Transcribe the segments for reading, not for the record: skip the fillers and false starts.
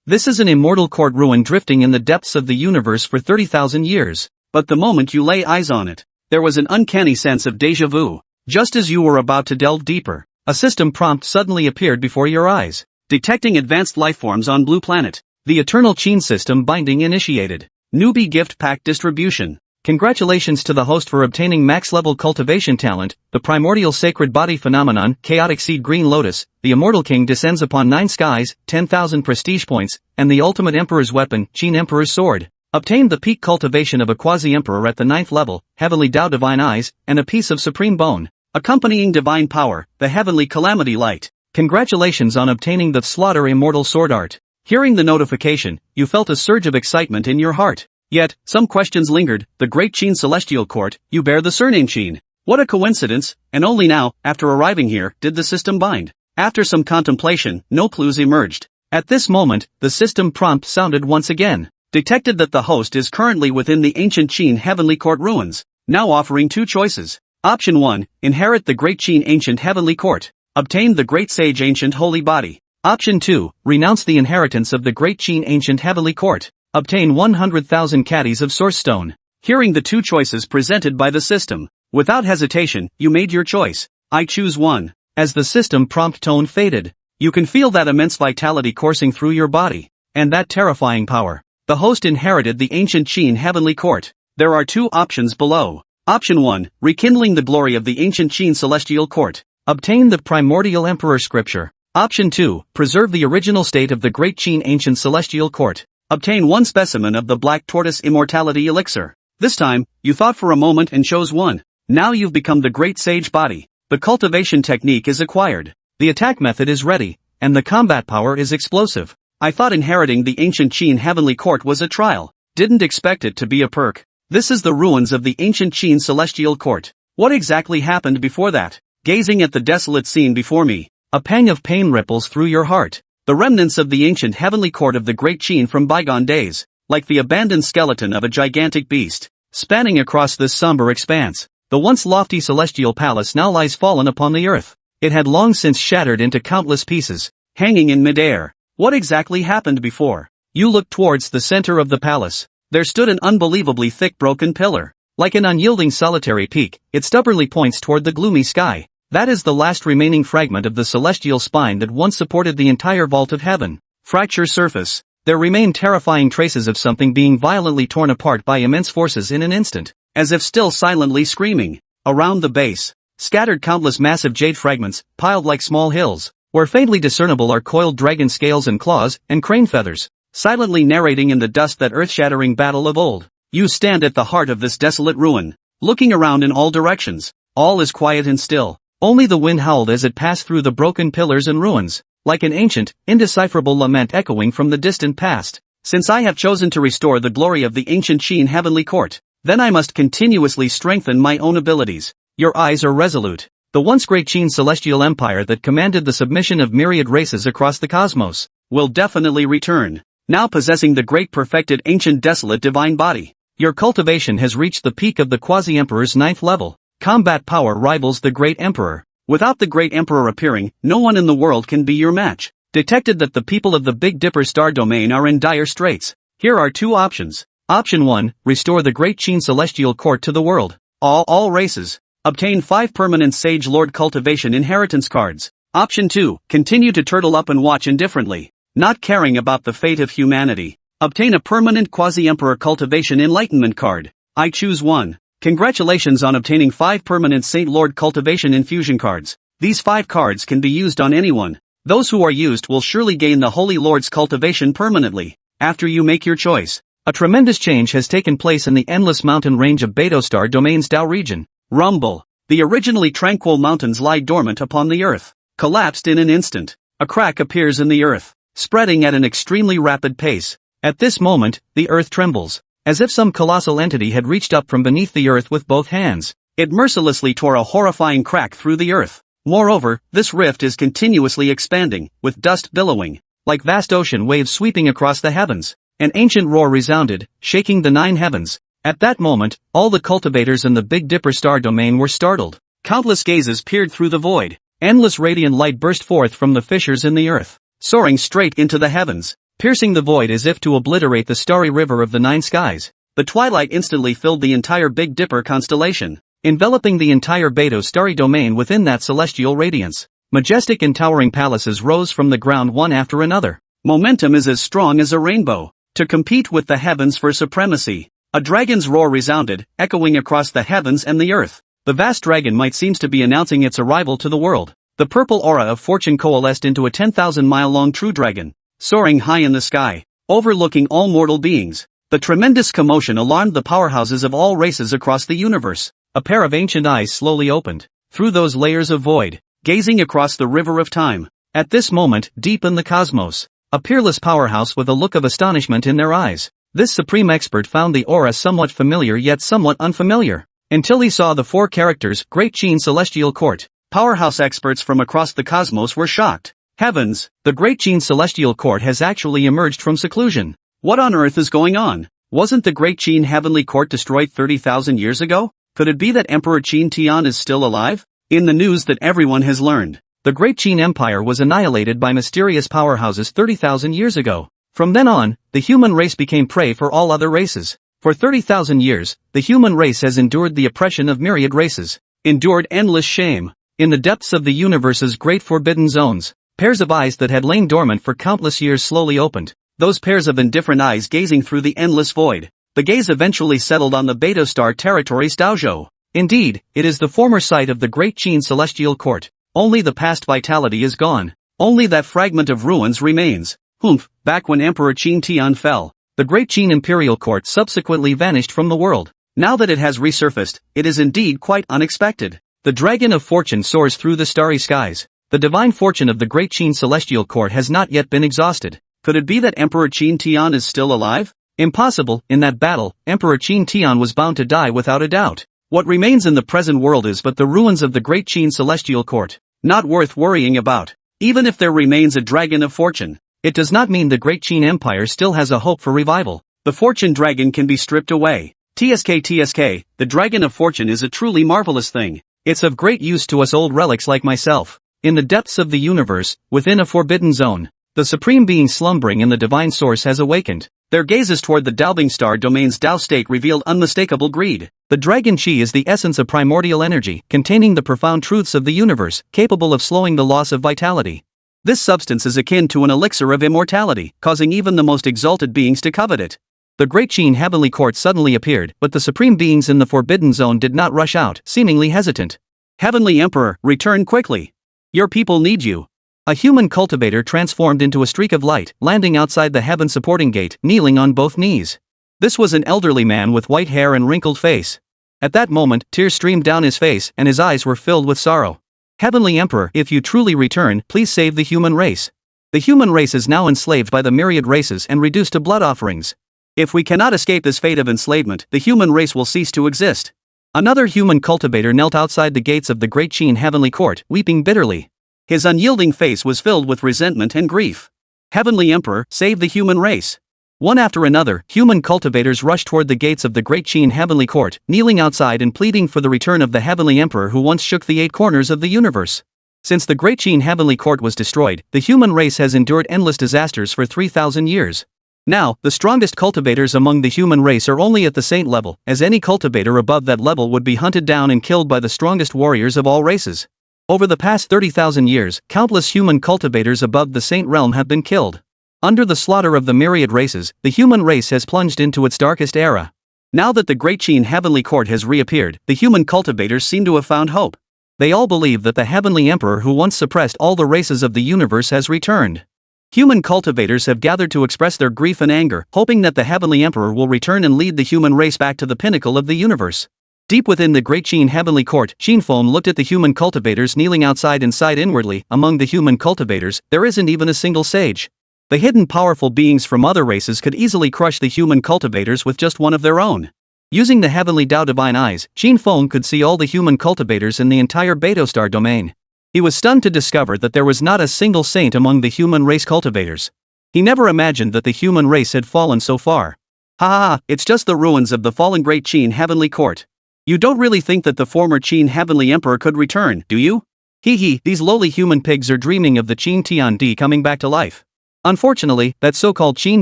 This is an immortal court ruin drifting in the depths of the universe for 30,000 years. But the moment you lay eyes on it, there was an uncanny sense of déjà vu. Just as you were about to delve deeper, a system prompt suddenly appeared before your eyes. Detecting advanced lifeforms on Blue Planet. The Eternal Qin system binding initiated. Newbie gift pack distribution. Congratulations to the host for obtaining max-level cultivation talent, the primordial sacred body phenomenon, chaotic seed green lotus, the immortal king descends upon 9 skies, 10,000 prestige points, and the ultimate emperor's weapon, Qin Emperor's sword. Obtained the peak cultivation of a quasi-emperor at the 9th level, heavenly Dao divine eyes, and a piece of supreme bone. Accompanying divine power, the heavenly calamity light. Congratulations on obtaining the slaughter immortal sword art. Hearing the notification, you felt a surge of excitement in your heart. Yet, some questions lingered. The great Qin celestial court, you bear the surname Qin. What a coincidence, and only now, after arriving here, did the system bind. After some contemplation, no clues emerged. At this moment, the system prompt sounded once again. Detected that the host is currently within the ancient Qin heavenly court ruins. Now offering 2 choices. Option 1, inherit the great Qin ancient heavenly court. Obtain the great sage ancient holy body. Option 2, renounce the inheritance of the great Qin ancient heavenly court. Obtain 100,000 caddies of source stone. Hearing the 2 choices presented by the system, without hesitation, you made your choice. I choose 1. As the system prompt tone faded, you can feel that immense vitality coursing through your body, and that terrifying power. The host inherited the ancient Qin heavenly court. There are 2 options below. Option 1, rekindling the glory of the ancient Qin celestial court. Obtain the primordial emperor scripture. Option 2, preserve the original state of the great Qin ancient celestial court. Obtain 1 specimen of the black tortoise immortality elixir. This time, you thought for a moment and chose 1. Now you've become the great sage body. The cultivation technique is acquired. The attack method is ready, and the combat power is explosive. I thought inheriting the ancient Qin heavenly court was a trial. Didn't expect it to be a perk. This is the ruins of the ancient Qin celestial court. What exactly happened before that? Gazing at the desolate scene before me, a pang of pain ripples through your heart. The remnants of the ancient heavenly court of the great Qin from bygone days, like the abandoned skeleton of a gigantic beast, spanning across this somber expanse. The once lofty celestial palace now lies fallen upon the earth. It had long since shattered into countless pieces, hanging in midair. What exactly happened before? You looked towards the center of the palace. There stood an unbelievably thick broken pillar. Like an unyielding solitary peak, it stubbornly points toward the gloomy sky. That is the last remaining fragment of the celestial spine that once supported the entire vault of heaven. Fracture surface. There remain terrifying traces of something being violently torn apart by immense forces in an instant, as if still silently screaming. Around the base, scattered countless massive jade fragments, piled like small hills, where faintly discernible are coiled dragon scales and claws, and crane feathers, silently narrating in the dust that earth-shattering battle of old. You stand at the heart of this desolate ruin, looking around in all directions. All is quiet and still. Only the wind howled as it passed through the broken pillars and ruins, like an ancient, indecipherable lament echoing from the distant past. Since I have chosen to restore the glory of the ancient Qin heavenly court, then I must continuously strengthen my own abilities. Your eyes are resolute. The once great Qin celestial empire that commanded the submission of myriad races across the cosmos, will definitely return, now possessing the great perfected ancient desolate divine body. Your cultivation has reached the peak of the quasi-emperor's 9th level. Combat power rivals the great emperor. Without the great emperor appearing, no one in the world can be your match. Detected that the people of the Big Dipper star domain are in dire straits. Here are 2 options. Option 1, restore the great Qin celestial court to the world. All races. Obtain 5 permanent Sage Lord cultivation inheritance cards. Option 2, continue to turtle up and watch indifferently, not caring about the fate of humanity. Obtain a permanent quasi-emperor cultivation enlightenment card. I choose 1. Congratulations on obtaining 5 permanent Saint Lord cultivation infusion cards. These 5 cards can be used on anyone. Those who are used will surely gain the Holy Lord's cultivation permanently. After you make your choice, a tremendous change has taken place in the endless mountain range of Beidou Star Domain's Dao region. Rumble. The originally tranquil mountains lie dormant upon the earth, collapsed in an instant. A crack appears in the earth, spreading at an extremely rapid pace. At this moment, the earth trembles, as if some colossal entity had reached up from beneath the earth with both hands. It mercilessly tore a horrifying crack through the earth. Moreover, this rift is continuously expanding, with dust billowing, like vast ocean waves sweeping across the heavens. An ancient roar resounded, shaking the 9 heavens. At that moment, all the cultivators in the Big Dipper star domain were startled. Countless gazes peered through the void. Endless radiant light burst forth from the fissures in the earth, soaring straight into the heavens. piercing the void as if to obliterate the starry river of the nine skies. The twilight instantly filled the entire Big Dipper constellation, enveloping the entire Beto's starry domain within that celestial radiance. Majestic and towering palaces rose from the ground one after another. Momentum is as strong as a rainbow. To compete with the heavens for supremacy, a dragon's roar resounded, echoing across the heavens and the earth. The vast dragon might seems to be announcing its arrival to the world. The purple aura of fortune coalesced into a 10,000-mile-long true dragon, soaring high in the sky, overlooking all mortal beings. The tremendous commotion alarmed the powerhouses of all races across the universe. A pair of ancient eyes slowly opened, through those layers of void, gazing across the river of time. At this moment, deep in the cosmos, a peerless powerhouse with a look of astonishment in their eyes. This supreme expert found the aura somewhat familiar yet somewhat unfamiliar, until he saw the four characters, Great Qin Celestial Court. Powerhouse experts from across the cosmos were shocked. Heavens, the Great Qin Celestial Court has actually emerged from seclusion. What on earth is going on? Wasn't the Great Qin Heavenly Court destroyed 30,000 years ago? Could it be that Emperor Qin Tian is still alive? In the news that everyone has learned, the Great Qin Empire was annihilated by mysterious powerhouses 30,000 years ago. From then on, the human race became prey for all other races. For 30,000 years, the human race has endured the oppression of myriad races, endured endless shame. In the depths of the universe's great forbidden zones, pairs of eyes that had lain dormant for countless years slowly opened. Those pairs of indifferent eyes gazing through the endless void. The gaze eventually settled on the Beta Star territory's dojo. Indeed, it is the former site of the Great Qin Celestial Court. Only the past vitality is gone. Only that fragment of ruins remains. Humph, back when Emperor Qin Tian fell, the Great Qin Imperial Court subsequently vanished from the world. Now that it has resurfaced, it is indeed quite unexpected. The Dragon of Fortune soars through the starry skies. The divine fortune of the Great Qin Celestial Court has not yet been exhausted. Could it be that Emperor Qin Tian is still alive? Impossible. In that battle, Emperor Qin Tian was bound to die without a doubt. What remains in the present world is but the ruins of the Great Qin Celestial Court. Not worth worrying about. Even if there remains a Dragon of Fortune, it does not mean the Great Qin Empire still has a hope for revival. The Fortune Dragon can be stripped away. TSK, the Dragon of Fortune is a truly marvelous thing. It's of great use to us old relics like myself. In the depths of the universe, within a forbidden zone, the Supreme Being slumbering in the Divine Source has awakened. Their gazes toward the Dalbing Star Domain's Tao state revealed unmistakable greed. The Dragon Qi is the essence of primordial energy, containing the profound truths of the universe, capable of slowing the loss of vitality. This substance is akin to an elixir of immortality, causing even the most exalted beings to covet it. The Great Qin Heavenly Court suddenly appeared, but the Supreme Beings in the Forbidden Zone did not rush out, seemingly hesitant. Heavenly Emperor, return quickly. Your people need you. A human cultivator transformed into a streak of light, landing outside the heaven supporting gate, kneeling on both knees. This was an elderly man with white hair and wrinkled face. At that moment, tears streamed down his face, and his eyes were filled with sorrow. Heavenly Emperor, if you truly return, please save the human race. The human race is now enslaved by the myriad races and reduced to blood offerings. If we cannot escape this fate of enslavement, the human race will cease to exist. Another human cultivator knelt outside the gates of the Great Qin Heavenly Court, weeping bitterly. His unyielding face was filled with resentment and grief. Heavenly Emperor, save the human race. One after another, human cultivators rushed toward the gates of the Great Qin Heavenly Court, kneeling outside and pleading for the return of the Heavenly Emperor who once shook the eight corners of the universe. Since the Great Qin Heavenly Court was destroyed, the human race has endured endless disasters for 3,000 years. Now, the strongest cultivators among the human race are only at the saint level, as any cultivator above that level would be hunted down and killed by the strongest warriors of all races. Over the past 30,000 years, countless human cultivators above the saint realm have been killed. Under the slaughter of the myriad races, the human race has plunged into its darkest era. Now that the Great Qin Heavenly Court has reappeared, the human cultivators seem to have found hope. They all believe that the Heavenly Emperor who once suppressed all the races of the universe has returned. Human cultivators have gathered to express their grief and anger, hoping that the Heavenly Emperor will return and lead the human race back to the pinnacle of the universe. Deep within the Great Qin Heavenly Court, Shinfeng looked at the human cultivators kneeling outside and sighed inwardly. Among the human cultivators, there isn't even a single sage. The hidden powerful beings from other races could easily crush the human cultivators with just one of their own. Using the Heavenly Tao Divine Eyes, Shinfeng could see all the human cultivators in the entire Beidou Star domain. He was stunned to discover that there was not a single saint among the human race cultivators. He never imagined that the human race had fallen so far. Ha ha ha, it's just the ruins of the fallen Great Qin Heavenly Court. You don't really think that the former Qin Heavenly Emperor could return, do you? Hee hee, these lowly human pigs are dreaming of the Qin Tian Di coming back to life. Unfortunately, that so-called Qin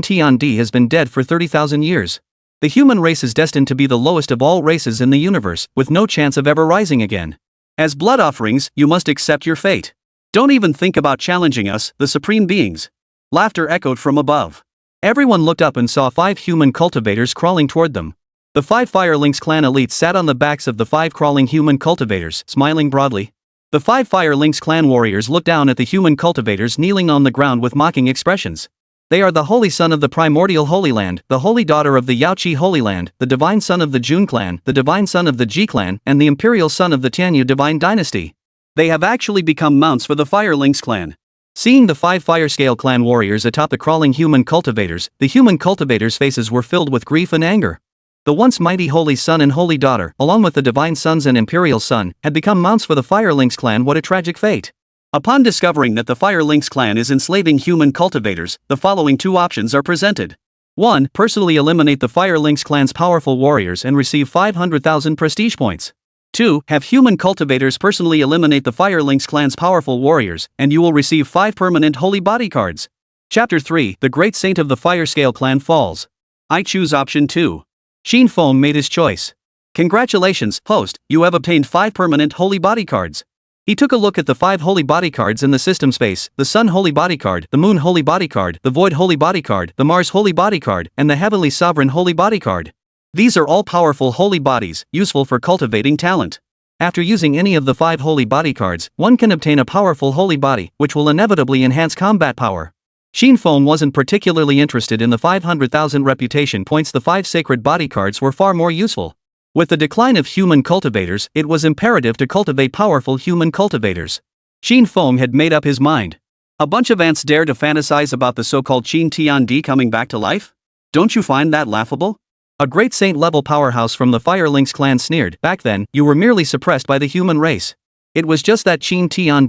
Tian has been dead for 30,000 years. The human race is destined to be the lowest of all races in the universe, with no chance of ever rising again. As blood offerings, you must accept your fate. Don't even think about challenging us, the supreme beings. Laughter echoed from above. Everyone looked up and saw 5 human cultivators crawling toward them. The 5 Fire Lynx clan elites sat on the backs of the 5 crawling human cultivators, smiling broadly. The 5 Fire Lynx clan warriors looked down at the human cultivators kneeling on the ground with mocking expressions. They are the holy son of the primordial Holy Land, the holy daughter of the Yaoqi Holy Land, the divine son of the Jun clan, the divine son of the Ji clan, and the imperial son of the Tian divine dynasty. They have actually become mounts for the Fire Lynx clan. Seeing the 5 Fire Scale clan warriors atop the crawling human cultivators, the human cultivators' faces were filled with grief and anger. The once mighty holy son and holy daughter, along with the divine sons and imperial son, had become mounts for the Fire Lynx clan. What a tragic fate. Upon discovering that the Fire Lynx clan is enslaving human cultivators, the following 2 options are presented. 1. Personally eliminate the Fire Lynx clan's powerful warriors and receive 500,000 prestige points. 2. Have human cultivators personally eliminate the Fire Lynx clan's powerful warriors, and you will receive 5 permanent holy body cards. Chapter 3. The Great Saint of the Fire Scale clan falls. I choose option 2. Xin Feng made his choice. Congratulations, host, you have obtained 5 permanent holy body cards. He took a look at the 5 holy body cards in the system space: the Sun Holy Body Card, the Moon Holy Body Card, the Void Holy Body Card, the Mars Holy Body Card, and the Heavenly Sovereign Holy Body Card. These are all powerful holy bodies, useful for cultivating talent. After using any of the 5 holy body cards, one can obtain a powerful holy body, which will inevitably enhance combat power. Xin Feng wasn't particularly interested in the 500,000 reputation points. The 5 sacred body cards were far more useful. With the decline of human cultivators, it was imperative to cultivate powerful human cultivators. Xin Feng had made up his mind. A bunch of ants dare to fantasize about the so-called Qin Tian coming back to life? Don't you find that laughable? A great saint-level powerhouse from the Fire Lynx clan sneered. Back then, you were merely suppressed by the human race. It was just that Qin Tian.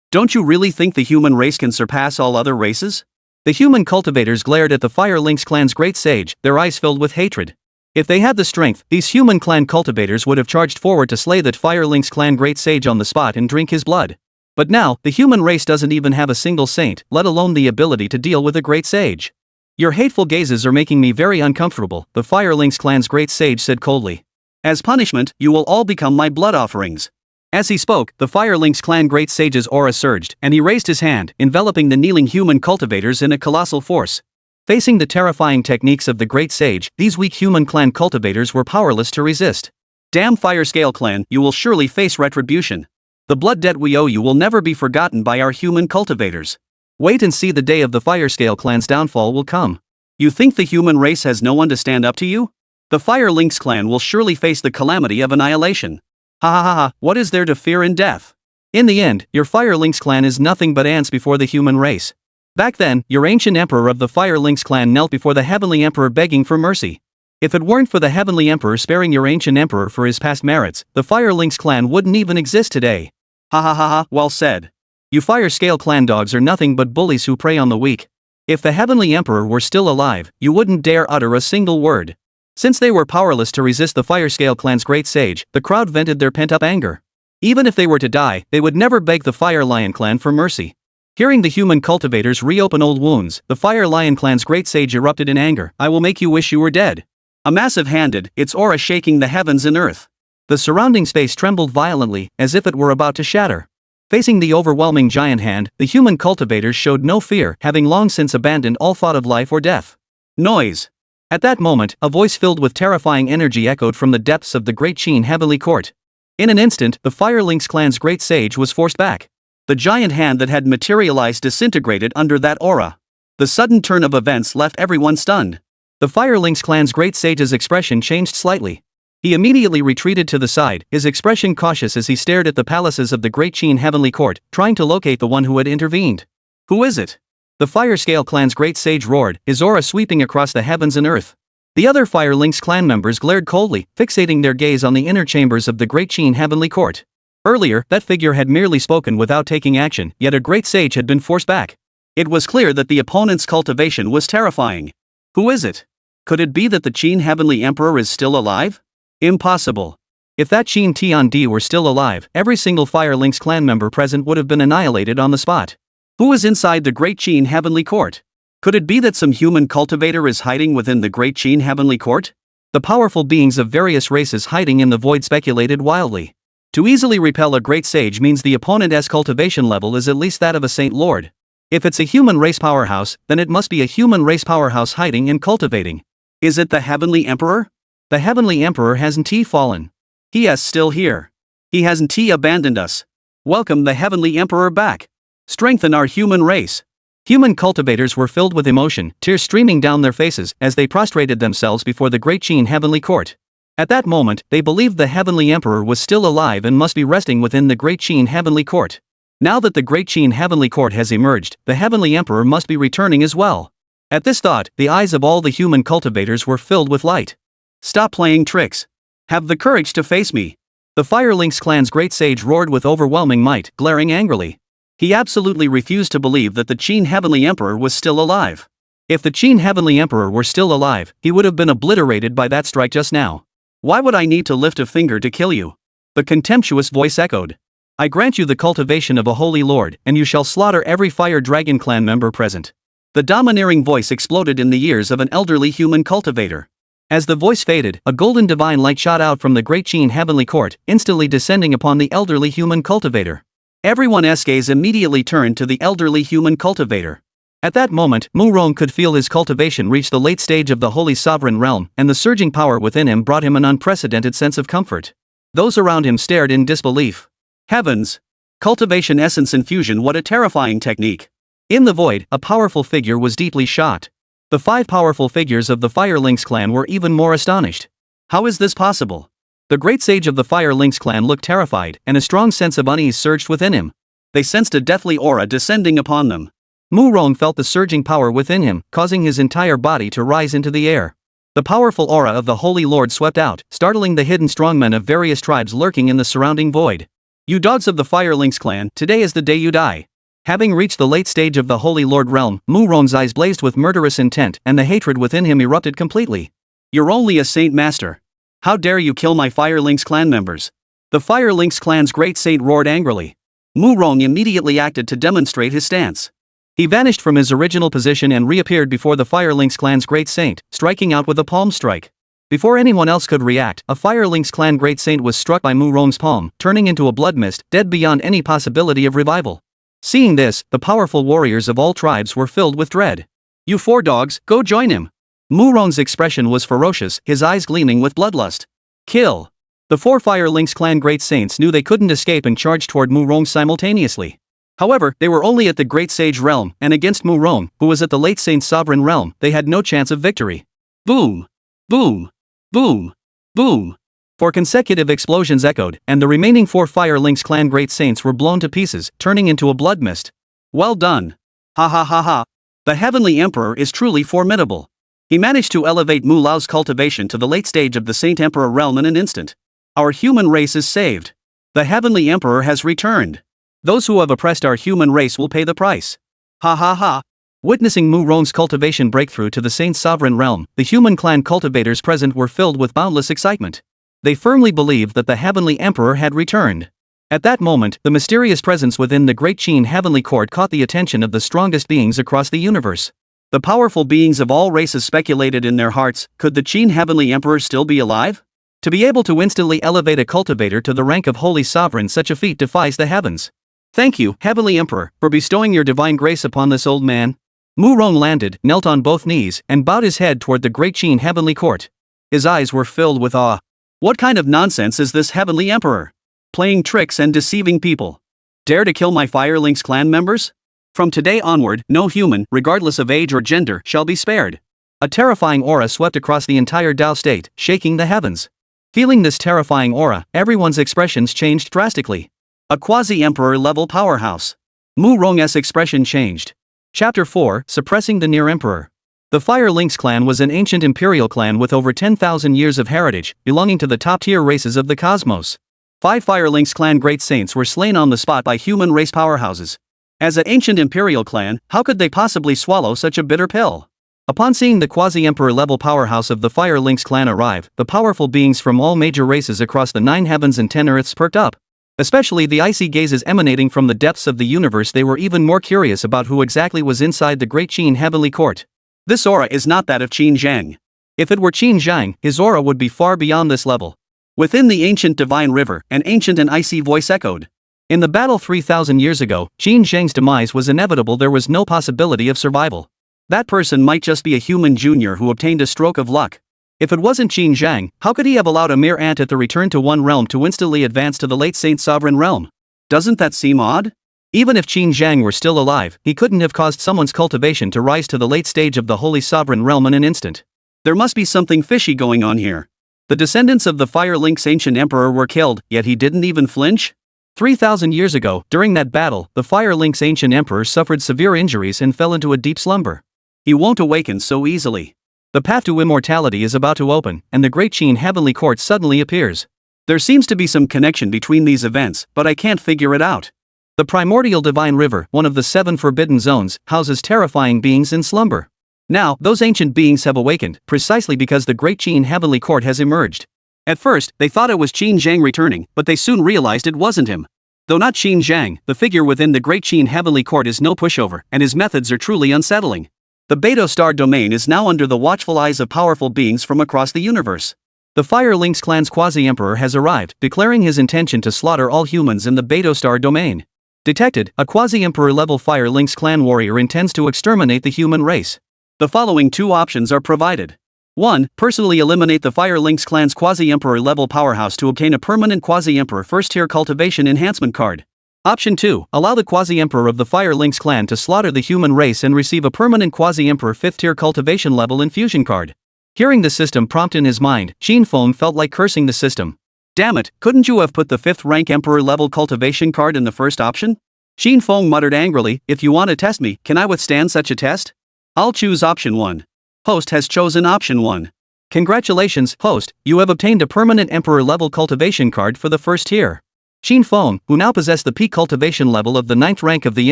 Don't you really think the human race can surpass all other races? The human cultivators glared at the Fire Lynx clan's great sage, their eyes filled with hatred. If they had the strength, these human clan cultivators would have charged forward to slay that Fire Lynx clan great sage on the spot and drink his blood. But now, the human race doesn't even have a single saint, let alone the ability to deal with a great sage. Your hateful gazes are making me very uncomfortable, the Fire Lynx clan's great sage said coldly. As punishment, you will all become my blood offerings. As he spoke, the Fire Lynx clan great sage's aura surged, and he raised his hand, enveloping the kneeling human cultivators in a colossal force. Facing the terrifying techniques of the great sage, these weak human clan cultivators were powerless to resist. Damn Fire Scale clan, you will surely face retribution. The blood debt we owe you will never be forgotten by our human cultivators. Wait and see, the day of the Fire Scale clan's downfall will come. You think the human race has no one to stand up to you? The Fire Lynx clan will surely face the calamity of annihilation. Ha ha ha ha, what is there to fear in death? In the end, your Fire Lynx clan is nothing but ants before the human race. Back then, your ancient emperor of the Fire Lynx clan knelt before the Heavenly Emperor begging for mercy. If it weren't for the Heavenly Emperor sparing your ancient emperor for his past merits, the Fire Lynx clan wouldn't even exist today. Ha ha ha ha, well said. You Fire Scale clan dogs are nothing but bullies who prey on the weak. If the Heavenly Emperor were still alive, you wouldn't dare utter a single word. Since they were powerless to resist the Fire Scale clan's great sage, the crowd vented their pent-up anger. Even if they were to die, they would never beg the Fire Lion clan for mercy. Hearing the human cultivators reopen old wounds, the Fire Lion clan's great sage erupted in anger. I will make you wish you were dead. A massive hand did, its aura shaking the heavens and earth. The surrounding space trembled violently, as if it were about to shatter. Facing the overwhelming giant hand, the human cultivators showed no fear, having long since abandoned all thought of life or death. Noise. At that moment, a voice filled with terrifying energy echoed from the depths of the Great Qin Heavenly Court. In an instant, the Fire Lynx clan's great sage was forced back. The giant hand that had materialized disintegrated under that aura. The sudden turn of events left everyone stunned. The Fire Lynx clan's great sage's expression changed slightly. He immediately retreated to the side, his expression cautious as he stared at the palaces of the Great Qin Heavenly Court, trying to locate the one who had intervened. Who is it? The Fire Scale clan's great sage roared, his aura sweeping across the heavens and earth. The other Fire Lynx clan members glared coldly, fixating their gaze on the inner chambers of the Great Qin Heavenly Court. Earlier, that figure had merely spoken without taking action, yet a great sage had been forced back. It was clear that the opponent's cultivation was terrifying. Who is it? Could it be that the Qin Heavenly Emperor is still alive? Impossible. If that Qin Tian were still alive, every single Fire Lynx clan member present would have been annihilated on the spot. Who is inside the Great Qin Heavenly Court? Could it be that some human cultivator is hiding within the Great Qin Heavenly Court? The powerful beings of various races hiding in the void speculated wildly. To easily repel a great sage means the opponent's cultivation level is at least that of a Saint Lord. If it's a human race powerhouse, then it must be a human race powerhouse hiding and cultivating. Is it the Heavenly Emperor? The Heavenly Emperor hasn't he fallen? He is still here. He hasn't he abandoned us. Welcome the Heavenly Emperor back. Strengthen our human race. Human cultivators were filled with emotion, tears streaming down their faces as they prostrated themselves before the Great Qin Heavenly Court. At that moment, they believed the Heavenly Emperor was still alive and must be resting within the Great Qin Heavenly Court. Now that the Great Qin Heavenly Court has emerged, the Heavenly Emperor must be returning as well. At this thought, the eyes of all the human cultivators were filled with light. Stop playing tricks. Have the courage to face me. The Fire Lynx clan's great sage roared with overwhelming might, glaring angrily. He absolutely refused to believe that the Qin Heavenly Emperor was still alive. If the Qin Heavenly Emperor were still alive, he would have been obliterated by that strike just now. Why would I need to lift a finger to kill you? The contemptuous voice echoed. I grant you the cultivation of a holy lord, and you shall slaughter every Fire Dragon clan member present. The domineering voice exploded in the ears of an elderly human cultivator. As the voice faded, a golden divine light shot out from the Great Qin Heavenly Court, instantly descending upon the elderly human cultivator. Everyone's gaze immediately turned to the elderly human cultivator. At that moment, Mu Rong could feel his cultivation reach the late stage of the Holy Sovereign Realm, and the surging power within him brought him an unprecedented sense of comfort. Those around him stared in disbelief. Heavens! Cultivation essence infusion, what a terrifying technique! In the void, a powerful figure was deeply shot. The 5 powerful figures of the Fire Lynx clan were even more astonished. How is this possible? The great sage of the Fire Lynx clan looked terrified, and a strong sense of unease surged within him. They sensed a deathly aura descending upon them. Mu Rong felt the surging power within him, causing his entire body to rise into the air. The powerful aura of the Holy Lord swept out, startling the hidden strongmen of various tribes lurking in the surrounding void. You dogs of the Fire Lynx clan, today is the day you die. Having reached the late stage of the Holy Lord realm, Mu Rong's eyes blazed with murderous intent, and the hatred within him erupted completely. You're only a saint master. How dare you kill my Fire Lynx clan members? The Fire Lynx clan's great saint roared angrily. Mu Rong immediately acted to demonstrate his stance. He vanished from his original position and reappeared before the Fire Lynx clan's great saint, striking out with a palm strike. Before anyone else could react, a Fire Lynx clan great saint was struck by Mu Rong's palm, turning into a blood mist, dead beyond any possibility of revival. Seeing this, the powerful warriors of all tribes were filled with dread. You 4 dogs, go join him. Mu Rong's expression was ferocious, his eyes gleaming with bloodlust. Kill! The 4 Fire Lynx clan great saints knew they couldn't escape and charged toward Mu Rong simultaneously. However, they were only at the Great Sage realm, and against Mu Rong, who was at the late Saint Sovereign realm, they had no chance of victory. Boom! Boom! Boom! Boom! 4 consecutive explosions echoed, and the remaining 4 Fire Lynx clan great saints were blown to pieces, turning into a blood mist. Well done! Ha ha ha ha! The Heavenly Emperor is truly formidable. He managed to elevate Mu Lao's cultivation to the late stage of the Saint Emperor realm in an instant. Our human race is saved. The Heavenly Emperor has returned. Those who have oppressed our human race will pay the price. Ha ha ha. Witnessing Mu Rong's cultivation breakthrough to the Saint Sovereign realm, the human clan cultivators present were filled with boundless excitement. They firmly believed that the Heavenly Emperor had returned. At that moment, the mysterious presence within the Great Qin Heavenly Court caught the attention of the strongest beings across the universe. The powerful beings of all races speculated in their hearts, could the Qin Heavenly Emperor still be alive? To be able to instantly elevate a cultivator to the rank of Holy Sovereign, such a feat defies the heavens. Thank you, Heavenly Emperor, for bestowing your divine grace upon this old man. Mu Rong landed, knelt on both knees, and bowed his head toward the Great Qin Heavenly Court. His eyes were filled with awe. What kind of nonsense is this Heavenly Emperor? Playing tricks and deceiving people. Dare to kill my Fire Lynx clan members? From today onward, no human, regardless of age or gender, shall be spared. A terrifying aura swept across the entire Dao state, shaking the heavens. Feeling this terrifying aura, everyone's expressions changed drastically. A quasi-emperor level powerhouse. Mu Rong's expression changed. Chapter 4, Suppressing the Near Emperor. The Fire Lynx clan was an ancient imperial clan with over 10,000 years of heritage, belonging to the top-tier races of the cosmos. 5 Fire Lynx clan great saints were slain on the spot by human race powerhouses. As an ancient imperial clan, how could they possibly swallow such a bitter pill? Upon seeing the quasi-emperor level powerhouse of the Fire Lynx clan arrive, the powerful beings from all major races across the 9 heavens and 10 earths perked up. Especially the icy gazes emanating from the depths of the universe. They were even more curious about who exactly was inside the great Qin heavenly court. This aura is not that of Qin Zhang. If it were Qin Zhang, his aura would be far beyond this level. Within the ancient divine river, an ancient and icy voice echoed. In the battle 3,000 years ago, Qin Zhang's demise was inevitable. There was no possibility of survival. That person might just be a human junior who obtained a stroke of luck. If it wasn't Qin Zhang, how could he have allowed a mere ant at the return to one realm to instantly advance to the late Saint Sovereign realm? Doesn't that seem odd? Even if Qin Zhang were still alive, he couldn't have caused someone's cultivation to rise to the late stage of the Holy Sovereign realm in an instant. There must be something fishy going on here. The descendants of the Fire Lynx ancient emperor were killed, yet he didn't even flinch? 3,000 years ago, during that battle, the Fire Lynx ancient emperor suffered severe injuries and fell into a deep slumber. He won't awaken so easily. The path to immortality is about to open, and the great Qin heavenly court suddenly appears. There seems to be some connection between these events, but I can't figure it out. The primordial divine river, one of the 7 forbidden zones, houses terrifying beings in slumber. Now, those ancient beings have awakened, precisely because the great Qin heavenly court has emerged. At first, they thought it was Qin Zhang returning, but they soon realized it wasn't him. Though not Qin Zhang, the figure within the great Qin heavenly court is no pushover, and his methods are truly unsettling. The Beidou Star domain is now under the watchful eyes of powerful beings from across the universe. The Fire Lynx clan's quasi-emperor has arrived, declaring his intention to slaughter all humans in the Beidou Star domain. Detected, a quasi-emperor level Fire Lynx clan warrior intends to exterminate the human race. The following 2 options are provided. 1. Personally eliminate the Fire Lynx clan's quasi-emperor level powerhouse to obtain a permanent quasi-emperor first-tier cultivation enhancement card. Option 2. Allow the quasi-emperor of the Fire Lynx clan to slaughter the human race and receive a permanent quasi-emperor 5th-tier cultivation level infusion card. Hearing the system prompt in his mind, Shinfeng felt like cursing the system. Damn it, couldn't you have put the 5th rank emperor level cultivation card in the first option? Shinfeng muttered angrily, if you want to test me, can I withstand such a test? I'll choose option 1. Host has chosen option 1. Congratulations, host, you have obtained a permanent emperor level cultivation card for the first tier. Shinfeng, who now possessed the peak cultivation level of the 9th rank of the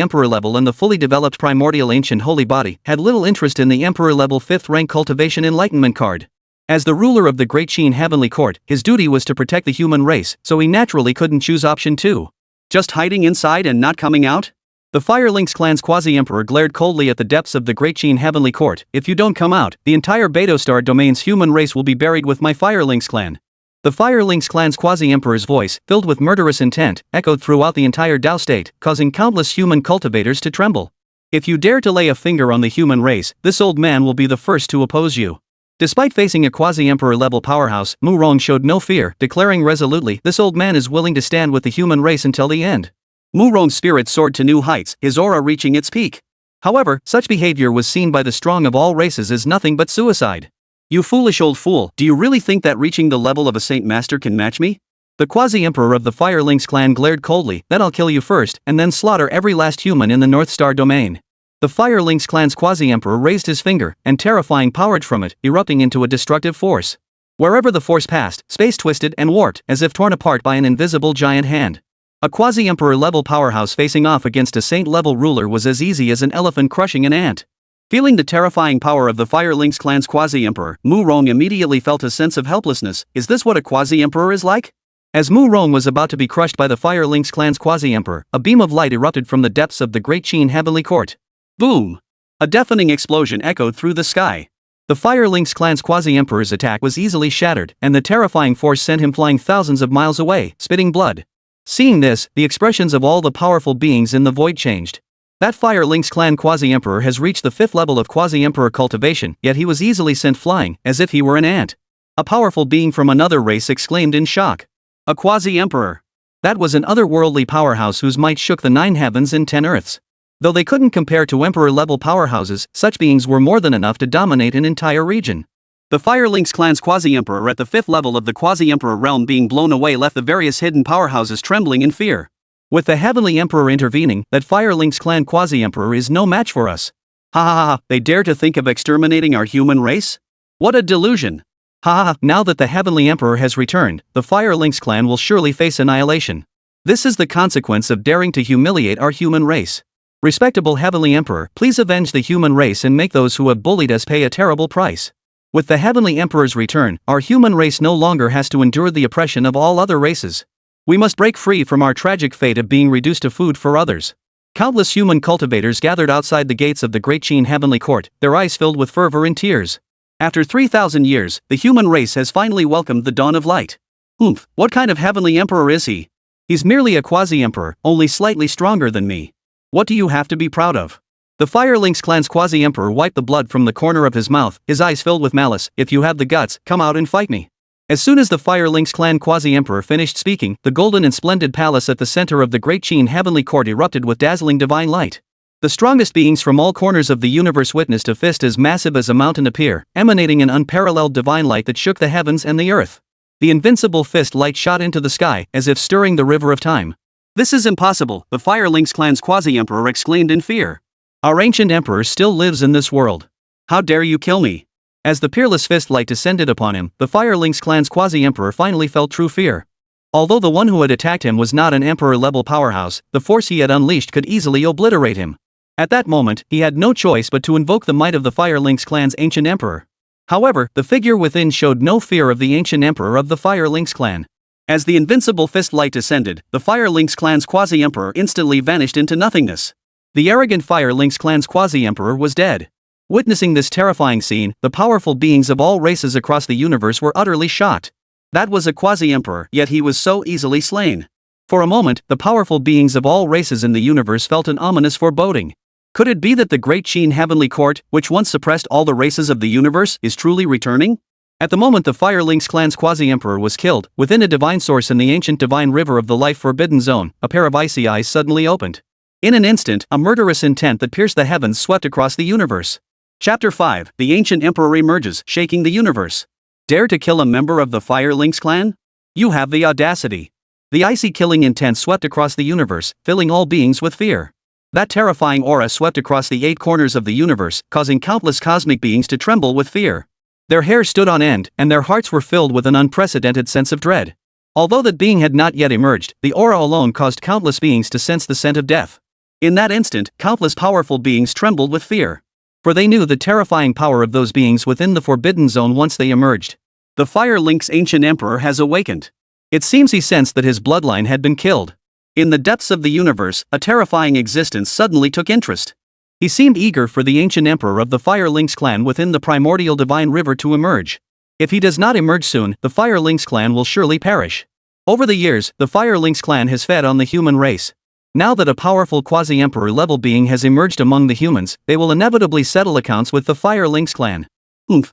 emperor level and the fully developed primordial ancient holy body, had little interest in the emperor level 5th rank cultivation enlightenment card. As the ruler of the great Qin heavenly court, his duty was to protect the human race, so he naturally couldn't choose option 2. Just hiding inside and not coming out? The Fire Lynx clan's quasi-emperor glared coldly at the depths of the great Qin heavenly court. If you don't come out, the entire Beidou Star domain's human race will be buried with my Fire Lynx clan. The Fire Lynx clan's quasi-emperor's voice, filled with murderous intent, echoed throughout the entire Dao state, causing countless human cultivators to tremble. If you dare to lay a finger on the human race, this old man will be the first to oppose you. Despite facing a quasi-emperor level powerhouse, Mu Rong showed no fear, declaring resolutely, this old man is willing to stand with the human race until the end. Mu Rong's spirit soared to new heights, his aura reaching its peak. However, such behavior was seen by the strong of all races as nothing but suicide. You foolish old fool, do you really think that reaching the level of a Saint Master can match me? The quasi-emperor of the Fire Lynx clan glared coldly, then I'll kill you first, and then slaughter every last human in the North Star domain. The Fire Lynx clan's quasi-emperor raised his finger, and terrifying power from it, erupting into a destructive force. Wherever the force passed, space twisted and warped, as if torn apart by an invisible giant hand. A quasi-emperor level powerhouse facing off against a saint-level ruler was as easy as an elephant crushing an ant. Feeling the terrifying power of the Fire Lynx clan's quasi-emperor, Mu Rong immediately felt a sense of helplessness. Is this what a quasi-emperor is like? As Mu Rong was about to be crushed by the Fire Lynx clan's quasi-emperor, a beam of light erupted from the depths of the great Qin heavenly court. Boom! A deafening explosion echoed through the sky. The Fire Lynx clan's quasi-emperor's attack was easily shattered, and the terrifying force sent him flying thousands of miles away, spitting blood. Seeing this, the expressions of all the powerful beings in the void changed. That Fire Lynx clan quasi-emperor has reached the 5th level of quasi-emperor cultivation, yet he was easily sent flying, as if he were an ant. A powerful being from another race exclaimed in shock. A quasi-emperor. That was an otherworldly powerhouse whose might shook the 9 heavens and 10 earths. Though they couldn't compare to emperor-level powerhouses, such beings were more than enough to dominate an entire region. The Fire Lynx clan's quasi-emperor at the 5th level of the quasi-emperor realm being blown away left the various hidden powerhouses trembling in fear. With the Heavenly Emperor intervening, that Fire Lynx clan quasi-emperor is no match for us. Ha ha ha, they dare to think of exterminating our human race? What a delusion! Ha ha ha, now that the Heavenly Emperor has returned, the Fire Lynx clan will surely face annihilation. This is the consequence of daring to humiliate our human race. Respectable Heavenly Emperor, please avenge the human race and make those who have bullied us pay a terrible price. With the Heavenly Emperor's return, our human race no longer has to endure the oppression of all other races. We must break free from our tragic fate of being reduced to food for others. Countless human cultivators gathered outside the gates of the Great Qin Heavenly Court, their eyes filled with fervor and tears. After 3,000 years, the human race has finally welcomed the dawn of light. What kind of heavenly emperor is he? He's merely a quasi-emperor, only slightly stronger than me. What do you have to be proud of? The Fire Lynx clan's quasi-emperor wiped the blood from the corner of his mouth, his eyes filled with malice. If you have the guts, come out and fight me. As soon as the Fire Lynx clan quasi-emperor finished speaking, the golden and splendid palace at the center of the Great Qin Heavenly Court erupted with dazzling divine light. The strongest beings from all corners of the universe witnessed a fist as massive as a mountain appear, emanating an unparalleled divine light that shook the heavens and the earth. The invincible fist light shot into the sky, as if stirring the river of time. This is impossible, the Fire Lynx clan's quasi-emperor exclaimed in fear. Our ancient emperor still lives in this world. How dare you kill me? As the peerless fist light descended upon him, the Fire Lynx clan's quasi-emperor finally felt true fear. Although the one who had attacked him was not an emperor-level powerhouse, the force he had unleashed could easily obliterate him. At that moment, he had no choice but to invoke the might of the Fire Lynx clan's ancient emperor. However, the figure within showed no fear of the ancient emperor of the Fire Lynx clan. As the invincible fist light descended, the Fire Lynx clan's quasi-emperor instantly vanished into nothingness. The arrogant Fire Lynx clan's quasi-emperor was dead. Witnessing this terrifying scene, the powerful beings of all races across the universe were utterly shocked. That was a quasi-emperor, yet he was so easily slain. For a moment, the powerful beings of all races in the universe felt an ominous foreboding. Could it be that the Great Qin Heavenly Court, which once suppressed all the races of the universe, is truly returning? At the moment the Fire Lynx clan's quasi-emperor was killed, within a divine source in the ancient divine river of the life forbidden zone, a pair of icy eyes suddenly opened. In an instant, a murderous intent that pierced the heavens swept across the universe. Chapter 5, The Ancient Emperor emerges, shaking the universe. Dare to kill a member of the Fire Lynx clan? You have the audacity. The icy killing intent swept across the universe, filling all beings with fear. That terrifying aura swept across the 8 corners of the universe, causing countless cosmic beings to tremble with fear. Their hair stood on end, and their hearts were filled with an unprecedented sense of dread. Although that being had not yet emerged, the aura alone caused countless beings to sense the scent of death. In that instant, countless powerful beings trembled with fear. For they knew the terrifying power of those beings within the Forbidden Zone once they emerged. The Fire Lynx ancient emperor has awakened. It seems he sensed that his bloodline had been killed. In the depths of the universe, a terrifying existence suddenly took interest. He seemed eager for the ancient emperor of the Fire Lynx clan within the primordial divine river to emerge. If he does not emerge soon, the Fire Lynx clan will surely perish. Over the years, the Fire Lynx clan has fed on the human race. Now that a powerful quasi-emperor level being has emerged among the humans, they will inevitably settle accounts with the Fire Lynx clan.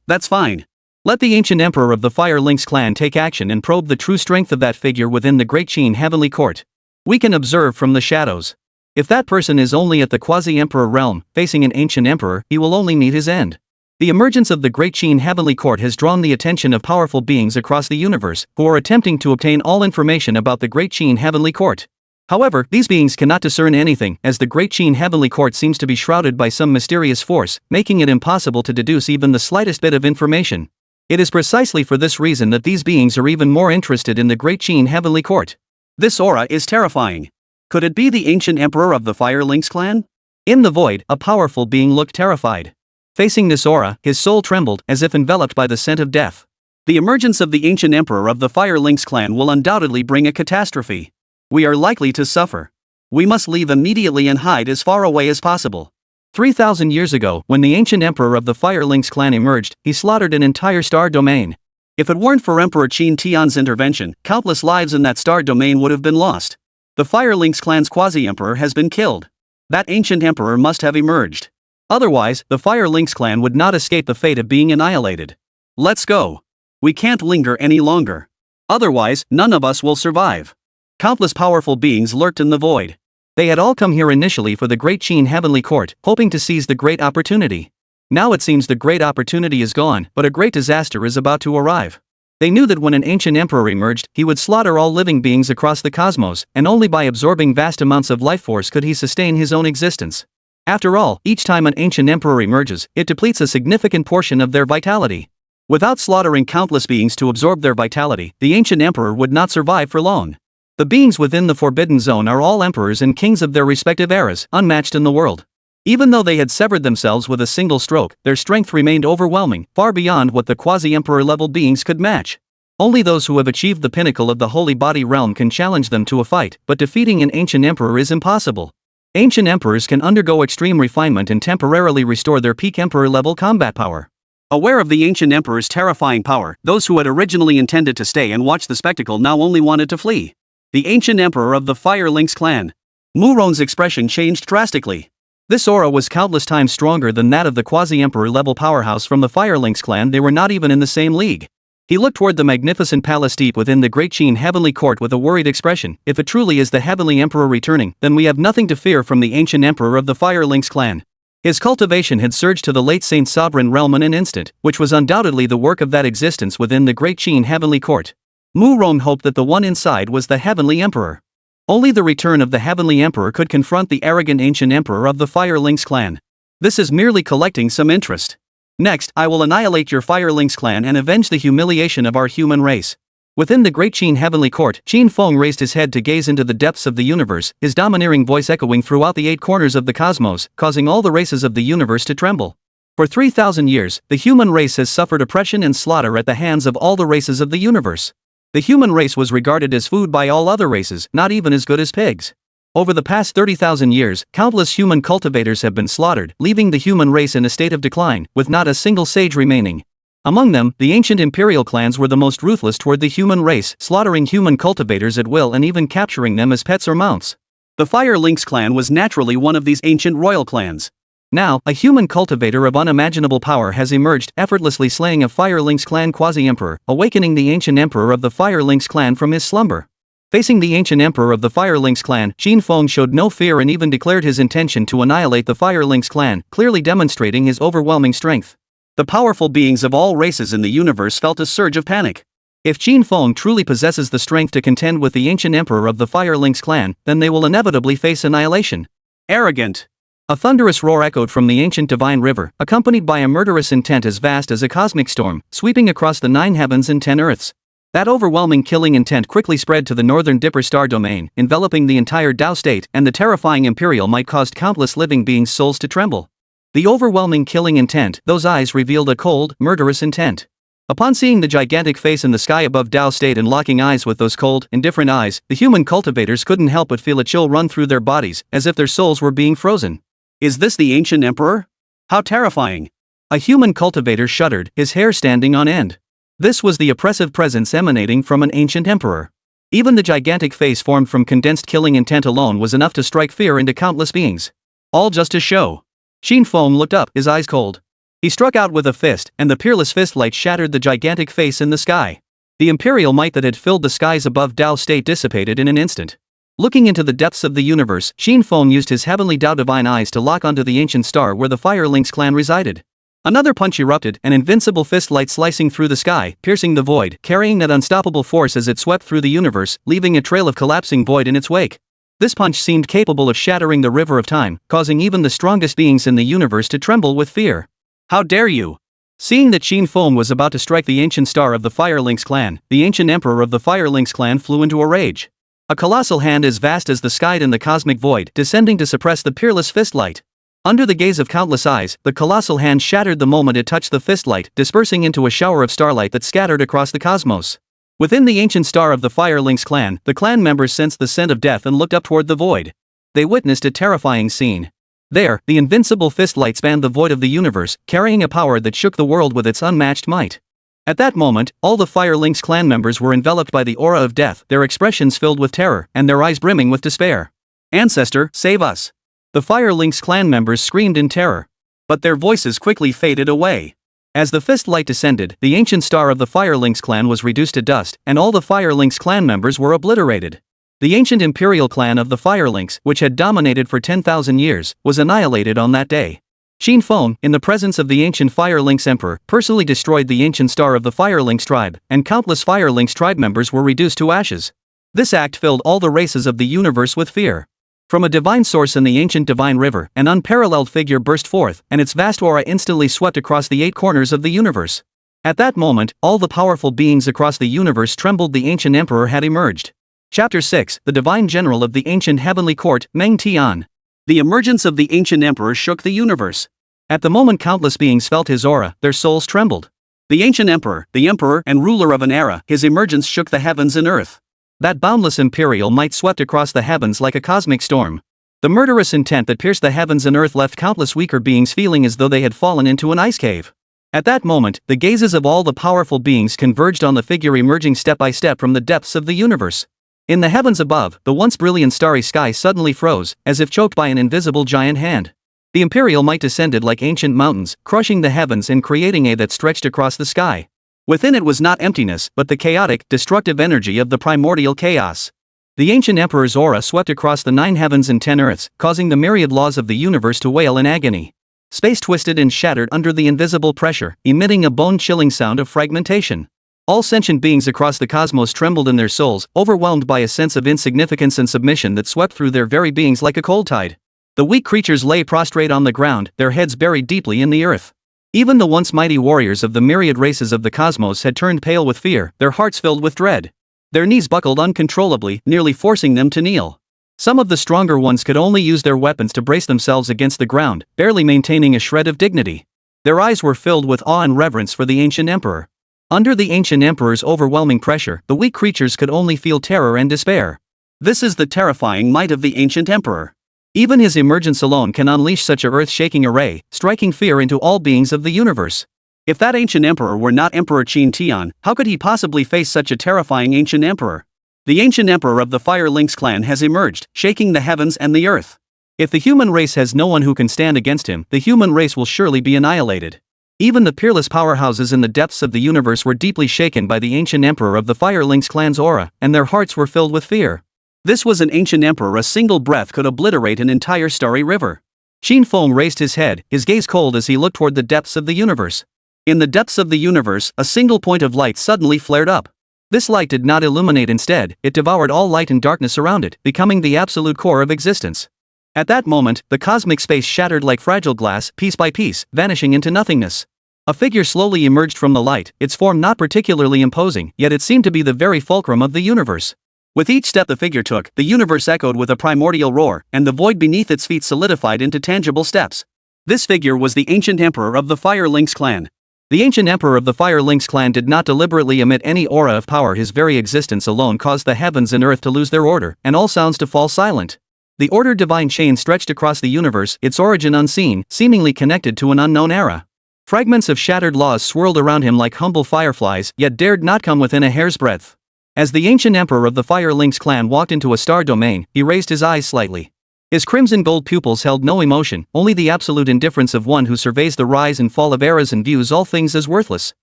That's fine. Let the ancient emperor of the Fire Lynx clan take action and probe the true strength of that figure within the Great Qin Heavenly Court. We can observe from the shadows. If that person is only at the quasi-emperor realm, facing an ancient emperor, he will only meet his end. The emergence of the Great Qin Heavenly Court has drawn the attention of powerful beings across the universe, who are attempting to obtain all information about the Great Qin Heavenly Court. However, these beings cannot discern anything, as the Great Qin Heavenly Court seems to be shrouded by some mysterious force, making it impossible to deduce even the slightest bit of information. It is precisely for this reason that these beings are even more interested in the Great Qin Heavenly Court. This aura is terrifying. Could it be the ancient emperor of the Fire Lynx clan? In the void, a powerful being looked terrified. Facing this aura, his soul trembled, as if enveloped by the scent of death. The emergence of the ancient emperor of the Fire Lynx clan will undoubtedly bring a catastrophe. We are likely to suffer. We must leave immediately and hide as far away as possible. 3,000 years ago, when the ancient emperor of the Fire Lynx clan emerged, he slaughtered an entire star domain. If it weren't for Emperor Qin Tian's intervention, countless lives in that star domain would have been lost. The Fire Lynx clan's quasi-emperor has been killed. That ancient emperor must have emerged. Otherwise, the Fire Lynx clan would not escape the fate of being annihilated. Let's go. We can't linger any longer. Otherwise, none of us will survive. Countless powerful beings lurked in the void. They had all come here initially for the Great Qin Heavenly Court, hoping to seize the great opportunity. Now it seems the great opportunity is gone, but a great disaster is about to arrive. They knew that when an ancient emperor emerged, he would slaughter all living beings across the cosmos, and only by absorbing vast amounts of life force could he sustain his own existence. After all, each time an ancient emperor emerges, it depletes a significant portion of their vitality. Without slaughtering countless beings to absorb their vitality, the ancient emperor would not survive for long. The beings within the Forbidden Zone are all emperors and kings of their respective eras, unmatched in the world. Even though they had severed themselves with a single stroke, their strength remained overwhelming, far beyond what the quasi-emperor level beings could match. Only those who have achieved the pinnacle of the holy body realm can challenge them to a fight, but defeating an ancient emperor is impossible. Ancient emperors can undergo extreme refinement and temporarily restore their peak emperor-level combat power. Aware of the ancient emperor's terrifying power, those who had originally intended to stay and watch the spectacle now only wanted to flee. The ancient emperor of the Fire Lynx clan. Muron's expression changed drastically. This aura was countless times stronger than that of the quasi-emperor level powerhouse from the Fire Lynx clan. They were not even in the same league. He looked toward the magnificent palace deep within the Great Qin Heavenly Court with a worried expression. If it truly is the Heavenly Emperor returning, then we have nothing to fear from the ancient emperor of the Fire Lynx clan. His cultivation had surged to the late Saint Sovereign realm in an instant, which was undoubtedly the work of that existence within the Great Qin Heavenly Court. Muron hoped that the one inside was the Heavenly Emperor. Only the return of the Heavenly Emperor could confront the arrogant ancient emperor of the Fire Lynx clan. This is merely collecting some interest. Next, I will annihilate your Fire Lynx clan and avenge the humiliation of our human race. Within the Great Qin Heavenly Court, Qin Feng raised his head to gaze into the depths of the universe, his domineering voice echoing throughout the 8 corners of the cosmos, causing all the races of the universe to tremble. For 3,000 years, the human race has suffered oppression and slaughter at the hands of all the races of the universe. The human race was regarded as food by all other races, not even as good as pigs. Over the past 30,000 years, countless human cultivators have been slaughtered, leaving the human race in a state of decline, with not a single sage remaining. Among them, the ancient Imperial clans were the most ruthless toward the human race, slaughtering human cultivators at will and even capturing them as pets or mounts. The Fire Lynx clan was naturally one of these ancient royal clans. Now, a human cultivator of unimaginable power has emerged, effortlessly slaying a Fire Lynx clan quasi-emperor, awakening the ancient emperor of the Fire Lynx clan from his slumber. Facing the ancient emperor of the Fire Lynx clan, Qin Feng showed no fear and even declared his intention to annihilate the Fire Lynx clan, clearly demonstrating his overwhelming strength. The powerful beings of all races in the universe felt a surge of panic. If Qin Feng truly possesses the strength to contend with the ancient emperor of the Fire Lynx clan, then they will inevitably face annihilation. Arrogant! A thunderous roar echoed from the ancient divine river, accompanied by a murderous intent as vast as a cosmic storm, sweeping across the 9 heavens and 10 earths. That overwhelming killing intent quickly spread to the northern Dipper star domain, enveloping the entire Tao state, and the terrifying Imperial might caused countless living beings' souls to tremble. The overwhelming killing intent, those eyes revealed a cold, murderous intent. Upon seeing the gigantic face in the sky above Tao State and locking eyes with those cold, indifferent eyes, the human cultivators couldn't help but feel a chill run through their bodies, as if their souls were being frozen. Is this the ancient emperor? How terrifying! A human cultivator shuddered, his hair standing on end. This was the oppressive presence emanating from an ancient emperor. Even the gigantic face formed from condensed killing intent alone was enough to strike fear into countless beings. All just to show. Qin Feng looked up, his eyes cold. He struck out with a fist, and the peerless fist light shattered the gigantic face in the sky. The imperial might that had filled the skies above Tao State dissipated in an instant. Looking into the depths of the universe, Qin Feng used his heavenly Tao divine eyes to lock onto the ancient star where the Fire Lynx clan resided. Another punch erupted, an invincible fist light slicing through the sky, piercing the void, carrying that unstoppable force as it swept through the universe, leaving a trail of collapsing void in its wake. This punch seemed capable of shattering the river of time, causing even the strongest beings in the universe to tremble with fear. How dare you! Seeing that Qin Feng was about to strike the ancient star of the Fire Lynx clan, the ancient emperor of the Fire Lynx clan flew into a rage. A colossal hand as vast as the sky in the cosmic void, descending to suppress the peerless fist light. Under the gaze of countless eyes, the colossal hand shattered the moment it touched the fist light, dispersing into a shower of starlight that scattered across the cosmos. Within the ancient star of the Fire Lynx clan, the clan members sensed the scent of death and looked up toward the void. They witnessed a terrifying scene. There, the invincible fist light spanned the void of the universe, carrying a power that shook the world with its unmatched might. At that moment, all the Fire Lynx clan members were enveloped by the aura of death, their expressions filled with terror, and their eyes brimming with despair. Ancestor, save us! The Fire Lynx clan members screamed in terror. But their voices quickly faded away. As the fist light descended, the ancient star of the Fire Lynx clan was reduced to dust, and all the Fire Lynx clan members were obliterated. The ancient Imperial clan of the Fire Lynx, which had dominated for 10,000 years, was annihilated on that day. Qin Feng, in the presence of the ancient Fire Lynx emperor, personally destroyed the ancient star of the Fire Lynx tribe, and countless Fire Lynx tribe members were reduced to ashes. This act filled all the races of the universe with fear. From a divine source in the ancient divine river, an unparalleled figure burst forth, and its vast aura instantly swept across the 8 corners of the universe. At that moment, all the powerful beings across the universe trembled. The ancient emperor had emerged. Chapter 6, The Divine General of the Ancient Heavenly Court, Meng Tian. The emergence of the ancient emperor shook the universe. At the moment countless beings felt his aura, their souls trembled. The ancient emperor, the emperor and ruler of an era, his emergence shook the heavens and earth. That boundless imperial might swept across the heavens like a cosmic storm. The murderous intent that pierced the heavens and earth left countless weaker beings feeling as though they had fallen into an ice cave. At that moment, the gazes of all the powerful beings converged on the figure emerging step by step from the depths of the universe. In the heavens above, the once brilliant starry sky suddenly froze, as if choked by an invisible giant hand. The imperial might descended like ancient mountains, crushing the heavens and creating a that stretched across the sky. Within it was not emptiness, but the chaotic, destructive energy of the primordial chaos. The ancient emperor's aura swept across the 9 heavens and 10 earths, causing the myriad laws of the universe to wail in agony. Space twisted and shattered under the invisible pressure, emitting a bone-chilling sound of fragmentation. All sentient beings across the cosmos trembled in their souls, overwhelmed by a sense of insignificance and submission that swept through their very beings like a cold tide. The weak creatures lay prostrate on the ground, their heads buried deeply in the earth. Even the once mighty warriors of the myriad races of the cosmos had turned pale with fear, their hearts filled with dread. Their knees buckled uncontrollably, nearly forcing them to kneel. Some of the stronger ones could only use their weapons to brace themselves against the ground, barely maintaining a shred of dignity. Their eyes were filled with awe and reverence for the ancient emperor. Under the ancient emperor's overwhelming pressure, the weak creatures could only feel terror and despair. This is the terrifying might of the ancient emperor. Even his emergence alone can unleash such a earth-shaking array, striking fear into all beings of the universe. If that ancient emperor were not Emperor Tian, how could he possibly face such a terrifying ancient emperor? The ancient emperor of the Fire Lynx clan has emerged, shaking the heavens and the earth. If the human race has no one who can stand against him, the human race will surely be annihilated. Even the peerless powerhouses in the depths of the universe were deeply shaken by the ancient emperor of the Fire Lynx clan's aura, and their hearts were filled with fear. This was an ancient emperor a single breath could obliterate an entire starry river. Qin Feng raised his head, his gaze cold as he looked toward the depths of the universe. In the depths of the universe, a single point of light suddenly flared up. This light did not illuminate, instead, it devoured all light and darkness around it, becoming the absolute core of existence. At that moment, the cosmic space shattered like fragile glass, piece by piece, vanishing into nothingness. A figure slowly emerged from the light, its form not particularly imposing, yet it seemed to be the very fulcrum of the universe. With each step the figure took, the universe echoed with a primordial roar, and the void beneath its feet solidified into tangible steps. This figure was the ancient emperor of the Fire Lynx clan. The ancient emperor of the Fire Lynx clan did not deliberately emit any aura of power. His very existence alone caused the heavens and earth to lose their order, and all sounds to fall silent. The ordered divine chain stretched across the universe, its origin unseen, seemingly connected to an unknown era. Fragments of shattered laws swirled around him like humble fireflies, yet dared not come within a hair's breadth. As the ancient emperor of the Fire Lynx clan walked into a star domain, he raised his eyes slightly. His crimson gold pupils held no emotion, only the absolute indifference of one who surveys the rise and fall of eras and views all things as worthless.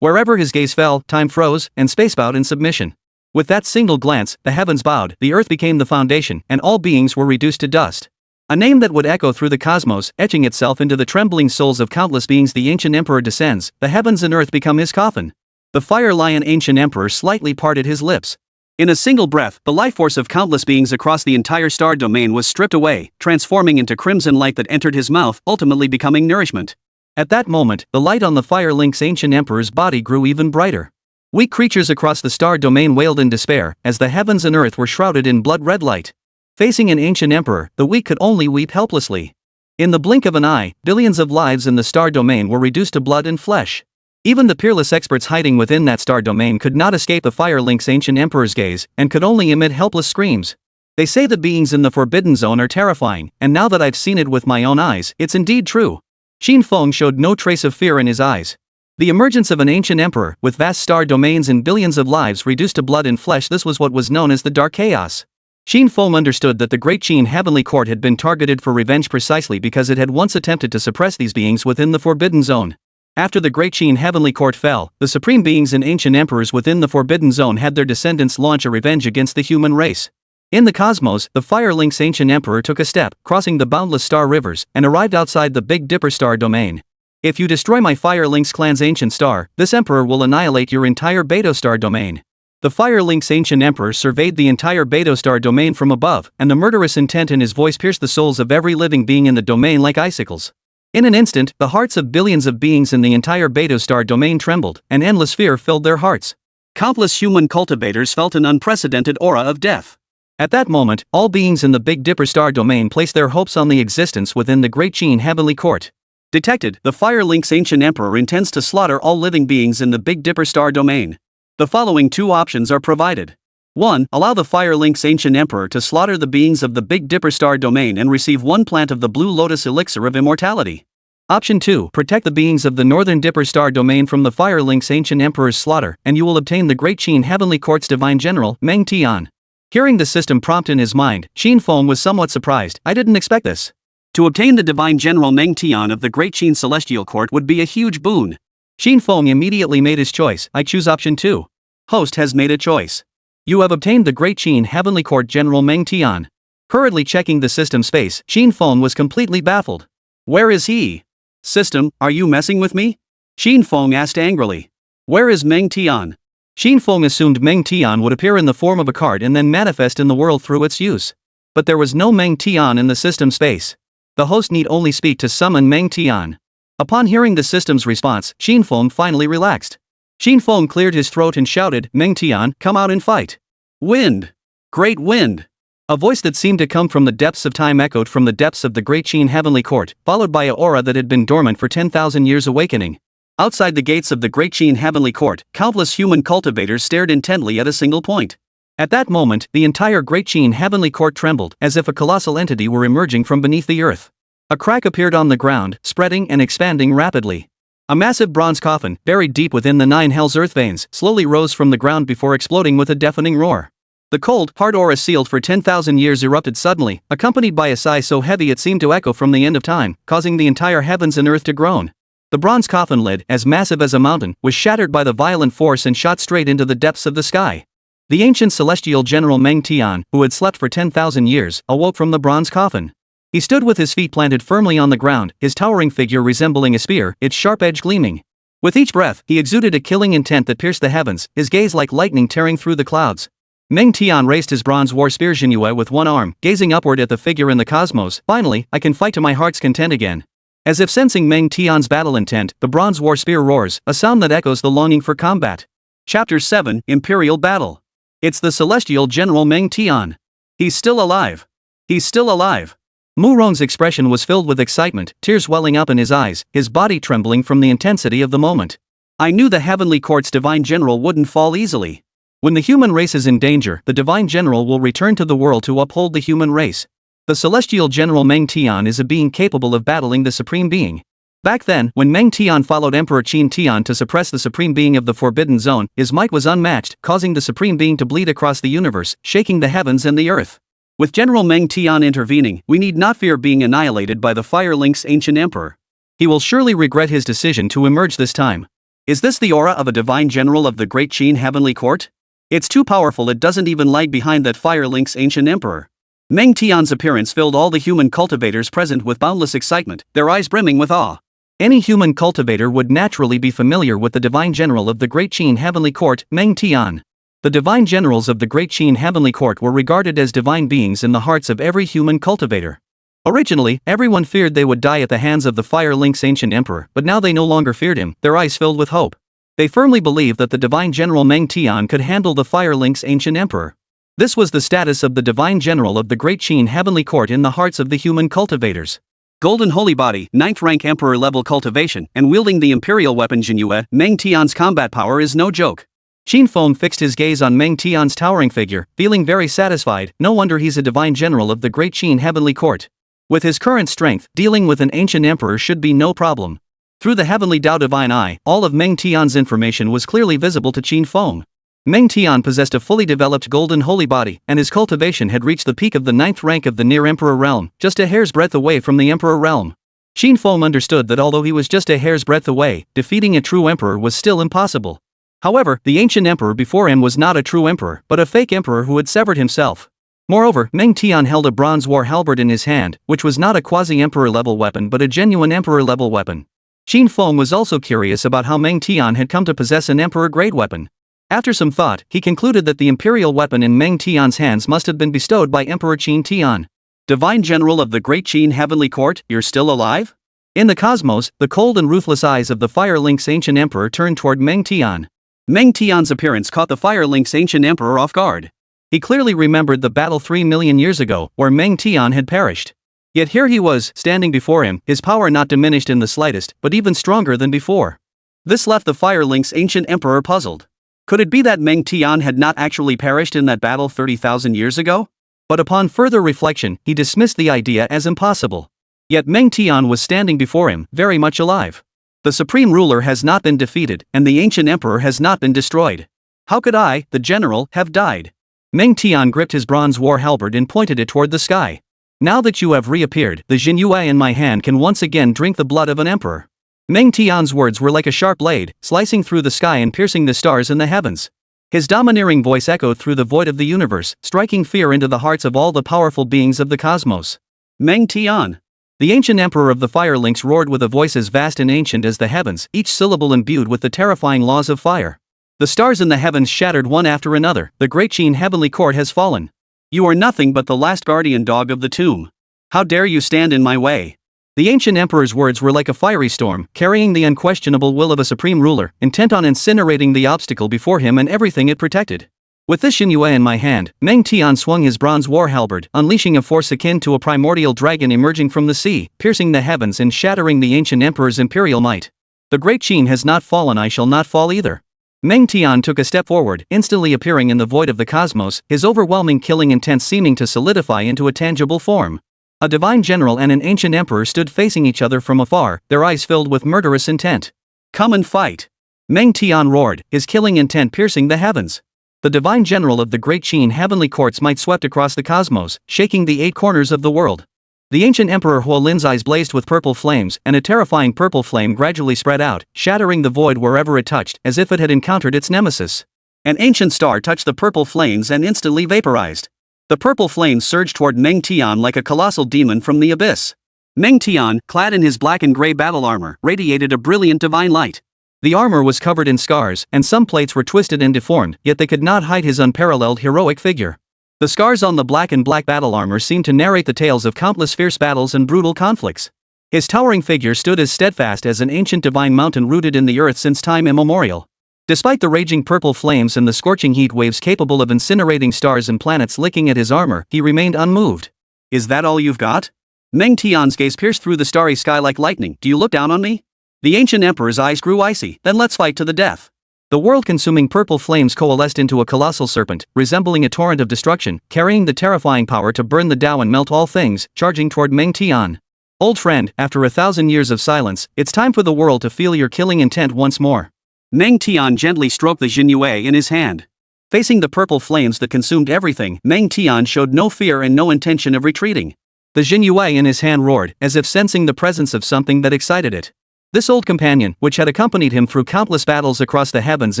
Wherever his gaze fell, time froze, and space bowed in submission. With that single glance, the heavens bowed, the earth became the foundation, and all beings were reduced to dust. A name that would echo through the cosmos, etching itself into the trembling souls of countless beings. The ancient emperor descends, the heavens and earth become his coffin. The fire lion ancient emperor slightly parted his lips. In a single breath, the life force of countless beings across the entire star domain was stripped away, transforming into crimson light that entered his mouth, ultimately becoming nourishment. At that moment, the light on the Fire Lynx ancient emperor's body grew even brighter. Weak creatures across the star domain wailed in despair, as the heavens and earth were shrouded in blood-red light. Facing an ancient emperor, the weak could only weep helplessly. In the blink of an eye, billions of lives in the star domain were reduced to blood and flesh. Even the peerless experts hiding within that star domain could not escape the Fire Lynx ancient emperor's gaze, and could only emit helpless screams. They say the beings in the Forbidden Zone are terrifying, and now that I've seen it with my own eyes, it's indeed true. Qin Feng showed no trace of fear in his eyes. The emergence of an ancient emperor, with vast star domains and billions of lives reduced to blood and flesh, this was what was known as the Dark Chaos. Qin Feng understood that the Great Qin Heavenly Court had been targeted for revenge precisely because it had once attempted to suppress these beings within the Forbidden Zone. After the Great Qin Heavenly Court fell, the supreme beings and ancient emperors within the Forbidden Zone had their descendants launch a revenge against the human race. In the cosmos, the Fire Lynx ancient emperor took a step, crossing the boundless star rivers, and arrived outside the Big Dipper star domain. If you destroy my Fire Lynx clan's ancient star, this emperor will annihilate your entire Beidou star domain. The Fire Lynx ancient emperor surveyed the entire Beidou star domain from above, and the murderous intent in his voice pierced the souls of every living being in the domain like icicles. In an instant, the hearts of billions of beings in the entire Beidou star domain trembled, and endless fear filled their hearts. Countless human cultivators felt an unprecedented aura of death. At that moment, all beings in the Big Dipper star domain placed their hopes on the existence within the Great Qin Heavenly Court. Detected, the Fire Lynx Ancient Emperor intends to slaughter all living beings in the Big Dipper star domain. The following two options are provided. 1. Allow the Fire Lynx Ancient Emperor to slaughter the beings of the Big Dipper star domain and receive one plant of the Blue Lotus Elixir of Immortality. Option 2. Protect the beings of the Northern Dipper star domain from the Fire Lynx Ancient Emperor's slaughter, and you will obtain the Great Qin Heavenly Court's Divine General, Meng Tian. Hearing the system prompt in his mind, Qin Feng was somewhat surprised. I didn't expect this. To obtain the Divine General Meng Tian of the Great Qin Celestial Court would be a huge boon. Qin Feng immediately made his choice. I choose option 2. Host has made a choice. You have obtained the Great Qin Heavenly Court General Meng Tian. Hurriedly checking the system space, Qin Feng was completely baffled. Where is he? System, are you messing with me? Qin Feng asked angrily. Where is Meng Tian? Qin Feng assumed Meng Tian would appear in the form of a card and then manifest in the world through its use. But there was no Meng Tian in the system space. The host need only speak to summon Meng Tian. Upon hearing the system's response, Qin Feng finally relaxed. Qin Feng cleared his throat and shouted, Meng Tian, come out and fight. Wind! Great wind! A voice that seemed to come from the depths of time echoed from the depths of the Great Qin Heavenly Court, followed by an aura that had been dormant for 10,000 years awakening. Outside the gates of the Great Qin Heavenly Court, countless human cultivators stared intently at a single point. At that moment, the entire Great Qin Heavenly Court trembled, as if a colossal entity were emerging from beneath the earth. A crack appeared on the ground, spreading and expanding rapidly. A massive bronze coffin, buried deep within the 9 Hell's earth veins, slowly rose from the ground before exploding with a deafening roar. The cold, hard aura sealed for 10,000 years erupted suddenly, accompanied by a sigh so heavy it seemed to echo from the end of time, causing the entire heavens and earth to groan. The bronze coffin lid, as massive as a mountain, was shattered by the violent force and shot straight into the depths of the sky. The ancient celestial general Meng Tian, who had slept for 10,000 years, awoke from the bronze coffin. He stood with his feet planted firmly on the ground, his towering figure resembling a spear, its sharp edge gleaming. With each breath, he exuded a killing intent that pierced the heavens, his gaze like lightning tearing through the clouds. Meng Tian raised his bronze war spear Genryūsai with one arm, gazing upward at the figure in the cosmos. Finally, I can fight to my heart's content again. As if sensing Meng Tian's battle intent, the bronze war spear roars, a sound that echoes the longing for combat. Chapter 7, Imperial Battle. It's the celestial general Meng Tian. He's still alive. He's still alive. Mu Rong's expression was filled with excitement, tears welling up in his eyes, his body trembling from the intensity of the moment. I knew the Heavenly Court's Divine General wouldn't fall easily. When the human race is in danger, the Divine General will return to the world to uphold the human race. The celestial general Meng Tian is a being capable of battling the Supreme Being. Back then, when Meng Tian followed Emperor Qin Tian to suppress the Supreme Being of the Forbidden Zone, his might was unmatched, causing the Supreme Being to bleed across the universe, shaking the heavens and the earth. With General Meng Tian intervening, we need not fear being annihilated by the Fire Lynx Ancient Emperor. He will surely regret his decision to emerge this time. Is this the aura of a Divine General of the Great Qin Heavenly Court? It's too powerful, it doesn't even lag behind that Fire Lynx Ancient Emperor. Meng Tian's appearance filled all the human cultivators present with boundless excitement, their eyes brimming with awe. Any human cultivator would naturally be familiar with the Divine General of the Great Qin Heavenly Court, Meng Tian. The Divine Generals of the Great Qin Heavenly Court were regarded as divine beings in the hearts of every human cultivator. Originally, everyone feared they would die at the hands of the Fire Lynx Ancient Emperor, but now they no longer feared him, their eyes filled with hope. They firmly believed that the Divine General Meng Tian could handle the Fire Lynx Ancient Emperor. This was the status of the Divine General of the Great Qin Heavenly Court in the hearts of the human cultivators. Golden Holy Body, 9th rank Emperor level cultivation, and wielding the Imperial weapon Genryūsai, Meng Tian's combat power is no joke. Qin Feng fixed his gaze on Meng Tian's towering figure, feeling very satisfied. No wonder he's a Divine General of the Great Qin Heavenly Court. With his current strength, dealing with an ancient emperor should be no problem. Through the Heavenly Tao Divine Eye, all of Meng Tian's information was clearly visible to Qin Feng. Meng Tian possessed a fully developed golden holy body, and his cultivation had reached the peak of the 9th rank of the Near Emperor realm, just a hair's breadth away from the Emperor realm. Qin Feng understood that although he was just a hair's breadth away, defeating a true emperor was still impossible. However, the ancient emperor before him was not a true emperor, but a fake emperor who had severed himself. Moreover, Meng Tian held a bronze war halberd in his hand, which was not a quasi-emperor level weapon but a genuine emperor level weapon. Qin Feng was also curious about how Meng Tian had come to possess an emperor-grade weapon. After some thought, he concluded that the imperial weapon in Meng Tian's hands must have been bestowed by Emperor Qin Tian. Divine General of the Great Qin Heavenly Court, you're still alive? In the cosmos, the cold and ruthless eyes of the Fire Lynx Ancient Emperor turned toward Meng Tian. Meng Tian's appearance caught the Fire Lynx Ancient Emperor off guard. He clearly remembered the battle 3 million years ago, where Meng Tian had perished. Yet here he was, standing before him, his power not diminished in the slightest, but even stronger than before. This left the Fire Lynx ancient emperor puzzled. Could it be that Meng Tian had not actually perished in that battle 30,000 years ago? But upon further reflection, he dismissed the idea as impossible. Yet Meng Tian was standing before him, very much alive. The supreme ruler has not been defeated, and the ancient emperor has not been destroyed. How could I, the general, have died? Meng Tian gripped his bronze war halberd and pointed it toward the sky. Now that you have reappeared, the Genryūsai in my hand can once again drink the blood of an emperor. Meng Tian's words were like a sharp blade, slicing through the sky and piercing the stars in the heavens. His domineering voice echoed through the void of the universe, striking fear into the hearts of all the powerful beings of the cosmos. Meng Tian. The ancient emperor of the Fire Lynx roared with a voice as vast and ancient as the heavens, each syllable imbued with the terrifying laws of fire. The stars in the heavens shattered one after another. The great Qin heavenly court has fallen. You are nothing but the last guardian dog of the tomb. How dare you stand in my way? The ancient emperor's words were like a fiery storm, carrying the unquestionable will of a supreme ruler, intent on incinerating the obstacle before him and everything it protected. With this Genryūsai in my hand, Meng Tian swung his bronze war halberd, unleashing a force akin to a primordial dragon emerging from the sea, piercing the heavens and shattering the ancient emperor's imperial might. The great Qin has not fallen, I shall not fall either. Meng Tian took a step forward, instantly appearing in the void of the cosmos, his overwhelming killing intent seeming to solidify into a tangible form. A divine general and an ancient emperor stood facing each other from afar, their eyes filled with murderous intent. Come and fight! Meng Tian roared, his killing intent piercing the heavens. The divine general of the great Qin heavenly court's might swept across the cosmos, shaking the 8 corners of the world. The ancient emperor Huolin's eyes blazed with purple flames, and a terrifying purple flame gradually spread out, shattering the void wherever it touched, as if it had encountered its nemesis. An ancient star touched the purple flames and instantly vaporized. The purple flames surged toward Meng Tian like a colossal demon from the abyss. Meng Tian, clad in his black and gray battle armor, radiated a brilliant divine light. The armor was covered in scars, and some plates were twisted and deformed, yet they could not hide his unparalleled heroic figure. The scars on the black and black battle armor seemed to narrate the tales of countless fierce battles and brutal conflicts. His towering figure stood as steadfast as an ancient divine mountain rooted in the earth since time immemorial. Despite the raging purple flames and the scorching heat waves capable of incinerating stars and planets licking at his armor, he remained unmoved. Is that all you've got? Meng Tian's gaze pierced through the starry sky like lightning. Do you look down on me? The ancient emperor's eyes grew icy. Then let's fight to the death. The world-consuming purple flames coalesced into a colossal serpent, resembling a torrent of destruction, carrying the terrifying power to burn the Tao and melt all things, charging toward Meng Tian. Old friend, after 1,000 years of silence, it's time for the world to feel your killing intent once more. Meng Tian gently stroked the Genryūsai in his hand. Facing the purple flames that consumed everything, Meng Tian showed no fear and no intention of retreating. The Genryūsai in his hand roared, as if sensing the presence of something that excited it. This old companion, which had accompanied him through countless battles across the heavens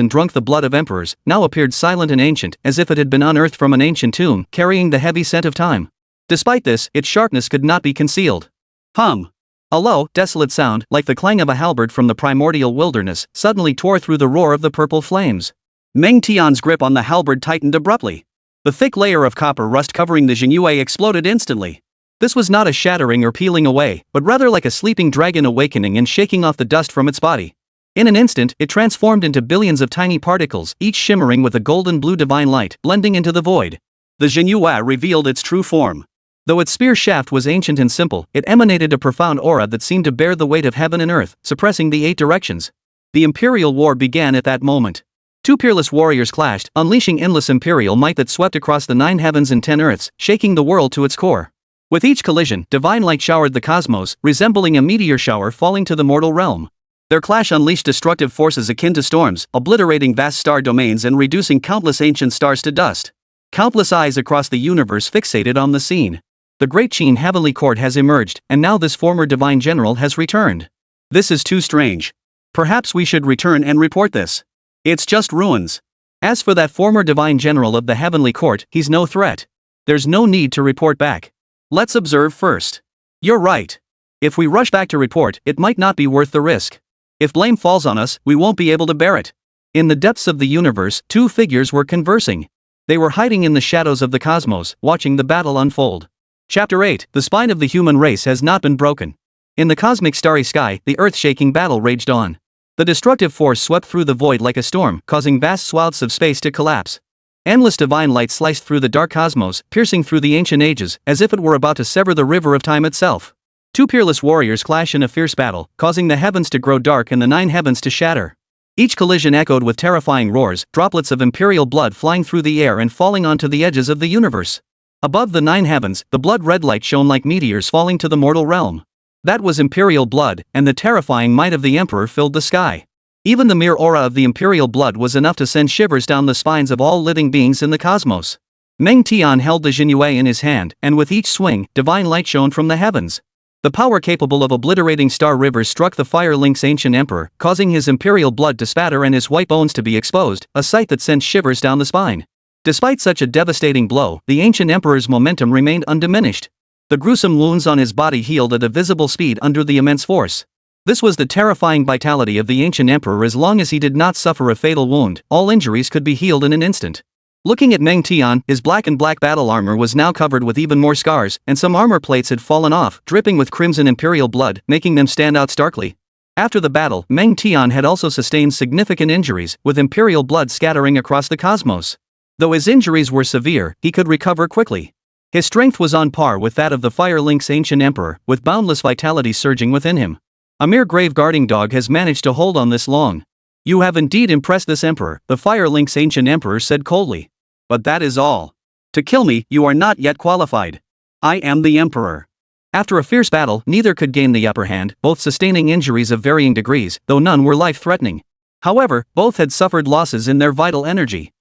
and drunk the blood of emperors, now appeared silent and ancient, as if it had been unearthed from an ancient tomb, carrying the heavy scent of time. Despite this, its sharpness could not be concealed. Hum! A low, desolate sound, like the clang of a halberd from the primordial wilderness, suddenly tore through the roar of the purple flames. Meng Tian's grip on the halberd tightened abruptly. The thick layer of copper rust covering the Genryūsai exploded instantly. This was not a shattering or peeling away, but rather like a sleeping dragon awakening and shaking off the dust from its body. In an instant, it transformed into billions of tiny particles, each shimmering with a golden blue divine light, blending into the void. The Genryūsai revealed its true form. Though its spear shaft was ancient and simple, it emanated a profound aura that seemed to bear the weight of heaven and earth, suppressing the 8 directions. The Imperial War began at that moment. 2 peerless warriors clashed, unleashing endless imperial might that swept across the 9 heavens and 10 earths, shaking the world to its core. With each collision, divine light showered the cosmos, resembling a meteor shower falling to the mortal realm. Their clash unleashed destructive forces akin to storms, obliterating vast star domains and reducing countless ancient stars to dust. Countless eyes across the universe fixated on the scene. The great Qin heavenly court has emerged, and now this former divine general has returned. This is too strange. Perhaps we should return and report this. It's just ruins. As for that former divine general of the heavenly court, he's no threat. There's no need to report back. Let's observe first. You're right. If we rush back to report, it might not be worth the risk. If blame falls on us, we won't be able to bear it. In the depths of the universe, 2 figures were conversing. They were hiding in the shadows of the cosmos, watching the battle unfold. Chapter 8, The spine of the human race has not been broken. In the cosmic starry sky, the earth-shaking battle raged on. The destructive force swept through the void like a storm, causing vast swaths of space to collapse. Endless divine light sliced through the dark cosmos, piercing through the ancient ages, as if it were about to sever the river of time itself. Two peerless warriors clash in a fierce battle, causing the heavens to grow dark and the 9 heavens to shatter. Each collision echoed with terrifying roars, droplets of Imperial blood flying through the air and falling onto the edges of the universe. Above the 9 heavens, the blood-red light shone like meteors falling to the mortal realm. That was Imperial blood, and the terrifying might of the Emperor filled the sky. Even the mere aura of the Imperial blood was enough to send shivers down the spines of all living beings in the cosmos. Meng Tian held the Genryūsai in his hand, and with each swing, divine light shone from the heavens. The power capable of obliterating star rivers struck the Fire Lynx ancient emperor, causing his Imperial blood to spatter and his white bones to be exposed, a sight that sent shivers down the spine. Despite such a devastating blow, the ancient emperor's momentum remained undiminished. The gruesome wounds on his body healed at a visible speed under the immense force. This was the terrifying vitality of the ancient emperor. As long as he did not suffer a fatal wound, all injuries could be healed in an instant. Looking at Meng Tian, his black battle armor was now covered with even more scars, and some armor plates had fallen off, dripping with crimson Imperial blood, making them stand out starkly. After the battle, Meng Tian had also sustained significant injuries, with Imperial blood scattering across the cosmos. Though his injuries were severe, he could recover quickly. His strength was on par with that of the Fire Lynx ancient emperor, with boundless vitality surging within him. A mere grave guarding dog has managed to hold on this long. You have indeed impressed this emperor, the Fire Lynx ancient emperor said coldly. But that is all. To kill me, you are not yet qualified. I am the emperor. After a fierce battle, neither could gain the upper hand, both sustaining injuries of varying degrees, though none were life-threatening. However, both had suffered losses in their vital energy.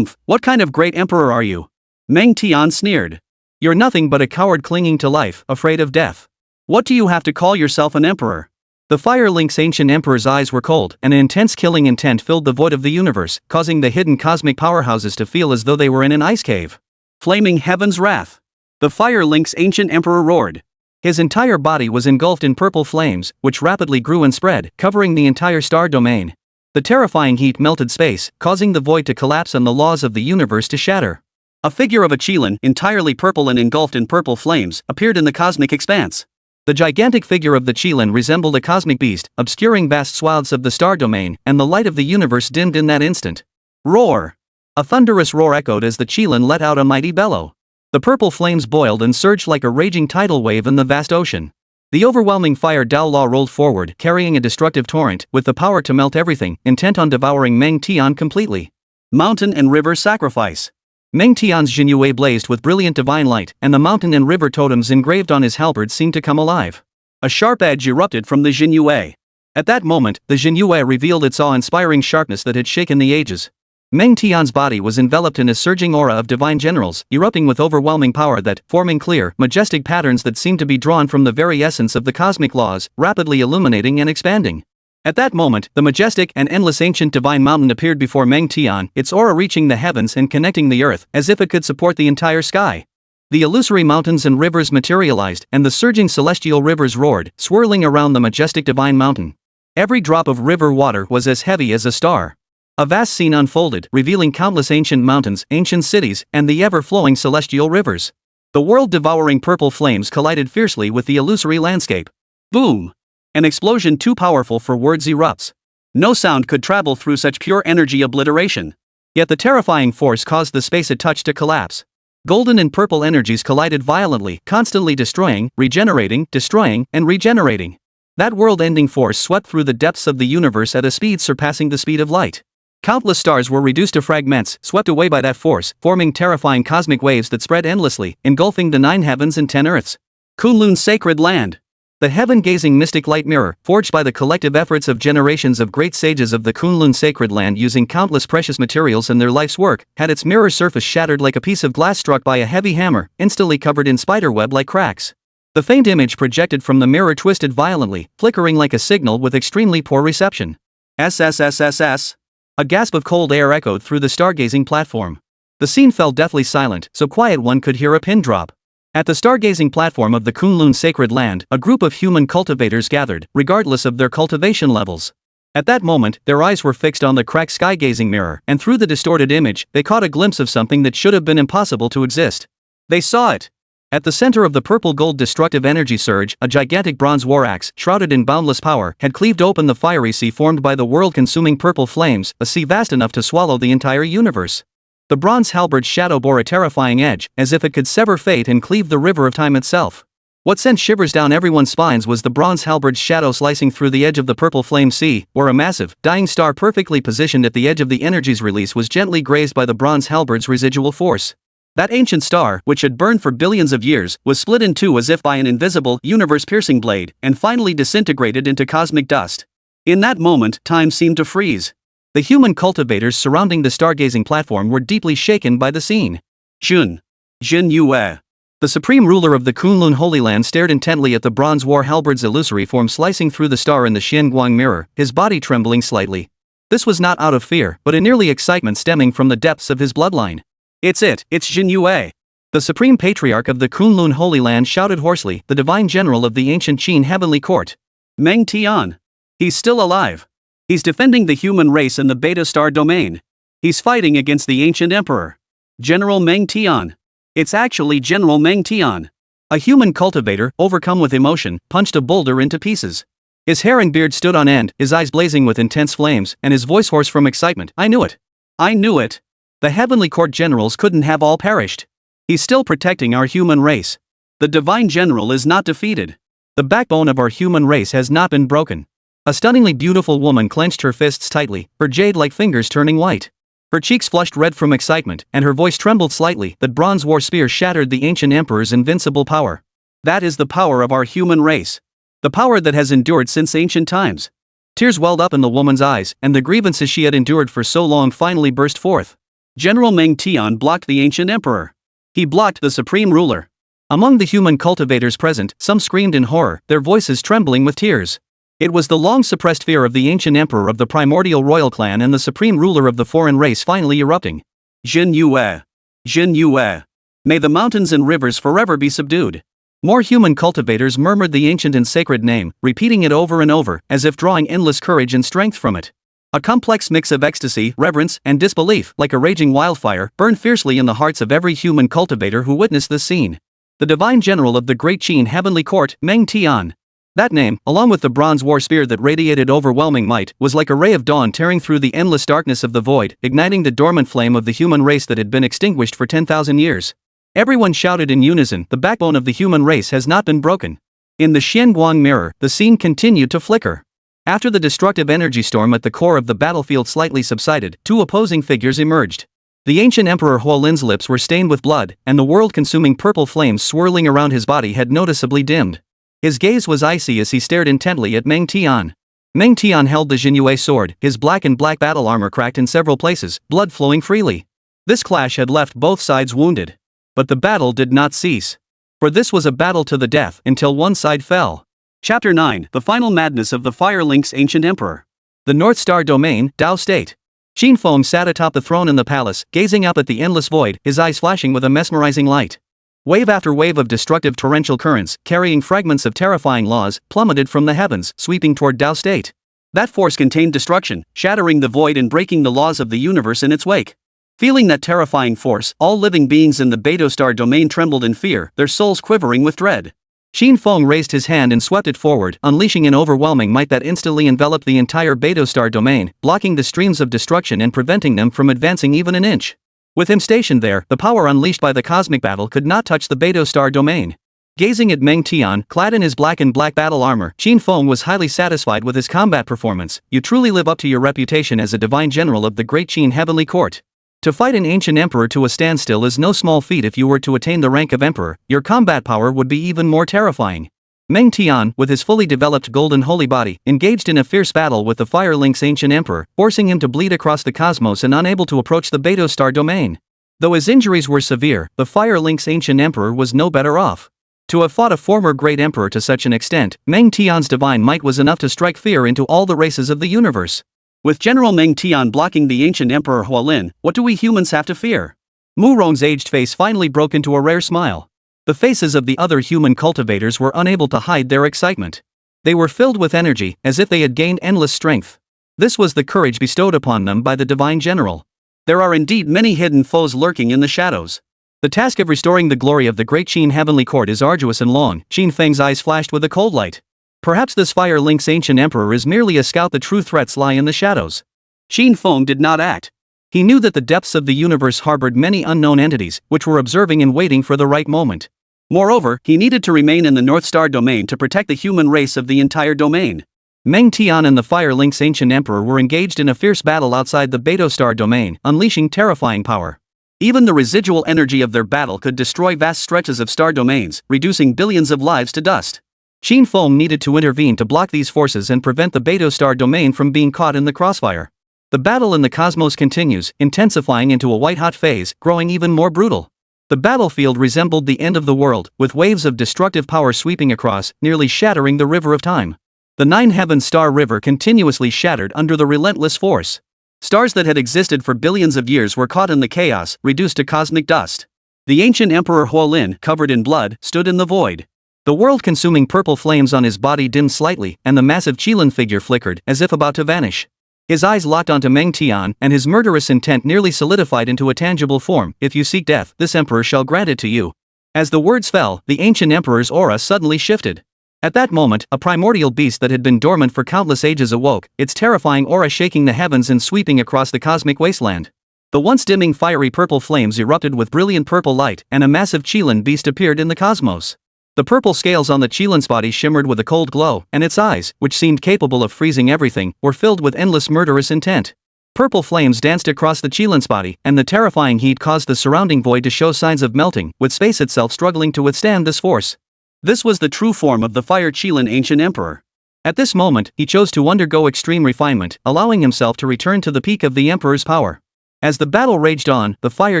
What kind of great emperor are you? Meng Tian sneered. You're nothing but a coward clinging to life, afraid of death. What do you have to call yourself an emperor? The Fire Lynx ancient emperor's eyes were cold, and an intense killing intent filled the void of the universe, causing the hidden cosmic powerhouses to feel as though they were in an ice cave. Flaming heaven's wrath. The Fire Lynx ancient emperor roared. His entire body was engulfed in purple flames, which rapidly grew and spread, covering the entire star domain. The terrifying heat melted space, causing the void to collapse and the laws of the universe to shatter. A figure of a Qilin, entirely purple and engulfed in purple flames, appeared in the cosmic expanse. The gigantic figure of the Qilin resembled a cosmic beast, obscuring vast swaths of the star domain, and the light of the universe dimmed in that instant. Roar! A thunderous roar echoed as the Qilin let out a mighty bellow. The purple flames boiled and surged like a raging tidal wave in the vast ocean. The overwhelming fire Dao Law rolled forward, carrying a destructive torrent, with the power to melt everything, intent on devouring Meng Tian completely. Mountain and river sacrifice. Meng Tian's Genryūsai blazed with brilliant divine light, and the mountain and river totems engraved on his halberd seemed to come alive. A sharp edge erupted from the Genryūsai. At that moment, the Genryūsai revealed its awe-inspiring sharpness that had shaken the ages. Meng Tian's body was enveloped in a surging aura of divine generals, erupting with overwhelming power that, forming clear, majestic patterns that seemed to be drawn from the very essence of the cosmic laws, rapidly illuminating and expanding. At that moment, the majestic and endless ancient divine mountain appeared before Meng Tian, its aura reaching the heavens and connecting the earth, as if it could support the entire sky. The illusory mountains and rivers materialized, and the surging celestial rivers roared, swirling around the majestic divine mountain. Every drop of river water was as heavy as a star. A vast scene unfolded, revealing countless ancient mountains, ancient cities, and the ever-flowing celestial rivers. The world-devouring purple flames collided fiercely with the illusory landscape. Boom! An explosion too powerful for words erupts. No sound could travel through such pure energy obliteration. Yet the terrifying force caused the space it touched to collapse. Golden and purple energies collided violently, constantly destroying, regenerating, destroying, and regenerating. That world-ending force swept through the depths of the universe at a speed surpassing the speed of light. Countless stars were reduced to fragments, swept away by that force, forming terrifying cosmic waves that spread endlessly, engulfing the 9 heavens and 10 earths. Kunlun's sacred land. The heaven-gazing mystic light mirror, forged by the collective efforts of generations of great sages of the Kunlun sacred land using countless precious materials in their life's work, had its mirror surface shattered like a piece of glass struck by a heavy hammer, instantly covered in spiderweb like cracks. The faint image projected from the mirror twisted violently, flickering like a signal with extremely poor reception. SSS. A gasp of cold air echoed through the stargazing platform. The scene fell deathly silent, so quiet one could hear a pin drop. At the stargazing platform of the Kunlun sacred land, a group of human cultivators gathered, regardless of their cultivation levels. At that moment, their eyes were fixed on the cracked skygazing mirror, and through the distorted image, they caught a glimpse of something that should have been impossible to exist. They saw it. At the center of the purple-gold destructive energy surge, a gigantic bronze war axe, shrouded in boundless power, had cleaved open the fiery sea formed by the world-consuming purple flames, a sea vast enough to swallow the entire universe. The bronze halberd's shadow bore a terrifying edge, as if it could sever fate and cleave the river of time itself. What sent shivers down everyone's spines was the bronze halberd's shadow slicing through the edge of the purple flame sea, where a massive, dying star perfectly positioned at the edge of the energy's release was gently grazed by the bronze halberd's residual force. That ancient star, which had burned for billions of years, was split in two as if by an invisible, universe-piercing blade, and finally disintegrated into cosmic dust. In that moment, time seemed to freeze. The human cultivators surrounding the stargazing platform were deeply shaken by the scene. Jin Yue. The supreme ruler of the Kunlun Holy Land stared intently at the bronze war halberd's illusory form slicing through the star in the Xianguang mirror, his body trembling slightly. This was not out of fear, but in nearly excitement stemming from the depths of his bloodline. It's Jin Yue. The supreme patriarch of the Kunlun Holy Land shouted hoarsely, the divine general of the ancient Qin heavenly court. Meng Tian. He's still alive. He's defending the human race in the Beta Star domain. He's fighting against the ancient emperor. General Meng Tian. It's actually General Meng Tian. A human cultivator, overcome with emotion, punched a boulder into pieces. His hair and beard stood on end, his eyes blazing with intense flames, and his voice hoarse from excitement. I knew it. I knew it. The heavenly court generals couldn't have all perished. He's still protecting our human race. The divine general is not defeated. The backbone of our human race has not been broken. A stunningly beautiful woman clenched her fists tightly, her jade-like fingers turning white. Her cheeks flushed red from excitement, and her voice trembled slightly. That bronze war spear shattered the ancient emperor's invincible power. That is the power of our human race. The power that has endured since ancient times. Tears welled up in the woman's eyes, and the grievances she had endured for so long finally burst forth. General Meng Tian blocked the ancient emperor. He blocked the supreme ruler. Among the human cultivators present, some screamed in horror, their voices trembling with tears. It was the long-suppressed fear of the ancient emperor of the primordial royal clan and the supreme ruler of the foreign race finally erupting. Jin Yue. Jin Yue. May the mountains and rivers forever be subdued. More human cultivators murmured the ancient and sacred name, repeating it over and over, as if drawing endless courage and strength from it. A complex mix of ecstasy, reverence, and disbelief, like a raging wildfire, burned fiercely in the hearts of every human cultivator who witnessed this scene. The divine general of the great Qin heavenly court, Meng Tian. That name, along with the bronze war spear that radiated overwhelming might, was like a ray of dawn tearing through the endless darkness of the void, igniting the dormant flame of the human race that had been extinguished for 10,000 years. Everyone shouted in unison, the backbone of the human race has not been broken. In the Xianguang mirror, the scene continued to flicker. After the destructive energy storm at the core of the battlefield slightly subsided, two opposing figures emerged. The ancient Emperor Huolin's lips were stained with blood, and the world-consuming purple flames swirling around his body had noticeably dimmed. His gaze was icy as he stared intently at Meng Tian. Meng Tian held the Jinyue sword, his black battle armor cracked in several places, blood flowing freely. This clash had left both sides wounded. But the battle did not cease. For this was a battle to the death until one side fell. Chapter 9, The Final Madness of the Fire Lynx Ancient Emperor. The North Star Domain, Dao State. Qin Feng sat atop the throne in the palace, gazing up at the endless void, his eyes flashing with a mesmerizing light. Wave after wave of destructive torrential currents, carrying fragments of terrifying laws, plummeted from the heavens, sweeping toward Dao State. That force contained destruction, shattering the void and breaking the laws of the universe in its wake. Feeling that terrifying force, all living beings in the Beidou Star domain trembled in fear, their souls quivering with dread. Qin Feng raised his hand and swept it forward, unleashing an overwhelming might that instantly enveloped the entire Beidou Star domain, blocking the streams of destruction and preventing them from advancing even an inch. With him stationed there, the power unleashed by the cosmic battle could not touch the Beidou Star domain. Gazing at Meng Tian, clad in his black battle armor, Qin Feng was highly satisfied with his combat performance. You truly live up to your reputation as a divine general of the great Qin heavenly court. To fight an ancient emperor to a standstill is no small feat. If you were to attain the rank of emperor, your combat power would be even more terrifying. Meng Tian, with his fully developed golden holy body, engaged in a fierce battle with the Fire Lynx ancient emperor, forcing him to bleed across the cosmos and unable to approach the Beidou Star domain. Though his injuries were severe, the Fire Lynx ancient emperor was no better off. To have fought a former great emperor to such an extent, Meng Tian's divine might was enough to strike fear into all the races of the universe. With General Meng Tian blocking the ancient Emperor Huolin, what do we humans have to fear? Mu Rong's aged face finally broke into a rare smile. The faces of the other human cultivators were unable to hide their excitement. They were filled with energy, as if they had gained endless strength. This was the courage bestowed upon them by the divine general. There are indeed many hidden foes lurking in the shadows. The task of restoring the glory of the great Qin heavenly court is arduous and long. Qin Feng's eyes flashed with a cold light. Perhaps this Fire Lynx ancient emperor is merely a scout. The true threats lie in the shadows. Qin Feng did not act. He knew that the depths of the universe harbored many unknown entities, which were observing and waiting for the right moment. Moreover, he needed to remain in the North Star domain to protect the human race of the entire domain. Meng Tian and the Fire Lynx Ancient Emperor were engaged in a fierce battle outside the Beidou Star domain, unleashing terrifying power. Even the residual energy of their battle could destroy vast stretches of star domains, reducing billions of lives to dust. Qin Feng needed to intervene to block these forces and prevent the Beidou Star domain from being caught in the crossfire. The battle in the cosmos continues, intensifying into a white-hot phase, growing even more brutal. The battlefield resembled the end of the world, with waves of destructive power sweeping across, nearly shattering the river of time. The Nine Heavens Star River continuously shattered under the relentless force. Stars that had existed for billions of years were caught in the chaos, reduced to cosmic dust. The ancient Emperor Huolin, covered in blood, stood in the void. The world-consuming purple flames on his body dimmed slightly, and the massive Qilin figure flickered, as if about to vanish. His eyes locked onto Meng Tian, and his murderous intent nearly solidified into a tangible form. If you seek death, this emperor shall grant it to you. As the words fell, the ancient emperor's aura suddenly shifted. At that moment, a primordial beast that had been dormant for countless ages awoke, its terrifying aura shaking the heavens and sweeping across the cosmic wasteland. The once dimming fiery purple flames erupted with brilliant purple light, and a massive Qilin beast appeared in the cosmos. The purple scales on the Qilin's body shimmered with a cold glow, and its eyes, which seemed capable of freezing everything, were filled with endless murderous intent. Purple flames danced across the Qilin's body, and the terrifying heat caused the surrounding void to show signs of melting, with space itself struggling to withstand this force. This was the true form of the Fire Qilin Ancient Emperor. At this moment, he chose to undergo extreme refinement, allowing himself to return to the peak of the Emperor's power. As the battle raged on, the Fire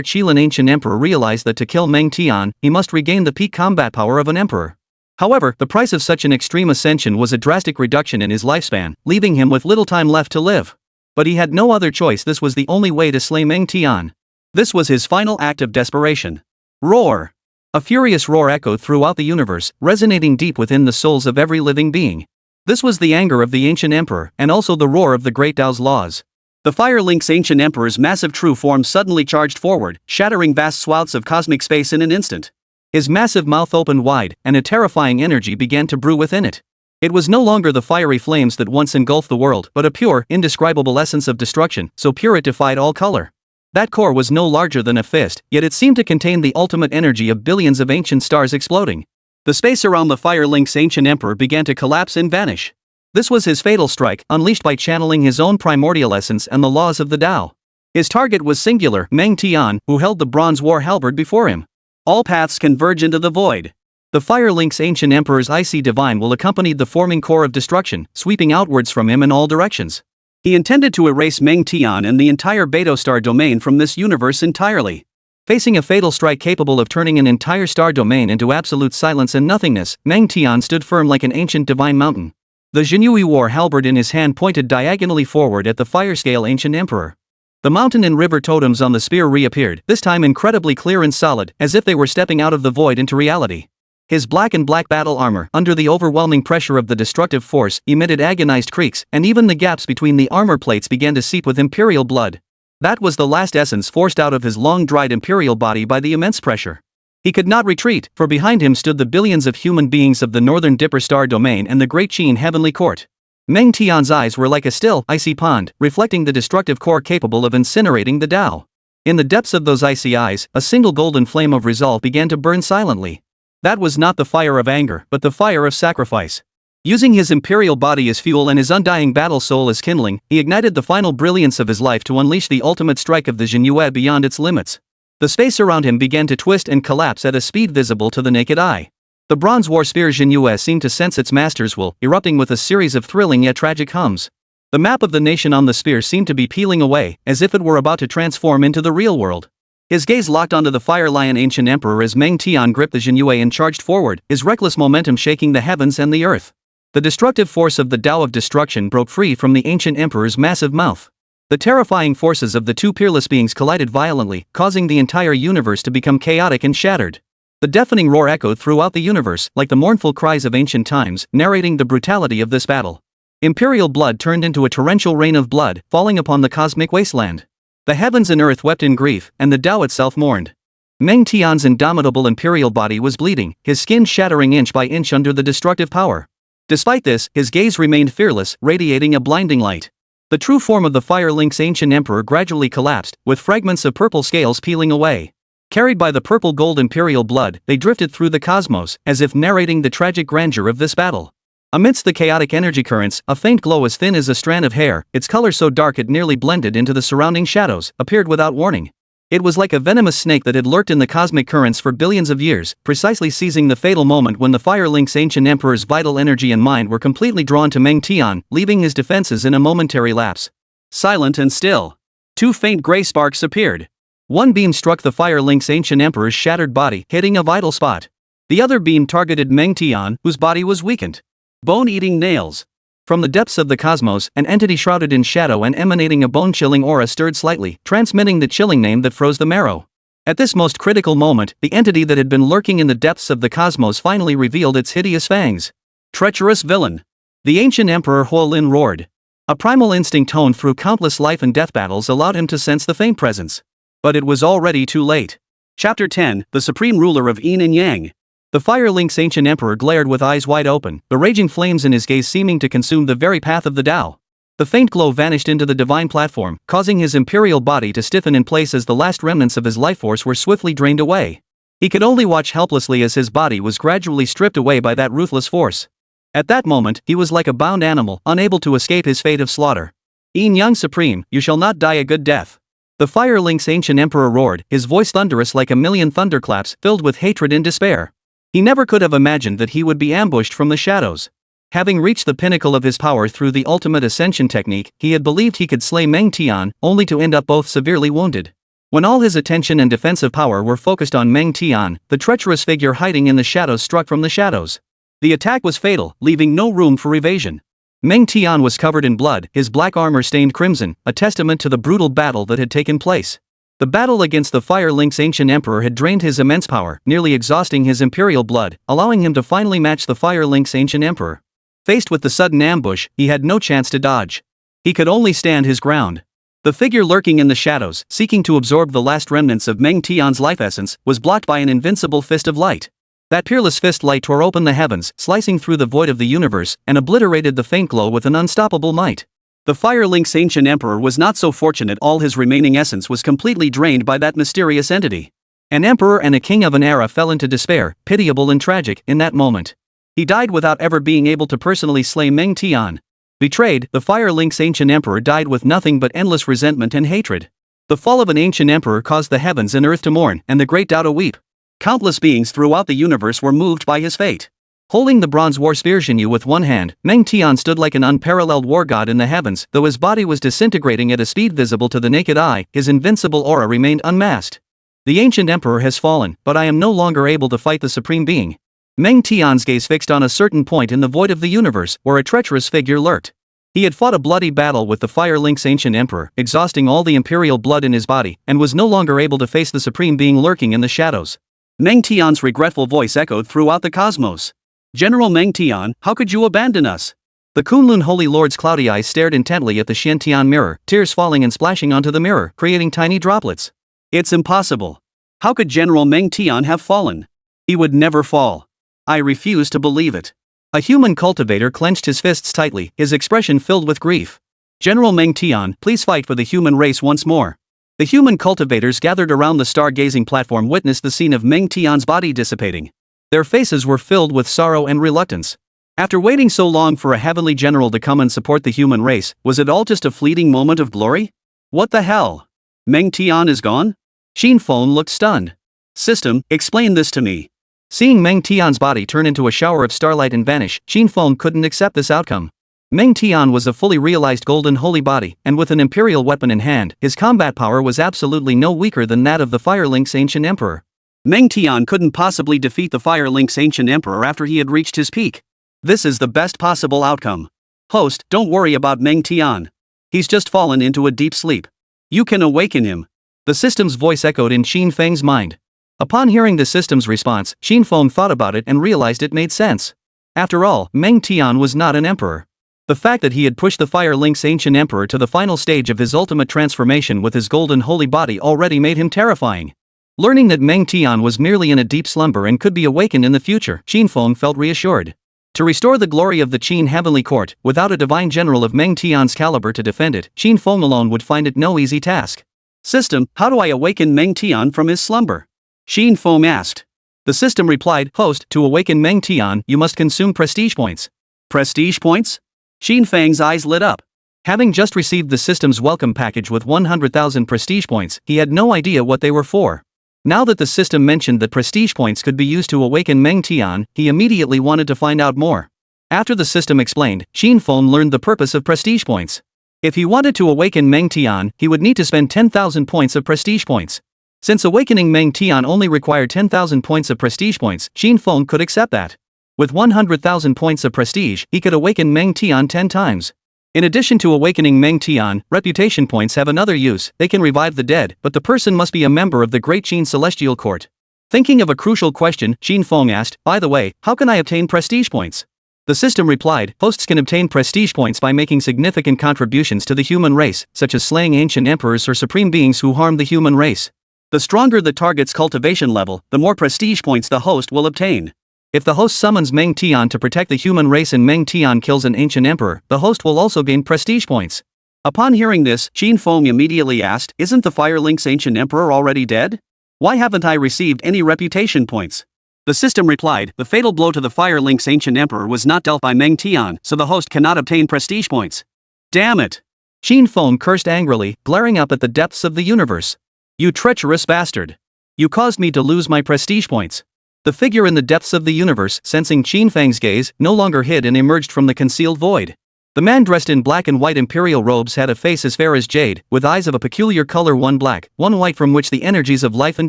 Qilin Ancient Emperor realized that to kill Meng Tian, he must regain the peak combat power of an emperor. However, the price of such an extreme ascension was a drastic reduction in his lifespan, leaving him with little time left to live. But he had no other choice. This was the only way to slay Meng Tian. This was his final act of desperation. Roar! A furious roar echoed throughout the universe, resonating deep within the souls of every living being. This was the anger of the ancient emperor, and also the roar of the great Tao's laws. The Fire Lynx Ancient Emperor's massive true form suddenly charged forward, shattering vast swaths of cosmic space in an instant. His massive mouth opened wide, and a terrifying energy began to brew within it. It was no longer the fiery flames that once engulfed the world, but a pure, indescribable essence of destruction, so pure it defied all color. That core was no larger than a fist, yet it seemed to contain the ultimate energy of billions of ancient stars exploding. The space around the Fire Lynx Ancient Emperor began to collapse and vanish. This was his fatal strike, unleashed by channeling his own primordial essence and the laws of the Tao. His target was singular, Meng Tian, who held the bronze war halberd before him. All paths converge into the void. The Fire Lynx Ancient Emperor's icy divine will accompanied the forming core of destruction, sweeping outwards from him in all directions. He intended to erase Meng Tian and the entire Beidou Star domain from this universe entirely. Facing a fatal strike capable of turning an entire star domain into absolute silence and nothingness, Meng Tian stood firm like an ancient divine mountain. The Genryūsai war halberd in his hand pointed diagonally forward at the fire-scale Ancient Emperor. The mountain and river totems on the spear reappeared, this time incredibly clear and solid, as if they were stepping out of the void into reality. His black battle armor, under the overwhelming pressure of the destructive force, emitted agonized creaks, and even the gaps between the armor plates began to seep with Imperial blood. That was the last essence forced out of his long-dried Imperial body by the immense pressure. He could not retreat, for behind him stood the billions of human beings of the Northern Dipper Star domain and the Great Qin Heavenly Court. Meng Tian's eyes were like a still, icy pond, reflecting the destructive core capable of incinerating the Tao. In the depths of those icy eyes, a single golden flame of resolve began to burn silently. That was not the fire of anger, but the fire of sacrifice. Using his Imperial body as fuel and his undying battle soul as kindling, he ignited the final brilliance of his life to unleash the ultimate strike of the Genryūsai beyond its limits. The space around him began to twist and collapse at a speed visible to the naked eye. The bronze war spear Genryūsai seemed to sense its master's will, erupting with a series of thrilling yet tragic hums. The map of the nation on the spear seemed to be peeling away, as if it were about to transform into the real world. His gaze locked onto the Fire Lion Ancient Emperor as Meng Tian gripped the Genryūsai and charged forward, his reckless momentum shaking the heavens and the earth. The destructive force of the Tao of Destruction broke free from the Ancient Emperor's massive mouth. The terrifying forces of the two peerless beings collided violently, causing the entire universe to become chaotic and shattered. The deafening roar echoed throughout the universe, like the mournful cries of ancient times, narrating the brutality of this battle. Imperial blood turned into a torrential rain of blood, falling upon the cosmic wasteland. The heavens and earth wept in grief, and the Tao itself mourned. Meng Tian's indomitable Imperial body was bleeding, his skin shattering inch by inch under the destructive power. Despite this, his gaze remained fearless, radiating a blinding light. The true form of the Fire Lynx ancient emperor gradually collapsed, with fragments of purple scales peeling away. Carried by the purple-gold imperial blood, they drifted through the cosmos, as if narrating the tragic grandeur of this battle. Amidst the chaotic energy currents, a faint glow as thin as a strand of hair, its color so dark it nearly blended into the surrounding shadows, appeared without warning. It was like a venomous snake that had lurked in the cosmic currents for billions of years, precisely seizing the fatal moment when the Fire Lynx ancient emperor's vital energy and mind were completely drawn to Meng Tian, leaving his defenses in a momentary lapse. Silent and still. Two faint gray sparks appeared. One beam struck the Fire Lynx ancient emperor's shattered body, hitting a vital spot. The other beam targeted Meng Tian, whose body was weakened. Bone-eating nails. From the depths of the cosmos, an entity shrouded in shadow and emanating a bone-chilling aura stirred slightly, transmitting the chilling name that froze the marrow. At this most critical moment, the entity that had been lurking in the depths of the cosmos finally revealed its hideous fangs. Treacherous villain. The ancient emperor Huolin roared. A primal instinct honed through countless life and death battles allowed him to sense the faint presence. But it was already too late. Chapter 10, The Supreme Ruler of Yin and Yang. The Fire Lynx ancient emperor glared with eyes wide open, the raging flames in his gaze seeming to consume the very path of the Tao. The faint glow vanished into the divine platform, causing his imperial body to stiffen in place as the last remnants of his life force were swiftly drained away. He could only watch helplessly as his body was gradually stripped away by that ruthless force. At that moment, he was like a bound animal, unable to escape his fate of slaughter. Yin Yang Supreme, you shall not die a good death. The Fire Lynx ancient emperor roared, his voice thunderous like a million thunderclaps, filled with hatred and despair. He never could have imagined that he would be ambushed from the shadows. Having reached the pinnacle of his power through the ultimate ascension technique, he had believed he could slay Meng Tian, only to end up both severely wounded. When all his attention and defensive power were focused on Meng Tian, the treacherous figure hiding in the shadows struck from the shadows. The attack was fatal, leaving no room for evasion. Meng Tian was covered in blood, his black armor stained crimson, a testament to the brutal battle that had taken place. The battle against the Fire Lynx ancient emperor had drained his immense power, nearly exhausting his imperial blood, allowing him to finally match the Fire Lynx ancient emperor. Faced with the sudden ambush, he had no chance to dodge. He could only stand his ground. The figure lurking in the shadows, seeking to absorb the last remnants of Meng Tian's life essence, was blocked by an invincible fist of light. That peerless fist light tore open the heavens, slicing through the void of the universe, and obliterated the faint glow with an unstoppable might. The Fire Lynx ancient emperor was not so fortunate. All his remaining essence was completely drained by that mysterious entity. An emperor and a king of an era fell into despair, pitiable and tragic, in that moment. He died without ever being able to personally slay Meng Tian. Betrayed, the Fire Lynx ancient emperor died with nothing but endless resentment and hatred. The fall of an ancient emperor caused the heavens and earth to mourn, and the great Tao to weep. Countless beings throughout the universe were moved by his fate. Holding the bronze war spear Genryūsai with one hand, Meng Tian stood like an unparalleled war god in the heavens. Though his body was disintegrating at a speed visible to the naked eye, his invincible aura remained unmasked. The ancient emperor has fallen, but I am no longer able to fight the supreme being. Meng Tian's gaze fixed on a certain point in the void of the universe, where a treacherous figure lurked. He had fought a bloody battle with the Fire Lynx ancient emperor, exhausting all the imperial blood in his body, and was no longer able to face the supreme being lurking in the shadows. Meng Tian's regretful voice echoed throughout the cosmos. General Meng Tian, how could you abandon us? The Kunlun Holy Lord's cloudy eyes stared intently at the Xiantian mirror, tears falling and splashing onto the mirror, creating tiny droplets. It's impossible. How could General Meng Tian have fallen? He would never fall. I refuse to believe it. A human cultivator clenched his fists tightly, his expression filled with grief. General Meng Tian, please fight for the human race once more. The human cultivators gathered around the stargazing platform witnessed the scene of Meng Tian's body dissipating. Their faces were filled with sorrow and reluctance. After waiting so long for a heavenly general to come and support the human race, was it all just a fleeting moment of glory? What the hell? Meng Tian is gone? Xin Feng looked stunned. System, explain this to me. Seeing Meng Tian's body turn into a shower of starlight and vanish, Xin Feng couldn't accept this outcome. Meng Tian was a fully realized golden holy body, and with an imperial weapon in hand, his combat power was absolutely no weaker than that of the Fire Lynx ancient emperor. Meng Tian couldn't possibly defeat the Fire Lynx ancient emperor after he had reached his peak. This is the best possible outcome. Host, don't worry about Meng Tian. He's just fallen into a deep sleep. You can awaken him. The system's voice echoed in Xin Feng's mind. Upon hearing the system's response, Xin Feng thought about it and realized it made sense. After all, Meng Tian was not an emperor. The fact that he had pushed the Fire Lynx ancient emperor to the final stage of his ultimate transformation with his golden holy body already made him terrifying. Learning that Meng Tian was merely in a deep slumber and could be awakened in the future, Xin Feng felt reassured. To restore the glory of the Qin Heavenly Court, without a divine general of Meng Tian's caliber to defend it, Qin Feng alone would find it no easy task. System, how do I awaken Meng Tian from his slumber? Qin Feng asked. The system replied, host, to awaken Meng Tian, you must consume prestige points. Prestige points? Qin Feng's eyes lit up. Having just received the system's welcome package with 100,000 prestige points, he had no idea what they were for. Now that the system mentioned that prestige points could be used to awaken Meng Tian, he immediately wanted to find out more. After the system explained, Qin Feng learned the purpose of prestige points. If he wanted to awaken Meng Tian, he would need to spend 10,000 points of prestige points. Since awakening Meng Tian only required 10,000 points of prestige points, Qin Feng could accept that. With 100,000 points of prestige, he could awaken Meng Tian 10 times. In addition to awakening Meng Tian, reputation points have another use. They can revive the dead, but the person must be a member of the Great Qin Celestial Court. Thinking of a crucial question, Qin Feng asked, by the way, how can I obtain prestige points? The system replied, hosts can obtain prestige points by making significant contributions to the human race, such as slaying ancient emperors or supreme beings who harm the human race. The stronger the target's cultivation level, the more prestige points the host will obtain. If the host summons Meng Tian to protect the human race and Meng Tian kills an ancient emperor, the host will also gain prestige points. Upon hearing this, Qin Feng immediately asked, isn't the Fire Lynx ancient emperor already dead? Why haven't I received any reputation points? The system replied, the fatal blow to the Fire Lynx ancient emperor was not dealt by Meng Tian, so the host cannot obtain prestige points. Damn it! Qin Feng cursed angrily, glaring up at the depths of the universe. You treacherous bastard! You caused me to lose my prestige points. The figure in the depths of the universe, sensing Qin Feng's gaze, no longer hid and emerged from the concealed void. The man dressed in black and white imperial robes had a face as fair as jade, with eyes of a peculiar color, one black, one white, from which the energies of life and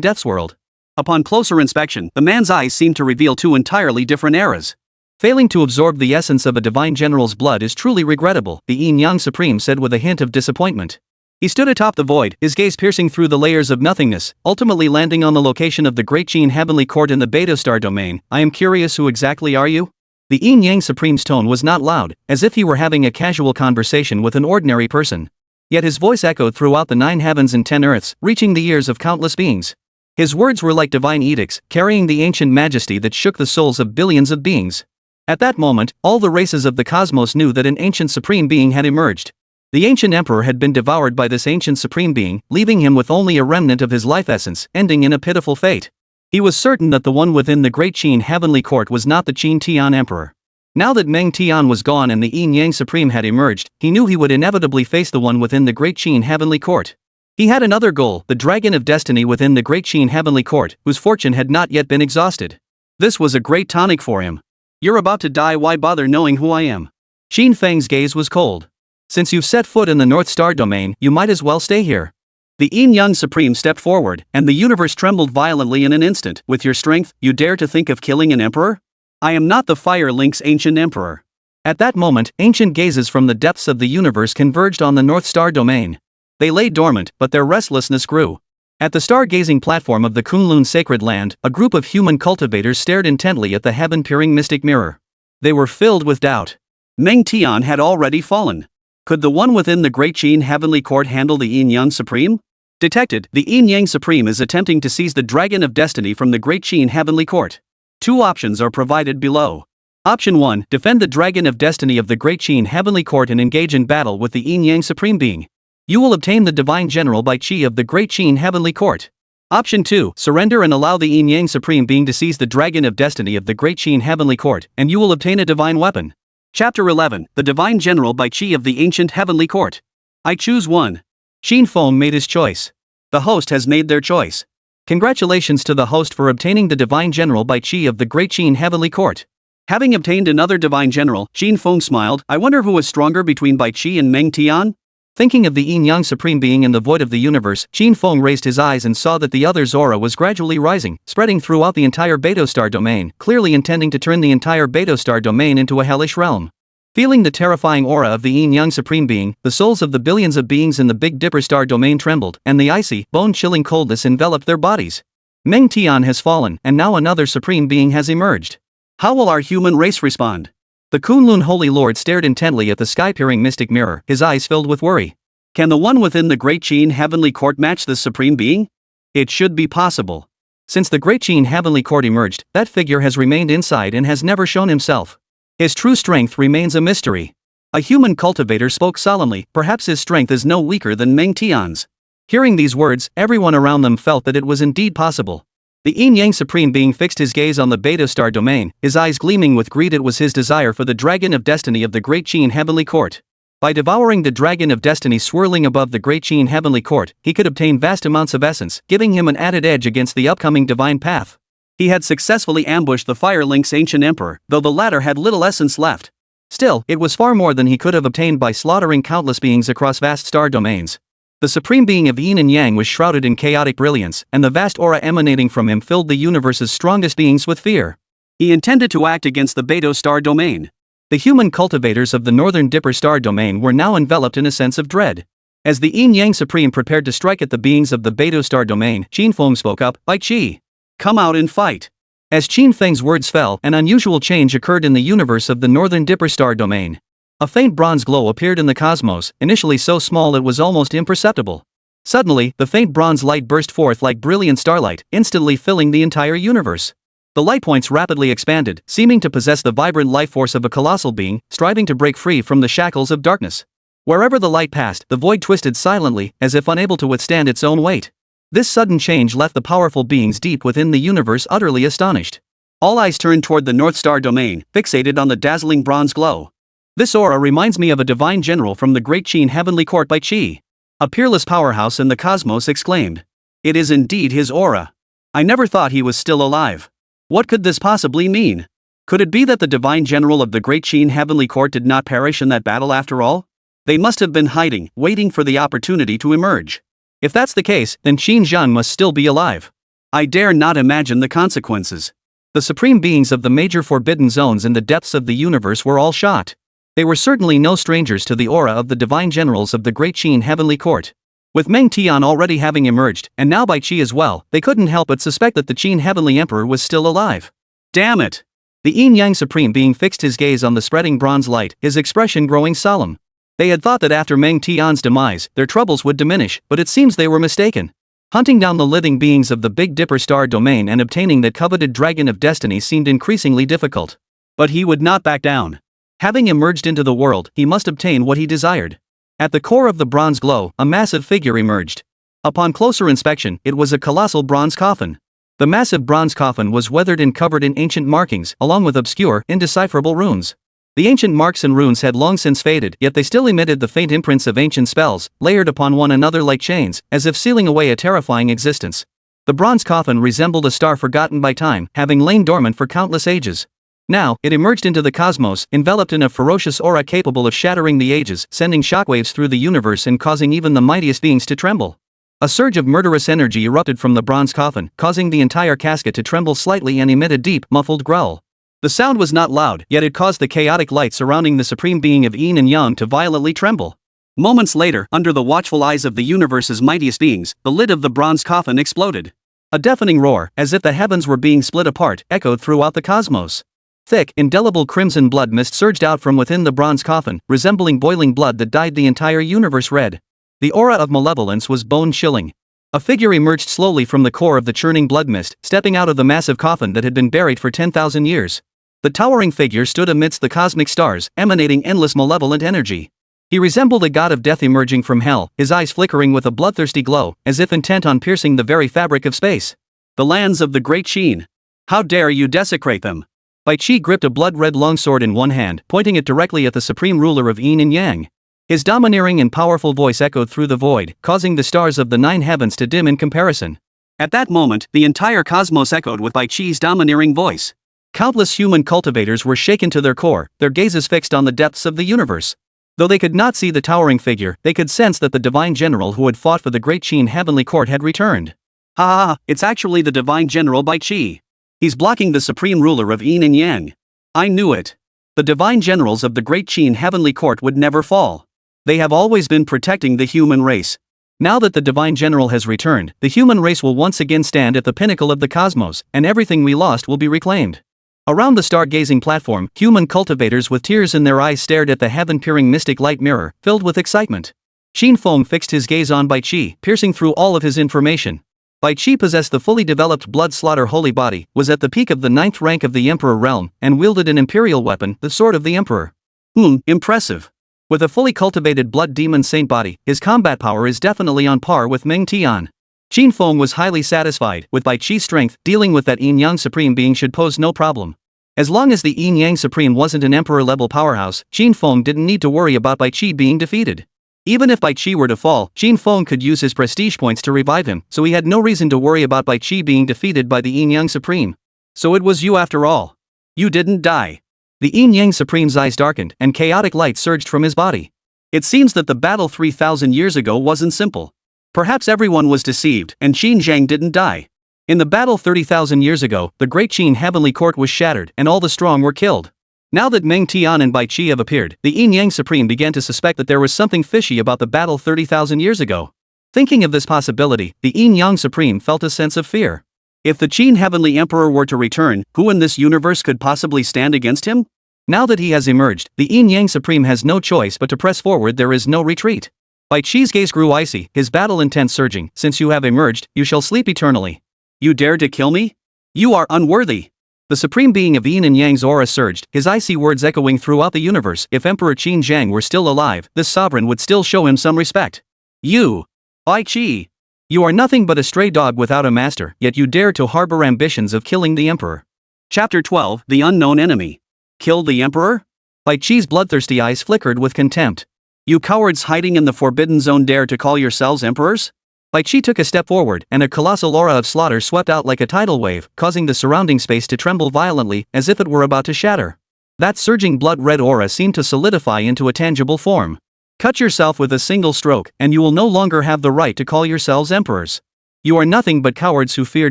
death swirled. Upon closer inspection, the man's eyes seemed to reveal two entirely different eras. Failing to absorb the essence of a divine general's blood is truly regrettable, the Yin Yang Supreme said with a hint of disappointment. He stood atop the void, his gaze piercing through the layers of nothingness, ultimately landing on the location of the Great Qin Heavenly Court in the Beta Star domain. I am curious, who exactly are you? The Yin Yang Supreme's tone was not loud, as if he were having a casual conversation with an ordinary person. Yet his voice echoed throughout the 9 heavens and 10 earths, reaching the ears of countless beings. His words were like divine edicts, carrying the ancient majesty that shook the souls of billions of beings. At that moment, all the races of the cosmos knew that an ancient supreme being had emerged. The ancient emperor had been devoured by this ancient supreme being, leaving him with only a remnant of his life essence, ending in a pitiful fate. He was certain that the one within the Great Qin Heavenly Court was not the Qin Tian Emperor. Now that Meng Tian was gone and the Yin Yang Supreme had emerged, he knew he would inevitably face the one within the Great Qin Heavenly Court. He had another goal, the Dragon of Destiny within the Great Qin Heavenly Court, whose fortune had not yet been exhausted. This was a great tonic for him. You're about to die, why bother knowing who I am? Qin Feng's gaze was cold. Since you've set foot in the North Star domain, you might as well stay here. The Yin Yang Supreme stepped forward, and the universe trembled violently in an instant. With your strength, you dare to think of killing an emperor? I am not the Fire Lynx ancient emperor. At that moment, ancient gazes from the depths of the universe converged on the North Star domain. They lay dormant, but their restlessness grew. At the star-gazing platform of the Kunlun sacred land, a group of human cultivators stared intently at the heaven-peering mystic mirror. They were filled with doubt. Meng Tian had already fallen. Could the one within the Great Qin Heavenly Court handle the Yin Yang Supreme? Detected, the Yin Yang Supreme is attempting to seize the Dragon of Destiny from the Great Qin Heavenly Court. 2 options are provided below. Option 1, defend the Dragon of Destiny of the Great Qin Heavenly Court and engage in battle with the Yin Yang Supreme Being. You will obtain the Divine General Bai Qi of the Great Qin Heavenly Court. Option 2, surrender and allow the Yin Yang Supreme Being to seize the Dragon of Destiny of the Great Qin Heavenly Court, and you will obtain a divine weapon. Chapter 11, The Divine General Bai Qi of the Ancient Heavenly Court. I choose 1. Qin Feng made his choice. The host has made their choice. Congratulations to the host for obtaining the Divine General Bai Qi of the Great Qin Heavenly Court. Having obtained another Divine General, Qin Feng smiled. I wonder who was stronger between Bai Qi and Meng Tian? Thinking of the Yin Yang Supreme Being in the void of the universe, Qin Feng raised his eyes and saw that the other's aura was gradually rising, spreading throughout the entire Beidou Star domain, clearly intending to turn the entire Beidou Star domain into a hellish realm. Feeling the terrifying aura of the Yin Yang Supreme Being, the souls of the billions of beings in the Big Dipper Star domain trembled, and the icy, bone-chilling coldness enveloped their bodies. Meng Tian has fallen, and now another Supreme Being has emerged. How will our human race respond? The Kunlun Holy Lord stared intently at the sky-peering mystic mirror, his eyes filled with worry. Can the one within the Great Qin Heavenly Court match this Supreme Being? It should be possible. Since the Great Qin Heavenly Court emerged, that figure has remained inside and has never shown himself. His true strength remains a mystery. A human cultivator spoke solemnly, perhaps his strength is no weaker than Meng Tian's. Hearing these words, everyone around them felt that it was indeed possible. The Yin Yang Supreme Being fixed his gaze on the Beta Star domain, his eyes gleaming with greed. It was his desire for the Dragon of Destiny of the Great Qin Heavenly Court. By devouring the Dragon of Destiny swirling above the Great Qin Heavenly Court, he could obtain vast amounts of essence, giving him an added edge against the upcoming divine path. He had successfully ambushed the Fire Lynx ancient emperor, though the latter had little essence left. Still, it was far more than he could have obtained by slaughtering countless beings across vast star domains. The Supreme Being of Yin and Yang was shrouded in chaotic brilliance, and the vast aura emanating from him filled the universe's strongest beings with fear. He intended to act against the Beta Star domain. The human cultivators of the Northern Dipper Star domain were now enveloped in a sense of dread. As the Yin Yang Supreme prepared to strike at the beings of the Beta Star domain, Qin Feng spoke up, "Bai Qi, come out and fight." As Qin Feng's words fell, an unusual change occurred in the universe of the Northern Dipper Star domain. A faint bronze glow appeared in the cosmos, initially so small it was almost imperceptible. Suddenly, the faint bronze light burst forth like brilliant starlight, instantly filling the entire universe. The light points rapidly expanded, seeming to possess the vibrant life force of a colossal being, striving to break free from the shackles of darkness. Wherever the light passed, the void twisted silently, as if unable to withstand its own weight. This sudden change left the powerful beings deep within the universe utterly astonished. All eyes turned toward the North Star domain, fixated on the dazzling bronze glow. "This aura reminds me of a divine general from the Great Qin Heavenly Court," Bai Qi, a peerless powerhouse in the cosmos, exclaimed. "It is indeed his aura. I never thought he was still alive. What could this possibly mean? Could it be that the divine general of the Great Qin Heavenly Court did not perish in that battle after all? They must have been hiding, waiting for the opportunity to emerge. If that's the case, then Qin Zhan must still be alive. I dare not imagine the consequences." The supreme beings of the major forbidden zones in the depths of the universe were all shocked. They were certainly no strangers to the aura of the divine generals of the Great Qin Heavenly Court. With Meng Tian already having emerged, and now Bai Qi as well, they couldn't help but suspect that the Qin Heavenly Emperor was still alive. Damn it! The Yin Yang Supreme Being fixed his gaze on the spreading bronze light, his expression growing solemn. They had thought that after Meng Tian's demise, their troubles would diminish, but it seems they were mistaken. Hunting down the living beings of the Big Dipper Star domain and obtaining that coveted Dragon of Destiny seemed increasingly difficult. But he would not back down. Having emerged into the world, he must obtain what he desired. At the core of the bronze glow, a massive figure emerged. Upon closer inspection, it was a colossal bronze coffin. The massive bronze coffin was weathered and covered in ancient markings, along with obscure, indecipherable runes. The ancient marks and runes had long since faded, yet they still emitted the faint imprints of ancient spells, layered upon one another like chains, as if sealing away a terrifying existence. The bronze coffin resembled a star forgotten by time, having lain dormant for countless ages. Now, it emerged into the cosmos, enveloped in a ferocious aura capable of shattering the ages, sending shockwaves through the universe and causing even the mightiest beings to tremble. A surge of murderous energy erupted from the bronze coffin, causing the entire casket to tremble slightly and emit a deep, muffled growl. The sound was not loud, yet it caused the chaotic light surrounding the supreme being of Yin and Yang to violently tremble. Moments later, under the watchful eyes of the universe's mightiest beings, the lid of the bronze coffin exploded. A deafening roar, as if the heavens were being split apart, echoed throughout the cosmos. Thick, indelible crimson blood mist surged out from within the bronze coffin, resembling boiling blood that dyed the entire universe red. The aura of malevolence was bone-chilling. A figure emerged slowly from the core of the churning blood mist, stepping out of the massive coffin that had been buried for 10,000 years. The towering figure stood amidst the cosmic stars, emanating endless malevolent energy. He resembled a god of death emerging from hell, his eyes flickering with a bloodthirsty glow, as if intent on piercing the very fabric of space. "The lands of the Great Qin. How dare you desecrate them?" Bai Qi gripped a blood-red longsword in one hand, pointing it directly at the supreme ruler of Yin and Yang. His domineering and powerful voice echoed through the void, causing the stars of the nine heavens to dim in comparison. At that moment, the entire cosmos echoed with Bai Qi's domineering voice. Countless human cultivators were shaken to their core, their gazes fixed on the depths of the universe. Though they could not see the towering figure, they could sense that the divine general who had fought for the Great Qin Heavenly Court had returned. Ha ha, it's actually the divine general Bai Qi. He's blocking the supreme ruler of Yin and Yang. I knew it. The divine generals of the Great Qin Heavenly Court would never fall. They have always been protecting the human race. Now that the divine general has returned, the human race will once again stand at the pinnacle of the cosmos, and everything we lost will be reclaimed. Around the stargazing platform, human cultivators with tears in their eyes stared at the heaven-peering mystic light mirror, filled with excitement. Qin Feng fixed his gaze on Bai Qi, piercing through all of his information. Bai Qi possessed the fully developed blood slaughter holy body, was at the peak of the 9th rank of the Emperor realm, and wielded an imperial weapon, the Sword of the Emperor. Impressive. With a fully cultivated blood demon saint body, his combat power is definitely on par with Meng Tian. Qin Feng was highly satisfied with Bai Qi's strength. Dealing with that Yin Yang Supreme being should pose no problem. As long as the Yin Yang Supreme wasn't an emperor-level powerhouse, Qin Feng didn't need to worry about Bai Qi being defeated. Even if Bai Qi were to fall, Qin Feng could use his prestige points to revive him, so he had no reason to worry about Bai Qi being defeated by the Yin Yang Supreme. So it was you after all. You didn't die. The Yin Yang Supreme's eyes darkened, and chaotic light surged from his body. It seems that the battle 3,000 years ago wasn't simple. Perhaps everyone was deceived, and Qin Zhang didn't die. In the battle 30,000 years ago, the Great Qin Heavenly Court was shattered, and all the strong were killed. Now that Meng Tian and Bai Qi have appeared, the Yin Yang Supreme began to suspect that there was something fishy about the battle 30,000 years ago. Thinking of this possibility, the Yin Yang Supreme felt a sense of fear. If the Qin Heavenly Emperor were to return, who in this universe could possibly stand against him? Now that he has emerged, the Yin Yang Supreme has no choice but to press forward. There is no retreat. Bai Qi's gaze grew icy, his battle intent surging. Since you have emerged, you shall sleep eternally. You dare to kill me? You are unworthy. The supreme being of Yin and Yang's aura surged, his icy words echoing throughout the universe. If Emperor Qin Zhang were still alive, this sovereign would still show him some respect. You, Bai Qi, you are nothing but a stray dog without a master, yet you dare to harbor ambitions of killing the emperor. Chapter 12, The Unknown Enemy. Kill the emperor? Bai Qi's bloodthirsty eyes flickered with contempt. You cowards hiding in the forbidden zone dare to call yourselves emperors? Bai Qi took a step forward, and a colossal aura of slaughter swept out like a tidal wave, causing the surrounding space to tremble violently, as if it were about to shatter. That surging blood-red aura seemed to solidify into a tangible form. Cut yourself with a single stroke, and you will no longer have the right to call yourselves emperors. You are nothing but cowards who fear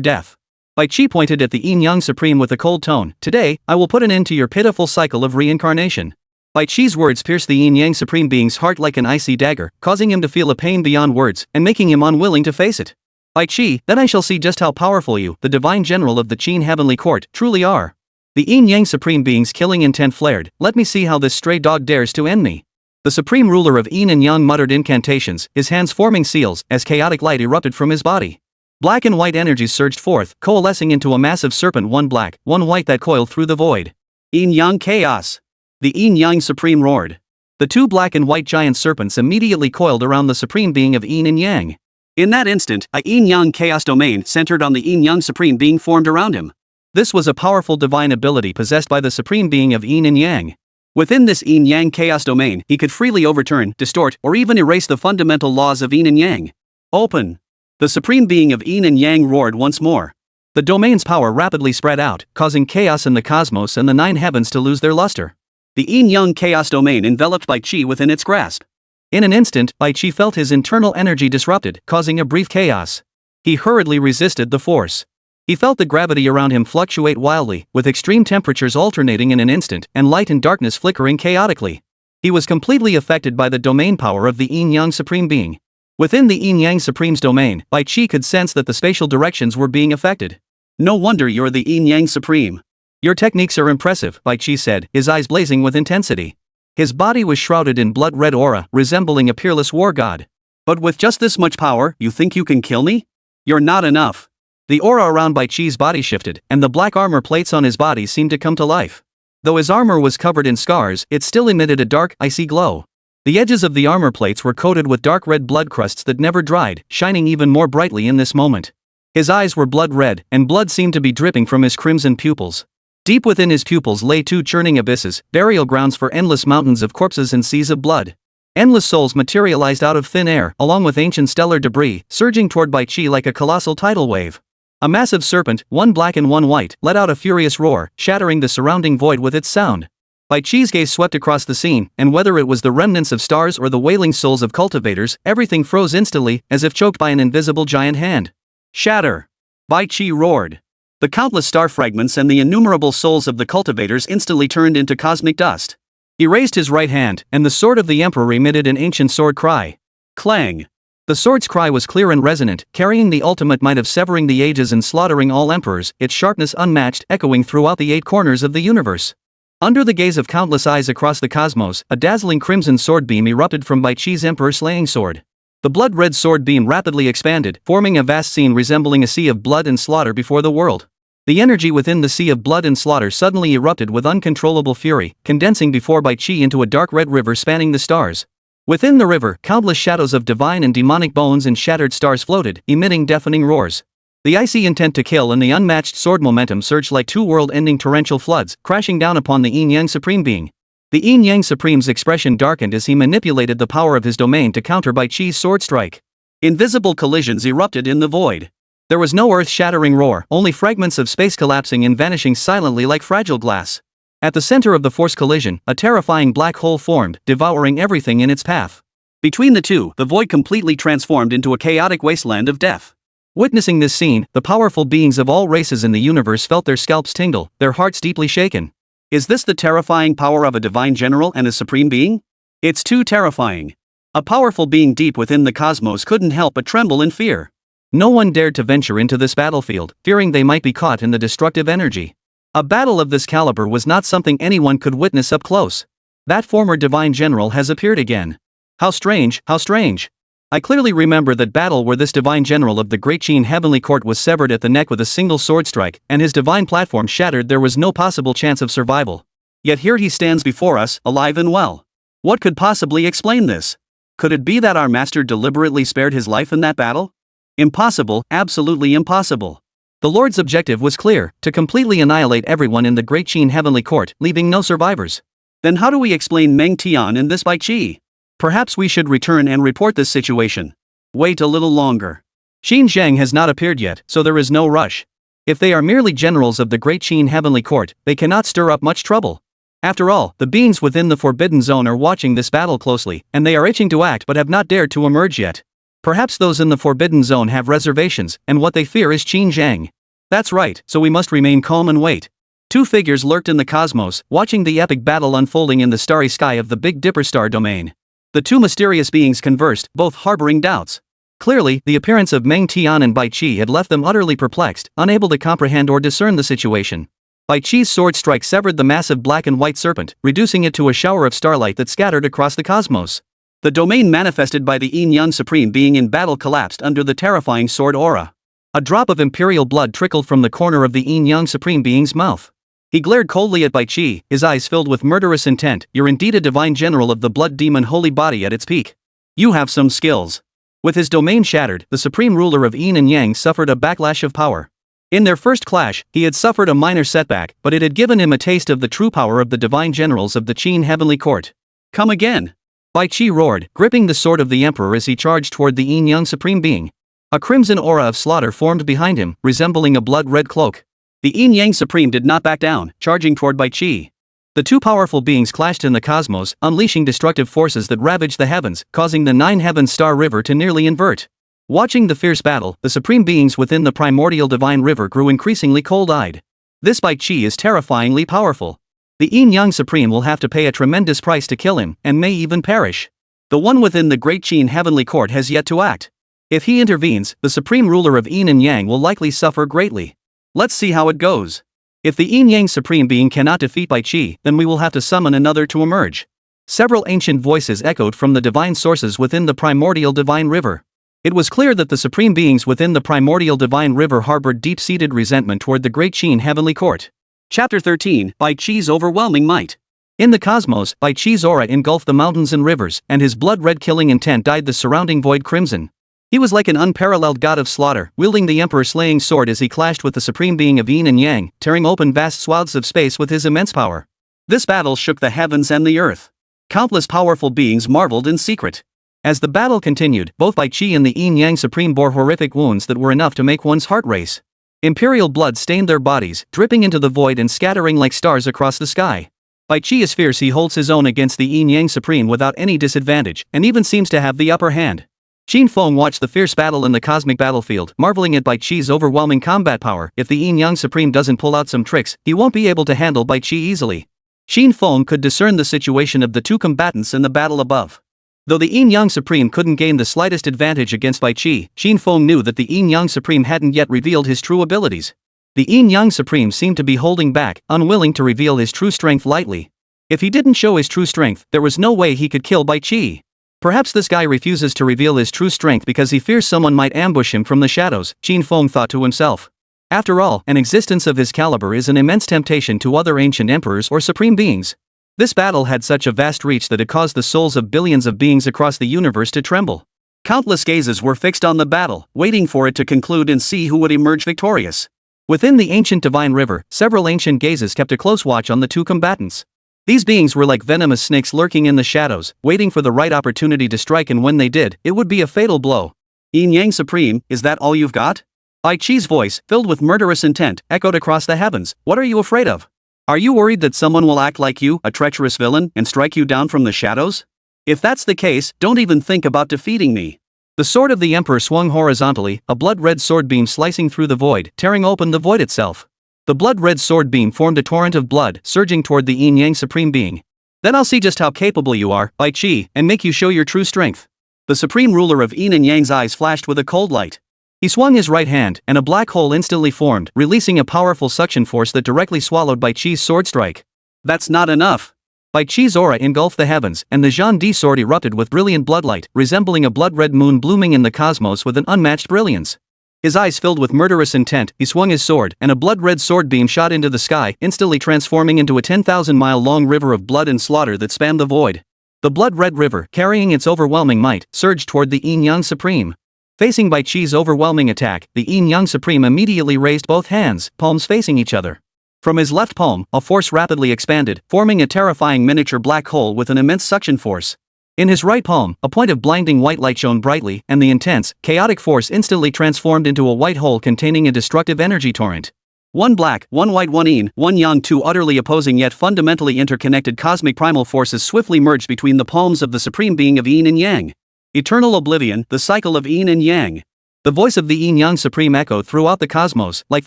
death. Bai Qi pointed at the Yin Yang Supreme with a cold tone. Today, I will put an end to your pitiful cycle of reincarnation. Bai Qi's words pierced the Yin Yang Supreme being's heart like an icy dagger, causing him to feel a pain beyond words, and making him unwilling to face it. Bai Qi, then I shall see just how powerful you, the divine general of the Qin Heavenly Court, truly are. The Yin Yang Supreme being's killing intent flared. Let me see how this stray dog dares to end me. The supreme ruler of Yin and Yang muttered incantations, his hands forming seals, as chaotic light erupted from his body. Black and white energies surged forth, coalescing into a massive serpent, one black, one white, that coiled through the void. Yin Yang Chaos. The Yin Yang Supreme roared. The two black and white giant serpents immediately coiled around the supreme being of Yin and Yang. In that instant, a Yin Yang Chaos domain centered on the Yin Yang Supreme being formed around him. This was a powerful divine ability possessed by the supreme being of Yin and Yang. Within this Yin Yang Chaos domain, he could freely overturn, distort, or even erase the fundamental laws of Yin and Yang. Open! The supreme being of Yin and Yang roared once more. The domain's power rapidly spread out, causing chaos in the cosmos and the 9 heavens to lose their luster. The Yin Yang Chaos domain enveloped Bai Qi within its grasp. In an instant, Bai Qi felt his internal energy disrupted, causing a brief chaos. He hurriedly resisted the force. He felt the gravity around him fluctuate wildly, with extreme temperatures alternating in an instant, and light and darkness flickering chaotically. He was completely affected by the domain power of the Yin Yang Supreme Being. Within the Yin Yang Supreme's domain, Bai Qi could sense that the spatial directions were being affected. No wonder you're the Yin Yang Supreme. Your techniques are impressive, Bai Qi said, his eyes blazing with intensity. His body was shrouded in blood-red aura, resembling a peerless war god. But with just this much power, you think you can kill me? You're not enough. The aura around Bai Qi's body shifted, and the black armor plates on his body seemed to come to life. Though his armor was covered in scars, it still emitted a dark, icy glow. The edges of the armor plates were coated with dark red blood crusts that never dried, shining even more brightly in this moment. His eyes were blood red, and blood seemed to be dripping from his crimson pupils. Deep within his pupils lay 2 churning abysses, burial grounds for endless mountains of corpses and seas of blood. Endless souls materialized out of thin air, along with ancient stellar debris, surging toward Bai Qi like a colossal tidal wave. A massive serpent, one black and one white, let out a furious roar, shattering the surrounding void with its sound. Bai Qi's gaze swept across the scene, and whether it was the remnants of stars or the wailing souls of cultivators, everything froze instantly, as if choked by an invisible giant hand. Shatter! Bai Qi roared. The countless star fragments and the innumerable souls of the cultivators instantly turned into cosmic dust. He raised his right hand, and the sword of the emperor emitted an ancient sword cry. Clang! The sword's cry was clear and resonant, carrying the ultimate might of severing the ages and slaughtering all emperors, its sharpness unmatched, echoing throughout the 8 corners of the universe. Under the gaze of countless eyes across the cosmos, a dazzling crimson sword beam erupted from Bai Qi's emperor-slaying sword. The blood-red sword beam rapidly expanded, forming a vast scene resembling a sea of blood and slaughter before the world. The energy within the sea of blood and slaughter suddenly erupted with uncontrollable fury, condensing before Bai Qi into a dark red river spanning the stars. Within the river, countless shadows of divine and demonic bones and shattered stars floated, emitting deafening roars. The icy intent to kill and the unmatched sword momentum surged like two world-ending torrential floods, crashing down upon the Yin Yang Supreme Being. The Yin Yang Supreme's expression darkened as he manipulated the power of his domain to counter Bai Qi's sword strike. Invisible collisions erupted in the void. There was no earth-shattering roar, only fragments of space collapsing and vanishing silently like fragile glass. At the center of the force collision, a terrifying black hole formed, devouring everything in its path. Between the two, the void completely transformed into a chaotic wasteland of death. Witnessing this scene, the powerful beings of all races in the universe felt their scalps tingle, their hearts deeply shaken. Is this the terrifying power of a divine general and a supreme being? It's too terrifying. A powerful being deep within the cosmos couldn't help but tremble in fear. No one dared to venture into this battlefield, fearing they might be caught in the destructive energy. A battle of this caliber was not something anyone could witness up close. That former divine general has appeared again. How strange, how strange. I clearly remember that battle where this divine general of the Great Qin Heavenly Court was severed at the neck with a single sword strike, and his divine platform shattered. There was no possible chance of survival. Yet here he stands before us, alive and well. What could possibly explain this? Could it be that our master deliberately spared his life in that battle? Impossible, absolutely impossible. The Lord's objective was clear, to completely annihilate everyone in the Great Qin Heavenly Court, leaving no survivors. Then how do we explain Meng, Tian and this Bai Qi? Perhaps we should return and report this situation. Wait a little longer. Qin Zheng has not appeared yet, so there is no rush. If they are merely generals of the Great Qin Heavenly Court, they cannot stir up much trouble. After all, the beings within the Forbidden Zone are watching this battle closely, and they are itching to act but have not dared to emerge yet. Perhaps those in the Forbidden Zone have reservations, and what they fear is Qin Zheng. That's right, so we must remain calm and wait. Two figures lurked in the cosmos, watching the epic battle unfolding in the starry sky of the Big Dipper star domain. The two mysterious beings conversed, both harboring doubts. Clearly, the appearance of Meng, Tian and Bai Qi had left them utterly perplexed, unable to comprehend or discern the situation. Bai Qi's sword strike severed the massive black and white serpent, reducing it to a shower of starlight that scattered across the cosmos. The domain manifested by the Yin Yang Supreme Being in battle collapsed under the terrifying sword aura. A drop of Imperial blood trickled from the corner of the Yin Yang Supreme Being's mouth. He glared coldly at Bai Qi, his eyes filled with murderous intent. You're indeed a divine general of the blood demon holy body at its peak. You have some skills. With his domain shattered, the supreme ruler of Yin and Yang suffered a backlash of power. In their first clash, he had suffered a minor setback, but it had given him a taste of the true power of the divine generals of the Qin Heavenly Court. Come again! Bai Qi roared, gripping the sword of the emperor as he charged toward the Yin Yang Supreme Being. A crimson aura of slaughter formed behind him, resembling a blood-red cloak. The Yin Yang Supreme did not back down, charging toward Bai Qi. The two powerful beings clashed in the cosmos, unleashing destructive forces that ravaged the heavens, causing the Nine-Heaven Star River to nearly invert. Watching the fierce battle, the supreme beings within the primordial divine river grew increasingly cold-eyed. This Bai Qi is terrifyingly powerful. The Yin Yang Supreme will have to pay a tremendous price to kill him, and may even perish. The one within the Great Qin Heavenly Court has yet to act. If he intervenes, the supreme ruler of Yin and Yang will likely suffer greatly. Let's see how it goes. If the Yin Yang Supreme Being cannot defeat Bai Qi, then we will have to summon another to emerge. Several ancient voices echoed from the divine sources within the primordial divine river. It was clear that the supreme beings within the primordial divine river harbored deep-seated resentment toward the Great Qin Heavenly Court. Chapter 13, Bai Qi's Overwhelming Might. In the cosmos, Bai Qi's aura engulfed the mountains and rivers, and his blood-red killing intent dyed the surrounding void crimson. He was like an unparalleled god of slaughter, wielding the emperor-slaying sword as he clashed with the supreme being of Yin and Yang, tearing open vast swaths of space with his immense power. This battle shook the heavens and the earth. Countless powerful beings marveled in secret. As the battle continued, both Bai Qi and the Yin Yang Supreme bore horrific wounds that were enough to make one's heart race. Imperial blood stained their bodies, dripping into the void and scattering like stars across the sky. Bai Qi is fierce. He holds his own against the Yin Yang Supreme without any disadvantage, and even seems to have the upper hand. Qin Feng watched the fierce battle in the cosmic battlefield, marveling at Bai Qi's overwhelming combat power. If the Yin Yang Supreme doesn't pull out some tricks, he won't be able to handle Bai Qi easily. Qin Feng could discern the situation of the two combatants in the battle above. Though the Yin Yang Supreme couldn't gain the slightest advantage against Bai Qi, Qin Feng knew that the Yin Yang Supreme hadn't yet revealed his true abilities. The Yin Yang Supreme seemed to be holding back, unwilling to reveal his true strength lightly. If he didn't show his true strength, there was no way he could kill Bai Qi. Perhaps this guy refuses to reveal his true strength because he fears someone might ambush him from the shadows, Qin Feng thought to himself. After all, an existence of his caliber is an immense temptation to other ancient emperors or supreme beings. This battle had such a vast reach that it caused the souls of billions of beings across the universe to tremble. Countless gazes were fixed on the battle, waiting for it to conclude and see who would emerge victorious. Within the ancient divine river, several ancient gazes kept a close watch on the two combatants. These beings were like venomous snakes lurking in the shadows, waiting for the right opportunity to strike, and when they did, it would be a fatal blow. Yin Yang Supreme, is that all you've got? Bai Qi's voice, filled with murderous intent, echoed across the heavens. What are you afraid of? Are you worried that someone will act like you, a treacherous villain, and strike you down from the shadows? If that's the case, don't even think about defeating me. The sword of the Emperor swung horizontally, a blood-red sword beam slicing through the void, tearing open the void itself. The blood-red sword beam formed a torrent of blood, surging toward the Yin Yang Supreme Being. Then I'll see just how capable you are, Bai Qi, and make you show your true strength. The Supreme Ruler of Yin and Yang's eyes flashed with a cold light. He swung his right hand, and a black hole instantly formed, releasing a powerful suction force that directly swallowed Bai Qi's sword strike. That's not enough. Bai Qi's aura engulfed the heavens, and the Zhan Di sword erupted with brilliant bloodlight, resembling a blood-red moon blooming in the cosmos with an unmatched brilliance. His eyes filled with murderous intent, he swung his sword, and a blood-red sword beam shot into the sky, instantly transforming into a 10,000-mile-long river of blood and slaughter that spanned the void. The blood-red river, carrying its overwhelming might, surged toward the Yin Yang Supreme. Facing Bai Qi's overwhelming attack, the Yin Yang Supreme immediately raised both hands, palms facing each other. From his left palm, a force rapidly expanded, forming a terrifying miniature black hole with an immense suction force. In his right palm, a point of blinding white light shone brightly, and the intense, chaotic force instantly transformed into a white hole containing a destructive energy torrent. One black, one white, one yin, one yang, two utterly opposing yet fundamentally interconnected cosmic primal forces swiftly merged between the palms of the supreme being of Yin and Yang. Eternal oblivion, the cycle of Yin and Yang. The voice of the Yin Yang Supreme echoed throughout the cosmos, like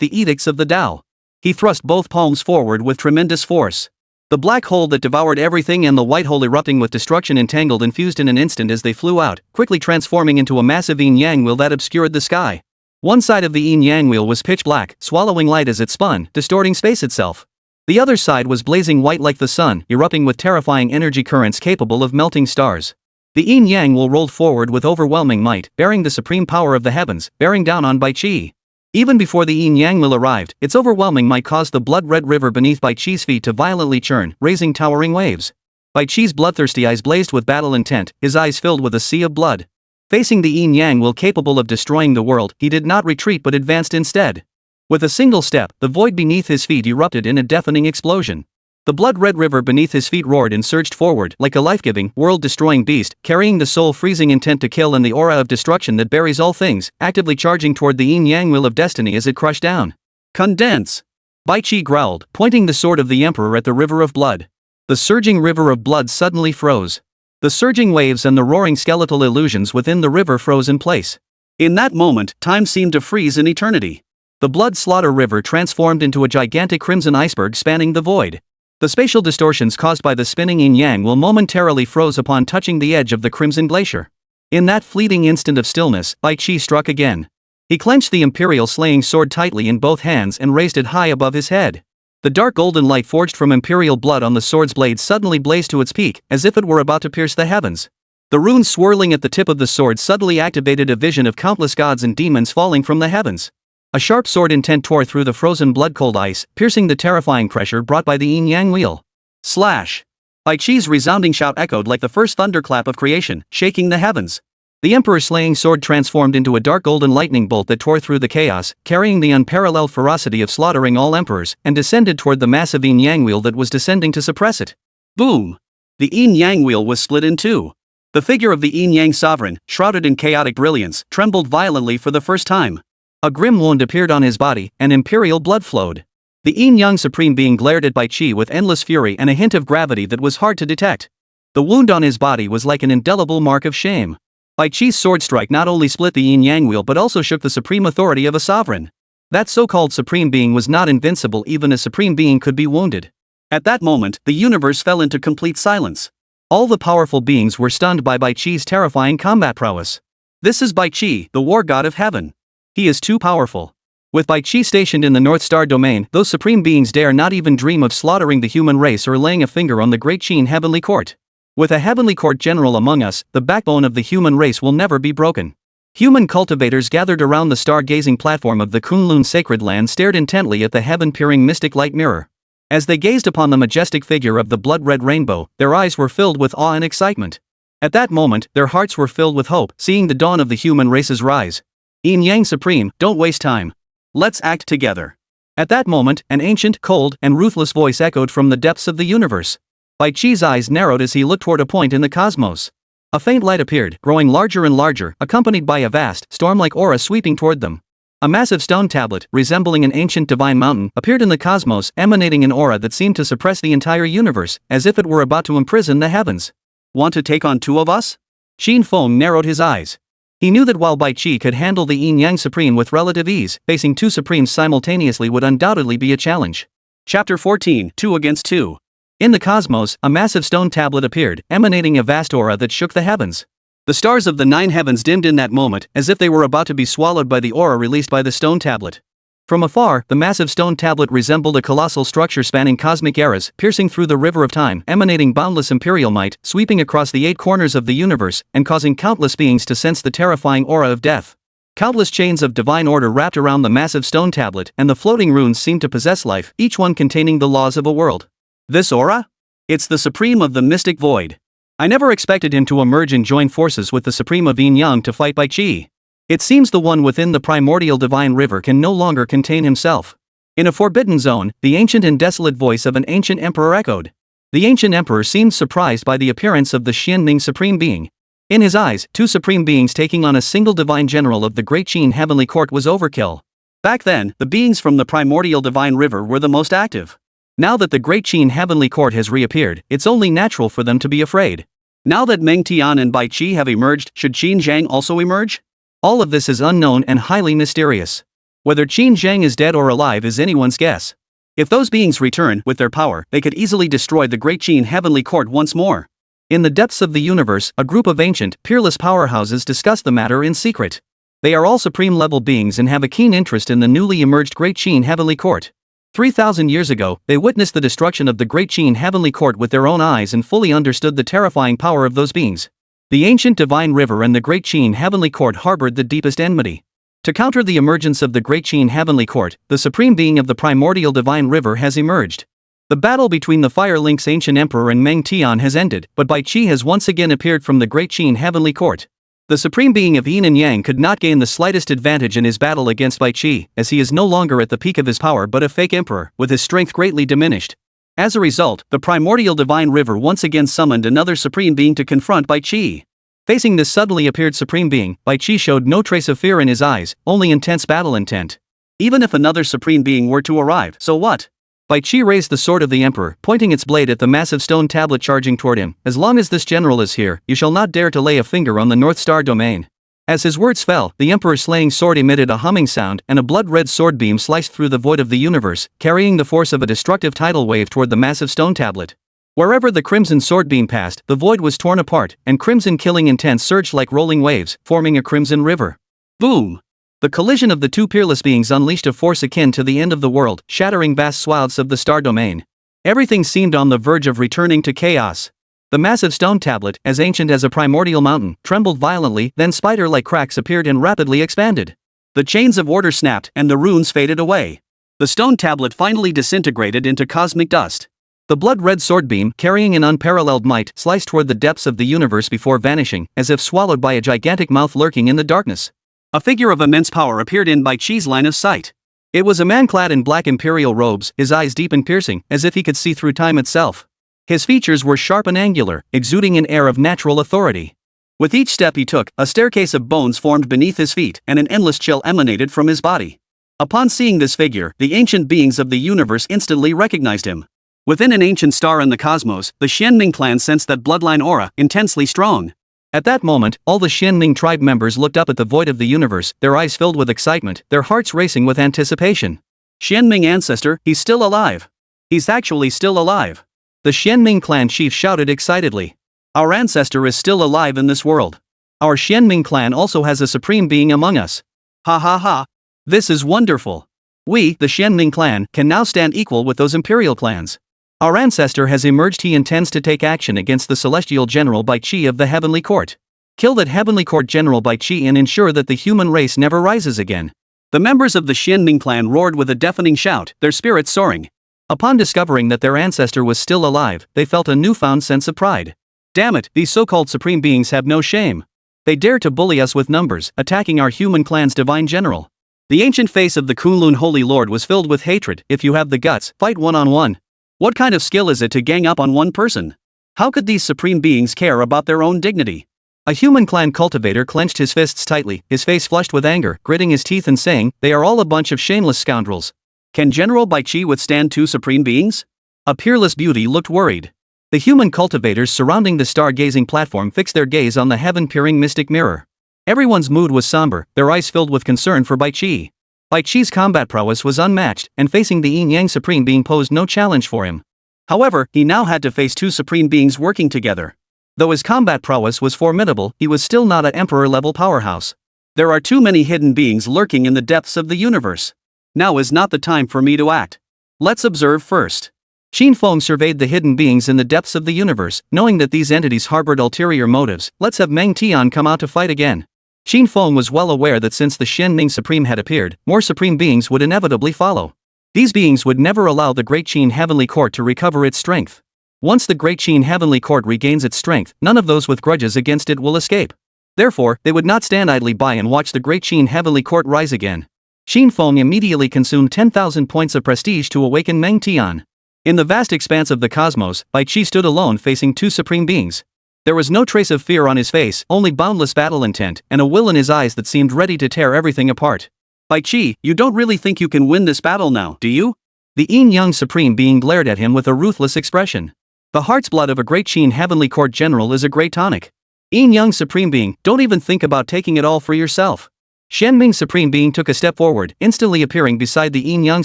the edicts of the Tao. He thrust both palms forward with tremendous force. The black hole that devoured everything and the white hole erupting with destruction entangled and fused in an instant as they flew out, quickly transforming into a massive yin-yang wheel that obscured the sky. One side of the yin-yang wheel was pitch black, swallowing light as it spun, distorting space itself. The other side was blazing white like the sun, erupting with terrifying energy currents capable of melting stars. The yin-yang wheel rolled forward with overwhelming might, bearing the supreme power of the heavens, bearing down on Bai Qi. Even before the yin-yang wheel arrived, its overwhelming might caused the blood-red river beneath Bai Qi's feet to violently churn, raising towering waves. Bai Qi's bloodthirsty eyes blazed with battle intent, his eyes filled with a sea of blood. Facing the yin-yang wheel capable of destroying the world, he did not retreat but advanced instead. With a single step, the void beneath his feet erupted in a deafening explosion. The blood-red river beneath his feet roared and surged forward like a life-giving, world-destroying beast, carrying the soul-freezing intent to kill and the aura of destruction that buries all things, actively charging toward the yin-yang wheel of destiny as it crushed down. Condense! Bai Qi growled, pointing the sword of the emperor at the river of blood. The surging river of blood suddenly froze. The surging waves and the roaring skeletal illusions within the river froze in place. In that moment, time seemed to freeze in eternity. The blood slaughter river transformed into a gigantic crimson iceberg spanning the void. The spatial distortions caused by the spinning yin-yang will momentarily froze upon touching the edge of the crimson glacier. In that fleeting instant of stillness, Bai Qi struck again. He clenched the Imperial slaying sword tightly in both hands and raised it high above his head. The dark golden light forged from Imperial blood on the sword's blade suddenly blazed to its peak, as if it were about to pierce the heavens. The runes swirling at the tip of the sword suddenly activated a vision of countless gods and demons falling from the heavens. A sharp sword intent tore through the frozen blood-cold ice, piercing the terrifying pressure brought by the yin-yang wheel. Slash! Bai Qi's resounding shout echoed like the first thunderclap of creation, shaking the heavens. The Emperor's slaying sword transformed into a dark golden lightning bolt that tore through the chaos, carrying the unparalleled ferocity of slaughtering all emperors, and descended toward the massive yin-yang wheel that was descending to suppress it. Boom! The yin-yang wheel was split in two. The figure of the yin-yang sovereign, shrouded in chaotic brilliance, trembled violently for the first time. A grim wound appeared on his body, and imperial blood flowed. The Yin-Yang Supreme Being glared at Bai Qi with endless fury and a hint of gravity that was hard to detect. The wound on his body was like an indelible mark of shame. Bai Qi's sword strike not only split the yin-yang wheel but also shook the supreme authority of a sovereign. That so-called supreme being was not invincible. Even a supreme being could be wounded. At that moment, the universe fell into complete silence. All the powerful beings were stunned by Bai Qi's terrifying combat prowess. This is Bai Qi, the war god of heaven. He is too powerful. With Bai Qi stationed in the North Star domain, those supreme beings dare not even dream of slaughtering the human race or laying a finger on the great Qin heavenly court. With a heavenly court general among us, the backbone of the human race will never be broken. Human cultivators gathered around the star-gazing platform of the Kunlun sacred land stared intently at the heaven-peering mystic light mirror. As they gazed upon the majestic figure of the blood-red rainbow, their eyes were filled with awe and excitement. At that moment, their hearts were filled with hope, seeing the dawn of the human race's rise. Yin Yang Supreme, don't waste time. Let's act together. At that moment, an ancient, cold, and ruthless voice echoed from the depths of the universe. Bai Qi's eyes narrowed as he looked toward a point in the cosmos. A faint light appeared, growing larger and larger, accompanied by a vast, storm-like aura sweeping toward them. A massive stone tablet, resembling an ancient divine mountain, appeared in the cosmos, emanating an aura that seemed to suppress the entire universe, as if it were about to imprison the heavens. Want to take on two of us? Xin Feng narrowed his eyes. He knew that while Bai Qi could handle the Yin Yang Supreme with relative ease, facing two Supremes simultaneously would undoubtedly be a challenge. Chapter 14, 2 against 2. In the cosmos, a massive stone tablet appeared, emanating a vast aura that shook the heavens. The stars of the 9 heavens dimmed in that moment, as if they were about to be swallowed by the aura released by the stone tablet. From afar, the massive stone tablet resembled a colossal structure spanning cosmic eras, piercing through the river of time, emanating boundless imperial might, sweeping across the 8 corners of the universe, and causing countless beings to sense the terrifying aura of death. Countless chains of divine order wrapped around the massive stone tablet, and the floating runes seemed to possess life, each one containing the laws of a world. This aura? It's the Supreme of the Mystic Void. I never expected him to emerge and join forces with the Supreme of Yin Yang to fight Bai Qi. It seems the one within the primordial divine river can no longer contain himself. In a forbidden zone, the ancient and desolate voice of an ancient emperor echoed. The ancient emperor seemed surprised by the appearance of the Xianming Supreme Being. In his eyes, 2 supreme beings taking on a single divine general of the Great Qin Heavenly Court was overkill. Back then, the beings from the primordial divine river were the most active. Now that the Great Qin Heavenly Court has reappeared, it's only natural for them to be afraid. Now that Meng, Tian and Bai Qi have emerged, should Qin Zhang also emerge? All of this is unknown and highly mysterious. Whether Qin Zhang is dead or alive is anyone's guess. If those beings return with their power, they could easily destroy the Great Qin Heavenly Court once more. In the depths of the universe, a group of ancient, peerless powerhouses discuss the matter in secret. They are all supreme-level beings and have a keen interest in the newly emerged Great Qin Heavenly Court. 3,000 years ago, they witnessed the destruction of the Great Qin Heavenly Court with their own eyes and fully understood the terrifying power of those beings. The ancient divine river and the Great Qin Heavenly Court harbored the deepest enmity. To counter the emergence of the Great Qin Heavenly Court, the supreme being of the primordial divine river has emerged. The battle between the Fire Lynx ancient emperor and Meng Tian has ended, but Bai Qi has once again appeared from the Great Qin Heavenly Court. The supreme being of Yin and Yang could not gain the slightest advantage in his battle against Bai Qi, as he is no longer at the peak of his power but a fake emperor, with his strength greatly diminished. As a result, the primordial divine river once again summoned another supreme being to confront Bai Qi. Facing this suddenly appeared supreme being, Bai Qi showed no trace of fear in his eyes, only intense battle intent. Even if another supreme being were to arrive, so what? Bai Qi raised the sword of the emperor, pointing its blade at the massive stone tablet charging toward him. As long as this general is here, you shall not dare to lay a finger on the North Star domain. As his words fell, the emperor's slaying sword emitted a humming sound, and a blood-red sword beam sliced through the void of the universe, carrying the force of a destructive tidal wave toward the massive stone tablet. Wherever the crimson sword beam passed, the void was torn apart, and crimson killing intent surged like rolling waves, forming a crimson river. Boom! The collision of the 2 peerless beings unleashed a force akin to the end of the world, shattering vast swaths of the star domain. Everything seemed on the verge of returning to chaos. The massive stone tablet, as ancient as a primordial mountain, trembled violently, then spider-like cracks appeared and rapidly expanded. The chains of order snapped, and the runes faded away. The stone tablet finally disintegrated into cosmic dust. The blood-red sword beam, carrying an unparalleled might, sliced toward the depths of the universe before vanishing, as if swallowed by a gigantic mouth lurking in the darkness. A figure of immense power appeared in Bai Qi's line of sight. It was a man clad in black imperial robes, his eyes deep and piercing, as if he could see through time itself. His features were sharp and angular, exuding an air of natural authority. With each step he took, a staircase of bones formed beneath his feet, and an endless chill emanated from his body. Upon seeing this figure, the ancient beings of the universe instantly recognized him. Within an ancient star in the cosmos, the Xianming clan sensed that bloodline aura, intensely strong. At that moment, all the Xianming tribe members looked up at the void of the universe, their eyes filled with excitement, their hearts racing with anticipation. Xianming ancestor, he's still alive. He's actually still alive. The Xianming clan chief shouted excitedly. Our ancestor is still alive in this world. Our Xianming clan also has a supreme being among us. Ha ha ha. This is wonderful. We, the Xianming clan, can now stand equal with those imperial clans. Our ancestor has emerged. He intends to take action against the celestial general Bai Qi of the Heavenly Court. Kill that Heavenly Court General Bai Qi and ensure that the human race never rises again. The members of the Xianming clan roared with a deafening shout, their spirits soaring. Upon discovering that their ancestor was still alive, they felt a newfound sense of pride. Damn it, these so-called supreme beings have no shame. They dare to bully us with numbers, attacking our human clan's divine general. The ancient face of the Kunlun Holy Lord was filled with hatred. If you have the guts, fight one-on-one. What kind of skill is it to gang up on one person? How could these supreme beings care about their own dignity? A human clan cultivator clenched his fists tightly, his face flushed with anger, gritting his teeth and saying, they are all a bunch of shameless scoundrels. Can General Bai Qi withstand two supreme beings? A peerless beauty looked worried. The human cultivators surrounding the star-gazing platform fixed their gaze on the heaven-peering mystic mirror. Everyone's mood was somber, their eyes filled with concern for Bai Qi. Bai Qi's combat prowess was unmatched, and facing the Yin Yang supreme being posed no challenge for him. However, he now had to face two supreme beings working together. Though his combat prowess was formidable, he was still not an emperor-level powerhouse. There are too many hidden beings lurking in the depths of the universe. Now is not the time for me to act. Let's observe first. Qin Feng surveyed the hidden beings in the depths of the universe, knowing that these entities harbored ulterior motives. Let's have Meng Tian come out to fight again. Qin Feng was well aware that since the Xianming Supreme had appeared, more supreme beings would inevitably follow. These beings would never allow the Great Qin Heavenly Court to recover its strength. Once the Great Qin Heavenly Court regains its strength, none of those with grudges against it will escape. Therefore, they would not stand idly by and watch the Great Qin Heavenly Court rise again. Qin Feng immediately consumed 10,000 points of prestige to awaken Meng Tian. In the vast expanse of the cosmos, Bai Qi stood alone facing two supreme beings. There was no trace of fear on his face, only boundless battle intent, and a will in his eyes that seemed ready to tear everything apart. Bai Qi, you don't really think you can win this battle now, do you? The Yin Yang Supreme Being glared at him with a ruthless expression. The heart's blood of a Great Qin Heavenly Court General is a great tonic. Yin Yang Supreme Being, don't even think about taking it all for yourself. Xianming Supreme Being took a step forward, instantly appearing beside the Yin Yang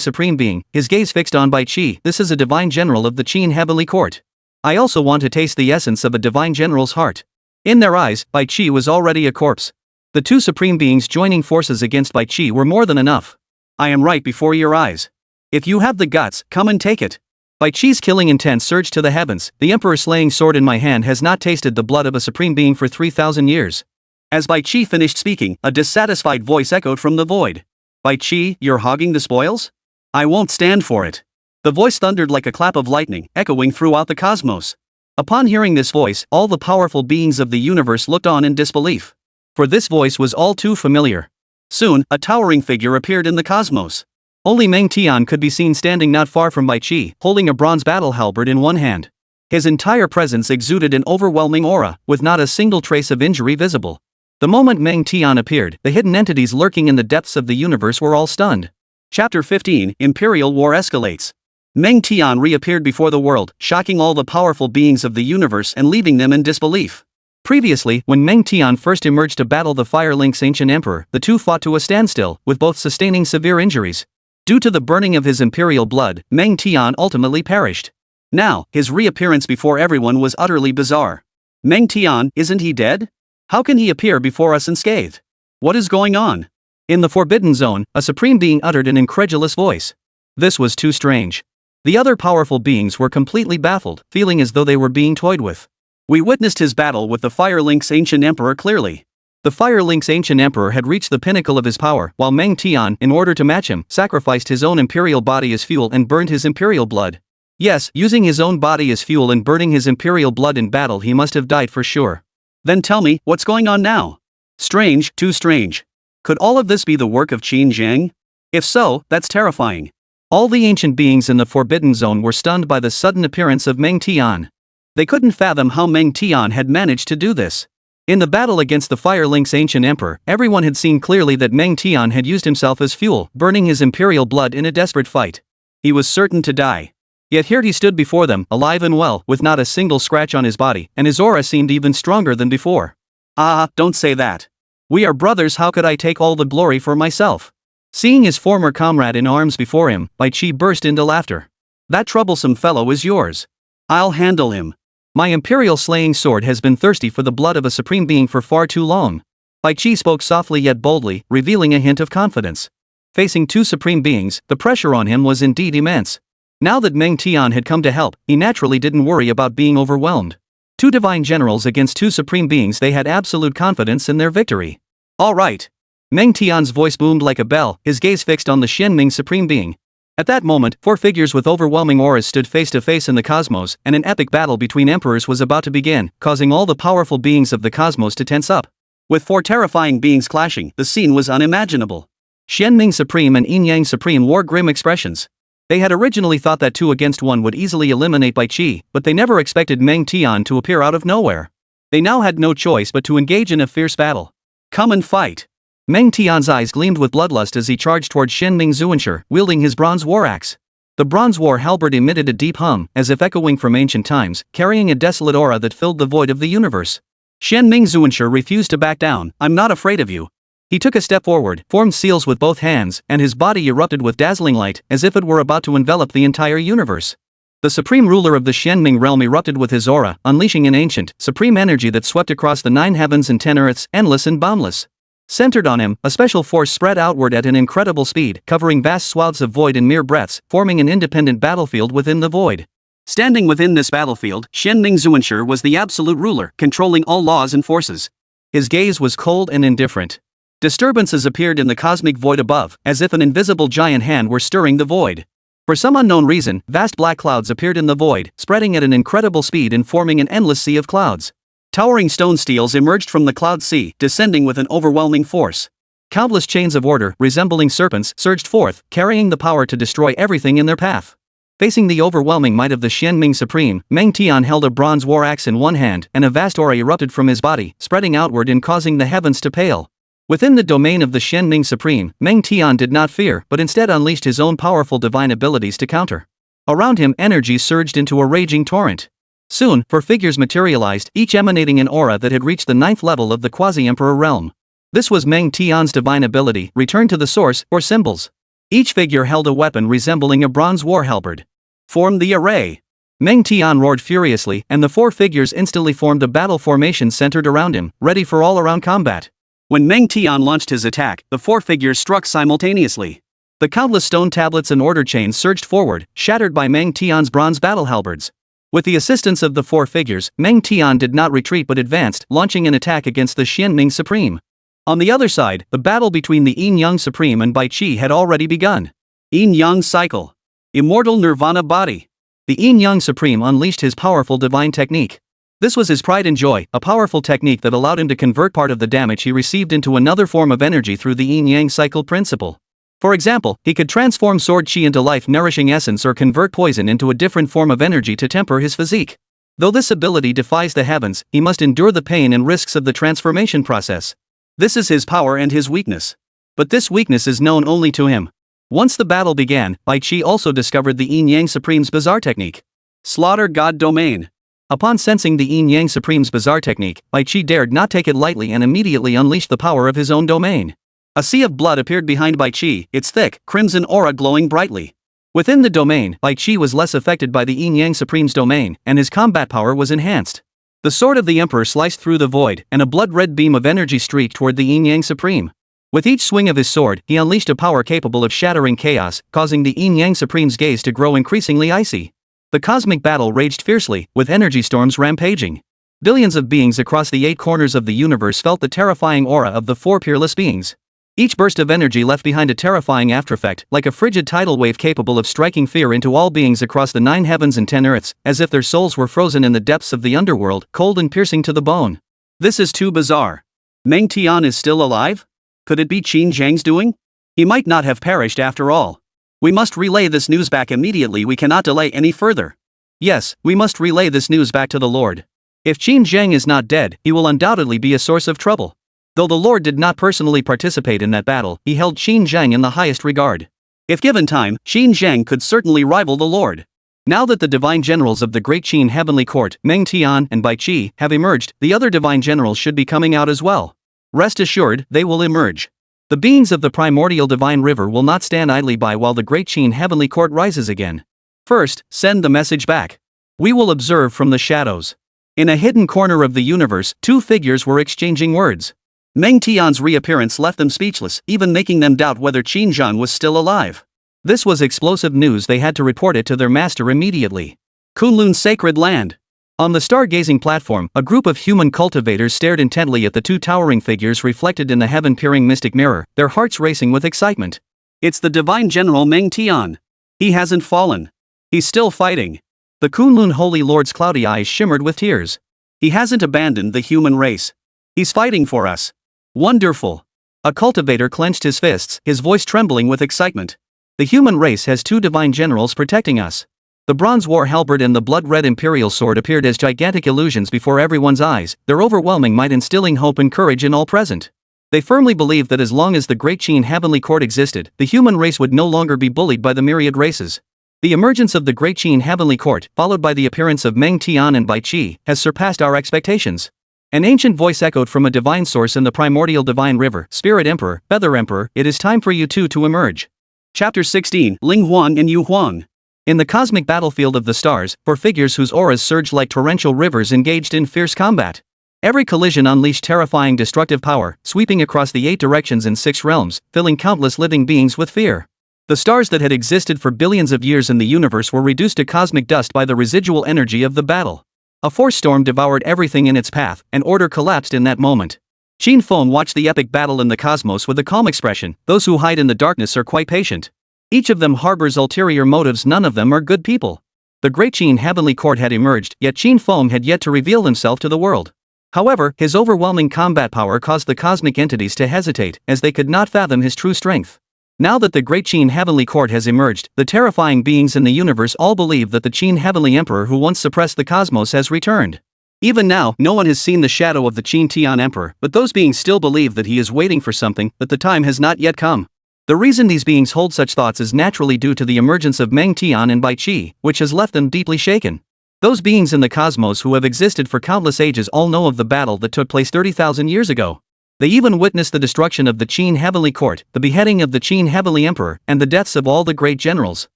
Supreme Being, his gaze fixed on Bai Qi. This is a divine general of the Qin Heavenly Court. I also want to taste the essence of a divine general's heart. In their eyes, Bai Qi was already a corpse. The two supreme beings joining forces against Bai Qi were more than enough. I am right before your eyes. If you have the guts, come and take it. Bai Qi's killing intent surged to the heavens. The Emperor's slaying sword in my hand has not tasted the blood of a supreme being for 3,000 years. As Bai Qi finished speaking, a dissatisfied voice echoed from the void. Bai Qi, you're hogging the spoils? I won't stand for it. The voice thundered like a clap of lightning, echoing throughout the cosmos. Upon hearing this voice, all the powerful beings of the universe looked on in disbelief. For this voice was all too familiar. Soon, a towering figure appeared in the cosmos. Only Meng Tian could be seen standing not far from Bai Qi, holding a bronze battle halberd in one hand. His entire presence exuded an overwhelming aura, with not a single trace of injury visible. The moment Meng Tian appeared, the hidden entities lurking in the depths of the universe were all stunned. Chapter 15, Imperial War Escalates. Meng Tian reappeared before the world, shocking all the powerful beings of the universe and leaving them in disbelief. Previously, when Meng Tian first emerged to battle the Fire Lynx ancient emperor, the two fought to a standstill, with both sustaining severe injuries. Due to the burning of his imperial blood, Meng Tian ultimately perished. Now, his reappearance before everyone was utterly bizarre. Meng Tian, isn't he dead? How can he appear before us unscathed? What is going on? In the Forbidden Zone, a supreme being uttered an incredulous voice. This was too strange. The other powerful beings were completely baffled, feeling as though they were being toyed with. We witnessed his battle with the Fire Lynx ancient emperor clearly. The Fire Lynx ancient emperor had reached the pinnacle of his power, while Meng Tian, in order to match him, sacrificed his own imperial body as fuel and burned his imperial blood. Yes, using his own body as fuel and burning his imperial blood in battle, he must have died for sure. Then tell me, what's going on now? Strange, too strange. Could all of this be the work of Qin Zhang? If so, that's terrifying. All the ancient beings in the Forbidden Zone were stunned by the sudden appearance of Meng Tian. They couldn't fathom how Meng Tian had managed to do this. In the battle against the Fire Lynx ancient emperor, everyone had seen clearly that Meng Tian had used himself as fuel, burning his imperial blood in a desperate fight. He was certain to die. Yet here he stood before them, alive and well, with not a single scratch on his body, and his aura seemed even stronger than before. Ah, don't say that. We are brothers, how could I take all the glory for myself? Seeing his former comrade in arms before him, Bai Qi burst into laughter. That troublesome fellow is yours. I'll handle him. My imperial slaying sword has been thirsty for the blood of a supreme being for far too long. Bai Qi spoke softly yet boldly, revealing a hint of confidence. Facing two supreme beings, the pressure on him was indeed immense. Now that Meng Tian had come to help, he naturally didn't worry about being overwhelmed. Two divine generals against two supreme beings, they had absolute confidence in their victory. All right. Meng Tian's voice boomed like a bell, his gaze fixed on the Shenming supreme being. At that moment, four figures with overwhelming auras stood face to face in the cosmos, and an epic battle between emperors was about to begin, causing all the powerful beings of the cosmos to tense up. With four terrifying beings clashing, the scene was unimaginable. Shenming Supreme and Yin Yang Supreme wore grim expressions. They had originally thought that 2 against 1 would easily eliminate Bai Qi, but they never expected Meng Tian to appear out of nowhere. They now had no choice but to engage in a fierce battle. Come and fight. Meng Tian's eyes gleamed with bloodlust as he charged toward Shenming Zuansher, wielding his bronze war axe. The bronze war halberd emitted a deep hum, as if echoing from ancient times, carrying a desolate aura that filled the void of the universe. Shenming Zuansher refused to back down. I'm not afraid of you. He took a step forward, formed seals with both hands, and his body erupted with dazzling light, as if it were about to envelop the entire universe. The supreme ruler of the Shenming realm erupted with his aura, unleashing an ancient, supreme energy that swept across the 9 heavens and 10 earths, endless and boundless. Centered on him, a special force spread outward at an incredible speed, covering vast swaths of void in mere breaths, forming an independent battlefield within the void. Standing within this battlefield, Shenming Zuansher was the absolute ruler, controlling all laws and forces. His gaze was cold and indifferent. Disturbances appeared in the cosmic void above, as if an invisible giant hand were stirring the void. For some unknown reason, vast black clouds appeared in the void, spreading at an incredible speed and forming an endless sea of clouds. Towering stone steels emerged from the cloud sea, descending with an overwhelming force. Countless chains of order, resembling serpents, surged forth, carrying the power to destroy everything in their path. Facing the overwhelming might of the Shenming Supreme, Meng Tian held a bronze war axe in one hand, and a vast aura erupted from his body, spreading outward and causing the heavens to pale. Within the domain of the Shenming Supreme, Meng Tian did not fear, but instead unleashed his own powerful divine abilities to counter. Around him, energy surged into a raging torrent. Soon, 4 figures materialized, each emanating an aura that had reached the 9th level of the quasi-emperor realm. This was Meng Tian's divine ability, return to the source, or symbols. Each figure held a weapon resembling a bronze war halberd. Form the array. Meng Tian roared furiously, and the 4 figures instantly formed a battle formation centered around him, ready for all-around combat. When Meng Tian launched his attack, the 4 figures struck simultaneously. The countless stone tablets and order chains surged forward, shattered by Meng Tian's bronze battle halberds. With the assistance of the 4 figures, Meng Tian did not retreat but advanced, launching an attack against the Shenming Supreme. On the other side, the battle between the Yin Yang Supreme and Bai Qi had already begun. Yin Yang Cycle. Immortal Nirvana Body. The Yin Yang Supreme unleashed his powerful divine technique. This was his pride and joy, a powerful technique that allowed him to convert part of the damage he received into another form of energy through the Yin-Yang cycle principle. For example, he could transform sword chi into life-nourishing essence or convert poison into a different form of energy to temper his physique. Though this ability defies the heavens, he must endure the pain and risks of the transformation process. This is his power and his weakness. But this weakness is known only to him. Once the battle began, Bai Qi also discovered the Yin-Yang Supreme's bizarre technique. Slaughter God Domain. Upon sensing the Yin-Yang Supreme's bizarre technique, Bai Qi dared not take it lightly and immediately unleashed the power of his own domain. A sea of blood appeared behind Bai Qi, its thick, crimson aura glowing brightly. Within the domain, Bai Qi was less affected by the Yin-Yang Supreme's domain, and his combat power was enhanced. The sword of the Emperor sliced through the void, and a blood-red beam of energy streaked toward the Yin-Yang Supreme. With each swing of his sword, he unleashed a power capable of shattering chaos, causing the Yin-Yang Supreme's gaze to grow increasingly icy. The cosmic battle raged fiercely, with energy storms rampaging. Billions of beings across the 8 corners of the universe felt the terrifying aura of the 4 peerless beings. Each burst of energy left behind a terrifying aftereffect, like a frigid tidal wave capable of striking fear into all beings across the 9 heavens and 10 earths, as if their souls were frozen in the depths of the underworld, cold and piercing to the bone. This is too bizarre. Meng Tian is still alive? Could it be Qin Zhang's doing? He might not have perished after all. We must relay this news back immediately. We cannot delay any further. Yes, we must relay this news back to the Lord. If Qin Zhang is not dead, he will undoubtedly be a source of trouble. Though the Lord did not personally participate in that battle, he held Qin Zhang in the highest regard. If given time, Qin Zhang could certainly rival the Lord. Now that the divine generals of the Great Qin Heavenly Court, Meng Tian and Bai Qi, have emerged, the other divine generals should be coming out as well. Rest assured, they will emerge. The beings of the primordial divine river will not stand idly by while the Great Qin Heavenly Court rises again. First, send the message back. We will observe from the shadows. In a hidden corner of the universe, 2 figures were exchanging words. Meng Tian's reappearance left them speechless, even making them doubt whether Qin Zhang was still alive. This was explosive news. They had to report it to their master immediately. Kunlun's sacred land. On the stargazing platform, a group of human cultivators stared intently at the two towering figures reflected in the heaven-peering mystic mirror, their hearts racing with excitement. It's the divine general Meng Tian. He hasn't fallen. He's still fighting. The Kunlun Holy Lord's cloudy eyes shimmered with tears. He hasn't abandoned the human race. He's fighting for us. Wonderful. A cultivator clenched his fists, his voice trembling with excitement. The human race has two divine generals protecting us. The bronze war halberd and the blood-red imperial sword appeared as gigantic illusions before everyone's eyes, their overwhelming might instilling hope and courage in all present. They firmly believed that as long as the Great Qin Heavenly Court existed, the human race would no longer be bullied by the myriad races. The emergence of the Great Qin Heavenly Court, followed by the appearance of Meng Tian and Bai Qi, has surpassed our expectations. An ancient voice echoed from a divine source in the primordial divine river, Spirit Emperor, Feather Emperor, it is time for you two to emerge. Chapter 16, Ling Huang and Yu Huang. In the cosmic battlefield of the stars, four figures whose auras surged like torrential rivers engaged in fierce combat. Every collision unleashed terrifying destructive power, sweeping across the 8 directions and 6 realms, filling countless living beings with fear. The stars that had existed for billions of years in the universe were reduced to cosmic dust by the residual energy of the battle. A force storm devoured everything in its path, and order collapsed in that moment. Qin Feng watched the epic battle in the cosmos with a calm expression. Those who hide in the darkness are quite patient. Each of them harbors ulterior motives, none of them are good people. The Great Qin Heavenly Court had emerged, yet Qin Feng had yet to reveal himself to the world. However, his overwhelming combat power caused the cosmic entities to hesitate, as they could not fathom his true strength. Now that the Great Qin Heavenly Court has emerged, the terrifying beings in the universe all believe that the Qin Heavenly Emperor who once suppressed the cosmos has returned. Even now, no one has seen the shadow of the Qin Tian Emperor, but those beings still believe that he is waiting for something, that the time has not yet come. The reason these beings hold such thoughts is naturally due to the emergence of Meng Tian and Bai Qi, which has left them deeply shaken. Those beings in the cosmos who have existed for countless ages all know of the battle that took place 30,000 years ago. They even witnessed the destruction of the Qin Heavenly Court, the beheading of the Qin Heavenly Emperor, and the deaths of all the great generals.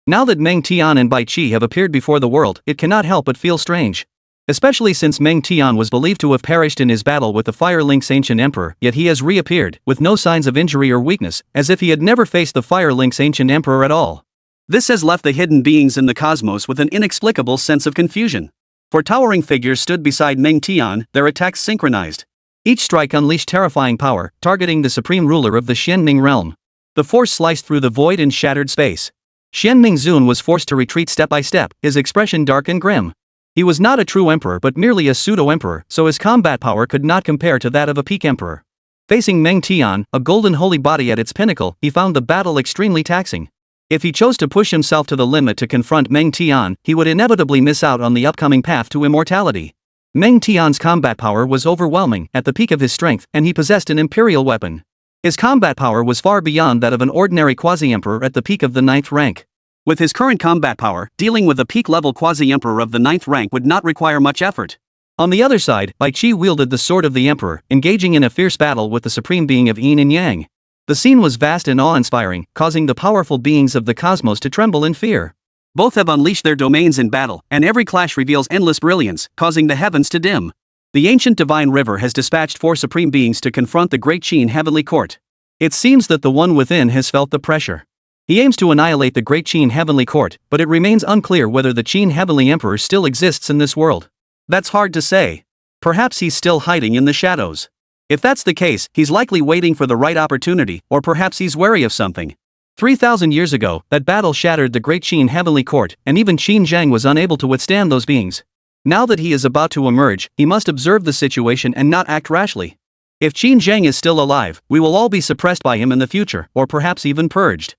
Now that Meng Tian and Bai Qi have appeared before the world, it cannot help but feel strange. Especially since Meng Tian was believed to have perished in his battle with the Fire Lynx ancient emperor, yet he has reappeared, with no signs of injury or weakness, as if he had never faced the Fire Lynx ancient emperor at all. This has left the hidden beings in the cosmos with an inexplicable sense of confusion. Four towering figures stood beside Meng Tian, their attacks synchronized. Each strike unleashed terrifying power, targeting the supreme ruler of the Xianming realm. The force sliced through the void and shattered space. Xianming Zun was forced to retreat step by step, his expression dark and grim. He was not a true emperor but merely a pseudo-emperor, so his combat power could not compare to that of a peak emperor. Facing Meng Tian, a golden holy body at its pinnacle, he found the battle extremely taxing. If he chose to push himself to the limit to confront Meng Tian, he would inevitably miss out on the upcoming path to immortality. Meng Tian's combat power was overwhelming, at the peak of his strength, and he possessed an imperial weapon. His combat power was far beyond that of an ordinary quasi-emperor at the peak of the 9th rank. With his current combat power, dealing with a peak-level quasi-emperor of the 9th rank would not require much effort. On the other side, Bai Qi wielded the sword of the emperor, engaging in a fierce battle with the supreme being of Yin and Yang. The scene was vast and awe-inspiring, causing the powerful beings of the cosmos to tremble in fear. Both have unleashed their domains in battle, and every clash reveals endless brilliance, causing the heavens to dim. The ancient divine river has dispatched 4 supreme beings to confront the Great Qin Heavenly Court. It seems that the one within has felt the pressure. He aims to annihilate the Great Qin Heavenly Court, but it remains unclear whether the Qin Heavenly Emperor still exists in this world. That's hard to say. Perhaps he's still hiding in the shadows. If that's the case, he's likely waiting for the right opportunity, or perhaps he's wary of something. 3,000 years ago, that battle shattered the Great Qin Heavenly Court, and even Qin Zhang was unable to withstand those beings. Now that he is about to emerge, he must observe the situation and not act rashly. If Qin Zhang is still alive, we will all be suppressed by him in the future, or perhaps even purged.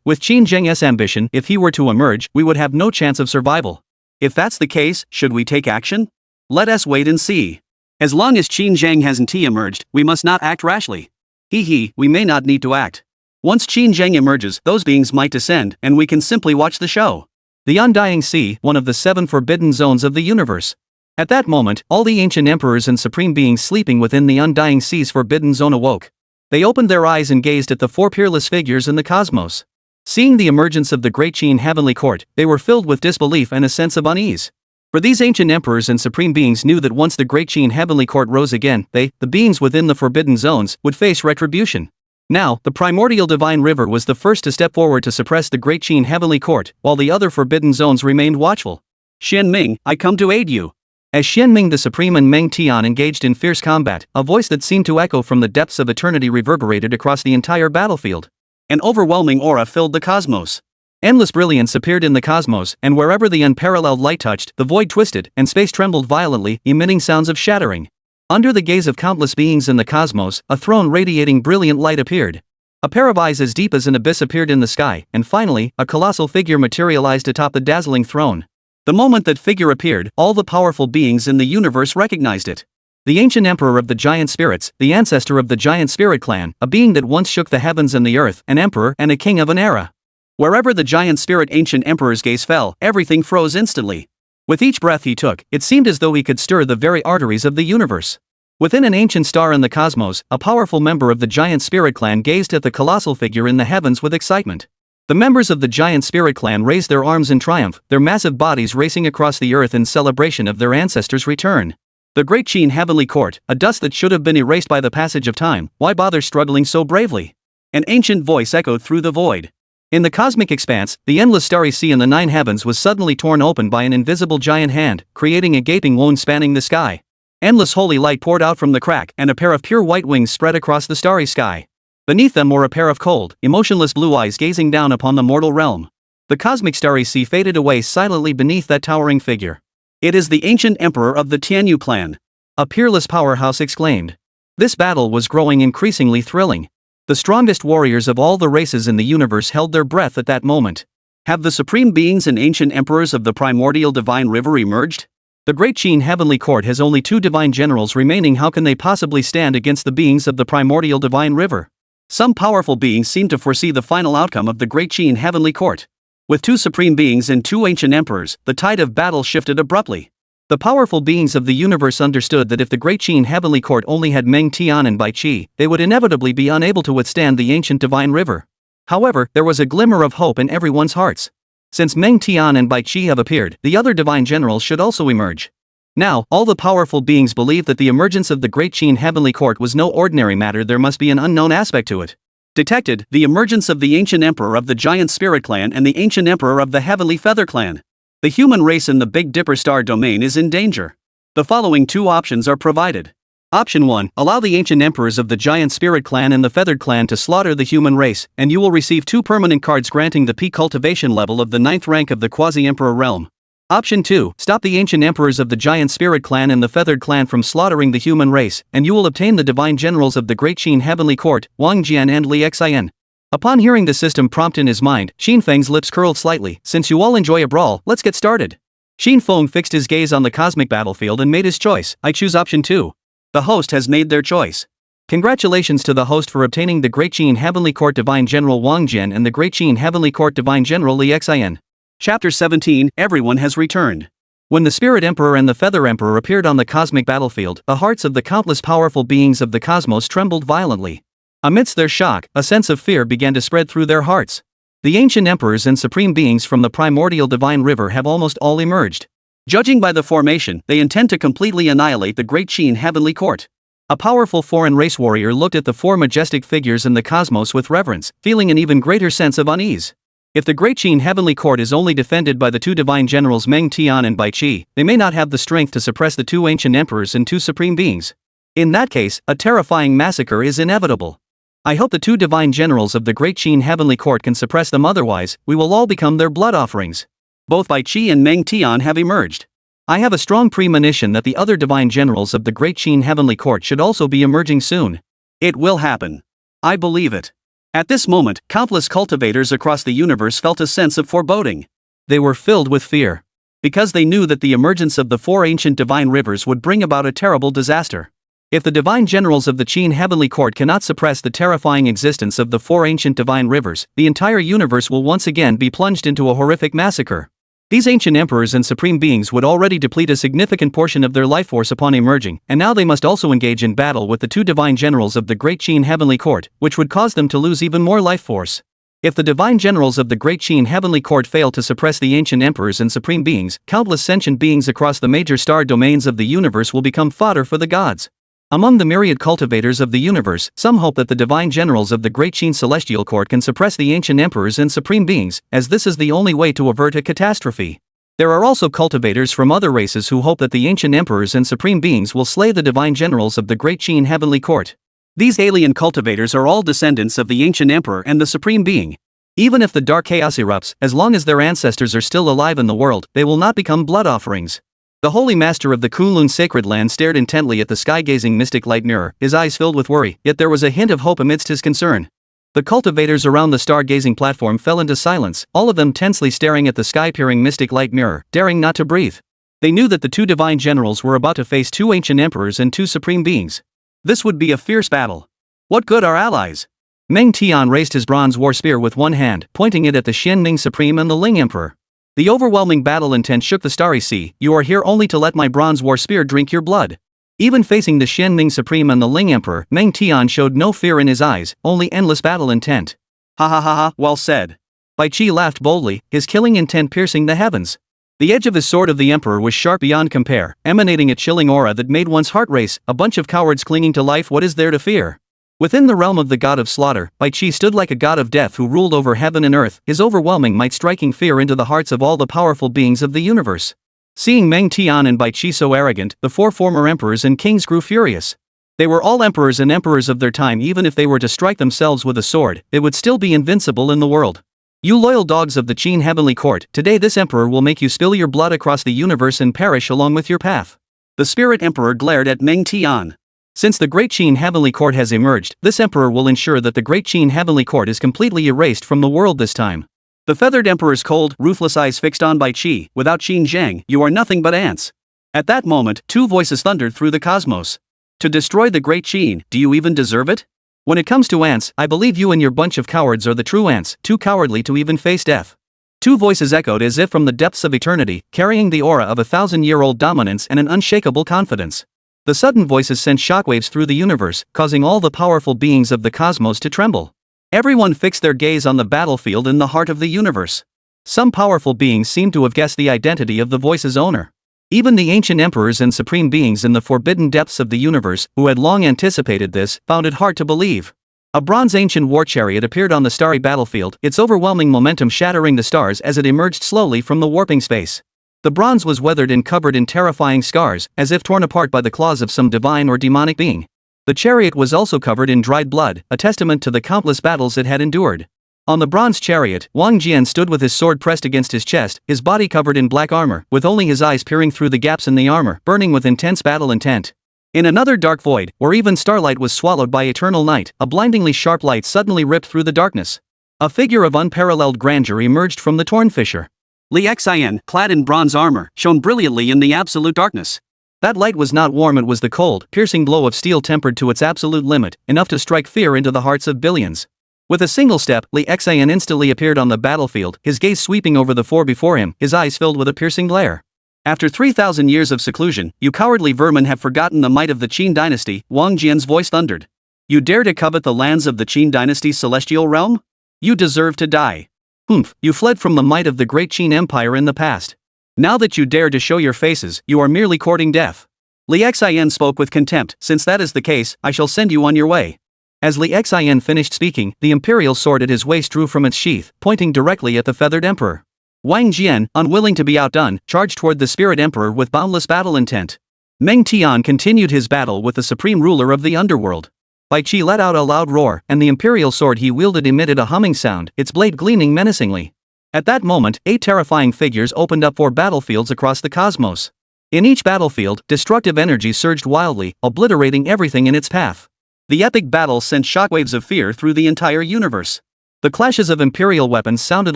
With Qin Zhang's ambition, if he were to emerge, we would have no chance of survival. If that's the case, should we take action? Let us wait and see. As long as Qin Zhang hasn't emerged, we must not act rashly. We may not need to act. Once Qin Zhang emerges, those beings might descend, and we can simply watch the show. The Undying Sea, one of the 7 forbidden zones of the universe. At that moment, all the ancient emperors and supreme beings sleeping within the Undying Sea's forbidden zone awoke. They opened their eyes and gazed at the 4 peerless figures in the cosmos. Seeing the emergence of the Great Qin Heavenly Court, they were filled with disbelief and a sense of unease. For these ancient emperors and supreme beings knew that once the Great Qin Heavenly Court rose again, they, the beings within the forbidden zones, would face retribution. Now, the primordial divine river was the first to step forward to suppress the Great Qin Heavenly Court, while the other forbidden zones remained watchful. Xian Ming, I come to aid you. As Xian Ming the Supreme and Meng Tian engaged in fierce combat, a voice that seemed to echo from the depths of eternity reverberated across the entire battlefield. An overwhelming aura filled the cosmos. Endless brilliance appeared in the cosmos, and wherever the unparalleled light touched, the void twisted, and space trembled violently, emitting sounds of shattering. Under the gaze of countless beings in the cosmos, a throne radiating brilliant light appeared. A pair of eyes as deep as an abyss appeared in the sky, and finally, a colossal figure materialized atop the dazzling throne. The moment that figure appeared, all the powerful beings in the universe recognized it. The ancient emperor of the giant spirits, the ancestor of the giant spirit clan, a being that once shook the heavens and the earth, an emperor and a king of an era. Wherever the giant spirit ancient emperor's gaze fell, everything froze instantly. With each breath he took, it seemed as though he could stir the very arteries of the universe. Within an ancient star in the cosmos, a powerful member of the giant spirit clan gazed at the colossal figure in the heavens with excitement. The members of the giant spirit clan raised their arms in triumph, their massive bodies racing across the earth in celebration of their ancestors' return. The Great Qin Heavenly Court, a dust that should have been erased by the passage of time, why bother struggling so bravely? An ancient voice echoed through the void. In the cosmic expanse, the endless starry sea in the nine heavens was suddenly torn open by an invisible giant hand, creating a gaping wound spanning the sky. Endless holy light poured out from the crack, and a pair of pure white wings spread across the starry sky. Beneath them were a pair of cold, emotionless blue eyes gazing down upon the mortal realm. The cosmic starry sea faded away silently beneath that towering figure. It is the ancient emperor of the Tian clan. A peerless powerhouse exclaimed. This battle was growing increasingly thrilling. The strongest warriors of all the races in the universe held their breath at that moment. Have the supreme beings and ancient emperors of the primordial divine river emerged? The Great Qin Heavenly Court has only 2 divine generals remaining. How can they possibly stand against the beings of the primordial divine river? Some powerful beings seem to foresee the final outcome of the Great Qin Heavenly Court. With 2 supreme beings and 2 ancient emperors, the tide of battle shifted abruptly. The powerful beings of the universe understood that if the Great Qin Heavenly Court only had Meng Tian and Bai Qi, they would inevitably be unable to withstand the ancient divine river. However, there was a glimmer of hope in everyone's hearts. Since Meng Tian and Bai Qi have appeared, the other divine generals should also emerge. Now, all the powerful beings believed that the emergence of the Great Qin Heavenly Court was no ordinary matter. There must be an unknown aspect to it. Detected, the emergence of the ancient emperor of the giant spirit clan and the ancient emperor of the heavenly feather clan. The human race in the Big Dipper star domain is in danger. The following 2 options are provided. Option 1, allow the ancient emperors of the giant spirit clan and the feathered clan to slaughter the human race, and you will receive 2 permanent cards granting the peak cultivation level of the 9th rank of the quasi-emperor realm. Option 2, stop the ancient emperors of the giant spirit clan and the feathered clan from slaughtering the human race, and you will obtain the divine generals of the Great Qin Heavenly Court, Wang Jian and Li Xian. Upon hearing the system prompt in his mind, Xin Feng's lips curled slightly. Since you all enjoy a brawl, let's get started. Xin Feng fixed his gaze on the cosmic battlefield and made his choice. I choose option 2. The host has made their choice. Congratulations to the host for obtaining the Great Qin Heavenly Court Divine General Wang Jian and the Great Qin Heavenly Court Divine General Li Xian. Chapter 17, Everyone has returned. When the Spirit Emperor and the Feather Emperor appeared on the cosmic battlefield, the hearts of the countless powerful beings of the cosmos trembled violently. Amidst their shock, a sense of fear began to spread through their hearts. The ancient emperors and supreme beings from the primordial divine river have almost all emerged. Judging by the formation, they intend to completely annihilate the Great Qin Heavenly Court. A powerful foreign race warrior looked at the 4 majestic figures in the cosmos with reverence, feeling an even greater sense of unease. If the Great Qin Heavenly Court is only defended by the 2 divine generals Meng Tian and Bai Qi, they may not have the strength to suppress the 2 ancient emperors and 2 supreme beings. In that case, a terrifying massacre is inevitable. I hope the 2 divine generals of the Great Qin Heavenly Court can suppress them, otherwise, we will all become their blood offerings. Both Bai Qi and Meng Tian have emerged. I have a strong premonition that the other divine generals of the Great Qin Heavenly Court should also be emerging soon. It will happen. I believe it. At this moment, countless cultivators across the universe felt a sense of foreboding. They were filled with fear. Because they knew that the emergence of the 4 ancient divine rivers would bring about a terrible disaster. If the divine generals of the Qin Heavenly Court cannot suppress the terrifying existence of the 4 ancient divine rivers, the entire universe will once again be plunged into a horrific massacre. These ancient emperors and supreme beings would already deplete a significant portion of their life force upon emerging, and now they must also engage in battle with the 2 divine generals of the Great Qin Heavenly Court, which would cause them to lose even more life force. If the divine generals of the Great Qin Heavenly Court fail to suppress the ancient emperors and supreme beings, countless sentient beings across the major star domains of the universe will become fodder for the gods. Among the myriad cultivators of the universe, some hope that the divine generals of the Great Qin Celestial Court can suppress the ancient emperors and supreme beings, as this is the only way to avert a catastrophe. There are also cultivators from other races who hope that the ancient emperors and supreme beings will slay the divine generals of the Great Qin Heavenly Court. These alien cultivators are all descendants of the ancient emperor and the supreme being. Even if the dark chaos erupts, as long as their ancestors are still alive in the world, they will not become blood offerings. The holy master of the Kunlun sacred land stared intently at the sky-gazing mystic light mirror, his eyes filled with worry, yet there was a hint of hope amidst his concern. The cultivators around the star-gazing platform fell into silence, all of them tensely staring at the sky-peering mystic light mirror, daring not to breathe. They knew that the two divine generals were about to face two ancient emperors and two supreme beings. This would be a fierce battle. What good are allies? Meng Tian raised his bronze war spear with one hand, pointing it at the Xian Ming Supreme and the Ling Emperor. The overwhelming battle intent shook the starry sea. You are here only to let my bronze war spear drink your blood. Even facing the Xian Ming Supreme and the Ling Emperor, Meng Tian showed no fear in his eyes, only endless battle intent. Ha ha ha ha, well said. Bai Qi laughed boldly, his killing intent piercing the heavens. The edge of his sword of the Emperor was sharp beyond compare, emanating a chilling aura that made one's heart race. A bunch of cowards clinging to life, what is there to fear? Within the realm of the god of slaughter, Bai Qi stood like a god of death who ruled over heaven and earth, his overwhelming might striking fear into the hearts of all the powerful beings of the universe. Seeing Meng Tian and Bai Qi so arrogant, the four former emperors and kings grew furious. They were all emperors and emperors of their time. Even if they were to strike themselves with a sword, they would still be invincible in the world. You loyal dogs of the Qin Heavenly Court, today this emperor will make you spill your blood across the universe and perish along with your path. The spirit emperor glared at Meng Tian. Since the Great Qin Heavenly Court has emerged, this emperor will ensure that the Great Qin Heavenly Court is completely erased from the world this time. The feathered emperor's cold, ruthless eyes fixed on Bai Qi. Without Qin Zhang, you are nothing but ants. At that moment, two voices thundered through the cosmos. To destroy the Great Qin, do you even deserve it? When it comes to ants, I believe you and your bunch of cowards are the true ants, too cowardly to even face death. Two voices echoed as if from the depths of eternity, carrying the aura of a thousand-year-old dominance and an unshakable confidence. The sudden voices sent shockwaves through the universe, causing all the powerful beings of the cosmos to tremble. Everyone fixed their gaze on the battlefield in the heart of the universe. Some powerful beings seemed to have guessed the identity of the voice's owner. Even the ancient emperors and supreme beings in the forbidden depths of the universe, who had long anticipated this, found it hard to believe. A bronze ancient war chariot appeared on the starry battlefield, its overwhelming momentum shattering the stars as it emerged slowly from the warping space. The bronze was weathered and covered in terrifying scars, as if torn apart by the claws of some divine or demonic being. The chariot was also covered in dried blood, a testament to the countless battles it had endured. On the bronze chariot, Wang Jian stood with his sword pressed against his chest, his body covered in black armor, with only his eyes peering through the gaps in the armor, burning with intense battle intent. In another dark void, where even starlight was swallowed by eternal night, a blindingly sharp light suddenly ripped through the darkness. A figure of unparalleled grandeur emerged from the torn fissure. Li Xian, clad in bronze armor, shone brilliantly in the absolute darkness. That light was not warm, it was the cold, piercing glow of steel tempered to its absolute limit, enough to strike fear into the hearts of billions. With a single step, Li Xian instantly appeared on the battlefield, his gaze sweeping over the four before him, his eyes filled with a piercing glare. After 3,000 years of seclusion, you cowardly vermin have forgotten the might of the Qin dynasty, Wang Jian's voice thundered. You dare to covet the lands of the Qin dynasty's celestial realm? You deserve to die. Humph, you fled from the might of the Great Qin Empire in the past. Now that you dare to show your faces, you are merely courting death. Li Xian spoke with contempt. Since that is the case, I shall send you on your way. As Li Xian finished speaking, the imperial sword at his waist drew from its sheath, pointing directly at the feathered emperor. Wang Jian, unwilling to be outdone, charged toward the spirit emperor with boundless battle intent. Meng Tian continued his battle with the supreme ruler of the underworld. Bai Qi let out a loud roar, and the imperial sword he wielded emitted a humming sound, its blade gleaming menacingly. At that moment, 8 terrifying figures opened up 4 battlefields across the cosmos. In each battlefield, destructive energy surged wildly, obliterating everything in its path. The epic battle sent shockwaves of fear through the entire universe. The clashes of imperial weapons sounded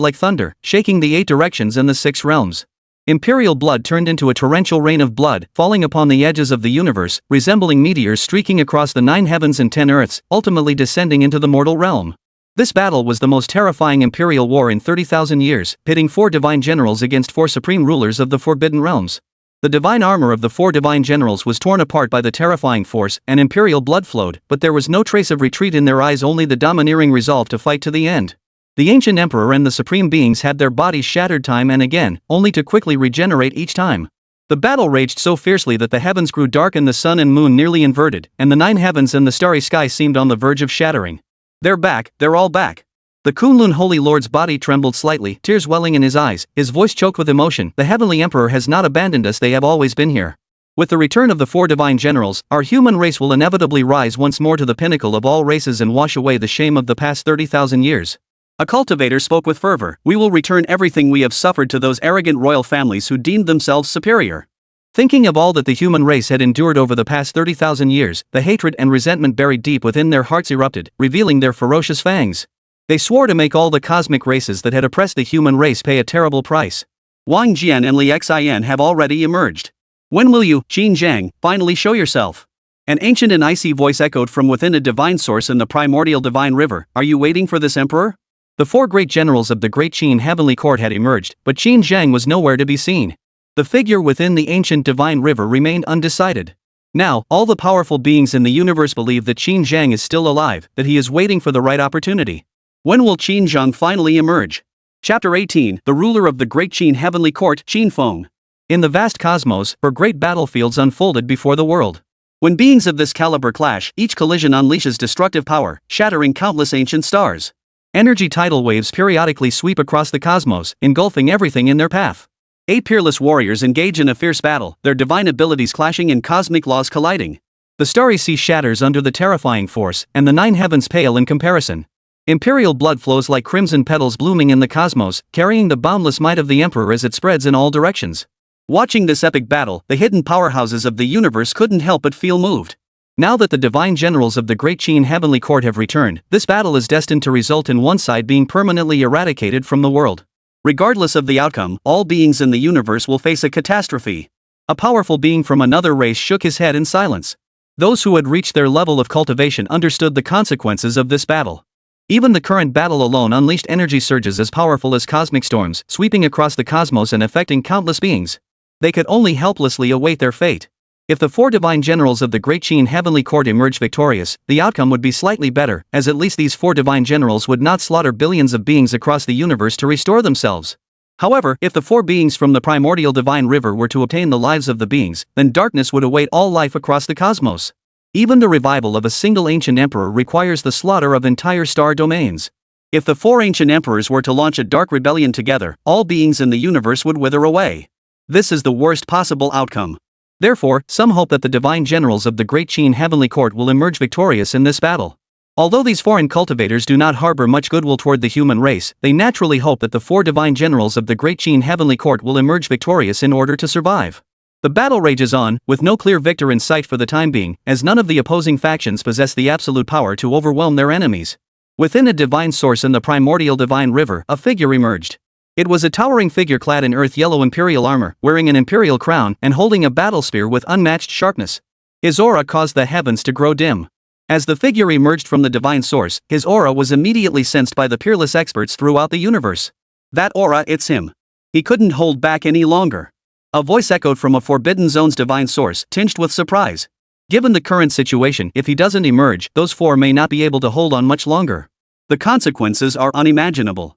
like thunder, shaking the 8 directions and the 6 realms. Imperial blood turned into a torrential rain of blood, falling upon the edges of the universe, resembling meteors streaking across the 9 heavens and 10 earths, ultimately descending into the mortal realm. This battle was the most terrifying imperial war in 30,000 years, pitting 4 divine generals against 4 supreme rulers of the Forbidden Realms. The divine armor of the 4 divine generals was torn apart by the terrifying force, and imperial blood flowed, but there was no trace of retreat in their eyes, only the domineering resolve to fight to the end. The ancient emperor and the supreme beings had their bodies shattered time and again, only to quickly regenerate each time. The battle raged so fiercely that the heavens grew dark and the sun and moon nearly inverted, and the 9 heavens and the starry sky seemed on the verge of shattering. They're back, they're all back. The Kunlun Holy Lord's body trembled slightly, tears welling in his eyes, his voice choked with emotion. The Heavenly Emperor has not abandoned us, they have always been here. With the return of the 4 divine generals, our human race will inevitably rise once more to the pinnacle of all races and wash away the shame of the past 30,000 years. A cultivator spoke with fervor. We will return everything we have suffered to those arrogant royal families who deemed themselves superior. Thinking of all that the human race had endured over the past 30,000 years, the hatred and resentment buried deep within their hearts erupted, revealing their ferocious fangs. They swore to make all the cosmic races that had oppressed the human race pay a terrible price. Wang Jian and Li Xian have already emerged. When will you, Qin Zhang, finally show yourself? An ancient and icy voice echoed from within a divine source in the primordial divine river. Are you waiting for this emperor? The 4 great generals of the great Qin heavenly court had emerged, but Qin Zhang was nowhere to be seen. The figure within the ancient divine river remained undecided. Now, all the powerful beings in the universe believe that Qin Zhang is still alive, that he is waiting for the right opportunity. When will Qin Zhang finally emerge? Chapter 18, The Ruler of the Great Qin Heavenly Court, Qin Feng. In the vast cosmos, her great battlefields unfolded before the world. When beings of this caliber clash, each collision unleashes destructive power, shattering countless ancient stars. Energy tidal waves periodically sweep across the cosmos, engulfing everything in their path. 8 peerless warriors engage in a fierce battle, their divine abilities clashing and cosmic laws colliding. The starry sea shatters under the terrifying force, and the 9 heavens pale in comparison. Imperial blood flows like crimson petals blooming in the cosmos, carrying the boundless might of the Emperor as it spreads in all directions. Watching this epic battle, the hidden powerhouses of the universe couldn't help but feel moved. Now that the divine generals of the Great Qin Heavenly Court have returned, this battle is destined to result in one side being permanently eradicated from the world. Regardless of the outcome, all beings in the universe will face a catastrophe. A powerful being from another race shook his head in silence. Those who had reached their level of cultivation understood the consequences of this battle. Even the current battle alone unleashed energy surges as powerful as cosmic storms, sweeping across the cosmos and affecting countless beings. They could only helplessly await their fate. If the 4 divine generals of the Great Qin Heavenly Court emerged victorious, the outcome would be slightly better, as at least these 4 divine generals would not slaughter billions of beings across the universe to restore themselves. However, if the 4 beings from the primordial divine river were to obtain the lives of the beings, then darkness would await all life across the cosmos. Even the revival of a single ancient emperor requires the slaughter of entire star domains. If the 4 ancient emperors were to launch a dark rebellion together, all beings in the universe would wither away. This is the worst possible outcome. Therefore, some hope that the divine generals of the Great Qin Heavenly Court will emerge victorious in this battle. Although these foreign cultivators do not harbor much goodwill toward the human race, they naturally hope that the 4 divine generals of the Great Qin Heavenly Court will emerge victorious in order to survive. The battle rages on, with no clear victor in sight for the time being, as none of the opposing factions possess the absolute power to overwhelm their enemies. Within a divine source in the primordial divine river, a figure emerged. It was a towering figure clad in earth-yellow imperial armor, wearing an imperial crown, and holding a battle spear with unmatched sharpness. His aura caused the heavens to grow dim. As the figure emerged from the divine source, his aura was immediately sensed by the peerless experts throughout the universe. That aura, it's him. He couldn't hold back any longer. A voice echoed from a Forbidden Zone's divine source, tinged with surprise. Given the current situation, if he doesn't emerge, those 4 may not be able to hold on much longer. The consequences are unimaginable.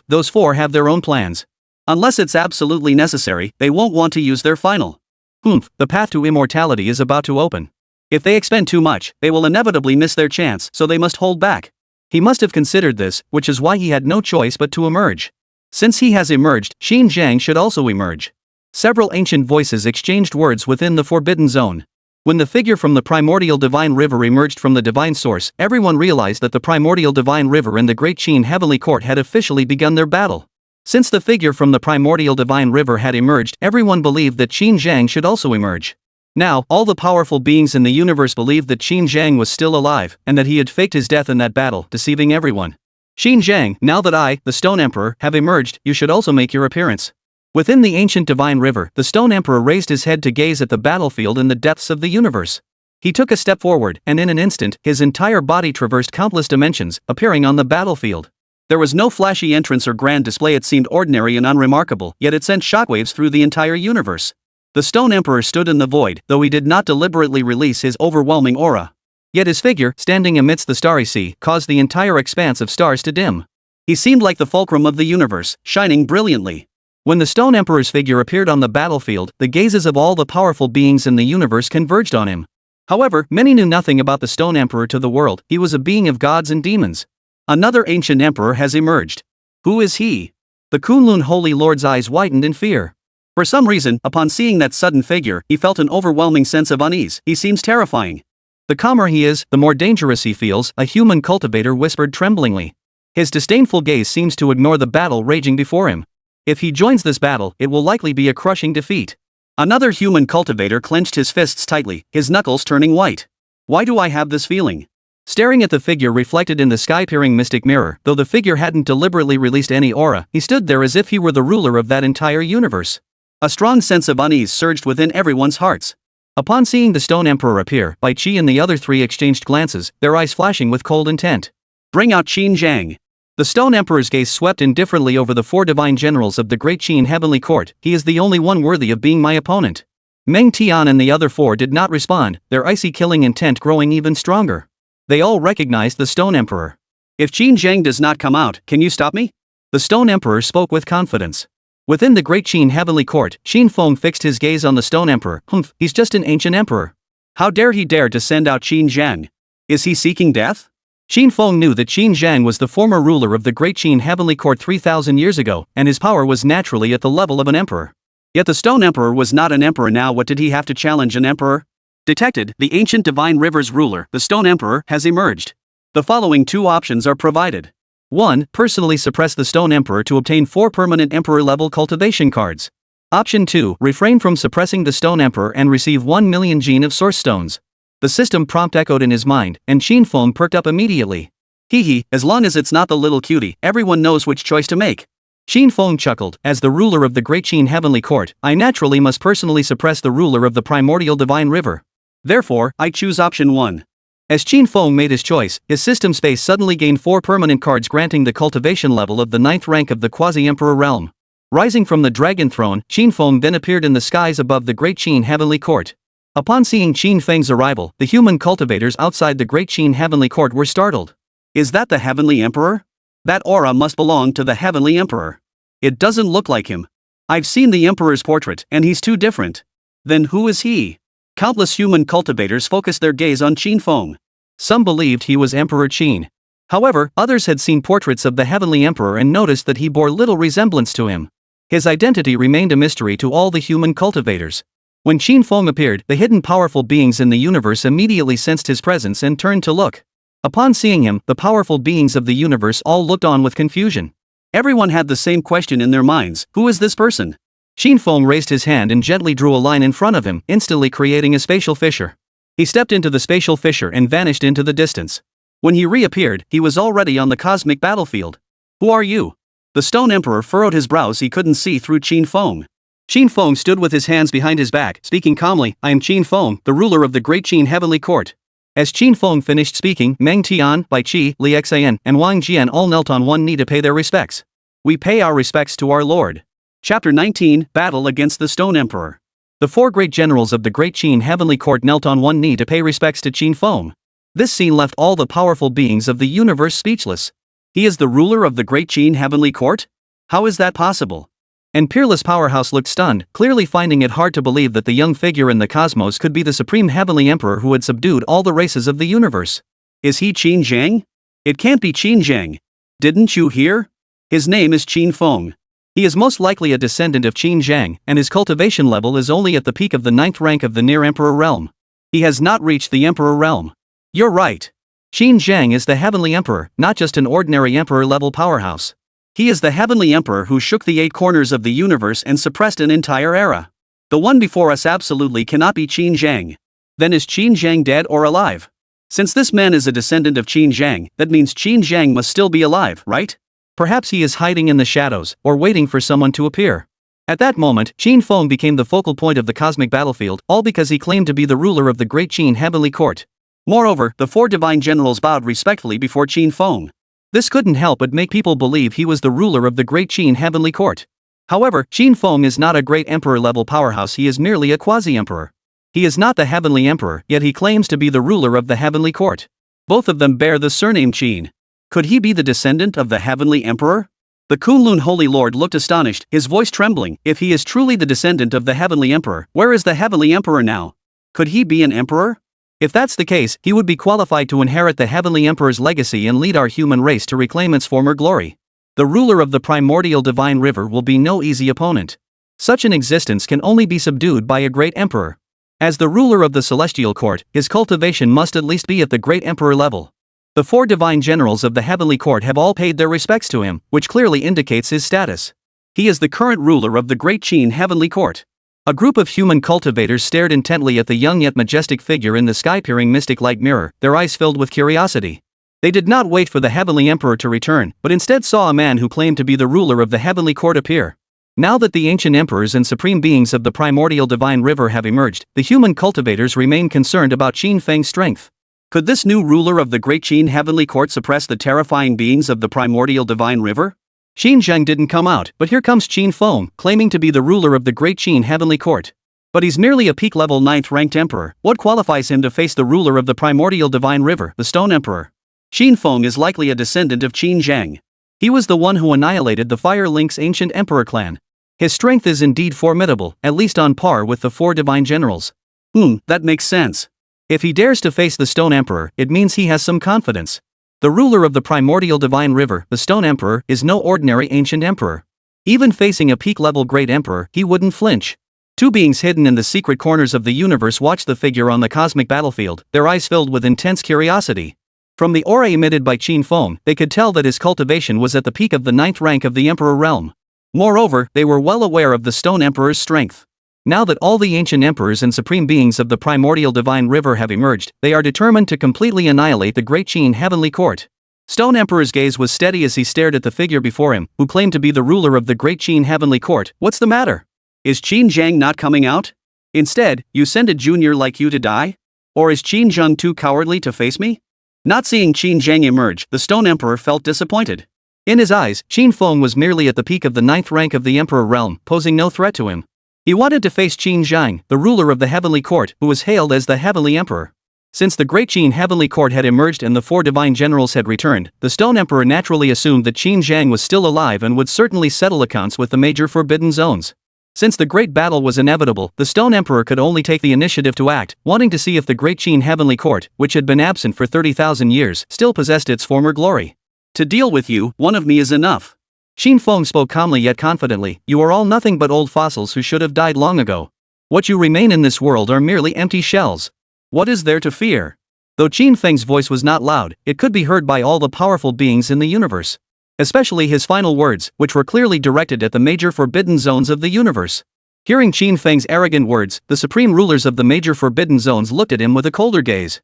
Those 4 have their own plans. Unless it's absolutely necessary, they won't want to use their final. The path to immortality is about to open. If they expend too much, they will inevitably miss their chance, so they must hold back. He must have considered this, which is why he had no choice but to emerge. Since he has emerged, Qin Zhang should also emerge. Several ancient voices exchanged words within the Forbidden Zone. When the figure from the primordial divine river emerged from the divine source, everyone realized that the primordial divine river and the Great Qin Heavenly Court had officially begun their battle. Since the figure from the primordial divine river had emerged, everyone believed that Qin Zhang should also emerge. Now, all the powerful beings in the universe believed that Qin Zhang was still alive, and that he had faked his death in that battle, deceiving everyone. Qin Zhang, now that I, the Stone Emperor, have emerged, you should also make your appearance. Within the ancient divine river, the Stone Emperor raised his head to gaze at the battlefield in the depths of the universe. He took a step forward, and in an instant, his entire body traversed countless dimensions, appearing on the battlefield. There was no flashy entrance or grand display. It seemed ordinary and unremarkable, yet it sent shockwaves through the entire universe. The Stone Emperor stood in the void, though he did not deliberately release his overwhelming aura. Yet his figure, standing amidst the starry sea, caused the entire expanse of stars to dim. He seemed like the fulcrum of the universe, shining brilliantly. When the Stone Emperor's figure appeared on the battlefield, the gazes of all the powerful beings in the universe converged on him. However, many knew nothing about the Stone Emperor to the world. He was a being of gods and demons. Another ancient emperor has emerged. Who is he? The Kunlun Holy Lord's eyes widened in fear. For some reason, upon seeing that sudden figure, he felt an overwhelming sense of unease. He seems terrifying. The calmer he is, the more dangerous he feels, a human cultivator whispered tremblingly. His disdainful gaze seems to ignore the battle raging before him. If he joins this battle, it will likely be a crushing defeat. Another human cultivator clenched his fists tightly, his knuckles turning white. Why do I have this feeling? Staring at the figure reflected in the sky-peering mystic mirror, though the figure hadn't deliberately released any aura, he stood there as if he were the ruler of that entire universe. A strong sense of unease surged within everyone's hearts. Upon seeing the Stone Emperor appear, Bai Qi and the other three exchanged glances, their eyes flashing with cold intent. Bring out Yin Yang. The Stone Emperor's gaze swept indifferently over the four divine generals of the Great Qin Heavenly Court. He is the only one worthy of being my opponent. Meng, Tian and the other four did not respond, their icy killing intent growing even stronger. They all recognized the Stone Emperor. If Yin Yang does not come out, can you stop me? The Stone Emperor spoke with confidence. Within the Great Qin Heavenly Court, Qin Feng fixed his gaze on the Stone Emperor. He's just an ancient emperor. How dare he dare to send out Yin Yang? Is he seeking death? Qin Feng knew that Yin Yang was the former ruler of the Great Qin Heavenly Court 3,000 years ago, and his power was naturally at the level of an emperor. Yet the Stone Emperor was not an emperor now. What did he have to challenge an emperor? Detected, the ancient divine river's ruler, the Stone Emperor, has emerged. The following two options are provided. 1. Personally suppress the Stone Emperor to obtain 4 permanent emperor-level cultivation cards. Option 2. Refrain from suppressing the Stone Emperor and receive 1 million Jin of Source Stones. The system prompt echoed in his mind, and Qin Feng perked up immediately. Hee, as long as it's not the little cutie, everyone knows which choice to make. Qin Feng chuckled. As the ruler of the Great Qin Heavenly Court, I naturally must personally suppress the ruler of the primordial divine river. Therefore, I choose option 1. As Qin Feng made his choice, his system space suddenly gained 4 permanent cards granting the cultivation level of the 9th rank of the quasi-emperor realm. Rising from the dragon throne, Qin Feng then appeared in the skies above the Great Qin Heavenly Court. Upon seeing Qin Feng's arrival, the human cultivators outside the Great Qin Heavenly Court were startled. Is that the Heavenly Emperor? That aura must belong to the Heavenly Emperor. It doesn't look like him. I've seen the Emperor's portrait, and he's too different. Then who is he? Countless human cultivators focused their gaze on Qin Feng. Some believed he was Emperor Qin. However, others had seen portraits of the Heavenly Emperor and noticed that he bore little resemblance to him. His identity remained a mystery to all the human cultivators. When Qin Feng appeared, the hidden powerful beings in the universe immediately sensed his presence and turned to look. Upon seeing him, the powerful beings of the universe all looked on with confusion. Everyone had the same question in their minds: who is this person? Qin Feng raised his hand and gently drew a line in front of him, instantly creating a spatial fissure. He stepped into the spatial fissure and vanished into the distance. When he reappeared, he was already on the cosmic battlefield. Who are you? The Stone Emperor furrowed his brows. He couldn't see through Qin Feng. Qin Feng stood with his hands behind his back, speaking calmly. I am Qin Feng, the ruler of the Great Qin Heavenly Court. As Qin Feng finished speaking, Meng, Tian, Bai Qi, Li Xian, and Wang Jian all knelt on one knee to pay their respects. We pay our respects to our Lord. Chapter 19, Battle against the Stone Emperor. The 4 great generals of the Great Qin Heavenly Court knelt on one knee to pay respects to Qin Feng. This scene left all the powerful beings of the universe speechless. He is the ruler of the Great Qin Heavenly Court? How is that possible? And Peerless Powerhouse looked stunned, clearly finding it hard to believe that the young figure in the cosmos could be the supreme heavenly emperor who had subdued all the races of the universe. Is he Qin Yang? It can't be Qin Yang. Didn't you hear? His name is Qin Feng. He is most likely a descendant of Qin Yang, and his cultivation level is only at the peak of the 9th rank of the near emperor realm. He has not reached the emperor realm. You're right. Qin Yang is the heavenly emperor, not just an ordinary emperor-level powerhouse. He is the heavenly emperor who shook the 8 corners of the universe and suppressed an entire era. The one before us absolutely cannot be Qin Yang. Then is Qin Yang dead or alive? Since this man is a descendant of Qin Yang, that means Qin Yang must still be alive, right? Perhaps he is hiding in the shadows, or waiting for someone to appear. At that moment, Qin Feng became the focal point of the cosmic battlefield, all because he claimed to be the ruler of the Great Qin Heavenly Court. Moreover, the 4 divine generals bowed respectfully before Qin Feng. This couldn't help but make people believe he was the ruler of the Great Qin Heavenly Court. However, Qin Feng is not a great emperor-level powerhouse. He is merely a quasi-emperor. He is not the heavenly emperor, yet he claims to be the ruler of the heavenly court. Both of them bear the surname Qin. Could he be the descendant of the heavenly emperor? The Kunlun Holy Lord looked astonished, his voice trembling. If he is truly the descendant of the Heavenly Emperor, where is the Heavenly Emperor now? Could he be an emperor? If that's the case, he would be qualified to inherit the Heavenly Emperor's legacy and lead our human race to reclaim its former glory. The ruler of the primordial divine river will be no easy opponent. Such an existence can only be subdued by a great emperor. As the ruler of the celestial court, his cultivation must at least be at the great emperor level. The 4 divine generals of the heavenly court have all paid their respects to him, which clearly indicates his status. He is the current ruler of the great Qin heavenly court. A group of human cultivators stared intently at the young yet majestic figure in the sky-peering mystic-like mirror, their eyes filled with curiosity. They did not wait for the heavenly emperor to return, but instead saw a man who claimed to be the ruler of the heavenly court appear. Now that the ancient emperors and supreme beings of the primordial divine river have emerged, the human cultivators remain concerned about Qin Feng's strength. Could this new ruler of the great Qin heavenly court suppress the terrifying beings of the primordial divine river? Qin Zheng didn't come out, but here comes Qin Feng, claiming to be the ruler of the great Qin heavenly court. But he's merely a peak-level 9th ranked emperor. What qualifies him to face the ruler of the primordial divine river, the Stone Emperor? Qin Feng is likely a descendant of Qin Zheng. He was the one who annihilated the Fire Lynx ancient emperor clan. His strength is indeed formidable, at least on par with the 4 divine generals. That makes sense. If he dares to face the Stone Emperor, it means he has some confidence. The ruler of the primordial divine river, the Stone Emperor, is no ordinary ancient emperor. Even facing a peak-level great emperor, he wouldn't flinch. 2 beings hidden in the secret corners of the universe watched the figure on the cosmic battlefield, their eyes filled with intense curiosity. From the aura emitted by Qin Feng, they could tell that his cultivation was at the peak of the 9th rank of the emperor realm. Moreover, they were well aware of the Stone Emperor's strength. Now that all the ancient emperors and supreme beings of the primordial divine river have emerged, they are determined to completely annihilate the great Qin heavenly court. Stone Emperor's gaze was steady as he stared at the figure before him, who claimed to be the ruler of the great Qin heavenly court. What's the matter? Is Qin Zheng not coming out? Instead, you send a junior like you to die? Or is Qin Zheng too cowardly to face me? Not seeing Qin Zheng emerge, the Stone Emperor felt disappointed. In his eyes, Qin Feng was merely at the peak of the 9th rank of the emperor realm, posing no threat to him. He wanted to face Qin Zheng, the ruler of the heavenly court, who was hailed as the heavenly emperor. Since the great Qin heavenly court had emerged and the 4 divine generals had returned, the Stone Emperor naturally assumed that Qin Zheng was still alive and would certainly settle accounts with the major forbidden zones. Since the great battle was inevitable, the Stone Emperor could only take the initiative to act, wanting to see if the great Qin heavenly court, which had been absent for 30,000 years, still possessed its former glory. To deal with you, one of me is enough. Qin Feng spoke calmly yet confidently. You are all nothing but old fossils who should have died long ago. What you remain in this world are merely empty shells. What is there to fear? Though Qin Feng's voice was not loud, it could be heard by all the powerful beings in the universe. Especially his final words, which were clearly directed at the major forbidden zones of the universe. Hearing Qin Feng's arrogant words, the supreme rulers of the major forbidden zones looked at him with a colder gaze.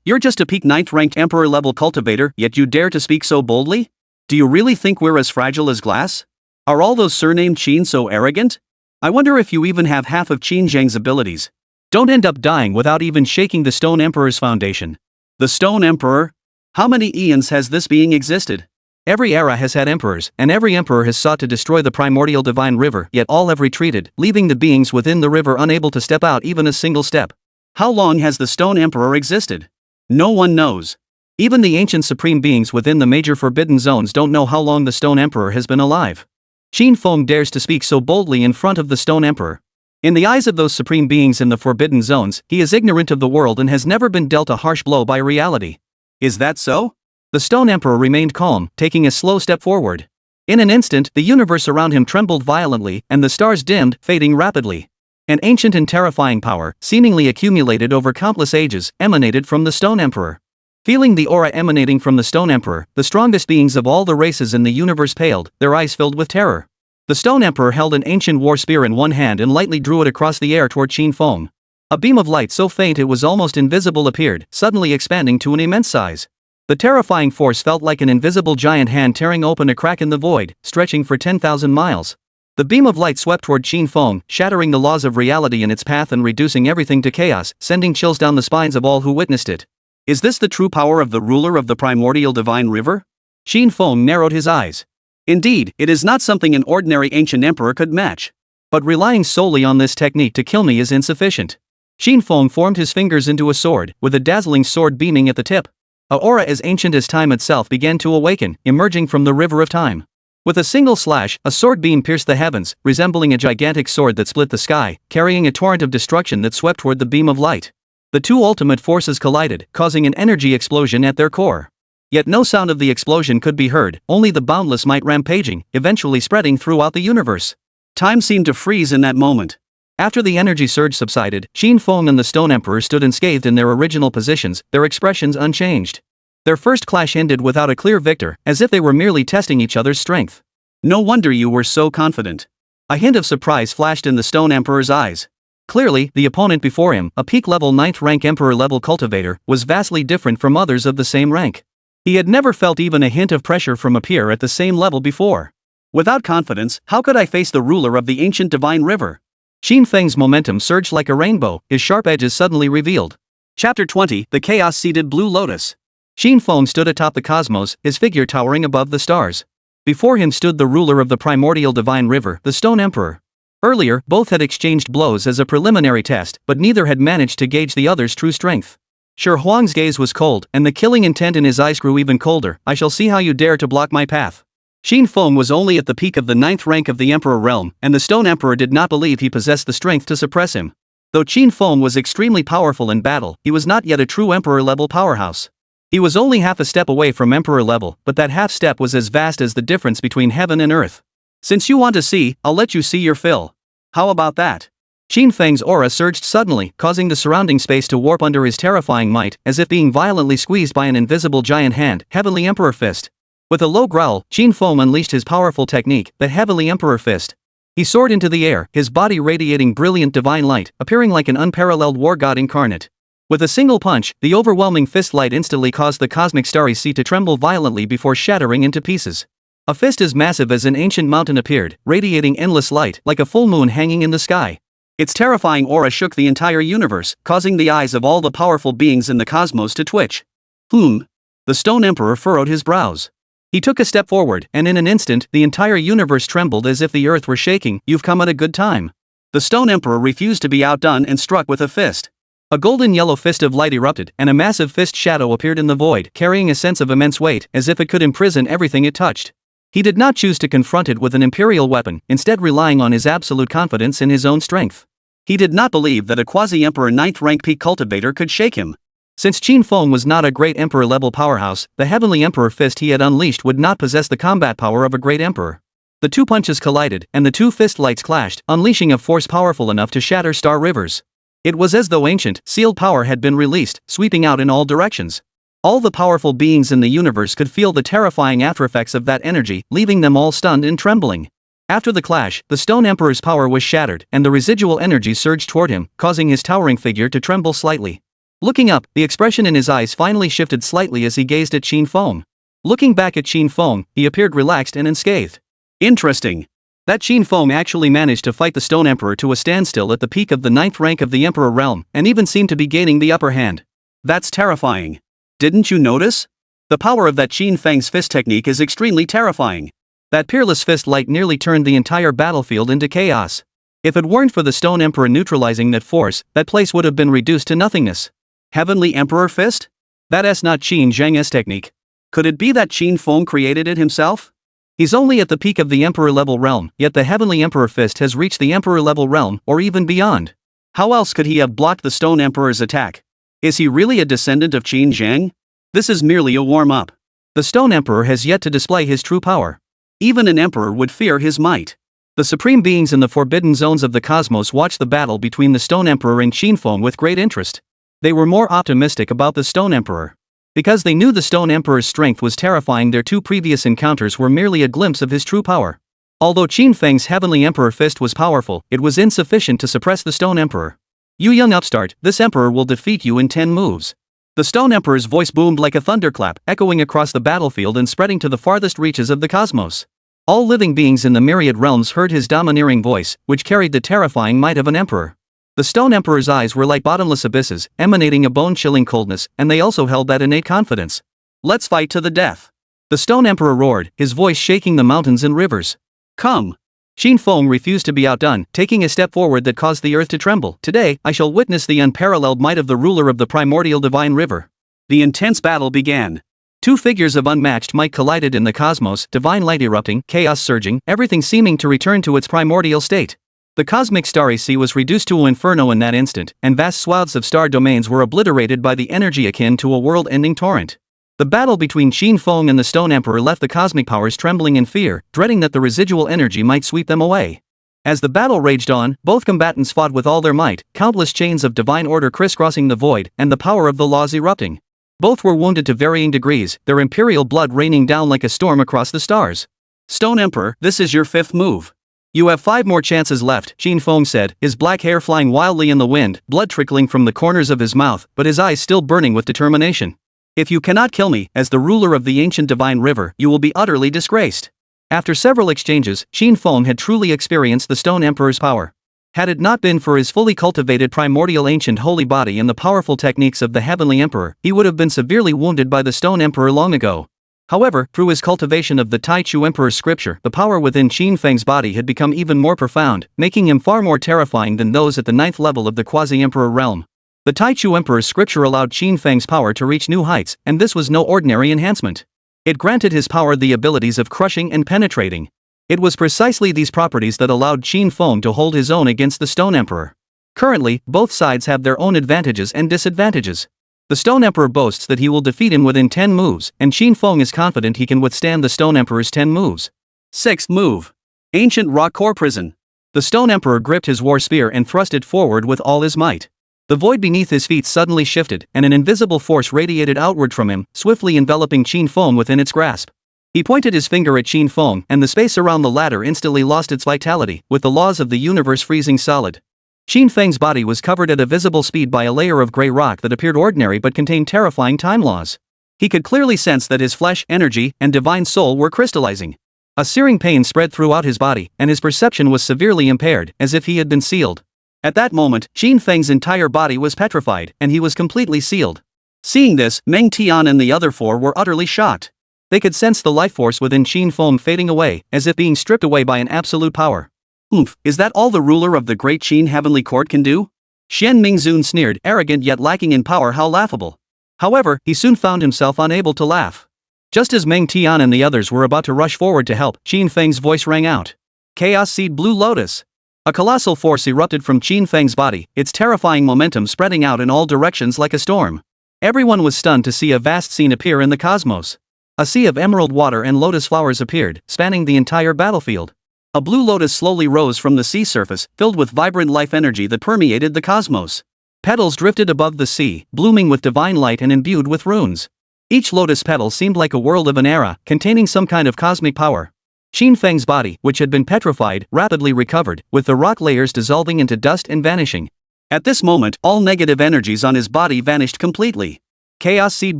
You're just a peak 9th ranked emperor level cultivator, yet you dare to speak so boldly? Do you really think we're as fragile as glass? Are all those surnamed Qin so arrogant? I wonder if you even have half of Qin Zheng's abilities. Don't end up dying without even shaking the Stone Emperor's foundation. The Stone Emperor? How many eons has this being existed? Every era has had emperors, and every emperor has sought to destroy the primordial divine river, yet all have retreated, leaving the beings within the river unable to step out even a single step. How long has the Stone Emperor existed? No one knows. Even the ancient supreme beings within the major forbidden zones don't know how long the Stone Emperor has been alive. Qin Feng dares to speak so boldly in front of the Stone Emperor. In the eyes of those supreme beings in the forbidden zones, he is ignorant of the world and has never been dealt a harsh blow by reality. Is that so? The Stone Emperor remained calm, taking a slow step forward. In an instant, the universe around him trembled violently, and the stars dimmed, fading rapidly. An ancient and terrifying power, seemingly accumulated over countless ages, emanated from the Stone Emperor. Feeling the aura emanating from the Stone Emperor, the strongest beings of all the races in the universe paled, their eyes filled with terror. The Stone Emperor held an ancient war spear in one hand and lightly drew it across the air toward Qin Feng. A beam of light so faint it was almost invisible appeared, suddenly expanding to an immense size. The terrifying force felt like an invisible giant hand tearing open a crack in the void, stretching for 10,000 miles. The beam of light swept toward Qin Feng, shattering the laws of reality in its path and reducing everything to chaos, sending chills down the spines of all who witnessed it. Is this the true power of the ruler of the primordial divine river? Qin Feng narrowed his eyes. Indeed, it is not something an ordinary ancient emperor could match. But relying solely on this technique to kill me is insufficient. Qin Feng formed his fingers into a sword, with a dazzling sword beaming at the tip. An aura as ancient as time itself began to awaken, emerging from the river of time. With a single slash, a sword beam pierced the heavens, resembling a gigantic sword that split the sky, carrying a torrent of destruction that swept toward the beam of light. The two ultimate forces collided, causing an energy explosion at their core. Yet no sound of the explosion could be heard, only the boundless might rampaging, eventually spreading throughout the universe. Time seemed to freeze in that moment. After the energy surge subsided, Qin Feng and the Stone Emperor stood unscathed in their original positions, their expressions unchanged. Their first clash ended without a clear victor, as if they were merely testing each other's strength. No wonder you were so confident. A hint of surprise flashed in the Stone Emperor's eyes. Clearly, the opponent before him, a peak-level 9th rank Emperor-level cultivator, was vastly different from others of the same rank. He had never felt even a hint of pressure from a peer at the same level before. Without confidence, how could I face the ruler of the ancient divine river? Qin Feng's momentum surged like a rainbow, his sharp edges suddenly revealed. Chapter 20, The Chaos-Seated Blue Lotus. Qin Feng stood atop the cosmos, his figure towering above the stars. Before him stood the ruler of the primordial divine river, the Stone Emperor. Earlier, both had exchanged blows as a preliminary test, but neither had managed to gauge the other's true strength. Shi Huang's gaze was cold, and the killing intent in his eyes grew even colder. I shall see how you dare to block my path. Qin Feng was only at the peak of the 9th rank of the Emperor realm, and the Stone Emperor did not believe he possessed the strength to suppress him. Though Qin Feng was extremely powerful in battle, he was not yet a true Emperor-level powerhouse. He was only half a step away from Emperor level, but that half step was as vast as the difference between heaven and earth. Since you want to see, I'll let you see your fill. How about that? Qin Feng's aura surged suddenly, causing the surrounding space to warp under his terrifying might, as if being violently squeezed by an invisible giant hand, Heavenly Emperor Fist. With a low growl, Qin Feng unleashed his powerful technique, the Heavenly Emperor Fist. He soared into the air, his body radiating brilliant divine light, appearing like an unparalleled war god incarnate. With a single punch, the overwhelming fist light instantly caused the cosmic starry sea to tremble violently before shattering into pieces. A fist as massive as an ancient mountain appeared, radiating endless light, like a full moon hanging in the sky. Its terrifying aura shook the entire universe, causing the eyes of all the powerful beings in the cosmos to twitch. The Stone Emperor furrowed his brows. He took a step forward, and in an instant, the entire universe trembled as if the earth were shaking. You've come at a good time. The Stone Emperor refused to be outdone and struck with a fist. A golden-yellow fist of light erupted, and a massive fist shadow appeared in the void, carrying a sense of immense weight, as if it could imprison everything it touched. He did not choose to confront it with an Imperial weapon, instead relying on his absolute confidence in his own strength. He did not believe that a quasi-emperor 9th rank peak cultivator could shake him. Since Qin Feng was not a great Emperor-level powerhouse, the Heavenly Emperor Fist he had unleashed would not possess the combat power of a great Emperor. The two punches collided, and the two fist lights clashed, unleashing a force powerful enough to shatter star rivers. It was as though ancient, sealed power had been released, sweeping out in all directions. All the powerful beings in the universe could feel the terrifying aftereffects of that energy, leaving them all stunned and trembling. After the clash, the Stone Emperor's power was shattered, and the residual energy surged toward him, causing his towering figure to tremble slightly. Looking up, the expression in his eyes finally shifted slightly as he gazed at Qin Feng. Looking back at Qin Feng, he appeared relaxed and unscathed. Interesting. That Qin Feng actually managed to fight the Stone Emperor to a standstill at the peak of the 9th rank of the Emperor realm, and even seemed to be gaining the upper hand. That's terrifying. Didn't you notice? The power of that Qin Feng's fist technique is extremely terrifying. That peerless fist light nearly turned the entire battlefield into chaos. If it weren't for the Stone Emperor neutralizing that force, that place would have been reduced to nothingness. Heavenly Emperor Fist? That's not Qin Zhang's technique. Could it be that Qin Feng created it himself? He's only at the peak of the Emperor-level realm, yet the Heavenly Emperor Fist has reached the Emperor-level realm, or even beyond. How else could he have blocked the Stone Emperor's attack? Is he really a descendant of Qin Zhang? This is merely a warm-up. The Stone Emperor has yet to display his true power. Even an emperor would fear his might. The supreme beings in the forbidden zones of the cosmos watched the battle between the Stone Emperor and Qin Feng with great interest. They were more optimistic about the Stone Emperor. Because they knew the Stone Emperor's strength was terrifying, their two previous encounters were merely a glimpse of his true power. Although Qin Feng's Heavenly Emperor Fist was powerful, it was insufficient to suppress the Stone Emperor. You young upstart, this emperor will defeat you in 10 moves. The Stone Emperor's voice boomed like a thunderclap, echoing across the battlefield and spreading to the farthest reaches of the cosmos. All living beings in the myriad realms heard his domineering voice, which carried the terrifying might of an emperor. The Stone Emperor's eyes were like bottomless abysses, emanating a bone-chilling coldness, and they also held that innate confidence. Let's fight to the death. The Stone Emperor roared, his voice shaking the mountains and rivers. Come. Qin Feng refused to be outdone, taking a step forward that caused the earth to tremble. Today, I shall witness the unparalleled might of the ruler of the primordial divine river. The intense battle began. Two figures of unmatched might collided in the cosmos, divine light erupting, chaos surging, everything seeming to return to its primordial state. The cosmic starry sea was reduced to an inferno in that instant, and vast swaths of star domains were obliterated by the energy akin to a world-ending torrent. The battle between Qin Feng and the Stone Emperor left the cosmic powers trembling in fear, dreading that the residual energy might sweep them away. As the battle raged on, both combatants fought with all their might, countless chains of divine order crisscrossing the void, and the power of the laws erupting. Both were wounded to varying degrees, their imperial blood raining down like a storm across the stars. Stone Emperor, this is your fifth move. You have 5 more chances left, Qin Feng said, his black hair flying wildly in the wind, blood trickling from the corners of his mouth, but his eyes still burning with determination. If you cannot kill me, as the ruler of the ancient divine river, you will be utterly disgraced. After several exchanges, Qin Feng had truly experienced the Stone Emperor's power. Had it not been for his fully cultivated primordial ancient holy body and the powerful techniques of the Heavenly Emperor, he would have been severely wounded by the Stone Emperor long ago. However, through his cultivation of the Taichu Emperor's scripture, the power within Qin Feng's body had become even more profound, making him far more terrifying than those at the 9th level of the quasi-emperor realm. The Taichu Emperor's scripture allowed Qin Feng's power to reach new heights, and this was no ordinary enhancement. It granted his power the abilities of crushing and penetrating. It was precisely these properties that allowed Qin Feng to hold his own against the Stone Emperor. Currently, both sides have their own advantages and disadvantages. The Stone Emperor boasts that he will defeat him within 10 moves, and Qin Feng is confident he can withstand the Stone Emperor's 10 moves. 6th move. Ancient Rock Core Prison. The Stone Emperor gripped his war spear and thrust it forward with all his might. The void beneath his feet suddenly shifted, and an invisible force radiated outward from him, swiftly enveloping Qin Feng within its grasp. He pointed his finger at Qin Feng, and the space around the latter instantly lost its vitality, with the laws of the universe freezing solid. Qin Feng's body was covered at a visible speed by a layer of gray rock that appeared ordinary but contained terrifying time laws. He could clearly sense that his flesh, energy, and divine soul were crystallizing. A searing pain spread throughout his body, and his perception was severely impaired, as if he had been sealed. At that moment, Qin Feng's entire body was petrified, and he was completely sealed. Seeing this, Meng, Tian and the other 4 were utterly shocked. They could sense the life force within Qin Feng fading away, as if being stripped away by an absolute power. Oomph, is that all the ruler of the great Qin heavenly court can do? Xian Mingzun sneered, arrogant yet lacking in power, how laughable. However, he soon found himself unable to laugh. Just as Meng, Tian and the others were about to rush forward to help, Qin Feng's voice rang out. Chaos Seed Blue Lotus. A colossal force erupted from Qin Feng's body, its terrifying momentum spreading out in all directions like a storm. Everyone was stunned to see a vast scene appear in the cosmos. A sea of emerald water and lotus flowers appeared, spanning the entire battlefield. A blue lotus slowly rose from the sea surface, filled with vibrant life energy that permeated the cosmos. Petals drifted above the sea, blooming with divine light and imbued with runes. Each lotus petal seemed like a world of an era, containing some kind of cosmic power. Qin Feng's body, which had been petrified, rapidly recovered, with the rock layers dissolving into dust and vanishing. At this moment, all negative energies on his body vanished completely. Chaos Seed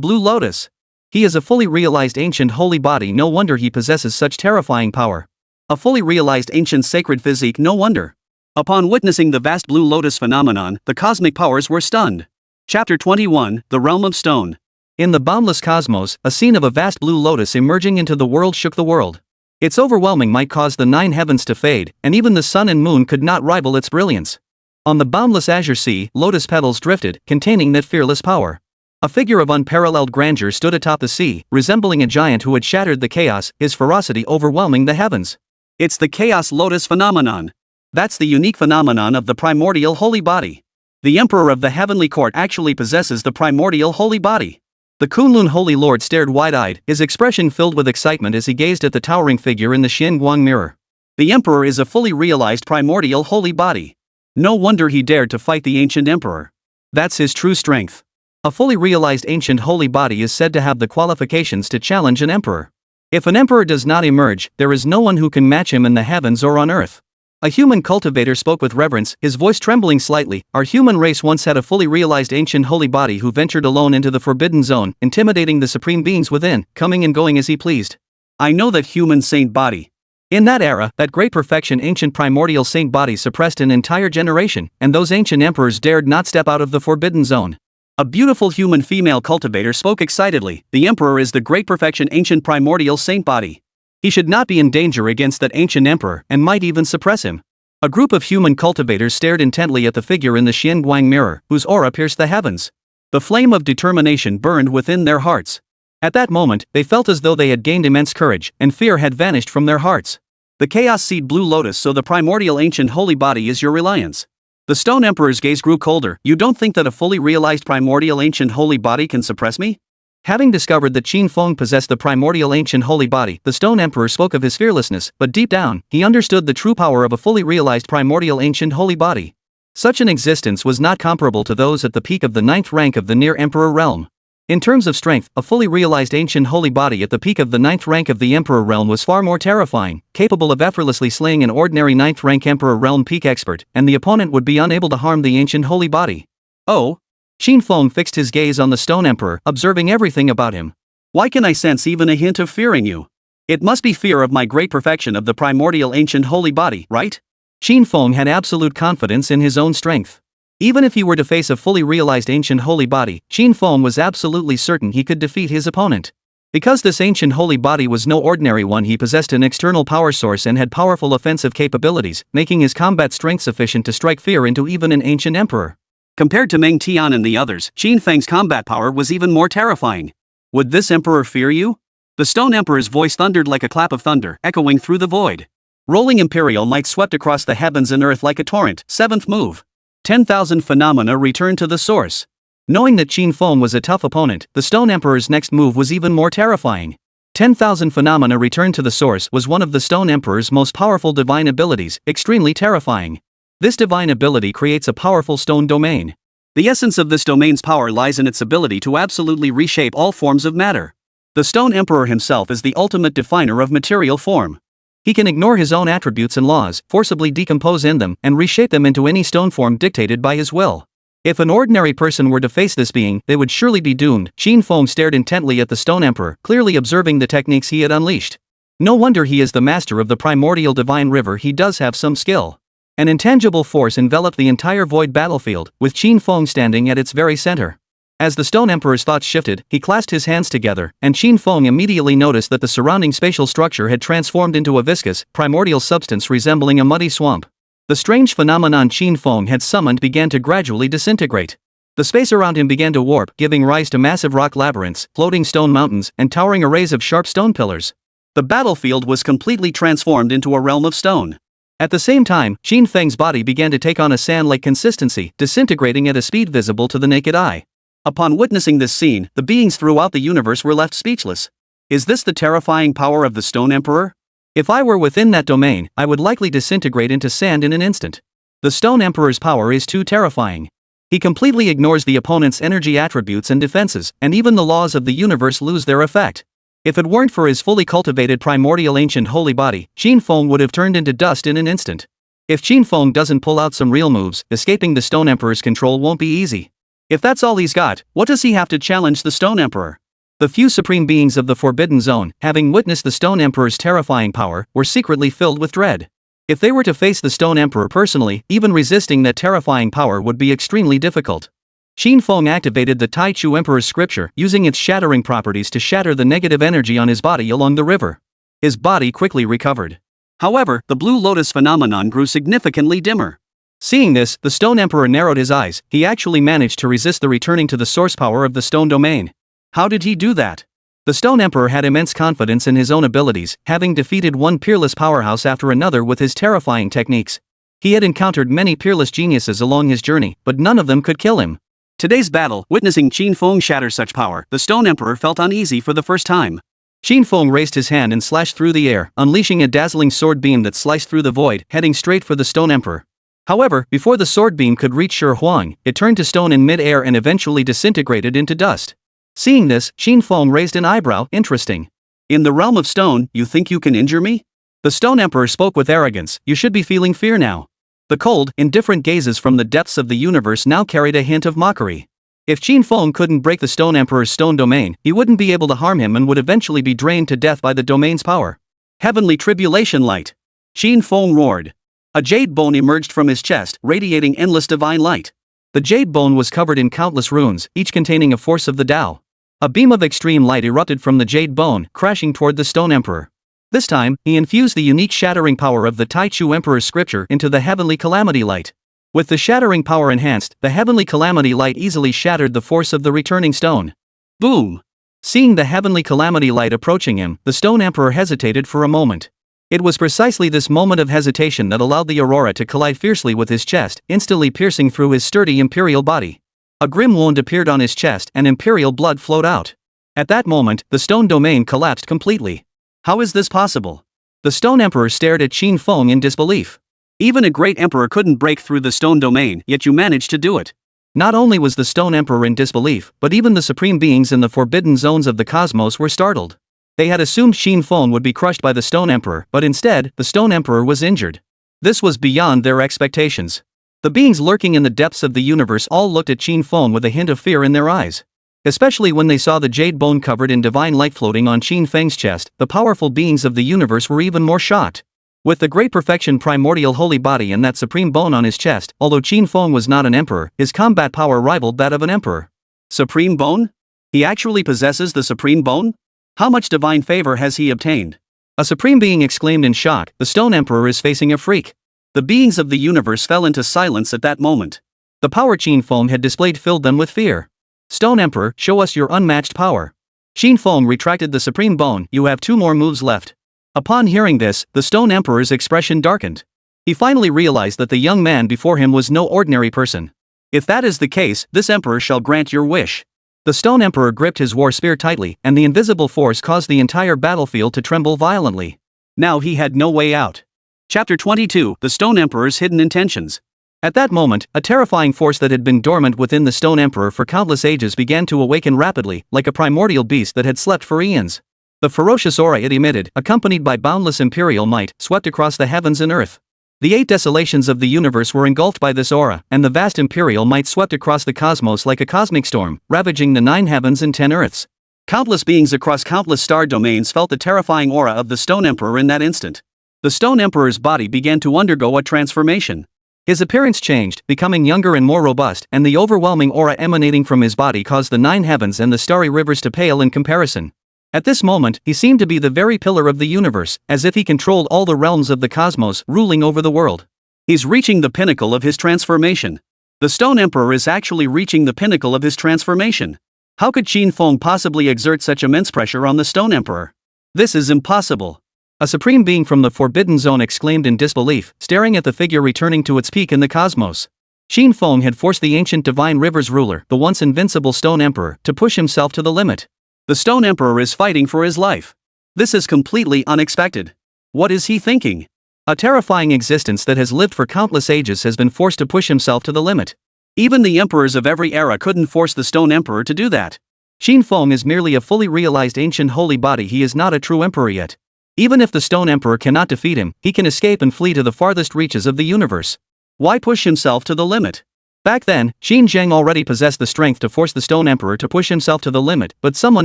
Blue Lotus. He is a fully realized ancient holy body, no wonder he possesses such terrifying power. A fully realized ancient sacred physique, no wonder. Upon witnessing the vast blue lotus phenomenon, the cosmic powers were stunned. Chapter 21, The Realm of Stone. In the boundless cosmos, a scene of a vast blue lotus emerging into the world shook the world. Its overwhelming might caused the 9 heavens to fade, and even the sun and moon could not rival its brilliance. On the boundless azure sea, lotus petals drifted, containing that fearless power. A figure of unparalleled grandeur stood atop the sea, resembling a giant who had shattered the chaos, his ferocity overwhelming the heavens. It's the Chaos Lotus phenomenon. That's the unique phenomenon of the primordial holy body. The Emperor of the Heavenly Court actually possesses the primordial holy body. The Kunlun Holy Lord stared wide-eyed, his expression filled with excitement as he gazed at the towering figure in the Xianguang mirror. The Emperor is a fully realized primordial holy body. No wonder he dared to fight the ancient Emperor. That's his true strength. A fully realized ancient holy body is said to have the qualifications to challenge an emperor. If an emperor does not emerge, there is no one who can match him in the heavens or on earth. A human cultivator spoke with reverence, his voice trembling slightly. Our human race once had a fully realized ancient holy body who ventured alone into the forbidden zone, intimidating the supreme beings within, coming and going as he pleased. I know that human saint body. In that era, that great perfection ancient primordial saint body suppressed an entire generation, and those ancient emperors dared not step out of the forbidden zone. A beautiful human female cultivator spoke excitedly. The Emperor is the great perfection ancient primordial saint body. He should not be in danger against that ancient emperor, and might even suppress him. A group of human cultivators stared intently at the figure in the Xianguang mirror, whose aura pierced the heavens. The flame of determination burned within their hearts. At that moment, they felt as though they had gained immense courage, and fear had vanished from their hearts. The Chaos Seed Blue Lotus. So the primordial ancient holy body is your reliance. The Stone Emperor's gaze grew colder. You don't think that a fully realized primordial ancient holy body can suppress me? Having discovered that Qin Feng possessed the primordial ancient holy body, the Stone Emperor spoke of his fearlessness, but deep down, he understood the true power of a fully realized primordial ancient holy body. Such an existence was not comparable to those at the peak of the 9th rank of the Near Emperor realm. In terms of strength, a fully realized ancient holy body at the peak of the 9th rank of the Emperor realm was far more terrifying, capable of effortlessly slaying an ordinary 9th rank Emperor realm peak expert, and the opponent would be unable to harm the ancient holy body. Oh? Qin Feng fixed his gaze on the Stone Emperor, observing everything about him. Why can I sense even a hint of fearing you? It must be fear of my great perfection of the primordial ancient holy body, right? Qin Feng had absolute confidence in his own strength. Even if he were to face a fully realized ancient holy body, Qin Feng was absolutely certain he could defeat his opponent. Because this ancient holy body was no ordinary one, he possessed an external power source and had powerful offensive capabilities, making his combat strength sufficient to strike fear into even an ancient emperor. Compared to Meng, Tian and the others, Qin Feng's combat power was even more terrifying. Would this emperor fear you? The Stone Emperor's voice thundered like a clap of thunder, echoing through the void. Rolling Imperial might swept across the heavens and earth like a torrent. 7th move. 10,000 phenomena returned to the source. Knowing that Qin Feng was a tough opponent, the Stone Emperor's next move was even more terrifying. 10,000 phenomena returned to the source was one of the Stone Emperor's most powerful divine abilities, extremely terrifying. This divine ability creates a powerful stone domain. The essence of this domain's power lies in its ability to absolutely reshape all forms of matter. The Stone Emperor himself is the ultimate definer of material form. He can ignore his own attributes and laws, forcibly decompose in them, and reshape them into any stone form dictated by his will. If an ordinary person were to face this being, they would surely be doomed. Qin Feng stared intently at the Stone Emperor, clearly observing the techniques he had unleashed. No wonder he is the master of the primordial divine river. He does have some skill. An intangible force enveloped the entire void battlefield, with Qin Feng standing at its very center. As the Stone Emperor's thoughts shifted, he clasped his hands together, and Qin Feng immediately noticed that the surrounding spatial structure had transformed into a viscous, primordial substance resembling a muddy swamp. The strange phenomenon Qin Feng had summoned began to gradually disintegrate. The space around him began to warp, giving rise to massive rock labyrinths, floating stone mountains, and towering arrays of sharp stone pillars. The battlefield was completely transformed into a realm of stone. At the same time, Qin Feng's body began to take on a sand-like consistency, disintegrating at a speed visible to the naked eye. Upon witnessing this scene, the beings throughout the universe were left speechless. Is this the terrifying power of the Stone Emperor? If I were within that domain, I would likely disintegrate into sand in an instant. The Stone Emperor's power is too terrifying. He completely ignores the opponent's energy attributes and defenses, and even the laws of the universe lose their effect. If it weren't for his fully cultivated primordial ancient holy body, Qin Feng would have turned into dust in an instant. If Qin Feng doesn't pull out some real moves, escaping the Stone Emperor's control won't be easy. If that's all he's got, what does he have to challenge the Stone Emperor? The few supreme beings of the Forbidden Zone, having witnessed the Stone Emperor's terrifying power, were secretly filled with dread. If they were to face the Stone Emperor personally, even resisting that terrifying power would be extremely difficult. Qin Feng activated the Tai Chu Emperor's scripture, using its shattering properties to shatter the negative energy on his body along the river. His body quickly recovered. However, the Blue Lotus phenomenon grew significantly dimmer. Seeing this, the Stone Emperor narrowed his eyes. He actually managed to resist the returning to the source power of the stone domain. How did he do that? The Stone Emperor had immense confidence in his own abilities, having defeated one peerless powerhouse after another with his terrifying techniques. He had encountered many peerless geniuses along his journey, but none of them could kill him. Today's battle, witnessing Qin Feng shatter such power, the Stone Emperor felt uneasy for the first time. Qin Feng raised his hand and slashed through the air, unleashing a dazzling sword beam that sliced through the void, heading straight for the Stone Emperor. However, before the sword beam could reach Shi Huang, it turned to stone in mid-air and eventually disintegrated into dust. Seeing this, Qin Feng raised an eyebrow. Interesting. In the realm of stone, you think you can injure me? The Stone Emperor spoke with arrogance. You should be feeling fear now. The cold, indifferent gazes from the depths of the universe now carried a hint of mockery. If Qin Feng couldn't break the Stone Emperor's stone domain, he wouldn't be able to harm him and would eventually be drained to death by the domain's power. Heavenly Tribulation Light. Qin Feng roared. A jade bone emerged from his chest, radiating endless divine light. The jade bone was covered in countless runes, each containing a force of the Tao. A beam of extreme light erupted from the jade bone, crashing toward the Stone Emperor. This time, he infused the unique shattering power of the Tai Chu Emperor's scripture into the Heavenly Calamity Light. With the shattering power enhanced, the Heavenly Calamity Light easily shattered the force of the returning stone. Boom! Seeing the heavenly calamity light approaching him, the Stone Emperor hesitated for a moment. It was precisely this moment of hesitation that allowed the aurora to collide fiercely with his chest, instantly piercing through his sturdy Imperial body. A grim wound appeared on his chest and Imperial blood flowed out. At that moment, the stone domain collapsed completely. How is this possible? The Stone Emperor stared at Qin Feng in disbelief. Even a great emperor couldn't break through the stone domain, yet you managed to do it. Not only was the Stone Emperor in disbelief, but even the supreme beings in the forbidden zones of the cosmos were startled. They had assumed Qin Feng would be crushed by the Stone Emperor, but instead, the Stone Emperor was injured. This was beyond their expectations. The beings lurking in the depths of the universe all looked at Qin Feng with a hint of fear in their eyes. Especially when they saw the jade bone covered in divine light floating on Qin Feng's chest, the powerful beings of the universe were even more shocked. With the great perfection primordial holy body and that supreme bone on his chest, although Qin Feng was not an emperor, his combat power rivaled that of an emperor. Supreme bone? He actually possesses the supreme bone? How much divine favor has he obtained? A supreme being exclaimed in shock, the Stone Emperor is facing a freak. The beings of the universe fell into silence at that moment. The power Qin Feng had displayed filled them with fear. Stone Emperor, show us your unmatched power. Qin Feng retracted the supreme bone, you have 2 more moves left. Upon hearing this, the Stone Emperor's expression darkened. He finally realized that the young man before him was no ordinary person. If that is the case, this emperor shall grant your wish. The Stone Emperor gripped his war spear tightly, and the invisible force caused the entire battlefield to tremble violently. Now he had no way out. Chapter 22, The Stone Emperor's Hidden Intentions. At that moment, a terrifying force that had been dormant within the Stone Emperor for countless ages began to awaken rapidly, like a primordial beast that had slept for eons. The ferocious aura it emitted, accompanied by boundless imperial might, swept across the heavens and earth. The 8 desolations of the universe were engulfed by this aura, and the vast imperial might swept across the cosmos like a cosmic storm, ravaging the 9 heavens and 10 earths. Countless beings across countless star domains felt the terrifying aura of the Stone Emperor in that instant. The Stone Emperor's body began to undergo a transformation. His appearance changed, becoming younger and more robust, and the overwhelming aura emanating from his body caused the 9 heavens and the starry rivers to pale in comparison. At this moment, he seemed to be the very pillar of the universe, as if he controlled all the realms of the cosmos, ruling over the world. He's reaching the pinnacle of his transformation. The Stone Emperor is actually reaching the pinnacle of his transformation. How could Qin Feng possibly exert such immense pressure on the Stone Emperor? This is impossible. A supreme being from the Forbidden Zone exclaimed in disbelief, staring at the figure returning to its peak in the cosmos. Qin Feng had forced the ancient divine rivers ruler, the once invincible Stone Emperor, to push himself to the limit. The Stone Emperor is fighting for his life. This is completely unexpected. What is he thinking? A terrifying existence that has lived for countless ages has been forced to push himself to the limit. Even the emperors of every era couldn't force the Stone Emperor to do that. Qin Feng is merely a fully realized ancient holy body, he is not a true emperor yet. Even if the Stone Emperor cannot defeat him, he can escape and flee to the farthest reaches of the universe. Why push himself to the limit? Back then, Qin Zheng already possessed the strength to force the Stone Emperor to push himself to the limit, but someone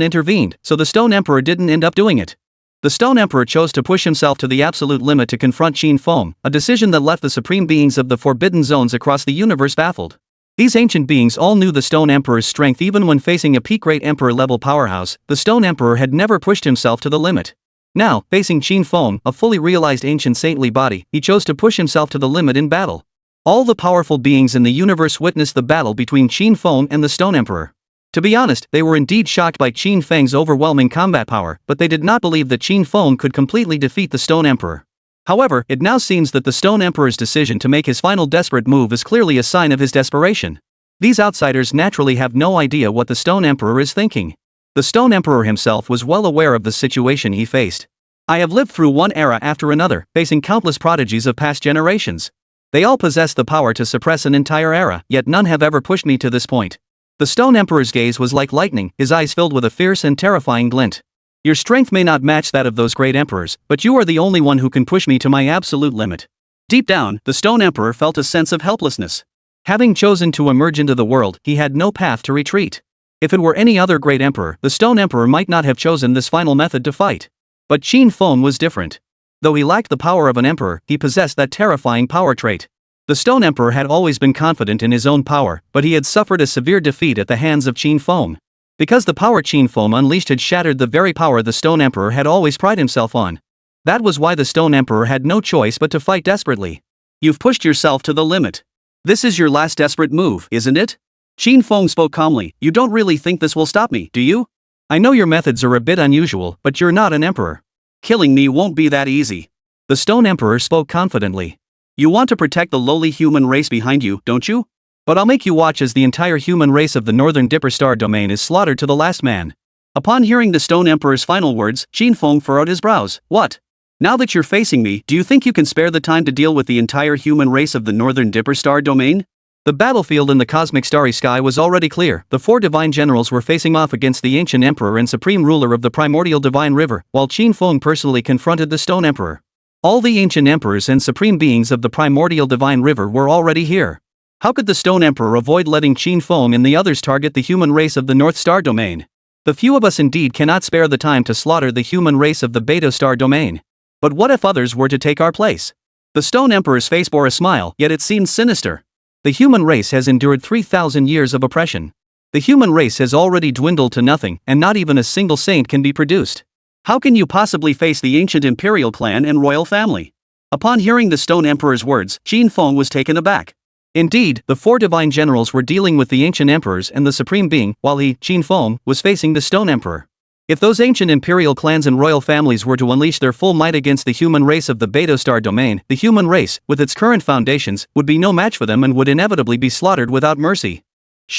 intervened, so the Stone Emperor didn't end up doing it. The Stone Emperor chose to push himself to the absolute limit to confront Qin Feng, a decision that left the supreme beings of the Forbidden Zones across the universe baffled. These ancient beings all knew the Stone Emperor's strength even when facing a peak-great emperor-level powerhouse. The Stone Emperor had never pushed himself to the limit. Now, facing Qin Feng, a fully realized ancient saintly body, he chose to push himself to the limit in battle. All the powerful beings in the universe witnessed the battle between Qin Feng and the Stone Emperor. To be honest, they were indeed shocked by Qin Feng's overwhelming combat power, but they did not believe that Qin Feng could completely defeat the Stone Emperor. However, it now seems that the Stone Emperor's decision to make his final desperate move is clearly a sign of his desperation. These outsiders naturally have no idea what the Stone Emperor is thinking. The Stone Emperor himself was well aware of the situation he faced. I have lived through one era after another, facing countless prodigies of past generations. They all possess the power to suppress an entire era, yet none have ever pushed me to this point. The Stone Emperor's gaze was like lightning, his eyes filled with a fierce and terrifying glint. Your strength may not match that of those great emperors, but you are the only one who can push me to my absolute limit. Deep down, the Stone Emperor felt a sense of helplessness. Having chosen to emerge into the world, he had no path to retreat. If it were any other great emperor, the Stone Emperor might not have chosen this final method to fight. But Qin Feng was different. Though he lacked the power of an emperor, he possessed that terrifying power trait. The Stone Emperor had always been confident in his own power, but he had suffered a severe defeat at the hands of Qin Feng. Because the power Qin Feng unleashed had shattered the very power the Stone Emperor had always prided himself on. That was why the Stone Emperor had no choice but to fight desperately. You've pushed yourself to the limit. This is your last desperate move, isn't it? Qin Feng spoke calmly. You don't really think this will stop me, do you? I know your methods are a bit unusual, but you're not an emperor. Killing me won't be that easy. The Stone Emperor spoke confidently. You want to protect the lowly human race behind you, don't you? But I'll make you watch as the entire human race of the Northern Dipper Star domain is slaughtered to the last man. Upon hearing the Stone Emperor's final words, Qin Feng furrowed his brows. What? Now that you're facing me, do you think you can spare the time to deal with the entire human race of the Northern Dipper Star domain? The battlefield in the cosmic starry sky was already clear. The 4 divine generals were facing off against the ancient emperor and supreme ruler of the primordial divine river, while Qin Feng personally confronted the Stone Emperor. All the ancient emperors and supreme beings of the primordial divine river were already here. How could the Stone Emperor avoid letting Qin Feng and the others target the human race of the North Star domain? The few of us indeed cannot spare the time to slaughter the human race of the Beta Star domain. But what if others were to take our place? The Stone Emperor's face bore a smile, yet it seemed sinister. The human race has endured 3,000 years of oppression. The human race has already dwindled to nothing, and not even a single saint can be produced. How can you possibly face the ancient Imperial clan and royal family? Upon hearing the Stone Emperor's words, Qin Feng was taken aback. Indeed, the 4 divine generals were dealing with the ancient emperors and the supreme being, while he, Qin Feng, was facing the Stone Emperor. If those ancient imperial clans and royal families were to unleash their full might against the human race of the Beta Star domain, the human race, with its current foundations, would be no match for them and would inevitably be slaughtered without mercy.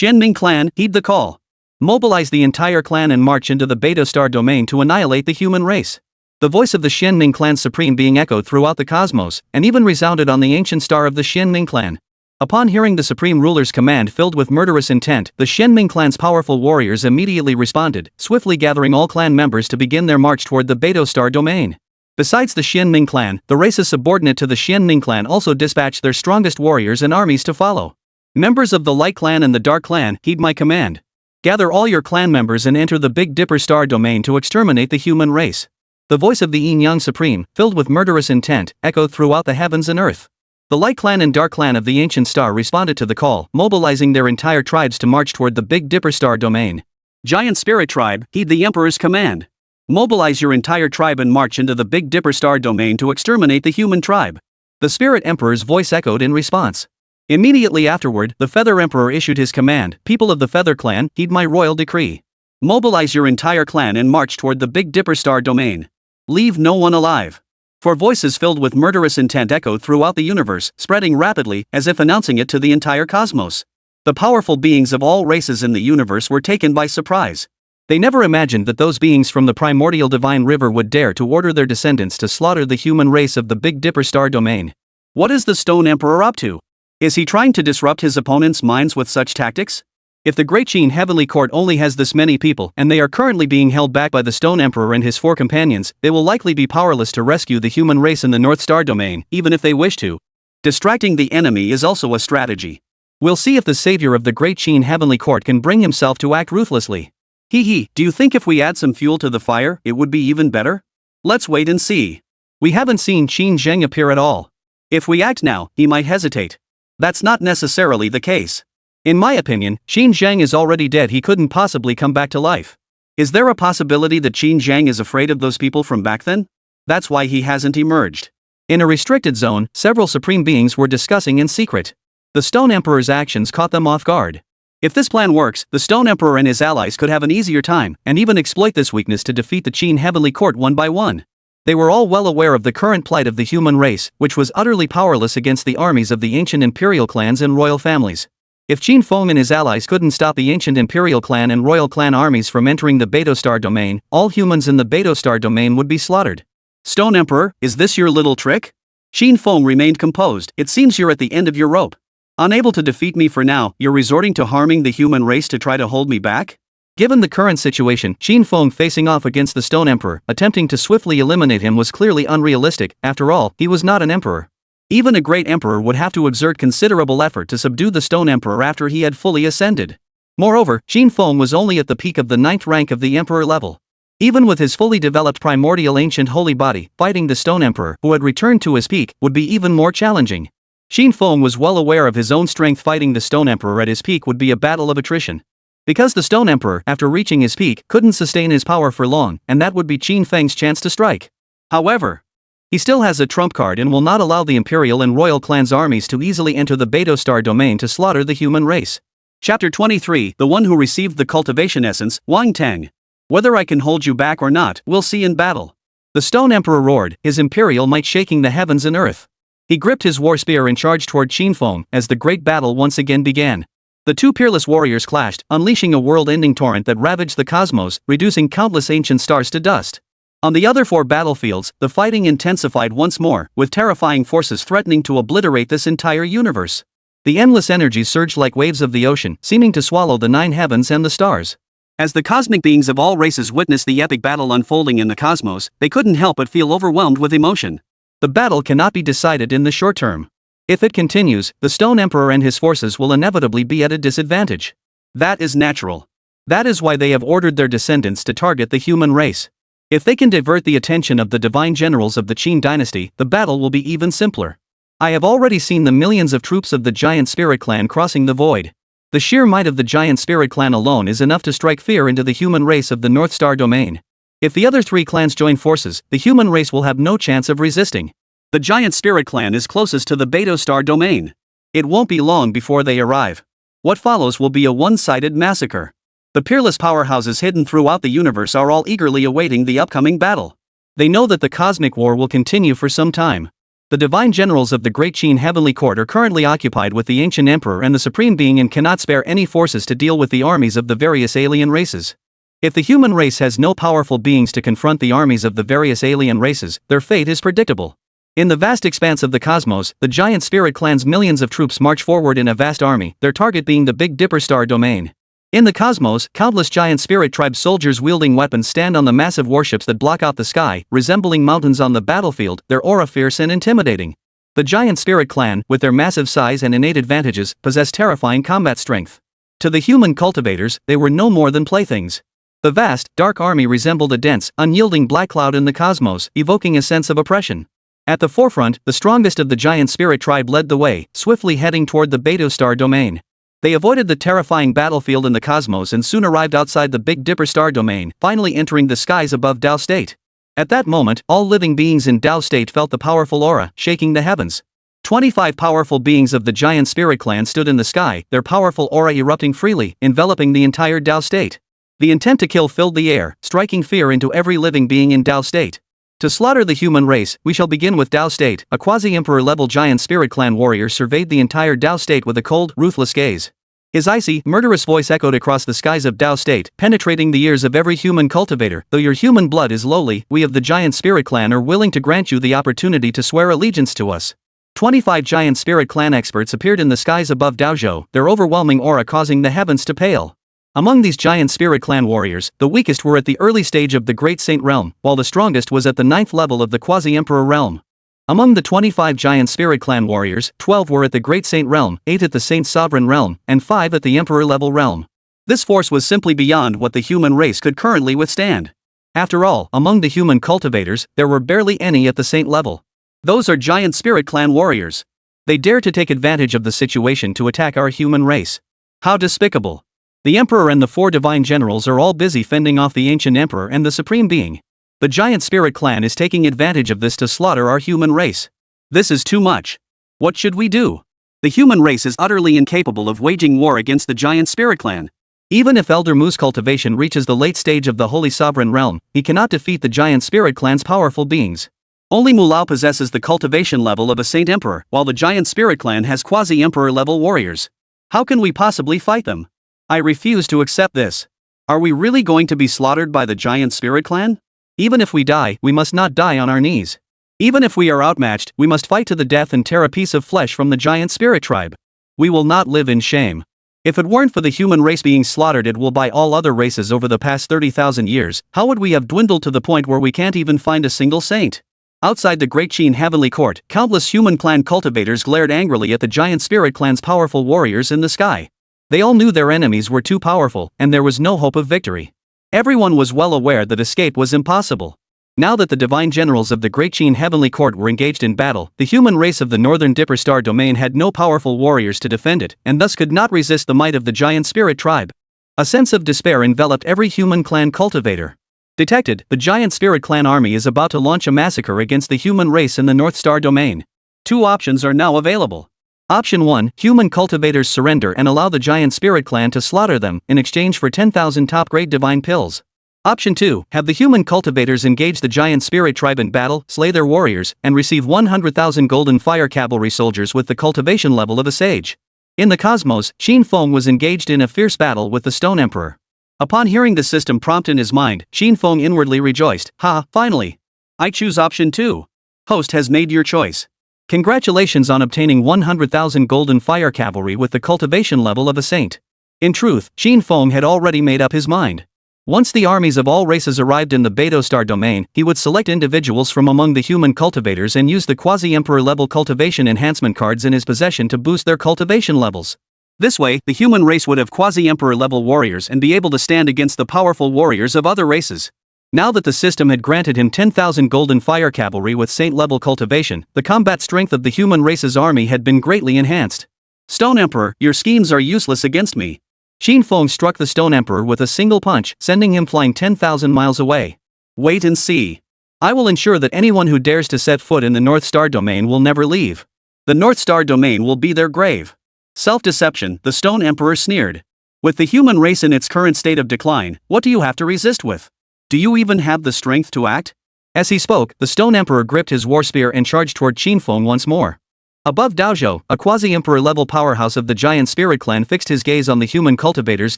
Meng clan, heed the call. Mobilize the entire clan and march into the Beta Star domain to annihilate the human race. The voice of the Meng clan's supreme being echoed throughout the cosmos, and even resounded on the ancient star of the Meng clan. Upon hearing the supreme ruler's command filled with murderous intent, the Meng clan's powerful warriors immediately responded, swiftly gathering all clan members to begin their march toward the Beta Star domain. Besides the Meng clan, the races subordinate to the Meng clan also dispatched their strongest warriors and armies to follow. Members of the Light clan and the Dark clan, heed my command. Gather all your clan members and enter the Big Dipper Star domain to exterminate the human race. The voice of the Yin Yang Supreme, filled with murderous intent, echoed throughout the heavens and earth. The Light clan and Dark clan of the ancient star responded to the call, mobilizing their entire tribes to march toward the Big Dipper Star domain. Giant Spirit Tribe, heed the Emperor's command. Mobilize your entire tribe and march into the Big Dipper Star domain to exterminate the human tribe. The Spirit Emperor's voice echoed in response. Immediately afterward, the Feather Emperor issued his command, people of the Feather clan, heed my royal decree. Mobilize your entire clan and march toward the Big Dipper Star domain. Leave no one alive. For voices filled with murderous intent echoed throughout the universe, spreading rapidly, as if announcing it to the entire cosmos. The powerful beings of all races in the universe were taken by surprise. They never imagined that those beings from the primordial divine river would dare to order their descendants to slaughter the human race of the Big Dipper Star domain. What is the Stone Emperor up to? Is he trying to disrupt his opponents' minds with such tactics? If the Great Qin Heavenly Court only has this many people, and they are currently being held back by the Stone Emperor and his 4 companions, they will likely be powerless to rescue the human race in the North Star domain, even if they wish to. Distracting the enemy is also a strategy. We'll see if the savior of the Great Qin Heavenly Court can bring himself to act ruthlessly. Do you think if we add some fuel to the fire, it would be even better? Let's wait and see. We haven't seen Qin Zheng appear at all. If we act now, he might hesitate. That's not necessarily the case. In my opinion, Qin Zheng is already dead. He couldn't possibly come back to life. Is there a possibility that Qin Zheng is afraid of those people from back then? That's why he hasn't emerged. In a restricted zone, several supreme beings were discussing in secret. The Stone Emperor's actions caught them off guard. If this plan works, the Stone Emperor and his allies could have an easier time, and even exploit this weakness to defeat the Qin Heavenly Court one by one. They were all well aware of the current plight of the human race, which was utterly powerless against the armies of the ancient imperial clans and royal families. If Qin Feng and his allies couldn't stop the ancient imperial clan and royal clan armies from entering the Beta Star domain, all humans in the Beta Star domain would be slaughtered. Stone Emperor, is this your little trick? Qin Feng remained composed. It seems you're at the end of your rope. Unable to defeat me for now, you're resorting to harming the human race to try to hold me back? Given the current situation, Qin Feng facing off against the Stone Emperor, attempting to swiftly eliminate him was clearly unrealistic. After all, he was not an emperor. Even a great emperor would have to exert considerable effort to subdue the Stone Emperor after he had fully ascended. Moreover, Qin Feng was only at the peak of the 9th rank of the emperor level. Even with his fully developed primordial ancient holy body, fighting the Stone Emperor, who had returned to his peak, would be even more challenging. Qin Feng was well aware of his own strength. Fighting the Stone Emperor at his peak would be a battle of attrition. Because the Stone Emperor, after reaching his peak, couldn't sustain his power for long, and that would be Qin Feng's chance to strike. However, he still has a trump card and will not allow the Imperial and Royal Clan's armies to easily enter the Beta Star domain to slaughter the human race. Chapter 23, The One Who Received the Cultivation Essence, Wang Tang. Whether I can hold you back or not, we'll see in battle. The Stone Emperor roared, his imperial might shaking the heavens and earth. He gripped his war spear and charged toward Qinfeng as the great battle once again began. The two peerless warriors clashed, unleashing a world-ending torrent that ravaged the cosmos, reducing countless ancient stars to dust. On the other four battlefields, the fighting intensified once more, with terrifying forces threatening to obliterate this entire universe. The endless energies surged like waves of the ocean, seeming to swallow the nine heavens and the stars. As the cosmic beings of all races witnessed the epic battle unfolding in the cosmos, they couldn't help but feel overwhelmed with emotion. The battle cannot be decided in the short term. If it continues, the Stone Emperor and his forces will inevitably be at a disadvantage. That is natural. That is why they have ordered their descendants to target the human race. If they can divert the attention of the divine generals of the Qin dynasty, the battle will be even simpler. I have already seen the millions of troops of the Giant Spirit Clan crossing the void. The sheer might of the Giant Spirit Clan alone is enough to strike fear into the human race of the North Star domain. If the other three clans join forces, the human race will have no chance of resisting. The Giant Spirit Clan is closest to the Beta Star domain. It won't be long before they arrive. What follows will be a one-sided massacre. The peerless powerhouses hidden throughout the universe are all eagerly awaiting the upcoming battle. They know that the cosmic war will continue for some time. The divine generals of the Great Qin Heavenly Court are currently occupied with the ancient emperor and the supreme being and cannot spare any forces to deal with the armies of the various alien races. If the human race has no powerful beings to confront the armies of the various alien races, their fate is predictable. In the vast expanse of the cosmos, the Giant Spirit Clan's millions of troops march forward in a vast army, their target being the Big Dipper Star domain. In the cosmos, countless Giant Spirit Tribe soldiers wielding weapons stand on the massive warships that block out the sky, resembling mountains on the battlefield, their aura fierce and intimidating. The Giant Spirit Clan, with their massive size and innate advantages, possess terrifying combat strength. To the human cultivators, they were no more than playthings. The vast, dark army resembled a dense, unyielding black cloud in the cosmos, evoking a sense of oppression. At the forefront, the strongest of the Giant Spirit Tribe led the way, swiftly heading toward the Beta Star domain. They avoided the terrifying battlefield in the cosmos and soon arrived outside the Big Dipper Star domain, finally entering the skies above Tao State. At that moment, all living beings in Tao State felt the powerful aura, shaking the heavens. 25 powerful beings of the Giant Spirit Clan stood in the sky, their powerful aura erupting freely, enveloping the entire Tao State. The intent to kill filled the air, striking fear into every living being in Tao State. To slaughter the human race, we shall begin with Tao State. A quasi-emperor level Giant Spirit Clan warrior surveyed the entire Tao State with a cold, ruthless gaze. His icy, murderous voice echoed across the skies of Tao State, penetrating the ears of every human cultivator. Though your human blood is lowly, we of the Giant Spirit Clan are willing to grant you the opportunity to swear allegiance to us. 25 Giant Spirit Clan experts appeared in the skies above Daozhou, their overwhelming aura causing the heavens to pale. Among these Giant Spirit Clan warriors, the weakest were at the early stage of the Great Saint Realm, while the strongest was at the 9th level of the Quasi-Emperor Realm. Among the 25 Giant Spirit Clan warriors, 12 were at the Great Saint Realm, 8 at the Saint Sovereign Realm, and 5 at the Emperor level realm. This force was simply beyond what the human race could currently withstand. After all, among the human cultivators, there were barely any at the Saint level. Those are Giant Spirit Clan warriors. They dare to take advantage of the situation to attack our human race. How despicable. The Emperor and the 4 divine generals are all busy fending off the ancient Emperor and the Supreme Being. The Giant Spirit Clan is taking advantage of this to slaughter our human race. This is too much. What should we do? The human race is utterly incapable of waging war against the Giant Spirit Clan. Even if Elder Mu's cultivation reaches the late stage of the Holy Sovereign Realm, he cannot defeat the Giant Spirit Clan's powerful beings. Only Mulao possesses the cultivation level of a Saint Emperor, while the Giant Spirit Clan has quasi-emperor level warriors. How can we possibly fight them? I refuse to accept this. Are we really going to be slaughtered by the Giant Spirit Clan? Even if we die, we must not die on our knees. Even if we are outmatched, we must fight to the death and tear a piece of flesh from the Giant Spirit Tribe. We will not live in shame. If it weren't for the human race being slaughtered it will by all other races over the past 30,000 years, how would we have dwindled to the point where we can't even find a single saint? Outside the Great Qin Heavenly Court, countless human clan cultivators glared angrily at the Giant Spirit Clan's powerful warriors in the sky. They all knew their enemies were too powerful, and there was no hope of victory. Everyone was well aware that escape was impossible. Now that the divine generals of the Great Qin Heavenly Court were engaged in battle, the human race of the Northern Dipper Star domain had no powerful warriors to defend it, and thus could not resist the might of the Giant Spirit Tribe. A sense of despair enveloped every human clan cultivator. Detected, the Giant Spirit Clan army is about to launch a massacre against the human race in the North Star domain. 2 options are now available. Option 1, human cultivators surrender and allow the Giant Spirit Clan to slaughter them, in exchange for 10,000 top-grade divine pills. Option 2. Have the human cultivators engage the giant spirit tribe in battle, slay their warriors, and receive 100,000 golden fire cavalry soldiers with the cultivation level of a sage. In the cosmos, Qin Feng was engaged in a fierce battle with the Stone Emperor. Upon hearing the system prompt in his mind, Qin Feng inwardly rejoiced. Ha, finally! I choose option 2. Host has made your choice. Congratulations on obtaining 100,000 golden fire cavalry with the cultivation level of a saint. In truth, Qin Feng had already made up his mind. Once the armies of all races arrived in the Beidou star domain, he would select individuals from among the human cultivators and use the quasi-emperor level cultivation enhancement cards in his possession to boost their cultivation levels. This way, the human race would have quasi-emperor level warriors and be able to stand against the powerful warriors of other races. Now that the system had granted him 10,000 golden fire cavalry with saint-level cultivation, the combat strength of the human race's army had been greatly enhanced. Stone Emperor, your schemes are useless against me. Qin Feng struck the Stone Emperor with a single punch, sending him flying 10,000 miles away. Wait and see. I will ensure that anyone who dares to set foot in the North Star domain will never leave. The North Star domain will be their grave. Self-deception, the Stone Emperor sneered. With the human race in its current state of decline, what do you have to resist with? Do you even have the strength to act? As he spoke, the Stone Emperor gripped his war spear and charged toward Qin Feng once more. Above Daozhou, a quasi-emperor level powerhouse of the giant spirit clan fixed his gaze on the human cultivators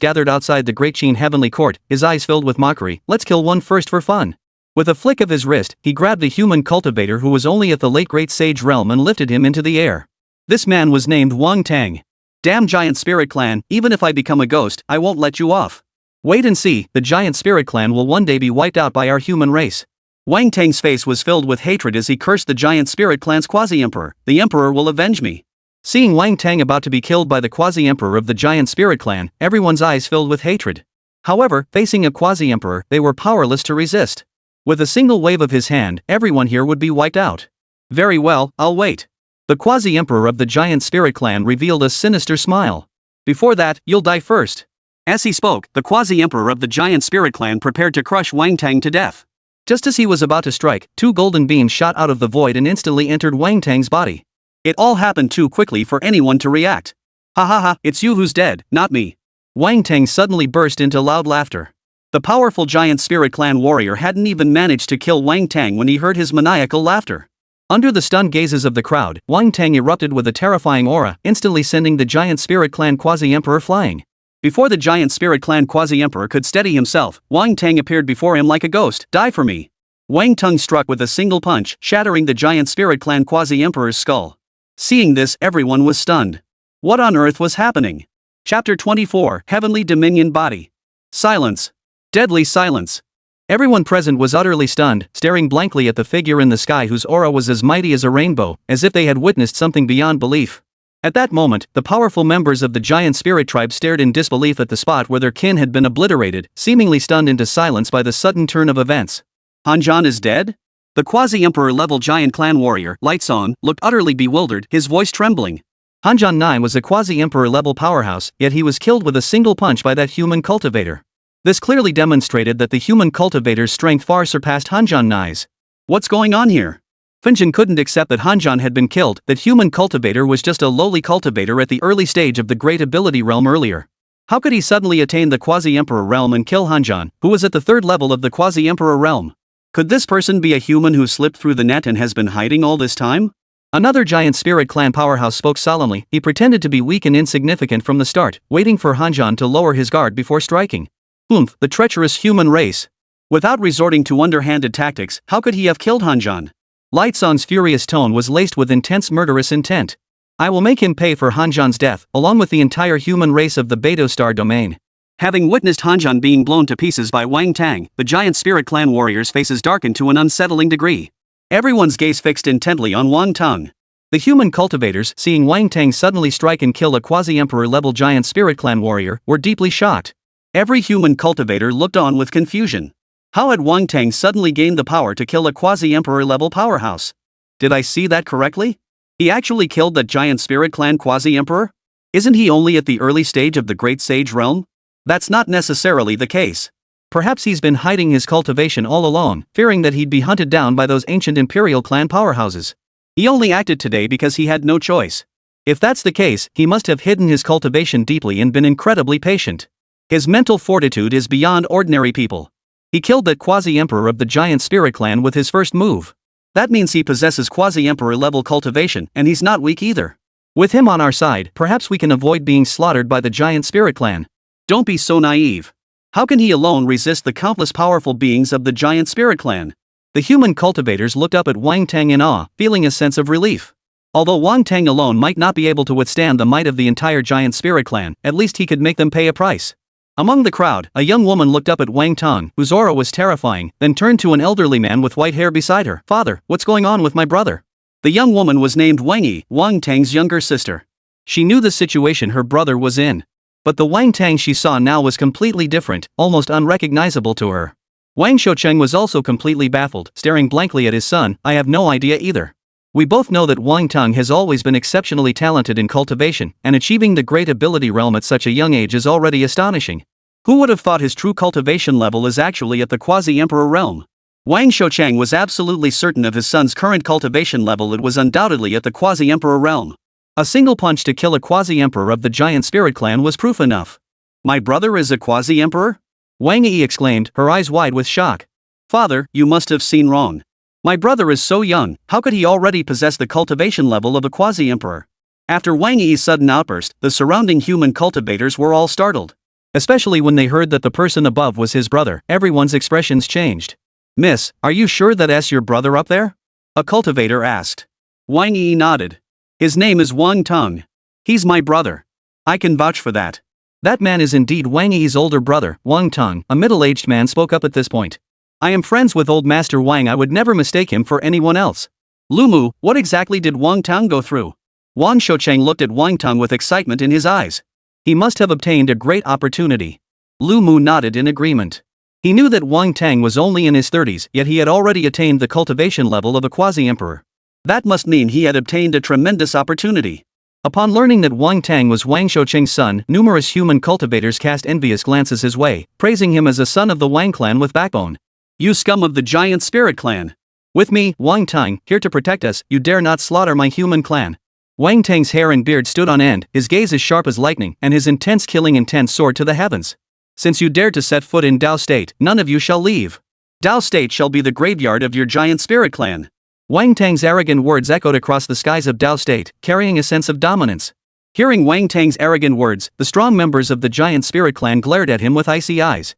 gathered outside the Great Qin Heavenly Court, his eyes filled with mockery. Let's kill one first for fun. With a flick of his wrist, he grabbed the human cultivator who was only at the late Great Sage realm and lifted him into the air. This man was named Wang Tang. Damn giant spirit clan, even if I become a ghost, I won't let you off. Wait and see, the giant spirit clan will one day be wiped out by our human race. Wang Tang's face was filled with hatred as he cursed the giant spirit clan's quasi-emperor. The emperor will avenge me. Seeing Wang Tang about to be killed by the quasi-emperor of the giant spirit clan, everyone's eyes filled with hatred. However, facing a quasi-emperor, they were powerless to resist. With a single wave of his hand, everyone here would be wiped out. Very well, I'll wait. The quasi-emperor of the giant spirit clan revealed a sinister smile. Before that, you'll die first. As he spoke, the quasi-emperor of the giant spirit clan prepared to crush Wang Tang to death. Just as he was about to strike, two golden beams shot out of the void and instantly entered Wang Tang's body. It all happened too quickly for anyone to react. Ha ha ha, it's you who's dead, not me. Wang Tang suddenly burst into loud laughter. The powerful giant spirit clan warrior hadn't even managed to kill Wang Tang when he heard his maniacal laughter. Under the stunned gazes of the crowd, Wang Tang erupted with a terrifying aura, instantly sending the giant spirit clan quasi-emperor flying. Before the giant spirit clan quasi-emperor could steady himself, Wang Tang appeared before him like a ghost. Die for me. Wang Tang struck with a single punch, shattering the giant spirit clan quasi-emperor's skull. Seeing this, everyone was stunned. What on earth was happening? Chapter 24, Heavenly Dominion Body. Silence. Deadly silence. Everyone present was utterly stunned, staring blankly at the figure in the sky whose aura was as mighty as a rainbow, as if they had witnessed something beyond belief. At that moment, the powerful members of the giant spirit tribe stared in disbelief at the spot where their kin had been obliterated, seemingly stunned into silence by the sudden turn of events. Hanjan is dead? The quasi-emperor level giant clan warrior, Lightsong, looked utterly bewildered, his voice trembling. Hanjan Nai was a quasi-emperor level powerhouse, yet he was killed with a single punch by that human cultivator. This clearly demonstrated that the human cultivator's strength far surpassed Hanjan Nai's. What's going on here? Finjin couldn't accept that Hanjan had been killed, that human cultivator was just a lowly cultivator at the early stage of the great ability realm earlier. How could he suddenly attain the quasi-emperor realm and kill Hanjan, who was at the third level of the quasi-emperor realm? Could this person be a human who slipped through the net and has been hiding all this time? Another giant spirit clan powerhouse spoke solemnly. He pretended to be weak and insignificant from the start, waiting for Hanjan to lower his guard before striking. The treacherous human race. Without resorting to underhanded tactics, how could he have killed Hanjan? Lightsong's furious tone was laced with intense murderous intent. I will make him pay for Hanjan's death, along with the entire human race of the Beidou star domain. Having witnessed Hanjan being blown to pieces by Wang Tang, the giant spirit clan warriors' faces darkened to an unsettling degree. Everyone's gaze fixed intently on Wang Tang. The human cultivators, seeing Wang Tang suddenly strike and kill a quasi-emperor level giant spirit clan warrior, were deeply shocked. Every human cultivator looked on with confusion. How had Wang Tang suddenly gained the power to kill a quasi-emperor level powerhouse? Did I see that correctly? He actually killed that giant spirit clan quasi-emperor? Isn't he only at the early stage of the Great Sage realm? That's not necessarily the case. Perhaps he's been hiding his cultivation all along, fearing that he'd be hunted down by those ancient Imperial clan powerhouses. He only acted today because he had no choice. If that's the case, he must have hidden his cultivation deeply and been incredibly patient. His mental fortitude is beyond ordinary people. He killed that quasi-emperor of the giant spirit clan with his first move. That means he possesses quasi-emperor level cultivation, and he's not weak either. With him on our side, perhaps we can avoid being slaughtered by the giant spirit clan. Don't be so naive. How can he alone resist the countless powerful beings of the giant spirit clan? The human cultivators looked up at Wang Tang in awe, feeling a sense of relief. Although Wang Tang alone might not be able to withstand the might of the entire giant spirit clan, at least he could make them pay a price. Among the crowd, a young woman looked up at Wang Tang, whose aura was terrifying, then turned to an elderly man with white hair beside her. "Father, what's going on with my brother?" The young woman was named Wang Yi, Wang Tang's younger sister. She knew the situation her brother was in. But the Wang Tang she saw now was completely different, almost unrecognizable to her. Wang Shoucheng was also completely baffled, staring blankly at his son. "I have no idea either. We both know that Wang Tang has always been exceptionally talented in cultivation, and achieving the great ability realm at such a young age is already astonishing. Who would have thought his true cultivation level is actually at the quasi-emperor realm?" Wang Shoucheng was absolutely certain of his son's current cultivation level. It was undoubtedly at the quasi-emperor realm. A single punch to kill a quasi-emperor of the giant spirit clan was proof enough. "My brother is a quasi-emperor?" Wang Yi exclaimed, her eyes wide with shock. "Father, you must have seen wrong. My brother is so young, how could he already possess the cultivation level of a quasi-emperor?" After Wang Yi's sudden outburst, the surrounding human cultivators were all startled. Especially when they heard that the person above was his brother, everyone's expressions changed. "Miss, are you sure that's your brother up there?" a cultivator asked. Wang Yi nodded. "His name is Wang Tang. He's my brother. I can vouch for that." That man is indeed Wang Yi's older brother, Wang Tang. A middle-aged man spoke up at this point. "I am friends with old Master Wang. I would never mistake him for anyone else." "Lumu, what exactly did Wang Tang go through?" Wang Shoucheng looked at Wang Tang with excitement in his eyes. He must have obtained a great opportunity. Lu Mu nodded in agreement. He knew that Wang Tang was only in his 30s, yet he had already attained the cultivation level of a quasi-emperor. That must mean he had obtained a tremendous opportunity. Upon learning that Wang Tang was Wang Shoucheng's son, numerous human cultivators cast envious glances his way, praising him as a son of the Wang clan with backbone. "You scum of the giant spirit clan! With me, Wang Tang, here to protect us, you dare not slaughter my human clan." Wang Tang's hair and beard stood on end, his gaze as sharp as lightning, and his intense killing intent soared to the heavens. "Since you dared to set foot in Dao State, none of you shall leave. Dao State shall be the graveyard of your giant spirit clan." Wang Tang's arrogant words echoed across the skies of Dao State, carrying a sense of dominance. Hearing Wang Tang's arrogant words, the strong members of the giant spirit clan glared at him with icy eyes.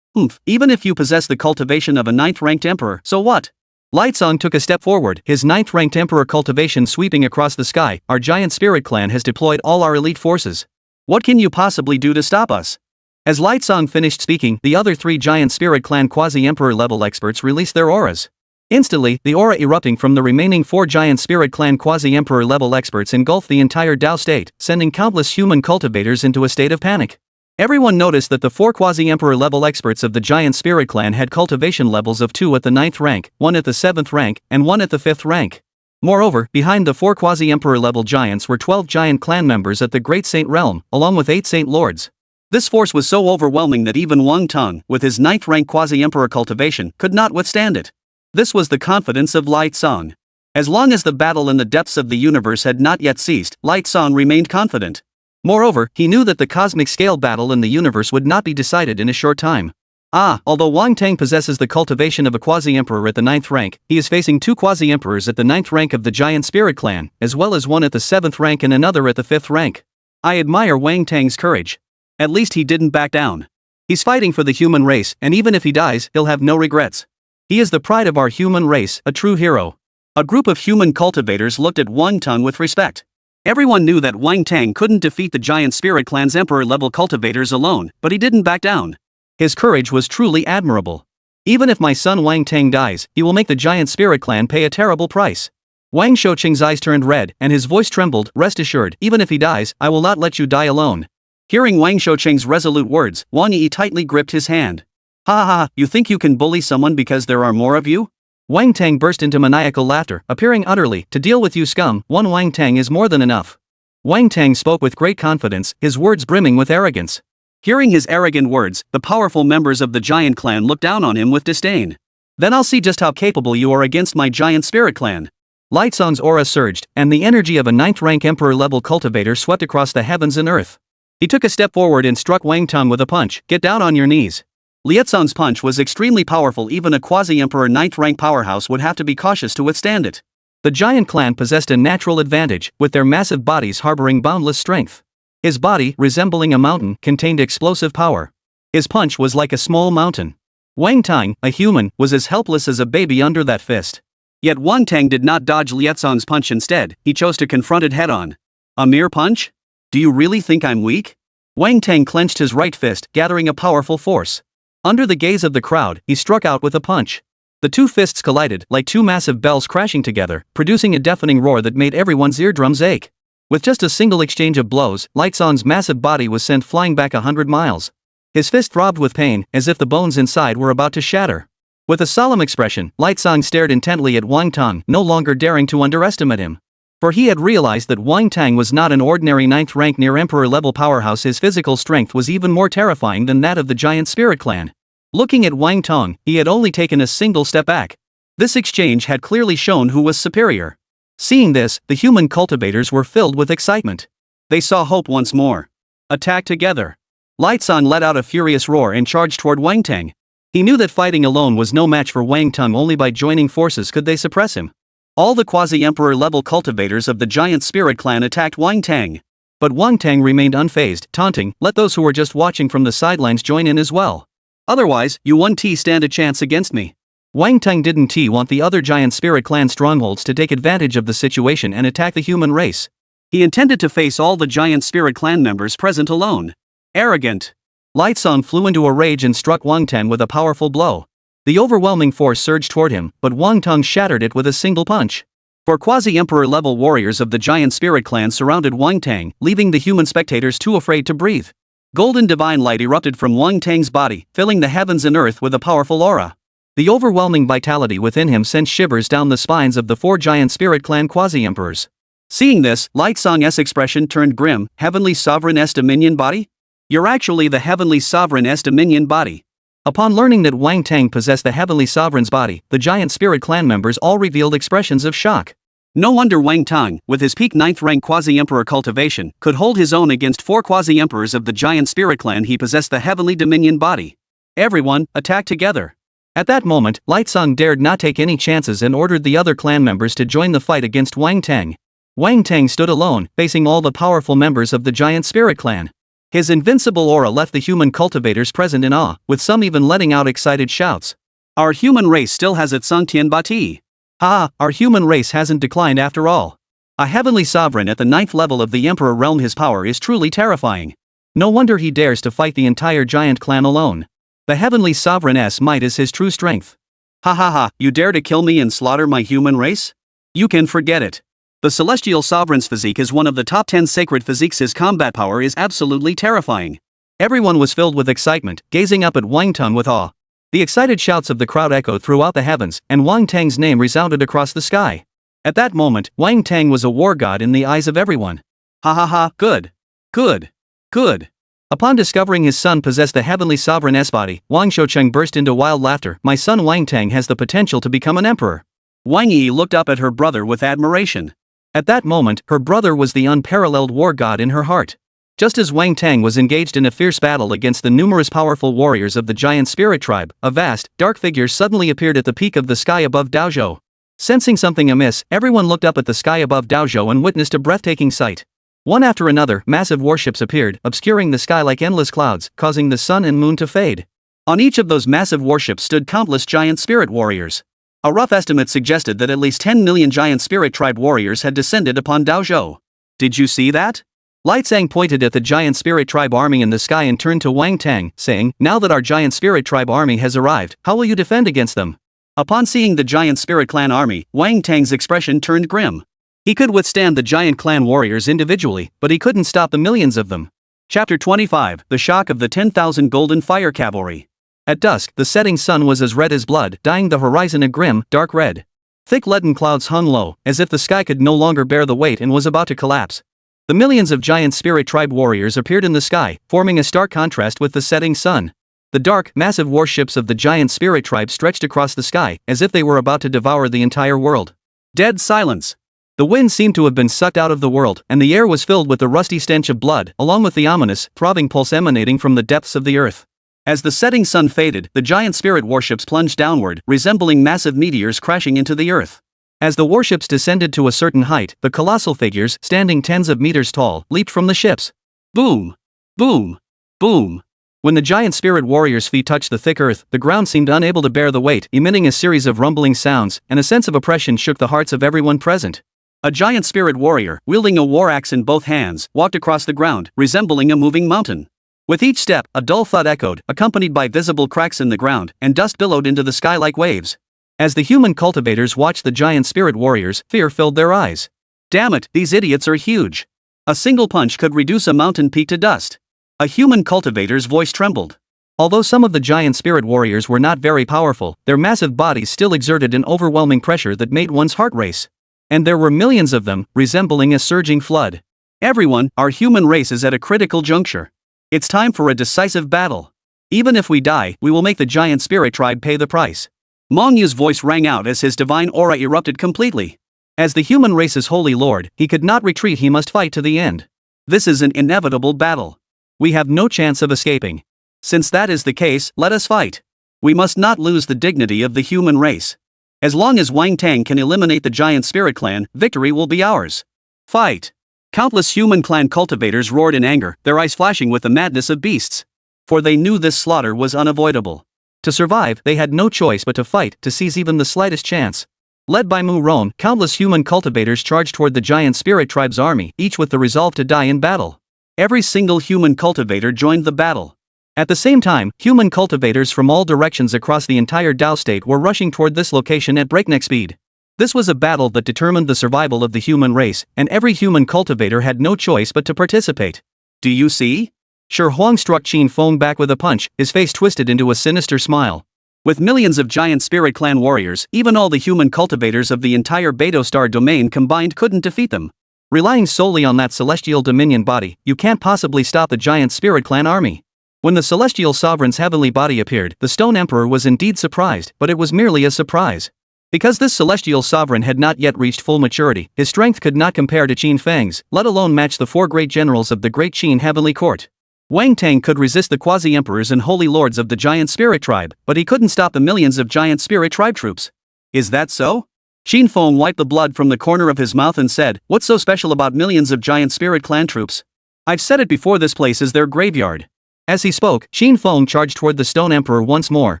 Even if you possess the cultivation of a 9th-ranked emperor, so what? Lightsong took a step forward, his 9th-ranked emperor cultivation sweeping across the sky. "Our giant spirit clan has deployed all our elite forces. What can you possibly do to stop us?" As Lightsong finished speaking, the other 3 giant spirit clan quasi-emperor level experts released their auras. Instantly, the aura erupting from the remaining 4 giant spirit clan quasi-emperor level experts engulfed the entire Dao State, sending countless human cultivators into a state of panic. Everyone noticed that the 4 quasi-emperor level experts of the giant spirit clan had cultivation levels of 2 at the 9th rank, 1 at the 7th rank, and 1 at the 5th rank. Moreover, behind the 4 quasi-emperor level giants were 12 giant clan members at the Great Saint Realm, along with 8 Saint Lords. This force was so overwhelming that even Wang Tang, with his 9th rank quasi-emperor cultivation, could not withstand it. This was the confidence of Light Song. As long as the battle in the depths of the universe had not yet ceased, Light Song remained confident. Moreover, he knew that the cosmic scale battle in the universe would not be decided in a short time. Although Wang Tang possesses the cultivation of a quasi-emperor at the 9th rank, he is facing 2 quasi-emperors at the 9th rank of the giant spirit clan, as well as 1 at the 7th rank and another at the 5th rank. I admire Wang Tang's courage. At least he didn't back down. He's fighting for the human race, and even if he dies, he'll have no regrets. He is the pride of our human race, a true hero. A group of human cultivators looked at Wang Tang with respect. Everyone knew that Wang Tang couldn't defeat the giant spirit clan's emperor-level cultivators alone, but he didn't back down. His courage was truly admirable. Even if my son Wang Tang dies, he will make the giant spirit clan pay a terrible price. Wang Shoucheng's eyes turned red, and his voice trembled. "Rest assured, even if he dies, I will not let you die alone." Hearing Wang Shoucheng's resolute words, Wang Yi tightly gripped his hand. "Ha, you think you can bully someone because there are more of you?" Wang Tang burst into maniacal laughter, appearing utterly, "To deal with you scum, one Wang Tang is more than enough." Wang Tang spoke with great confidence, his words brimming with arrogance. Hearing his arrogant words, the powerful members of the giant clan looked down on him with disdain. "Then I'll see just how capable you are against my giant spirit clan." Lightsong's aura surged, and the energy of a 9th rank emperor-level cultivator swept across the heavens and earth. He took a step forward and struck Wang Tang with a punch. "Get down on your knees." Lietsong's punch was extremely powerful, even a quasi-emperor 9th rank powerhouse would have to be cautious to withstand it. The giant clan possessed a natural advantage, with their massive bodies harboring boundless strength. His body, resembling a mountain, contained explosive power. His punch was like a small mountain. Wang Tang, a human, was as helpless as a baby under that fist. Yet Wang Tang did not dodge Lietsong's punch. Instead, he chose to confront it head-on. A mere punch? Do you really think I'm weak? Wang Tang clenched his right fist, gathering a powerful force. Under the gaze of the crowd, he struck out with a punch. The two fists collided, like two massive bells crashing together, producing a deafening roar that made everyone's eardrums ache. With just a single exchange of blows, Lietsong's massive body was sent flying back 100 miles. His fist throbbed with pain, as if the bones inside were about to shatter. With a solemn expression, Lietsong stared intently at Wang Tang, no longer daring to underestimate him. For he had realized that Wang Tang was not an ordinary 9th rank near emperor level powerhouse. His physical strength was even more terrifying than that of the giant spirit clan. Looking at Wang Tang, he had only taken a single step back. This exchange had clearly shown who was superior. Seeing this, the human cultivators were filled with excitement. They saw hope once more. Attack together. Lietsong let out a furious roar and charged toward Wang Tang. He knew that fighting alone was no match for Wang Tang. Only by joining forces could they suppress him. All the quasi-emperor level cultivators of the giant spirit clan attacked Wang Tang. But Wang Tang remained unfazed, taunting, "Let those who were just watching from the sidelines join in as well. Otherwise, you won't stand a chance against me." Wang Tang didn't want the other giant spirit clan strongholds to take advantage of the situation and attack the human race. He intended to face all the giant spirit clan members present alone. Arrogant. Lietsong flew into a rage and struck Wang Tang with a powerful blow. The overwhelming force surged toward him, but Wang Tang shattered it with a single punch. Four quasi-emperor level warriors of the giant spirit clan surrounded Wang Tang, leaving the human spectators too afraid to breathe. Golden divine light erupted from Wang Tang's body, filling the heavens and earth with a powerful aura. The overwhelming vitality within him sent shivers down the spines of the four giant spirit clan quasi-emperors. Seeing this, Lietsong's expression turned grim. "Heavenly Sovereign S Dominion body? You're actually the Heavenly Sovereign S Dominion body." Upon learning that Wang Tang possessed the Heavenly Sovereign's body, the giant spirit clan members all revealed expressions of shock. No wonder Wang Tang, with his peak 9th rank quasi-emperor cultivation, could hold his own against four quasi-emperors of the giant spirit clan. He possessed the Heavenly Dominion body. Everyone, attack together. At that moment, Lietsong dared not take any chances and ordered the other clan members to join the fight against Wang Tang. Wang Tang stood alone, facing all the powerful members of the giant spirit clan. His invincible aura left the human cultivators present in awe, with some even letting out excited shouts. "Our human race still has its Sung Tian Bati. Ha, our human race hasn't declined after all. A heavenly sovereign at the 9th level of the emperor realm. His power is truly terrifying. No wonder he dares to fight the entire giant clan alone. The heavenly sovereign's might is his true strength. Ha ha ha, you dare to kill me and slaughter my human race? You can forget it. The celestial sovereign's physique is one of the top 10 sacred physiques. His combat power is absolutely terrifying." Everyone was filled with excitement, gazing up at Wang Tang with awe. The excited shouts of the crowd echoed throughout the heavens, and Wang Tang's name resounded across the sky. At that moment, Wang Tang was a war god in the eyes of everyone. Ha ha ha, good. Good. Good. Upon discovering his son possessed the heavenly sovereign's body, Wang Shoucheng burst into wild laughter. "My son Wang Tang has the potential to become an emperor." Wang Yi looked up at her brother with admiration. At that moment, her brother was the unparalleled war god in her heart. Just as Wang Tang was engaged in a fierce battle against the numerous powerful warriors of the giant spirit tribe, a vast, dark figure suddenly appeared at the peak of the sky above Daozhou. Sensing something amiss, everyone looked up at the sky above Daozhou and witnessed a breathtaking sight. One after another, massive warships appeared, obscuring the sky like endless clouds, causing the sun and moon to fade. On each of those massive warships stood countless giant spirit warriors. A rough estimate suggested that at least 10 million giant spirit tribe warriors had descended upon Daozhou. "Did you see that?" Lietsong pointed at the giant spirit tribe army in the sky and turned to Wang Tang, saying, "Now that our giant spirit tribe army has arrived, how will you defend against them?" Upon seeing the giant spirit clan army, Wang Tang's expression turned grim. He could withstand the giant clan warriors individually, but he couldn't stop the millions of them. Chapter 25, The Shock of the 10,000 Golden Fire Cavalry. At dusk, the setting sun was as red as blood, dyeing the horizon a grim, dark red. Thick leaden clouds hung low, as if the sky could no longer bear the weight and was about to collapse. The millions of giant spirit tribe warriors appeared in the sky, forming a stark contrast with the setting sun. The dark, massive warships of the giant spirit tribe stretched across the sky, as if they were about to devour the entire world. Dead silence. The wind seemed to have been sucked out of the world, and the air was filled with the rusty stench of blood, along with the ominous, throbbing pulse emanating from the depths of the earth. As the setting sun faded, the giant spirit warships plunged downward, resembling massive meteors crashing into the earth. As the warships descended to a certain height, the colossal figures, standing tens of meters tall, leaped from the ships. Boom! Boom! Boom! When the giant spirit warriors' feet touched the thick earth, the ground seemed unable to bear the weight, emitting a series of rumbling sounds, and a sense of oppression shook the hearts of everyone present. A giant spirit warrior, wielding a war axe in both hands, walked across the ground, resembling a moving mountain. With each step, a dull thud echoed, accompanied by visible cracks in the ground, and dust billowed into the sky like waves. As the human cultivators watched the giant spirit warriors, fear filled their eyes. Damn it, these idiots are huge. A single punch could reduce a mountain peak to dust. A human cultivator's voice trembled. Although some of the giant spirit warriors were not very powerful, their massive bodies still exerted an overwhelming pressure that made one's heart race. And there were millions of them, resembling a surging flood. Everyone, our human race is at a critical juncture. It's time for a decisive battle. Even if we die, we will make the giant spirit tribe pay the price. Meng Yu's voice rang out as his divine aura erupted completely. As the human race's holy lord, he could not retreat, he must fight to the end. This is an inevitable battle. We have no chance of escaping. Since that is the case, let us fight. We must not lose the dignity of the human race. As long as Wang Tang can eliminate the giant spirit clan, victory will be ours. Fight! Countless human clan cultivators roared in anger, their eyes flashing with the madness of beasts. For they knew this slaughter was unavoidable. To survive, they had no choice but to fight, to seize even the slightest chance. Led by Mu Ron, countless human cultivators charged toward the giant spirit tribe's army, each with the resolve to die in battle. Every single human cultivator joined the battle. At the same time, human cultivators from all directions across the entire Dao state were rushing toward this location at breakneck speed. This was a battle that determined the survival of the human race, and every human cultivator had no choice but to participate. Do you see? Shi Huang struck Qin Feng back with a punch, his face twisted into a sinister smile. With millions of giant spirit clan warriors, even all the human cultivators of the entire Beidou Star domain combined couldn't defeat them. Relying solely on that celestial dominion body, you can't possibly stop the giant spirit clan army. When the celestial sovereign's heavenly body appeared, the Stone Emperor was indeed surprised, but it was merely a surprise. Because this celestial sovereign had not yet reached full maturity, his strength could not compare to Qin Feng's, let alone match the 4 great generals of the Great Qin Heavenly Court. Wang Tang could resist the quasi-emperors and holy lords of the giant spirit tribe, but he couldn't stop the millions of giant spirit tribe troops. Is that so? Qin Feng wiped the blood from the corner of his mouth and said, "What's so special about millions of giant spirit clan troops? I've said it before, this place is their graveyard." As he spoke, Qin Feng charged toward the Stone Emperor once more,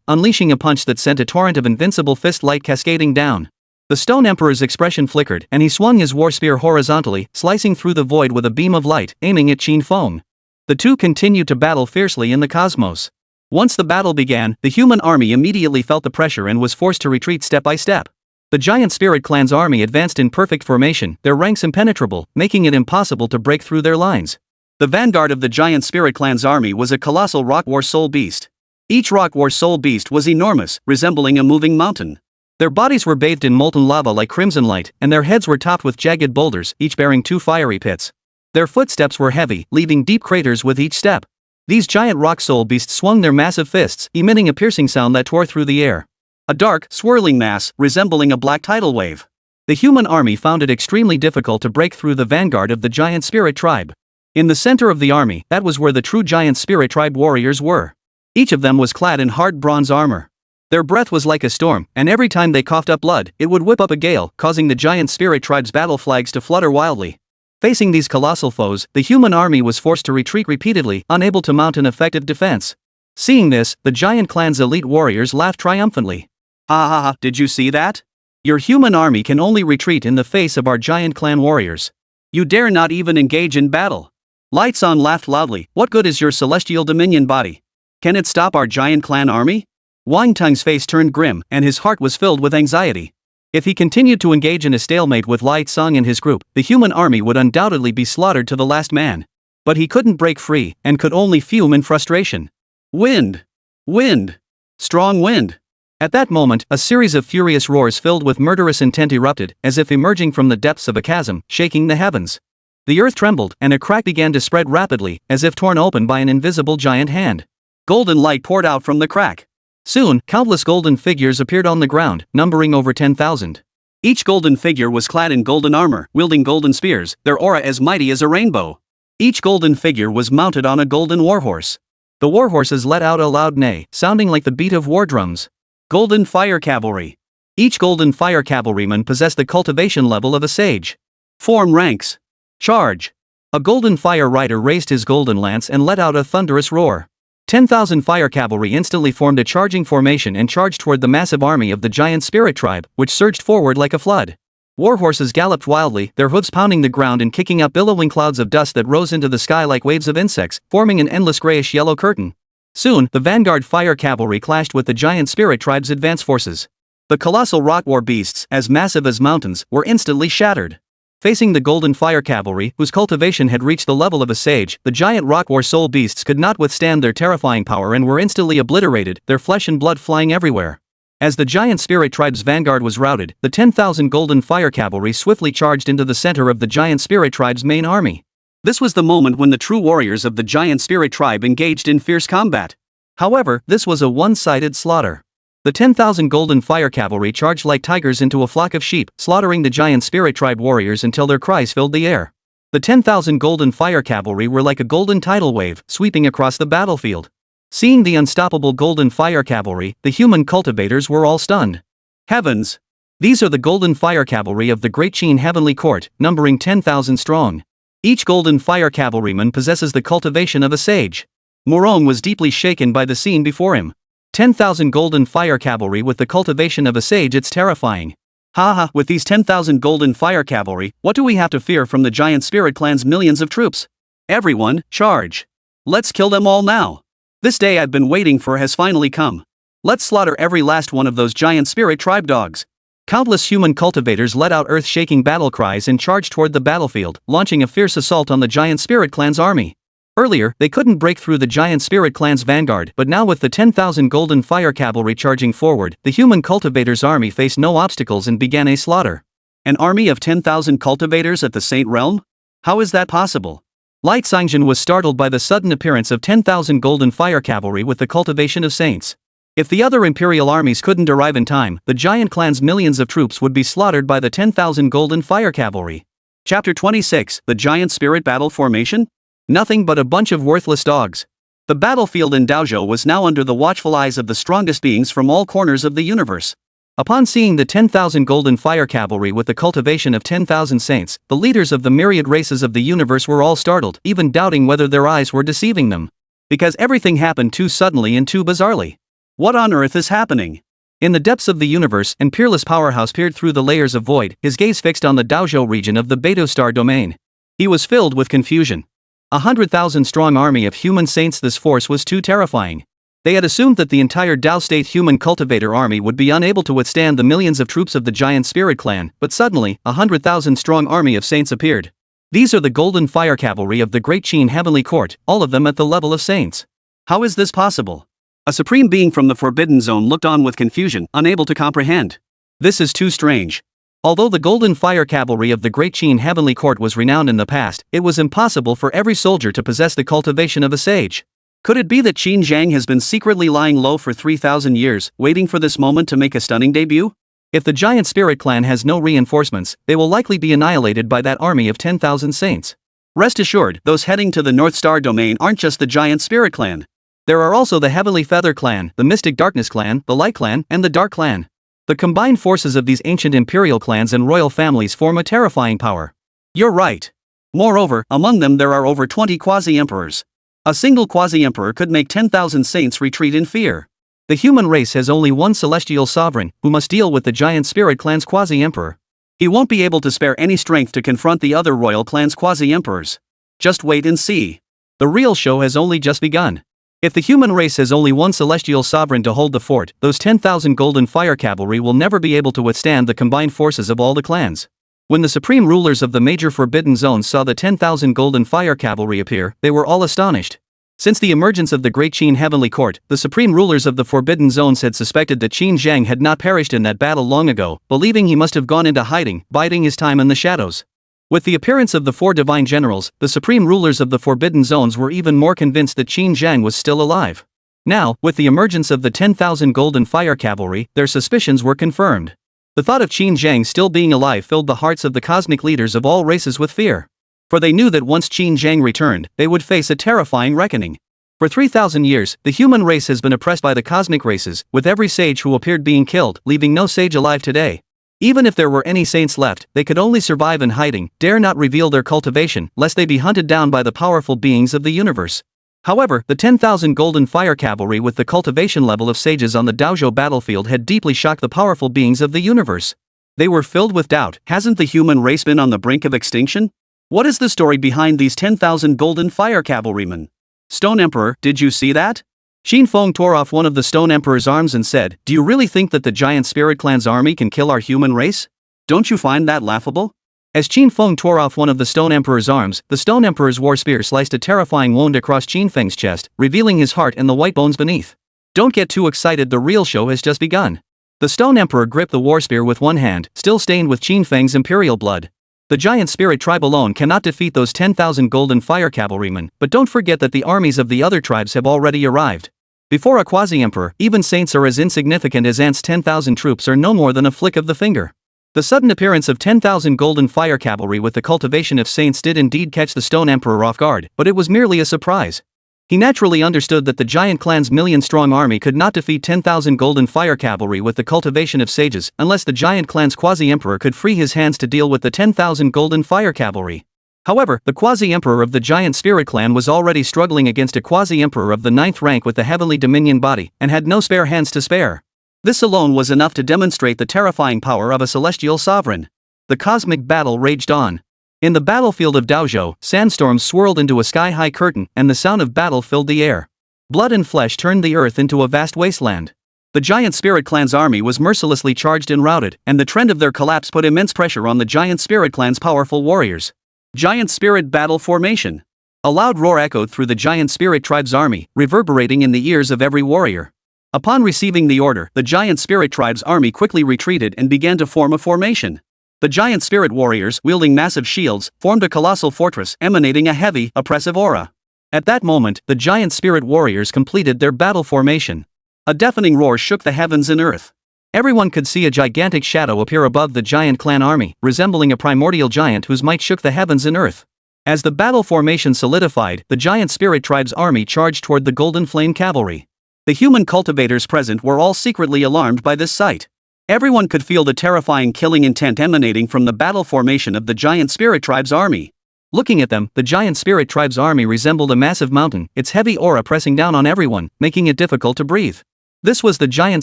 unleashing a punch that sent a torrent of invincible fist light cascading down. The Stone Emperor's expression flickered, and he swung his war spear horizontally, slicing through the void with a beam of light, aiming at Qin Feng. The two continued to battle fiercely in the cosmos. Once the battle began, the human army immediately felt the pressure and was forced to retreat step by step. The giant spirit clan's army advanced in perfect formation, their ranks impenetrable, making it impossible to break through their lines. The vanguard of the giant spirit clan's army was a colossal rock war soul beast. Each rock war soul beast was enormous, resembling a moving mountain. Their bodies were bathed in molten lava like crimson light, and their heads were topped with jagged boulders, each bearing 2 fiery pits. Their footsteps were heavy, leaving deep craters with each step. These giant rock soul beasts swung their massive fists, emitting a piercing sound that tore through the air. A dark, swirling mass, resembling a black tidal wave. The human army found it extremely difficult to break through the vanguard of the giant spirit tribe. In the center of the army, that was where the true giant spirit tribe warriors were. Each of them was clad in hard bronze armor. Their breath was like a storm, and every time they coughed up blood, it would whip up a gale, causing the giant spirit tribe's battle flags to flutter wildly. Facing these colossal foes, the human army was forced to retreat repeatedly, unable to mount an effective defense. Seeing this, the giant clan's elite warriors laughed triumphantly. "Ha ha ha, did you see that? Your human army can only retreat in the face of our giant clan warriors. You dare not even engage in battle." Lightson laughed loudly. "What good is your celestial dominion body? Can it stop our giant clan army?" Wang Tang's face turned grim, and his heart was filled with anxiety. If he continued to engage in a stalemate with Lightsong and his group, the human army would undoubtedly be slaughtered to the last man. But he couldn't break free, and could only fume in frustration. Wind! Wind! Strong wind! At that moment, a series of furious roars filled with murderous intent erupted, as if emerging from the depths of a chasm, shaking the heavens. The earth trembled, and a crack began to spread rapidly, as if torn open by an invisible giant hand. Golden light poured out from the crack. Soon, countless golden figures appeared on the ground, numbering over 10,000. Each golden figure was clad in golden armor, wielding golden spears, their aura as mighty as a rainbow. Each golden figure was mounted on a golden warhorse. The warhorses let out a loud neigh, sounding like the beat of war drums. Golden Fire Cavalry. Each Golden Fire Cavalryman possessed the cultivation level of a sage. Form ranks. Charge. A Golden Fire Rider raised his golden lance and let out a thunderous roar. 10,000 Fire Cavalry instantly formed a charging formation and charged toward the massive army of the giant spirit tribe, which surged forward like a flood. Warhorses galloped wildly, their hooves pounding the ground and kicking up billowing clouds of dust that rose into the sky like waves of insects, forming an endless grayish-yellow curtain. Soon, the vanguard Fire Cavalry clashed with the giant spirit tribe's advance forces. The colossal rock war beasts, as massive as mountains, were instantly shattered. Facing the Golden Fire Cavalry, whose cultivation had reached the level of a sage, the giant rock war soul beasts could not withstand their terrifying power and were instantly obliterated, their flesh and blood flying everywhere. As the giant spirit tribe's vanguard was routed, the 10,000 Golden Fire Cavalry swiftly charged into the center of the giant spirit tribe's main army. This was the moment when the true warriors of the giant spirit tribe engaged in fierce combat. However, this was a one-sided slaughter. The 10,000 Golden Fire Cavalry charged like tigers into a flock of sheep, slaughtering the giant spirit tribe warriors until their cries filled the air. The 10,000 Golden Fire Cavalry were like a golden tidal wave, sweeping across the battlefield. Seeing the unstoppable Golden Fire Cavalry, the human cultivators were all stunned. Heavens! These are the Golden Fire Cavalry of the Great Qin Heavenly Court, numbering 10,000 strong. Each Golden Fire Cavalryman possesses the cultivation of a sage. Morong was deeply shaken by the scene before him. 10,000 Golden Fire Cavalry with the cultivation of a sage, it's terrifying. Haha, with these 10,000 Golden Fire Cavalry, what do we have to fear from the giant spirit clan's millions of troops? Everyone, charge! Let's kill them all now. This day I've been waiting for has finally come. Let's slaughter every last one of those giant spirit tribe dogs. Countless human cultivators let out earth-shaking battle cries and charged toward the battlefield, launching a fierce assault on the giant spirit clan's army. Earlier, they couldn't break through the giant spirit clan's vanguard, but now with the 10,000 Golden Fire Cavalry charging forward, the human cultivators' army faced no obstacles and began a slaughter. An army of 10,000 cultivators at the Saint Realm? How is that possible? Light Sangjin was startled by the sudden appearance of 10,000 Golden Fire Cavalry with the cultivation of saints. If the other Imperial armies couldn't arrive in time, the giant clan's millions of troops would be slaughtered by the 10,000 Golden Fire Cavalry. Chapter 26, The Giant Spirit Battle Formation? Nothing but a bunch of worthless dogs. The battlefield in Daozhou was now under the watchful eyes of the strongest beings from all corners of the universe. Upon seeing the 10,000 Golden Fire Cavalry with the cultivation of 10,000 saints, the leaders of the myriad races of the universe were all startled, even doubting whether their eyes were deceiving them. Because everything happened too suddenly and too bizarrely. What on earth is happening? In the depths of the universe, an peerless powerhouse peered through the layers of void, his gaze fixed on the Daozhou region of the Beidou Star domain. He was filled with confusion. 100,000 strong army of human saints. This force was too terrifying. They had assumed that the entire Dao State human cultivator army would be unable to withstand the millions of troops of the giant spirit clan, but suddenly, 100,000 strong army of saints appeared. These are the Golden Fire Cavalry of the Great Qin Heavenly Court, all of them at the level of saints. How is this possible? A supreme being from the Forbidden Zone looked on with confusion, unable to comprehend. This is too strange. Although the Golden Fire Cavalry of the Great Qin Heavenly Court was renowned in the past, it was impossible for every soldier to possess the cultivation of a sage. Could it be that Qin Zhang has been secretly lying low for 3,000 years, waiting for this moment to make a stunning debut? If the giant spirit clan has no reinforcements, they will likely be annihilated by that army of 10,000 saints. Rest assured, those heading to the North Star domain aren't just the giant spirit clan. There are also the Heavenly Feather clan, the Mystic Darkness clan, the Light clan, and the Dark clan. The combined forces of these ancient imperial clans and royal families form a terrifying power. You're right. Moreover, among them there are over 20 quasi-emperors. A single quasi-emperor could make 10,000 saints retreat in fear. The human race has only one celestial sovereign, who must deal with the giant spirit clan's quasi-emperor. He won't be able to spare any strength to confront the other royal clan's quasi-emperors. Just wait and see. The real show has only just begun. If the human race has only one celestial sovereign to hold the fort, those 10,000 Golden Fire Cavalry will never be able to withstand the combined forces of all the clans. When the supreme rulers of the major forbidden zones saw the 10,000 Golden Fire Cavalry appear, they were all astonished. Since the emergence of the Great Qin Heavenly Court, the supreme rulers of the forbidden zones had suspected that Qin Zhang had not perished in that battle long ago, believing he must have gone into hiding, biding his time in the shadows. With the appearance of the four divine generals, the supreme rulers of the forbidden zones were even more convinced that Qin Zhang was still alive. Now, with the emergence of the 10,000 Golden Fire Cavalry, their suspicions were confirmed. The thought of Qin Zhang still being alive filled the hearts of the cosmic leaders of all races with fear. For they knew that once Qin Zhang returned, they would face a terrifying reckoning. For 3,000 years, the human race has been oppressed by the cosmic races, with every sage who appeared being killed, leaving no sage alive today. Even if there were any saints left, they could only survive in hiding, dare not reveal their cultivation, lest they be hunted down by the powerful beings of the universe. However, the 10,000 golden fire cavalry with the cultivation level of sages on the dojo battlefield had deeply shocked the powerful beings of the universe. They were filled with doubt. Hasn't the human race been on the brink of extinction? What is the story behind these 10,000 golden fire cavalrymen? Stone Emperor, did you see that? Xin Feng tore off one of the Stone Emperor's arms and said, "Do you really think that the giant spirit clan's army can kill our human race? Don't you find that laughable?" As Qin Feng tore off one of the Stone Emperor's arms, the Stone Emperor's war spear sliced a terrifying wound across Qin Feng's chest, revealing his heart and the white bones beneath. Don't get too excited, the real show has just begun. The Stone Emperor gripped the war spear with one hand, still stained with Qin Feng's imperial blood. The giant spirit tribe alone cannot defeat those 10,000 golden fire cavalrymen, but don't forget that the armies of the other tribes have already arrived. Before a quasi-emperor, even saints are as insignificant as ants. 10,000 troops are no more than a flick of the finger. The sudden appearance of 10,000 golden fire cavalry with the cultivation of saints did indeed catch the Stone Emperor off guard, but it was merely a surprise. He naturally understood that the giant clan's million-strong army could not defeat 10,000 golden fire cavalry with the cultivation of sages, unless the giant clan's quasi-emperor could free his hands to deal with the 10,000 golden fire cavalry. However, the quasi-emperor of the giant spirit clan was already struggling against a quasi-emperor of the 9th rank with the heavenly dominion body, and had no spare hands to spare. This alone was enough to demonstrate the terrifying power of a celestial sovereign. The cosmic battle raged on. In the battlefield of Dojo, sandstorms swirled into a sky-high curtain, and the sound of battle filled the air. Blood and flesh turned the earth into a vast wasteland. The giant spirit clan's army was mercilessly charged and routed, and the trend of their collapse put immense pressure on the giant spirit clan's powerful warriors. Giant spirit battle formation. A loud roar echoed through the giant spirit tribe's army, reverberating in the ears of every warrior. Upon receiving the order, the giant spirit tribe's army quickly retreated and began to form a formation. The giant spirit warriors, wielding massive shields, formed a colossal fortress emanating a heavy, oppressive aura. At that moment, the giant spirit warriors completed their battle formation. A deafening roar shook the heavens and earth. Everyone could see a gigantic shadow appear above the giant clan army, resembling a primordial giant whose might shook the heavens and earth. As the battle formation solidified, the giant spirit tribe's army charged toward the golden flame cavalry. The human cultivators present were all secretly alarmed by this sight. Everyone could feel the terrifying killing intent emanating from the battle formation of the giant spirit tribe's army. Looking at them, the giant spirit tribe's army resembled a massive mountain, its heavy aura pressing down on everyone, making it difficult to breathe. This was the giant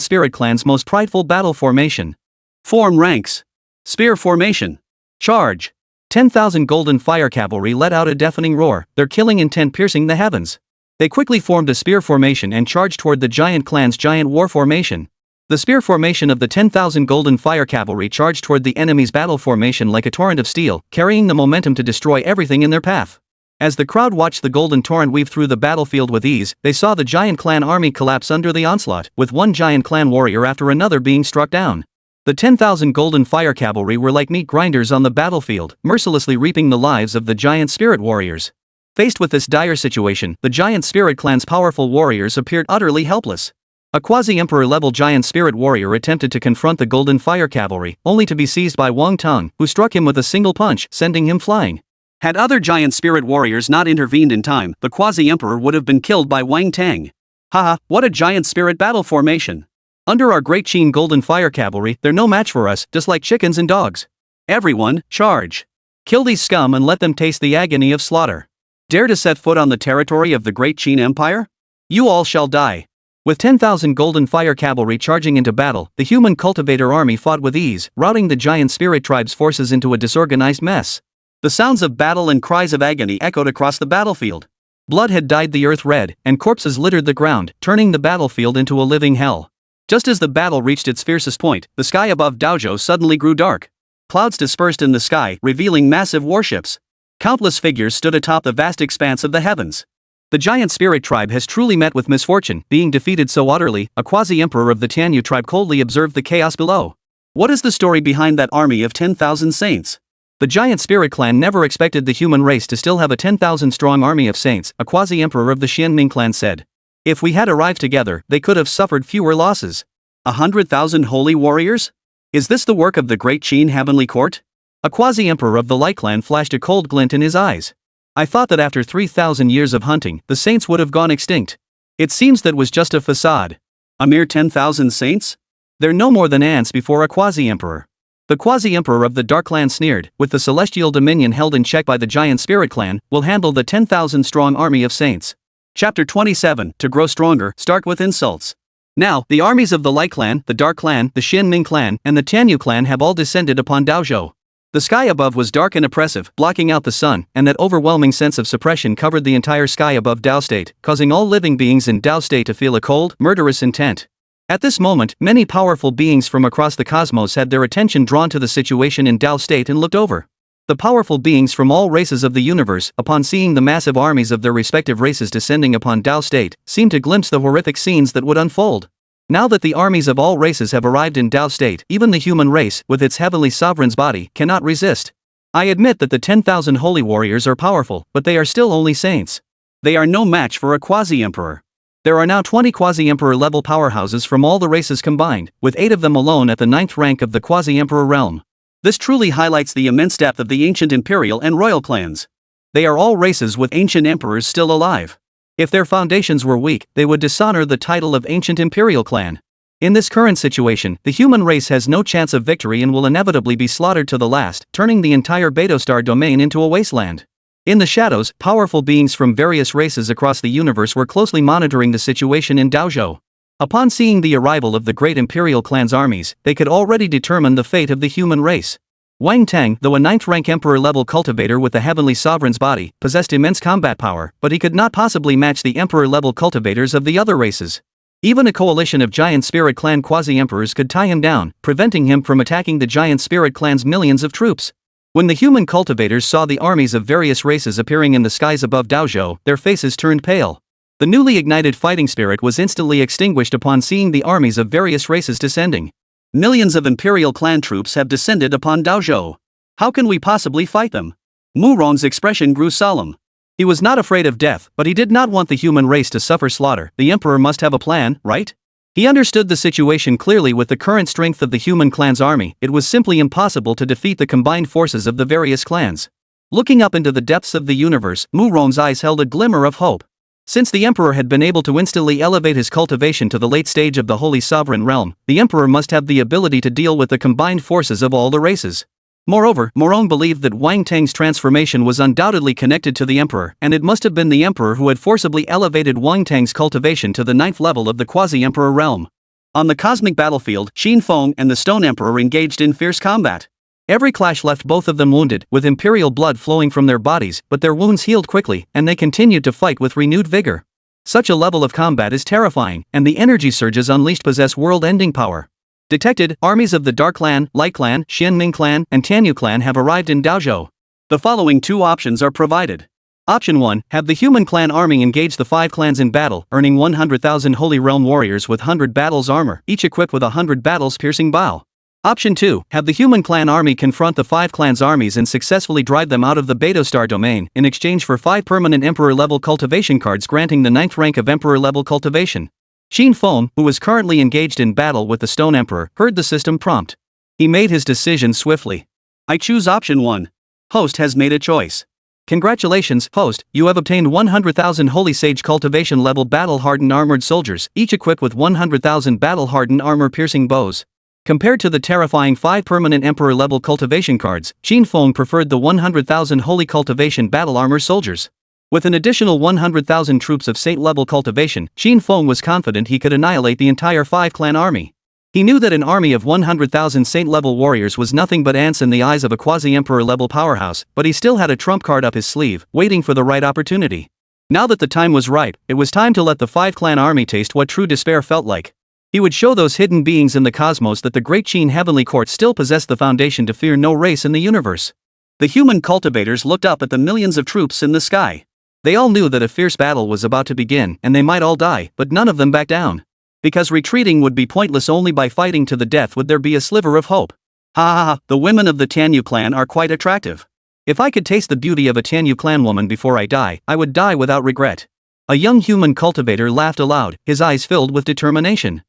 spirit clan's most prideful battle formation. Form ranks. Spear formation. Charge. 10,000 golden fire cavalry let out a deafening roar, their killing intent piercing the heavens. They quickly formed a spear formation and charged toward the giant clan's giant war formation. The spear formation of the 10,000 golden fire cavalry charged toward the enemy's battle formation like a torrent of steel, carrying the momentum to destroy everything in their path. As the crowd watched the golden torrent weave through the battlefield with ease, they saw the giant clan army collapse under the onslaught, with one giant clan warrior after another being struck down. The 10,000 golden fire cavalry were like meat grinders on the battlefield, mercilessly reaping the lives of the giant spirit warriors. Faced with this dire situation, the giant spirit clan's powerful warriors appeared utterly helpless. A quasi-emperor level giant spirit warrior attempted to confront the golden fire cavalry, only to be seized by Wang Tong, who struck him with a single punch, sending him flying. Had other giant spirit warriors not intervened in time, the quasi-emperor would have been killed by Wang Tang. Haha, what a giant spirit battle formation. Under our great Qin golden fire cavalry, they're no match for us, just like chickens and dogs. Everyone, charge. Kill these scum and let them taste the agony of slaughter. Dare to set foot on the territory of the great Qin Empire? You all shall die. With 10,000 golden fire cavalry charging into battle, the human cultivator army fought with ease, routing the giant spirit tribe's forces into a disorganized mess. The sounds of battle and cries of agony echoed across the battlefield. Blood had dyed the earth red, and corpses littered the ground, turning the battlefield into a living hell. Just as the battle reached its fiercest point, the sky above Dojo suddenly grew dark. Clouds dispersed in the sky, revealing massive warships. Countless figures stood atop the vast expanse of the heavens. The giant spirit tribe has truly met with misfortune, being defeated so utterly. A quasi-emperor of the Tian tribe coldly observed the chaos below. What is the story behind that army of 10,000 saints? The giant spirit clan never expected the human race to still have a 10,000 strong army of saints, a quasi-emperor of the Xianming clan said. If we had arrived together, they could have suffered fewer losses. 100,000 holy warriors? Is this the work of the great Qin heavenly court? A quasi-emperor of the Light clan flashed a cold glint in his eyes. I thought that after 3,000 years of hunting, the saints would have gone extinct. It seems that was just a facade. A mere 10,000 saints? They're no more than ants before a quasi-emperor. The quasi-emperor of the Dark Clan sneered, with the celestial dominion held in check by the giant spirit clan, will handle the 10,000-strong army of saints. Chapter 27, To Grow Stronger, Start with Insults. Now, the armies of the Light Clan, the Dark Clan, the Shin Ming Clan, and the Tian Clan have all descended upon Daozhou. The sky above was dark and oppressive, blocking out the sun, and that overwhelming sense of suppression covered the entire sky above Dao State, causing all living beings in Dao State to feel a cold, murderous intent. At this moment, many powerful beings from across the cosmos had their attention drawn to the situation in Dao State and looked over. The powerful beings from all races of the universe, upon seeing the massive armies of their respective races descending upon Dao State, seemed to glimpse the horrific scenes that would unfold. Now that the armies of all races have arrived in Dao State, even the human race, with its heavenly sovereign's body, cannot resist. I admit that the 10,000 holy warriors are powerful, but they are still only saints. They are no match for a quasi-emperor. There are now 20 quasi-emperor level powerhouses from all the races combined, with 8 of them alone at the 9th rank of the quasi-emperor realm. This truly highlights the immense depth of the ancient imperial and royal clans. They are all races with ancient emperors still alive. If their foundations were weak, they would dishonor the title of ancient imperial clan. In this current situation, the human race has no chance of victory and will inevitably be slaughtered to the last, turning the entire Beidou domain into a wasteland. In the shadows, powerful beings from various races across the universe were closely monitoring the situation in Daozhou. Upon seeing the arrival of the great imperial clan's armies, they could already determine the fate of the human race. Wang Tang, though a 9th-rank emperor-level cultivator with the heavenly sovereign's body, possessed immense combat power, but he could not possibly match the emperor-level cultivators of the other races. Even a coalition of giant spirit clan quasi-emperors could tie him down, preventing him from attacking the giant spirit clan's millions of troops. When the human cultivators saw the armies of various races appearing in the skies above Daozhou, their faces turned pale. The newly ignited fighting spirit was instantly extinguished upon seeing the armies of various races descending. Millions of Imperial clan troops have descended upon Daozhou. How can we possibly fight them? Mu Rong's expression grew solemn. He was not afraid of death, but he did not want the human race to suffer slaughter. The emperor must have a plan, right? He understood the situation clearly. With the current strength of the human clan's army, it was simply impossible to defeat the combined forces of the various clans. Looking up into the depths of the universe, Mu Rong's eyes held a glimmer of hope. Since the emperor had been able to instantly elevate his cultivation to the late stage of the Holy Sovereign Realm, the emperor must have the ability to deal with the combined forces of all the races. Moreover, Mu Rong believed that Wang Tang's transformation was undoubtedly connected to the emperor, and it must have been the emperor who had forcibly elevated Wang Tang's cultivation to the 9th level of the quasi-emperor realm. On the cosmic battlefield, Xin Feng and the Stone Emperor engaged in fierce combat. Every clash left both of them wounded, with imperial blood flowing from their bodies, but their wounds healed quickly, and they continued to fight with renewed vigor. Such a level of combat is terrifying, and the energy surges unleashed possess world-ending power. Detected, armies of the Dark Clan, Light Clan, Shin Ming Clan, and Tian Clan have arrived in Daozhou. The following 2 options are provided. Option 1, have the human clan army engage the 5 clans in battle, earning 100,000 Holy Realm warriors with 100 battles armor, each equipped with 100 battles piercing bow. Option 2, have the human clan army confront the 5 clans' armies and successfully drive them out of the Beidou domain, in exchange for 5 permanent emperor-level cultivation cards granting the 9th rank of emperor-level cultivation. Xin Feng, who was currently engaged in battle with the Stone Emperor, heard the system prompt. He made his decision swiftly. I choose option 1. Host has made a choice. Congratulations, host, you have obtained 100,000 Holy Sage cultivation level battle-hardened armored soldiers, each equipped with 100,000 battle-hardened armor-piercing bows. Compared to the terrifying 5 permanent emperor-level cultivation cards, Xin Feng preferred the 100,000 Holy Cultivation battle armor soldiers. With an additional 100,000 troops of Saint-level cultivation, Xin Feng was confident he could annihilate the entire 5-clan army. He knew that an army of 100,000 Saint-level warriors was nothing but ants in the eyes of a quasi-emperor-level powerhouse, but he still had a trump card up his sleeve, waiting for the right opportunity. Now that the time was ripe, it was time to let the 5-clan army taste what true despair felt like. He would show those hidden beings in the cosmos that the Great Qin Heavenly Court still possessed the foundation to fear no race in the universe. The human cultivators looked up at the millions of troops in the sky. They all knew that a fierce battle was about to begin, and they might all die, but none of them backed down. Because retreating would be pointless. Only by fighting to the death would there be a sliver of hope. Ha ha ha, the women of the Tian clan are quite attractive. If I could taste the beauty of a Tian clan woman before I die, I would die without regret. A young human cultivator laughed aloud, his eyes filled with determination.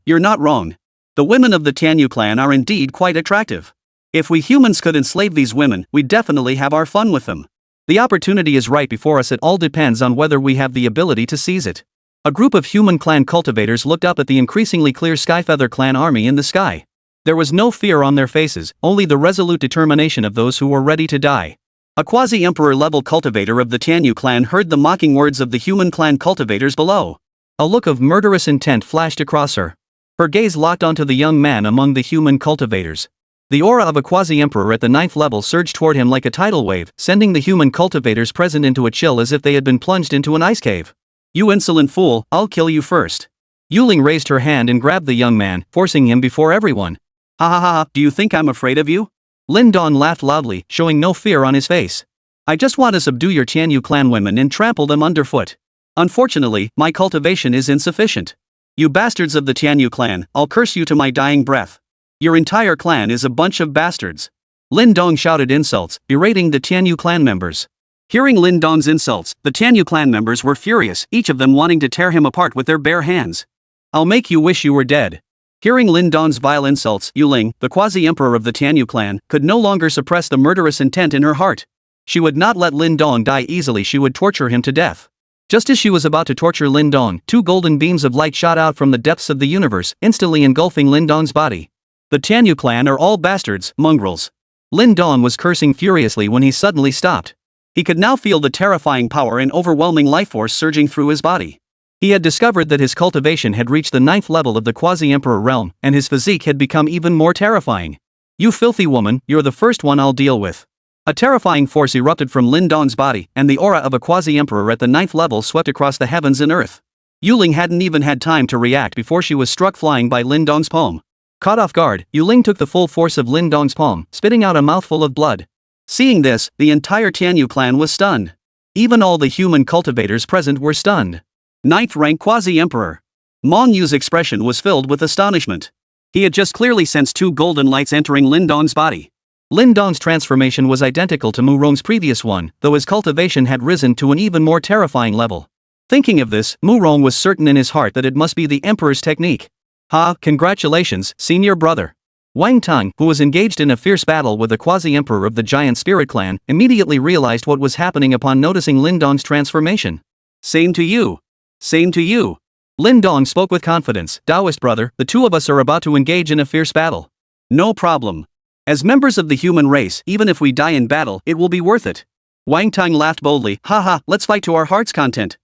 You're not wrong. The women of the Tian clan are indeed quite attractive. If we humans could enslave these women, we'd definitely have our fun with them. The opportunity is right before us, it all depends on whether we have the ability to seize it. A group of human clan cultivators looked up at the increasingly clear Skyfeather clan army in the sky. There was no fear on their faces, only the resolute determination of those who were ready to die. A quasi-emperor level cultivator of the Tianyu clan heard the mocking words of the human clan cultivators below. A look of murderous intent flashed across her. Her gaze locked onto the young man among the human cultivators. The aura of a quasi-emperor at the 9th level surged toward him like a tidal wave, sending the human cultivators present into a chill as if they had been plunged into an ice cave. "You insolent fool, I'll kill you first." Yuling raised her hand and grabbed the young man, forcing him before everyone. "Ha ha ha, do you think I'm afraid of you?" Lin Dong laughed loudly, showing no fear on his face. "I just want to subdue your Tianyu clan women and trample them underfoot. Unfortunately, my cultivation is insufficient. You bastards of the Tianyu clan, I'll curse you to my dying breath. Your entire clan is a bunch of bastards." Lin Dong shouted insults, berating the Tianyu clan members. Hearing Lin Dong's insults, the Tianyu clan members were furious, each of them wanting to tear him apart with their bare hands. "I'll make you wish you were dead." Hearing Lin Dong's vile insults, Yuling, the quasi-emperor of the Tianyu clan, could no longer suppress the murderous intent in her heart. She would not let Lin Dong die easily, she would torture him to death. Just as she was about to torture Lin Dong, 2 golden beams of light shot out from the depths of the universe, instantly engulfing Lin Dong's body. The Tianyu clan are all bastards, mongrels. Lin Dong was cursing furiously when he suddenly stopped. He could now feel the terrifying power and overwhelming life force surging through his body. He had discovered that his cultivation had reached the 9th level of the quasi-emperor realm, and his physique had become even more terrifying. "You filthy woman, you're the first one I'll deal with." A terrifying force erupted from Lin Dong's body, and the aura of a quasi-emperor at the 9th level swept across the heavens and earth. Yuling hadn't even had time to react before she was struck flying by Lin Dong's palm. Caught off guard, Yuling took the full force of Lin Dong's palm, spitting out a mouthful of blood. Seeing this, the entire Tianyu clan was stunned. Even all the human cultivators present were stunned. 9th rank quasi-emperor. Meng Yu's expression was filled with astonishment. He had just clearly sensed 2 golden lights entering Lin Dong's body. Lin Dong's transformation was identical to Mu Rong's previous one, though his cultivation had risen to an even more terrifying level. Thinking of this, Mu Rong was certain in his heart that it must be the Emperor's technique. "Ha, congratulations, senior brother." Wang Tang, who was engaged in a fierce battle with the quasi-emperor of the giant spirit clan, immediately realized what was happening upon noticing Lin Dong's transformation. "Same to you. Same to you." Lin Dong spoke with confidence. "Taoist brother, the 2 of us are about to engage in a fierce battle." "No problem. As members of the human race, even if we die in battle, it will be worth it." Wang Tang laughed boldly. "Haha, let's fight to our heart's content."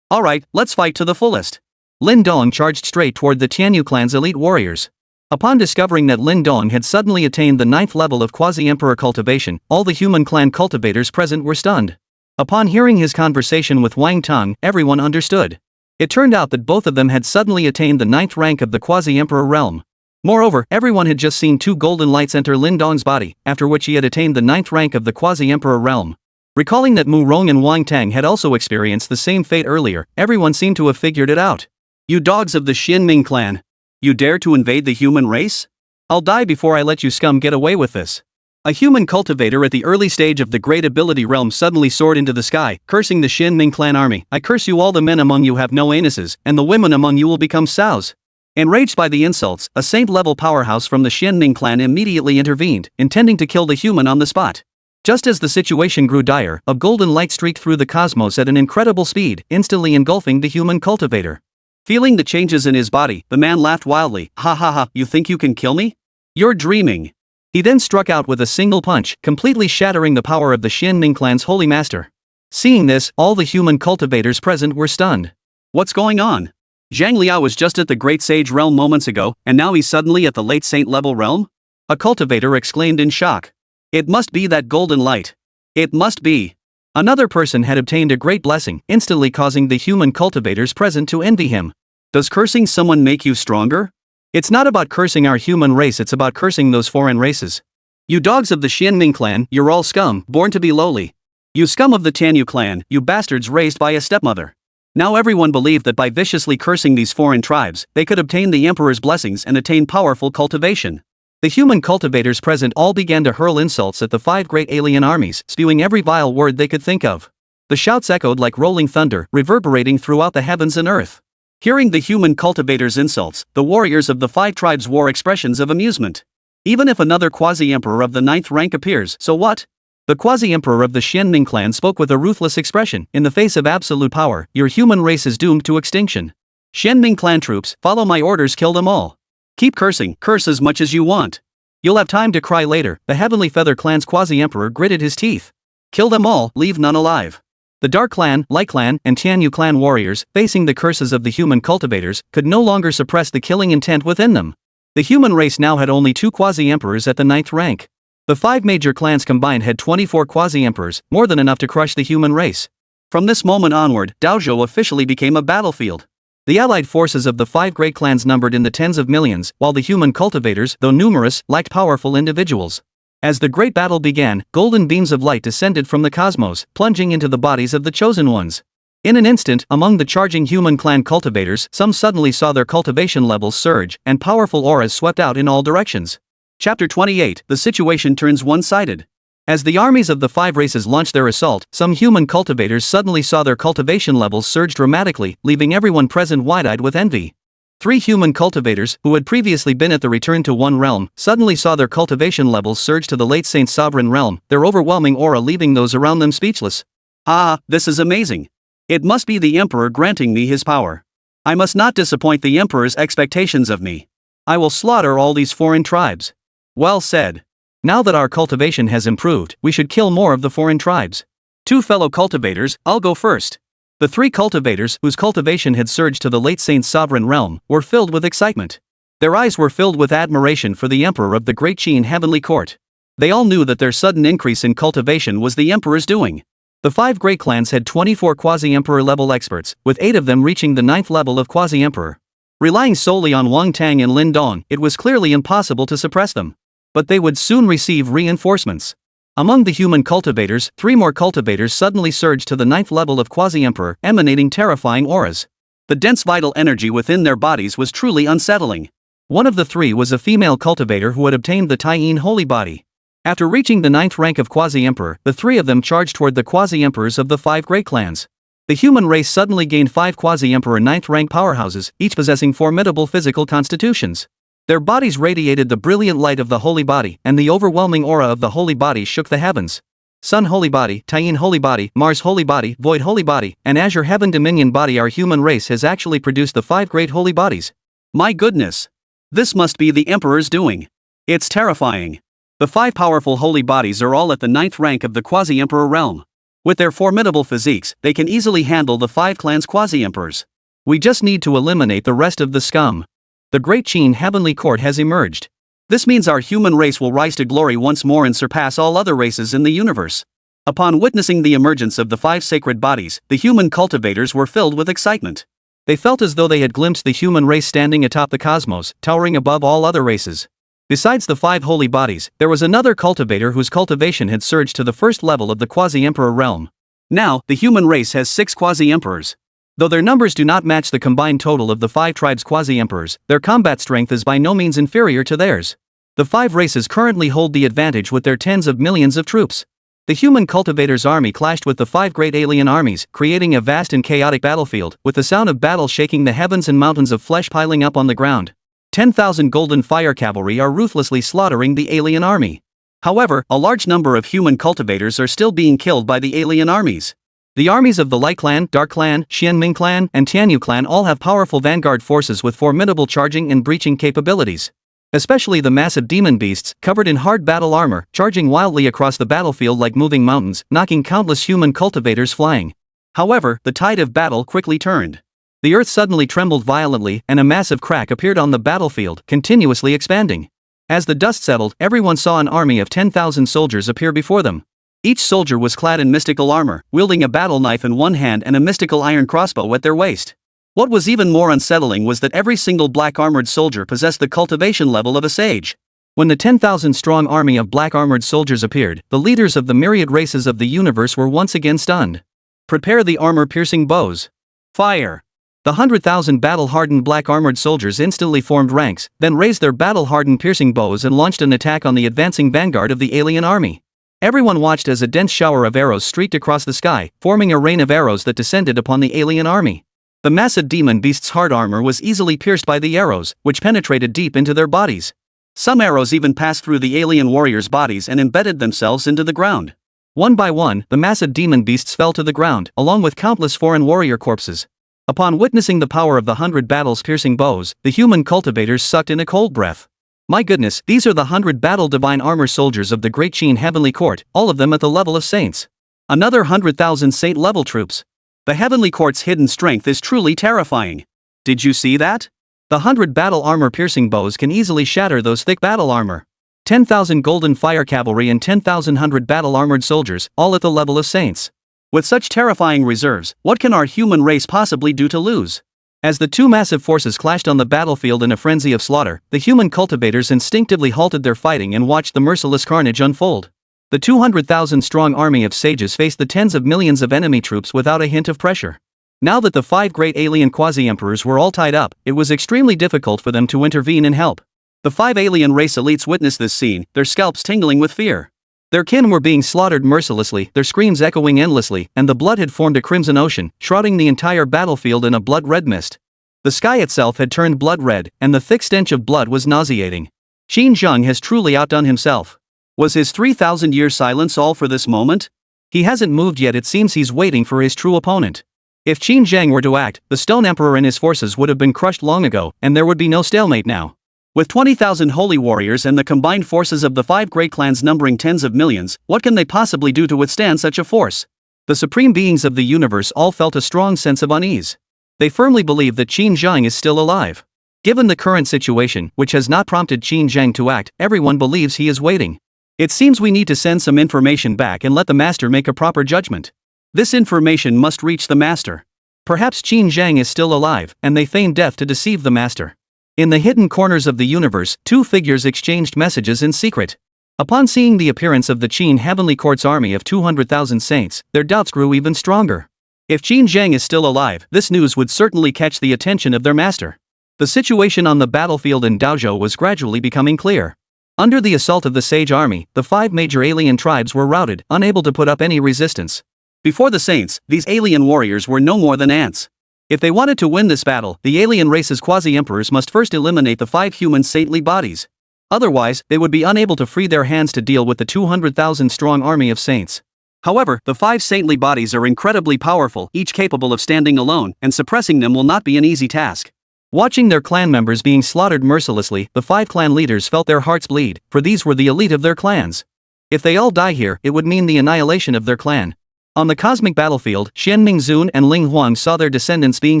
"Alright, let's fight to the fullest." Lin Dong charged straight toward the Tianyu clan's elite warriors. Upon discovering that Lin Dong had suddenly attained the 9th level of quasi-emperor cultivation, all the human clan cultivators present were stunned. Upon hearing his conversation with Wang Tang, everyone understood. It turned out that both of them had suddenly attained the 9th rank of the quasi-emperor realm. Moreover, everyone had just seen 2 golden lights enter Lin Dong's body, after which he had attained the 9th rank of the quasi-emperor realm. Recalling that Mu Rong and Wang Tang had also experienced the same fate earlier, everyone seemed to have figured it out. "You dogs of the Xinming clan! You dare to invade the human race? I'll die before I let you scum get away with this." A human cultivator at the early stage of the great ability realm suddenly soared into the sky, cursing the Xinming clan army. "I curse you all, the men among you have no anuses, and the women among you will become sows." Enraged by the insults, a saint-level powerhouse from the Xinming clan immediately intervened, intending to kill the human on the spot. Just as the situation grew dire, a golden light streaked through the cosmos at an incredible speed, instantly engulfing the human cultivator. Feeling the changes in his body, the man laughed wildly. "Ha ha ha, you think you can kill me? You're dreaming." He then struck out with a single punch, completely shattering the power of the Xinming clan's holy master. Seeing this, all the human cultivators present were stunned. "What's going on? Zhang Liao was just at the Great Sage realm moments ago, and now he's suddenly at the late saint level realm?" A cultivator exclaimed in shock. "It must be that golden light. It must be." Another person had obtained a great blessing, instantly causing the human cultivators present to envy him. "Does cursing someone make you stronger? It's not about cursing our human race, it's about cursing those foreign races. You dogs of the Xinming clan, you're all scum, born to be lowly. You scum of the Tianyu clan, you bastards raised by a stepmother." Now everyone believed that by viciously cursing these foreign tribes, they could obtain the emperor's blessings and attain powerful cultivation. The human cultivators present all began to hurl insults at the 5 great alien armies, spewing every vile word they could think of. The shouts echoed like rolling thunder, reverberating throughout the heavens and earth. Hearing the human cultivators' insults, the warriors of the 5 tribes wore expressions of amusement. Even if another quasi-emperor of the 9th rank appears, so what? The quasi-emperor of the Xianming clan spoke with a ruthless expression. In the face of absolute power, your human race is doomed to extinction. Xianming clan troops, follow my orders, kill them all. Keep cursing, curse as much as you want. You'll have time to cry later. The Heavenly Feather clan's quasi-emperor gritted his teeth. Kill them all, leave none alive. The Dark Clan, Light Clan, and Tianyu clan warriors, facing the curses of the human cultivators, could no longer suppress the killing intent within them. The human race now had only 2 quasi-emperors at the 9th rank. The 5 major clans combined had 24 quasi-emperors, more than enough to crush the human race. From this moment onward, Daozhou officially became a battlefield. The allied forces of the 5 great clans numbered in the tens of millions, while the human cultivators, though numerous, lacked powerful individuals. As the great battle began, golden beams of light descended from the cosmos, plunging into the bodies of the chosen ones. In an instant, among the charging human clan cultivators, some suddenly saw their cultivation levels surge, and powerful auras swept out in all directions. Chapter 28, the situation turns one-sided. As the armies of the 5 races launched their assault, some human cultivators suddenly saw their cultivation levels surge dramatically, leaving everyone present wide-eyed with envy. 3 human cultivators, who had previously been at the Return to One realm, suddenly saw their cultivation levels surge to the late Saint Sovereign realm, their overwhelming aura leaving those around them speechless. Ah, this is amazing. It must be the Emperor granting me his power. I must not disappoint the Emperor's expectations of me. I will slaughter all these foreign tribes. Well said. Now that our cultivation has improved, we should kill more of the foreign tribes. 2 fellow cultivators, I'll go first. The 3 cultivators, whose cultivation had surged to the late Saint's sovereign realm, were filled with excitement. Their eyes were filled with admiration for the Emperor of the Great Qin Heavenly Court. They all knew that their sudden increase in cultivation was the Emperor's doing. The 5 great clans had 24 quasi-emperor level experts, with 8 of them reaching the 9th level of quasi-emperor. Relying solely on Wang Tang and Lin Dong, it was clearly impossible to suppress them. But they would soon receive reinforcements. Among the human cultivators, 3 more cultivators suddenly surged to the 9th level of quasi-emperor, emanating terrifying auras. The dense vital energy within their bodies was truly unsettling. One of the 3 was a female cultivator who had obtained the Tian holy body. After reaching the 9th rank of quasi-emperor, the 3 of them charged toward the quasi-emperors of the 5 great clans. The human race suddenly gained 5 quasi-emperor 9th rank powerhouses, each possessing formidable physical constitutions. Their bodies radiated the brilliant light of the holy body, and the overwhelming aura of the holy body shook the heavens. Sun holy body, Tian holy body, Mars holy body, Void holy body, and Azure heaven dominion body. Our human race has actually produced the 5 great holy bodies. My goodness! This must be the Emperor's doing. It's terrifying. The 5 powerful holy bodies are all at the 9th rank of the quasi-emperor realm. With their formidable physiques, they can easily handle the 5 clans quasi-emperors. We just need to eliminate the rest of the scum. The Great Qin Heavenly Court has emerged. This means our human race will rise to glory once more and surpass all other races in the universe. Upon witnessing the emergence of the 5 sacred bodies, the human cultivators were filled with excitement. They felt as though they had glimpsed the human race standing atop the cosmos, towering above all other races. Besides the 5 holy bodies, there was another cultivator whose cultivation had surged to the 1st level of the quasi-emperor realm. Now, the human race has 6 quasi-emperors. Though their numbers do not match the combined total of the 5 tribes' quasi-emperors, their combat strength is by no means inferior to theirs. The 5 races currently hold the advantage with their tens of millions of troops. The human cultivators' army clashed with the 5 great alien armies, creating a vast and chaotic battlefield, with the sound of battle shaking the heavens and mountains of flesh piling up on the ground. 10,000 golden fire cavalry are ruthlessly slaughtering the alien army. However, a large number of human cultivators are still being killed by the alien armies. The armies of the Light Clan, Dark Clan, Xianming Clan, and Tianyu Clan all have powerful vanguard forces with formidable charging and breaching capabilities. Especially the massive demon beasts, covered in hard battle armor, charging wildly across the battlefield like moving mountains, knocking countless human cultivators flying. However, the tide of battle quickly turned. The earth suddenly trembled violently, and a massive crack appeared on the battlefield, continuously expanding. As the dust settled, everyone saw an army of 10,000 soldiers appear before them. Each soldier was clad in mystical armor, wielding a battle knife in one hand and a mystical iron crossbow at their waist. What was even more unsettling was that every single black armored soldier possessed the cultivation level of a sage. When the 10,000-strong army of black armored soldiers appeared, the leaders of the myriad races of the universe were once again stunned. Prepare the armor-piercing bows. Fire! The 100,000 battle-hardened black armored soldiers instantly formed ranks, then raised their battle-hardened piercing bows and launched an attack on the advancing vanguard of the alien army. Everyone watched as a dense shower of arrows streaked across the sky, forming a rain of arrows that descended upon the alien army. The massive demon beast's hard armor was easily pierced by the arrows, which penetrated deep into their bodies. Some arrows even passed through the alien warriors' bodies and embedded themselves into the ground. One by one, the massive demon beasts fell to the ground, along with countless foreign warrior corpses. Upon witnessing the power of the 100 battles-piercing bows, the human cultivators sucked in a cold breath. My goodness, these are the 100 battle divine armor soldiers of the Great Qin Heavenly Court, all of them at the level of saints. Another 100,000 saint-level troops. The Heavenly Court's hidden strength is truly terrifying. Did you see that? The 100 battle armor-piercing bows can easily shatter those thick battle armor. 10,000 golden fire cavalry and 10,000 100 battle-armored soldiers, all at the level of saints. With such terrifying reserves, what can our human race possibly do to lose? As the two massive forces clashed on the battlefield in a frenzy of slaughter, the human cultivators instinctively halted their fighting and watched the merciless carnage unfold. The 200,000-strong army of sages faced the tens of millions of enemy troops without a hint of pressure. Now that the 5 great alien quasi-emperors were all tied up, it was extremely difficult for them to intervene and help. The 5 alien race elites witnessed this scene, their scalps tingling with fear. Their kin were being slaughtered mercilessly, their screams echoing endlessly, and the blood had formed a crimson ocean, shrouding the entire battlefield in a blood-red mist. The sky itself had turned blood-red, and the thick stench of blood was nauseating. Qin Zheng has truly outdone himself. Was his 3,000-year silence all for this moment? He hasn't moved yet. It seems he's waiting for his true opponent. If Qin Zheng were to act, the Stone Emperor and his forces would have been crushed long ago, and there would be no stalemate now. With 20,000 holy warriors and the combined forces of the 5 great clans numbering tens of millions, what can they possibly do to withstand such a force? The supreme beings of the universe all felt a strong sense of unease. They firmly believe that Qin Zheng is still alive. Given the current situation, which has not prompted Qin Zheng to act, everyone believes he is waiting. It seems we need to send some information back and let the master make a proper judgment. This information must reach the master. Perhaps Qin Zheng is still alive, and they feign death to deceive the master. In the hidden corners of the universe, two figures exchanged messages in secret. Upon seeing the appearance of the Qin Heavenly Court's army of 200,000 saints, their doubts grew even stronger. If Qin Zheng is still alive, this news would certainly catch the attention of their master. The situation on the battlefield in Daozhou was gradually becoming clear. Under the assault of the Sage army, the 5 major alien tribes were routed, unable to put up any resistance. Before the saints, these alien warriors were no more than ants. If they wanted to win this battle, the alien race's quasi-emperors must first eliminate the 5 human saintly bodies. Otherwise, they would be unable to free their hands to deal with the 200,000-strong army of saints. However, the 5 saintly bodies are incredibly powerful, each capable of standing alone, and suppressing them will not be an easy task. Watching their clan members being slaughtered mercilessly, the 5 clan leaders felt their hearts bleed, for these were the elite of their clans. If they all die here, it would mean the annihilation of their clan. On the cosmic battlefield, Xian Mingzun and Ling Huang saw their descendants being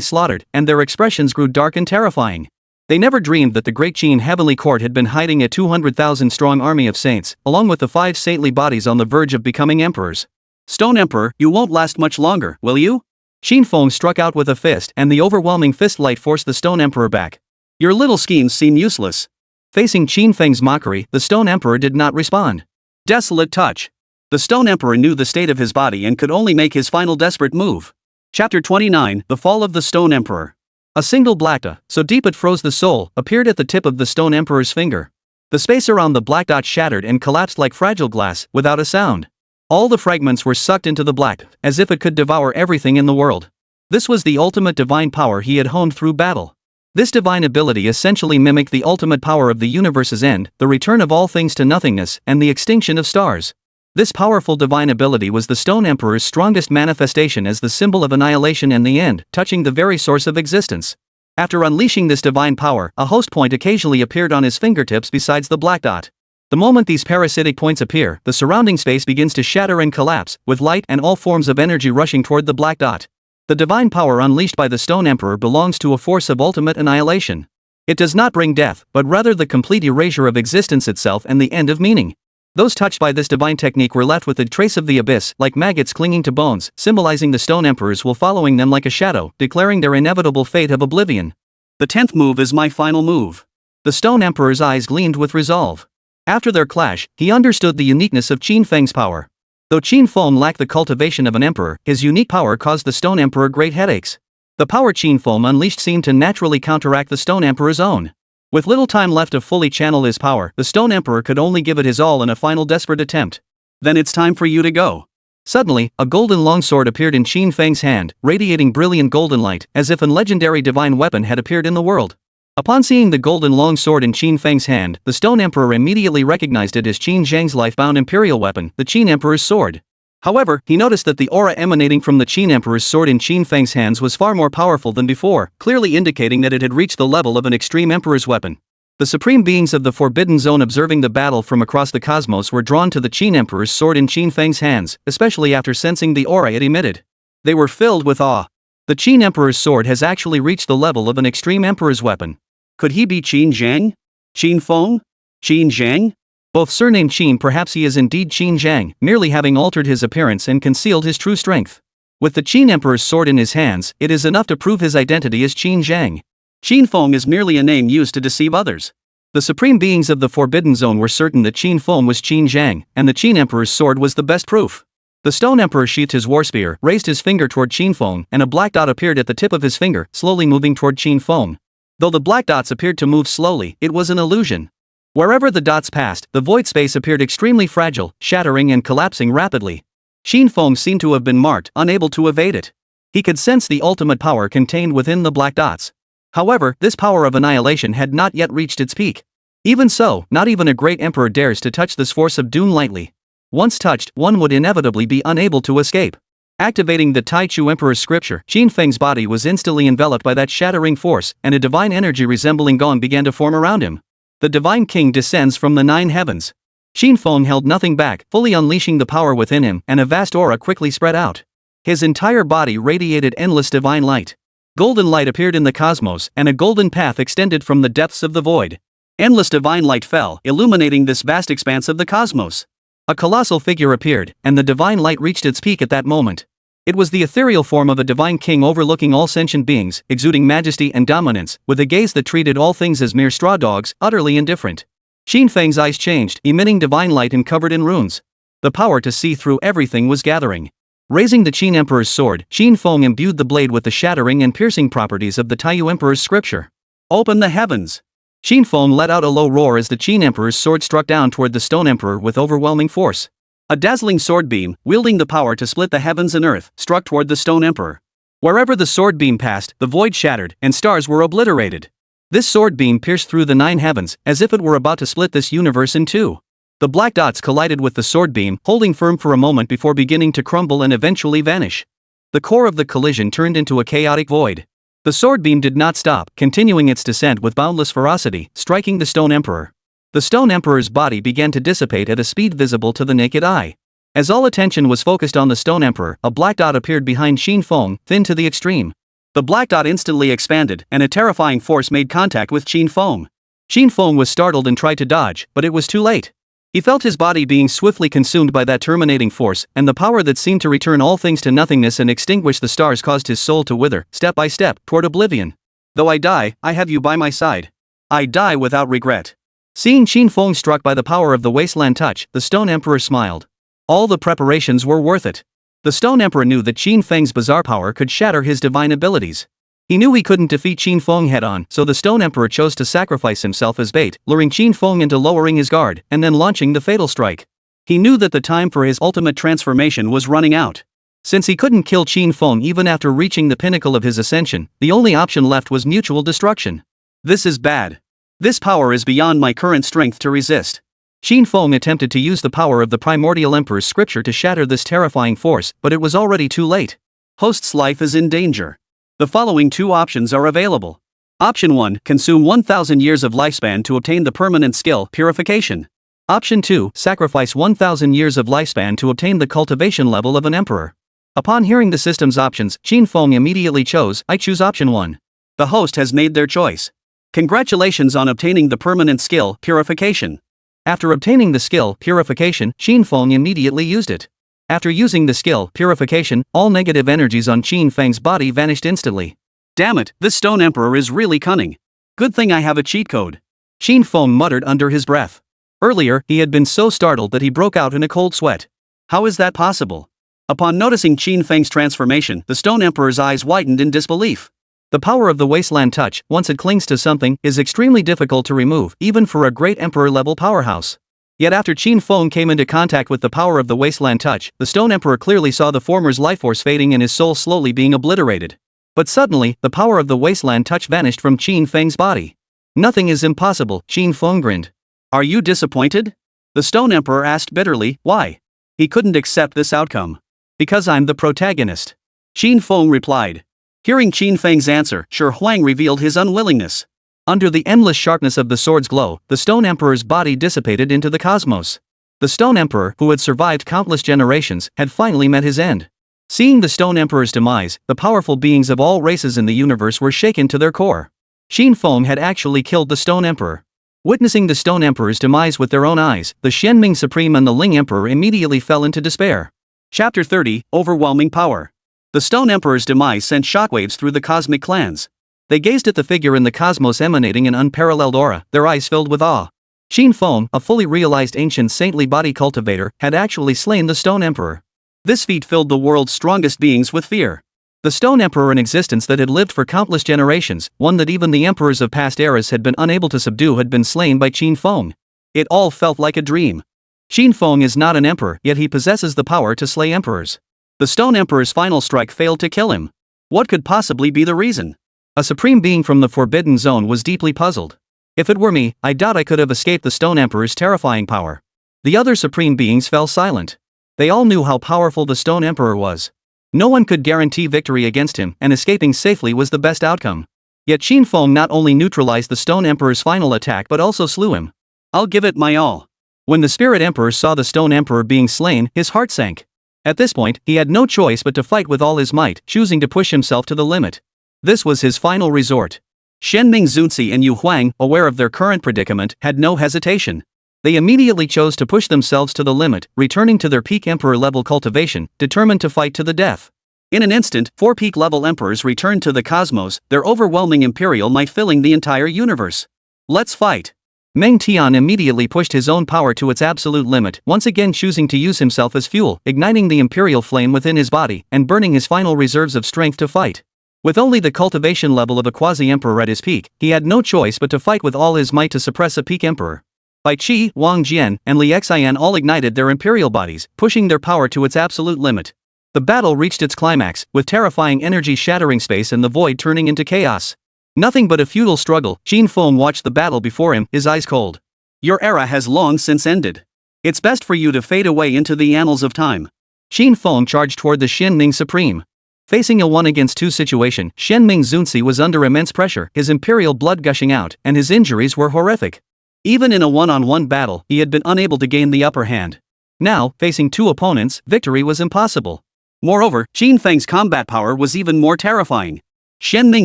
slaughtered, and their expressions grew dark and terrifying. They never dreamed that the Great Qin Heavenly Court had been hiding a 200,000-strong army of saints, along with the 5 saintly bodies on the verge of becoming emperors. Stone Emperor, you won't last much longer, will you? Qin Feng struck out with a fist, and the overwhelming fist light forced the Stone Emperor back. Your little schemes seem useless. Facing Qin Feng's mockery, the Stone Emperor did not respond. Desolate touch. The Stone Emperor knew the state of his body and could only make his final desperate move. Chapter 29, The Fall of the Stone Emperor. A single black dot, so deep it froze the soul, appeared at the tip of the Stone Emperor's finger. The space around the black dot shattered and collapsed like fragile glass, without a sound. All the fragments were sucked into the black, as if it could devour everything in the world. This was the ultimate divine power he had honed through battle. This divine ability essentially mimicked the ultimate power of the universe's end, the return of all things to nothingness, and the extinction of stars. This powerful divine ability was the Stone Emperor's strongest manifestation as the symbol of annihilation and the end, touching the very source of existence. After unleashing this divine power, a host point occasionally appeared on his fingertips besides the black dot. The moment these parasitic points appear, the surrounding space begins to shatter and collapse, with light and all forms of energy rushing toward the black dot. The divine power unleashed by the Stone Emperor belongs to a force of ultimate annihilation. It does not bring death, but rather the complete erasure of existence itself and the end of meaning. Those touched by this divine technique were left with a trace of the abyss, like maggots clinging to bones, symbolizing the Stone Emperors while following them like a shadow, declaring their inevitable fate of oblivion. The 10th move is my final move. The Stone Emperor's eyes gleamed with resolve. After their clash, he understood the uniqueness of Qin Feng's power. Though Qin Feng lacked the cultivation of an emperor, his unique power caused the Stone Emperor great headaches. The power Qin Feng unleashed seemed to naturally counteract the Stone Emperor's own. With little time left to fully channel his power, the Stone Emperor could only give it his all in a final desperate attempt. Then it's time for you to go. Suddenly, a golden longsword appeared in Qin Feng's hand, radiating brilliant golden light, as if a legendary divine weapon had appeared in the world. Upon seeing the golden longsword in Qin Feng's hand, the Stone Emperor immediately recognized it as Qin Zheng's life-bound Imperial weapon, the Qin Emperor's sword. However, he noticed that the aura emanating from the Qin Emperor's sword in Qin Feng's hands was far more powerful than before, clearly indicating that it had reached the level of an extreme emperor's weapon. The supreme beings of the Forbidden Zone observing the battle from across the cosmos were drawn to the Qin Emperor's sword in Qin Feng's hands, especially after sensing the aura it emitted. They were filled with awe. The Qin Emperor's sword has actually reached the level of an extreme emperor's weapon. Could he be Qin Zhang? Qin Feng? Qin Zhang? Both surnamed Qin, perhaps he is indeed Qin Zhang, merely having altered his appearance and concealed his true strength. With the Qin Emperor's sword in his hands, it is enough to prove his identity as Qin Zhang. Qin Feng is merely a name used to deceive others. The supreme beings of the Forbidden Zone were certain that Qin Feng was Qin Zhang, and the Qin Emperor's sword was the best proof. The Stone Emperor sheathed his war spear, raised his finger toward Qin Feng, and a black dot appeared at the tip of his finger, slowly moving toward Qin Feng. Though the black dots appeared to move slowly, it was an illusion. Wherever the dots passed, the void space appeared extremely fragile, shattering and collapsing rapidly. Qin Feng seemed to have been marked, unable to evade it. He could sense the ultimate power contained within the black dots. However, this power of annihilation had not yet reached its peak. Even so, not even a great emperor dares to touch this force of doom lightly. Once touched, one would inevitably be unable to escape. Activating the Taichu Emperor's scripture, Qin Feng's body was instantly enveloped by that shattering force, and a divine energy resembling Gong began to form around him. The Divine King descends from the 9 heavens. Qin Feng held nothing back, fully unleashing the power within him, and a vast aura quickly spread out. His entire body radiated endless divine light. Golden light appeared in the cosmos, and a golden path extended from the depths of the void. Endless divine light fell, illuminating this vast expanse of the cosmos. A colossal figure appeared, and the divine light reached its peak at that moment. It was the ethereal form of a divine king overlooking all sentient beings, exuding majesty and dominance, with a gaze that treated all things as mere straw dogs, utterly indifferent. Qin Feng's eyes changed, emitting divine light and covered in runes. The power to see through everything was gathering. Raising the Qin Emperor's sword, Qin Feng imbued the blade with the shattering and piercing properties of the Taiyu Emperor's scripture. Open the heavens! Qin Feng let out a low roar as the Qin Emperor's sword struck down toward the Stone Emperor with overwhelming force. A dazzling sword beam, wielding the power to split the heavens and earth, struck toward the Stone Emperor. Wherever the sword beam passed, the void shattered, and stars were obliterated. This sword beam pierced through the 9 heavens, as if it were about to split this universe in two. The black dots collided with the sword beam, holding firm for a moment before beginning to crumble and eventually vanish. The core of the collision turned into a chaotic void. The sword beam did not stop, continuing its descent with boundless ferocity, striking the Stone Emperor. The Stone Emperor's body began to dissipate at a speed visible to the naked eye. As all attention was focused on the Stone Emperor, a black dot appeared behind Qin Feng, thin to the extreme. The black dot instantly expanded, and a terrifying force made contact with Qin Feng. Qin Feng was startled and tried to dodge, but it was too late. He felt his body being swiftly consumed by that terminating force, and the power that seemed to return all things to nothingness and extinguish the stars caused his soul to wither, step by step, toward oblivion. Though I die, I have you by my side. I die without regret. Seeing Qin Feng struck by the power of the Wasteland Touch, the Stone Emperor smiled. All the preparations were worth it. The Stone Emperor knew that Qin Feng's bizarre power could shatter his divine abilities. He knew he couldn't defeat Qin Feng head-on, so the Stone Emperor chose to sacrifice himself as bait, luring Qin Feng into lowering his guard, and then launching the fatal strike. He knew that the time for his ultimate transformation was running out. Since he couldn't kill Qin Feng even after reaching the pinnacle of his ascension, the only option left was mutual destruction. This is bad. This power is beyond my current strength to resist. Qin Feng attempted to use the power of the Primordial Emperor's scripture to shatter this terrifying force, but it was already too late. Host's life is in danger. The following 2 options are available. Option 1, consume 1,000 years of lifespan to obtain the permanent skill, Purification. Option 2, sacrifice 1,000 years of lifespan to obtain the cultivation level of an emperor. Upon hearing the system's options, Qin Feng immediately chose, I choose option 1. The host has made their choice. Congratulations on obtaining the permanent skill, Purification. After obtaining the skill, Purification, Qin Feng immediately used it. After using the skill, Purification, all negative energies on Qin Feng's body vanished instantly. Damn it, this Stone Emperor is really cunning. Good thing I have a cheat code. Qin Feng muttered under his breath. Earlier, he had been so startled that he broke out in a cold sweat. How is that possible? Upon noticing Qin Feng's transformation, the Stone Emperor's eyes widened in disbelief. The power of the Wasteland Touch, once it clings to something, is extremely difficult to remove, even for a great emperor-level powerhouse. Yet after Qin Feng came into contact with the power of the Wasteland Touch, the Stone Emperor clearly saw the former's life force fading and his soul slowly being obliterated. But suddenly, the power of the Wasteland Touch vanished from Qin Feng's body. Nothing is impossible, Qin Feng grinned. Are you disappointed? The Stone Emperor asked bitterly, why? He couldn't accept this outcome. Because I'm the protagonist. Qin Feng replied. Hearing Qin Feng's answer, Shi Huang revealed his unwillingness. Under the endless sharpness of the sword's glow, the Stone Emperor's body dissipated into the cosmos. The Stone Emperor, who had survived countless generations, had finally met his end. Seeing the Stone Emperor's demise, the powerful beings of all races in the universe were shaken to their core. Qin Feng had actually killed the Stone Emperor. Witnessing the Stone Emperor's demise with their own eyes, the Shenming Supreme and the Ling Emperor immediately fell into despair. Chapter 30, Overwhelming Power. The Stone Emperor's demise sent shockwaves through the cosmic clans. They gazed at the figure in the cosmos emanating an unparalleled aura, their eyes filled with awe. Qin Feng, a fully realized ancient saintly body cultivator, had actually slain the Stone Emperor. This feat filled the world's strongest beings with fear. The Stone Emperor, an existence that had lived for countless generations, one that even the emperors of past eras had been unable to subdue, had been slain by Qin Feng. It all felt like a dream. Qin Feng is not an emperor, yet he possesses the power to slay emperors. The Stone Emperor's final strike failed to kill him. What could possibly be the reason? A supreme being from the Forbidden Zone was deeply puzzled. If it were me, I doubt I could have escaped the Stone Emperor's terrifying power. The other supreme beings fell silent. They all knew how powerful the Stone Emperor was. No one could guarantee victory against him, and escaping safely was the best outcome. Yet Qin Feng not only neutralized the Stone Emperor's final attack but also slew him. I'll give it my all. When the Spirit Emperor saw the Stone Emperor being slain, his heart sank. At this point, he had no choice but to fight with all his might, choosing to push himself to the limit. This was his final resort. Shenming Zunzi and Yu Huang, aware of their current predicament, had no hesitation. They immediately chose to push themselves to the limit, returning to their peak emperor-level cultivation, determined to fight to the death. In an instant, 4 peak-level emperors returned to the cosmos, their overwhelming imperial might filling the entire universe. Let's fight. Meng Tian immediately pushed his own power to its absolute limit, once again choosing to use himself as fuel, igniting the imperial flame within his body, and burning his final reserves of strength to fight. With only the cultivation level of a quasi-emperor at his peak, he had no choice but to fight with all his might to suppress a peak emperor. Bai Qi, Wang Jian, and Li Xian all ignited their imperial bodies, pushing their power to its absolute limit. The battle reached its climax, with terrifying energy shattering space and the void turning into chaos. Nothing but a futile struggle. Qin Feng watched the battle before him, his eyes cold. Your era has long since ended. It's best for you to fade away into the annals of time. Qin Feng charged toward the Shenming Supreme. Facing a 1-against-2 situation, Shenming Zunzi was under immense pressure, his imperial blood gushing out, and his injuries were horrific. Even in a one-on-one battle, he had been unable to gain the upper hand. Now, facing 2 opponents, victory was impossible. Moreover, Qin Feng's combat power was even more terrifying. Shenming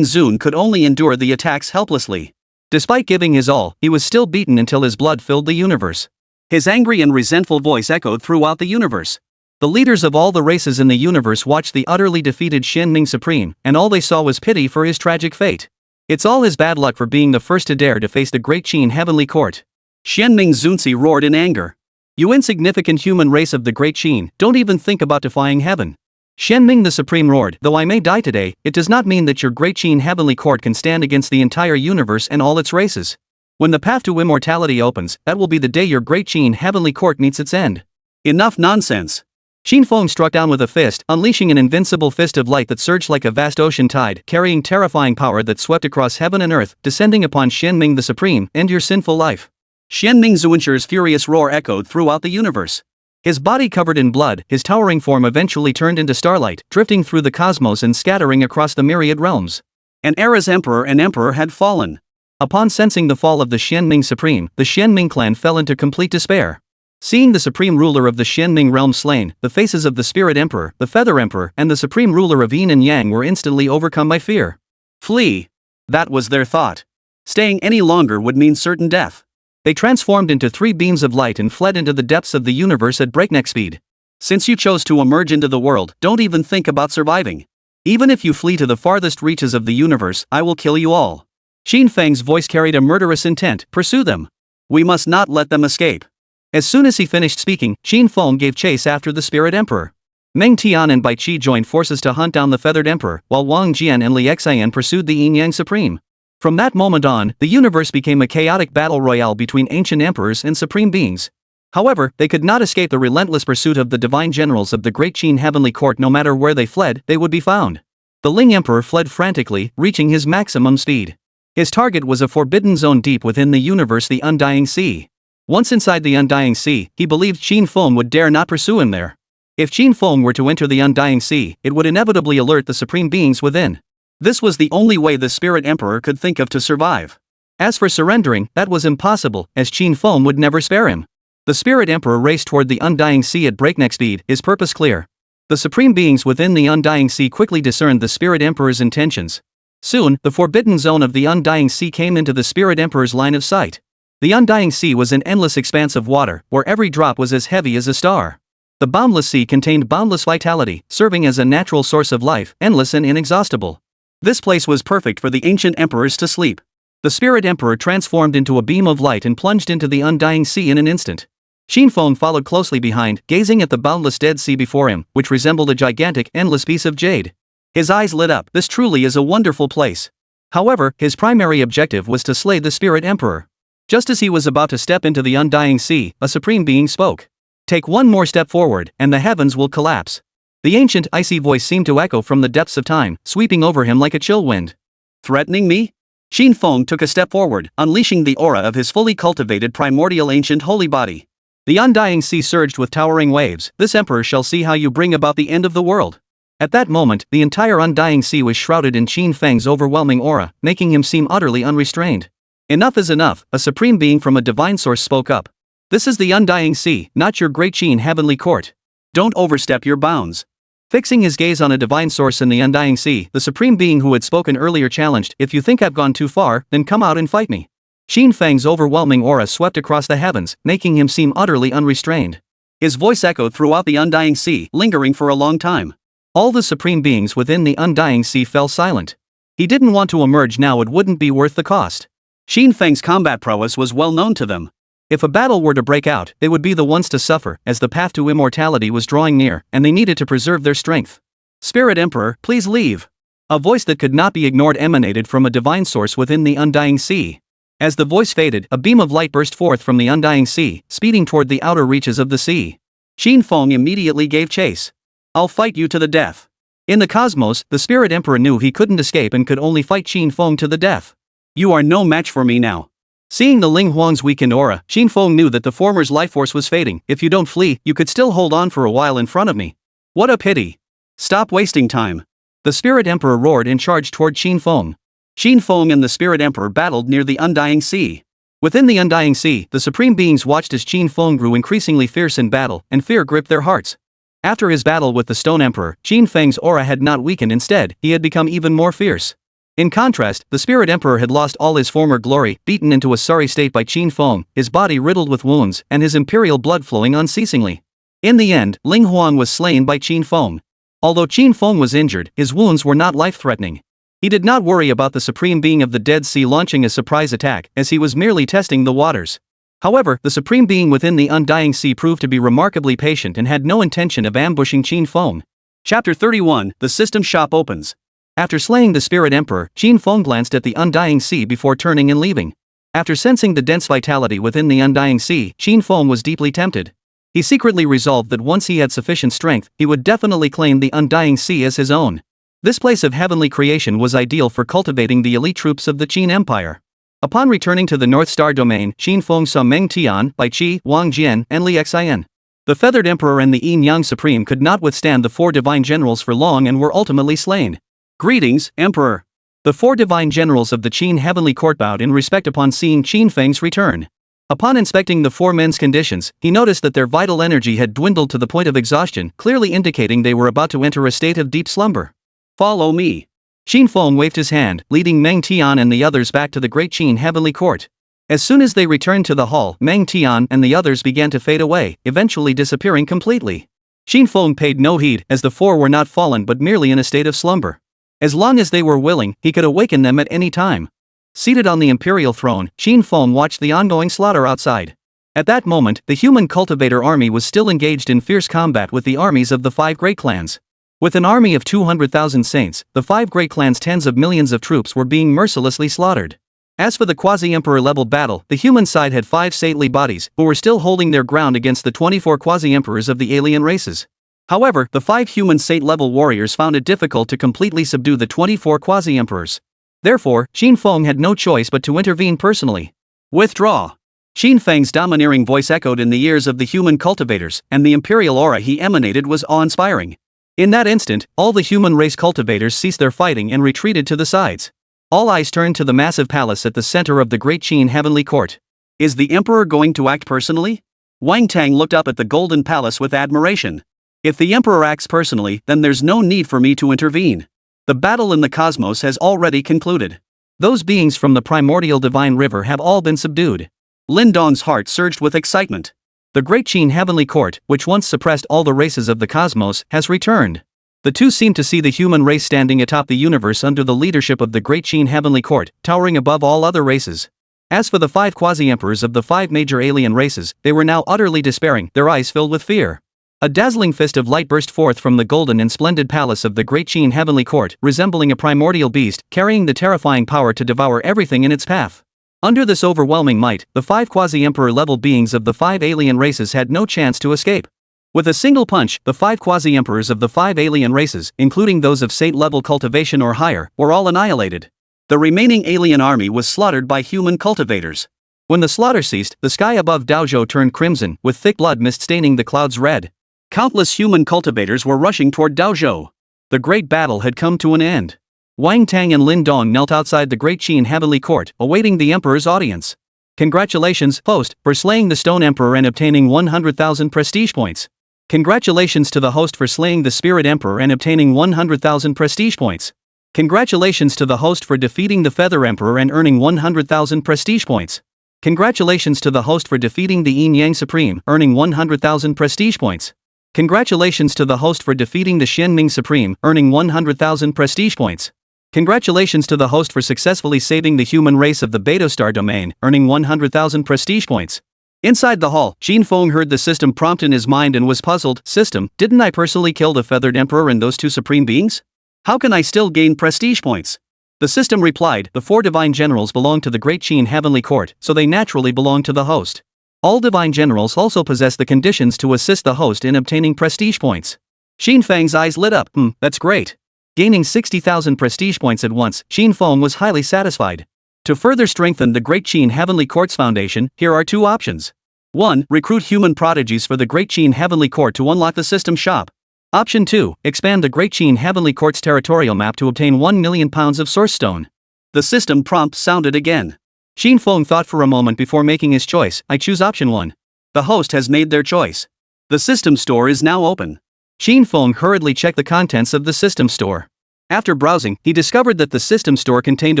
Zun could only endure the attacks helplessly. Despite giving his all, he was still beaten until his blood filled the universe. His angry and resentful voice echoed throughout the universe. The leaders of all the races in the universe watched the utterly defeated Shenming Supreme, and all they saw was pity for his tragic fate. It's all his bad luck for being the first to dare to face the Great Qin Heavenly Court. Shenming Zunzi roared in anger. You insignificant human race of the Great Qin, don't even think about defying heaven. Shenming the Supreme roared, though I may die today, it does not mean that your Great Qin Heavenly Court can stand against the entire universe and all its races. When the path to immortality opens, that will be the day your Great Qin Heavenly Court meets its end. Enough nonsense. Qin Feng struck down with a fist, unleashing an invincible fist of light that surged like a vast ocean tide, carrying terrifying power that swept across heaven and earth, descending upon Shenming the Supreme. End your sinful life. Shenming Zunzi's furious roar echoed throughout the universe. His body covered in blood, his towering form eventually turned into starlight, drifting through the cosmos and scattering across the myriad realms. An era's emperor and emperor had fallen. Upon sensing the fall of the Shenming Supreme, the Shenming clan fell into complete despair. Seeing the supreme ruler of the Shenming realm slain, the faces of the Spirit Emperor, the Feather Emperor, and the supreme ruler of Yin and Yang were instantly overcome by fear. Flee. That was their thought. Staying any longer would mean certain death. They transformed into 3 beams of light and fled into the depths of the universe at breakneck speed. Since you chose to emerge into the world, don't even think about surviving. Even if you flee to the farthest reaches of the universe, I will kill you all. Qin Feng's voice carried a murderous intent. Pursue them. We must not let them escape. As soon as he finished speaking, Qin Feng gave chase after the Spirit Emperor. Meng Tian and Bai Qi joined forces to hunt down the Feathered Emperor, while Wang Jian and Li Xian pursued the Yin and Yang Supreme. From that moment on, the universe became a chaotic battle royale between ancient emperors and supreme beings. However, they could not escape the relentless pursuit of the divine generals of the Great Qin Heavenly Court. No matter where they fled, they would be found. The Ling Emperor fled frantically, reaching his maximum speed. His target was a forbidden zone deep within the universe, the Undying Sea. Once inside the Undying Sea, he believed Qin Feng would dare not pursue him there. If Qin Feng were to enter the Undying Sea, it would inevitably alert the supreme beings within. This was the only way the Spirit Emperor could think of to survive. As for surrendering, that was impossible, as Qin Feng would never spare him. The Spirit Emperor raced toward the Undying Sea at breakneck speed, his purpose clear. The supreme beings within the Undying Sea quickly discerned the Spirit Emperor's intentions. Soon, the forbidden zone of the Undying Sea came into the Spirit Emperor's line of sight. The Undying Sea was an endless expanse of water, where every drop was as heavy as a star. The boundless sea contained boundless vitality, serving as a natural source of life, endless and inexhaustible. This place was perfect for the ancient emperors to sleep. The Spirit Emperor transformed into a beam of light and plunged into the Undying Sea in an instant. Qin Feng followed closely behind, gazing at the boundless Dead Sea before him, which resembled a gigantic, endless piece of jade. His eyes lit up. This truly is a wonderful place. However, his primary objective was to slay the Spirit Emperor. Just as he was about to step into the Undying Sea, a supreme being spoke. Take one more step forward, and the heavens will collapse. The ancient, icy voice seemed to echo from the depths of time, sweeping over him like a chill wind. Threatening me? Qin Feng took a step forward, unleashing the aura of his fully cultivated primordial ancient holy body. The Undying Sea surged with towering waves. This emperor shall see how you bring about the end of the world. At that moment, the entire Undying Sea was shrouded in Qin Feng's overwhelming aura, making him seem utterly unrestrained. Enough is enough, a supreme being from a divine source spoke up. This is the Undying Sea, not your great Qin heavenly court. Don't overstep your bounds. Fixing his gaze on a divine source in the Undying Sea, the supreme being who had spoken earlier challenged, if you think I've gone too far, then come out and fight me. Qin Feng's overwhelming aura swept across the heavens, making him seem utterly unrestrained. His voice echoed throughout the Undying Sea, lingering for a long time. All the supreme beings within the Undying Sea fell silent. He didn't want to emerge now, it wouldn't be worth the cost. Qin Feng's combat prowess was well known to them. If a battle were to break out, they would be the ones to suffer, as the path to immortality was drawing near, and they needed to preserve their strength. Spirit Emperor, please leave. A voice that could not be ignored emanated from a divine source within the Undying Sea. As the voice faded, a beam of light burst forth from the Undying Sea, speeding toward the outer reaches of the sea. Qin Feng immediately gave chase. I'll fight you to the death. In the cosmos, the Spirit Emperor knew he couldn't escape and could only fight Qin Feng to the death. You are no match for me now. Seeing the Ling Huang's weakened aura, Qin Feng knew that the former's life force was fading. If you don't flee, you could still hold on for a while in front of me. What a pity. Stop wasting time. The Spirit Emperor roared and charged toward Qin Feng. Qin Feng and the Spirit Emperor battled near the Undying Sea. Within the Undying Sea, the supreme beings watched as Qin Feng grew increasingly fierce in battle, and fear gripped their hearts. After his battle with the Stone Emperor, Qin Feng's aura had not weakened, instead, he had become even more fierce. In contrast, the Spirit Emperor had lost all his former glory, beaten into a sorry state by Qin Feng, his body riddled with wounds, and his imperial blood flowing unceasingly. In the end, Ling Huang was slain by Qin Feng. Although Qin Feng was injured, his wounds were not life-threatening. He did not worry about the supreme being of the Dead Sea launching a surprise attack, as he was merely testing the waters. However, the supreme being within the Undying Sea proved to be remarkably patient and had no intention of ambushing Qin Feng. Chapter 31, The System Shop Opens. After slaying the Spirit Emperor, Qin Feng glanced at the Undying Sea before turning and leaving. After sensing the dense vitality within the Undying Sea, Qin Feng was deeply tempted. He secretly resolved that once he had sufficient strength, he would definitely claim the Undying Sea as his own. This place of heavenly creation was ideal for cultivating the elite troops of the Qin Empire. Upon returning to the North Star domain, Qin Feng saw Meng Tian, Bai Qi, Wang Jian, and Li Xian. The Feathered Emperor and the Yin and Yang Supreme could not withstand the four divine generals for long and were ultimately slain. Greetings, Emperor. The four divine generals of the Qin heavenly court bowed in respect upon seeing Qin Feng's return. Upon inspecting the four men's conditions, he noticed that their vital energy had dwindled to the point of exhaustion, clearly indicating they were about to enter a state of deep slumber. Follow me. Qin Feng waved his hand, leading Meng Tian and the others back to the great Qin heavenly court. As soon as they returned to the hall, Meng Tian and the others began to fade away, eventually disappearing completely. Qin Feng paid no heed, as the four were not fallen but merely in a state of slumber. As long as they were willing, he could awaken them at any time. Seated on the Imperial throne, Qin Feng watched the ongoing slaughter outside. At that moment, the human cultivator army was still engaged in fierce combat with the armies of the five great clans. With an army of 200,000 saints, the five great clans' tens of millions of troops were being mercilessly slaughtered. As for the quasi-emperor level battle, the human side had 5 saintly bodies, who were still holding their ground against the 24 quasi-emperors of the alien races. However, the 5 human saint-level warriors found it difficult to completely subdue the 24 quasi-emperors. Therefore, Qin Feng had no choice but to intervene personally. Withdraw. Xin Feng's domineering voice echoed in the ears of the human cultivators, and the imperial aura he emanated was awe-inspiring. In that instant, all the human race cultivators ceased their fighting and retreated to the sides. All eyes turned to the massive palace at the center of the Great Qin Heavenly Court. Is the emperor going to act personally? Wang Tang looked up at the golden palace with admiration. If the emperor acts personally, then there's no need for me to intervene. The battle in the cosmos has already concluded. Those beings from the primordial divine river have all been subdued. Lin Dong's heart surged with excitement. The Great Qin Heavenly Court, which once suppressed all the races of the cosmos, has returned. The two seemed to see the human race standing atop the universe under the leadership of the Great Qin Heavenly Court, towering above all other races. As for the 5 quasi-emperors of the 5 major alien races, they were now utterly despairing, their eyes filled with fear. A dazzling fist of light burst forth from the golden and splendid palace of the Great Qin Heavenly Court, resembling a primordial beast, carrying the terrifying power to devour everything in its path. Under this overwhelming might, the 5 quasi-emperor level beings of the 5 alien races had no chance to escape. With a single punch, the 5 quasi-emperors of the 5 alien races, including those of Saint-level cultivation or higher, were all annihilated. The remaining alien army was slaughtered by human cultivators. When the slaughter ceased, the sky above Daozhou turned crimson, with thick blood mist staining the clouds red. Countless human cultivators were rushing toward Daozhou. The great battle had come to an end. Wang Tang and Lin Dong knelt outside the Great Qin Heavenly Court, awaiting the Emperor's audience. Congratulations, host, for slaying the Stone Emperor and obtaining 100,000 prestige points. Congratulations to the host for slaying the Spirit Emperor and obtaining 100,000 prestige points. Congratulations to the host for defeating the Feather Emperor and earning 100,000 prestige points. Congratulations to the host for defeating the Yin Yang Supreme, earning 100,000 prestige points. Congratulations to the host for defeating the Shen Ming Supreme, earning 100,000 prestige points. Congratulations to the host for successfully saving the human race of the Beidou Star domain, earning 100,000 prestige points. Inside the hall, Jin Feng heard the system prompt in his mind and was puzzled. System, didn't I personally kill the Feathered Emperor and those 2 supreme beings? How can I still gain prestige points? The system replied, the 4 divine generals belong to the Great Qin Heavenly Court, so they naturally belong to the host. All divine generals also possess the conditions to assist the host in obtaining prestige points. Xin Feng's eyes lit up. That's great. Gaining 60,000 prestige points at once, Xin Feng was highly satisfied. To further strengthen the Great Qin Heavenly Court's foundation, here are 2 options. 1. Recruit human prodigies for the Great Qin Heavenly Court to unlock the system shop. Option 2. Expand the Great Qin Heavenly Court's territorial map to obtain 1 million pounds of source stone. The system prompt sounded again. Xin Feng thought for a moment before making his choice. I choose option 1. The host has made their choice. The system store is now open. Xin Feng hurriedly checked the contents of the system store. After browsing, he discovered that the system store contained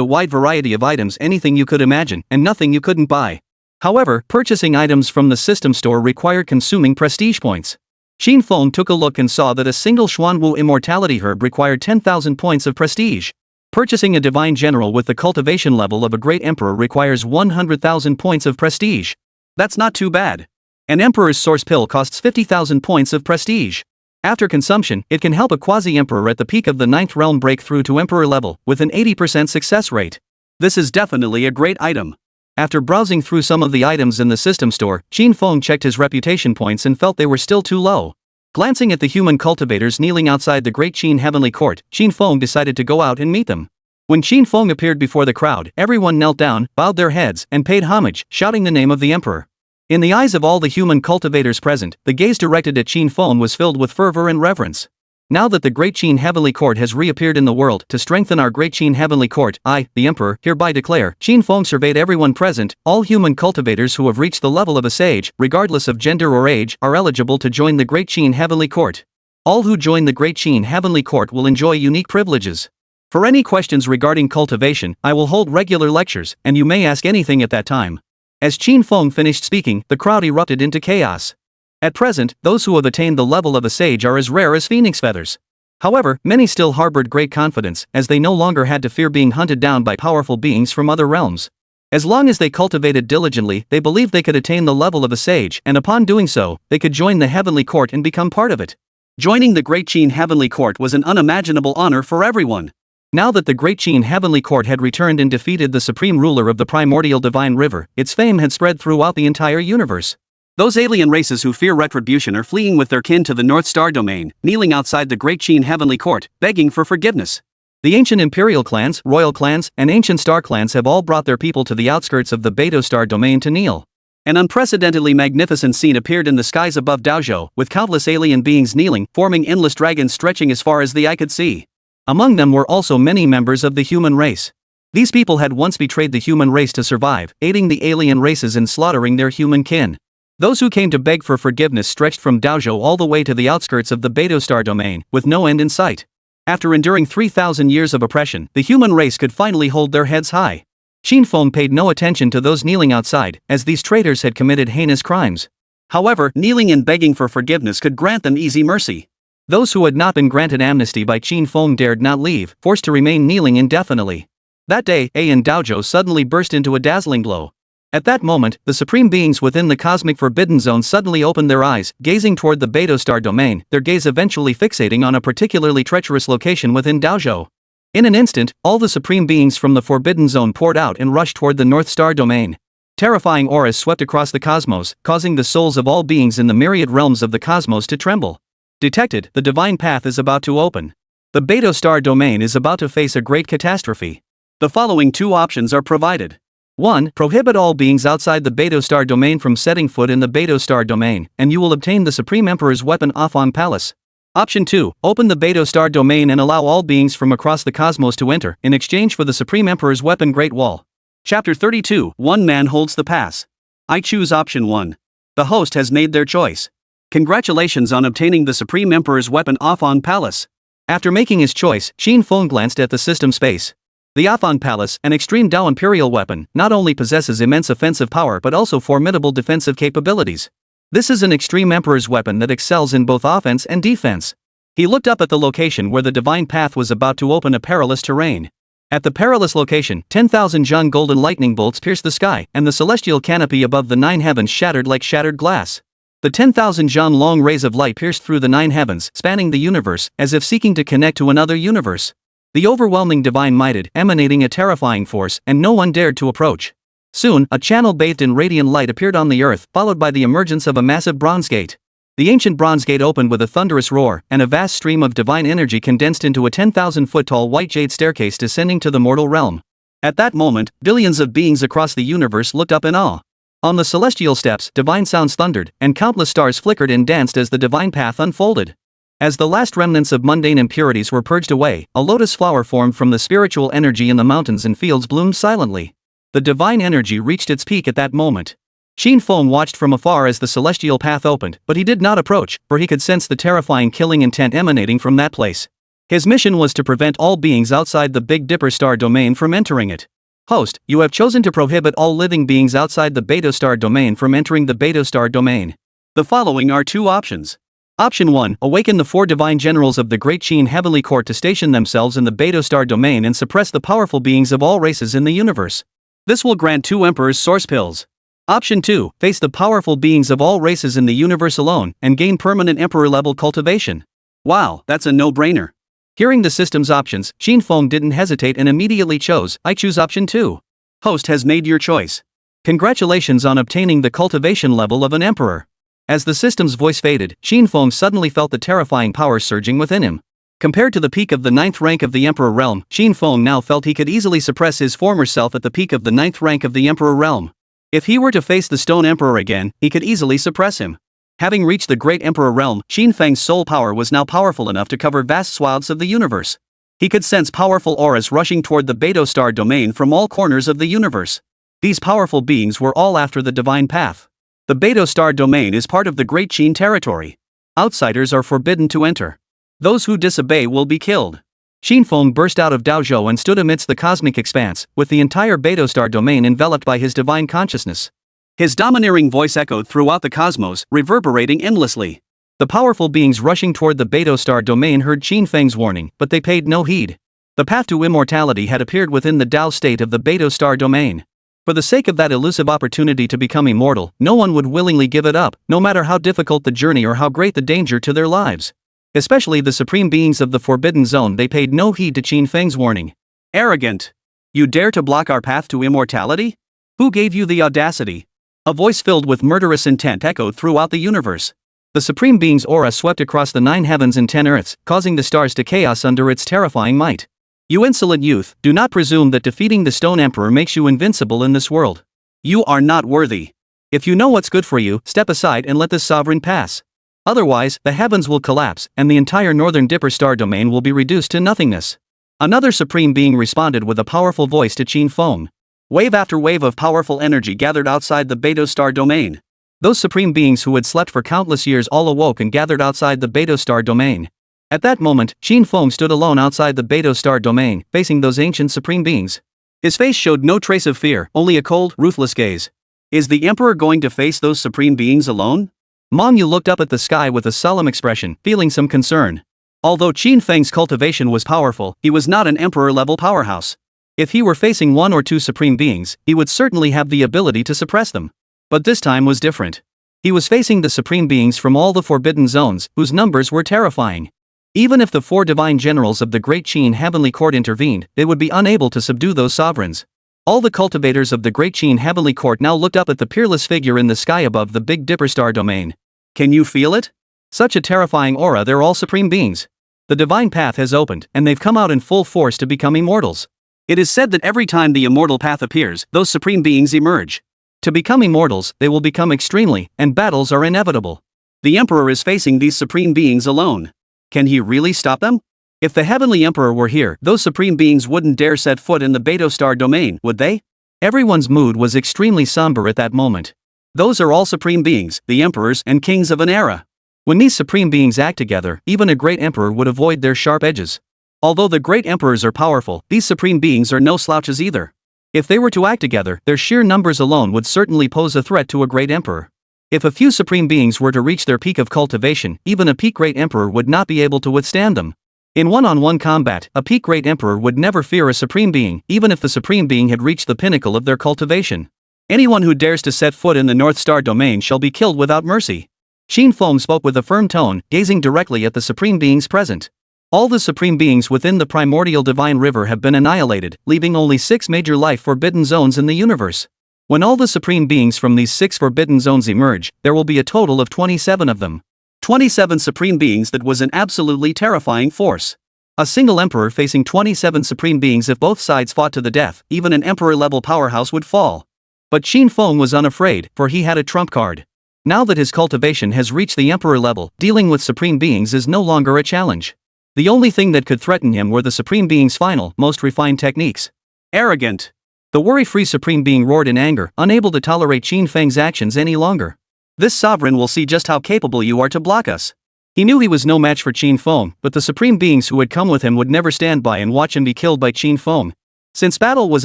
a wide variety of items, anything you could imagine, and nothing you couldn't buy. However, purchasing items from the system store required consuming prestige points. Xin Feng took a look and saw that a single Xuanwu immortality herb required 10,000 points of prestige. Purchasing a divine general with the cultivation level of a great emperor requires 100,000 points of prestige. That's not too bad. An emperor's source pill costs 50,000 points of prestige. After consumption, it can help a quasi-emperor at the peak of the 9th realm break through to emperor level, with an 80% success rate. This is definitely a great item. After browsing through some of the items in the system store, Xin Feng checked his reputation points and felt they were still too low. Glancing at the human cultivators kneeling outside the Great Qin Heavenly Court, Xin Feng decided to go out and meet them. When Xin Feng appeared before the crowd, everyone knelt down, bowed their heads, and paid homage, shouting the name of the emperor. In the eyes of all the human cultivators present, the gaze directed at Xin Feng was filled with fervor and reverence. Now that the Great Qin Heavenly Court has reappeared in the world, to strengthen our Great Qin Heavenly Court, I, the Emperor, hereby declare. Xin Feng surveyed everyone present. All human cultivators who have reached the level of a sage, regardless of gender or age, are eligible to join the Great Qin Heavenly Court. All who join the Great Qin Heavenly Court will enjoy unique privileges. For any questions regarding cultivation, I will hold regular lectures, and you may ask anything at that time. As Xin Feng finished speaking, the crowd erupted into chaos. At present, those who have attained the level of a sage are as rare as phoenix feathers. However, many still harbored great confidence, as they no longer had to fear being hunted down by powerful beings from other realms. As long as they cultivated diligently, they believed they could attain the level of a sage, and upon doing so, they could join the Heavenly Court and become part of it. Joining the Great Qin Heavenly Court was an unimaginable honor for everyone. Now that the Great Qin Heavenly Court had returned and defeated the supreme ruler of the primordial divine river, its fame had spread throughout the entire universe. Those alien races who fear retribution are fleeing with their kin to the North Star domain, kneeling outside the Great Qin Heavenly Court, begging for forgiveness. The ancient Imperial clans, royal clans, and ancient star clans have all brought their people to the outskirts of the Beidou Star domain to kneel. An unprecedentedly magnificent scene appeared in the skies above Daozhou, with countless alien beings kneeling, forming endless dragons stretching as far as the eye could see. Among them were also many members of the human race. These people had once betrayed the human race to survive, aiding the alien races in slaughtering their human kin. Those who came to beg for forgiveness stretched from Daozhou all the way to the outskirts of the Beidou Star domain, with no end in sight. After enduring 3,000 years of oppression, the human race could finally hold their heads high. Qin paid no attention to those kneeling outside, as these traitors had committed heinous crimes. However, kneeling and begging for forgiveness could grant them easy mercy. Those who had not been granted amnesty by Qin dared not leave, forced to remain kneeling indefinitely. That day, in Daozhou suddenly burst into a dazzling glow. At that moment, the supreme beings within the cosmic forbidden zone suddenly opened their eyes, gazing toward the Beidou Star domain, their gaze eventually fixating on a particularly treacherous location within Daozhou. In an instant, all the supreme beings from the Forbidden Zone poured out and rushed toward the North Star domain. Terrifying auras swept across the cosmos, causing the souls of all beings in the myriad realms of the cosmos to tremble. Detected, the divine path is about to open. The Beidou Star domain is about to face a great catastrophe. The following two options are provided. 1. Prohibit all beings outside the Beidou Star domain from setting foot in the Beidou Star domain, and you will obtain the Supreme Emperor's weapon Afan Palace. Option 2. Open the Beidou Star domain and allow all beings from across the cosmos to enter, in exchange for the Supreme Emperor's weapon Great Wall. Chapter 32. One man holds the pass. I choose option 1. The host has made their choice. Congratulations on obtaining the Supreme Emperor's weapon Afan Palace. After making his choice, Qin glanced at the system space. The Afan Palace, an extreme Dao Imperial weapon, not only possesses immense offensive power but also formidable defensive capabilities. This is an extreme Emperor's weapon that excels in both offense and defense. He looked up at the location where the divine path was about to open a perilous terrain. At the perilous location, 10,000 Zhang golden lightning bolts pierced the sky, and the celestial canopy above the 9 heavens shattered like shattered glass. The 10,000 Zhang long rays of light pierced through the 9 heavens, spanning the universe, as if seeking to connect to another universe. The overwhelming divine might emanating a terrifying force, and no one dared to approach. Soon, a channel bathed in radiant light appeared on the earth, followed by the emergence of a massive bronze gate. The ancient bronze gate opened with a thunderous roar, and a vast stream of divine energy condensed into a 10,000-foot-tall white jade staircase descending to the mortal realm. At that moment, billions of beings across the universe looked up in awe. On the celestial steps, divine sounds thundered, and countless stars flickered and danced as the divine path unfolded. As the last remnants of mundane impurities were purged away, a lotus flower formed from the spiritual energy in the mountains and fields bloomed silently. The divine energy reached its peak at that moment. Qin watched from afar as the celestial path opened, but he did not approach, for he could sense the terrifying killing intent emanating from that place. His mission was to prevent all beings outside the Big Dipper Star domain from entering it. Host, you have chosen to prohibit all living beings outside the Beidou Star domain from entering the Beidou Star domain. The following are two options. Option 1. Awaken the 4 divine generals of the Great Qin Heavenly Court to station themselves in the Beidou Star domain and suppress the powerful beings of all races in the universe. This will grant 2 Emperor's source pills. Option 2. Face the powerful beings of all races in the universe alone, and gain permanent Emperor-level cultivation. Wow, that's a no-brainer. Hearing the system's options, Qin didn't hesitate and immediately chose, I choose option 2. Host has made your choice. Congratulations on obtaining the cultivation level of an Emperor. As the system's voice faded, Qin suddenly felt the terrifying power surging within him. Compared to the peak of the 9th rank of the Emperor realm, Qin now felt he could easily suppress his former self at the peak of the 9th rank of the Emperor realm. If he were to face the Stone Emperor again, he could easily suppress him. Having reached the Great Emperor realm, Qin soul power was now powerful enough to cover vast swaths of the universe. He could sense powerful auras rushing toward the Beidou Star domain from all corners of the universe. These powerful beings were all after the divine path. The Beidou Star domain is part of the Great Qin territory. Outsiders are forbidden to enter. Those who disobey will be killed. Qin burst out of Daozhou and stood amidst the cosmic expanse, with the entire Beidou Star domain enveloped by his divine consciousness. His domineering voice echoed throughout the cosmos, reverberating endlessly. The powerful beings rushing toward the Beidou Star domain heard Qin warning, but they paid no heed. The path to immortality had appeared within the Dao state of the Beidou Star domain. For the sake of that elusive opportunity to become immortal, no one would willingly give it up, no matter how difficult the journey or how great the danger to their lives. Especially the supreme beings of the Forbidden Zone, they paid no heed to Qin warning. Arrogant! You dare to block our path to immortality? Who gave you the audacity? A voice filled with murderous intent echoed throughout the universe. The supreme being's aura swept across the 9 heavens and 10 earths, causing the stars to chaos under its terrifying might. You insolent youth, do not presume that defeating the Stone Emperor makes you invincible in this world. You are not worthy. If you know what's good for you, step aside and let this sovereign pass. Otherwise, the heavens will collapse, and the entire northern Dipper star domain will be reduced to nothingness. Another supreme being responded with a powerful voice to Qin Feng. Wave after wave of powerful energy gathered outside the Beidou star domain. Those supreme beings who had slept for countless years all awoke and gathered outside the Beidou star domain. At that moment, Qin Feng stood alone outside the Beidou star domain, facing those ancient supreme beings. His face showed no trace of fear, only a cold, ruthless gaze. Is the emperor going to face those supreme beings alone? Meng Yu looked up at the sky with a solemn expression, feeling some concern. Although Qin Feng's cultivation was powerful, he was not an emperor-level powerhouse. If he were facing one or two supreme beings, he would certainly have the ability to suppress them. But this time was different. He was facing the supreme beings from all the forbidden zones, whose numbers were terrifying. Even if the 4 divine generals of the Great Qin Heavenly Court intervened, they would be unable to subdue those sovereigns. All the cultivators of the Great Qin Heavenly Court now looked up at the peerless figure in the sky above the Big Dipper star domain. Can you feel it? Such a terrifying aura. They're all supreme beings. The divine path has opened, and they've come out in full force to become immortals. It is said that every time the immortal path appears, those supreme beings emerge. To become immortals, they will become extremely, and battles are inevitable. The emperor is facing these supreme beings alone. Can he really stop them? If the heavenly emperor were here, those supreme beings wouldn't dare set foot in the Beidou star domain, would they? Everyone's mood was extremely somber at that moment. Those are all supreme beings, the emperors and kings of an era. When these supreme beings act together, even a great emperor would avoid their sharp edges. Although the great emperors are powerful, these supreme beings are no slouches either. If they were to act together, their sheer numbers alone would certainly pose a threat to a great emperor. If a few supreme beings were to reach their peak of cultivation, even a peak great emperor would not be able to withstand them. In one-on-one combat, a peak great emperor would never fear a supreme being, even if the supreme being had reached the pinnacle of their cultivation. Anyone who dares to set foot in the North Star domain shall be killed without mercy. Qin Feng spoke with a firm tone, gazing directly at the supreme beings present. All the supreme beings within the primordial divine river have been annihilated, leaving only 6 major life-forbidden zones in the universe. When all the supreme beings from these 6 forbidden zones emerge, there will be a total of 27 of them. 27 supreme beings. That was an absolutely terrifying force. A single emperor facing 27 supreme beings. If both sides fought to the death, even an emperor-level powerhouse would fall. But Qin Feng was unafraid, for he had a trump card. Now that his cultivation has reached the emperor level, dealing with supreme beings is no longer a challenge. The only thing that could threaten him were the supreme being's final, most refined techniques. Arrogant! The worry-free supreme being roared in anger, unable to tolerate Qin Feng's actions any longer. This sovereign will see just how capable you are to block us. He knew he was no match for Qin Feng, but the supreme beings who had come with him would never stand by and watch him be killed by Qin Feng. Since battle was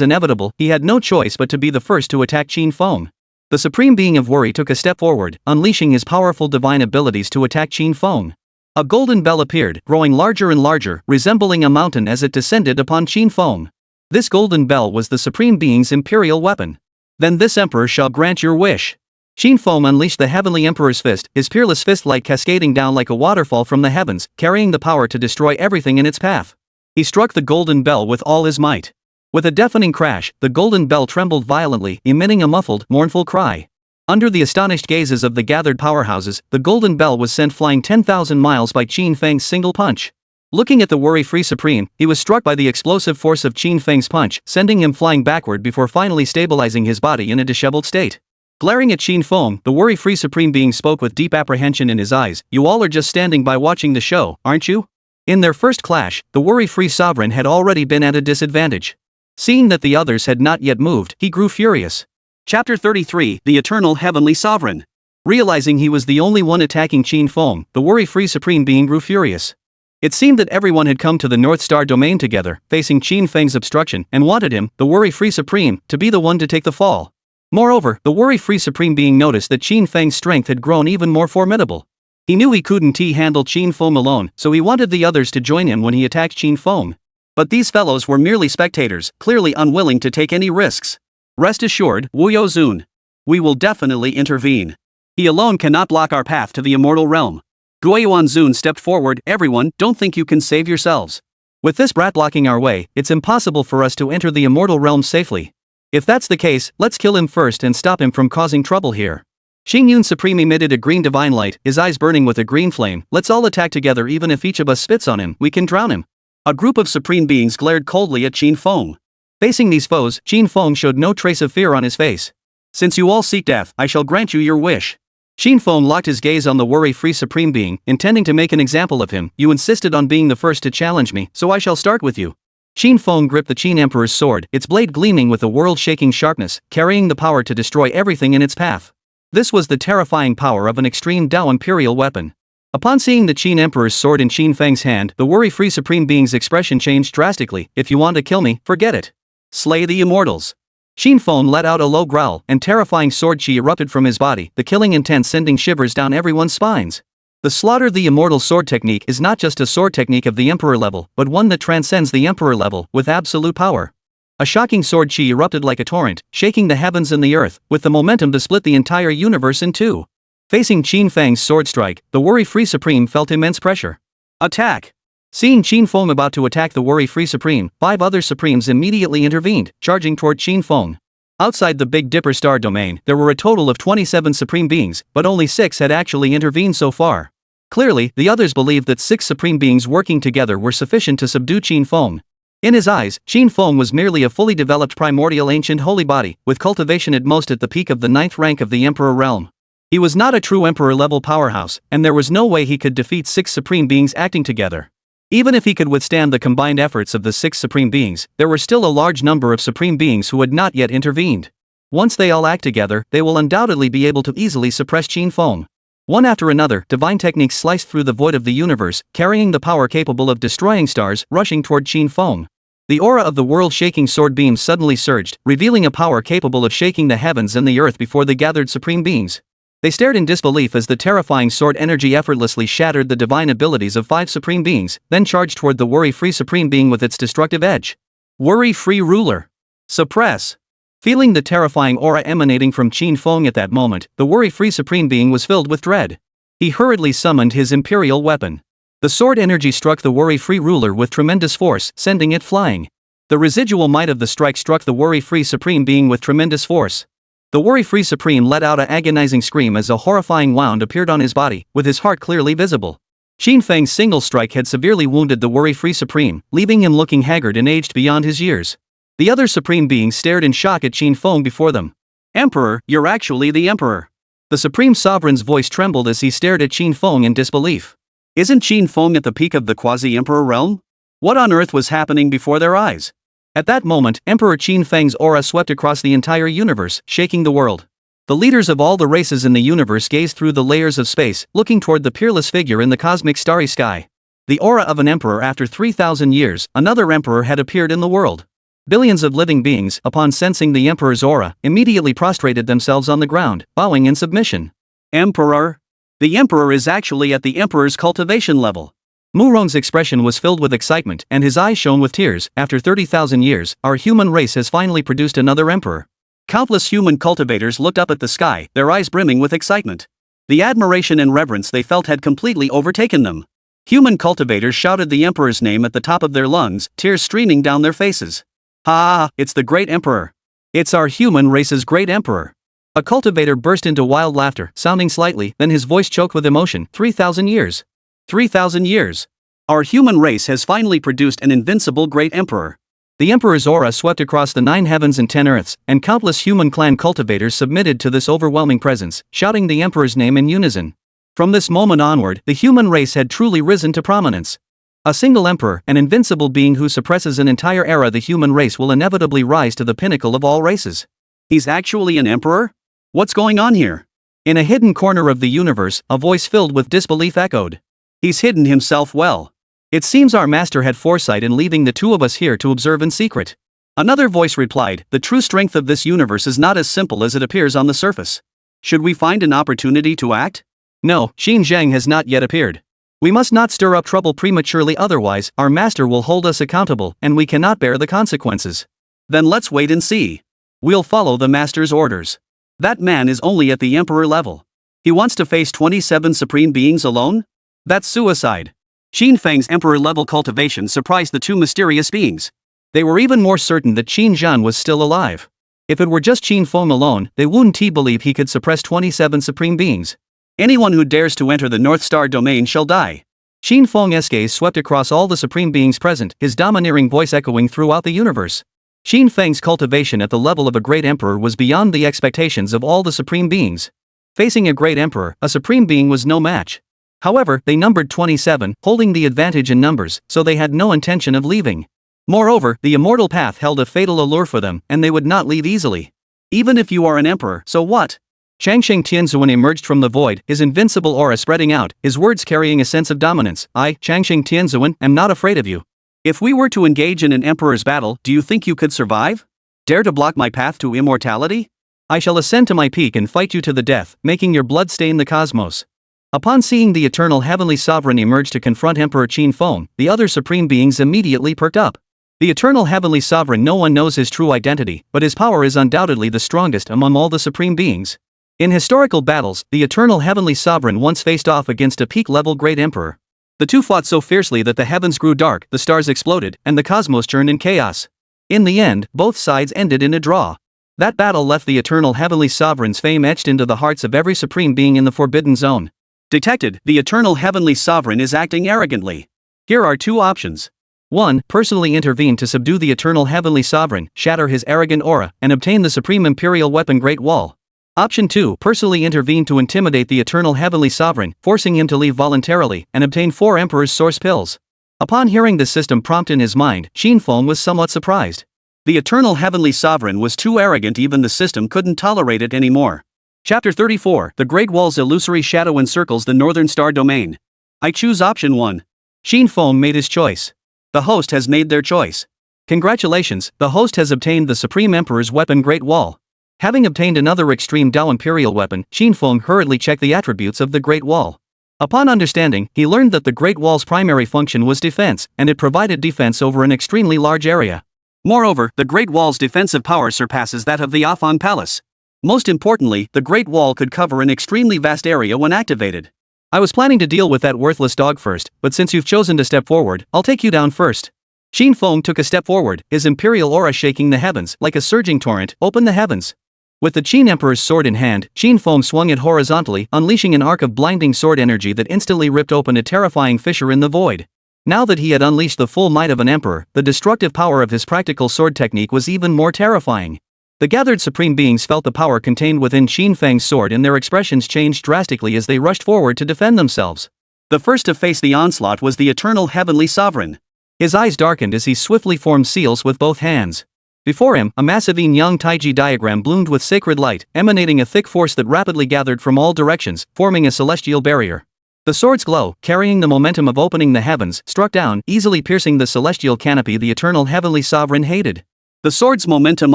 inevitable, he had no choice but to be the first to attack Qin Feng. The supreme being of worry took a step forward, unleashing his powerful divine abilities to attack Qin Feng. A golden bell appeared, growing larger and larger, resembling a mountain as it descended upon Qin Feng. This golden bell was the supreme being's imperial weapon. Then this emperor shall grant your wish. Qin Feng unleashed the heavenly emperor's fist, his peerless fist light cascading down like a waterfall from the heavens, carrying the power to destroy everything in its path. He struck the golden bell with all his might. With a deafening crash, the golden bell trembled violently, emitting a muffled, mournful cry. Under the astonished gazes of the gathered powerhouses, the golden bell was sent flying 10,000 miles by Qin Feng's single punch. Looking at the worry-free supreme, he was struck by the explosive force of Qin Feng's punch, sending him flying backward before finally stabilizing his body in a disheveled state. Glaring at Qin Feng, the worry-free supreme being spoke with deep apprehension in his eyes. You all are just standing by watching the show, aren't you? In their first clash, the worry-free sovereign had already been at a disadvantage. Seeing that the others had not yet moved, he grew furious. Chapter 33, The Eternal Heavenly Sovereign. Realizing he was the only one attacking Qin Feng, the worry-free supreme being grew furious. It seemed that everyone had come to the North Star domain together, facing Qin Feng's obstruction, and wanted him, the worry-free supreme, to be the one to take the fall. Moreover, the worry-free supreme being noticed that Qin Feng's strength had grown even more formidable. He knew he couldn't handle Qin Feng alone, so he wanted the others to join him when he attacked Qin Feng. But these fellows were merely spectators, clearly unwilling to take any risks. Rest assured, Wu Yozun. We will definitely intervene. He alone cannot block our path to the immortal realm. Guoyuan Zun stepped forward. Everyone, don't think you can save yourselves. With this brat blocking our way, it's impossible for us to enter the immortal realm safely. If that's the case, let's kill him first and stop him from causing trouble here. Xingyun Supreme emitted a green divine light, his eyes burning with a green flame. Let's all attack together. Even if each of us spits on him, we can drown him. A group of supreme beings glared coldly at Qin Feng. Facing these foes, Qin Feng showed no trace of fear on his face. Since you all seek death, I shall grant you your wish. Qin Feng locked his gaze on the worry-free Supreme Being, intending to make an example of him. You insisted on being the first to challenge me, so I shall start with you. Qin Feng gripped the Qin Emperor's sword, its blade gleaming with a world-shaking sharpness, carrying the power to destroy everything in its path. This was the terrifying power of an extreme Dao Imperial weapon. Upon seeing the Qin Emperor's sword in Qin Feng's hand, the worry-free Supreme Being's expression changed drastically. If you want to kill me, forget it. Slay the immortals. Qin Feng let out a low growl, and terrifying sword chi erupted from his body, the killing intent sending shivers down everyone's spines. The slaughter the immortal sword technique is not just a sword technique of the Emperor level, but one that transcends the Emperor level, with absolute power. A shocking sword chi erupted like a torrent, shaking the heavens and the earth, with the momentum to split the entire universe in two. Facing Qin Feng's sword strike, the worry-free Supreme felt immense pressure. Attack! Seeing Qin Feng about to attack the worry-free Supreme, 5 other Supremes immediately intervened, charging toward Qin Feng. Outside the Big Dipper star domain, there were a total of 27 Supreme Beings, but only 6 had actually intervened so far. Clearly, the others believed that 6 Supreme Beings working together were sufficient to subdue Qin Feng. In his eyes, Qin Feng was merely a fully developed primordial ancient holy body, with cultivation at most at the peak of the 9th rank of the Emperor realm. He was not a true Emperor-level powerhouse, and there was no way he could defeat 6 Supreme Beings acting together. Even if he could withstand the combined efforts of the 6 Supreme Beings, there were still a large number of Supreme Beings who had not yet intervened. Once they all act together, they will undoubtedly be able to easily suppress Qin Feng. One after another, divine techniques sliced through the void of the universe, carrying the power capable of destroying stars, rushing toward Qin Feng. The aura of the world-shaking sword beam suddenly surged, revealing a power capable of shaking the heavens and the earth before the gathered Supreme Beings. They stared in disbelief as the terrifying sword energy effortlessly shattered the divine abilities of 5 Supreme Beings, then charged toward the worry-free Supreme Being with its destructive edge. Worry-free ruler. Suppress. Feeling the terrifying aura emanating from Qin Feng at that moment, the worry-free Supreme Being was filled with dread. He hurriedly summoned his Imperial weapon. The sword energy struck the worry-free ruler with tremendous force, sending it flying. The residual might of the strike struck the worry-free Supreme Being with tremendous force. The worry-free Supreme let out an agonizing scream as a horrifying wound appeared on his body, with his heart clearly visible. Qin Feng's single strike had severely wounded the worry-free Supreme, leaving him looking haggard and aged beyond his years. The other Supreme Beings stared in shock at Qin Feng before them. Emperor, you're actually the Emperor. The Supreme Sovereign's voice trembled as he stared at Qin Feng in disbelief. Isn't Qin Feng at the peak of the quasi-emperor realm? What on earth was happening before their eyes? At that moment, Emperor Qin Feng's aura swept across the entire universe, shaking the world. The leaders of all the races in the universe gazed through the layers of space, looking toward the peerless figure in the cosmic starry sky. The aura of an emperor after 3,000 years, another emperor had appeared in the world. Billions of living beings, upon sensing the emperor's aura, immediately prostrated themselves on the ground, bowing in submission. Emperor? The emperor is actually at the emperor's cultivation level. Murong's expression was filled with excitement, and his eyes shone with tears. After 30,000 years, our human race has finally produced another emperor. Countless human cultivators looked up at the sky, their eyes brimming with excitement. The admiration and reverence they felt had completely overtaken them. Human cultivators shouted the emperor's name at the top of their lungs, tears streaming down their faces. Ha! It's the great emperor. It's our human race's great emperor. A cultivator burst into wild laughter, sounding slightly, then his voice choked with emotion. 3,000 years. 3,000 years. Our human race has finally produced an invincible great emperor. The emperor's aura swept across the 9 heavens and 10 earths, and countless human clan cultivators submitted to this overwhelming presence, shouting the emperor's name in unison. From this moment onward, the human race had truly risen to prominence. A single emperor, an invincible being who suppresses an entire era, the human race will inevitably rise to the pinnacle of all races. He's actually an emperor? What's going on here? In a hidden corner of the universe, a voice filled with disbelief echoed. He's hidden himself well. It seems our master had foresight in leaving the 2 of us here to observe in secret. Another voice replied, the true strength of this universe is not as simple as it appears on the surface. Should we find an opportunity to act? No, Xin Zhang has not yet appeared. We must not stir up trouble prematurely, otherwise, our master will hold us accountable, and we cannot bear the consequences. Then let's wait and see. We'll follow the master's orders. That man is only at the emperor level. He wants to face 27 supreme beings alone? That's suicide. Qin Feng's emperor-level cultivation surprised the 2 mysterious beings. They were even more certain that Qin Zhan was still alive. If it were just Qin Feng alone, they wouldn't believe he could suppress 27 supreme beings. Anyone who dares to enter the North Star domain shall die. Qin Feng's gaze swept across all the supreme beings present, his domineering voice echoing throughout the universe. Xin Feng's cultivation at the level of a great emperor was beyond the expectations of all the supreme beings. Facing a great emperor, a supreme being was no match. However, they numbered 27, holding the advantage in numbers, so they had no intention of leaving. Moreover, the immortal path held a fatal allure for them, and they would not leave easily. Even if you are an emperor, so what? Changsheng Tianzuan emerged from the void, his invincible aura spreading out, his words carrying a sense of dominance. I, Changsheng Tianzuan, am not afraid of you. If we were to engage in an emperor's battle, do you think you could survive? Dare to block my path to immortality? I shall ascend to my peak and fight you to the death, making your blood stain the cosmos. Upon seeing the eternal heavenly sovereign emerge to confront Emperor Qin Feng, the other supreme beings immediately perked up. The eternal heavenly sovereign, no one knows his true identity, but his power is undoubtedly the strongest among all the supreme beings. In historical battles, the eternal heavenly sovereign once faced off against a peak-level great emperor. The two fought so fiercely that the heavens grew dark, the stars exploded, and the cosmos churned in chaos. In the end, both sides ended in a draw. That battle left the eternal heavenly sovereign's fame etched into the hearts of every supreme being in the Forbidden Zone. Detected, the eternal heavenly sovereign is acting arrogantly. Here are two options. 1. Personally intervene to subdue the eternal heavenly sovereign, shatter his arrogant aura, and obtain the supreme imperial weapon Great Wall. Option 2. Personally intervene to intimidate the eternal heavenly sovereign, forcing him to leave voluntarily, and obtain 4 Emperor's Source Pills. Upon hearing this system prompt in his mind, Qin Feng was somewhat surprised. The eternal heavenly sovereign was too arrogant, even the system couldn't tolerate it anymore. Chapter 34. The Great Wall's illusory shadow encircles the northern star domain. I choose option 1. Qin Feng made his choice. The host has made their choice. Congratulations, the host has obtained the Supreme Emperor's weapon Great Wall. Having obtained another extreme Dao Imperial weapon, Qin Feng hurriedly checked the attributes of the Great Wall. Upon understanding, he learned that the Great Wall's primary function was defense, and it provided defense over an extremely large area. Moreover, the Great Wall's defensive power surpasses that of the Afan Palace. Most importantly, the Great Wall could cover an extremely vast area when activated. I was planning to deal with that worthless dog first, but since you've chosen to step forward, I'll take you down first. Qin Feng took a step forward, his imperial aura shaking the heavens, like a surging torrent, open the heavens. With the Qin Emperor's sword in hand, Qin Feng swung it horizontally, unleashing an arc of blinding sword energy that instantly ripped open a terrifying fissure in the void. Now that he had unleashed the full might of an emperor, the destructive power of his practical sword technique was even more terrifying. The gathered supreme beings felt the power contained within Qin Feng's sword, and their expressions changed drastically as they rushed forward to defend themselves. The first to face the onslaught was the eternal heavenly sovereign. His eyes darkened as he swiftly formed seals with both hands. Before him, a massive Yin Yang Taiji diagram bloomed with sacred light, emanating a thick force that rapidly gathered from all directions, forming a celestial barrier. The sword's glow, carrying the momentum of opening the heavens, struck down, easily piercing the celestial canopy the eternal heavenly sovereign hated. The sword's momentum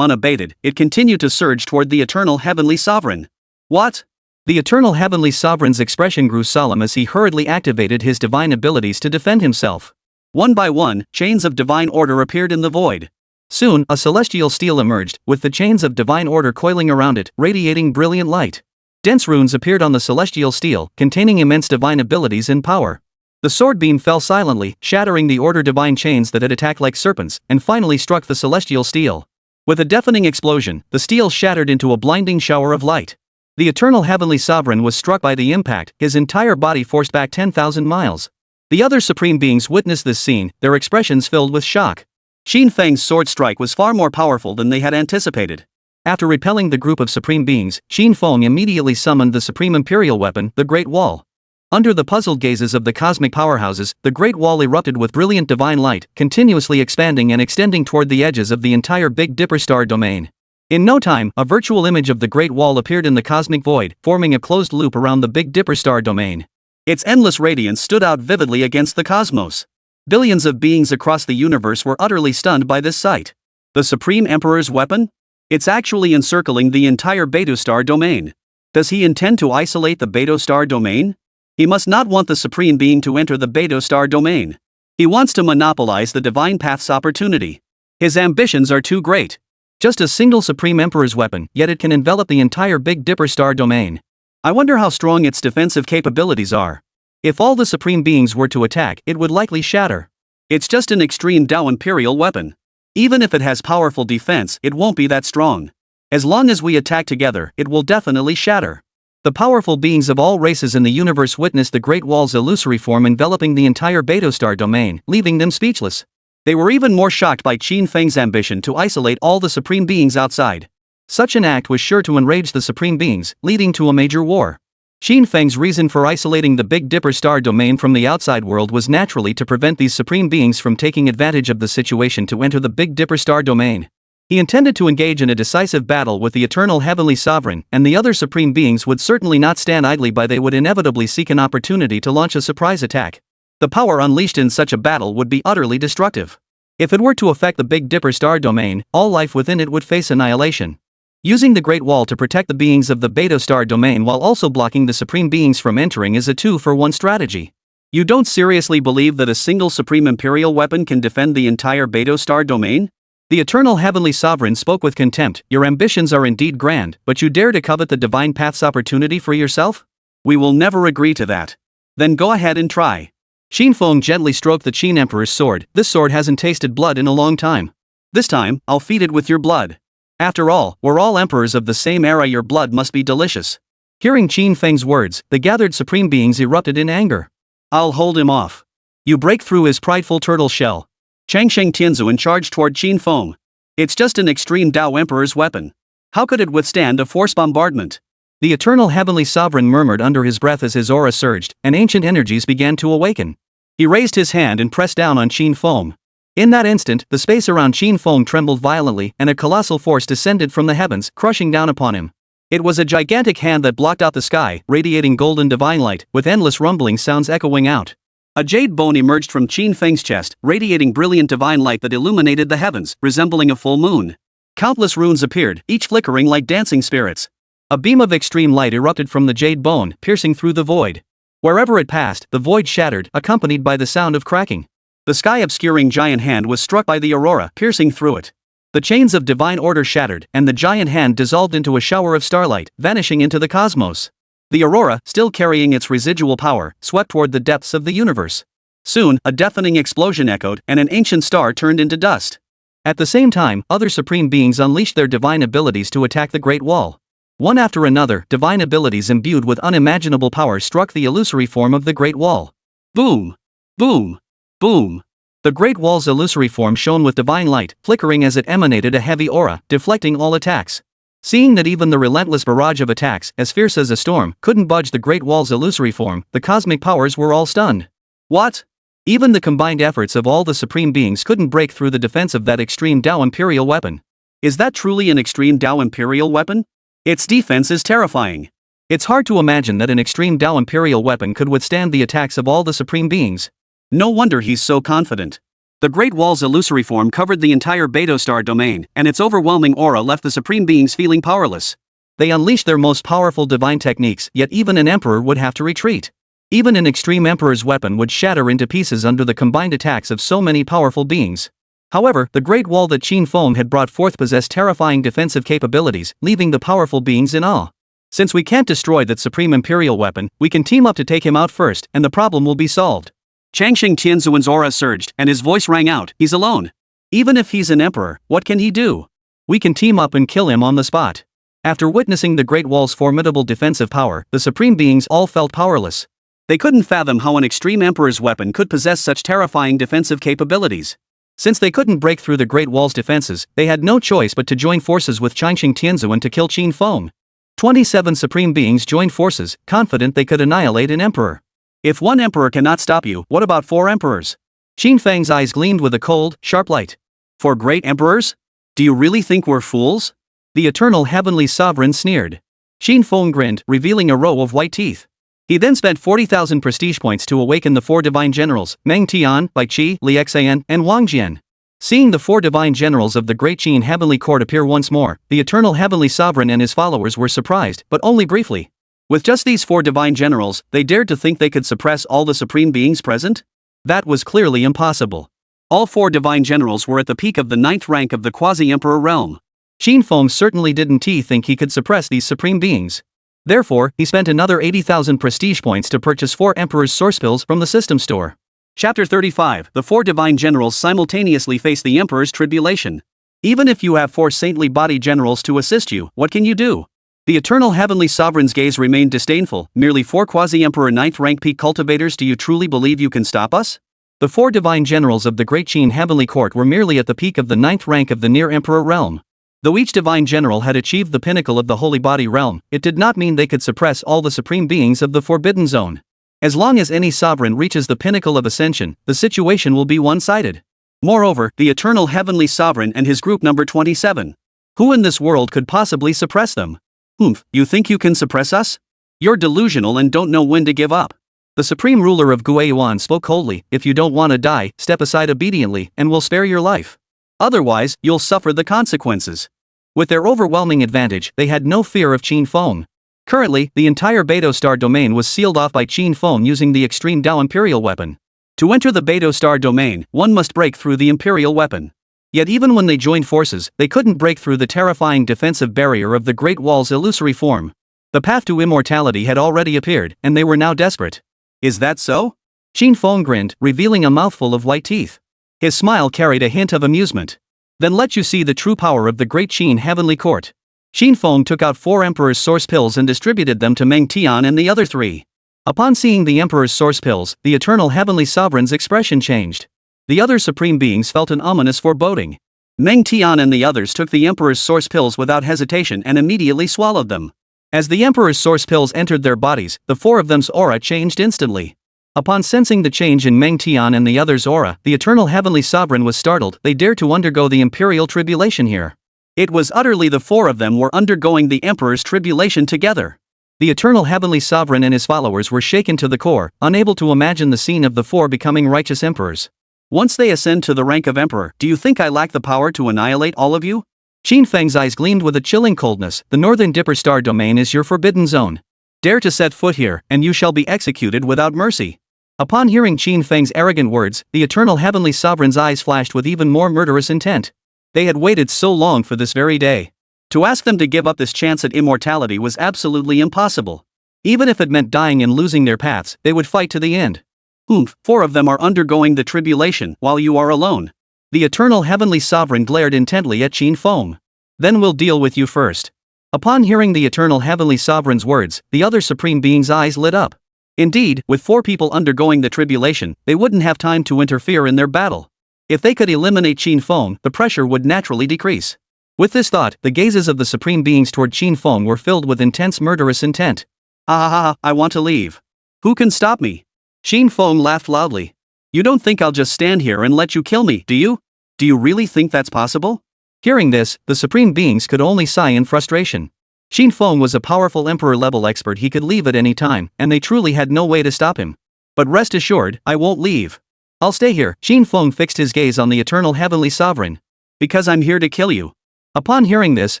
unabated, it continued to surge toward the eternal heavenly sovereign. What? The eternal heavenly sovereign's expression grew solemn as he hurriedly activated his divine abilities to defend himself. One by one, chains of divine order appeared in the void. Soon, a celestial steel emerged, with the chains of divine order coiling around it, radiating brilliant light. Dense runes appeared on the celestial steel, containing immense divine abilities and power. The sword beam fell silently, shattering the order divine chains that had attacked like serpents, and finally struck the celestial steel. With a deafening explosion, the steel shattered into a blinding shower of light. The eternal heavenly sovereign was struck by the impact, his entire body forced back 10,000 miles. The other supreme beings witnessed this scene, their expressions filled with shock. Qin Feng's sword strike was far more powerful than they had anticipated. After repelling the group of supreme beings, Qin Feng immediately summoned the supreme imperial weapon, the Great Wall. Under the puzzled gazes of the cosmic powerhouses, the Great Wall erupted with brilliant divine light, continuously expanding and extending toward the edges of the entire Big Dipper star domain. In no time, a virtual image of the Great Wall appeared in the cosmic void, forming a closed loop around the Big Dipper star domain. Its endless radiance stood out vividly against the cosmos. Billions of beings across the universe were utterly stunned by this sight. The Supreme Emperor's weapon? It's actually encircling the entire Beidou star domain. Does he intend to isolate the Beidou star domain? He must not want the Supreme Being to enter the Beidou star domain. He wants to monopolize the Divine Path's opportunity. His ambitions are too great. Just a single Supreme Emperor's weapon, yet it can envelop the entire Big Dipper star domain. I wonder how strong its defensive capabilities are. If all the Supreme Beings were to attack, it would likely shatter. It's just an extreme Dao Imperial weapon. Even if it has powerful defense, it won't be that strong. As long as we attack together, it will definitely shatter. The powerful beings of all races in the universe witnessed the Great Wall's illusory form enveloping the entire Beidou star domain, leaving them speechless. They were even more shocked by Qin Feng's ambition to isolate all the supreme beings outside. Such an act was sure to enrage the supreme beings, leading to a major war. Qin Feng's reason for isolating the Big Dipper star domain from the outside world was naturally to prevent these supreme beings from taking advantage of the situation to enter the Big Dipper star domain. He intended to engage in a decisive battle with the eternal heavenly sovereign, and the other supreme beings would certainly not stand idly by. They would inevitably seek an opportunity to launch a surprise attack. The power unleashed in such a battle would be utterly destructive. If it were to affect the Big Dipper star domain, all life within it would face annihilation. Using the Great Wall to protect the beings of the Beidou star domain while also blocking the supreme beings from entering is a 2-for-1 strategy. You don't seriously believe that a single supreme imperial weapon can defend the entire Beidou star domain? The eternal heavenly sovereign spoke with contempt. Your ambitions are indeed grand, but you dare to covet the divine path's opportunity for yourself? We will never agree to that. Then go ahead and try. Qin Feng gently stroked the Qin Emperor's sword. This sword hasn't tasted blood in a long time. This time, I'll feed it with your blood. After all, we're all emperors of the same era. Your blood must be delicious. Hearing Qin Feng's words, the gathered supreme beings erupted in anger. I'll hold him off. You break through his prideful turtle shell. Changsheng Tianzuan charged toward Qin Feng. It's just an extreme Dao Emperor's weapon. How could it withstand a force bombardment? The eternal heavenly sovereign murmured under his breath as his aura surged, and ancient energies began to awaken. He raised his hand and pressed down on Qin Feng. In that instant, the space around Qin Feng trembled violently, and a colossal force descended from the heavens, crushing down upon him. It was a gigantic hand that blocked out the sky, radiating golden divine light, with endless rumbling sounds echoing out. A jade bone emerged from Qin Feng's chest, radiating brilliant divine light that illuminated the heavens, resembling a full moon. Countless runes appeared, each flickering like dancing spirits. A beam of extreme light erupted from the jade bone, piercing through the void. Wherever it passed, the void shattered, accompanied by the sound of cracking. The sky-obscuring giant hand was struck by the aurora, piercing through it. The chains of divine order shattered, and the giant hand dissolved into a shower of starlight, vanishing into the cosmos. The aurora, still carrying its residual power, swept toward the depths of the universe. Soon, a deafening explosion echoed, and an ancient star turned into dust. At the same time, other supreme beings unleashed their divine abilities to attack the Great Wall. One after another, divine abilities imbued with unimaginable power struck the illusory form of the Great Wall. Boom! Boom! Boom! The Great Wall's illusory form shone with divine light, flickering as it emanated a heavy aura, deflecting all attacks. Seeing that even the relentless barrage of attacks, as fierce as a storm, couldn't budge the Great Wall's illusory form, the cosmic powers were all stunned. What? Even the combined efforts of all the supreme beings couldn't break through the defense of that extreme Dao Imperial weapon. Is that truly an extreme Dao Imperial weapon? Its defense is terrifying. It's hard to imagine that an extreme Dao Imperial weapon could withstand the attacks of all the supreme beings. No wonder he's so confident. The Great Wall's illusory form covered the entire Beidou star domain, and its overwhelming aura left the supreme beings feeling powerless. They unleashed their most powerful divine techniques, yet even an emperor would have to retreat. Even an extreme emperor's weapon would shatter into pieces under the combined attacks of so many powerful beings. However, the Great Wall that Qin Feng had brought forth possessed terrifying defensive capabilities, leaving the powerful beings in awe. Since we can't destroy that supreme imperial weapon, we can team up to take him out first, and the problem will be solved. Changsheng Tianzuan's aura surged, and his voice rang out, he's alone. Even if he's an emperor, what can he do? We can team up and kill him on the spot. After witnessing the Great Wall's formidable defensive power, the supreme beings all felt powerless. They couldn't fathom how an extreme emperor's weapon could possess such terrifying defensive capabilities. Since they couldn't break through the Great Wall's defenses, they had no choice but to join forces with Changsheng Tianzuan to kill Qin Feng. 27 supreme beings joined forces, confident they could annihilate an emperor. If one emperor cannot stop you, what about 4 emperors? Qin Feng's eyes gleamed with a cold, sharp light. 4 great emperors? Do you really think we're fools? The eternal heavenly sovereign sneered. Qin Feng grinned, revealing a row of white teeth. He then spent 40,000 prestige points to awaken the 4 divine generals, Meng Tian, Bai Qi, Liexan, and Wang Jian. Seeing the 4 divine generals of the Great Qin Heavenly Court appear once more, the eternal heavenly sovereign and his followers were surprised, but only briefly. With just these 4 divine generals, they dared to think they could suppress all the supreme beings present? That was clearly impossible. All 4 divine generals were at the peak of the 9th rank of the quasi-emperor realm. Qin Feng certainly didn't think he could suppress these supreme beings. Therefore, he spent another 80,000 prestige points to purchase 4 Emperor's Source Pills from the system store. Chapter 35. The 4 divine generals simultaneously face the Emperor's tribulation. Even if you have 4 saintly body generals to assist you, what can you do? The eternal heavenly sovereign's gaze remained disdainful. Merely 4 quasi-emperor 9th rank peak cultivators. Do you truly believe you can stop us? The 4 divine generals of the Great Qin Heavenly Court were merely at the peak of the 9th rank of the Near Emperor realm. Though each divine general had achieved the pinnacle of the Holy Body realm, it did not mean they could suppress all the supreme beings of the Forbidden Zone. As long as any sovereign reaches the pinnacle of ascension, the situation will be one-sided. Moreover, the Eternal Heavenly Sovereign and his group number 27. Who in this world could possibly suppress them? You think you can suppress us? You're delusional and don't know when to give up. The supreme ruler of Guiyuan spoke coldly. If you don't want to die, step aside obediently, and we'll spare your life. Otherwise, you'll suffer the consequences. With their overwhelming advantage, they had no fear of Qin Feng. Currently, the entire Beidou Star domain was sealed off by Qin Feng using the extreme Dao Imperial weapon. To enter the Beidou Star domain, one must break through the Imperial weapon. Yet even when they joined forces, they couldn't break through the terrifying defensive barrier of the Great Wall's illusory form. The path to immortality had already appeared, and they were now desperate. Is that so? Qin Feng grinned, revealing a mouthful of white teeth. His smile carried a hint of amusement. Then let you see the true power of the Great Qin Heavenly Court. Qin Feng took out 4 Emperor's source pills and distributed them to Meng, Tian and the other 3. Upon seeing the Emperor's source pills, the Eternal Heavenly Sovereign's expression changed. The other supreme beings felt an ominous foreboding. Meng, Tian and the others took the Emperor's source pills without hesitation and immediately swallowed them. As the Emperor's source pills entered their bodies, the 4 of them's aura changed instantly. Upon sensing the change in Meng, Tian and the others' aura, the Eternal Heavenly Sovereign was startled. They dared to undergo the Imperial tribulation here. It was utterly the 4 of them were undergoing the Emperor's tribulation together. The Eternal Heavenly Sovereign and his followers were shaken to the core, unable to imagine the scene of the 4 becoming righteous emperors. Once they ascend to the rank of emperor, do you think I lack the power to annihilate all of you? Qin Feng's eyes gleamed with a chilling coldness. The Northern Dipper Star domain is your forbidden zone. Dare to set foot here, and you shall be executed without mercy. Upon hearing Qin Feng's arrogant words, the Eternal Heavenly Sovereign's eyes flashed with even more murderous intent. They had waited so long for this very day. To ask them to give up this chance at immortality was absolutely impossible. Even if it meant dying and losing their paths, they would fight to the end. 4 of them are undergoing the tribulation, while you are alone. The Eternal Heavenly Sovereign glared intently at Qin Feng. Then we'll deal with you first. Upon hearing the Eternal Heavenly Sovereign's words, the other supreme being's eyes lit up. Indeed, with 4 people undergoing the tribulation, they wouldn't have time to interfere in their battle. If they could eliminate Qin Feng, the pressure would naturally decrease. With this thought, the gazes of the supreme beings toward Qin Feng were filled with intense murderous intent. I want to leave. Who can stop me? Qin Feng laughed loudly. You don't think I'll just stand here and let you kill me, do you? Do you really think that's possible? Hearing this, the supreme beings could only sigh in frustration. Qin Feng was a powerful emperor-level expert. He could leave at any time, and they truly had no way to stop him. But rest assured, I won't leave. I'll stay here. Qin Feng fixed his gaze on the Eternal Heavenly Sovereign. Because I'm here to kill you. Upon hearing this,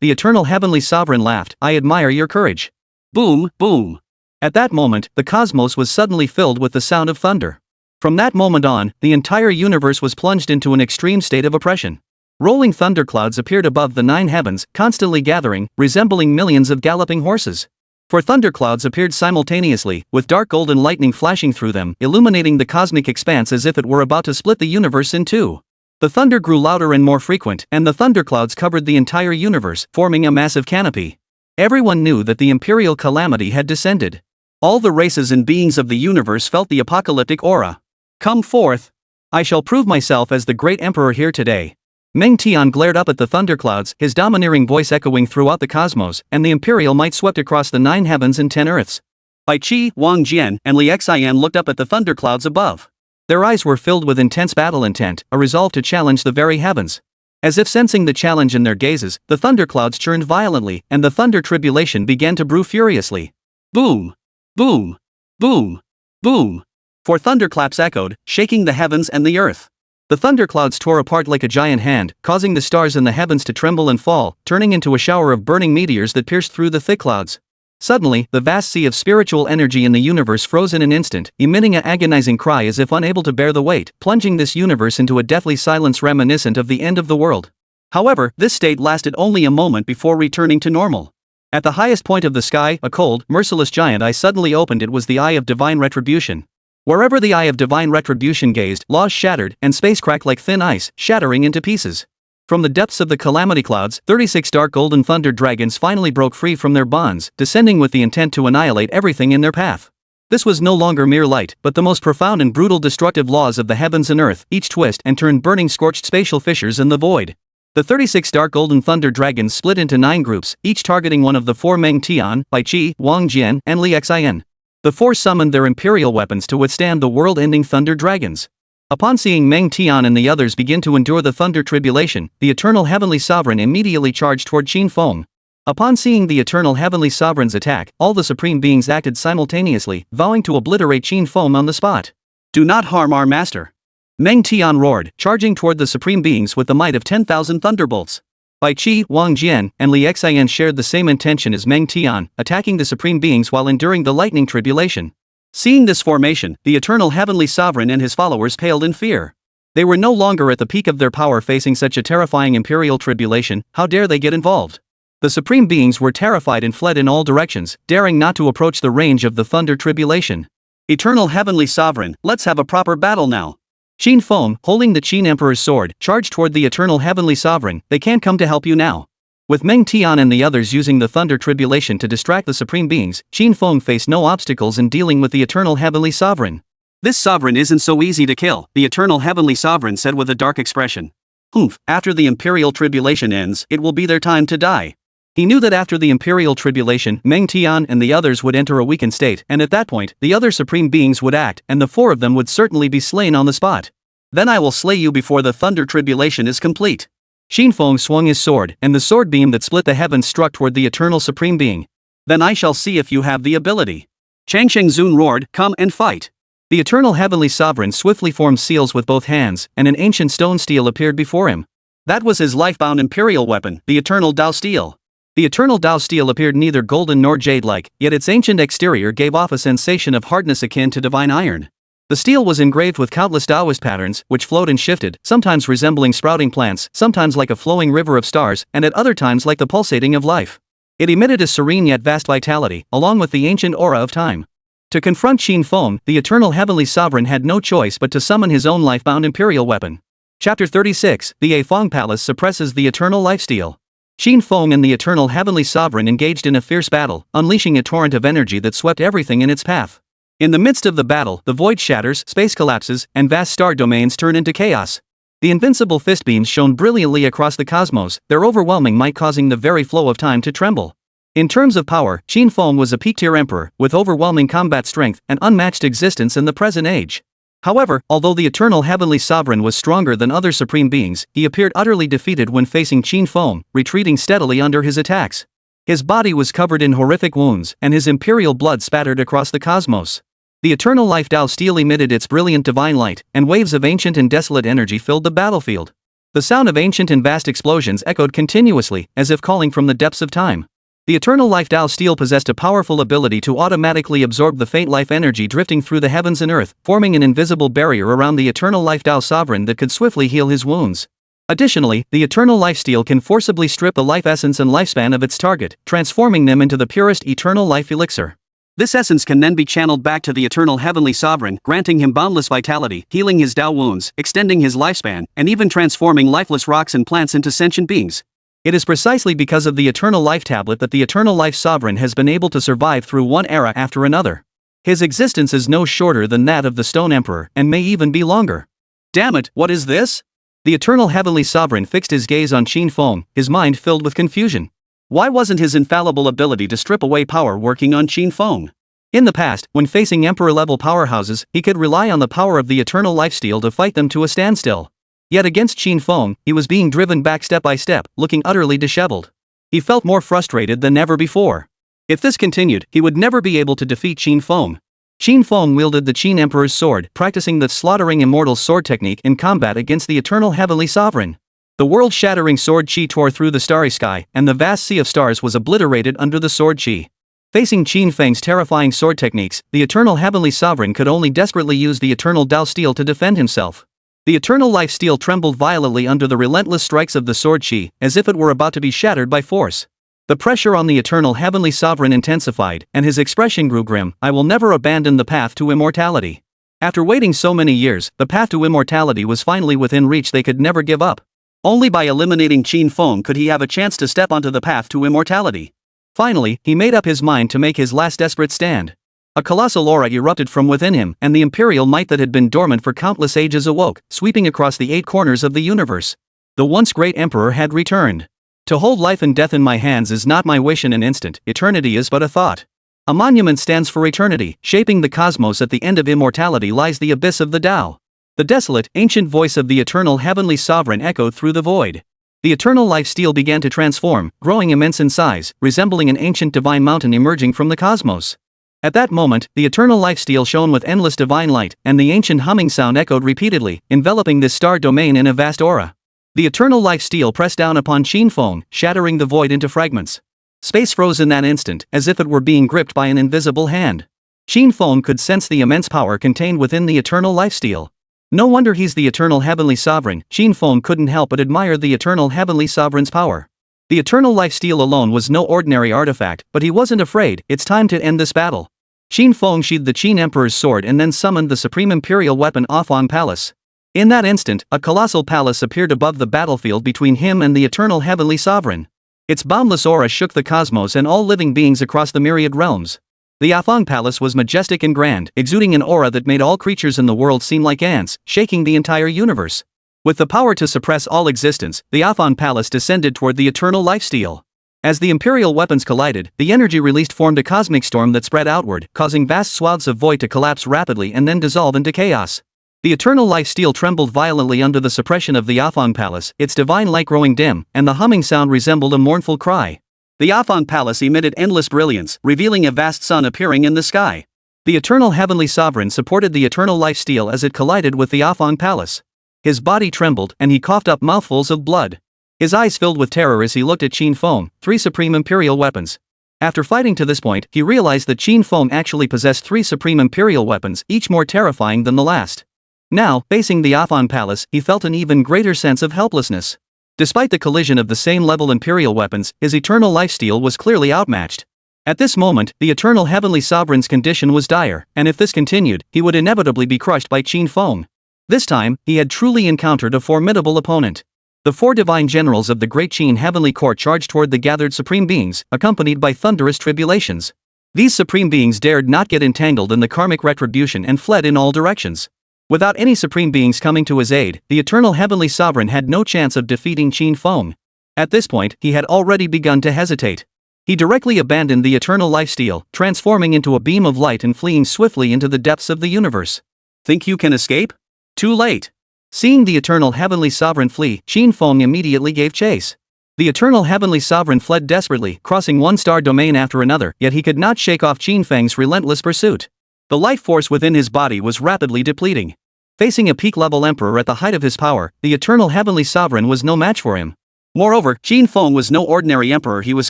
the Eternal Heavenly Sovereign laughed. I admire your courage. Boom, boom. At that moment, the cosmos was suddenly filled with the sound of thunder. From that moment on, the entire universe was plunged into an extreme state of oppression. Rolling thunderclouds appeared above the 9 heavens, constantly gathering, resembling millions of galloping horses. For thunderclouds appeared simultaneously, with dark golden lightning flashing through them, illuminating the cosmic expanse as if it were about to split the universe in 2. The thunder grew louder and more frequent, and the thunderclouds covered the entire universe, forming a massive canopy. Everyone knew that the Imperial calamity had descended. All the races and beings of the universe felt the apocalyptic aura. Come forth. I shall prove myself as the great emperor here today. Meng Tian glared up at the thunderclouds, his domineering voice echoing throughout the cosmos, and the Imperial might swept across the 9 heavens and 10 earths. Bai Qi, Wang Jian, and Li Xian looked up at the thunderclouds above. Their eyes were filled with intense battle intent, a resolve to challenge the very heavens. As if sensing the challenge in their gazes, the thunderclouds churned violently, and the thunder tribulation began to brew furiously. Boom! Boom! Boom! Boom! 4 thunderclaps echoed, shaking the heavens and the earth. The thunderclouds tore apart like a giant hand, causing the stars in the heavens to tremble and fall, turning into a shower of burning meteors that pierced through the thick clouds. Suddenly, the vast sea of spiritual energy in the universe froze in an instant, emitting an agonizing cry as if unable to bear the weight, plunging this universe into a deathly silence reminiscent of the end of the world. However, this state lasted only a moment before returning to normal. At the highest point of the sky, a cold, merciless giant eye suddenly opened. It was the Eye of Divine Retribution. Wherever the Eye of Divine Retribution gazed, laws shattered, and space cracked like thin ice, shattering into pieces. From the depths of the calamity clouds, 36 dark golden thunder dragons finally broke free from their bonds, descending with the intent to annihilate everything in their path. This was no longer mere light, but the most profound and brutal destructive laws of the heavens and earth, each twist and turn burning scorched spatial fissures in the void. The 36 dark golden thunder dragons split into 9 groups, each targeting one of the 4 Meng Tian, Bai Qi, Wang Jian, and Li Xin. The 4 summoned their imperial weapons to withstand the world-ending thunder dragons. Upon seeing Meng Tian and the others begin to endure the thunder tribulation, the eternal heavenly sovereign immediately charged toward Qin Feng. Upon seeing the eternal heavenly sovereign's attack, all the supreme beings acted simultaneously, vowing to obliterate Qin Feng on the spot. "Do not harm our master!" Meng Tian roared, charging toward the supreme beings with the might of 10,000 thunderbolts. Bai Qi, Wang Jian, and Li Xin shared the same intention as Meng Tian, attacking the supreme beings while enduring the lightning tribulation. Seeing this formation, the eternal heavenly sovereign and his followers paled in fear. They were no longer at the peak of their power facing such a terrifying imperial tribulation. How dare they get involved? The supreme beings were terrified and fled in all directions, daring not to approach the range of the thunder tribulation. "Eternal heavenly sovereign, let's have a proper battle now." Qin Feng, holding the Qin Emperor's sword, charged toward the eternal heavenly sovereign. "They can't come to help you now." With Meng Tian and the others using the thunder tribulation to distract the supreme beings, Qin Feng faced no obstacles in dealing with the eternal heavenly sovereign. "This sovereign isn't so easy to kill," the eternal heavenly sovereign said with a dark expression. "Humph, after the imperial tribulation ends, it will be their time to die." He knew that after the imperial tribulation, Meng Tian and the others would enter a weakened state, and at that point, the other supreme beings would act, and the 4 of them would certainly be slain on the spot. "Then I will slay you before the thunder tribulation is complete." Qin Feng swung his sword, and the sword beam that split the heavens struck toward the eternal supreme being. "Then I shall see if you have the ability." Changsheng Zun roared, "Come and fight." The eternal heavenly sovereign swiftly formed seals with both hands, and an ancient stone steel appeared before him. That was his life-bound imperial weapon, the eternal Dao steel. The eternal Dao steel appeared neither golden nor jade-like, yet its ancient exterior gave off a sensation of hardness akin to divine iron. The steel was engraved with countless Taoist patterns, which flowed and shifted, sometimes resembling sprouting plants, sometimes like a flowing river of stars, and at other times like the pulsating of life. It emitted a serene yet vast vitality, along with the ancient aura of time. To confront Qin Feng, the eternal heavenly sovereign had no choice but to summon his own life-bound imperial weapon. Chapter 36, The Afong Palace suppresses the eternal lifesteal. Qin Feng and the eternal heavenly sovereign engaged in a fierce battle, unleashing a torrent of energy that swept everything in its path. In the midst of the battle, the void shatters, space collapses, and vast star domains turn into chaos. The invincible fist beams shone brilliantly across the cosmos, their overwhelming might causing the very flow of time to tremble. In terms of power, Qin Feng was a peak-tier emperor, with overwhelming combat strength and unmatched existence in the present age. However, although the eternal heavenly sovereign was stronger than other supreme beings, he appeared utterly defeated when facing Qin Feng, retreating steadily under his attacks. His body was covered in horrific wounds, and his imperial blood spattered across the cosmos. The eternal life Dao steel emitted its brilliant divine light, and waves of ancient and desolate energy filled the battlefield. The sound of ancient and vast explosions echoed continuously, as if calling from the depths of time. The eternal life Dao steel possessed a powerful ability to automatically absorb the faint life energy drifting through the heavens and earth, forming an invisible barrier around the eternal life Dao sovereign that could swiftly heal his wounds. Additionally, the eternal life steel can forcibly strip the life essence and lifespan of its target, transforming them into the purest eternal life elixir. This essence can then be channeled back to the eternal heavenly sovereign, granting him boundless vitality, healing his Dao wounds, extending his lifespan, and even transforming lifeless rocks and plants into sentient beings. It is precisely because of the eternal life tablet that the eternal life sovereign has been able to survive through one era after another. His existence is no shorter than that of the Stone Emperor, and may even be longer. Damn it, what is this? The eternal heavenly sovereign fixed his gaze on Qin Feng, his mind filled with confusion. Why wasn't his infallible ability to strip away power working on Qin Feng? In the past, when facing emperor-level powerhouses, he could rely on the power of the eternal lifesteal to fight them to a standstill. Yet against Qin Feng, he was being driven back step by step, looking utterly disheveled. He felt more frustrated than ever before. If this continued, he would never be able to defeat Qin Feng. Qin Feng wielded the Qin Emperor's sword, practicing the slaughtering immortal sword technique in combat against the eternal heavenly sovereign. The world-shattering sword chi tore through the starry sky, and the vast sea of stars was obliterated under the sword chi. Facing Qin Feng's terrifying sword techniques, the eternal heavenly sovereign could only desperately use the eternal Dao steel to defend himself. The eternal life steel trembled violently under the relentless strikes of the sword chi, as if it were about to be shattered by force. The pressure on the eternal heavenly sovereign intensified, and his expression grew grim. I will never abandon the path to immortality. After waiting so many years, the path to immortality was finally within reach. They could never give up. Only by eliminating Qin Feng could he have a chance to step onto the path to immortality. Finally, he made up his mind to make his last desperate stand. A colossal aura erupted from within him, and the imperial might that had been dormant for countless ages awoke, sweeping across the 8 corners of the universe. The once great emperor had returned. To hold life and death in my hands is not my wish in an instant, eternity is but a thought. A monument stands for eternity, shaping the cosmos. At the end of immortality lies the abyss of the Tao. The desolate, ancient voice of the eternal heavenly sovereign echoed through the void. The eternal life steel began to transform, growing immense in size, resembling an ancient divine mountain emerging from the cosmos. At that moment, the eternal life steel shone with endless divine light, and the ancient humming sound echoed repeatedly, enveloping this star domain in a vast aura. The eternal life steel pressed down upon Qin Feng, shattering the void into fragments. Space froze in that instant, as if it were being gripped by an invisible hand. Qin Feng could sense the immense power contained within the eternal life steel. No wonder he's the eternal heavenly sovereign. Qin Feng couldn't help but admire the eternal heavenly sovereign's power. The eternal life steel alone was no ordinary artifact, but he wasn't afraid. It's time to end this battle. Qin Feng sheathed the Qin Emperor's sword and then summoned the supreme imperial weapon Awakens Palace. In that instant, a colossal palace appeared above the battlefield between him and the eternal heavenly sovereign. Its boundless aura shook the cosmos and all living beings across the myriad realms. The Awakens Palace was majestic and grand, exuding an aura that made all creatures in the world seem like ants, shaking the entire universe. With the power to suppress all existence, the Awakens Palace descended toward the eternal life steel. As the imperial weapons collided, the energy released formed a cosmic storm that spread outward, causing vast swaths of void to collapse rapidly and then dissolve into chaos. The eternal life steel trembled violently under the suppression of the Awakens Palace, its divine light growing dim, and the humming sound resembled a mournful cry. The Awakens Palace emitted endless brilliance, revealing a vast sun appearing in the sky. The eternal heavenly sovereign supported the eternal life steel as it collided with the Awakens Palace. His body trembled, and he coughed up mouthfuls of blood. His eyes filled with terror as he looked at Qin Feng, 3 supreme imperial weapons. After fighting to this point, he realized that Qin Feng actually possessed 3 supreme imperial weapons, each more terrifying than the last. Now, facing the Awakens Palace, he felt an even greater sense of helplessness. Despite the collision of the same level imperial weapons, his eternal life steel was clearly outmatched. At this moment, the eternal heavenly sovereign's condition was dire, and if this continued, he would inevitably be crushed by Qin Feng. This time, he had truly encountered a formidable opponent. The 4 divine generals of the great Qin heavenly court charged toward the gathered supreme beings, accompanied by thunderous tribulations. These supreme beings dared not get entangled in the karmic retribution and fled in all directions. Without any supreme beings coming to his aid, the eternal heavenly sovereign had no chance of defeating Qin Feng. At this point, he had already begun to hesitate. He directly abandoned the eternal life steel, transforming into a beam of light and fleeing swiftly into the depths of the universe. Think you can escape? Too late. Seeing the eternal heavenly sovereign flee, Qin Feng immediately gave chase. The eternal heavenly sovereign fled desperately, crossing one star domain after another, yet he could not shake off Qin Feng's relentless pursuit. The life force within his body was rapidly depleting. Facing a peak-level emperor at the height of his power, the eternal heavenly sovereign was no match for him. Moreover, Qin Feng was no ordinary emperor. He was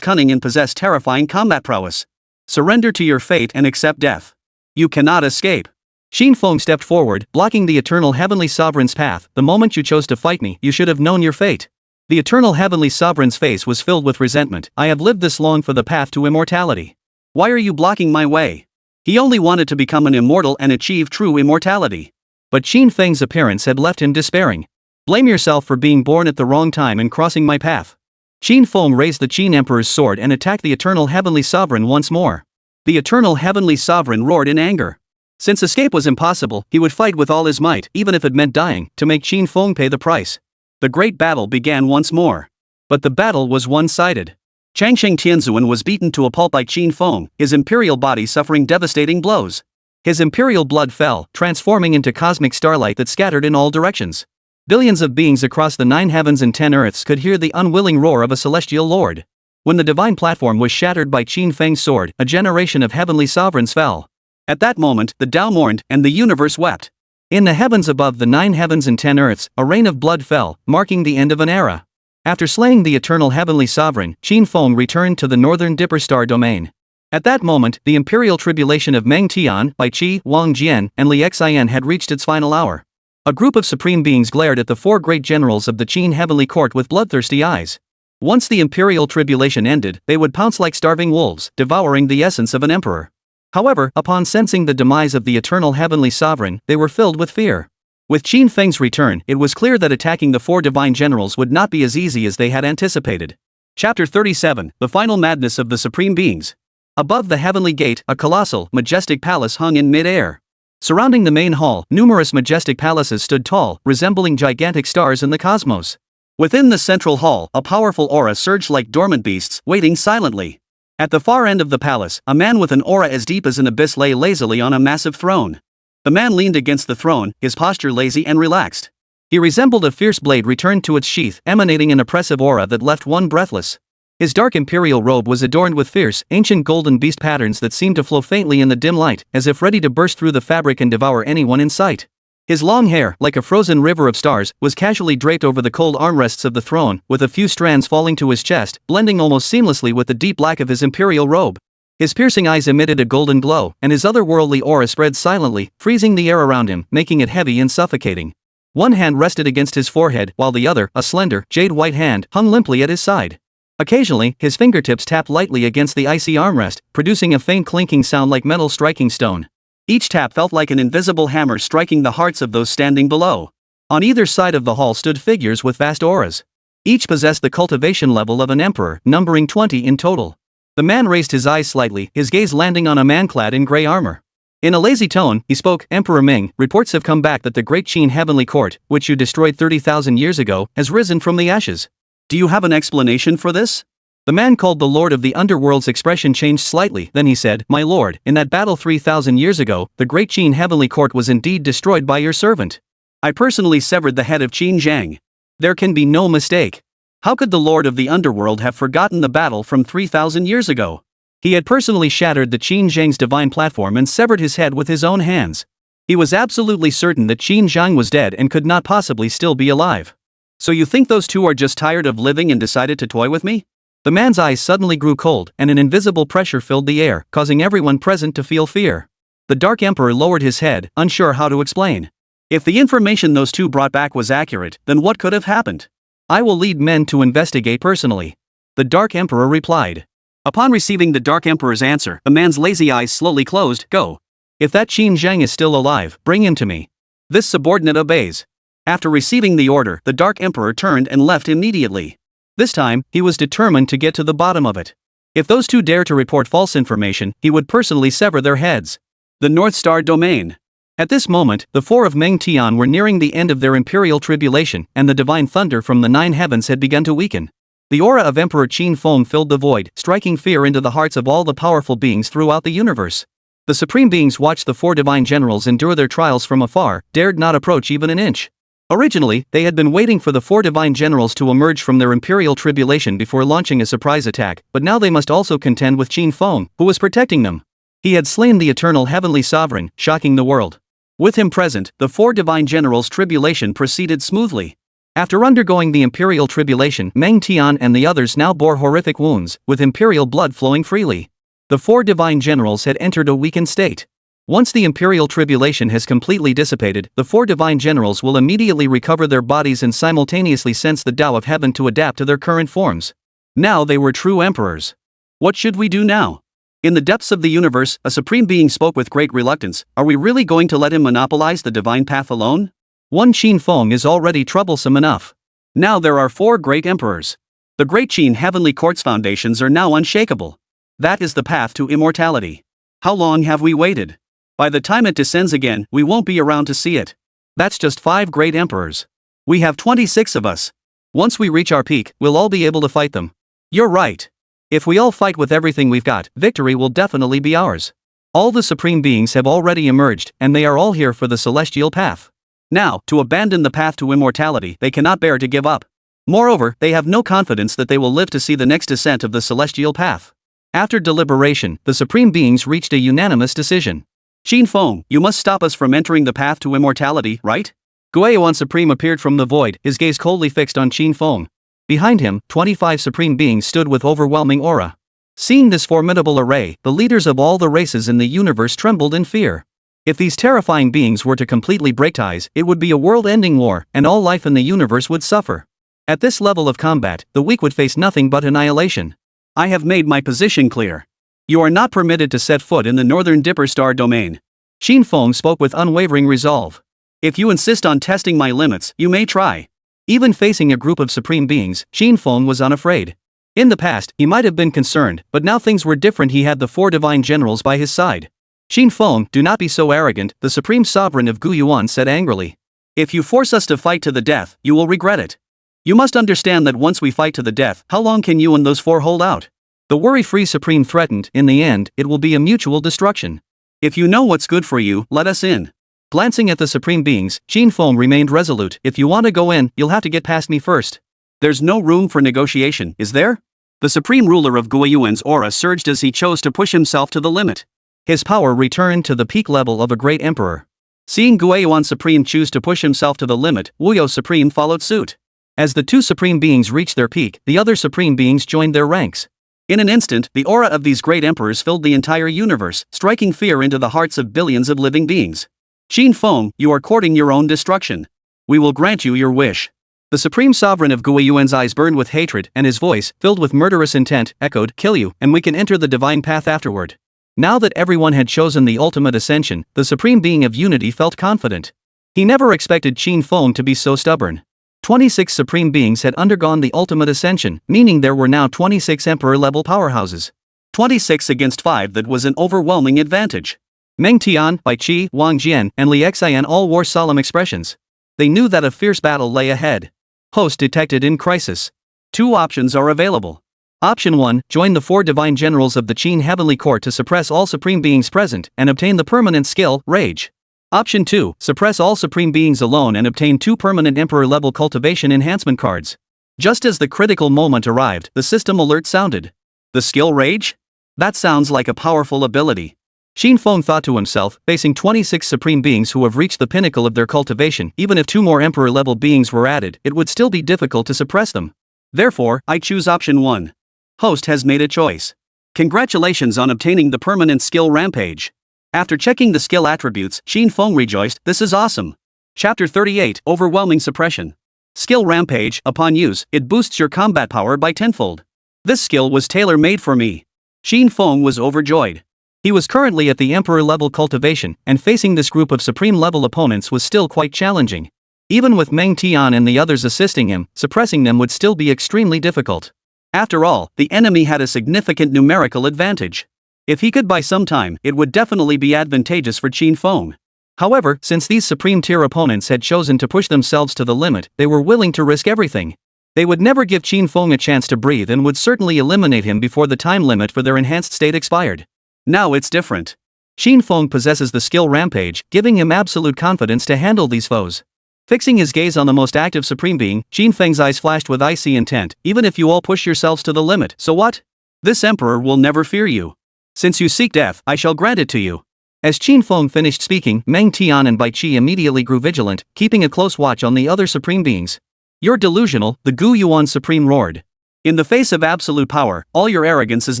cunning and possessed terrifying combat prowess. Surrender to your fate and accept death. You cannot escape. Qin Feng stepped forward, blocking the eternal heavenly sovereign's path. The moment you chose to fight me, you should have known your fate. The eternal heavenly sovereign's face was filled with resentment. I have lived this long for the path to immortality. Why are you blocking my way? He only wanted to become an immortal and achieve true immortality. But Qin Feng's appearance had left him despairing. Blame yourself for being born at the wrong time and crossing my path. Qin Feng raised the Qin Emperor's sword and attacked the eternal heavenly sovereign once more. The eternal heavenly sovereign roared in anger. Since escape was impossible, he would fight with all his might, even if it meant dying, to make Qin Feng pay the price. The great battle began once more. But the battle was one-sided. Changsheng Tianzuan was beaten to a pulp by Qin Feng, his imperial body suffering devastating blows. His imperial blood fell, transforming into cosmic starlight that scattered in all directions. Billions of beings across the 9 heavens and 10 earths could hear the unwilling roar of a celestial lord. When the divine platform was shattered by Qin Feng's sword, a generation of heavenly sovereigns fell. At that moment, the Tao mourned, and the universe wept. In the heavens above the 9 heavens and 10 earths, a rain of blood fell, marking the end of an era. After slaying the eternal heavenly sovereign, Qin Feng returned to the northern Dipper star domain. At that moment, the imperial tribulation of Meng Tian, Bai Qi, Wang Jian, and Li Xian had reached its final hour. A group of supreme beings glared at the 4 great generals of the Qin heavenly court with bloodthirsty eyes. Once the imperial tribulation ended, they would pounce like starving wolves, devouring the essence of an emperor. However, upon sensing the demise of the eternal heavenly sovereign, they were filled with fear. With Qin Feng's return, it was clear that attacking the 4 divine generals would not be as easy as they had anticipated. Chapter 37, The Final Madness of the Supreme Beings. Above the heavenly gate, a colossal, majestic palace hung in mid-air. Surrounding the main hall, numerous majestic palaces stood tall, resembling gigantic stars in the cosmos. Within the central hall, a powerful aura surged like dormant beasts, waiting silently. At the far end of the palace, a man with an aura as deep as an abyss lay lazily on a massive throne. The man leaned against the throne, his posture lazy and relaxed. He resembled a fierce blade returned to its sheath, emanating an oppressive aura that left one breathless. His dark imperial robe was adorned with fierce, ancient golden beast patterns that seemed to flow faintly in the dim light, as if ready to burst through the fabric and devour anyone in sight. His long hair, like a frozen river of stars, was casually draped over the cold armrests of the throne, with a few strands falling to his chest, blending almost seamlessly with the deep black of his imperial robe. His piercing eyes emitted a golden glow, and his otherworldly aura spread silently, freezing the air around him, making it heavy and suffocating. One hand rested against his forehead, while the other, a slender, jade-white hand, hung limply at his side. Occasionally, his fingertips tapped lightly against the icy armrest, producing a faint clinking sound like metal striking stone. Each tap felt like an invisible hammer striking the hearts of those standing below. On either side of the hall stood figures with vast auras. Each possessed the cultivation level of an emperor, numbering 20 in total. The man raised his eyes slightly, his gaze landing on a man clad in gray armor. In a lazy tone, he spoke, "Emperor Meng, reports have come back that the Great Qin Heavenly Court, which you destroyed 30,000 years ago, has risen from the ashes. Do you have an explanation for this?" The man called the Lord of the Underworld's expression changed slightly, then he said, "My lord, in that battle 3,000 years ago, the Great Qin Heavenly Court was indeed destroyed by your servant. I personally severed the head of Qin Zhang. There can be no mistake. How could the Lord of the Underworld have forgotten the battle from 3,000 years ago? He had personally shattered the Qin Zhang's divine platform and severed his head with his own hands. He was absolutely certain that Qin Zhang was dead and could not possibly still be alive. So you think those two are just tired of living and decided to toy with me?" The man's eyes suddenly grew cold, and an invisible pressure filled the air, causing everyone present to feel fear. The Dark Emperor lowered his head, unsure how to explain. If the information those two brought back was accurate, then what could have happened? "I will lead men to investigate personally," the Dark Emperor replied. Upon receiving the Dark Emperor's answer, the man's lazy eyes slowly closed. "Go. If that Qin Zhang is still alive, bring him to me." This subordinate obeys. After receiving the order, the Dark Emperor turned and left immediately. This time, he was determined to get to the bottom of it. If those two dare to report false information, he would personally sever their heads. The North Star Domain. At this moment, the four of Meng Tian were nearing the end of their imperial tribulation, and the divine thunder from the nine heavens had begun to weaken. The aura of Emperor Qin Feng filled the void, striking fear into the hearts of all the powerful beings throughout the universe. The supreme beings watched the four divine generals endure their trials from afar, dared not approach even an inch. Originally, they had been waiting for the four divine generals to emerge from their imperial tribulation before launching a surprise attack, but now they must also contend with Qin Feng, who was protecting them. He had slain the eternal heavenly sovereign, shocking the world. With him present, the four divine generals' tribulation proceeded smoothly. After undergoing the imperial tribulation, Meng Tian and the others now bore horrific wounds, with imperial blood flowing freely. The four divine generals had entered a weakened state. Once the imperial tribulation has completely dissipated, the four divine generals will immediately recover their bodies and simultaneously sense the Tao of heaven to adapt to their current forms. Now they were true emperors. What should we do now? In the depths of the universe, a supreme being spoke with great reluctance. Are we really going to let him monopolize the divine path alone? One Qin Feng is already troublesome enough. Now there are four great emperors. The Great Qin Heavenly Court's foundations are now unshakable. That is the path to immortality. How long have we waited? By the time it descends again, we won't be around to see it. That's just 5 great emperors. We have 26 of us. Once we reach our peak, we'll all be able to fight them. You're right. If we all fight with everything we've got, victory will definitely be ours. All the supreme beings have already emerged, and they are all here for the celestial path. Now, to abandon the path to immortality, they cannot bear to give up. Moreover, they have no confidence that they will live to see the next descent of the celestial path. After deliberation, the supreme beings reached a unanimous decision. Qin Feng, you must stop us from entering the path to immortality, right? Guiyuan Supreme appeared from the void, his gaze coldly fixed on Qin Feng. Behind him, 25 supreme beings stood with overwhelming aura. Seeing this formidable array, the leaders of all the races in the universe trembled in fear. If these terrifying beings were to completely break ties, it would be a world-ending war, and all life in the universe would suffer. At this level of combat, the weak would face nothing but annihilation. I have made my position clear. You are not permitted to set foot in the Northern Dipper Star domain. Qin Feng spoke with unwavering resolve. If you insist on testing my limits, you may try. Even facing a group of supreme beings, Qin Feng was unafraid. In the past, he might have been concerned, but now things were different. He had the 4 divine generals by his side. Qin Feng, do not be so arrogant, the supreme sovereign of Guyuan said angrily. If you force us to fight to the death, you will regret it. You must understand that once we fight to the death, how long can you and those 4 hold out? The worry-free supreme threatened, in the end, it will be a mutual destruction. If you know what's good for you, let us in. Glancing at the supreme beings, Qin Feng remained resolute. If you want to go in, you'll have to get past me first. There's no room for negotiation, is there? The supreme ruler of Guyuan's aura surged as he chose to push himself to the limit. His power returned to the peak level of a great emperor. Seeing Guyuan Supreme choose to push himself to the limit, Wuyo Supreme followed suit. As the 2 supreme beings reached their peak, the other supreme beings joined their ranks. In an instant, the aura of these great emperors filled the entire universe, striking fear into the hearts of billions of living beings. Qin Feng, you are courting your own destruction. We will grant you your wish. The supreme sovereign of Guyuan's eyes burned with hatred, and his voice, filled with murderous intent, echoed, kill you, and we can enter the divine path afterward. Now that everyone had chosen the ultimate ascension, the supreme being of unity felt confident. He never expected Qin Feng to be so stubborn. 26 supreme beings had undergone the ultimate ascension, meaning there were now 26 emperor-level powerhouses. 26 against 5, that was an overwhelming advantage. Meng, Tian, Bai Qi, Wang Jian, and Li Xian all wore solemn expressions. They knew that a fierce battle lay ahead. Host detected in crisis. 2 options are available. Option 1, join the 4 divine generals of the Qin Heavenly Court to suppress all supreme beings present and obtain the permanent skill, Rage. Option 2, suppress all supreme beings alone and obtain 2 permanent emperor-level cultivation enhancement cards. Just as the critical moment arrived, the system alert sounded. The skill Rage? That sounds like a powerful ability. Qin Feng thought to himself, facing 26 supreme beings who have reached the pinnacle of their cultivation, even if 2 more emperor-level beings were added, it would still be difficult to suppress them. Therefore, I choose option 1. Host has made a choice. Congratulations on obtaining the permanent skill Rampage. After checking the skill attributes, Qin Feng rejoiced, this is awesome. Chapter 38, Overwhelming Suppression. Skill Rampage, upon use, it boosts your combat power by tenfold. This skill was tailor-made for me. Qin Feng was overjoyed. He was currently at the emperor-level cultivation, and facing this group of supreme-level opponents was still quite challenging. Even with Meng, Tian and the others assisting him, suppressing them would still be extremely difficult. After all, the enemy had a significant numerical advantage. If he could buy some time, it would definitely be advantageous for Qin Feng. However, since these supreme-tier opponents had chosen to push themselves to the limit, they were willing to risk everything. They would never give Qin Feng a chance to breathe and would certainly eliminate him before the time limit for their enhanced state expired. Now it's different. Qin Feng possesses the skill Rampage, giving him absolute confidence to handle these foes. Fixing his gaze on the most active supreme being, Qin Feng's eyes flashed with icy intent. Even if you all push yourselves to the limit, so what? This emperor will never fear you. Since you seek death, I shall grant it to you. As Qin Feng finished speaking, Meng, Tian and Bai Qi immediately grew vigilant, keeping a close watch on the other supreme beings. You're delusional, the Guyuan Supreme roared. In the face of absolute power, all your arrogance is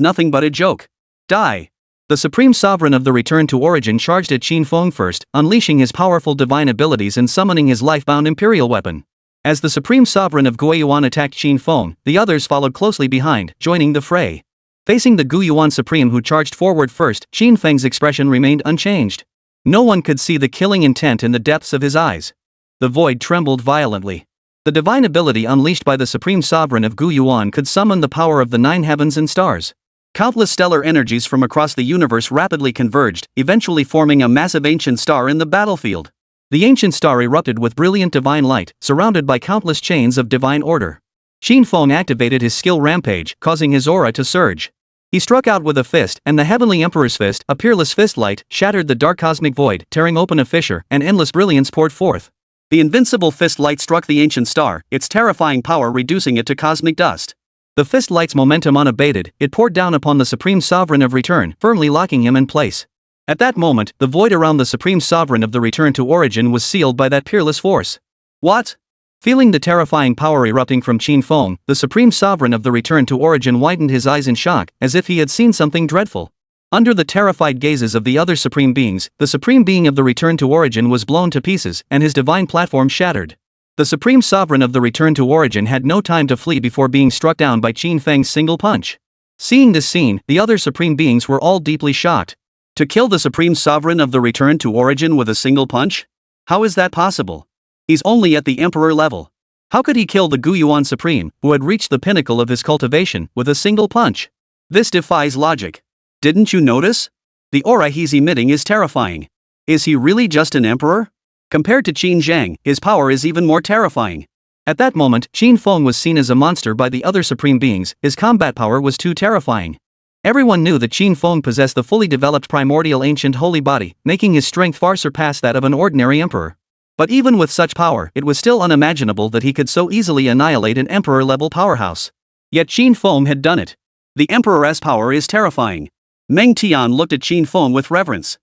nothing but a joke. Die. The Supreme Sovereign of the Return to Origin charged at Qin Feng first, unleashing his powerful divine abilities and summoning his life-bound Imperial weapon. As the Supreme Sovereign of Guyuan attacked Qin Feng, the others followed closely behind, joining the fray. Facing the Guyuan Supreme who charged forward first, Qin Feng's expression remained unchanged. No one could see the killing intent in the depths of his eyes. The void trembled violently. The divine ability unleashed by the Supreme Sovereign of Guyuan could summon the power of the 9 heavens and stars. Countless stellar energies from across the universe rapidly converged, eventually forming a massive ancient star in the battlefield. The ancient star erupted with brilliant divine light, surrounded by countless chains of divine order. Qin Feng activated his skill Rampage, causing his aura to surge. He struck out with a fist, and the Heavenly Emperor's fist, a peerless fist light, shattered the dark cosmic void, tearing open a fissure, and endless brilliance poured forth. The invincible fist light struck the ancient star, its terrifying power reducing it to cosmic dust. The fist light's momentum unabated, it poured down upon the Supreme Sovereign of Return, firmly locking him in place. At that moment, the void around the Supreme Sovereign of the Return to Origin was sealed by that peerless force. What? Feeling the terrifying power erupting from Qin Feng, the Supreme Sovereign of the Return to Origin widened his eyes in shock, as if he had seen something dreadful. Under the terrified gazes of the other Supreme Beings, the Supreme Being of the Return to Origin was blown to pieces, and his divine platform shattered. The Supreme Sovereign of the Return to Origin had no time to flee before being struck down by Qin Feng's single punch. Seeing this scene, the other Supreme Beings were all deeply shocked. To kill the Supreme Sovereign of the Return to Origin with a single punch? How is that possible? He's only at the Emperor level. How could he kill the Guyuan Supreme, who had reached the pinnacle of his cultivation, with a single punch? This defies logic. Didn't you notice? The aura he's emitting is terrifying. Is he really just an emperor? Compared to Qin Zhang, his power is even more terrifying. At that moment, Qin Feng was seen as a monster by the other supreme beings. His combat power was too terrifying. Everyone knew that Qin Feng possessed the fully developed primordial ancient holy body, making his strength far surpass that of an ordinary emperor. But even with such power, it was still unimaginable that he could so easily annihilate an emperor-level powerhouse. Yet Qin Feng had done it. The emperor's power is terrifying. Meng Tian looked at Qin Feng with reverence.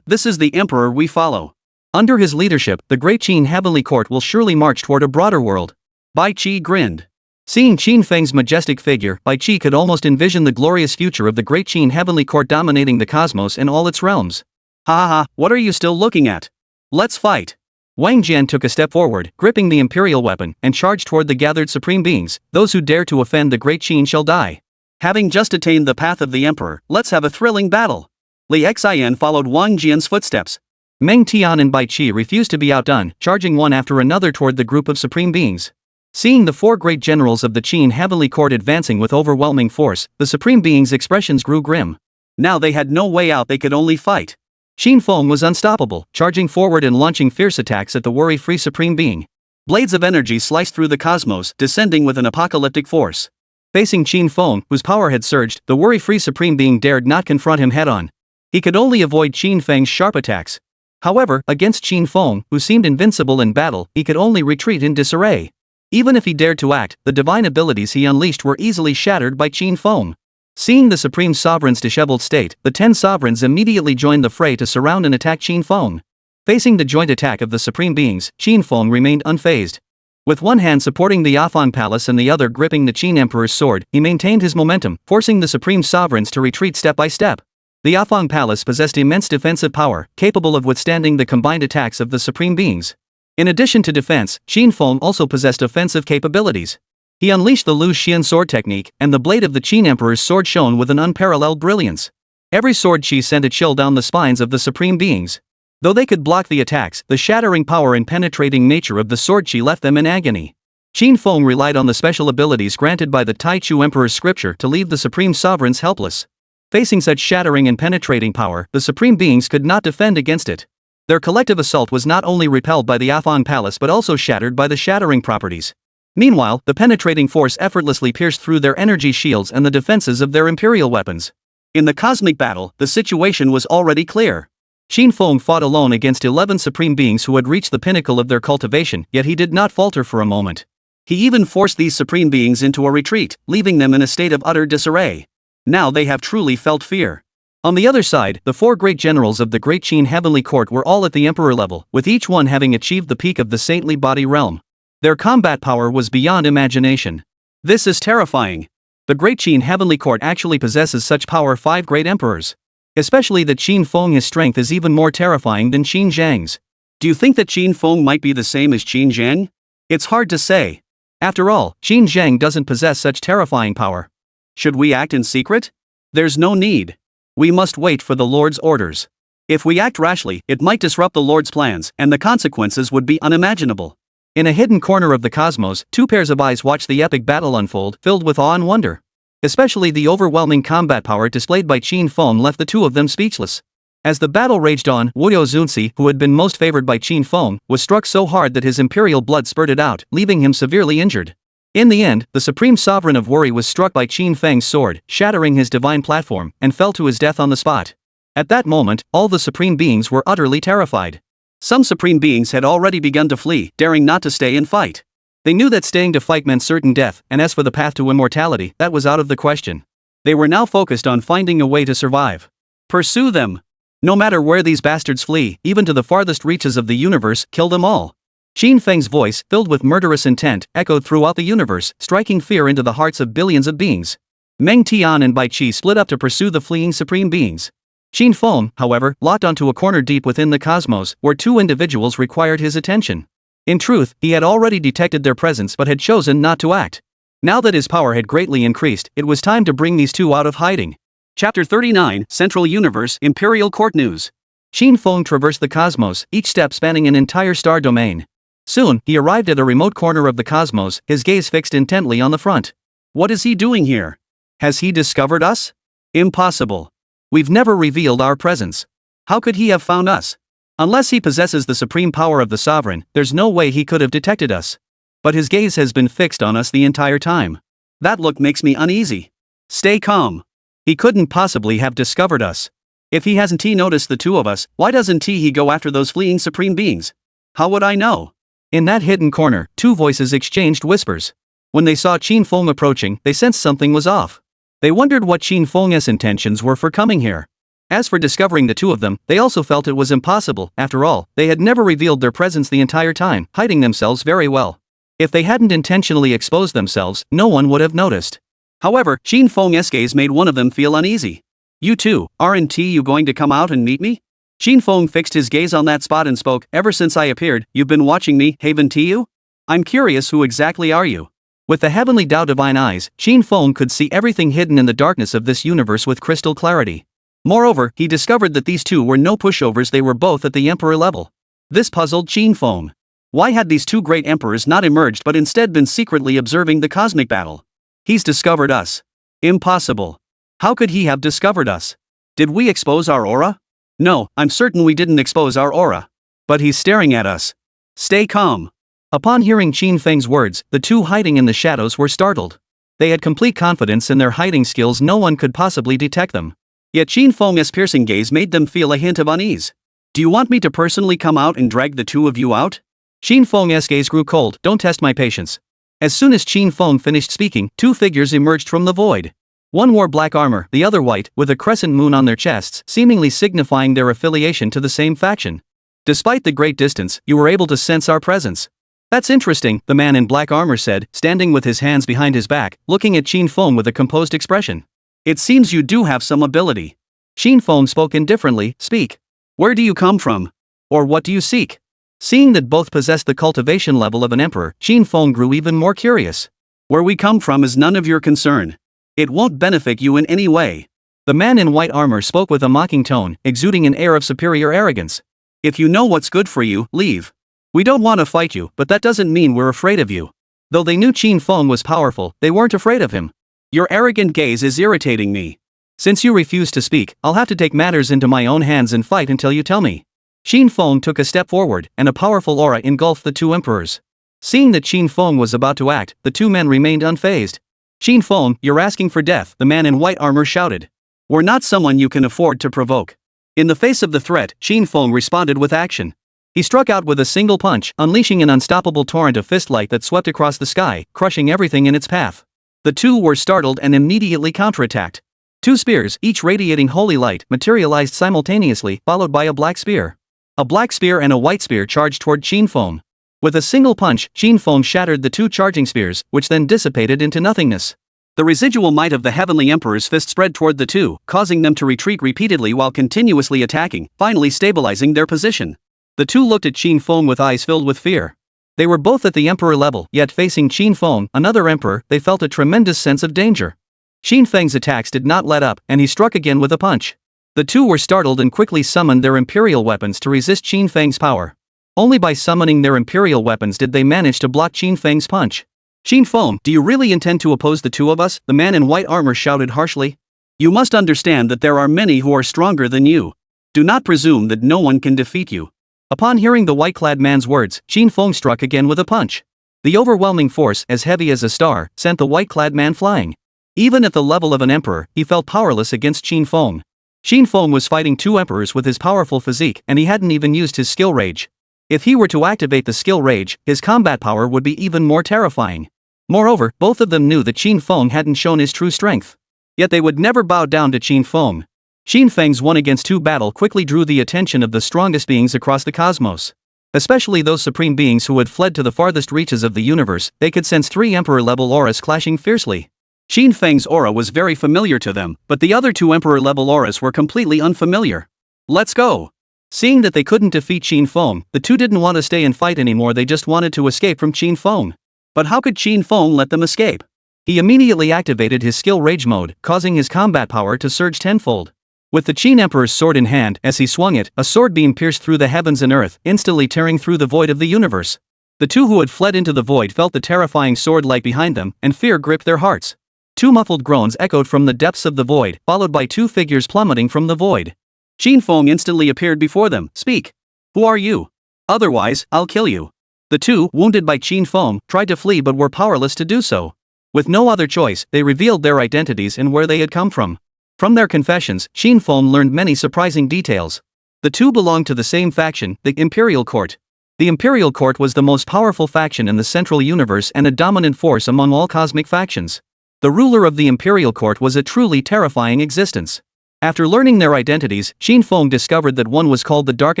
This is the emperor we follow. Under his leadership, the great Qin heavenly court will surely march toward a broader world. Bai Qi grinned. Seeing Qin Feng's majestic figure, Bai Qi could almost envision the glorious future of the great Qin heavenly court dominating the cosmos and all its realms. Ha, what are you still looking at? Let's fight. Wang Jian took a step forward, gripping the imperial weapon, and charged toward the gathered supreme beings. Those who dare to offend the great Qin shall die. Having just attained the path of the emperor, let's have a thrilling battle. Li Xian followed Wang Jian's footsteps. Meng Tian and Bai Qi refused to be outdone, charging one after another toward the group of supreme beings. Seeing the four great generals of the Qin heavenly court advancing with overwhelming force, the supreme beings' expressions grew grim. Now they had no way out, they could only fight. Qin Feng was unstoppable, charging forward and launching fierce attacks at the worry-free supreme being. Blades of energy sliced through the cosmos, descending with an apocalyptic force. Facing Qin Feng, whose power had surged, the worry-free supreme being dared not confront him head-on. He could only avoid Qin Feng's sharp attacks. However, against Qin Feng, who seemed invincible in battle, he could only retreat in disarray. Even if he dared to act, the divine abilities he unleashed were easily shattered by Qin Feng. Seeing the Supreme Sovereign's disheveled state, the 10 sovereigns immediately joined the fray to surround and attack Qin Feng. Facing the joint attack of the Supreme Beings, Qin Feng remained unfazed. With one hand supporting the Yafan Palace and the other gripping the Qin Emperor's sword, he maintained his momentum, forcing the Supreme Sovereigns to retreat step by step. The Yafan Palace possessed immense defensive power, capable of withstanding the combined attacks of the Supreme Beings. In addition to defense, Qin Feng also possessed offensive capabilities. He unleashed the Lu Xian sword technique, and the blade of the Qin Emperor's sword shone with an unparalleled brilliance. Every sword chi sent a chill down the spines of the Supreme Beings. Though they could block the attacks, the shattering power and penetrating nature of the sword chi left them in agony. Qin Feng relied on the special abilities granted by the Taichu Emperor's scripture to leave the Supreme Sovereigns helpless. Facing such shattering and penetrating power, the Supreme Beings could not defend against it. Their collective assault was not only repelled by the Yafan Palace but also shattered by the shattering properties. Meanwhile, the penetrating force effortlessly pierced through their energy shields and the defenses of their imperial weapons. In the cosmic battle, the situation was already clear. Qin Feng fought alone against 11 supreme beings who had reached the pinnacle of their cultivation, yet he did not falter for a moment. He even forced these supreme beings into a retreat, leaving them in a state of utter disarray. Now they have truly felt fear. On the other side, the four great generals of the Great Qin Heavenly Court were all at the emperor level, with each one having achieved the peak of the saintly body realm. Their combat power was beyond imagination. This is terrifying. The Great Qin Heavenly Court actually possesses such power 5 great emperors. Especially that Qin Feng's strength is even more terrifying than Qin Zhang's. Do you think that Qin Feng might be the same as Qin Zhang? It's hard to say. After all, Qin Zhang doesn't possess such terrifying power. Should we act in secret? There's no need. We must wait for the Lord's orders. If we act rashly, it might disrupt the Lord's plans, and the consequences would be unimaginable. In a hidden corner of the cosmos, 2 pairs of eyes watched the epic battle unfold, filled with awe and wonder. Especially the overwhelming combat power displayed by Qin Feng left the two of them speechless. As the battle raged on, Wuyo Zunzi, who had been most favored by Qin Feng, was struck so hard that his imperial blood spurted out, leaving him severely injured. In the end, the Supreme Sovereign of Worry was struck by Qin Feng's sword, shattering his divine platform, and fell to his death on the spot. At that moment, all the Supreme Beings were utterly terrified. Some Supreme Beings had already begun to flee, daring not to stay and fight. They knew that staying to fight meant certain death, and as for the path to immortality, that was out of the question. They were now focused on finding a way to survive. Pursue them! No matter where these bastards flee, even to the farthest reaches of the universe, kill them all. Qin Feng's voice, filled with murderous intent, echoed throughout the universe, striking fear into the hearts of billions of beings. Meng Tian and Bai Qi split up to pursue the fleeing supreme beings. Qin Feng, however, locked onto a corner deep within the cosmos, where 2 individuals required his attention. In truth, he had already detected their presence but had chosen not to act. Now that his power had greatly increased, it was time to bring these 2 out of hiding. Chapter 39, Central Universe, Imperial Court News. Qin Feng traversed the cosmos, each step spanning an entire star domain. Soon, he arrived at a remote corner of the cosmos, his gaze fixed intently on the front. What is he doing here? Has he discovered us? Impossible. We've never revealed our presence. How could he have found us? Unless he possesses the supreme power of the sovereign, there's no way he could have detected us. But his gaze has been fixed on us the entire time. That look makes me uneasy. Stay calm. He couldn't possibly have discovered us. If he hasn't noticed the two of us, why doesn't he go after those fleeing supreme beings? How would I know? In that hidden corner, two voices exchanged whispers. When they saw Qin Feng approaching, they sensed something was off. They wondered what Qin Feng's intentions were for coming here. As for discovering the two of them, they also felt it was impossible. After all, they had never revealed their presence the entire time, hiding themselves very well. If they hadn't intentionally exposed themselves, no one would have noticed. However, Qin Feng's gaze made one of them feel uneasy. You two, aren't you going to come out and meet me? Qin Feng fixed his gaze on that spot and spoke, ever since I appeared, you've been watching me, haven't you? I'm curious, who exactly are you? With the heavenly Tao divine eyes, Qin Feng could see everything hidden in the darkness of this universe with crystal clarity. Moreover, he discovered that these two were no pushovers, they were both at the emperor level. This puzzled Qin Feng. Why had these two great emperors not emerged but instead been secretly observing the cosmic battle? He's discovered us. Impossible. How could he have discovered us? Did we expose our aura? No, I'm certain we didn't expose our aura. But he's staring at us. Stay calm. Upon hearing Qin Feng's words, the two hiding in the shadows were startled. They had complete confidence in their hiding skills, no one could possibly detect them. Yet Qin Feng's piercing gaze made them feel a hint of unease. Do you want me to personally come out and drag the two of you out? Qin Feng's gaze grew cold, don't test my patience. As soon as Qin Feng finished speaking, two figures emerged from the void. One wore black armor, the other white, with a crescent moon on their chests, seemingly signifying their affiliation to the same faction. Despite the great distance, you were able to sense our presence. That's interesting, the man in black armor said, standing with his hands behind his back, looking at Qin Feng with a composed expression. It seems you do have some ability. Qin Feng spoke indifferently, speak. Where do you come from? Or what do you seek? Seeing that both possessed the cultivation level of an emperor, Qin Feng grew even more curious. Where we come from is none of your concern. It won't benefit you in any way. The man in white armor spoke with a mocking tone, exuding an air of superior arrogance. If you know what's good for you, leave. We don't want to fight you, but that doesn't mean we're afraid of you. Though they knew Qin Feng was powerful, they weren't afraid of him. Your arrogant gaze is irritating me. Since you refuse to speak, I'll have to take matters into my own hands and fight until you tell me. Qin Feng took a step forward, and a powerful aura engulfed the two emperors. Seeing that Qin Feng was about to act, the two men remained unfazed. Qin Feng, you're asking for death, the man in white armor shouted. We're not someone you can afford to provoke. In the face of the threat, Qin Feng responded with action. He struck out with a single punch, unleashing an unstoppable torrent of fist-light that swept across the sky, crushing everything in its path. The two were startled and immediately counterattacked. Two spears, each radiating holy light, materialized simultaneously, followed by a black spear. A black spear and a white spear charged toward Qin Feng. With a single punch, Qin Feng shattered the two charging spears, which then dissipated into nothingness. The residual might of the Heavenly Emperor's fist spread toward the two, causing them to retreat repeatedly while continuously attacking, finally stabilizing their position. The two looked at Qin Feng with eyes filled with fear. They were both at the Emperor level, yet facing Qin Feng, another Emperor, they felt a tremendous sense of danger. Qin Feng's attacks did not let up, and he struck again with a punch. The two were startled and quickly summoned their Imperial weapons to resist Qin Feng's power. Only by summoning their Imperial weapons did they manage to block Qin Feng's punch. Qin Feng, do you really intend to oppose the two of us? The man in white armor shouted harshly. You must understand that there are many who are stronger than you. Do not presume that no one can defeat you. Upon hearing the white-clad man's words, Qin Feng struck again with a punch. The overwhelming force, as heavy as a star, sent the white-clad man flying. Even at the level of an emperor, he felt powerless against Qin Feng. Qin Feng was fighting two emperors with his powerful physique, and he hadn't even used his skill rage. If he were to activate the skill rage, his combat power would be even more terrifying. Moreover, both of them knew that Qin Feng hadn't shown his true strength. Yet they would never bow down to Qin Feng. Qin Feng's 1-against-2 battle quickly drew the attention of the strongest beings across the cosmos. Especially those supreme beings who had fled to the farthest reaches of the universe, they could sense three emperor-level auras clashing fiercely. Qin Feng's aura was very familiar to them, but the other two emperor-level auras were completely unfamiliar. Let's go! Seeing that they couldn't defeat Qin Feng, the two didn't want to stay and fight anymore, they just wanted to escape from Qin Feng. But how could Qin Feng let them escape? He immediately activated his skill rage mode, causing his combat power to surge tenfold. With the Qin Emperor's sword in hand, as he swung it, a sword beam pierced through the heavens and earth, instantly tearing through the void of the universe. The The two who had fled into the void felt the terrifying sword light behind them, and fear gripped their hearts. Two muffled groans echoed from the depths of the void, followed by two figures plummeting from the void. Qin Feng instantly appeared before them. Speak. Who are you? Otherwise, I'll kill you. The two, wounded by Qin Feng, tried to flee but were powerless to do so. With no other choice, they revealed their identities and where they had come from. From their confessions, Qin Feng learned many surprising details. The two belonged to the same faction, the Imperial Court. The Imperial Court was the most powerful faction in the Central Universe and a dominant force among all cosmic factions. The ruler of the Imperial Court was a truly terrifying existence. After learning their identities, Qin Feng discovered that one was called the Dark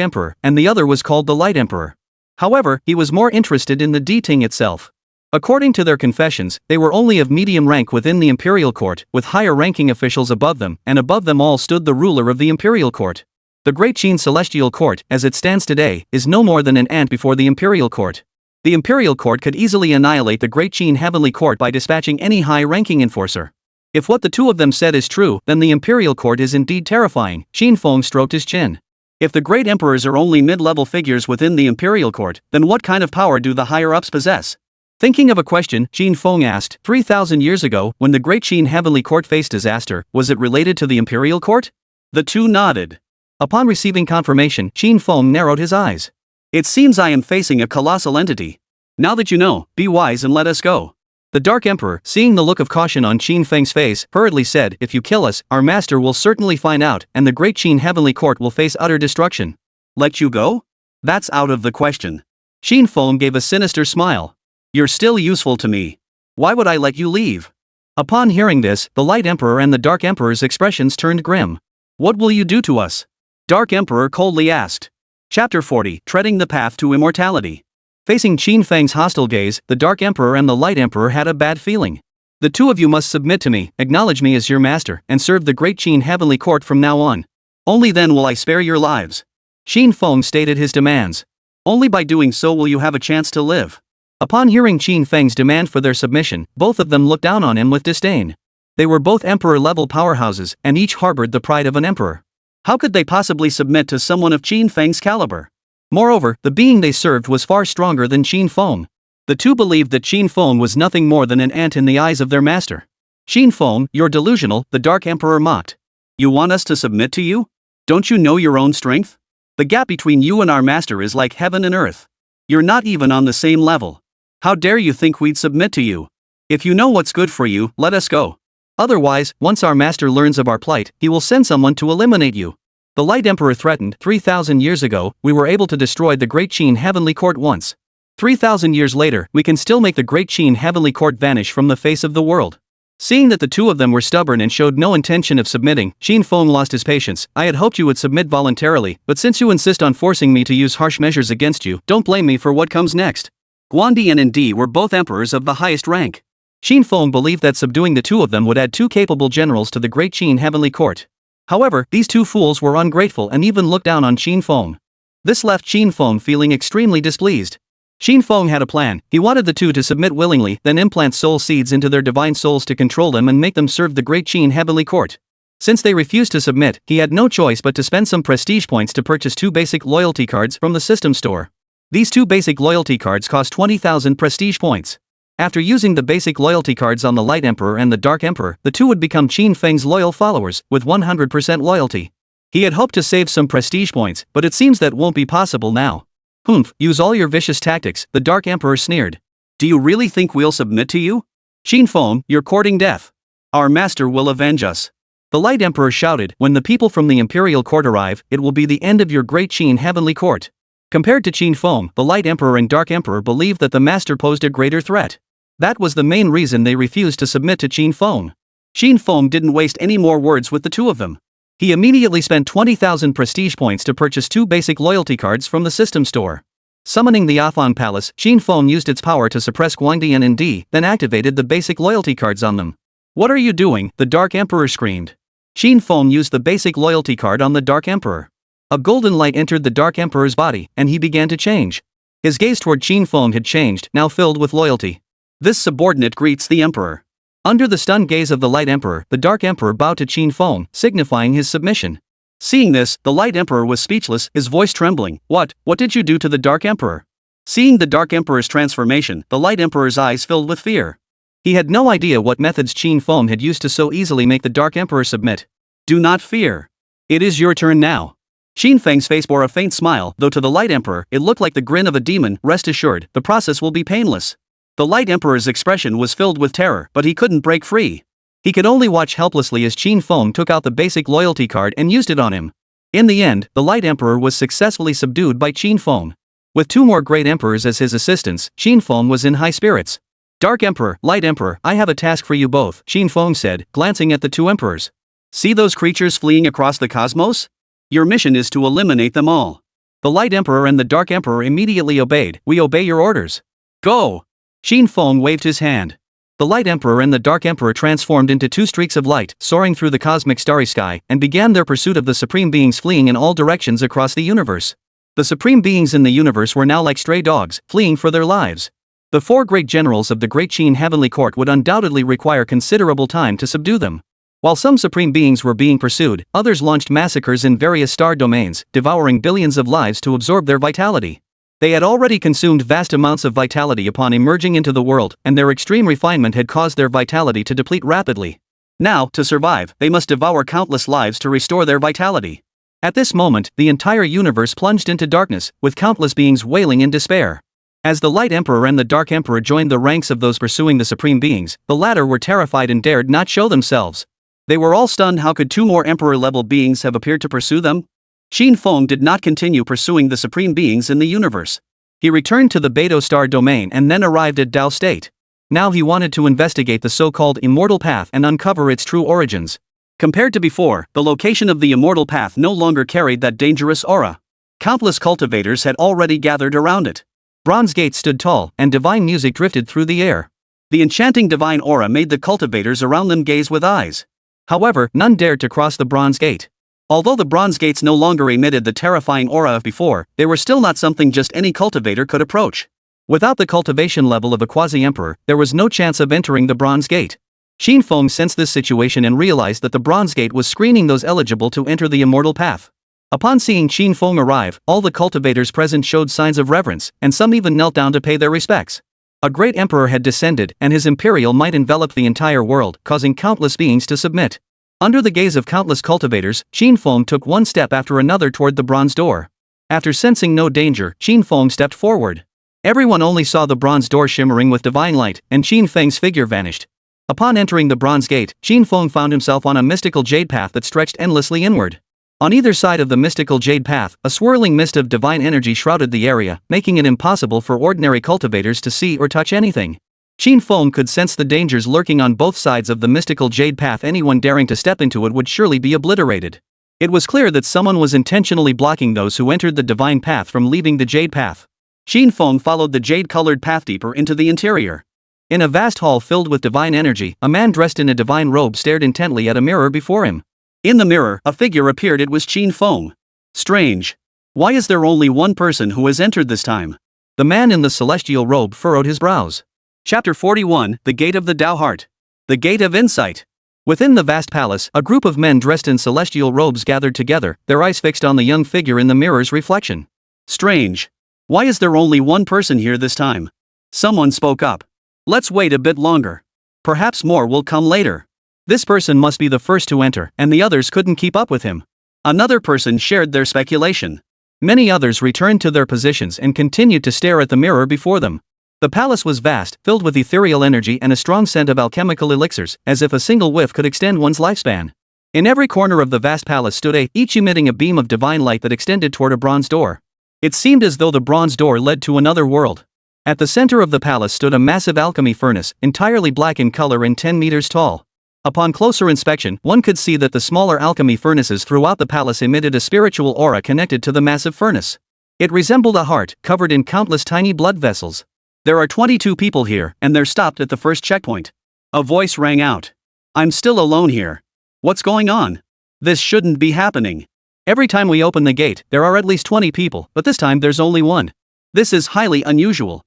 Emperor and the other was called the Light Emperor. However, he was more interested in the Ting itself. According to their confessions, they were only of medium rank within the Imperial Court, with higher-ranking officials above them, and above them all stood the ruler of the Imperial Court. The Great Qin Celestial Court, as it stands today, is no more than an ant before the Imperial Court. The Imperial Court could easily annihilate the Great Qin Heavenly Court by dispatching any high-ranking enforcer. If what the two of them said is true, then the Imperial Court is indeed terrifying. Qin Feng stroked his chin. If the Great Emperors are only mid-level figures within the Imperial Court, then what kind of power do the higher-ups possess? Thinking of a question, Qin Feng asked, 3,000 years ago, when the Great Qin Heavenly Court faced disaster, was it related to the Imperial Court? The two nodded. Upon receiving confirmation, Qin Feng narrowed his eyes. It seems I am facing a colossal entity. Now that you know, be wise and let us go. The Dark Emperor, seeing the look of caution on Qin Feng's face, hurriedly said, if you kill us, our master will certainly find out, and the Great Qin Heavenly Court will face utter destruction. Let you go? That's out of the question. Qin Feng gave a sinister smile. You're still useful to me. Why would I let you leave? Upon hearing this, the Light Emperor and the Dark Emperor's expressions turned grim. What will you do to us? Dark Emperor coldly asked. Chapter 40, Treading the Path to Immortality. Facing Qin Feng's hostile gaze, the Dark Emperor and the Light Emperor had a bad feeling. The two of you must submit to me, acknowledge me as your master, and serve the Great Qin Heavenly Court from now on. Only then will I spare your lives. Qin Feng stated his demands. Only by doing so will you have a chance to live. Upon hearing Qin Feng's demand for their submission, both of them looked down on him with disdain. They were both emperor-level powerhouses, and each harbored the pride of an emperor. How could they possibly submit to someone of Qin Feng's caliber? Moreover, the being they served was far stronger than Qin Feng. The two believed that Qin Feng was nothing more than an ant in the eyes of their master. Qin Feng, you're delusional, the Dark Emperor mocked. You want us to submit to you? Don't you know your own strength? The gap between you and our master is like heaven and earth. You're not even on the same level. How dare you think we'd submit to you? If you know what's good for you, let us go. Otherwise, once our master learns of our plight, he will send someone to eliminate you. The Light Emperor threatened, 3,000 years ago, we were able to destroy the Great Qin Heavenly Court once. 3,000 years later, we can still make the Great Qin Heavenly Court vanish from the face of the world. Seeing that the two of them were stubborn and showed no intention of submitting, Qin Feng lost his patience. I had hoped you would submit voluntarily, but since you insist on forcing me to use harsh measures against you, don't blame me for what comes next. Guandi and Ndi were both emperors of the highest rank. Qin Feng believed that subduing the two of them would add two capable generals to the Great Qin Heavenly Court. However, these two fools were ungrateful and even looked down on Qin Feng. This left Qin Feng feeling extremely displeased. Qin Feng had a plan. He wanted the two to submit willingly, then implant soul seeds into their divine souls to control them and make them serve the Great Qin Heavenly Court. Since they refused to submit, he had no choice but to spend some prestige points to purchase 2 basic loyalty cards from the system store. These 2 basic loyalty cards cost 20,000 prestige points. After using the basic loyalty cards on the Light Emperor and the Dark Emperor, the two would become Qin Feng's loyal followers, with 100% loyalty. He had hoped to save some prestige points, but it seems that won't be possible now. Humph, use all your vicious tactics, the Dark Emperor sneered. Do you really think we'll submit to you? Qin Feng, you're courting death. Our master will avenge us. The Light Emperor shouted, when the people from the Imperial Court arrive, it will be the end of your Great Qin Heavenly Court. Compared to Qin Feng, the Light Emperor and Dark Emperor believed that the master posed a greater threat. That was the main reason they refused to submit to Qin Feng. Qin Feng didn't waste any more words with the two of them. He immediately spent 20,000 prestige points to purchase 2 basic loyalty cards from the system store. Summoning the Afan Palace, Qin Feng used its power to suppress Guangdi and Ndi, then activated the basic loyalty cards on them. What are you doing? The Dark Emperor screamed. Qin Feng used the basic loyalty card on the Dark Emperor. A golden light entered the Dark Emperor's body, and he began to change. His gaze toward Qin Feng had changed, now filled with loyalty. This subordinate greets the Emperor. Under the stunned gaze of the Light Emperor, the Dark Emperor bowed to Qin Feng, signifying his submission. Seeing this, the Light Emperor was speechless, his voice trembling. What did you do to the Dark Emperor? Seeing the Dark Emperor's transformation, the Light Emperor's eyes filled with fear. He had no idea what methods Qin Feng had used to so easily make the Dark Emperor submit. Do not fear. It is your turn now. Qin Feng's face bore a faint smile, though to the Light Emperor, it looked like the grin of a demon. Rest assured, the process will be painless. The Light Emperor's expression was filled with terror, but he couldn't break free. He could only watch helplessly as Qin Feng took out the basic loyalty card and used it on him. In the end, the Light Emperor was successfully subdued by Qin Feng. With 2 more great emperors as his assistants, Qin Feng was in high spirits. Dark Emperor, Light Emperor, I have a task for you both, Qin Feng said, glancing at the 2 emperors. See those creatures fleeing across the cosmos? Your mission is to eliminate them all. The Light Emperor and the Dark Emperor immediately obeyed. We obey your orders. Go! Qin Feng waved his hand. The Light Emperor and the Dark Emperor transformed into 2 streaks of light, soaring through the cosmic starry sky, and began their pursuit of the supreme beings fleeing in all directions across the universe. The supreme beings in the universe were now like stray dogs, fleeing for their lives. The 4 great generals of the Great Qin Heavenly Court would undoubtedly require considerable time to subdue them. While some supreme beings were being pursued, others launched massacres in various star domains, devouring billions of lives to absorb their vitality. They had already consumed vast amounts of vitality upon emerging into the world, and their extreme refinement had caused their vitality to deplete rapidly. Now, to survive, they must devour countless lives to restore their vitality. At this moment, the entire universe plunged into darkness, with countless beings wailing in despair. As the Light Emperor and the Dark Emperor joined the ranks of those pursuing the supreme beings, the latter were terrified and dared not show themselves. They were all stunned. How could 2 more Emperor-level beings have appeared to pursue them? Qin Feng did not continue pursuing the supreme beings in the universe. He returned to the Beidou star domain and then arrived at Dao State. Now he wanted to investigate the so-called immortal path and uncover its true origins. Compared to before, the location of the immortal path no longer carried that dangerous aura. Countless cultivators had already gathered around it. Bronze gates stood tall, and divine music drifted through the air. The enchanting divine aura made the cultivators around them gaze with eyes. However, none dared to cross the bronze gate. Although the bronze gates no longer emitted the terrifying aura of before, they were still not something just any cultivator could approach. Without the cultivation level of a quasi-emperor, there was no chance of entering the bronze gate. Qin Feng sensed this situation and realized that the bronze gate was screening those eligible to enter the immortal path. Upon seeing Qin Feng arrive, all the cultivators present showed signs of reverence, and some even knelt down to pay their respects. A great emperor had descended, and his imperial might enveloped the entire world, causing countless beings to submit. Under the gaze of countless cultivators, Qin Feng took one step after another toward the bronze door. After sensing no danger, Qin Feng stepped forward. Everyone only saw the bronze door shimmering with divine light, and Qin Feng's figure vanished. Upon entering the bronze gate, Qin Feng found himself on a mystical jade path that stretched endlessly inward. On either side of the mystical jade path, a swirling mist of divine energy shrouded the area, making it impossible for ordinary cultivators to see or touch anything. Qin Feng could sense the dangers lurking on both sides of the mystical jade path. Anyone daring to step into it would surely be obliterated. It was clear that someone was intentionally blocking those who entered the divine path from leaving the jade path. Qin Feng followed the jade-colored path deeper into the interior. In a vast hall filled with divine energy, a man dressed in a divine robe stared intently at a mirror before him. In the mirror, a figure appeared. It was Qin Feng. Strange. Why is there only one person who has entered this time? The man in the celestial robe furrowed his brows. Chapter 41, The Gate of the Tao Heart. The Gate of Insight. Within the vast palace, a group of men dressed in celestial robes gathered together, their eyes fixed on the young figure in the mirror's reflection. Strange. Why is there only one person here this time? Someone spoke up. Let's wait a bit longer. Perhaps more will come later. This person must be the first to enter, and the others couldn't keep up with him. Another person shared their speculation. Many others returned to their positions and continued to stare at the mirror before them. The palace was vast, filled with ethereal energy and a strong scent of alchemical elixirs, as if a single whiff could extend one's lifespan. In every corner of the vast palace stood each emitting a beam of divine light that extended toward a bronze door. It seemed as though the bronze door led to another world. At the center of the palace stood a massive alchemy furnace, entirely black in color and 10 meters tall. Upon closer inspection, one could see that the smaller alchemy furnaces throughout the palace emitted a spiritual aura connected to the massive furnace. It resembled a heart, covered in countless tiny blood vessels. There are 22 people here, and they're stopped at the first checkpoint. A voice rang out. I'm still alone here. What's going on? This shouldn't be happening. Every time we open the gate, there are at least 20 people, but this time there's only one. This is highly unusual.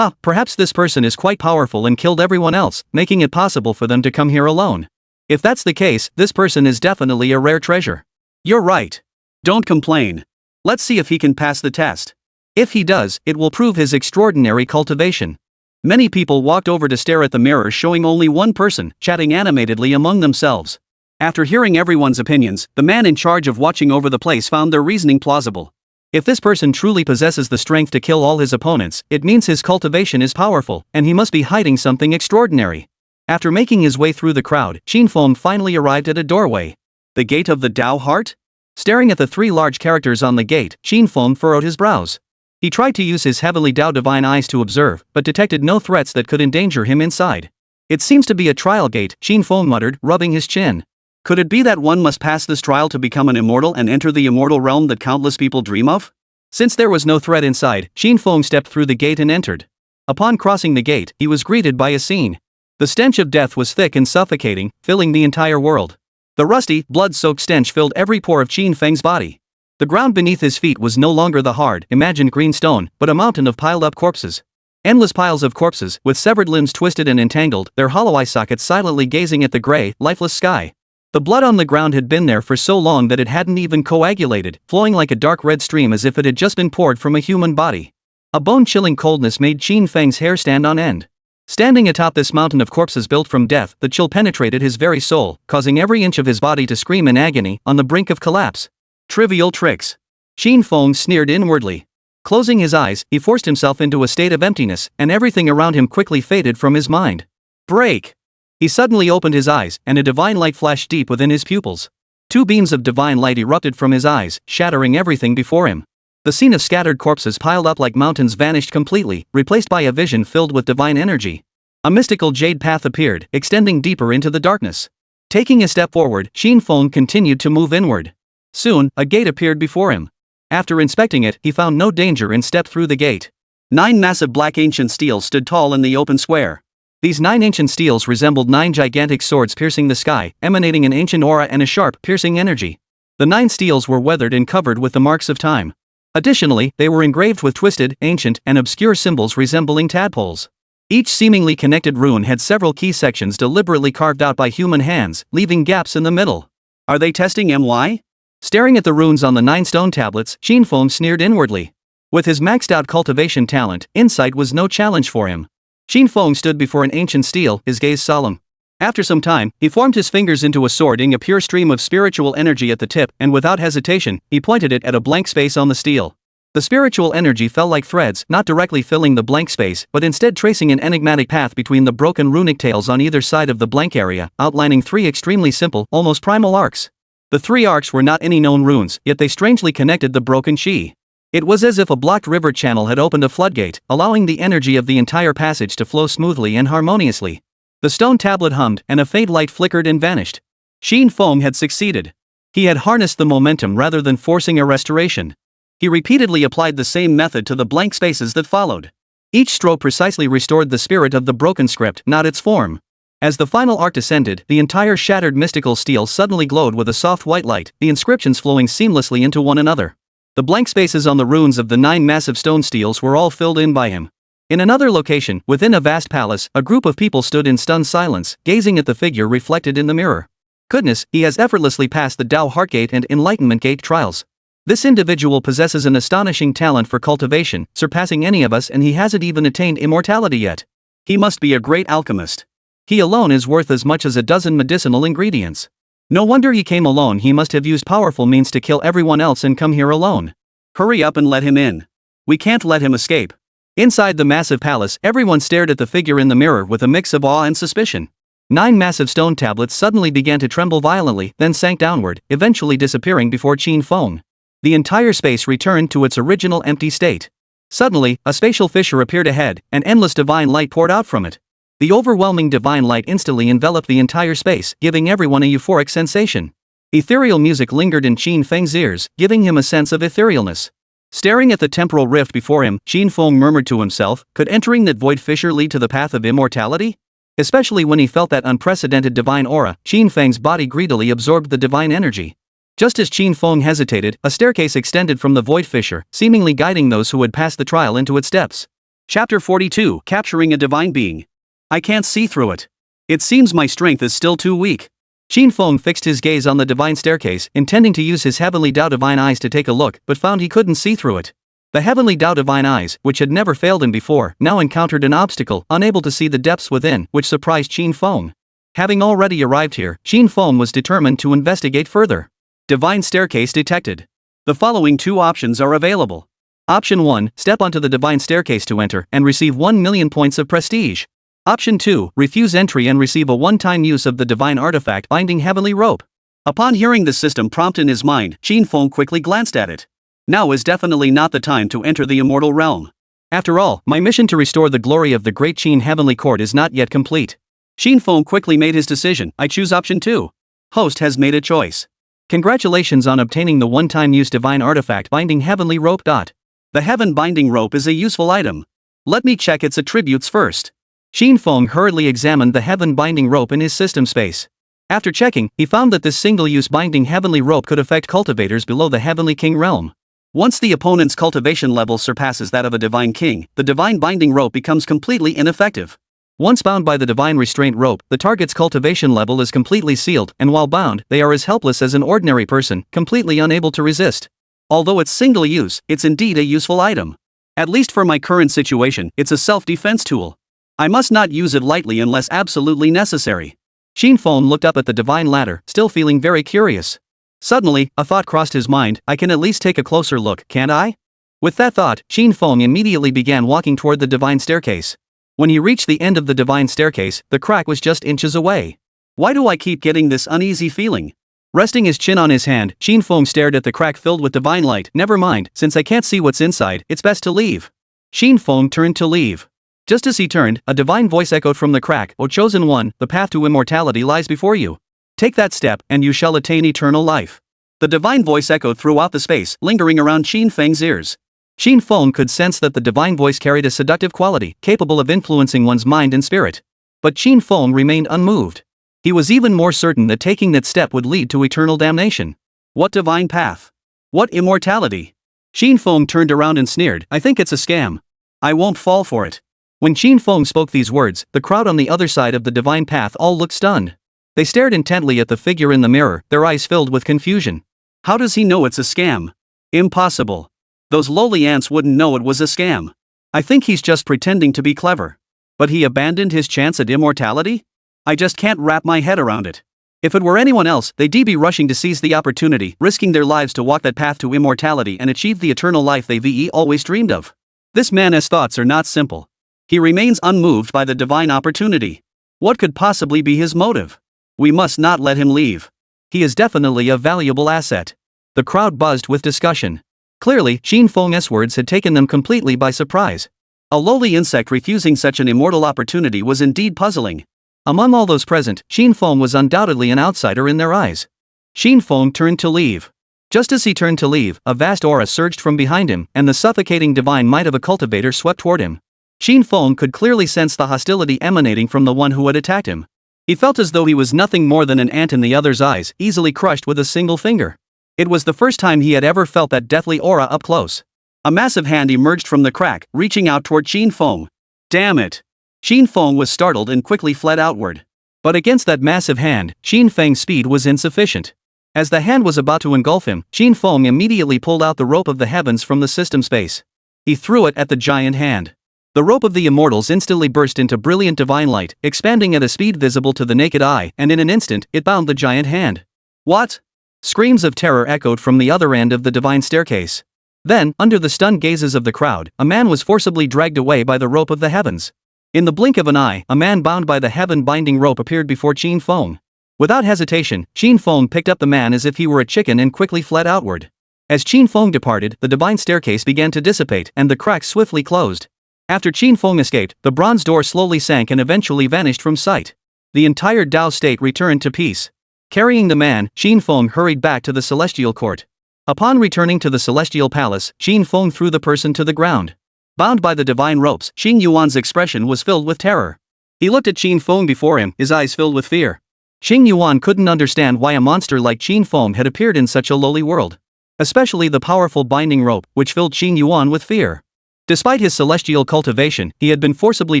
Perhaps this person is quite powerful and killed everyone else, making it possible for them to come here alone. If that's the case, this person is definitely a rare treasure. You're right. Don't complain. Let's see if he can pass the test. If he does, it will prove his extraordinary cultivation. Many people walked over to stare at the mirror, showing only one person, chatting animatedly among themselves. After hearing everyone's opinions, the man in charge of watching over the place found their reasoning plausible. If this person truly possesses the strength to kill all his opponents, it means his cultivation is powerful, and he must be hiding something extraordinary. After making his way through the crowd, Qinfeng finally arrived at a doorway. The gate of the Tao Heart? Staring at the three large characters on the gate, Qinfeng furrowed his brows. He tried to use his heavily Tao divine eyes to observe, but detected no threats that could endanger him inside. It seems to be a trial gate, Qinfeng muttered, rubbing his chin. Could it be that one must pass this trial to become an immortal and enter the immortal realm that countless people dream of? Since there was no threat inside, Qinfeng stepped through the gate and entered. Upon crossing the gate, he was greeted by a scene. The stench of death was thick and suffocating, filling the entire world. The rusty, blood-soaked stench filled every pore of Qinfeng's body. The ground beneath his feet was no longer the hard, imagined green stone, but a mountain of piled-up corpses. Endless piles of corpses, with severed limbs twisted and entangled, their hollow eye sockets silently gazing at the gray, lifeless sky. The blood on the ground had been there for so long that it hadn't even coagulated, flowing like a dark red stream as if it had just been poured from a human body. A bone-chilling coldness made Qinfeng's hair stand on end. Standing atop this mountain of corpses built from death, the chill penetrated his very soul, causing every inch of his body to scream in agony, on the brink of collapse. Trivial tricks. Qinfeng sneered inwardly. Closing his eyes, he forced himself into a state of emptiness, and everything around him quickly faded from his mind. Break! He suddenly opened his eyes, and a divine light flashed deep within his pupils. Two beams of divine light erupted from his eyes, shattering everything before him. The scene of scattered corpses piled up like mountains vanished completely, replaced by a vision filled with divine energy. A mystical jade path appeared, extending deeper into the darkness. Taking a step forward, Qinfeng continued to move inward. Soon, a gate appeared before him. After inspecting it, he found no danger and stepped through the gate. 9 massive black ancient steels stood tall in the open square. These 9 ancient steels resembled 9 gigantic swords piercing the sky, emanating an ancient aura and a sharp, piercing energy. The 9 steels were weathered and covered with the marks of time. Additionally, they were engraved with twisted, ancient, and obscure symbols resembling tadpoles. Each seemingly connected rune had several key sections deliberately carved out by human hands, leaving gaps in the middle. Are they testing MY? Staring at the runes on the 9 stone tablets, Qinfeng sneered inwardly. With his maxed-out cultivation talent, insight was no challenge for him. Qinfeng stood before an ancient steel, his gaze solemn. After some time, he formed his fingers into a sword, a pure stream of spiritual energy at the tip, and without hesitation, he pointed it at a blank space on the steel. The spiritual energy fell like threads, not directly filling the blank space, but instead tracing an enigmatic path between the broken runic tails on either side of the blank area, outlining 3 extremely simple, almost primal arcs. The 3 arcs were not any known runes, yet they strangely connected the broken chi. It was as if a blocked river channel had opened a floodgate, allowing the energy of the entire passage to flow smoothly and harmoniously. The stone tablet hummed, and a faint light flickered and vanished. Qinfeng had succeeded. He had harnessed the momentum rather than forcing a restoration. He repeatedly applied the same method to the blank spaces that followed. Each stroke precisely restored the spirit of the broken script, not its form. As the final arc descended, the entire shattered mystical steel suddenly glowed with a soft white light, the inscriptions flowing seamlessly into one another. The blank spaces on the runes of the 9 massive stone steels were all filled in by him. In another location, within a vast palace, a group of people stood in stunned silence, gazing at the figure reflected in the mirror. Goodness, he has effortlessly passed the Tao Heart Gate and Enlightenment Gate trials. This individual possesses an astonishing talent for cultivation, surpassing any of us, and he hasn't even attained immortality yet. He must be a great alchemist. He alone is worth as much as a dozen medicinal ingredients. No wonder he came alone. He must have used powerful means to kill everyone else and come here alone. Hurry up and let him in. We can't let him escape. Inside the massive palace, everyone stared at the figure in the mirror with a mix of awe and suspicion. 9 massive stone tablets suddenly began to tremble violently, then sank downward, eventually disappearing before Qinfeng. The entire space returned to its original empty state. Suddenly, a spatial fissure appeared ahead, and endless divine light poured out from it. The overwhelming divine light instantly enveloped the entire space, giving everyone a euphoric sensation. Ethereal music lingered in Qinfeng's ears, giving him a sense of etherealness. Staring at the temporal rift before him, Qinfeng murmured to himself, could entering that void fissure lead to the path of immortality? Especially when he felt that unprecedented divine aura, Qinfeng's body greedily absorbed the divine energy. Just as Qinfeng hesitated, a staircase extended from the void fissure, seemingly guiding those who had passed the trial into its depths. Chapter 42, Capturing a Divine Being. I can't see through it. It seems my strength is still too weak. Qinfeng fixed his gaze on the divine staircase, intending to use his heavenly Tao divine eyes to take a look, but found he couldn't see through it. The heavenly Tao divine eyes, which had never failed him before, now encountered an obstacle, unable to see the depths within, which surprised Qin Feng. Having already arrived here, Qin Feng was determined to investigate further. Divine staircase detected. The following two options are available. Option 1, step onto the divine staircase to enter and receive 1 million points of prestige. Option 2, refuse entry and receive a one-time use of the divine artifact binding heavenly rope. Upon hearing the system prompt in his mind, Qin Feng quickly glanced at it. Now is definitely not the time to enter the immortal realm. After all, my mission to restore the glory of the great Qin heavenly court is not yet complete. Qin Feng quickly made his decision. I choose option 2. Host has made a choice. Congratulations on obtaining the one-time use divine artifact binding heavenly rope. The heaven binding rope is a useful item. Let me check its attributes first. Qin Feng hurriedly examined the heaven binding rope in his system space. After checking, he found that this single-use binding heavenly rope could affect cultivators below the heavenly king realm. Once the opponent's cultivation level surpasses that of a divine king, the divine binding rope becomes completely ineffective. Once bound by the divine restraint rope, the target's cultivation level is completely sealed, and while bound, they are as helpless as an ordinary person, completely unable to resist. Although it's single use, it's indeed a useful item. At least for my current situation, it's a self-defense tool. I must not use it lightly unless absolutely necessary. Qin Feng looked up at the divine ladder, still feeling very curious. Suddenly, a thought crossed his mind. I can at least take a closer look, can't I? With that thought, Qin Feng immediately began walking toward the divine staircase. When he reached the end of the divine staircase, the crack was just inches away. Why do I keep getting this uneasy feeling? Resting his chin on his hand, Qin Feng stared at the crack filled with divine light. Never mind, since I can't see what's inside, it's best to leave. Qin Feng turned to leave. Just as he turned, a divine voice echoed from the crack. O chosen one, the path to immortality lies before you. Take that step, and you shall attain eternal life. The divine voice echoed throughout the space, lingering around Qin Feng's ears. Qin Feng could sense that the divine voice carried a seductive quality, capable of influencing one's mind and spirit. But Qin Feng remained unmoved. He was even more certain that taking that step would lead to eternal damnation. What divine path? What immortality? Qin Feng turned around and sneered. I think it's a scam. I won't fall for it. When Qin Feng spoke these words, the crowd on the other side of the divine path all looked stunned. They stared intently at the figure in the mirror, their eyes filled with confusion. How does he know it's a scam? Impossible. Those lowly ants wouldn't know it was a scam. I think he's just pretending to be clever. But he abandoned his chance at immortality? I just can't wrap my head around it. If it were anyone else, they'd be rushing to seize the opportunity, risking their lives to walk that path to immortality and achieve the eternal life they've always dreamed of. This man's thoughts are not simple. He remains unmoved by the divine opportunity. What could possibly be his motive? We must not let him leave. He is definitely a valuable asset. The crowd buzzed with discussion. Clearly, Qin Feng's words had taken them completely by surprise. A lowly insect refusing such an immortal opportunity was indeed puzzling. Among all those present, Qin Feng was undoubtedly an outsider in their eyes. Qin Feng turned to leave. Just as he turned to leave, a vast aura surged from behind him, and the suffocating divine might of a cultivator swept toward him. Qin Feng could clearly sense the hostility emanating from the one who had attacked him. He felt as though he was nothing more than an ant in the other's eyes, easily crushed with a single finger. It was the first time he had ever felt that deathly aura up close. A massive hand emerged from the crack, reaching out toward Qin Feng. Damn it! Qin Feng was startled and quickly fled outward. But against that massive hand, Qin Feng's speed was insufficient. As the hand was about to engulf him, Qin Feng immediately pulled out the rope of the heavens from the system space. He threw it at the giant hand. The rope of the immortals instantly burst into brilliant divine light, expanding at a speed visible to the naked eye, and in an instant, it bound the giant hand. What? Screams of terror echoed from the other end of the divine staircase. Then, under the stunned gazes of the crowd, a man was forcibly dragged away by the rope of the heavens. In the blink of an eye, a man bound by the heaven-binding rope appeared before Qin Feng. Without hesitation, Qin Feng picked up the man as if he were a chicken and quickly fled outward. As Qin Feng departed, the divine staircase began to dissipate, and the cracks swiftly closed. After Qin Feng escaped, the bronze door slowly sank and eventually vanished from sight. The entire Tao state returned to peace. Carrying the man, Qin Feng hurried back to the celestial court. Upon returning to the celestial palace, Qin Feng threw the person to the ground. Bound by the divine ropes, Xing Yuan's expression was filled with terror. He looked at Qin Feng before him, his eyes filled with fear. Xing Yuan couldn't understand why a monster like Qin Feng had appeared in such a lowly world. Especially the powerful binding rope, which filled Xing Yuan with fear. Despite his celestial cultivation, he had been forcibly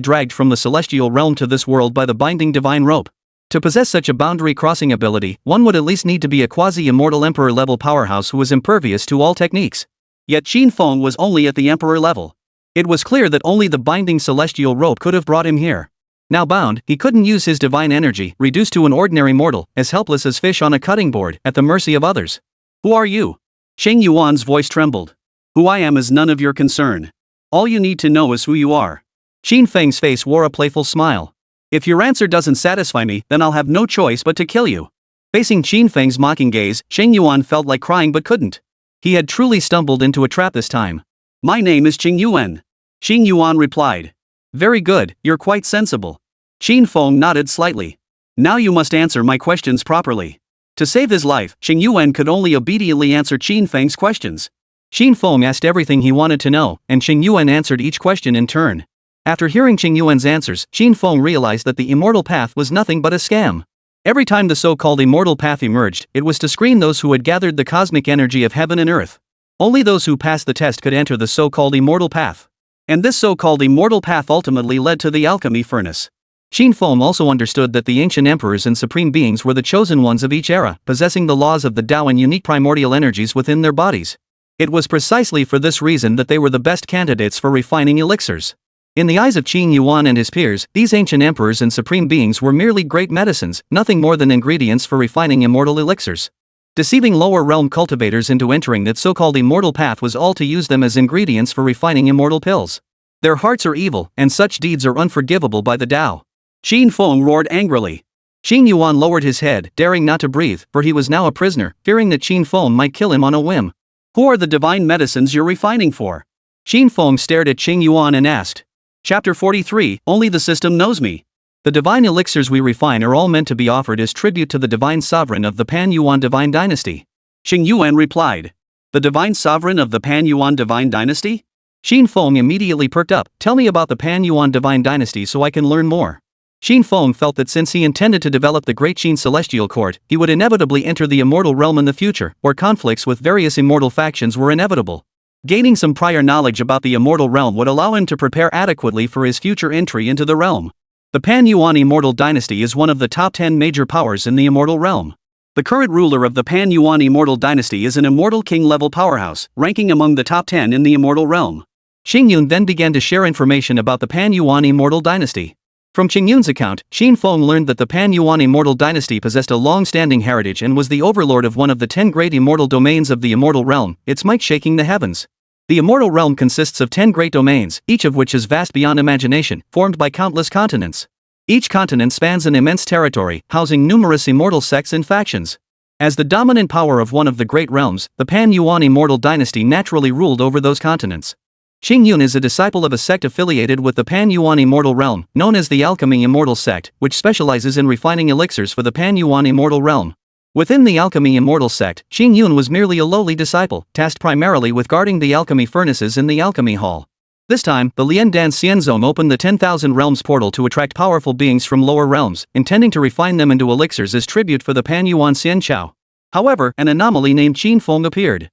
dragged from the celestial realm to this world by the binding divine rope. To possess such a boundary-crossing ability, one would at least need to be a quasi-immortal emperor-level powerhouse who was impervious to all techniques. Yet Qin Feng was only at the emperor level. It was clear that only the binding celestial rope could have brought him here. Now bound, he couldn't use his divine energy, reduced to an ordinary mortal, as helpless as fish on a cutting board, at the mercy of others. Who are you? Sheng Yuan's voice trembled. Who I am is none of your concern. All you need to know is who you are. Qin Feng's face wore a playful smile. If your answer doesn't satisfy me, then I'll have no choice but to kill you. Facing Qin Feng's mocking gaze, Sheng Yuan felt like crying but couldn't. He had truly stumbled into a trap this time. My name is Qing Yuan. Sheng Yuan replied. Very good, you're quite sensible. Qin Feng nodded slightly. Now you must answer my questions properly. To save his life, Sheng Yuan could only obediently answer Qin Feng's questions. Qin Feng asked everything he wanted to know, and Sheng Yuan answered each question in turn. After hearing Qin Yuan's answers, Qin Feng realized that the immortal path was nothing but a scam. Every time the so-called immortal path emerged, it was to screen those who had gathered the cosmic energy of heaven and earth. Only those who passed the test could enter the so-called immortal path. And this so-called immortal path ultimately led to the alchemy furnace. Qin Feng also understood that the ancient emperors and supreme beings were the chosen ones of each era, possessing the laws of the Tao and unique primordial energies within their bodies. It was precisely for this reason that they were the best candidates for refining elixirs. In the eyes of Qin Yuan and his peers, these ancient emperors and supreme beings were merely great medicines, nothing more than ingredients for refining immortal elixirs. Deceiving lower realm cultivators into entering that so-called immortal path was all to use them as ingredients for refining immortal pills. Their hearts are evil, and such deeds are unforgivable by the Tao. Qin Feng roared angrily. Qin Yuan lowered his head, daring not to breathe, for he was now a prisoner, fearing that Qin Feng might kill him on a whim. Who are the divine medicines you're refining for? Qin Feng stared at Qin Yuan and asked. Chapter 43, Only the System Knows Me. The divine elixirs we refine are all meant to be offered as tribute to the divine sovereign of the Pan-Yuan divine dynasty. Sheng Yuan replied. The divine sovereign of the Pan-Yuan divine dynasty? Qin Feng immediately perked up. Tell me about the Pan-Yuan divine dynasty so I can learn more. Qin Feng felt that since he intended to develop the Great Qin Celestial Court, he would inevitably enter the immortal realm in the future, where conflicts with various immortal factions were inevitable. Gaining some prior knowledge about the immortal realm would allow him to prepare adequately for his future entry into the realm. The Pan-Yuan Immortal Dynasty is one of the top 10 major powers in the immortal realm. The current ruler of the Pan-Yuan Immortal Dynasty is an immortal king-level powerhouse, ranking among the top 10 in the immortal realm. Qingyun then began to share information about the Pan-Yuan Immortal Dynasty. From Qingyun's account, Qin Feng learned that the Pan-Yuan Immortal Dynasty possessed a long-standing heritage and was the overlord of one of the 10 great immortal domains of the immortal realm, its might shaking the heavens. The immortal realm consists of 10 great domains, each of which is vast beyond imagination, formed by countless continents. Each continent spans an immense territory, housing numerous immortal sects and factions. As the dominant power of one of the great realms, the Pan-Yuan Immortal Dynasty naturally ruled over those continents. Qingyun is a disciple of a sect affiliated with the Pan-Yuan Immortal Realm, known as the Alchemy Immortal Sect, which specializes in refining elixirs for the Pan-Yuan Immortal Realm. Within the Alchemy Immortal Sect, Qingyun was merely a lowly disciple, tasked primarily with guarding the alchemy furnaces in the Alchemy Hall. This time, the Liandan Xianzong opened the 10,000 Realms portal to attract powerful beings from lower realms, intending to refine them into elixirs as tribute for the Pan-Yuan Xianchao. However, an anomaly named Qin Feng appeared.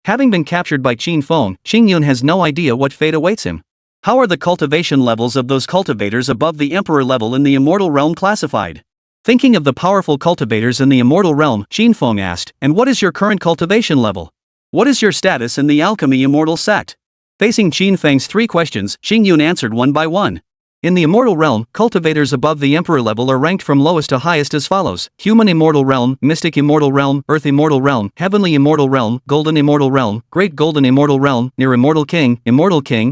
Having been captured by Qin Feng, Qingyun has no idea what fate awaits him. How are the cultivation levels of those cultivators above the Emperor level in the Immortal Realm classified? Thinking of the powerful cultivators in the Immortal Realm, Qin Feng asked, and what is your current cultivation level? What is your status in the Alchemy Immortal Sect? Facing Qin Feng's 3 questions, Qingyun answered one by one. In the Immortal Realm, cultivators above the Emperor level are ranked from lowest to highest as follows: Human Immortal Realm, Mystic Immortal Realm, Earth Immortal Realm, Heavenly Immortal Realm, Golden Immortal Realm, Great Golden Immortal Realm, Near Immortal King,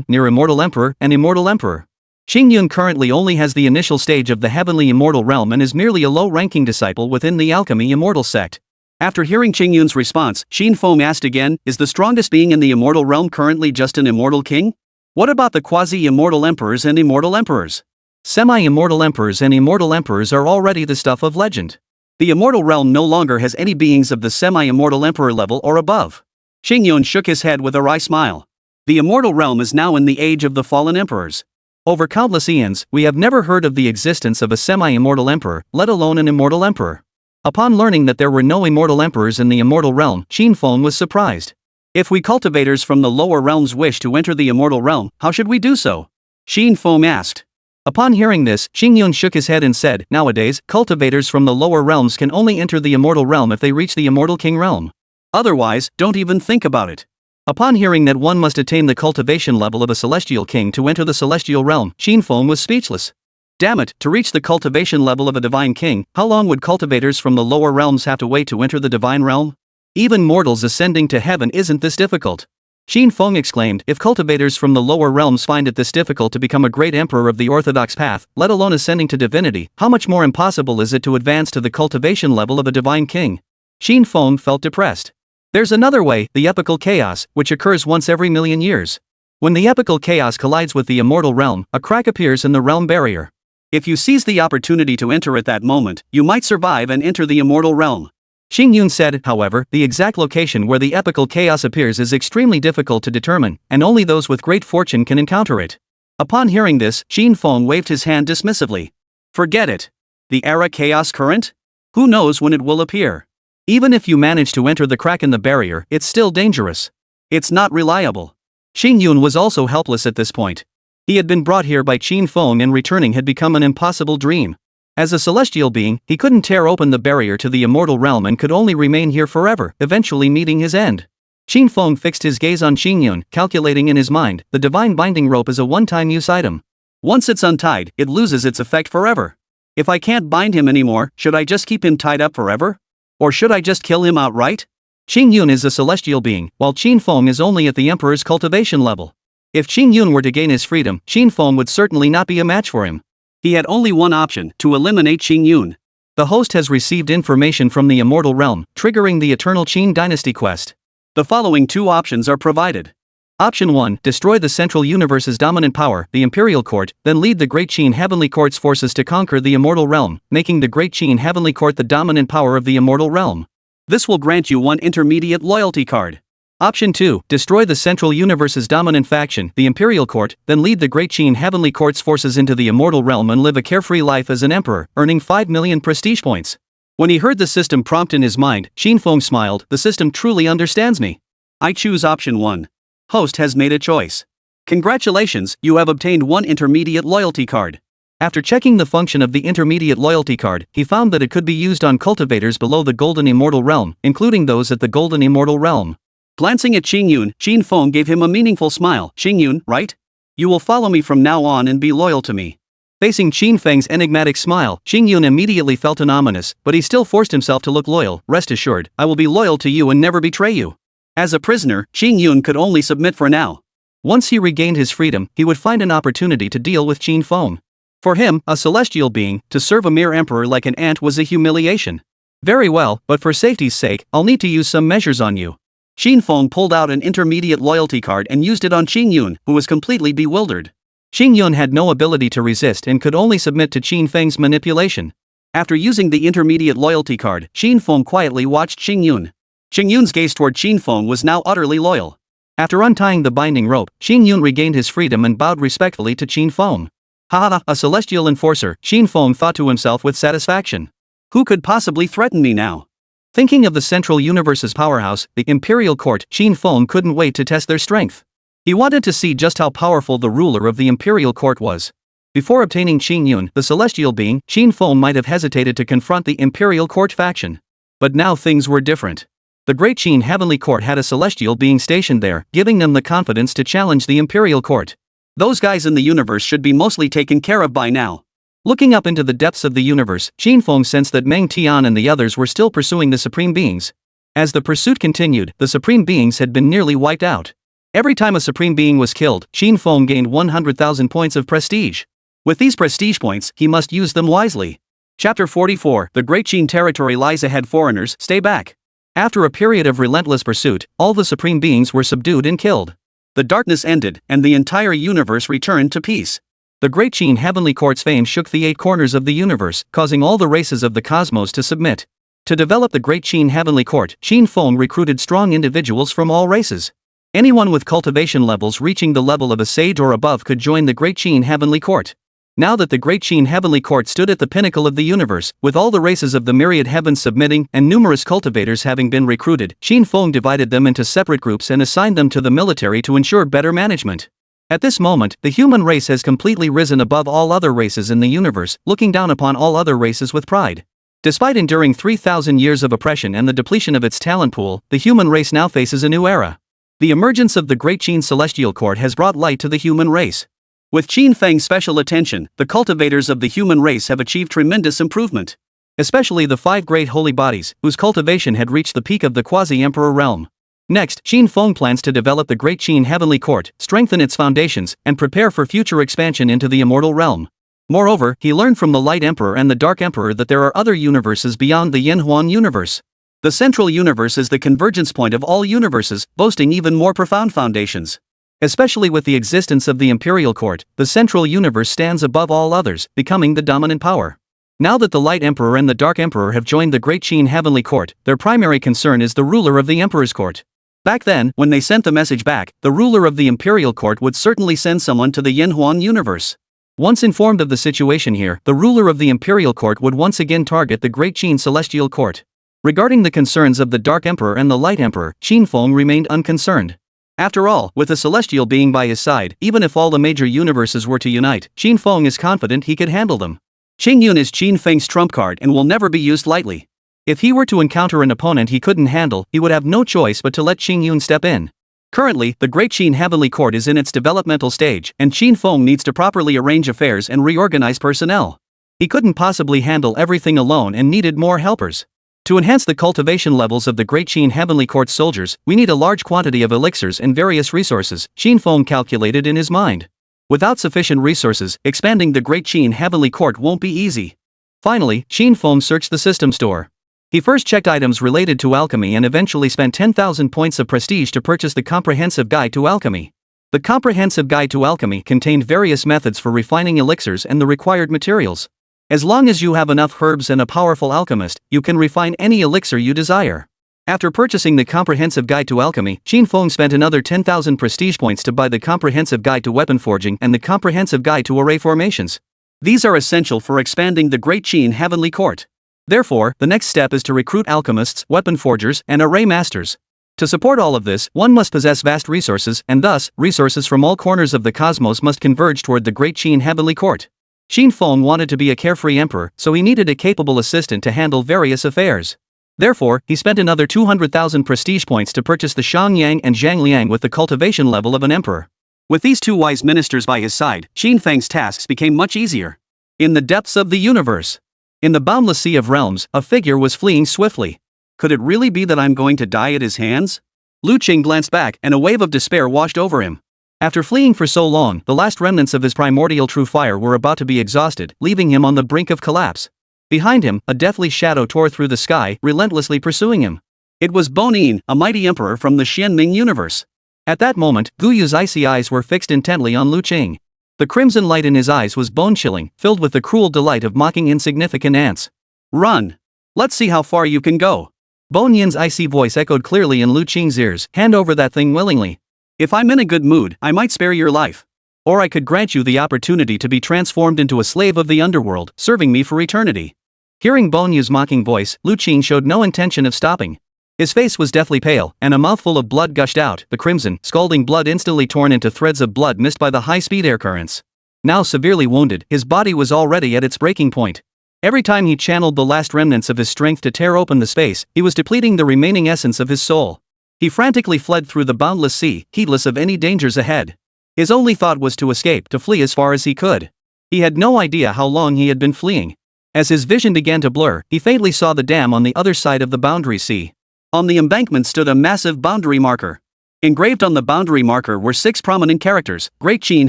Near Immortal Emperor, and Immortal Emperor. Qingyun currently only has the initial stage of the Heavenly Immortal Realm and is merely a low-ranking disciple within the Alchemy Immortal Sect. After hearing Qingyun's response, Qin Feng asked again, is the strongest being in the Immortal Realm currently just an Immortal King? What about the quasi-immortal emperors and immortal emperors? Semi-immortal emperors and immortal emperors are already the stuff of legend. The Immortal Realm no longer has any beings of the semi-immortal emperor level or above. Qingyun shook his head with a wry smile. The Immortal Realm is now in the age of the fallen emperors. Over countless eons, we have never heard of the existence of a semi-immortal emperor, let alone an immortal emperor. Upon learning that there were no immortal emperors in the Immortal Realm, Qin Feng was surprised. If we cultivators from the lower realms wish to enter the Immortal Realm, how should we do so? Qin Feng asked. Upon hearing this, Qingyun shook his head and said, nowadays, cultivators from the lower realms can only enter the Immortal Realm if they reach the Immortal King realm. Otherwise, don't even think about it. Upon hearing that one must attain the cultivation level of a celestial king to enter the celestial realm, Shinfeng was speechless. Damn it, to reach the cultivation level of a divine king, how long would cultivators from the lower realms have to wait to enter the divine realm? Even mortals ascending to heaven isn't this difficult. Shinfeng exclaimed, if cultivators from the lower realms find it this difficult to become a great emperor of the orthodox path, let alone ascending to divinity, how much more impossible is it to advance to the cultivation level of a divine king? Shinfeng felt depressed. There's another way, the epical chaos, which occurs once every million years. When the epical chaos collides with the immortal realm, a crack appears in the realm barrier. If you seize the opportunity to enter at that moment, you might survive and enter the immortal realm. Xingyun said, however, the exact location where the epical chaos appears is extremely difficult to determine, and only those with great fortune can encounter it. Upon hearing this, Shinfeng waved his hand dismissively. Forget it. The era chaos current? Who knows when it will appear? Even if you manage to enter the crack in the barrier, it's still dangerous. It's not reliable. Xingyun was also helpless at this point. He had been brought here by Shinfeng and returning had become an impossible dream. As a celestial being, he couldn't tear open the barrier to the immortal realm and could only remain here forever, eventually meeting his end. Shinfeng fixed his gaze on Xingyun, calculating in his mind, the divine binding rope is a one-time use item. Once it's untied, it loses its effect forever. If I can't bind him anymore, should I just keep him tied up forever? Or should I just kill him outright? Xingyun is a celestial being, while Shinfeng is only at the emperor's cultivation level. If Xingyun were to gain his freedom, Shinfeng would certainly not be a match for him. He had only one option, to eliminate Xingyun. The host has received information from the immortal realm, triggering the eternal Qin dynasty quest. The following two options are provided. Option 1, destroy the central universe's dominant power, the Imperial Court, then lead the Great Qin Heavenly Court's forces to conquer the immortal realm, making the Great Qin Heavenly Court the dominant power of the immortal realm. This will grant you one intermediate loyalty card. Option 2, destroy the central universe's dominant faction, the Imperial Court, then lead the Great Qin Heavenly Court's forces into the immortal realm and live a carefree life as an emperor, earning 5 million prestige points. When he heard the system prompt in his mind, Shinfeng smiled, the system truly understands me. I choose option 1. Host has made a choice. Congratulations, you have obtained one intermediate loyalty card. After checking the function of the intermediate loyalty card, he found that it could be used on cultivators below the Golden Immortal Realm, including those at the Golden Immortal Realm. Glancing at Xingyun, Shinfeng gave him a meaningful smile. Xingyun, right? You will follow me from now on and be loyal to me. Facing Shinfeng's enigmatic smile, Xingyun immediately felt ominous, but he still forced himself to look loyal. Rest assured, I will be loyal to you and never betray you. As a prisoner, Xingyun could only submit for now. Once he regained his freedom, he would find an opportunity to deal with Shinfeng. For him, a celestial being, to serve a mere emperor like an ant was a humiliation. Very well, but for safety's sake, I'll need to use some measures on you. Shinfeng pulled out an intermediate loyalty card and used it on Xingyun, who was completely bewildered. Xingyun had no ability to resist and could only submit to Shinfeng's manipulation. After using the intermediate loyalty card, Shinfeng quietly watched Xingyun. Xingyun's gaze toward Shinfeng was now utterly loyal. After untying the binding rope, Xingyun regained his freedom and bowed respectfully to Shinfeng. Ha, a celestial enforcer, Shinfeng thought to himself with satisfaction. Who could possibly threaten me now? Thinking of the central universe's powerhouse, the Imperial Court, Shinfeng couldn't wait to test their strength. He wanted to see just how powerful the ruler of the Imperial Court was. Before obtaining Xingyun, the celestial being, Shinfeng might have hesitated to confront the Imperial Court faction. But now things were different. The Great Qin Heavenly Court had a celestial being stationed there, giving them the confidence to challenge the Imperial Court. Those guys in the universe should be mostly taken care of by now. Looking up into the depths of the universe, Shinfeng sensed that Meng, Tian and the others were still pursuing the Supreme Beings. As the pursuit continued, the Supreme Beings had been nearly wiped out. Every time a Supreme Being was killed, Shinfeng gained 100,000 points of prestige. With these prestige points, he must use them wisely. Chapter 44, The Great Qin Territory Lies Ahead. Foreigners, stay back. After a period of relentless pursuit, all the Supreme Beings were subdued and killed. The darkness ended, and the entire universe returned to peace. The Great Qin Heavenly Court's fame shook the 8 corners of the universe, causing all the races of the cosmos to submit. To develop the Great Qin Heavenly Court, Shinfeng recruited strong individuals from all races. Anyone with cultivation levels reaching the level of a sage or above could join the Great Qin Heavenly Court. Now that the Great Qin Heavenly Court stood at the pinnacle of the universe, with all the races of the myriad heavens submitting and numerous cultivators having been recruited, Shinfeng divided them into separate groups and assigned them to the military to ensure better management. At this moment, the human race has completely risen above all other races in the universe, looking down upon all other races with pride. Despite enduring 3,000 years of oppression and the depletion of its talent pool, the human race now faces a new era. The emergence of the Great Qin Celestial Court has brought light to the human race. With Qin Feng's special attention, the cultivators of the human race have achieved tremendous improvement. Especially the 5 great holy bodies, whose cultivation had reached the peak of the quasi-emperor realm. Next, Qin Feng plans to develop the Great Qin Heavenly Court, strengthen its foundations, and prepare for future expansion into the immortal realm. Moreover, he learned from the Light Emperor and the Dark Emperor that there are other universes beyond the Yin-Huan universe. The central universe is the convergence point of all universes, boasting even more profound foundations. Especially with the existence of the Imperial Court, the central universe stands above all others, becoming the dominant power. Now that the Light Emperor and the Dark Emperor have joined the Great Qin Heavenly Court, their primary concern is the ruler of the Emperor's Court. Back then, when they sent the message back, the ruler of the Imperial Court would certainly send someone to the Yin-Huan universe. Once informed of the situation here, the ruler of the Imperial Court would once again target the Great Qin Celestial Court. Regarding the concerns of the Dark Emperor and the Light Emperor, Qin Feng remained unconcerned. After all, with a celestial being by his side, even if all the major universes were to unite, Qin Feng is confident he could handle them. Qin Yun is Qin Feng's trump card and will never be used lightly. If he were to encounter an opponent he couldn't handle, he would have no choice but to let Qin Yun step in. Currently, the Great Qin Heavenly Court is in its developmental stage, and Qin Feng needs to properly arrange affairs and reorganize personnel. He couldn't possibly handle everything alone and needed more helpers. To enhance the cultivation levels of the Great Qin Heavenly Court soldiers, we need a large quantity of elixirs and various resources, Qin Feng calculated in his mind. Without sufficient resources, expanding the Great Qin Heavenly Court won't be easy. Finally, Qin Feng searched the system store. He first checked items related to alchemy and eventually spent 10,000 points of prestige to purchase the Comprehensive Guide to Alchemy. The Comprehensive Guide to Alchemy contained various methods for refining elixirs and the required materials. As long as you have enough herbs and a powerful alchemist, you can refine any elixir you desire. After purchasing the Comprehensive Guide to Alchemy, Qin Feng spent another 10,000 prestige points to buy the Comprehensive Guide to Weapon Forging and the Comprehensive Guide to Array Formations. These are essential for expanding the Great Qin Heavenly Court. Therefore, the next step is to recruit alchemists, weapon forgers, and array masters. To support all of this, one must possess vast resources, and thus, resources from all corners of the cosmos must converge toward the Great Qin Heavenly Court. Qin Feng wanted to be a carefree emperor, so he needed a capable assistant to handle various affairs. Therefore, he spent another 200,000 prestige points to purchase the Xiangyang and Zhangliang with the cultivation level of an emperor. With these two wise ministers by his side, Qin Feng's tasks became much easier. In the depths of the universe. In the boundless sea of realms, a figure was fleeing swiftly. Could it really be that I'm going to die at his hands? Lu Qing glanced back, and a wave of despair washed over him. After fleeing for so long, the last remnants of his primordial true fire were about to be exhausted, leaving him on the brink of collapse. Behind him, a deathly shadow tore through the sky, relentlessly pursuing him. It was Bonin, a mighty emperor from the Xianming universe. At that moment, Gu Yu's icy eyes were fixed intently on Lu Qing. The crimson light in his eyes was bone-chilling, filled with the cruel delight of mocking insignificant ants. Run! Let's see how far you can go. Bon Yin's icy voice echoed clearly in Lu Qing's ears. Hand over that thing willingly. If I'm in a good mood, I might spare your life. Or I could grant you the opportunity to be transformed into a slave of the underworld, serving me for eternity. Hearing Bon Yu's mocking voice, Lu Qing showed no intention of stopping. His face was deathly pale, and a mouthful of blood gushed out, the crimson, scalding blood instantly torn into threads of blood missed by the high-speed air currents. Now severely wounded, his body was already at its breaking point. Every time he channeled the last remnants of his strength to tear open the space, he was depleting the remaining essence of his soul. He frantically fled through the boundless sea, heedless of any dangers ahead. His only thought was to escape, to flee as far as he could. He had no idea how long he had been fleeing. As his vision began to blur, he faintly saw the dam on the other side of the boundary sea. On the embankment stood a massive boundary marker. Engraved on the boundary marker were 6 prominent characters: Great Qin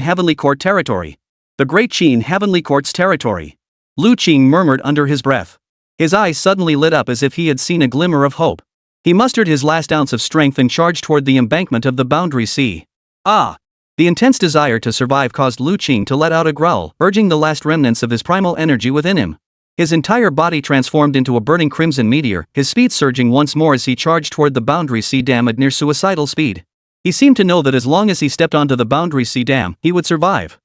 Heavenly Court Territory. The Great Qin Heavenly Court's territory. Lu Qing murmured under his breath. His eyes suddenly lit up as if he had seen a glimmer of hope. He mustered his last ounce of strength and charged toward the embankment of the boundary sea. Ah! The intense desire to survive caused Lu Qing to let out a growl, urging the last remnants of his primal energy within him. His entire body transformed into a burning crimson meteor, his speed surging once more as he charged toward the boundary sea dam at near suicidal speed. He seemed to know that as long as he stepped onto the boundary sea dam, he would survive.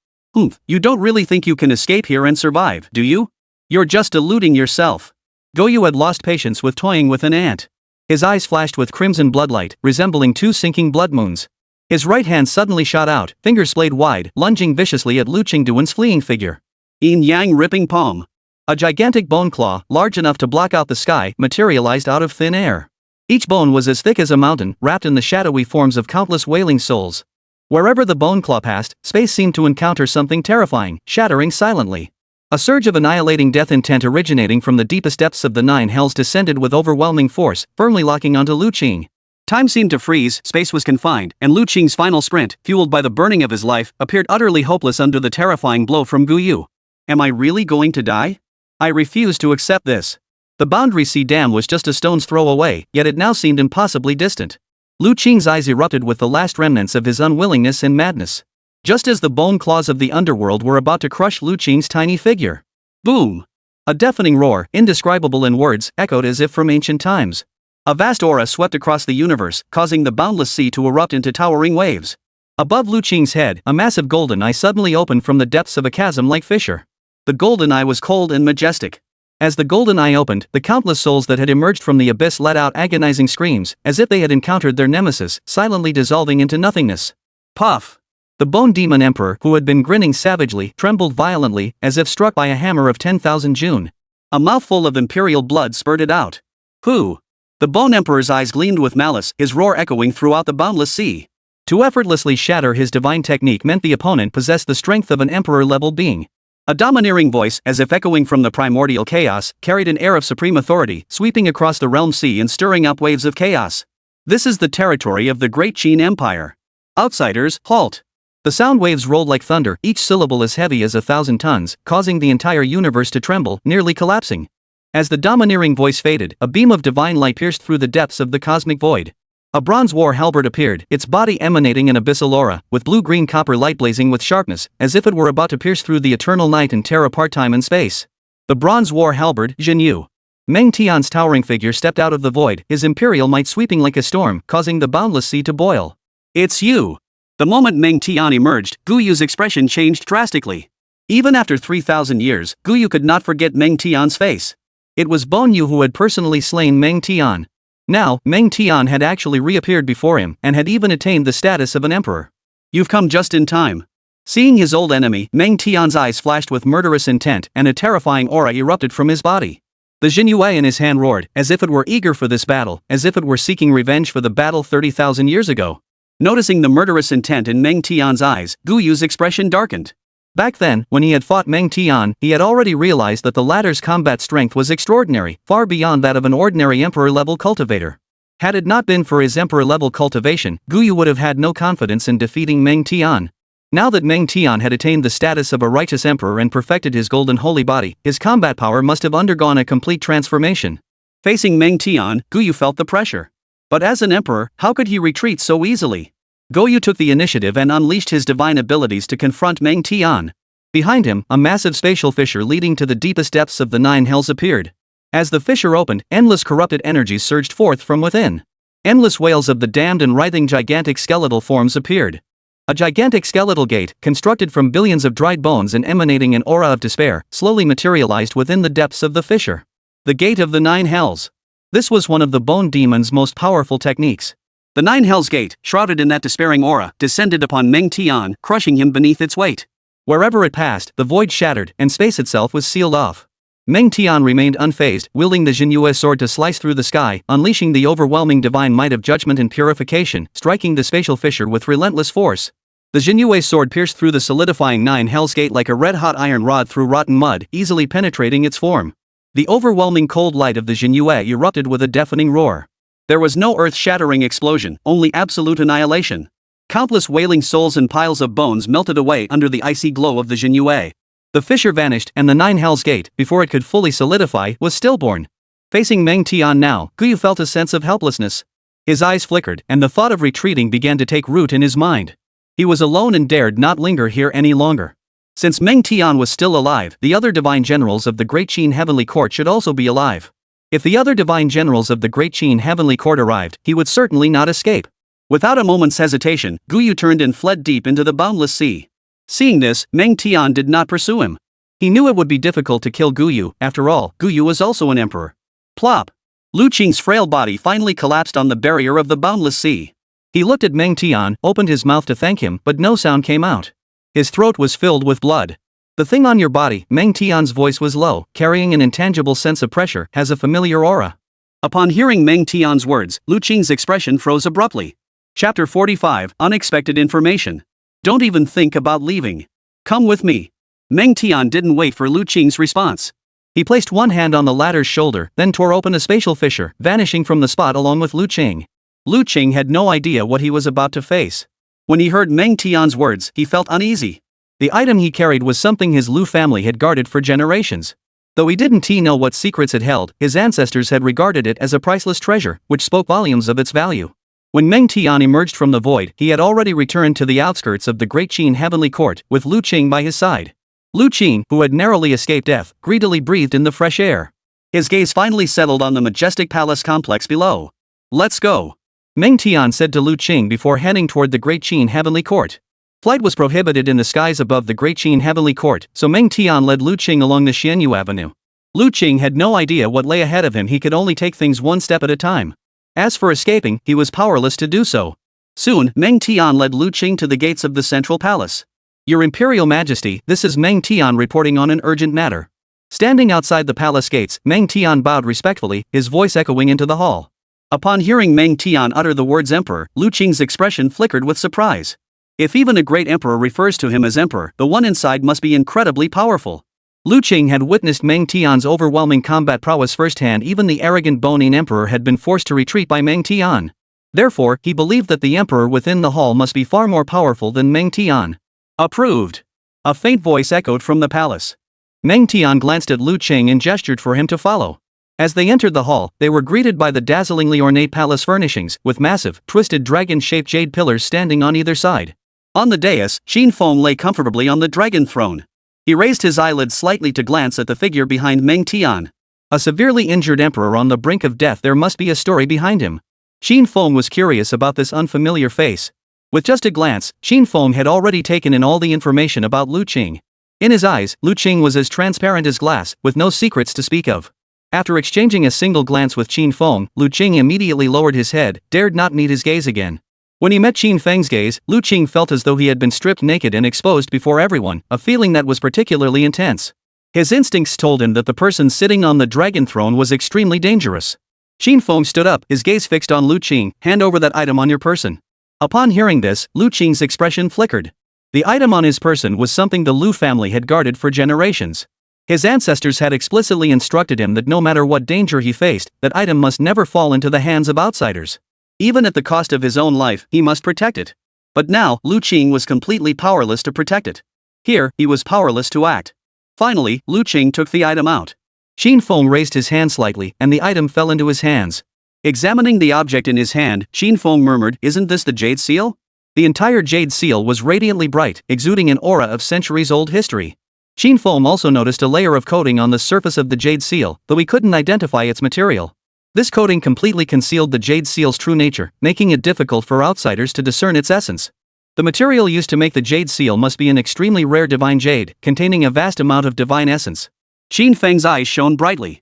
You don't really think you can escape here and survive, do you? You're just deluding yourself. Goyu had lost patience with toying with an ant. His eyes flashed with crimson bloodlight, resembling 2 sinking blood moons. His right hand suddenly shot out, fingers splayed wide, lunging viciously at Lu Qingduan's fleeing figure. Yin Yang ripping palm. A gigantic bone claw, large enough to block out the sky, materialized out of thin air. Each bone was as thick as a mountain, wrapped in the shadowy forms of countless wailing souls. Wherever the bone claw passed, space seemed to encounter something terrifying, shattering silently. A surge of annihilating death intent originating from the deepest depths of the nine hells descended with overwhelming force, firmly locking onto Lu Qing. Time seemed to freeze, space was confined, and Lu Qing's final sprint, fueled by the burning of his life, appeared utterly hopeless under the terrifying blow from Genryūsai. Am I really going to die? I refuse to accept this. The Boundary Sea Dam was just a stone's throw away, yet it now seemed impossibly distant. Lu Qing's eyes erupted with the last remnants of his unwillingness and madness. Just as the bone claws of the underworld were about to crush Lu Qing's tiny figure. Boom! A deafening roar, indescribable in words, echoed as if from ancient times. A vast aura swept across the universe, causing the boundless sea to erupt into towering waves. Above Lu Qing's head, a massive golden eye suddenly opened from the depths of a chasm-like fissure. The golden eye was cold and majestic. As the golden eye opened, the countless souls that had emerged from the abyss let out agonizing screams, as if they had encountered their nemesis, silently dissolving into nothingness. Puff! The Bone Demon Emperor, who had been grinning savagely, trembled violently, as if struck by a hammer of 10,000 June. A mouthful of Imperial blood spurted out. Who? The Bone Emperor's eyes gleamed with malice, his roar echoing throughout the boundless sea. To effortlessly shatter his divine technique meant the opponent possessed the strength of an emperor-level being. A domineering voice, as if echoing from the primordial chaos, carried an air of supreme authority, sweeping across the realm sea and stirring up waves of chaos. This is the territory of the Great Qin Empire. Outsiders, halt! The sound waves rolled like thunder, each syllable as heavy as 1,000 tons, causing the entire universe to tremble, nearly collapsing. As the domineering voice faded, a beam of divine light pierced through the depths of the cosmic void. A bronze war halberd appeared, its body emanating an abyssal aura, with blue-green copper light blazing with sharpness, as if it were about to pierce through the eternal night and tear apart time and space. The bronze war halberd, Genryūsai. Meng Tian's towering figure stepped out of the void, his imperial might sweeping like a storm, causing the boundless sea to boil. It's you! The moment Meng Tian emerged, Genryūsai's expression changed drastically. Even after 3,000 years, Genryūsai could not forget Meng Tian's face. It was Bon Yu who had personally slain Meng Tian. Now, Meng Tian had actually reappeared before him, and had even attained the status of an emperor. You've come just in time. Seeing his old enemy, Meng Tian's eyes flashed with murderous intent, and a terrifying aura erupted from his body. The Genryūsai in his hand roared, as if it were eager for this battle, as if it were seeking revenge for the battle 30,000 years ago. Noticing the murderous intent in Meng Tian's eyes, Genryūsai's expression darkened. Back then, when he had fought Meng Tian, he had already realized that the latter's combat strength was extraordinary, far beyond that of an ordinary emperor-level cultivator. Had it not been for his emperor-level cultivation, Genryūsai would have had no confidence in defeating Meng Tian. Now that Meng Tian had attained the status of a righteous emperor and perfected his golden holy body, his combat power must have undergone a complete transformation. Facing Meng Tian, Genryūsai felt the pressure. But as an emperor, how could he retreat so easily? Genryūsai took the initiative and unleashed his divine abilities to confront Meng Tian. Behind him, a massive spatial fissure leading to the deepest depths of the nine hells appeared. As the fissure opened, endless corrupted energies surged forth from within. Endless wails of the damned and writhing gigantic skeletal forms appeared. A gigantic skeletal gate, constructed from billions of dried bones and emanating an aura of despair, slowly materialized within the depths of the fissure. The Gate of the Nine Hells. This was one of the Bone Demon's most powerful techniques. The Nine Hells Gate, shrouded in that despairing aura, descended upon Meng Tian, crushing him beneath its weight. Wherever it passed, the void shattered, and space itself was sealed off. Meng Tian remained unfazed, wielding the Genryūsai sword to slice through the sky, unleashing the overwhelming divine might of judgment and purification, striking the spatial fissure with relentless force. The Genryūsai sword pierced through the solidifying Nine Hells Gate like a red-hot iron rod through rotten mud, easily penetrating its form. The overwhelming cold light of the Genryūsai erupted with a deafening roar. There was no earth-shattering explosion, only absolute annihilation. Countless wailing souls and piles of bones melted away under the icy glow of the Genryūsai. The fissure vanished, and the Nine Hells Gate, before it could fully solidify, was stillborn. Facing Meng Tian now, Genryūsai felt a sense of helplessness. His eyes flickered, and the thought of retreating began to take root in his mind. He was alone and dared not linger here any longer. Since Meng Tian was still alive, the other divine generals of the Great Qin Heavenly Court should also be alive. If the other divine generals of the Great Qin Heavenly Court arrived, he would certainly not escape. Without a moment's hesitation, Genryūsai turned and fled deep into the boundless sea. Seeing this, Meng Tian did not pursue him. He knew it would be difficult to kill Genryūsai, after all, Genryūsai was also an emperor. Plop! Lu Qing's frail body finally collapsed on the barrier of the boundless sea. He looked at Meng Tian, opened his mouth to thank him, but no sound came out. His throat was filled with blood. The thing on your body, Meng Tian's voice was low, carrying an intangible sense of pressure, has a familiar aura. Upon hearing Meng Tian's words, Lu Qing's expression froze abruptly. Chapter 45, Unexpected Information. Don't even think about leaving. Come with me. Meng Tian didn't wait for Lu Qing's response. He placed one hand on the latter's shoulder, then tore open a spatial fissure, vanishing from the spot along with Lu Qing. Lu Qing had no idea what he was about to face. When he heard Meng Tian's words, he felt uneasy. The item he carried was something his Lu family had guarded for generations. Though he didn't know what secrets it held, his ancestors had regarded it as a priceless treasure, which spoke volumes of its value. When Meng Tian emerged from the void, he had already returned to the outskirts of the Great Qin Heavenly Court, with Lu Qing by his side. Lu Qing, who had narrowly escaped death, greedily breathed in the fresh air. His gaze finally settled on the majestic palace complex below. Let's go. Meng Tian said to Lu Qing before heading toward the Great Qin Heavenly Court. Flight was prohibited in the skies above the Great Qin Heavenly Court, so Meng Tian led Lu Qing along the Xianyu Avenue. Lu Qing had no idea what lay ahead of him. He could only take things one step at a time. As for escaping, he was powerless to do so. Soon, Meng Tian led Lu Qing to the gates of the central palace. Your Imperial Majesty, this is Meng Tian reporting on an urgent matter. Standing outside the palace gates, Meng Tian bowed respectfully, his voice echoing into the hall. Upon hearing Meng Tian utter the words Emperor, Lu Qing's expression flickered with surprise. If even a great emperor refers to him as emperor, the one inside must be incredibly powerful. Lu Qing had witnessed Meng Tian's overwhelming combat prowess firsthand. Even the arrogant Bonin emperor had been forced to retreat by Meng Tian. Therefore, he believed that the emperor within the hall must be far more powerful than Meng Tian. Approved. A faint voice echoed from the palace. Meng Tian glanced at Lu Qing and gestured for him to follow. As they entered the hall, they were greeted by the dazzlingly ornate palace furnishings, with massive, twisted dragon-shaped jade pillars standing on either side. On the dais, Qin Feng lay comfortably on the dragon throne. He raised his eyelids slightly to glance at the figure behind Meng Tian. A severely injured emperor on the brink of death. There must be a story behind him. Qin Feng was curious about this unfamiliar face. With just a glance, Qin Feng had already taken in all the information about Lu Qing. In his eyes, Lu Qing was as transparent as glass, with no secrets to speak of. After exchanging a single glance with Qin Feng, Lu Qing immediately lowered his head, dared not meet his gaze again. When he met Qin Feng's gaze, Lu Qing felt as though he had been stripped naked and exposed before everyone, a feeling that was particularly intense. His instincts told him that the person sitting on the dragon throne was extremely dangerous. Qin Feng stood up, his gaze fixed on Lu Qing. Hand over that item on your person. Upon hearing this, Lu Qing's expression flickered. The item on his person was something the Lu family had guarded for generations. His ancestors had explicitly instructed him that no matter what danger he faced, that item must never fall into the hands of outsiders. Even at the cost of his own life, he must protect it. But now, Lu Qing was completely powerless to protect it. Here, he was powerless to act. Finally, Lu Qing took the item out. Qin Feng raised his hand slightly, and the item fell into his hands. Examining the object in his hand, Qin Feng murmured, "Isn't this the jade seal?" The entire jade seal was radiantly bright, exuding an aura of centuries-old history. Qin Feng also noticed a layer of coating on the surface of the jade seal, though he couldn't identify its material. This coating completely concealed the jade seal's true nature, making it difficult for outsiders to discern its essence. The material used to make the jade seal must be an extremely rare divine jade, containing a vast amount of divine essence. Qin Feng's eyes shone brightly.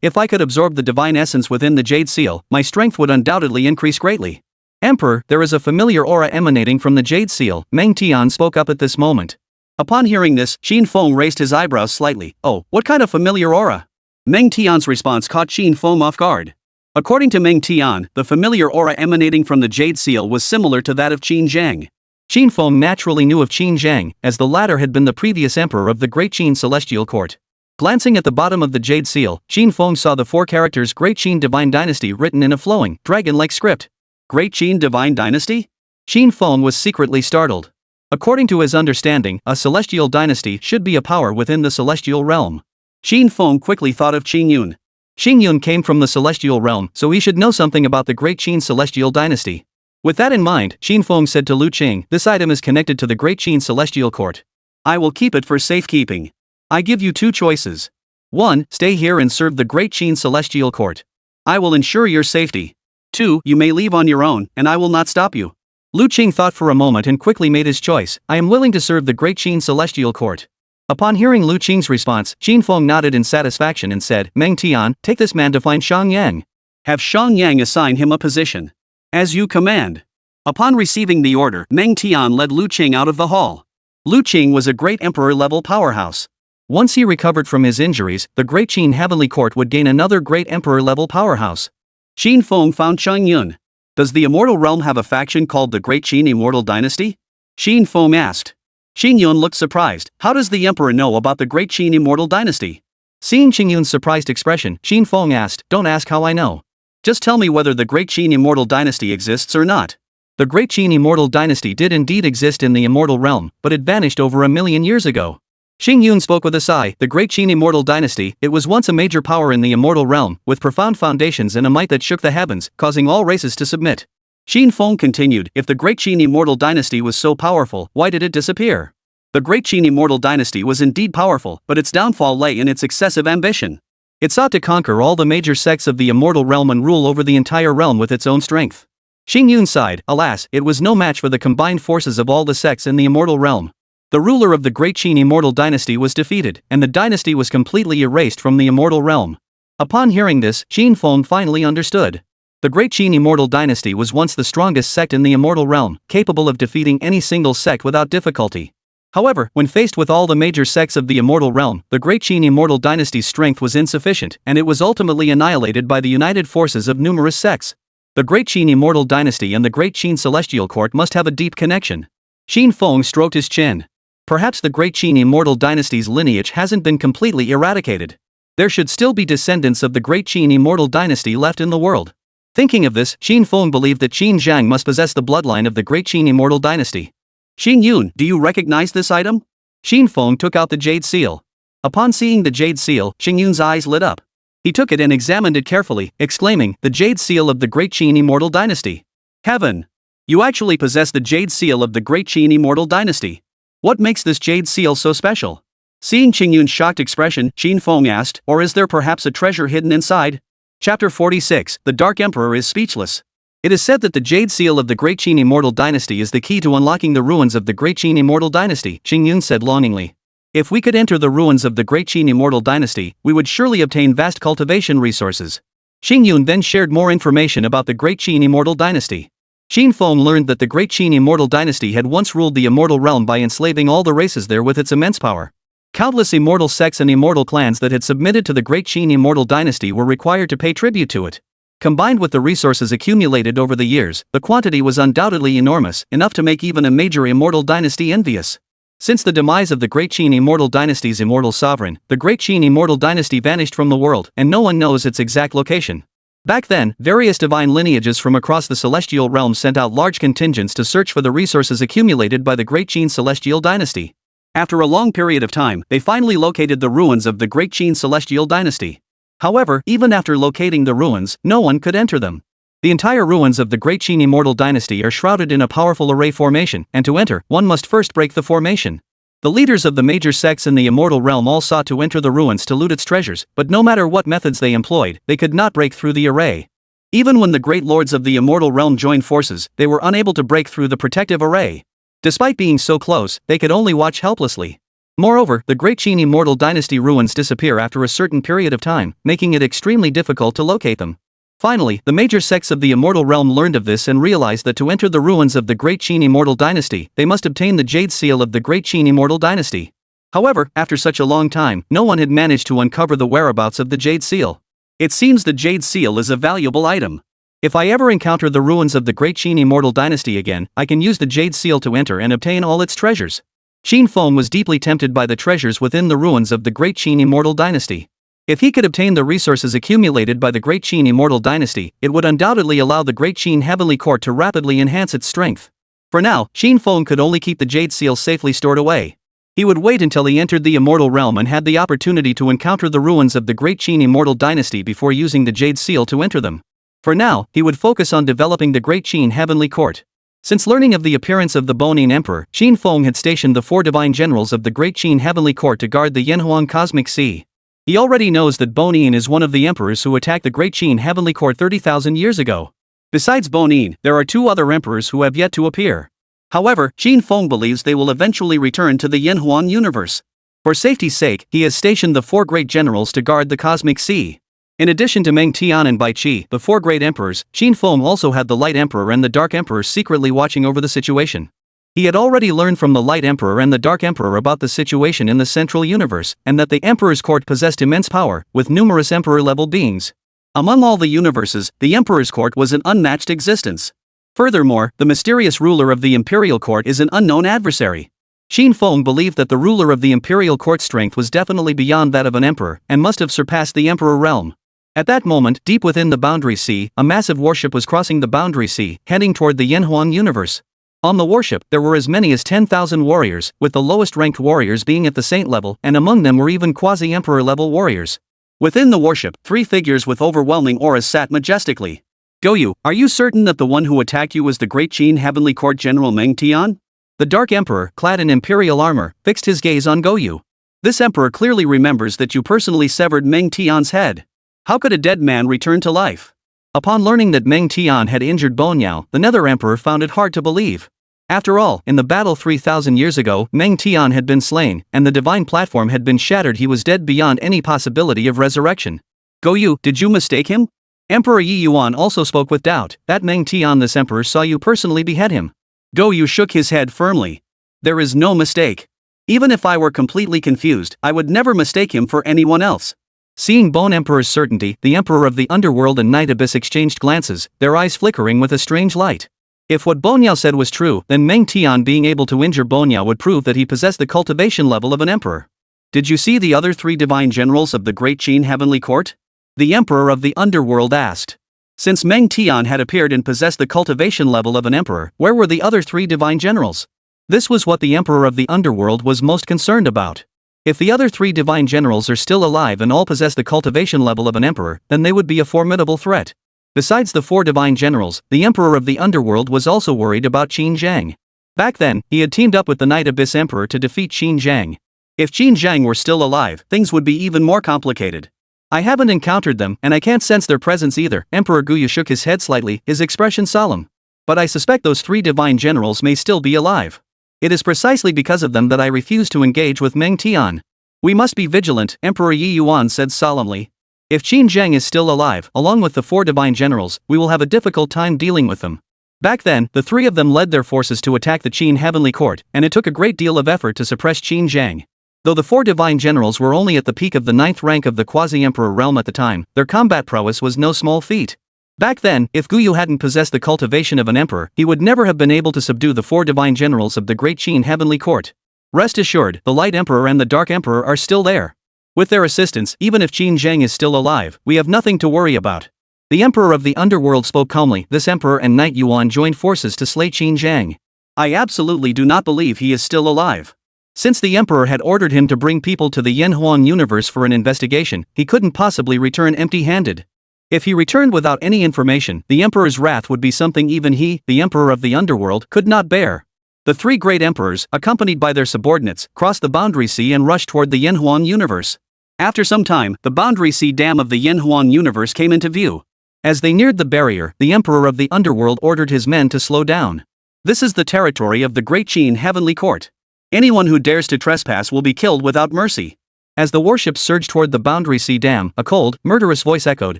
If I could absorb the divine essence within the jade seal, my strength would undoubtedly increase greatly. Emperor, there is a familiar aura emanating from the jade seal, Meng Tian spoke up at this moment. Upon hearing this, Qin Feng raised his eyebrows slightly. Oh, what kind of familiar aura? Meng Tian's response caught Qin Feng off guard. According to Meng Tian, the familiar aura emanating from the jade seal was similar to that of Qin Zhang. Qin Feng naturally knew of Qin Zhang, as the latter had been the previous emperor of the Great Qin Celestial Court. Glancing at the bottom of the jade seal, Qin Feng saw the 4 characters Great Qin Divine Dynasty written in a flowing, dragon-like script. Great Qin Divine Dynasty? Qin Feng was secretly startled. According to his understanding, a celestial dynasty should be a power within the celestial realm. Qin Feng quickly thought of Qin Yun. Qin Yun came from the celestial realm, so he should know something about the Great Qin Celestial Dynasty. With that in mind, Qin Feng said to Lu Qing, "This item is connected to the Great Qin Celestial Court. I will keep it for safekeeping. I give you 2 choices. 1. Stay here and serve the Great Qin Celestial Court. I will ensure your safety. 2. You may leave on your own, and I will not stop you." Lu Qing thought for a moment and quickly made his choice. "I am willing to serve the Great Qin Celestial Court." Upon hearing Lu Qing's response, Qin Feng nodded in satisfaction and said, "Meng Tian, take this man to find Shang Yang. Have Shang Yang assign him a position. As you command." Upon receiving the order, Meng Tian led Lu Qing out of the hall. Lu Qing was a great emperor-level powerhouse. Once he recovered from his injuries, the Great Qin Heavenly Court would gain another Great Emperor-level powerhouse. Qin Feng found Su Yunyun. Does the Immortal Realm have a faction called the Great Qin Immortal Dynasty? Qin Feng asked. Su Yunyun looked surprised. How does the Emperor know about the Great Qin Immortal Dynasty? Seeing Su Yunyun's surprised expression, Qin Feng asked, "Don't ask how I know. Just tell me whether the Great Qin Immortal Dynasty exists or not." The Great Qin Immortal Dynasty did indeed exist in the Immortal Realm, but it vanished over 1,000,000 years ago. Su Yunyun spoke with a sigh. The Great Qin Immortal Dynasty, it was once a major power in the Immortal Realm, with profound foundations and a might that shook the heavens, causing all races to submit. Qin Feng continued, if the Great Qin Immortal Dynasty was so powerful, why did it disappear? The Great Qin Immortal Dynasty was indeed powerful, but its downfall lay in its excessive ambition. It sought to conquer all the major sects of the Immortal Realm and rule over the entire realm with its own strength. Su Yunyun sighed, alas, it was no match for the combined forces of all the sects in the Immortal Realm. The ruler of the Great Qin Immortal Dynasty was defeated, and the dynasty was completely erased from the Immortal Realm. Upon hearing this, Qin Feng finally understood. The Great Qin Immortal Dynasty was once the strongest sect in the Immortal Realm, capable of defeating any single sect without difficulty. However, when faced with all the major sects of the Immortal Realm, the Great Qin Immortal Dynasty's strength was insufficient, and it was ultimately annihilated by the united forces of numerous sects. The Great Qin Immortal Dynasty and the Great Qin Celestial Court must have a deep connection. Qin Feng stroked his chin. Perhaps the Great Qin Immortal Dynasty's lineage hasn't been completely eradicated. There should still be descendants of the Great Qin Immortal Dynasty left in the world. Thinking of this, Qin Feng believed that Qin Zhang must possess the bloodline of the Great Qin Immortal Dynasty. Qin Yun, do you recognize this item? Qin Feng took out the jade seal. Upon seeing the jade seal, Qin Yun's eyes lit up. He took it and examined it carefully, exclaiming, the jade seal of the Great Qin Immortal Dynasty. Heaven! You actually possess the jade seal of the Great Qin Immortal Dynasty. What makes this jade seal so special? Seeing Qin Yun's shocked expression, Qin Feng asked, or is there perhaps a treasure hidden inside? Chapter 46, The Dark Emperor is speechless. It is said that the jade seal of the Great Qin Immortal Dynasty is the key to unlocking the ruins of the Great Qin Immortal Dynasty, Qin Yun said longingly. If we could enter the ruins of the Great Qin Immortal Dynasty, we would surely obtain vast cultivation resources. Qin Yun then shared more information about the Great Qin Immortal Dynasty. Qin Feng learned that the Great Qin Immortal Dynasty had once ruled the Immortal Realm by enslaving all the races there with its immense power. Countless immortal sects and immortal clans that had submitted to the Great Qin Immortal Dynasty were required to pay tribute to it. Combined with the resources accumulated over the years, the quantity was undoubtedly enormous, enough to make even a major immortal dynasty envious. Since the demise of the Great Qin Immortal Dynasty's immortal sovereign, the Great Qin Immortal Dynasty vanished from the world, and no one knows its exact location. Back then, various divine lineages from across the celestial realm sent out large contingents to search for the resources accumulated by the Great Qin Celestial Dynasty. After a long period of time, they finally located the ruins of the Great Qin Celestial Dynasty. However, even after locating the ruins, no one could enter them. The entire ruins of the Great Qin Immortal Dynasty are shrouded in a powerful array formation, and to enter, one must first break the formation. The leaders of the major sects in the Immortal Realm all sought to enter the ruins to loot its treasures, but no matter what methods they employed, they could not break through the array. Even when the great lords of the Immortal Realm joined forces, they were unable to break through the protective array. Despite being so close, they could only watch helplessly. Moreover, the Great Qin Immortal Dynasty ruins disappear after a certain period of time, making it extremely difficult to locate them. Finally, the major sects of the Immortal Realm learned of this and realized that to enter the ruins of the Great Qin Immortal Dynasty, they must obtain the Jade Seal of the Great Qin Immortal Dynasty. However, after such a long time, no one had managed to uncover the whereabouts of the Jade Seal. It seems the Jade Seal is a valuable item. If I ever encounter the ruins of the Great Qin Immortal Dynasty again, I can use the Jade Seal to enter and obtain all its treasures. Qin Feng was deeply tempted by the treasures within the ruins of the Great Qin Immortal Dynasty. If he could obtain the resources accumulated by the Great Qin Immortal Dynasty, it would undoubtedly allow the Great Qin Heavenly Court to rapidly enhance its strength. For now, Qin Feng could only keep the Jade Seal safely stored away. He would wait until he entered the Immortal Realm and had the opportunity to encounter the ruins of the Great Qin Immortal Dynasty before using the Jade Seal to enter them. For now, he would focus on developing the Great Qin Heavenly Court. Since learning of the appearance of the Bonin Emperor, Qin Feng had stationed the 4 divine generals of the Great Qin Heavenly Court to guard the Yanhuang Cosmic Sea. He already knows that Bonin is one of the emperors who attacked the Great Qin Heavenly Court 30,000 years ago. Besides Bonin, there are 2 other emperors who have yet to appear. However, Qin Feng believes they will eventually return to the Yanhuang universe. For safety's sake, he has stationed the 4 great generals to guard the Cosmic Sea. In addition to Meng, Tian and Bai Qi, the 4 great emperors, Qin Feng also had the Light Emperor and the Dark Emperor secretly watching over the situation. He had already learned from the Light Emperor and the Dark Emperor about the situation in the Central Universe, and that the Emperor's court possessed immense power, with numerous Emperor-level beings. Among all the universes, the Emperor's court was an unmatched existence. Furthermore, the mysterious ruler of the Imperial court is an unknown adversary. Xin Feng believed that the ruler of the Imperial court's strength was definitely beyond that of an emperor, and must have surpassed the Emperor realm. At that moment, deep within the Boundary Sea, a massive warship was crossing the Boundary Sea, heading toward the Yanhuan universe. On the warship, there were as many as 10,000 warriors, with the lowest-ranked warriors being at the saint level, and among them were even quasi-emperor level warriors. Within the warship, 3 figures with overwhelming auras sat majestically. Goyu, are you certain that the one who attacked you was the great Qin Heavenly Court General Meng Tian? The Dark Emperor, clad in Imperial armor, fixed his gaze on Goyu. This emperor clearly remembers that you personally severed Meng Tian's head. How could a dead man return to life? Upon learning that Meng Tian had injured Bonyao, the Nether Emperor found it hard to believe. After all, in the battle 3,000 years ago, Meng Tian had been slain, and the divine platform had been shattered. He was dead beyond any possibility of resurrection. Goyu, did you mistake him? Emperor Yi Yuan also spoke with doubt. That Meng Tian, this emperor, saw you personally behead him. Goyu shook his head firmly. There is no mistake. Even if I were completely confused, I would never mistake him for anyone else. Seeing Bone Emperor's certainty, the Emperor of the Underworld and Night Abyss exchanged glances, their eyes flickering with a strange light. If what Bonyao said was true, then Meng Tian being able to injure Bonyao would prove that he possessed the cultivation level of an emperor. Did you see the other 3 divine generals of the Great Qin Heavenly Court? The Emperor of the Underworld asked. Since Meng Tian had appeared and possessed the cultivation level of an emperor, where were the other 3 divine generals? This was what the Emperor of the Underworld was most concerned about. If the other 3 divine generals are still alive and all possess the cultivation level of an emperor, then they would be a formidable threat. Besides the 4 divine generals, the Emperor of the Underworld was also worried about Qin Zhang. Back then, he had teamed up with the Night Abyss Emperor to defeat Qin Zhang. If Qin Zhang were still alive, things would be even more complicated. I haven't encountered them, and I can't sense their presence either. Emperor Goyu shook his head slightly, his expression solemn. But I suspect those 3 divine generals may still be alive. It is precisely because of them that I refuse to engage with Meng Tian. We must be vigilant, Emperor Yi Yuan said solemnly. If Qin Zhang is still alive, along with the 4 divine generals, we will have a difficult time dealing with them. Back then, the 3 of them led their forces to attack the Qin Heavenly Court, and it took a great deal of effort to suppress Qin Zhang. Though the 4 divine generals were only at the peak of the 9th rank of the quasi-emperor realm at the time, their combat prowess was no small feat. Back then, if Goyu hadn't possessed the cultivation of an emperor, he would never have been able to subdue the 4 divine generals of the Great Qin Heavenly Court. Rest assured, the Light Emperor and the Dark Emperor are still there. With their assistance, even if Qin Zhang is still alive, we have nothing to worry about. The Emperor of the Underworld spoke calmly. This Emperor and Knight Yuan joined forces to slay Qin Zhang. I absolutely do not believe he is still alive. Since the Emperor had ordered him to bring people to the Yanhuan universe for an investigation, he couldn't possibly return empty-handed. If he returned without any information, the Emperor's wrath would be something even he, the Emperor of the Underworld, could not bear. The 3 great emperors, accompanied by their subordinates, crossed the Boundary Sea and rushed toward the Yanhuan universe. After some time, the Boundary Sea Dam of the Yanhuan universe came into view. As they neared the barrier, the Emperor of the Underworld ordered his men to slow down. This is the territory of the Great Qin Heavenly Court. Anyone who dares to trespass will be killed without mercy. As the warship surged toward the Boundary Sea Dam, a cold, murderous voice echoed,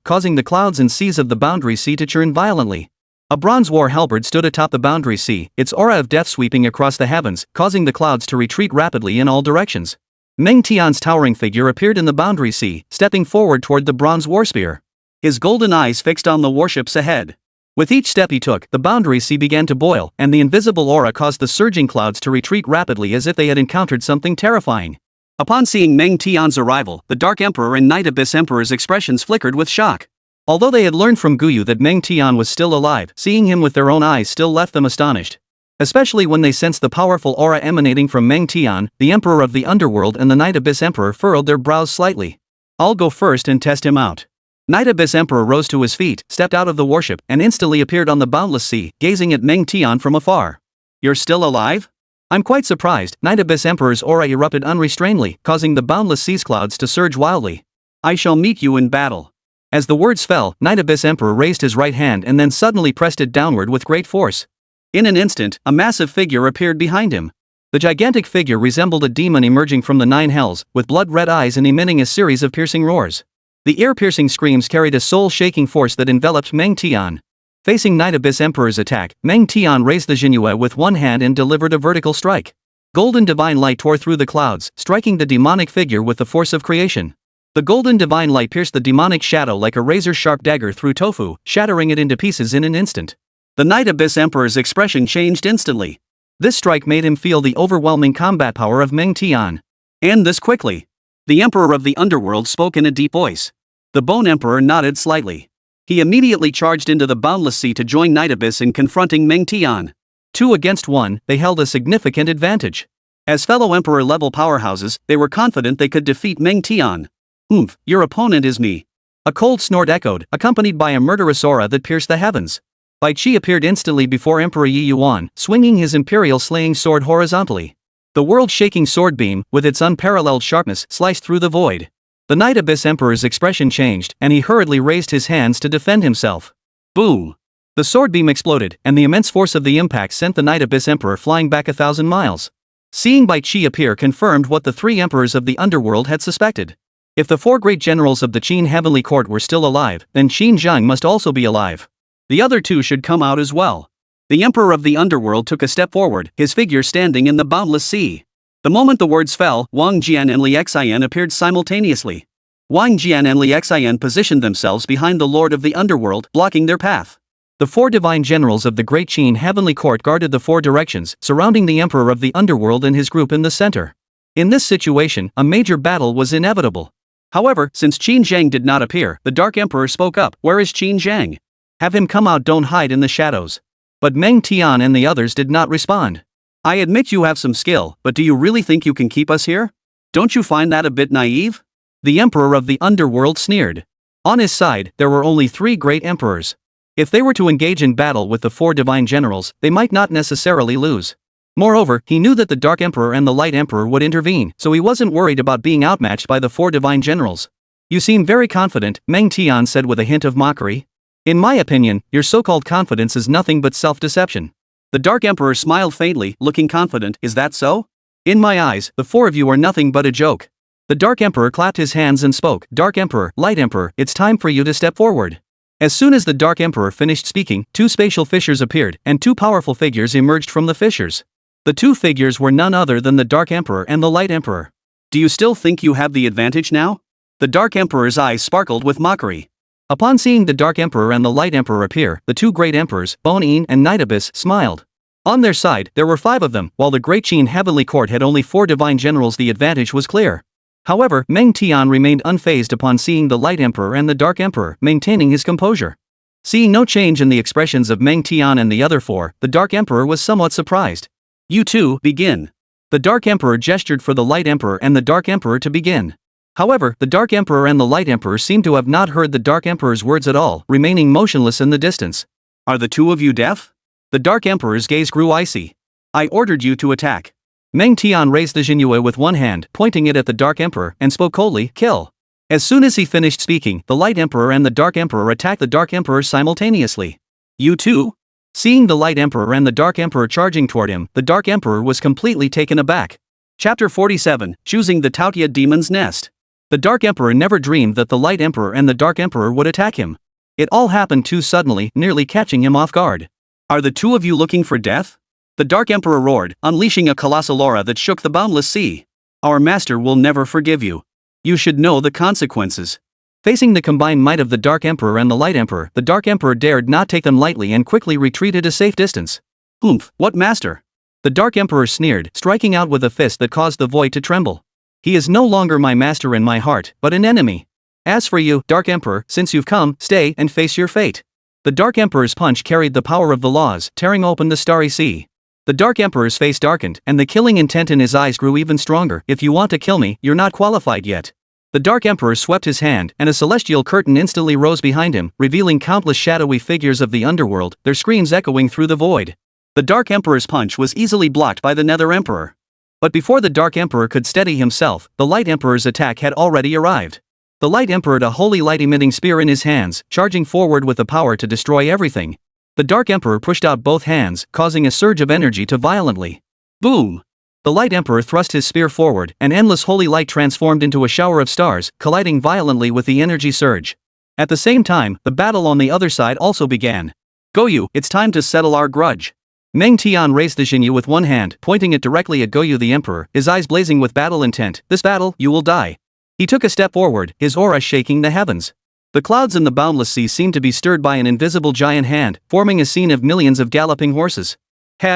causing the clouds and seas of the Boundary Sea to churn violently. A bronze war halberd stood atop the Boundary Sea, its aura of death sweeping across the heavens, causing the clouds to retreat rapidly in all directions. Meng Tian's towering figure appeared in the Boundary Sea, stepping forward toward the bronze war spear. His golden eyes fixed on the warships ahead. With each step he took, the Boundary Sea began to boil, and the invisible aura caused the surging clouds to retreat rapidly as if they had encountered something terrifying. Upon seeing Meng Tian's arrival, the Dark Emperor and Night Abyss Emperor's expressions flickered with shock. Although they had learned from Goyu that Meng Tian was still alive, seeing him with their own eyes still left them astonished. Especially when they sensed the powerful aura emanating from Meng Tian, the Emperor of the Underworld and the Night Abyss Emperor furrowed their brows slightly. I'll go first and test him out. Night Abyss Emperor rose to his feet, stepped out of the warship, and instantly appeared on the boundless sea, gazing at Meng Tian from afar. You're still alive? I'm quite surprised. Night Abyss Emperor's aura erupted unrestrainedly, causing the boundless seas clouds to surge wildly. I shall meet you in battle. As the words fell, Night Abyss Emperor raised his right hand and then suddenly pressed it downward with great force. In an instant, a massive figure appeared behind him. The gigantic figure resembled a demon emerging from the 9 hells, with blood-red eyes and emitting a series of piercing roars. The ear-piercing screams carried a soul-shaking force that enveloped Meng Tian. Facing Night Abyss Emperor's attack, Meng Tian raised the Genryūsai with one hand and delivered a vertical strike. Golden divine light tore through the clouds, striking the demonic figure with the force of creation. The golden divine light pierced the demonic shadow like a razor-sharp dagger through tofu, shattering it into pieces in an instant. The Night Abyss Emperor's expression changed instantly. This strike made him feel the overwhelming combat power of Meng Tian. And this quickly. The Emperor of the Underworld spoke in a deep voice. The Bone Emperor nodded slightly. He immediately charged into the Boundless Sea to join Night Abyss in confronting Meng Tian. 2 against 1, they held a significant advantage. As fellow Emperor-level powerhouses, they were confident they could defeat Meng Tian. "Oomph, your opponent is me." A cold snort echoed, accompanied by a murderous aura that pierced the heavens. Bai Qi appeared instantly before Emperor Yi Yuan, swinging his Imperial slaying sword horizontally. The world-shaking sword beam, with its unparalleled sharpness, sliced through the void. The Night Abyss Emperor's expression changed, and he hurriedly raised his hands to defend himself. Boom! The sword beam exploded, and the immense force of the impact sent the Night Abyss Emperor flying back 1,000 miles. Seeing Bai Qi appear confirmed what the 3 emperors of the underworld had suspected. If the 4 great generals of the Qin Heavenly Court were still alive, then Qin Zheng must also be alive. The other 2 should come out as well. The Emperor of the Underworld took a step forward, his figure standing in the Boundless Sea. The moment the words fell, Wang Jian and Li Xian appeared simultaneously. Wang Jian and Li Xian positioned themselves behind the Lord of the Underworld, blocking their path. The 4 divine generals of the Great Qin Heavenly Court guarded the 4 directions, surrounding the Emperor of the Underworld and his group in the center. In this situation, a major battle was inevitable. However, since Qin Zheng did not appear, the Dark Emperor spoke up. "Where is Qin Zheng? Have him come out, don't hide in the shadows." But Meng Tian and the others did not respond. "I admit you have some skill, but do you really think you can keep us here? Don't you find that a bit naive?" The Emperor of the Underworld sneered. On his side, there were only 3 great emperors. If they were to engage in battle with the 4 divine generals, they might not necessarily lose. Moreover, he knew that the Dark Emperor and the Light Emperor would intervene, so he wasn't worried about being outmatched by the 4 divine generals. "You seem very confident," Meng Tian said with a hint of mockery. "In my opinion, your so-called confidence is nothing but self-deception." The Dark Emperor smiled faintly, looking confident. "Is that so? In my eyes, the 4 of you are nothing but a joke." The Dark Emperor clapped his hands and spoke. "Dark Emperor, Light Emperor, it's time for you to step forward." As soon as the Dark Emperor finished speaking, 2 spatial fissures appeared, and 2 powerful figures emerged from the fissures. The 2 figures were none other than the Dark Emperor and the Light Emperor. "Do you still think you have the advantage now?" The Dark Emperor's eyes sparkled with mockery. Upon seeing the Dark Emperor and the Light Emperor appear, the 2 great emperors, Bone Yin and Night Abyss, smiled. On their side, there were 5 of them, while the Great Qin Heavenly Court had only 4 divine generals. The advantage was clear. However, Meng Tian remained unfazed upon seeing the Light Emperor and the Dark Emperor, maintaining his composure. Seeing no change in the expressions of Meng Tian and the other 4, the Dark Emperor was somewhat surprised. "You 2, begin." The Dark Emperor gestured for the Light Emperor and the Dark Emperor to begin. However, the Dark Emperor and the Light Emperor seemed to have not heard the Dark Emperor's words at all, remaining motionless in the distance. "Are the 2 of you deaf?" The Dark Emperor's gaze grew icy. "I ordered you to attack." Meng Tian raised the Genryūsai with one hand, pointing it at the Dark Emperor, and spoke coldly, "Kill." As soon as he finished speaking, the Light Emperor and the Dark Emperor attacked the Dark Emperor simultaneously. "You 2? Seeing the Light Emperor and the Dark Emperor charging toward him, the Dark Emperor was completely taken aback. Chapter 47, Choosing the Taotia Demon's Nest. The Dark Emperor never dreamed that the Light Emperor and the Dark Emperor would attack him. It all happened too suddenly, nearly catching him off guard. "Are the 2 of you looking for death?" The Dark Emperor roared, unleashing a colossal aura that shook the boundless sea. "Our master will never forgive you. You should know the consequences." Facing the combined might of the Dark Emperor and the Light Emperor, the Dark Emperor dared not take them lightly and quickly retreated a safe distance. "Oomph, what master?" The Dark Emperor sneered, striking out with a fist that caused the void to tremble. "He is no longer my master in my heart, but an enemy. As for you, Dark Emperor, since you've come, stay and face your fate." The Dark Emperor's punch carried the power of the laws, tearing open the starry sea. The Dark Emperor's face darkened, and the killing intent in his eyes grew even stronger. "If you want to kill me, you're not qualified yet." The Dark Emperor swept his hand, and a celestial curtain instantly rose behind him, revealing countless shadowy figures of the underworld, their screams echoing through the void. The Dark Emperor's punch was easily blocked by the Nether Emperor. But before the Dark Emperor could steady himself, the Light Emperor's attack had already arrived. The Light Emperor had a holy light-emitting spear in his hands, charging forward with the power to destroy everything. The Dark Emperor pushed out both hands, causing a surge of energy to violently. Boom! The Light Emperor thrust his spear forward, and endless holy light transformed into a shower of stars, colliding violently with the energy surge. At the same time, the battle on the other side also began. Goyu, it's time to settle our grudge. Meng Tian raised the Xinyu with one hand, pointing it directly at Goyu the Emperor, his eyes blazing with battle intent. This battle, you will die. He took a step forward, his aura shaking the heavens. The clouds in the boundless sea seemed to be stirred by an invisible giant hand, forming a scene of millions of galloping horses.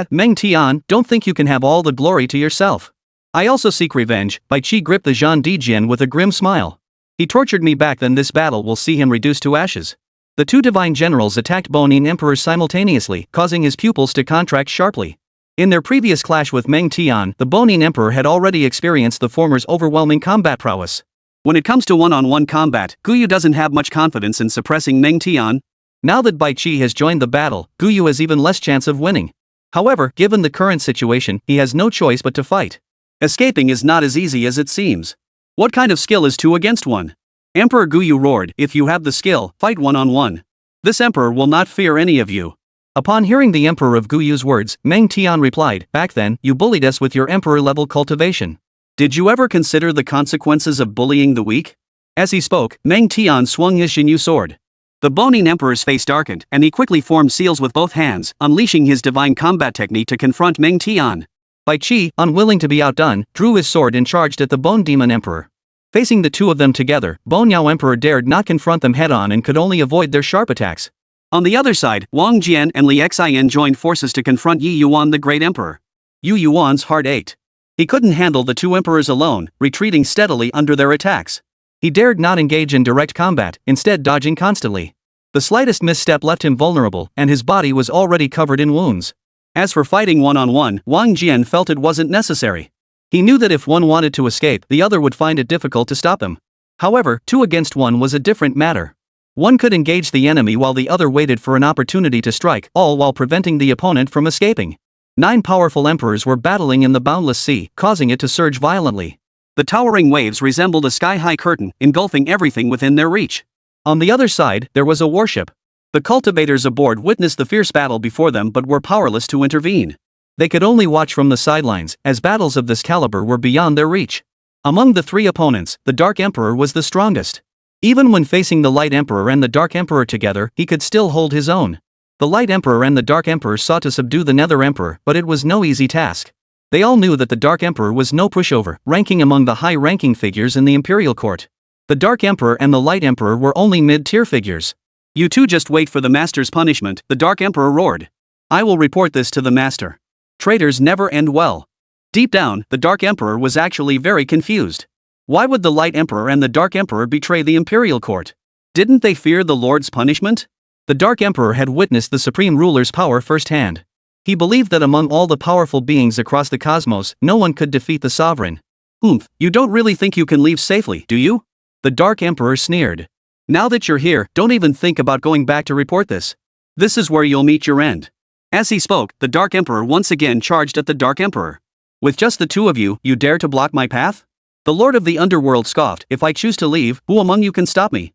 Meng Tian, don't think you can have all the glory to yourself. I also seek revenge. Bai Qi gripped the Zhan Dijian with a grim smile. He tortured me back then. This battle will see him reduced to ashes. The two divine generals attacked Bonin emperors simultaneously, causing his pupils to contract sharply. In their previous clash with Meng Tian, the Bonin emperor had already experienced the former's overwhelming combat prowess. When it comes to one-on-one combat, Goyu doesn't have much confidence in suppressing Meng Tian. Now that Bai Qi has joined the battle, Goyu has even less chance of winning. However, given the current situation, he has no choice but to fight. Escaping is not as easy as it seems. What kind of skill is 2 against 1? Emperor Goyu roared, if you have the skill, fight one-on-one. This emperor will not fear any of you. Upon hearing the emperor of Guyu's words, Meng Tian replied, back then, you bullied us with your emperor-level cultivation. Did you ever consider the consequences of bullying the weak? As he spoke, Meng Tian swung his Xinyu sword. The Bonin emperor's face darkened, and he quickly formed seals with both hands, unleashing his divine combat technique to confront Meng Tian. Bai Qi, unwilling to be outdone, drew his sword and charged at the Bone Demon Emperor. Facing the two of them together, Bone Yao Emperor dared not confront them head-on and could only avoid their sharp attacks. On the other side, Wang Jian and Li Xian joined forces to confront Yi Yuan the Great Emperor. Yu Yuan's heart ached. He couldn't handle the two emperors alone, retreating steadily under their attacks. He dared not engage in direct combat, instead dodging constantly. The slightest misstep left him vulnerable, and his body was already covered in wounds. As for fighting one-on-one, Wang Jian felt it wasn't necessary. He knew that if one wanted to escape, the other would find it difficult to stop him. However, 2 against 1 was a different matter. One could engage the enemy while the other waited for an opportunity to strike, all while preventing the opponent from escaping. 9 powerful emperors were battling in the boundless sea, causing it to surge violently. The towering waves resembled a sky-high curtain, engulfing everything within their reach. On the other side, there was a warship. The cultivators aboard witnessed the fierce battle before them but were powerless to intervene. They could only watch from the sidelines, as battles of this caliber were beyond their reach. Among the 3 opponents, the Dark Emperor was the strongest. Even when facing the Light Emperor and the Dark Emperor together, he could still hold his own. The Light Emperor and the Dark Emperor sought to subdue the Nether Emperor, but it was no easy task. They all knew that the Dark Emperor was no pushover, ranking among the high-ranking figures in the Imperial court. The Dark Emperor and the Light Emperor were only mid-tier figures. You two just wait for the Master's punishment, the Dark Emperor roared. I will report this to the Master. Traitors never end well. Deep down, the Dark Emperor was actually very confused. Why would the Light Emperor and the Dark Emperor betray the Imperial court? Didn't they fear the Lord's punishment? The Dark Emperor had witnessed the Supreme Ruler's power firsthand. He believed that among all the powerful beings across the cosmos, no one could defeat the Sovereign. You don't really think you can leave safely, do you? The Dark Emperor sneered. Now that you're here, don't even think about going back to report this. This is where you'll meet your end. As he spoke, the Dark Emperor once again charged at the Dark Emperor. With just the 2 of you, you dare to block my path? The Lord of the Underworld scoffed, if I choose to leave, who among you can stop me?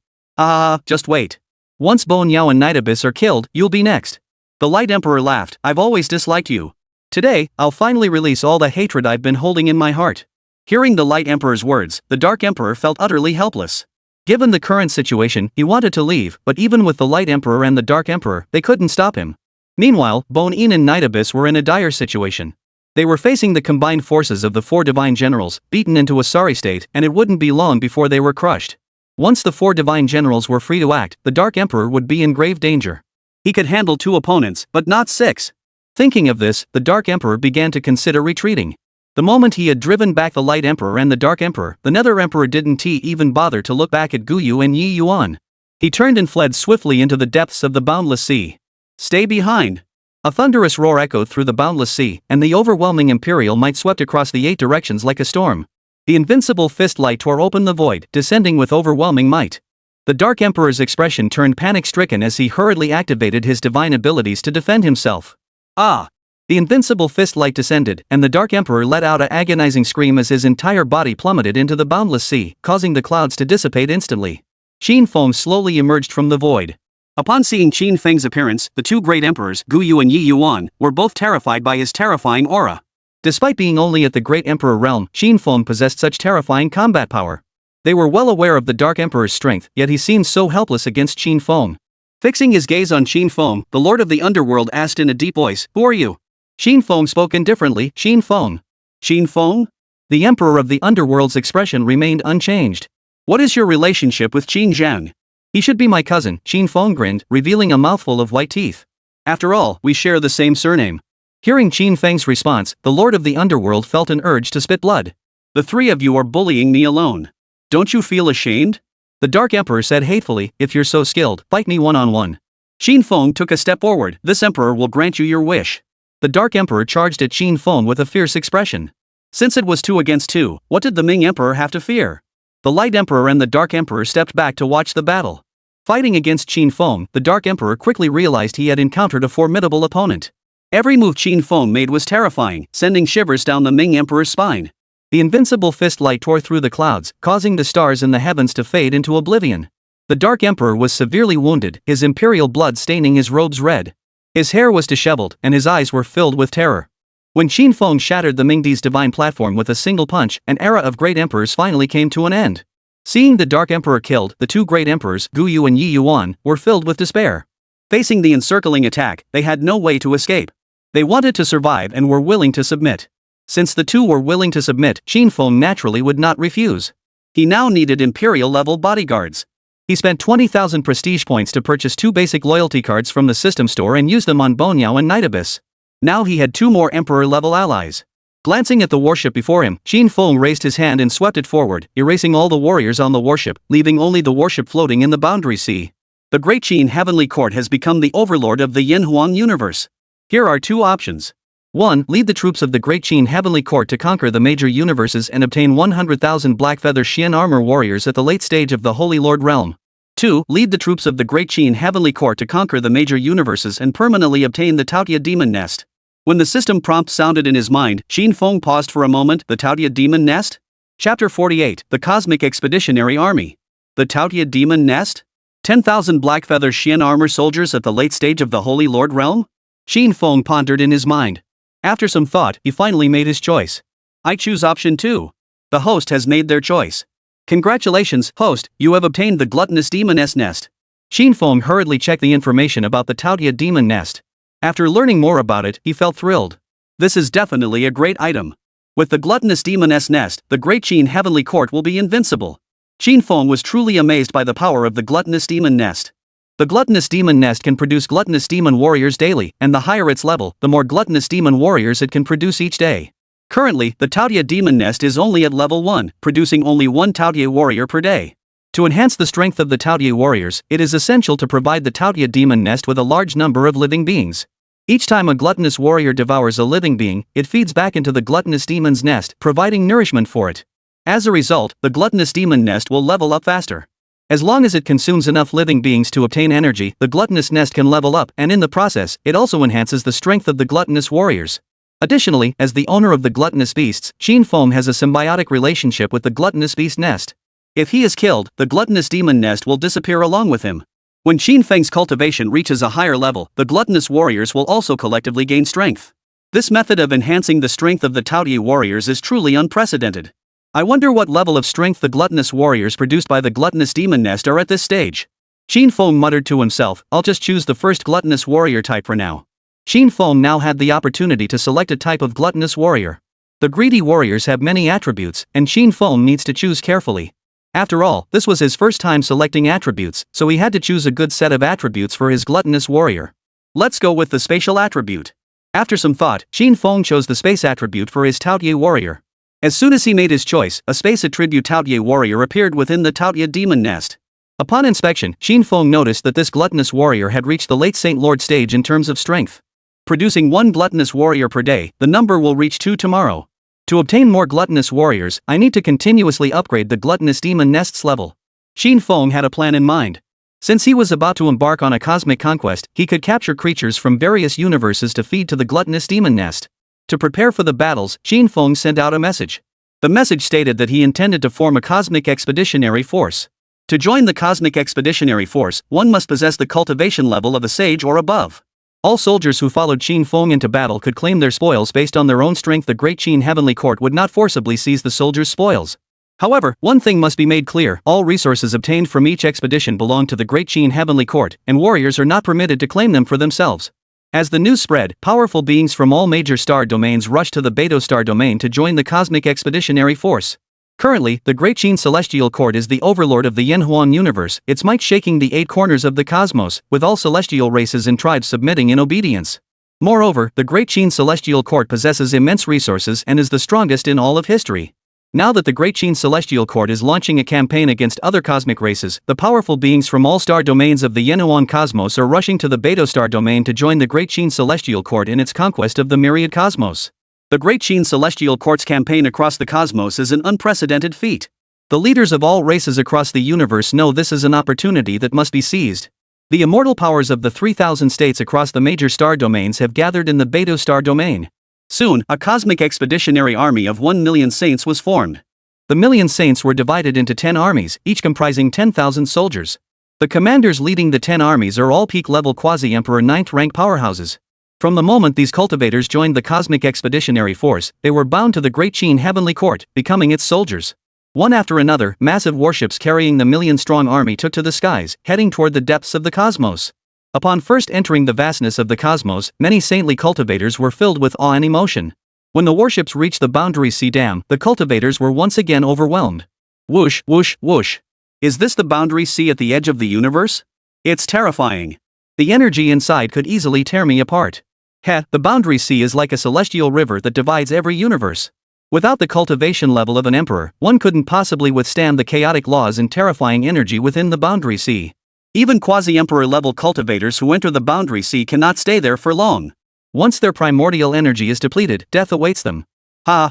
Just wait. Once Bone Yao and Night Abyss are killed, you'll be next. The Light Emperor laughed, I've always disliked you. Today, I'll finally release all the hatred I've been holding in my heart. Hearing the Light Emperor's words, the Dark Emperor felt utterly helpless. Given the current situation, he wanted to leave, but even with the Light Emperor and the Dark Emperor, they couldn't stop him. Meanwhile, Bone Yin and Night Abyss were in a dire situation. They were facing the combined forces of the 4 divine generals, beaten into a sorry state, and it wouldn't be long before they were crushed. Once the 4 divine generals were free to act, the Dark Emperor would be in grave danger. He could handle 2 opponents, but not 6. Thinking of this, the Dark Emperor began to consider retreating. The moment he had driven back the Light Emperor and the Dark Emperor, the Nether Emperor didn't even bother to look back at Goyu and Yi Yuan. He turned and fled swiftly into the depths of the boundless sea. Stay behind! A thunderous roar echoed through the boundless sea, and the overwhelming Imperial might swept across the 8 directions like a storm. The invincible fist light tore open the void, descending with overwhelming might. The Dark Emperor's expression turned panic-stricken as he hurriedly activated his divine abilities to defend himself. The invincible fist light descended, and the Dark Emperor let out an agonizing scream as his entire body plummeted into the boundless sea, causing the clouds to dissipate instantly. Qin foam slowly emerged from the void. Upon seeing Qin Feng's appearance, the 2 great emperors, Goyu and Yi Yuan, were both terrified by his terrifying aura. Despite being only at the Great Emperor realm, Qin Feng possessed such terrifying combat power. They were well aware of the Dark Emperor's strength, yet he seemed so helpless against Qin Feng. Fixing his gaze on Qin Feng, the lord of the underworld asked in a deep voice, "Who are you?" Qin Feng spoke indifferently, "Qin Feng." "Qin Feng?" The emperor of the underworld's expression remained unchanged. "What is your relationship with Qin Zhang?" "He should be my cousin," Qin Feng grinned, revealing a mouthful of white teeth. "After all, we share the same surname." Hearing Qin Feng's response, the lord of the underworld felt an urge to spit blood. "The three of you are bullying me alone. Don't you feel ashamed?" The Dark Emperor said hatefully, "If you're so skilled, fight me one-on-one." Qin Feng took a step forward. "This emperor will grant you your wish." The Dark Emperor charged at Qin Feng with a fierce expression. Since it was 2 against 2, what did the Ming Emperor have to fear? The Light Emperor and the Dark Emperor stepped back to watch the battle. Fighting against Qin Feng, the Dark Emperor quickly realized he had encountered a formidable opponent. Every move Qin Feng made was terrifying, sending shivers down the Ming Emperor's spine. The invincible fist light tore through the clouds, causing the stars in the heavens to fade into oblivion. The Dark Emperor was severely wounded, his imperial blood staining his robes red. His hair was disheveled, and his eyes were filled with terror. When Qin Feng shattered the Mingdi's divine platform with a single punch, an era of great emperors finally came to an end. Seeing the Dark Emperor killed, the 2 great emperors, Gu Yu and Yi Yuan, were filled with despair. Facing the encircling attack, they had no way to escape. They wanted to survive and were willing to submit. Since the 2 were willing to submit, Qin Feng naturally would not refuse. He now needed Imperial-level bodyguards. He spent 20,000 prestige points to purchase 2 basic loyalty cards from the system store and use them on Bonyao and Night Abyss. Now he had 2 more Emperor-level allies. Glancing at the warship before him, Qin Feng raised his hand and swept it forward, erasing all the warriors on the warship, leaving only the warship floating in the boundary sea. The Great Qin Heavenly Court has become the overlord of the Yin Huang universe. Here are 2 options. 1. Lead the troops of the Great Qin Heavenly Court to conquer the major universes and obtain 100,000 Black Feather Xian armor warriors at the late stage of the Holy Lord realm. 2. Lead the troops of the Great Qin Heavenly Court to conquer the major universes and permanently obtain the Taotia Demon Nest. When the system prompt sounded in his mind, Qin Feng paused for a moment. The Taotia Demon Nest? Chapter 48, The Cosmic Expeditionary Army. The Taotia Demon Nest? 10,000 Black Feather Xian armor soldiers at the late stage of the Holy Lord realm? Qin Feng pondered in his mind. After some thought, he finally made his choice. "I choose option 2. The host has made their choice." "Congratulations, host, you have obtained the gluttonous demoness nest." Qin Feng hurriedly checked the information about the Taotia demon nest. After learning more about it, he felt thrilled. This is definitely a great item. With the gluttonous demoness nest, the Great Qin Heavenly Court will be invincible. Qin Feng was truly amazed by the power of the gluttonous demon nest. The gluttonous demon nest can produce gluttonous demon warriors daily, and the higher its level, the more gluttonous demon warriors it can produce each day. Currently, the Taotia demon nest is only at level 1, producing only 1 Taotia warrior per day. To enhance the strength of the Taotia warriors, it is essential to provide the Taotia demon nest with a large number of living beings. Each time a gluttonous warrior devours a living being, it feeds back into the gluttonous demon's nest, providing nourishment for it. As a result, the gluttonous demon nest will level up faster. As long as it consumes enough living beings to obtain energy, the gluttonous nest can level up, and in the process, it also enhances the strength of the gluttonous warriors. Additionally, as the owner of the gluttonous beasts, Qin Feng has a symbiotic relationship with the gluttonous beast nest. If he is killed, the gluttonous demon nest will disappear along with him. When Qin Feng's cultivation reaches a higher level, the gluttonous warriors will also collectively gain strength. This method of enhancing the strength of the Taotia warriors is truly unprecedented. I wonder what level of strength the gluttonous warriors produced by the gluttonous demon nest are at this stage. Qin Feng muttered to himself, "I'll just choose the first gluttonous warrior type for now." Qin Feng now had the opportunity to select a type of gluttonous warrior. The greedy warriors have many attributes, and Qin Feng needs to choose carefully. After all, this was his first time selecting attributes, so he had to choose a good set of attributes for his gluttonous warrior. Let's go with the spatial attribute. After some thought, Qin Feng chose the space attribute for his Taotia warrior. As soon as he made his choice, a space attribute Taotia warrior appeared within the Taotia demon nest. Upon inspection, Qin Feng noticed that this gluttonous warrior had reached the late Saint Lord stage in terms of strength. Producing 1 gluttonous warrior per day, the number will reach 2 tomorrow. To obtain more gluttonous warriors, I need to continuously upgrade the gluttonous demon nest's level. Qin Feng had a plan in mind. Since he was about to embark on a cosmic conquest, he could capture creatures from various universes to feed to the gluttonous demon nest. To prepare for the battles, Qin Feng sent out a message. The message stated that he intended to form a cosmic expeditionary force. To join the cosmic expeditionary force, one must possess the cultivation level of a sage or above. All soldiers who followed Qin Feng into battle could claim their spoils based on their own strength. The Great Qin Heavenly Court would not forcibly seize the soldiers' spoils. However, one thing must be made clear: all resources obtained from each expedition belong to the Great Qin Heavenly Court, and warriors are not permitted to claim them for themselves. As the news spread, powerful beings from all major star domains rushed to the Beidou star domain to join the Cosmic Expeditionary Force. Currently, the Great Qin Celestial Court is the overlord of the Yanhuan universe, its might shaking the 8 corners of the cosmos, with all celestial races and tribes submitting in obedience. Moreover, the Great Qin Celestial Court possesses immense resources and is the strongest in all of history. Now that the Great Qin Celestial Court is launching a campaign against other cosmic races, the powerful beings from all star domains of the Yanhuan cosmos are rushing to the Beidou star domain to join the Great Qin Celestial Court in its conquest of the myriad cosmos. The Great Qin Celestial Court's campaign across the cosmos is an unprecedented feat. The leaders of all races across the universe know this is an opportunity that must be seized. The immortal powers of the 3,000 states across the major star domains have gathered in the Beidou star domain. Soon, a cosmic expeditionary army of 1 million saints was formed. The million saints were divided into 10 armies, each comprising 10,000 soldiers. The commanders leading the 10 armies are all peak-level quasi-emperor 9th rank powerhouses. From the moment these cultivators joined the Cosmic Expeditionary Force, they were bound to the Great Qin Heavenly Court, becoming its soldiers. One after another, massive warships carrying the million-strong army took to the skies, heading toward the depths of the cosmos. Upon first entering the vastness of the cosmos, many saintly cultivators were filled with awe and emotion. When the warships reached the Boundary Sea Dam, the cultivators were once again overwhelmed. Whoosh, whoosh, whoosh. Is this the Boundary Sea at the edge of the universe? It's terrifying. The energy inside could easily tear me apart. The Boundary Sea is like a celestial river that divides every universe. Without the cultivation level of an emperor, one couldn't possibly withstand the chaotic laws and terrifying energy within the Boundary Sea. Even quasi-emperor level cultivators who enter the Boundary Sea cannot stay there for long. Once their primordial energy is depleted, death awaits them.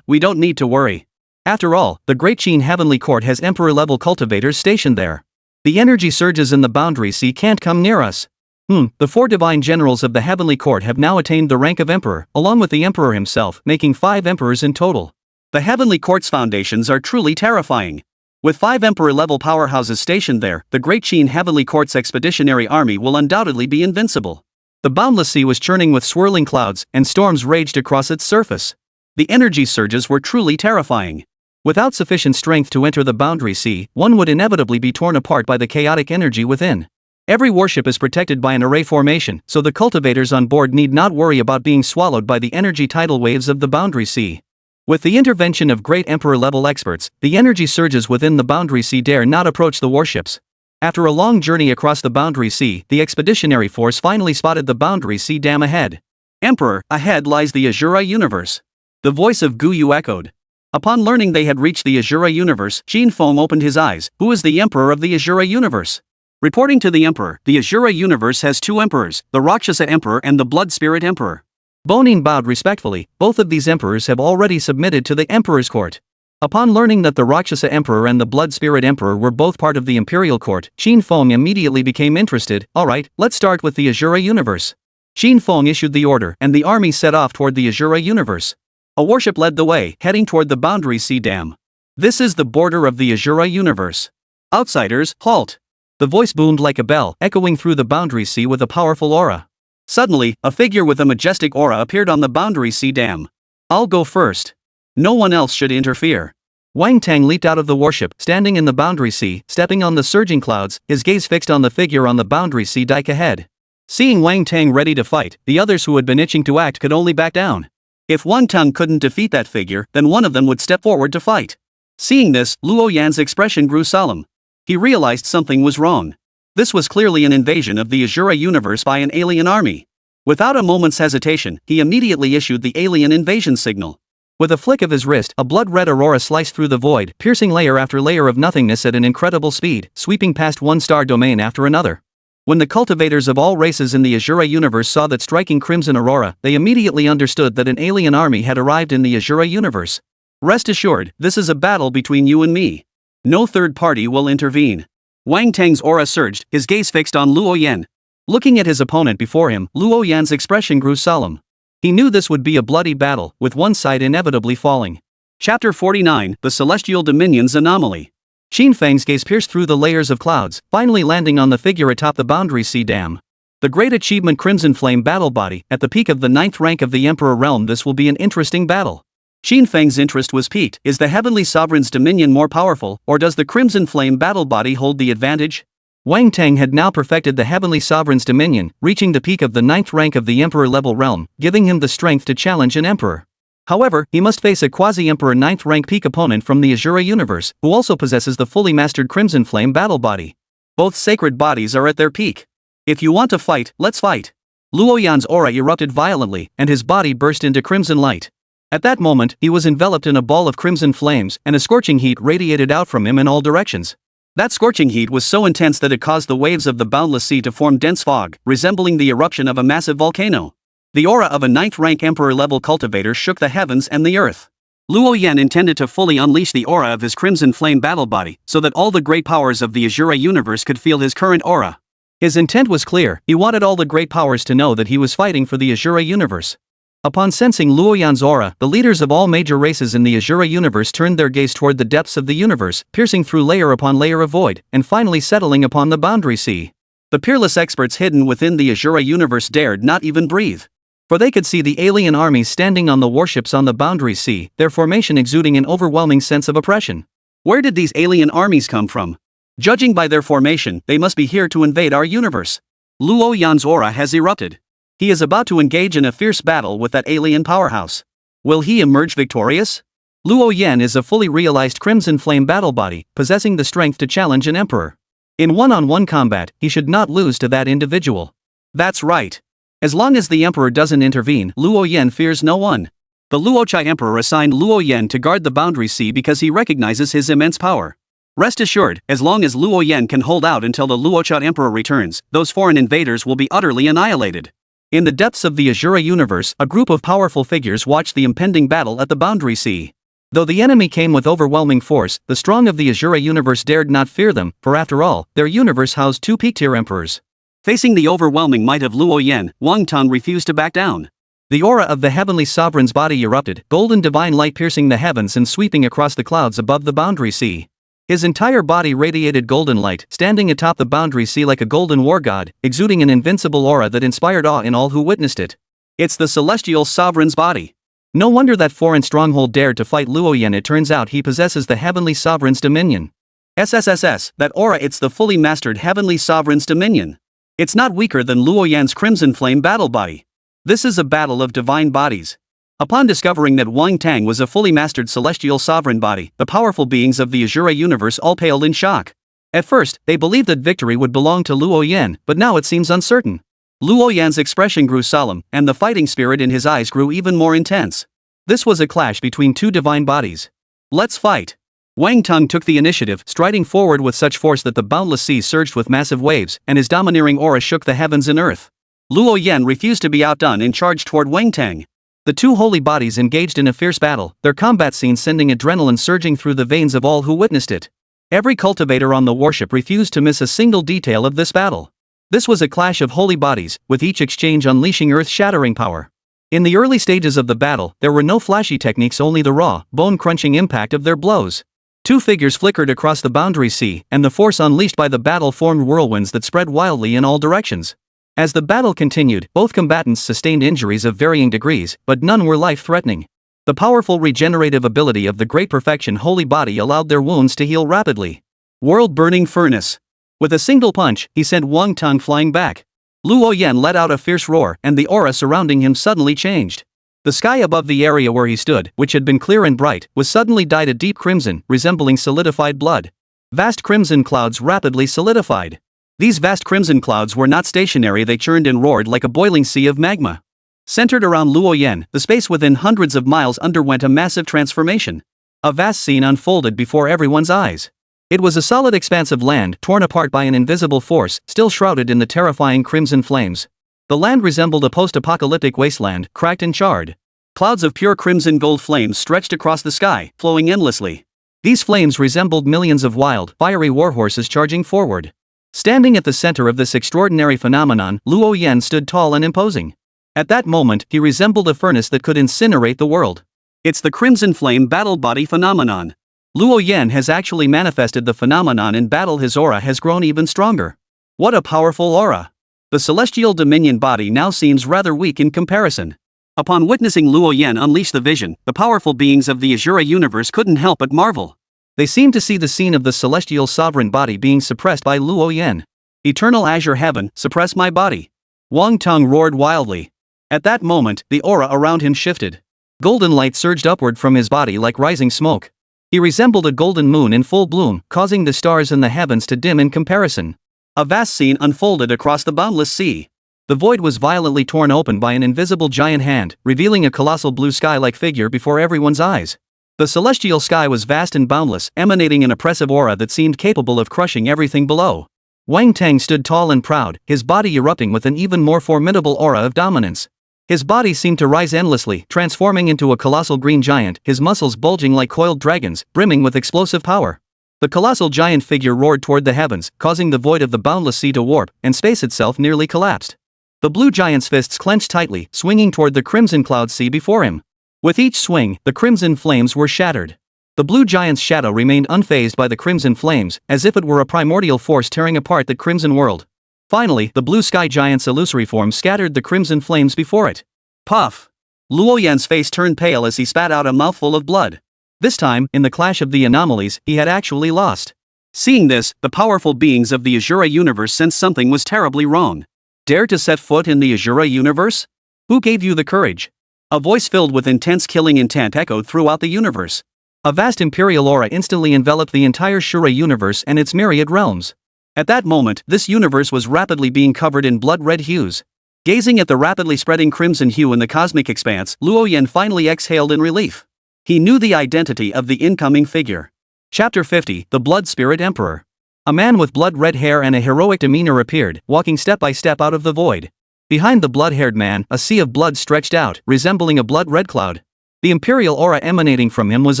We don't need to worry. After all, the Great Qin Heavenly Court has emperor-level cultivators stationed there. The energy surges in the Boundary Sea can't come near us. The 4 divine generals of the Heavenly Court have now attained the rank of emperor, along with the emperor himself, making 5 emperors in total. The Heavenly Court's foundations are truly terrifying. With 5 emperor-level powerhouses stationed there, the Great Qin Heavenly Court's expeditionary army will undoubtedly be invincible. The boundless sea was churning with swirling clouds, and storms raged across its surface. The energy surges were truly terrifying. Without sufficient strength to enter the Boundary Sea, one would inevitably be torn apart by the chaotic energy within. Every warship is protected by an array formation, so the cultivators on board need not worry about being swallowed by the energy tidal waves of the Boundary Sea. With the intervention of great emperor-level experts, the energy surges within the Boundary Sea dare not approach the warships. After a long journey across the Boundary Sea, the expeditionary force finally spotted the Boundary Sea Dam ahead. Emperor, ahead lies the Azura universe. The voice of Guyu echoed. Upon learning they had reached the Azura universe, Qin Feng opened his eyes. Who is the emperor of the Azura universe? Reporting to the emperor, the Azura universe has 2 emperors, the Rakshasa Emperor and the Blood Spirit Emperor. Bonin bowed respectfully. Both of these emperors have already submitted to the emperor's court. Upon learning that the Rakshasa Emperor and the Blood Spirit Emperor were both part of the Imperial court, Qin Feng immediately became interested. Alright, let's start with the Azura universe. Qin Feng issued the order, and the army set off toward the Azura universe. A warship led the way, heading toward the Boundary Sea Dam. This is the border of the Azura universe. Outsiders, halt! The voice boomed like a bell, echoing through the Boundary Sea with a powerful aura. Suddenly, a figure with a majestic aura appeared on the Boundary Sea Dam. I'll go first. No one else should interfere. Wang Tang leaped out of the warship, standing in the Boundary Sea, stepping on the surging clouds, his gaze fixed on the figure on the Boundary Sea dike ahead. Seeing Wang Tang ready to fight, the others who had been itching to act could only back down. If Wang Tang couldn't defeat that figure, then one of them would step forward to fight. Seeing this, Luo Yan's expression grew solemn. He realized something was wrong. This was clearly an invasion of the Azura universe by an alien army. Without a moment's hesitation, he immediately issued the alien invasion signal. With a flick of his wrist, a blood-red aurora sliced through the void, piercing layer after layer of nothingness at an incredible speed, sweeping past one star domain after another. When the cultivators of all races in the Azura universe saw that striking crimson aurora, they immediately understood that an alien army had arrived in the Azura universe. Rest assured, this is a battle between you and me. No third party will intervene. Wang Tang's aura surged, his gaze fixed on Luo Yan. Looking at his opponent before him, Luo Yan's expression grew solemn. He knew this would be a bloody battle, with one side inevitably falling. Chapter 49, The Celestial Dominion's Anomaly. Qin Feng's gaze pierced through the layers of clouds, finally landing on the figure atop the Boundary Sea Dam. The Great Achievement Crimson Flame Battle Body, at the peak of the 9th rank of the Emperor Realm. This will be an interesting battle. Xin Feng's interest was piqued. Is the Heavenly Sovereign's dominion more powerful, or does the Crimson Flame battle body hold the advantage? Wang Tang had now perfected the Heavenly Sovereign's dominion, reaching the peak of the 9th rank of the Emperor-level realm, giving him the strength to challenge an Emperor. However, he must face a quasi-emperor 9th rank peak opponent from the Azura universe, who also possesses the fully mastered Crimson Flame battle body. Both sacred bodies are at their peak. If you want to fight, let's fight. Luo Yan's aura erupted violently, and his body burst into crimson light. At that moment, he was enveloped in a ball of crimson flames, and a scorching heat radiated out from him in all directions. That scorching heat was so intense that it caused the waves of the boundless sea to form dense fog, resembling the eruption of a massive volcano. The aura of a 9th rank Emperor-level cultivator shook the heavens and the earth. Luo Yan intended to fully unleash the aura of his Crimson Flame battle body, so that all the great powers of the Azura universe could feel his current aura. His intent was clear. He wanted all the great powers to know that he was fighting for the Azura universe. Upon sensing Luo Yan's aura, the leaders of all major races in the Azura universe turned their gaze toward the depths of the universe, piercing through layer upon layer of void, and finally settling upon the boundary sea. The peerless experts hidden within the Azura universe dared not even breathe. For they could see the alien armies standing on the warships on the boundary sea, their formation exuding an overwhelming sense of oppression. Where did these alien armies come from? Judging by their formation, they must be here to invade our universe. Luo Yan's aura has erupted. He is about to engage in a fierce battle with that alien powerhouse. Will he emerge victorious? Luo Yan is a fully realized Crimson Flame battle body, possessing the strength to challenge an emperor. In one-on-one combat, he should not lose to that individual. That's right. As long as the emperor doesn't intervene, Luo Yan fears no one. The Luochai emperor assigned Luo Yan to guard the boundary sea because he recognizes his immense power. Rest assured, as long as Luo Yan can hold out until the Luochai emperor returns, those foreign invaders will be utterly annihilated. In the depths of the Azura universe, a group of powerful figures watched the impending battle at the boundary sea. Though the enemy came with overwhelming force, the strong of the Azura universe dared not fear them, for after all, their universe housed two peak-tier emperors. Facing the overwhelming might of Luo Yan, Wang Tang refused to back down. The aura of the Heavenly Sovereign's body erupted, golden divine light piercing the heavens and sweeping across the clouds above the boundary sea. His entire body radiated golden light, standing atop the boundary sea like a golden war god, exuding an invincible aura that inspired awe in all who witnessed it. It's the Celestial Sovereign's body. No wonder that foreign stronghold dared to fight Luo Yan. It turns out he possesses the Heavenly Sovereign's dominion. SSS, that aura, it's the fully mastered Heavenly Sovereign's dominion. It's not weaker than Luo Yan's Crimson Flame battle body. This is a battle of divine bodies. Upon discovering that Wang Tang was a fully mastered celestial sovereign body, the powerful beings of the Azura universe all paled in shock. At first, they believed that victory would belong to Luo Yan, but now it seems uncertain. Luo Yan's expression grew solemn, and the fighting spirit in his eyes grew even more intense. This was a clash between two divine bodies. Let's fight. Wang Tang took the initiative, striding forward with such force that the boundless sea surged with massive waves, and his domineering aura shook the heavens and earth. Luo Yan refused to be outdone and charged toward Wang Tang. The two holy bodies engaged in a fierce battle, their combat scene sending adrenaline surging through the veins of all who witnessed it. Every cultivator on the warship refused to miss a single detail of this battle. This was a clash of holy bodies, with each exchange unleashing earth-shattering power. In the early stages of the battle, there were no flashy techniques, only the raw, bone-crunching impact of their blows. Two figures flickered across the boundary sea, and the force unleashed by the battle formed whirlwinds that spread wildly in all directions. As the battle continued, both combatants sustained injuries of varying degrees, but none were life-threatening. The powerful regenerative ability of the Great Perfection Holy Body allowed their wounds to heal rapidly. World-burning furnace. With a single punch, he sent Wang Tang flying back. Luo Yan let out a fierce roar, and the aura surrounding him suddenly changed. The sky above the area where he stood, which had been clear and bright, was suddenly dyed a deep crimson, resembling solidified blood. Vast crimson clouds rapidly solidified. These vast crimson clouds were not stationary, they churned and roared like a boiling sea of magma. Centered around Luo Yan, the space within hundreds of miles underwent a massive transformation. A vast scene unfolded before everyone's eyes. It was a solid expanse of land torn apart by an invisible force, still shrouded in the terrifying crimson flames. The land resembled a post-apocalyptic wasteland, cracked and charred. Clouds of pure crimson gold flames stretched across the sky, flowing endlessly. These flames resembled millions of wild, fiery warhorses charging forward. Standing at the center of this extraordinary phenomenon, Luo Yan stood tall and imposing. At that moment, he resembled a furnace that could incinerate the world. It's the Crimson Flame battle body phenomenon. Luo Yan has actually manifested the phenomenon in battle. His aura has grown even stronger. What a powerful aura! The celestial dominion body now seems rather weak in comparison. Upon witnessing Luo Yan unleash the vision, the powerful beings of the Azura universe couldn't help but marvel. They seemed to see the scene of the celestial sovereign body being suppressed by Luo Yan. Eternal azure heaven, suppress my body. Wang Tong roared wildly. At that moment, the aura around him shifted. Golden light surged upward from his body like rising smoke. He resembled a golden moon in full bloom, causing the stars in the heavens to dim in comparison. A vast scene unfolded across the boundless sea. The void was violently torn open by an invisible giant hand, revealing a colossal blue sky-like figure before everyone's eyes. The celestial sky was vast and boundless, emanating an oppressive aura that seemed capable of crushing everything below. Wang Tang stood tall and proud, his body erupting with an even more formidable aura of dominance. His body seemed to rise endlessly, transforming into a colossal green giant, his muscles bulging like coiled dragons, brimming with explosive power. The colossal giant figure roared toward the heavens, causing the void of the boundless sea to warp, and space itself nearly collapsed. The blue giant's fists clenched tightly, swinging toward the crimson cloud sea before him. With each swing, the crimson flames were shattered. The blue giant's shadow remained unfazed by the crimson flames, as if it were a primordial force tearing apart the crimson world. Finally, the blue sky giant's illusory form scattered the crimson flames before it. Puff! Luo Yan's face turned pale as he spat out a mouthful of blood. This time, in the clash of the anomalies, he had actually lost. Seeing this, the powerful beings of the Azura universe sensed something was terribly wrong. Dare to set foot in the Azura universe? Who gave you the courage? A voice filled with intense killing intent echoed throughout the universe. A vast imperial aura instantly enveloped the entire Shura universe and its myriad realms. At that moment, this universe was rapidly being covered in blood-red hues. Gazing at the rapidly spreading crimson hue in the cosmic expanse, Luo Yan finally exhaled in relief. He knew the identity of the incoming figure. Chapter 50, The Blood Spirit Emperor. A man with blood-red hair and a heroic demeanor appeared, walking step by step out of the void. Behind the blood-haired man, a sea of blood stretched out, resembling a blood-red cloud. The imperial aura emanating from him was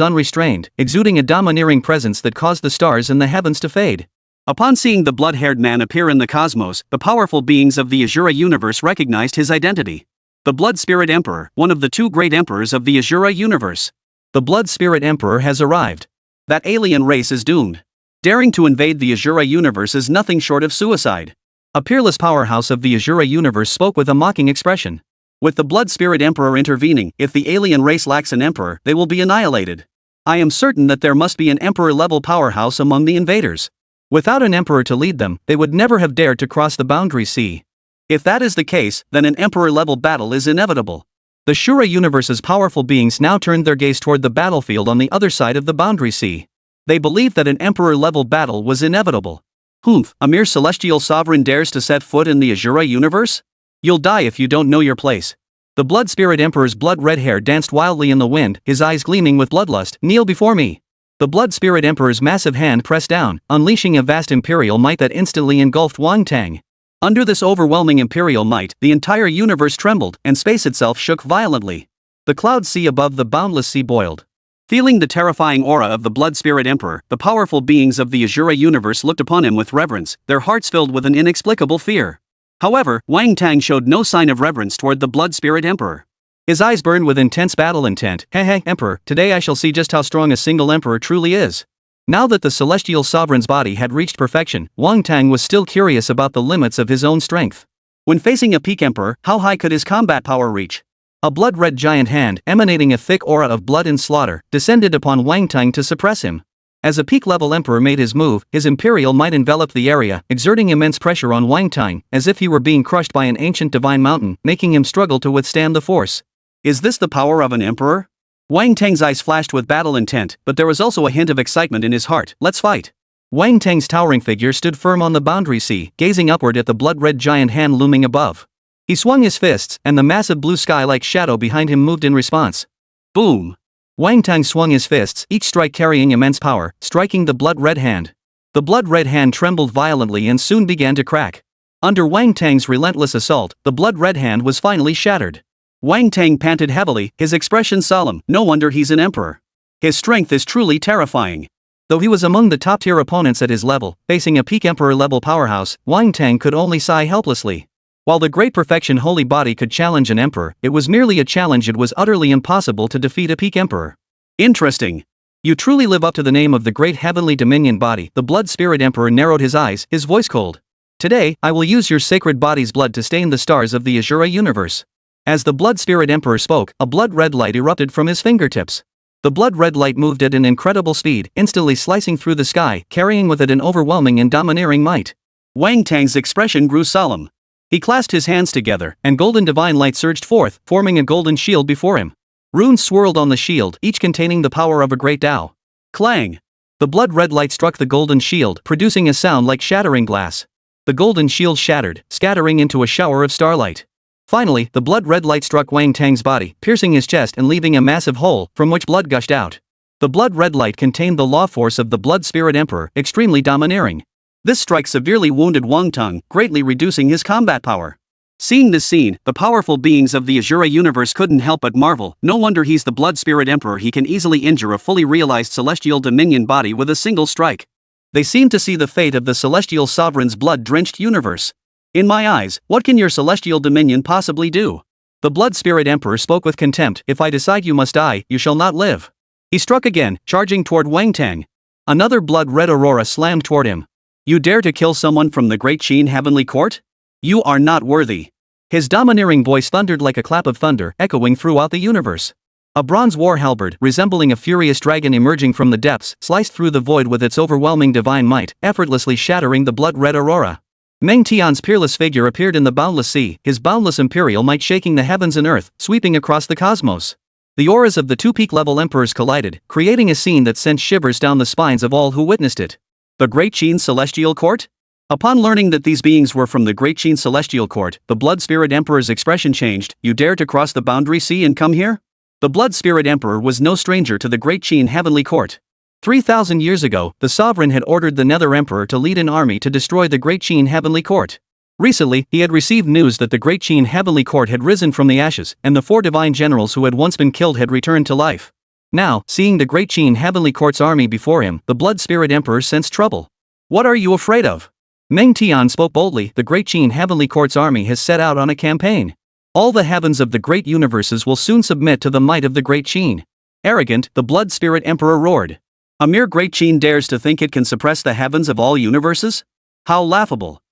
unrestrained, exuding a domineering presence that caused the stars in the heavens to fade. Upon seeing the blood-haired man appear in the cosmos, the powerful beings of the Azura universe recognized his identity. The Blood Spirit Emperor, one of the two great emperors of the Azura universe. The Blood Spirit Emperor has arrived. That alien race is doomed. Daring to invade the Azura universe is nothing short of suicide. A peerless powerhouse of the Azura universe spoke with a mocking expression. With the Blood Spirit Emperor intervening, if the alien race lacks an emperor, they will be annihilated. I am certain that there must be an emperor-level powerhouse among the invaders. Without an emperor to lead them, they would never have dared to cross the boundary sea. If that is the case, then an emperor-level battle is inevitable. The Shura universe's powerful beings now turned their gaze toward the battlefield on the other side of the boundary sea. They believed that an emperor-level battle was inevitable. Humph, a mere celestial sovereign dares to set foot in the Azura universe? You'll die if you don't know your place. The Blood Spirit Emperor's blood-red hair danced wildly in the wind, his eyes gleaming with bloodlust. Kneel before me. The Blood Spirit Emperor's massive hand pressed down, unleashing a vast imperial might that instantly engulfed Wang Tang. Under this overwhelming imperial might, the entire universe trembled, and space itself shook violently. The cloud sea above the boundless sea boiled. Feeling the terrifying aura of the Blood Spirit Emperor, the powerful beings of the Azura universe looked upon him with reverence, their hearts filled with an inexplicable fear. However, Wang Tang showed no sign of reverence toward the Blood Spirit Emperor. His eyes burned with intense battle intent. Hey, Emperor, today I shall see just how strong a single emperor truly is. Now that the celestial sovereign's body had reached perfection, Wang Tang was still curious about the limits of his own strength. When facing a peak emperor, how high could his combat power reach? A blood-red giant hand, emanating a thick aura of blood and slaughter, descended upon Wang Tang to suppress him. As a peak-level emperor made his move, his imperial might enveloped the area, exerting immense pressure on Wang Tang, as if he were being crushed by an ancient divine mountain, making him struggle to withstand the force. Is this the power of an emperor? Wang Tang's eyes flashed with battle intent, but there was also a hint of excitement in his heart. Let's fight. Wang Tang's towering figure stood firm on the boundary sea, gazing upward at the blood-red giant hand looming above. He swung his fists, and the massive blue sky-like shadow behind him moved in response. Boom! Wang Tang swung his fists, each strike carrying immense power, striking the blood-red hand. The blood-red hand trembled violently and soon began to crack. Under Wang Tang's relentless assault, the blood-red hand was finally shattered. Wang Tang panted heavily, his expression solemn. No wonder he's an emperor. His strength is truly terrifying. Though he was among the top-tier opponents at his level, facing a peak emperor-level powerhouse, Wang Tang could only sigh helplessly. While the Great Perfection Holy Body could challenge an emperor, it was merely a challenge. It was utterly impossible to defeat a peak emperor. Interesting. You truly live up to the name of the Great Heavenly Dominion Body. The Blood Spirit Emperor narrowed his eyes, his voice cold. Today, I will use your sacred body's blood to stain the stars of the Azura universe. As the Blood Spirit Emperor spoke, a blood-red light erupted from his fingertips. The blood-red light moved at an incredible speed, instantly slicing through the sky, carrying with it an overwhelming and domineering might. Wang Tang's expression grew solemn. He clasped his hands together, and golden divine light surged forth, forming a golden shield before him. Runes swirled on the shield, each containing the power of a great Tao. Clang! The blood-red light struck the golden shield, producing a sound like shattering glass. The golden shield shattered, scattering into a shower of starlight. Finally, the blood-red light struck Wang Tang's body, piercing his chest and leaving a massive hole, from which blood gushed out. The blood-red light contained the law force of the Blood Spirit Emperor, extremely domineering. This strike severely wounded Wang Tang, greatly reducing his combat power. Seeing this scene, the powerful beings of the Azura universe couldn't help but marvel. No wonder he's the Blood Spirit Emperor. He can easily injure a fully realized celestial dominion body with a single strike. They seemed to see the fate of the celestial sovereign's blood-drenched universe. In my eyes, what can your celestial dominion possibly do? The Blood Spirit Emperor spoke with contempt. If I decide you must die, you shall not live. He struck again, charging toward Wang Tang. Another blood-red aurora slammed toward him. You dare to kill someone from the Great Qin Heavenly Court? You are not worthy. His domineering voice thundered like a clap of thunder, echoing throughout the universe. A bronze war halberd, resembling a furious dragon emerging from the depths, sliced through the void with its overwhelming divine might, effortlessly shattering the blood-red aurora. Meng Tian's peerless figure appeared in the boundless sea, his boundless imperial might shaking the heavens and earth, sweeping across the cosmos. The auras of the two peak-level emperors collided, creating a scene that sent shivers down the spines of all who witnessed it. The Great Qin Celestial Court? Upon learning that these beings were from the Great Qin Celestial Court, the Blood Spirit Emperor's expression changed. You dare to cross the boundary sea and come here? The Blood Spirit Emperor was no stranger to the Great Qin Heavenly Court. 3,000 years ago, the sovereign had ordered the Nether Emperor to lead an army to destroy the Great Qin Heavenly Court. Recently, he had received news that the Great Qin Heavenly Court had risen from the ashes, and the 4 divine generals who had once been killed had returned to life. Now, seeing the Great Qin Heavenly Court's army before him, the Blood Spirit Emperor sensed trouble. What are you afraid of? Meng Tian spoke boldly. The Great Qin Heavenly Court's army has set out on a campaign. All the heavens of the great universes will soon submit to the might of the Great Qin. Arrogant, the Blood Spirit Emperor roared. A mere Great Qin dares to think it can suppress the heavens of all universes? How laughable.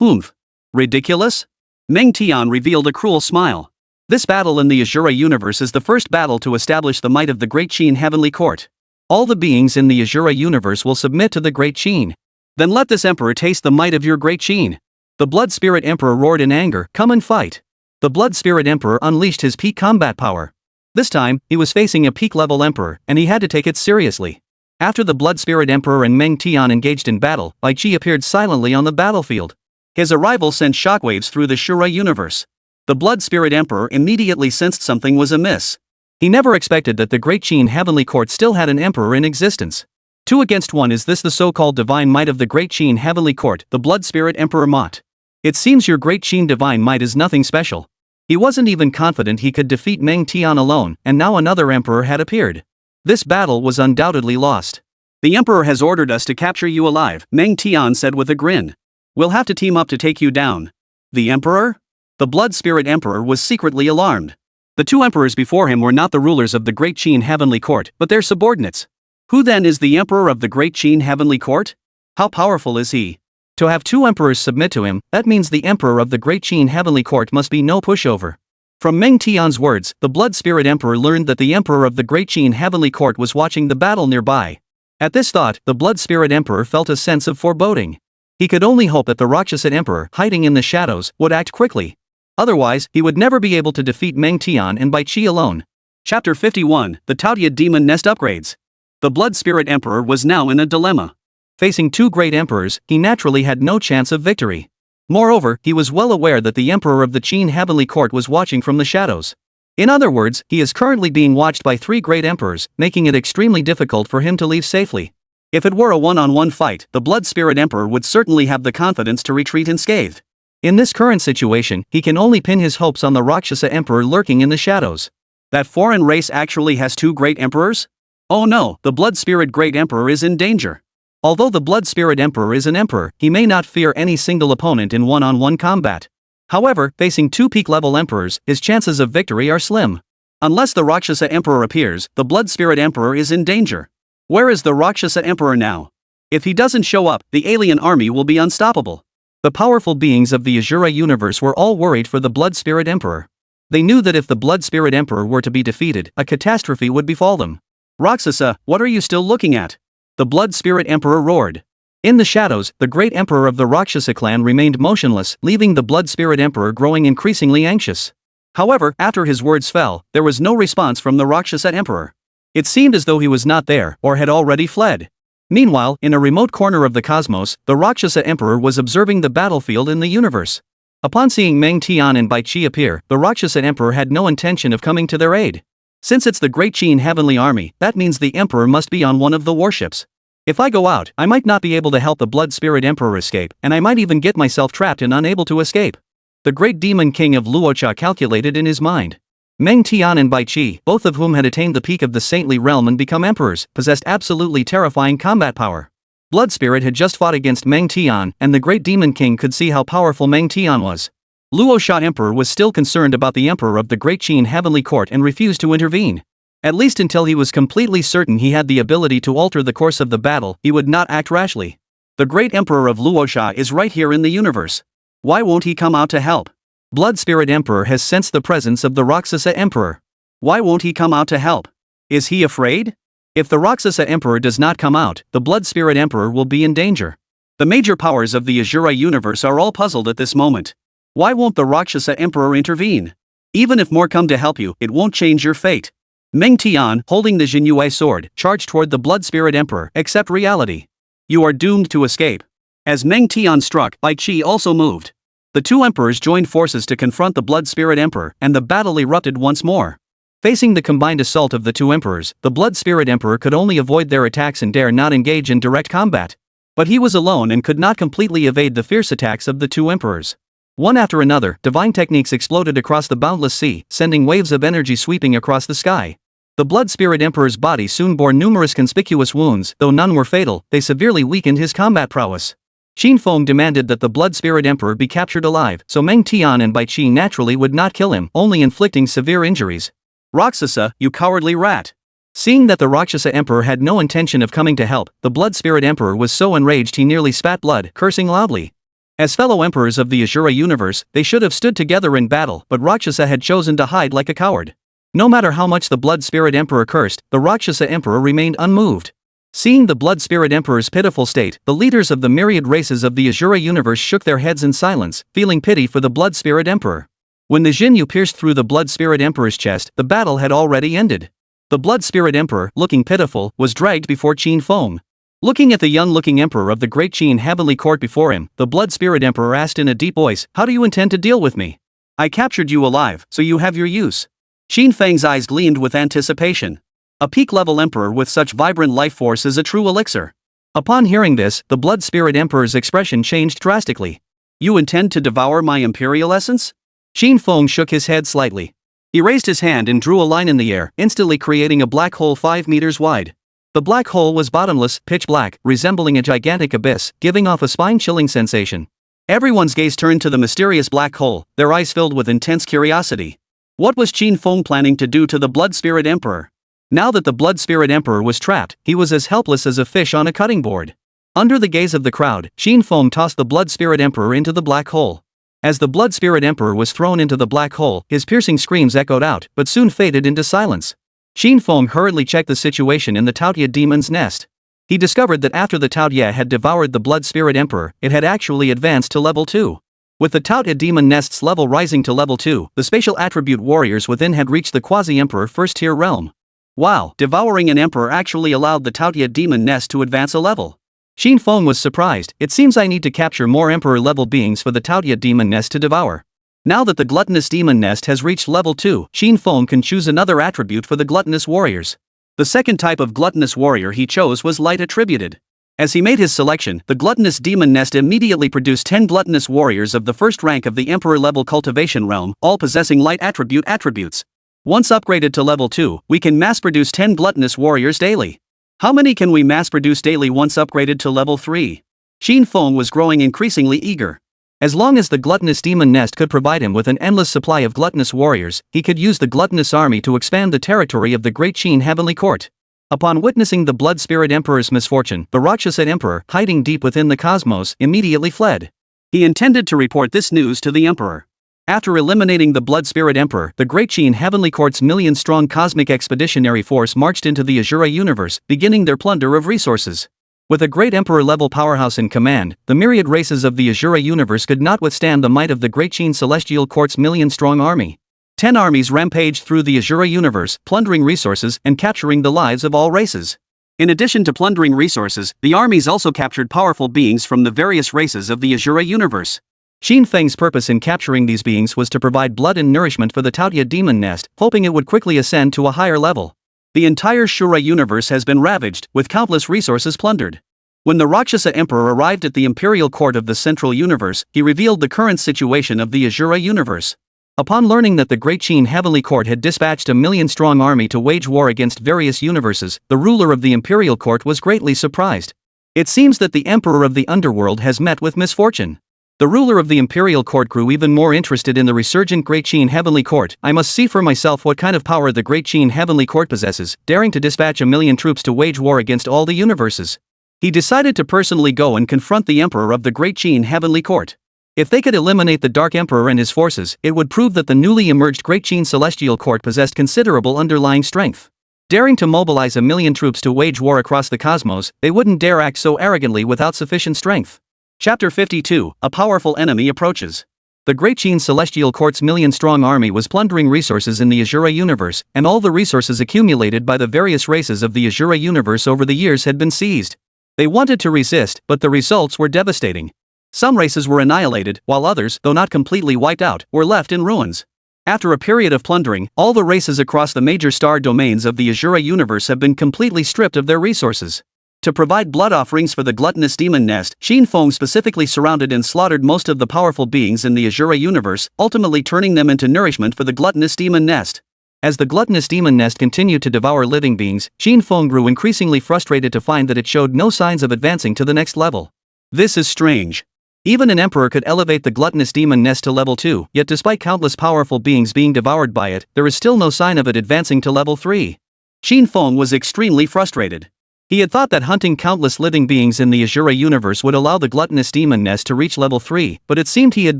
Oomph. Ridiculous? Meng Tian revealed a cruel smile. This battle in the Azura universe is the first battle to establish the might of the Great Qin Heavenly Court. All the beings in the Azura universe will submit to the Great Qin. Then let this emperor taste the might of your Great Qin. The Blood Spirit Emperor roared in anger. Come and fight. The Blood Spirit Emperor unleashed his peak combat power. This time, he was facing a peak-level emperor, and he had to take it seriously. After the Blood Spirit Emperor and Meng Tian engaged in battle, Bai Qi appeared silently on the battlefield. His arrival sent shockwaves through the Shura universe. The Blood Spirit Emperor immediately sensed something was amiss. He never expected that the Great Qin Heavenly Court still had an emperor in existence. 2 against 1. Is this the so-called divine might of the Great Qin Heavenly Court? The Blood Spirit Emperor mocked. It seems your Great Qin divine might is nothing special. He wasn't even confident he could defeat Meng Tian alone, and now another emperor had appeared. This battle was undoubtedly lost. The emperor has ordered us to capture you alive, Meng Tian said with a grin. We'll have to team up to take you down. The emperor? The Blood Spirit Emperor was secretly alarmed. The 2 emperors before him were not the rulers of the Great Qin Heavenly Court, but their subordinates. Who then is the emperor of the Great Qin Heavenly Court? How powerful is he? To have 2 emperors submit to him, that means the emperor of the Great Qin Heavenly Court must be no pushover. From Meng Tian's words, the Blood Spirit Emperor learned that the emperor of the Great Qin Heavenly Court was watching the battle nearby. At this thought, the Blood Spirit Emperor felt a sense of foreboding. He could only hope that the Rakshasa Emperor, hiding in the shadows, would act quickly. Otherwise, he would never be able to defeat Meng Tian and Bai Qi alone. Chapter 51, The Taotia Demon Nest Upgrades. The Blood Spirit Emperor was now in a dilemma. Facing 2 great emperors, he naturally had no chance of victory. Moreover, he was well aware that the emperor of the Qin Heavenly Court was watching from the shadows. In other words, he is currently being watched by 3 great emperors, making it extremely difficult for him to leave safely. If it were a one-on-one fight, the Blood Spirit Emperor would certainly have the confidence to retreat unscathed. In this current situation, he can only pin his hopes on the Rakshasa Emperor lurking in the shadows. That foreign race actually has 2 great emperors? Oh no, the Blood Spirit Great Emperor is in danger. Although the Blood Spirit Emperor is an emperor, he may not fear any single opponent in one-on-one combat. However, facing 2 peak-level emperors, his chances of victory are slim. Unless the Rakshasa Emperor appears, the Blood Spirit Emperor is in danger. Where is the Rakshasa Emperor now? If he doesn't show up, the alien army will be unstoppable. The powerful beings of the Azura universe were all worried for the Blood Spirit Emperor. They knew that if the Blood Spirit Emperor were to be defeated, a catastrophe would befall them. "Rakshasa, what are you still looking at?" the Blood Spirit Emperor roared. In the shadows, the great emperor of the Rakshasa clan remained motionless, leaving the Blood Spirit Emperor growing increasingly anxious. However, after his words fell, there was no response from the Rakshasa Emperor. It seemed as though he was not there, or had already fled. Meanwhile, in a remote corner of the cosmos, the Rakshasa Emperor was observing the battlefield in the universe. Upon seeing Meng, Tian and Bai Qi appear, the Rakshasa Emperor had no intention of coming to their aid. Since it's the Great Qin Heavenly Army, that means the Emperor must be on one of the warships. If I go out, I might not be able to help the Blood Spirit Emperor escape, and I might even get myself trapped and unable to escape. The great demon king of Luocha calculated in his mind. Meng, Tian and Bai Qi, both of whom had attained the peak of the saintly realm and become emperors, possessed absolutely terrifying combat power. Blood Spirit had just fought against Meng Tian, and the great demon king could see how powerful Meng Tian was. Luocha Emperor was still concerned about the emperor of the Great Qin Heavenly Court and refused to intervene. At least until he was completely certain he had the ability to alter the course of the battle, he would not act rashly. The great emperor of Luocha is right here in the universe. Why won't he come out to help? Blood Spirit Emperor has sensed the presence of the Rakshasa Emperor. Why won't he come out to help? Is he afraid? If the Rakshasa Emperor does not come out, the Blood Spirit Emperor will be in danger. The major powers of the Azura universe are all puzzled at this moment. Why won't the Rakshasa Emperor intervene? Even if more come to help you, it won't change your fate. Meng Tian, holding the Genryūsai sword, charged toward the Blood Spirit Emperor. Accept reality. You are doomed to escape. As Meng Tian struck, Bai Qi also moved. The two emperors joined forces to confront the Blood Spirit Emperor, and the battle erupted once more. Facing the combined assault of the two emperors, the Blood Spirit Emperor could only avoid their attacks and dare not engage in direct combat. But he was alone and could not completely evade the fierce attacks of the two emperors. One after another, divine techniques exploded across the boundless sea, sending waves of energy sweeping across the sky. The Blood Spirit Emperor's body soon bore numerous conspicuous wounds. Though none were fatal, they severely weakened his combat prowess. Qin Feng demanded that the Blood Spirit Emperor be captured alive, so Meng Tian and Bai Qi naturally would not kill him, only inflicting severe injuries. "Rakshasa, you cowardly rat!" Seeing that the Rakshasa Emperor had no intention of coming to help, the Blood Spirit Emperor was so enraged he nearly spat blood, cursing loudly. As fellow emperors of the Azura universe, they should have stood together in battle, but Rakshasa had chosen to hide like a coward. No matter how much the Blood Spirit Emperor cursed, the Rakshasa Emperor remained unmoved. Seeing the Blood Spirit Emperor's pitiful state, the leaders of the myriad races of the Azura universe shook their heads in silence, feeling pity for the Blood Spirit Emperor. When the Genryū pierced through the Blood Spirit Emperor's chest, the battle had already ended. The Blood Spirit Emperor, looking pitiful, was dragged before Qin Feng. Looking at the young-looking emperor of the Great Qin Heavenly Court before him, the Blood Spirit Emperor asked in a deep voice, "How do you intend to deal with me? I captured you alive, so you have your use." Qin Feng's eyes gleamed with anticipation. A peak-level emperor with such vibrant life force is a true elixir. Upon hearing this, the Blood Spirit Emperor's expression changed drastically. "You intend to devour my Imperial essence?" Qin Feng shook his head slightly. He raised his hand and drew a line in the air, instantly creating a black hole 5 meters wide. The black hole was bottomless, pitch black, resembling a gigantic abyss, giving off a spine-chilling sensation. Everyone's gaze turned to the mysterious black hole, their eyes filled with intense curiosity. What was Qin Feng planning to do to the Blood Spirit Emperor? Now that the Blood Spirit Emperor was trapped, he was as helpless as a fish on a cutting board. Under the gaze of the crowd, Qin Feng tossed the Blood Spirit Emperor into the black hole. As the Blood Spirit Emperor was thrown into the black hole, his piercing screams echoed out, but soon faded into silence. Qin Feng hurriedly checked the situation in the Taotia demon's nest. He discovered that after the Taotia had devoured the Blood Spirit Emperor, it had actually advanced to level 2. With the Taotia demon nest's level rising to level 2, the spatial attribute warriors within had reached the quasi-emperor first-tier realm. Wow, devouring an emperor actually allowed the Taotia demon nest to advance a level. Qin Feng was surprised. It seems I need to capture more emperor-level beings for the Taotia demon nest to devour. Now that the gluttonous demon nest has reached level 2, Qin Feng can choose another attribute for the gluttonous warriors. The second type of gluttonous warrior he chose was light attributed. As he made his selection, the gluttonous demon nest immediately produced 10 gluttonous warriors of the first rank of the emperor-level cultivation realm, all possessing light attributes. Once upgraded to level 2, we can mass-produce 10 gluttonous warriors daily. How many can we mass-produce daily once upgraded to level 3? Qin Feng was growing increasingly eager. As long as the gluttonous demon nest could provide him with an endless supply of gluttonous warriors, he could use the gluttonous army to expand the territory of the Great Qin Heavenly Court. Upon witnessing the Blood Spirit Emperor's misfortune, the Rakshasa Emperor, hiding deep within the cosmos, immediately fled. He intended to report this news to the Emperor. After eliminating the Blood Spirit Emperor, the Great Qin Heavenly Court's million-strong cosmic expeditionary force marched into the Azura universe, beginning their plunder of resources. With a Great Emperor-level powerhouse in command, the myriad races of the Azura universe could not withstand the might of the Great Qin Celestial Court's million-strong army. 10 armies rampaged through the Azura universe, plundering resources and capturing the lives of all races. In addition to plundering resources, the armies also captured powerful beings from the various races of the Azura universe. Xin Feng's purpose in capturing these beings was to provide blood and nourishment for the Taotia demon nest, hoping it would quickly ascend to a higher level. The entire Shura universe has been ravaged, with countless resources plundered. When the Rakshasa Emperor arrived at the Imperial Court of the Central Universe, he revealed the current situation of the Azura universe. Upon learning that the Great Qin Heavenly Court had dispatched a million-strong army to wage war against various universes, the ruler of the Imperial Court was greatly surprised. It seems that the Emperor of the Underworld has met with misfortune. The ruler of the Imperial Court grew even more interested in the resurgent Great Qin Heavenly Court. I must see for myself what kind of power the Great Qin Heavenly Court possesses, daring to dispatch a million troops to wage war against all the universes. He decided to personally go and confront the Emperor of the Great Qin Heavenly Court. If they could eliminate the Dark Emperor and his forces, it would prove that the newly emerged Great Qin Celestial Court possessed considerable underlying strength. Daring to mobilize a million troops to wage war across the cosmos, they wouldn't dare act so arrogantly without sufficient strength. Chapter 52, A Powerful Enemy Approaches. The Great Qin Celestial Court's million-strong army was plundering resources in the Azura universe, and all the resources accumulated by the various races of the Azura universe over the years had been seized. They wanted to resist, but the results were devastating. Some races were annihilated, while others, though not completely wiped out, were left in ruins. After a period of plundering, all the races across the major star domains of the Azura universe have been completely stripped of their resources. To provide blood offerings for the gluttonous demon nest, Xin Feng specifically surrounded and slaughtered most of the powerful beings in the Azura universe, ultimately turning them into nourishment for the gluttonous demon nest. As the gluttonous demon nest continued to devour living beings, Xin Feng grew increasingly frustrated to find that it showed no signs of advancing to the next level. This is strange. Even an emperor could elevate the gluttonous demon nest to level 2, yet despite countless powerful beings being devoured by it, there is still no sign of it advancing to level 3. Xin Feng was extremely frustrated. He had thought that hunting countless living beings in the Azura universe would allow the gluttonous demon nest to reach level 3, but it seemed he had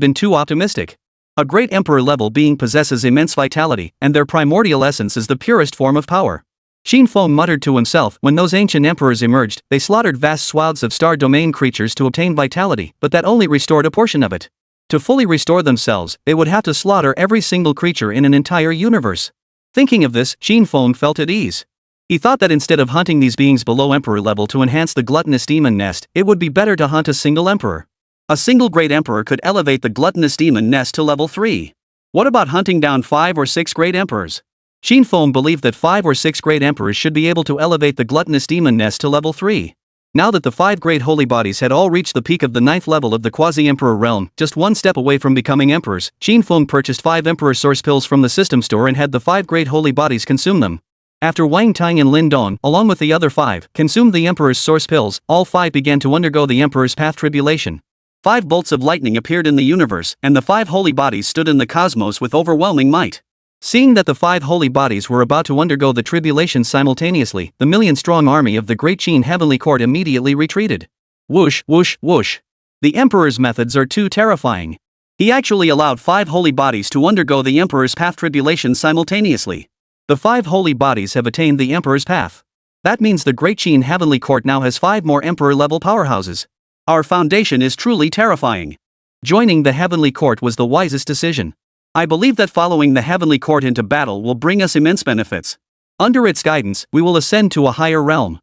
been too optimistic. A great emperor-level being possesses immense vitality, and their primordial essence is the purest form of power. Xin Feng muttered to himself. When those ancient emperors emerged, they slaughtered vast swaths of star domain creatures to obtain vitality, but that only restored a portion of it. To fully restore themselves, they would have to slaughter every single creature in an entire universe. Thinking of this, Xin Feng felt at ease. He thought that instead of hunting these beings below emperor level to enhance the gluttonous demon nest, it would be better to hunt a single emperor. A single great emperor could elevate the gluttonous demon nest to level 3. What about hunting down 5 or 6 great emperors? Xin Feng believed that 5 or 6 great emperors should be able to elevate the gluttonous demon nest to level 3. Now that the 5 great holy bodies had all reached the peak of the 9th level of the quasi-emperor realm, just one step away from becoming emperors, Xin Feng purchased 5 emperor source pills from the system store and had the 5 great holy bodies consume them. After Wang Tang and Lin Dong, along with the other 5, consumed the Emperor's source pills, all 5 began to undergo the Emperor's path tribulation. 5 bolts of lightning appeared in the universe, and the 5 holy bodies stood in the cosmos with overwhelming might. Seeing that the 5 holy bodies were about to undergo the tribulation simultaneously, the million-strong army of the Great Qin Heavenly Court immediately retreated. Whoosh, whoosh, whoosh. The Emperor's methods are too terrifying. He actually allowed 5 holy bodies to undergo the Emperor's path tribulation simultaneously. The 5 holy bodies have attained the Emperor's path. That means the Great Qin Heavenly Court now has 5 more Emperor-level powerhouses. Our foundation is truly terrifying. Joining the Heavenly Court was the wisest decision. I believe that following the Heavenly Court into battle will bring us immense benefits. Under its guidance, we will ascend to a higher realm.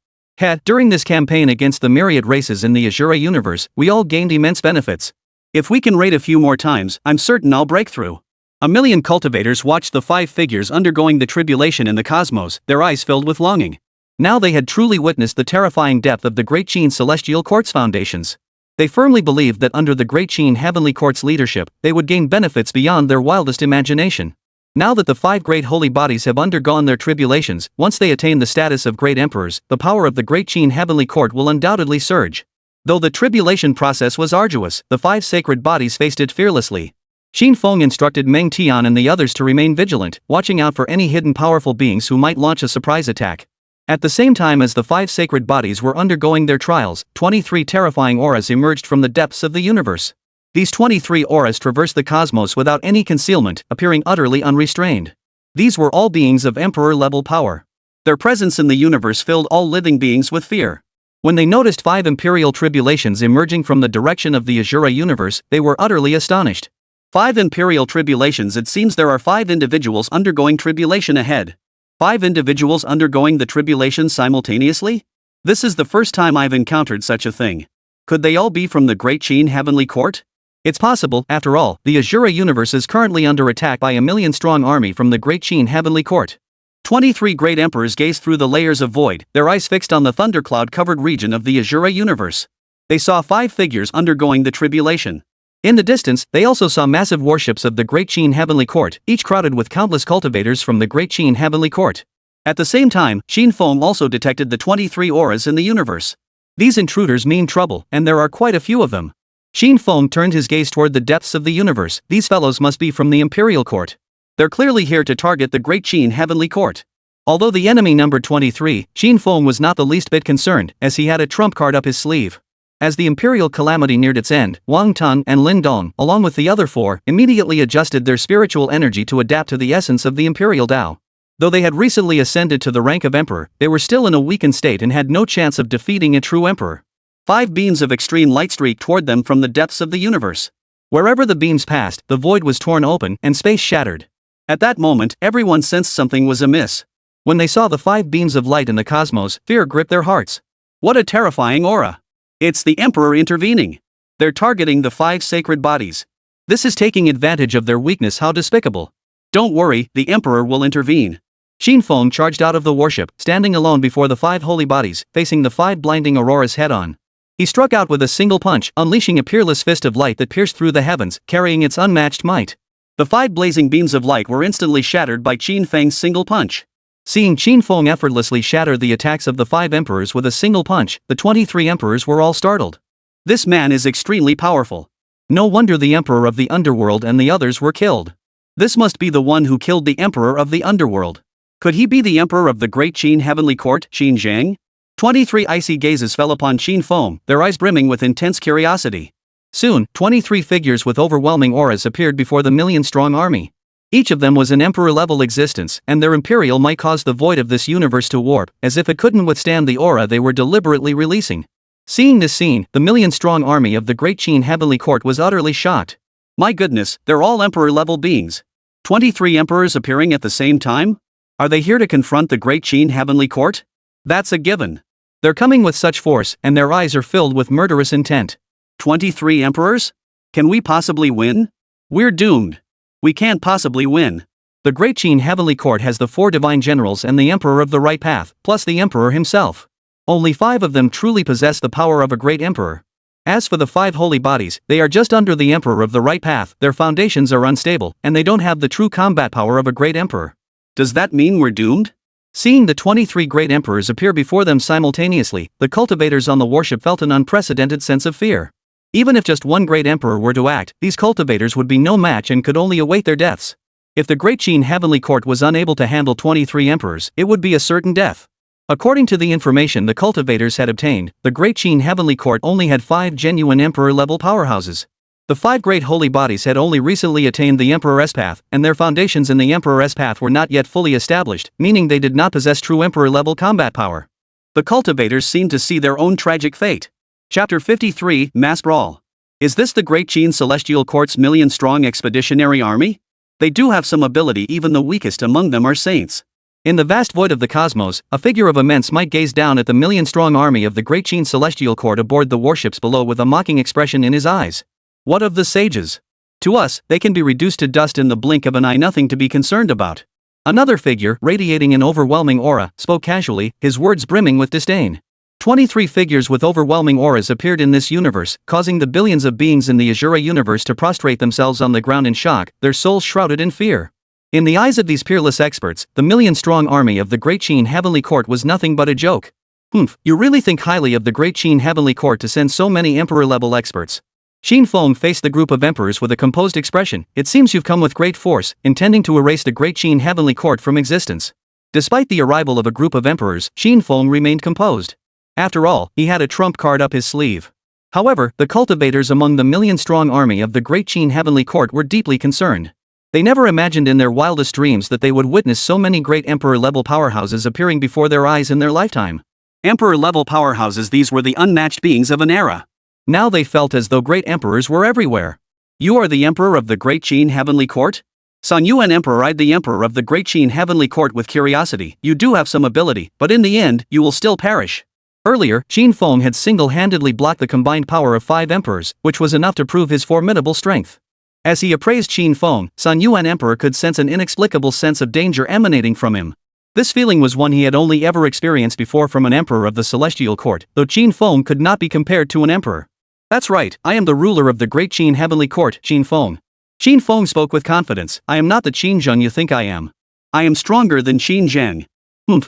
During this campaign against the myriad races in the Azura universe, we all gained immense benefits. If we can raid a few more times, I'm certain I'll break through. A million cultivators watched the 5 figures undergoing the tribulation in the cosmos, their eyes filled with longing. Now they had truly witnessed the terrifying depth of the Great Qin Celestial Court's foundations. They firmly believed that under the Great Qin Heavenly Court's leadership, they would gain benefits beyond their wildest imagination. Now that the 5 great holy bodies have undergone their tribulations, once they attain the status of great emperors, the power of the Great Qin Heavenly Court will undoubtedly surge. Though the tribulation process was arduous, the 5 sacred bodies faced it fearlessly. Xin Feng instructed Meng, Tian and the others to remain vigilant, watching out for any hidden powerful beings who might launch a surprise attack. At the same time as the 5 sacred bodies were undergoing their trials, 23 terrifying auras emerged from the depths of the universe. These 23 auras traversed the cosmos without any concealment, appearing utterly unrestrained. These were all beings of emperor-level power. Their presence in the universe filled all living beings with fear. When they noticed 5 imperial tribulations emerging from the direction of the Azura universe, they were utterly astonished. 5 imperial tribulations. It seems there are 5 individuals undergoing tribulation ahead. 5 individuals undergoing the tribulation simultaneously? This is the first time I've encountered such a thing. Could they all be from the Great Qin Heavenly Court? It's possible. After all, the Azura universe is currently under attack by a million-strong army from the Great Qin Heavenly Court. 23 great emperors gazed through the layers of void, their eyes fixed on the thundercloud-covered region of the Azura universe. They saw 5 figures undergoing the tribulation. In the distance, they also saw massive warships of the Great Qin Heavenly Court, each crowded with countless cultivators from the Great Qin Heavenly Court. At the same time, Qin Feng also detected the 23 auras in the universe. These intruders mean trouble, and there are quite a few of them. Qin Feng turned his gaze toward the depths of the universe. These fellows must be from the Imperial Court. They're clearly here to target the Great Qin Heavenly Court. Although the enemy numbered 23, Qin Feng was not the least bit concerned, as he had a trump card up his sleeve. As the Imperial calamity neared its end, Wang Tun and Lin Dong, along with the other 4, immediately adjusted their spiritual energy to adapt to the essence of the Imperial Tao. Though they had recently ascended to the rank of Emperor, they were still in a weakened state and had no chance of defeating a true Emperor. 5 beams of extreme light streaked toward them from the depths of the universe. Wherever the beams passed, the void was torn open and space shattered. At that moment, everyone sensed something was amiss. When they saw the 5 beams of light in the cosmos, fear gripped their hearts. What a terrifying aura! It's the Emperor intervening. They're targeting the 5 sacred bodies. This is taking advantage of their weakness. How despicable. Don't worry, the Emperor will intervene. Qin Feng charged out of the warship, standing alone before the 5 holy bodies, facing the 5 blinding auroras head-on. He struck out with a single punch, unleashing a peerless fist of light that pierced through the heavens, carrying its unmatched might. The 5 blazing beams of light were instantly shattered by Qin Feng's single punch. Seeing Qin Feng effortlessly shatter the attacks of the 5 emperors with a single punch, the 23 emperors were all startled. This man is extremely powerful. No wonder the emperor of the underworld and the others were killed. This must be the one who killed the emperor of the underworld. Could he be the emperor of the Great Qin Heavenly Court, Qin Zhang? 23 icy gazes fell upon Qin Feng, their eyes brimming with intense curiosity. Soon, 23 figures with overwhelming auras appeared before the million-strong army. Each of them was an emperor-level existence, and their imperial might caused the void of this universe to warp, as if it couldn't withstand the aura they were deliberately releasing. Seeing this scene, the million-strong army of the Great Qin Heavenly Court was utterly shocked. My goodness, they're all emperor-level beings. 23 emperors appearing at the same time? Are they here to confront the Great Qin Heavenly Court? That's a given. They're coming with such force, and their eyes are filled with murderous intent. 23 emperors? Can we possibly win? We're doomed. We can't possibly win. The Great Qin Heavenly Court has the 4 divine generals and the Emperor of the Right Path, plus the Emperor himself. Only 5 of them truly possess the power of a great emperor. As for the 5 holy bodies, they are just under the Emperor of the Right Path. Their foundations are unstable, and they don't have the true combat power of a great emperor. Does that mean we're doomed? Seeing the 23 great emperors appear before them simultaneously, the cultivators on the warship felt an unprecedented sense of fear. Even if just one great emperor were to act, these cultivators would be no match and could only await their deaths. If the Great Qin Heavenly Court was unable to handle 23 emperors, it would be a certain death. According to the information the cultivators had obtained, the Great Qin Heavenly Court only had 5 genuine emperor-level powerhouses. The 5 great holy bodies had only recently attained the Emperor's path, and their foundations in the Emperor's path were not yet fully established, meaning they did not possess true emperor-level combat power. The cultivators seemed to see their own tragic fate. Chapter 53, Mass Brawl. Is this the Great Qin Celestial Court's million-strong expeditionary army? They do have some ability, even the weakest among them are saints. In the vast void of the cosmos, a figure of immense might gaze down at the million-strong army of the Great Qin Celestial Court aboard the warships below with a mocking expression in his eyes. What of the sages? To us, they can be reduced to dust in the blink of an eye, nothing to be concerned about. Another figure, radiating an overwhelming aura, spoke casually, his words brimming with disdain. 23 figures with overwhelming auras appeared in this universe, causing the billions of beings in the Azura universe to prostrate themselves on the ground in shock, their souls shrouded in fear. In the eyes of these peerless experts, the million-strong army of the Great Qin Heavenly Court was nothing but a joke. You really think highly of the Great Qin Heavenly Court to send so many emperor-level experts? Qin Feng faced the group of emperors with a composed expression. It seems you've come with great force, intending to erase the Great Qin Heavenly Court from existence. Despite the arrival of a group of emperors, Qin Feng remained composed. After all, he had a trump card up his sleeve. However, the cultivators among the million-strong army of the Great Qin Heavenly Court were deeply concerned. They never imagined in their wildest dreams that they would witness so many great emperor-level powerhouses appearing before their eyes in their lifetime. Emperor-level powerhouses, these were the unmatched beings of an era. Now they felt as though great emperors were everywhere. You are the emperor of the Great Qin Heavenly Court? Su Yunyun Emperor eyed the emperor of the Great Qin Heavenly Court with curiosity. You do have some ability, but in the end, you will still perish. Earlier, Qin Feng had single-handedly blocked the combined power of 5 emperors, which was enough to prove his formidable strength. As he appraised Qin Feng, Su Yunyun Emperor could sense an inexplicable sense of danger emanating from him. This feeling was one he had only ever experienced before from an emperor of the Celestial Court, though Qin Feng could not be compared to an emperor. That's right, I am the ruler of the Great Qin Heavenly Court, Qin Feng. Qin Feng spoke with confidence. I am not the Qin Zheng you think I am. I am stronger than Qin Zheng.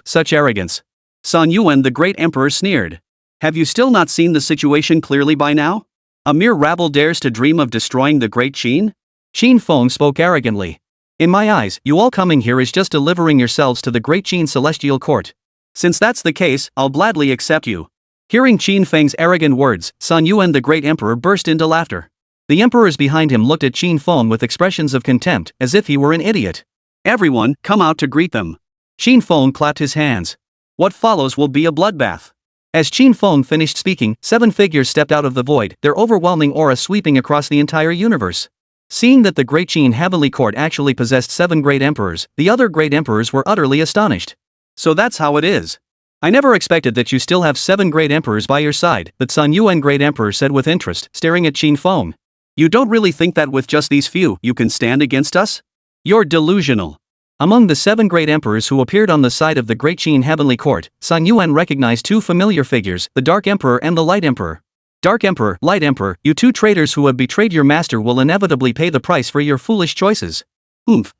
Such arrogance. Su Yunyun the Great Emperor sneered. Have you still not seen the situation clearly by now? A mere rabble dares to dream of destroying the Great Qin? Qin Feng spoke arrogantly. In my eyes, you all coming here is just delivering yourselves to the Great Qin Celestial Court. Since that's the case, I'll gladly accept you. Hearing Qin Feng's arrogant words, Su Yunyun the Great Emperor burst into laughter. The emperors behind him looked at Qin Feng with expressions of contempt, as if he were an idiot. Everyone, come out to greet them. Qin Feng clapped his hands. What follows will be a bloodbath. As Qin Feng finished speaking, 7 figures stepped out of the void, their overwhelming aura sweeping across the entire universe. Seeing that the Great Qin Heavenly Court actually possessed 7 great emperors, the other great emperors were utterly astonished. So that's how it is. I never expected that you still have 7 great emperors by your side, the Su Yunyun Great Emperor said with interest, staring at Qin Feng. You don't really think that with just these few, you can stand against us? You're delusional. Among the 7 great emperors who appeared on the side of the Great Qin Heavenly Court, Su Yunyun recognized 2 familiar figures, the Dark Emperor and the Light Emperor. Dark Emperor, Light Emperor, you 2 traitors who have betrayed your master will inevitably pay the price for your foolish choices.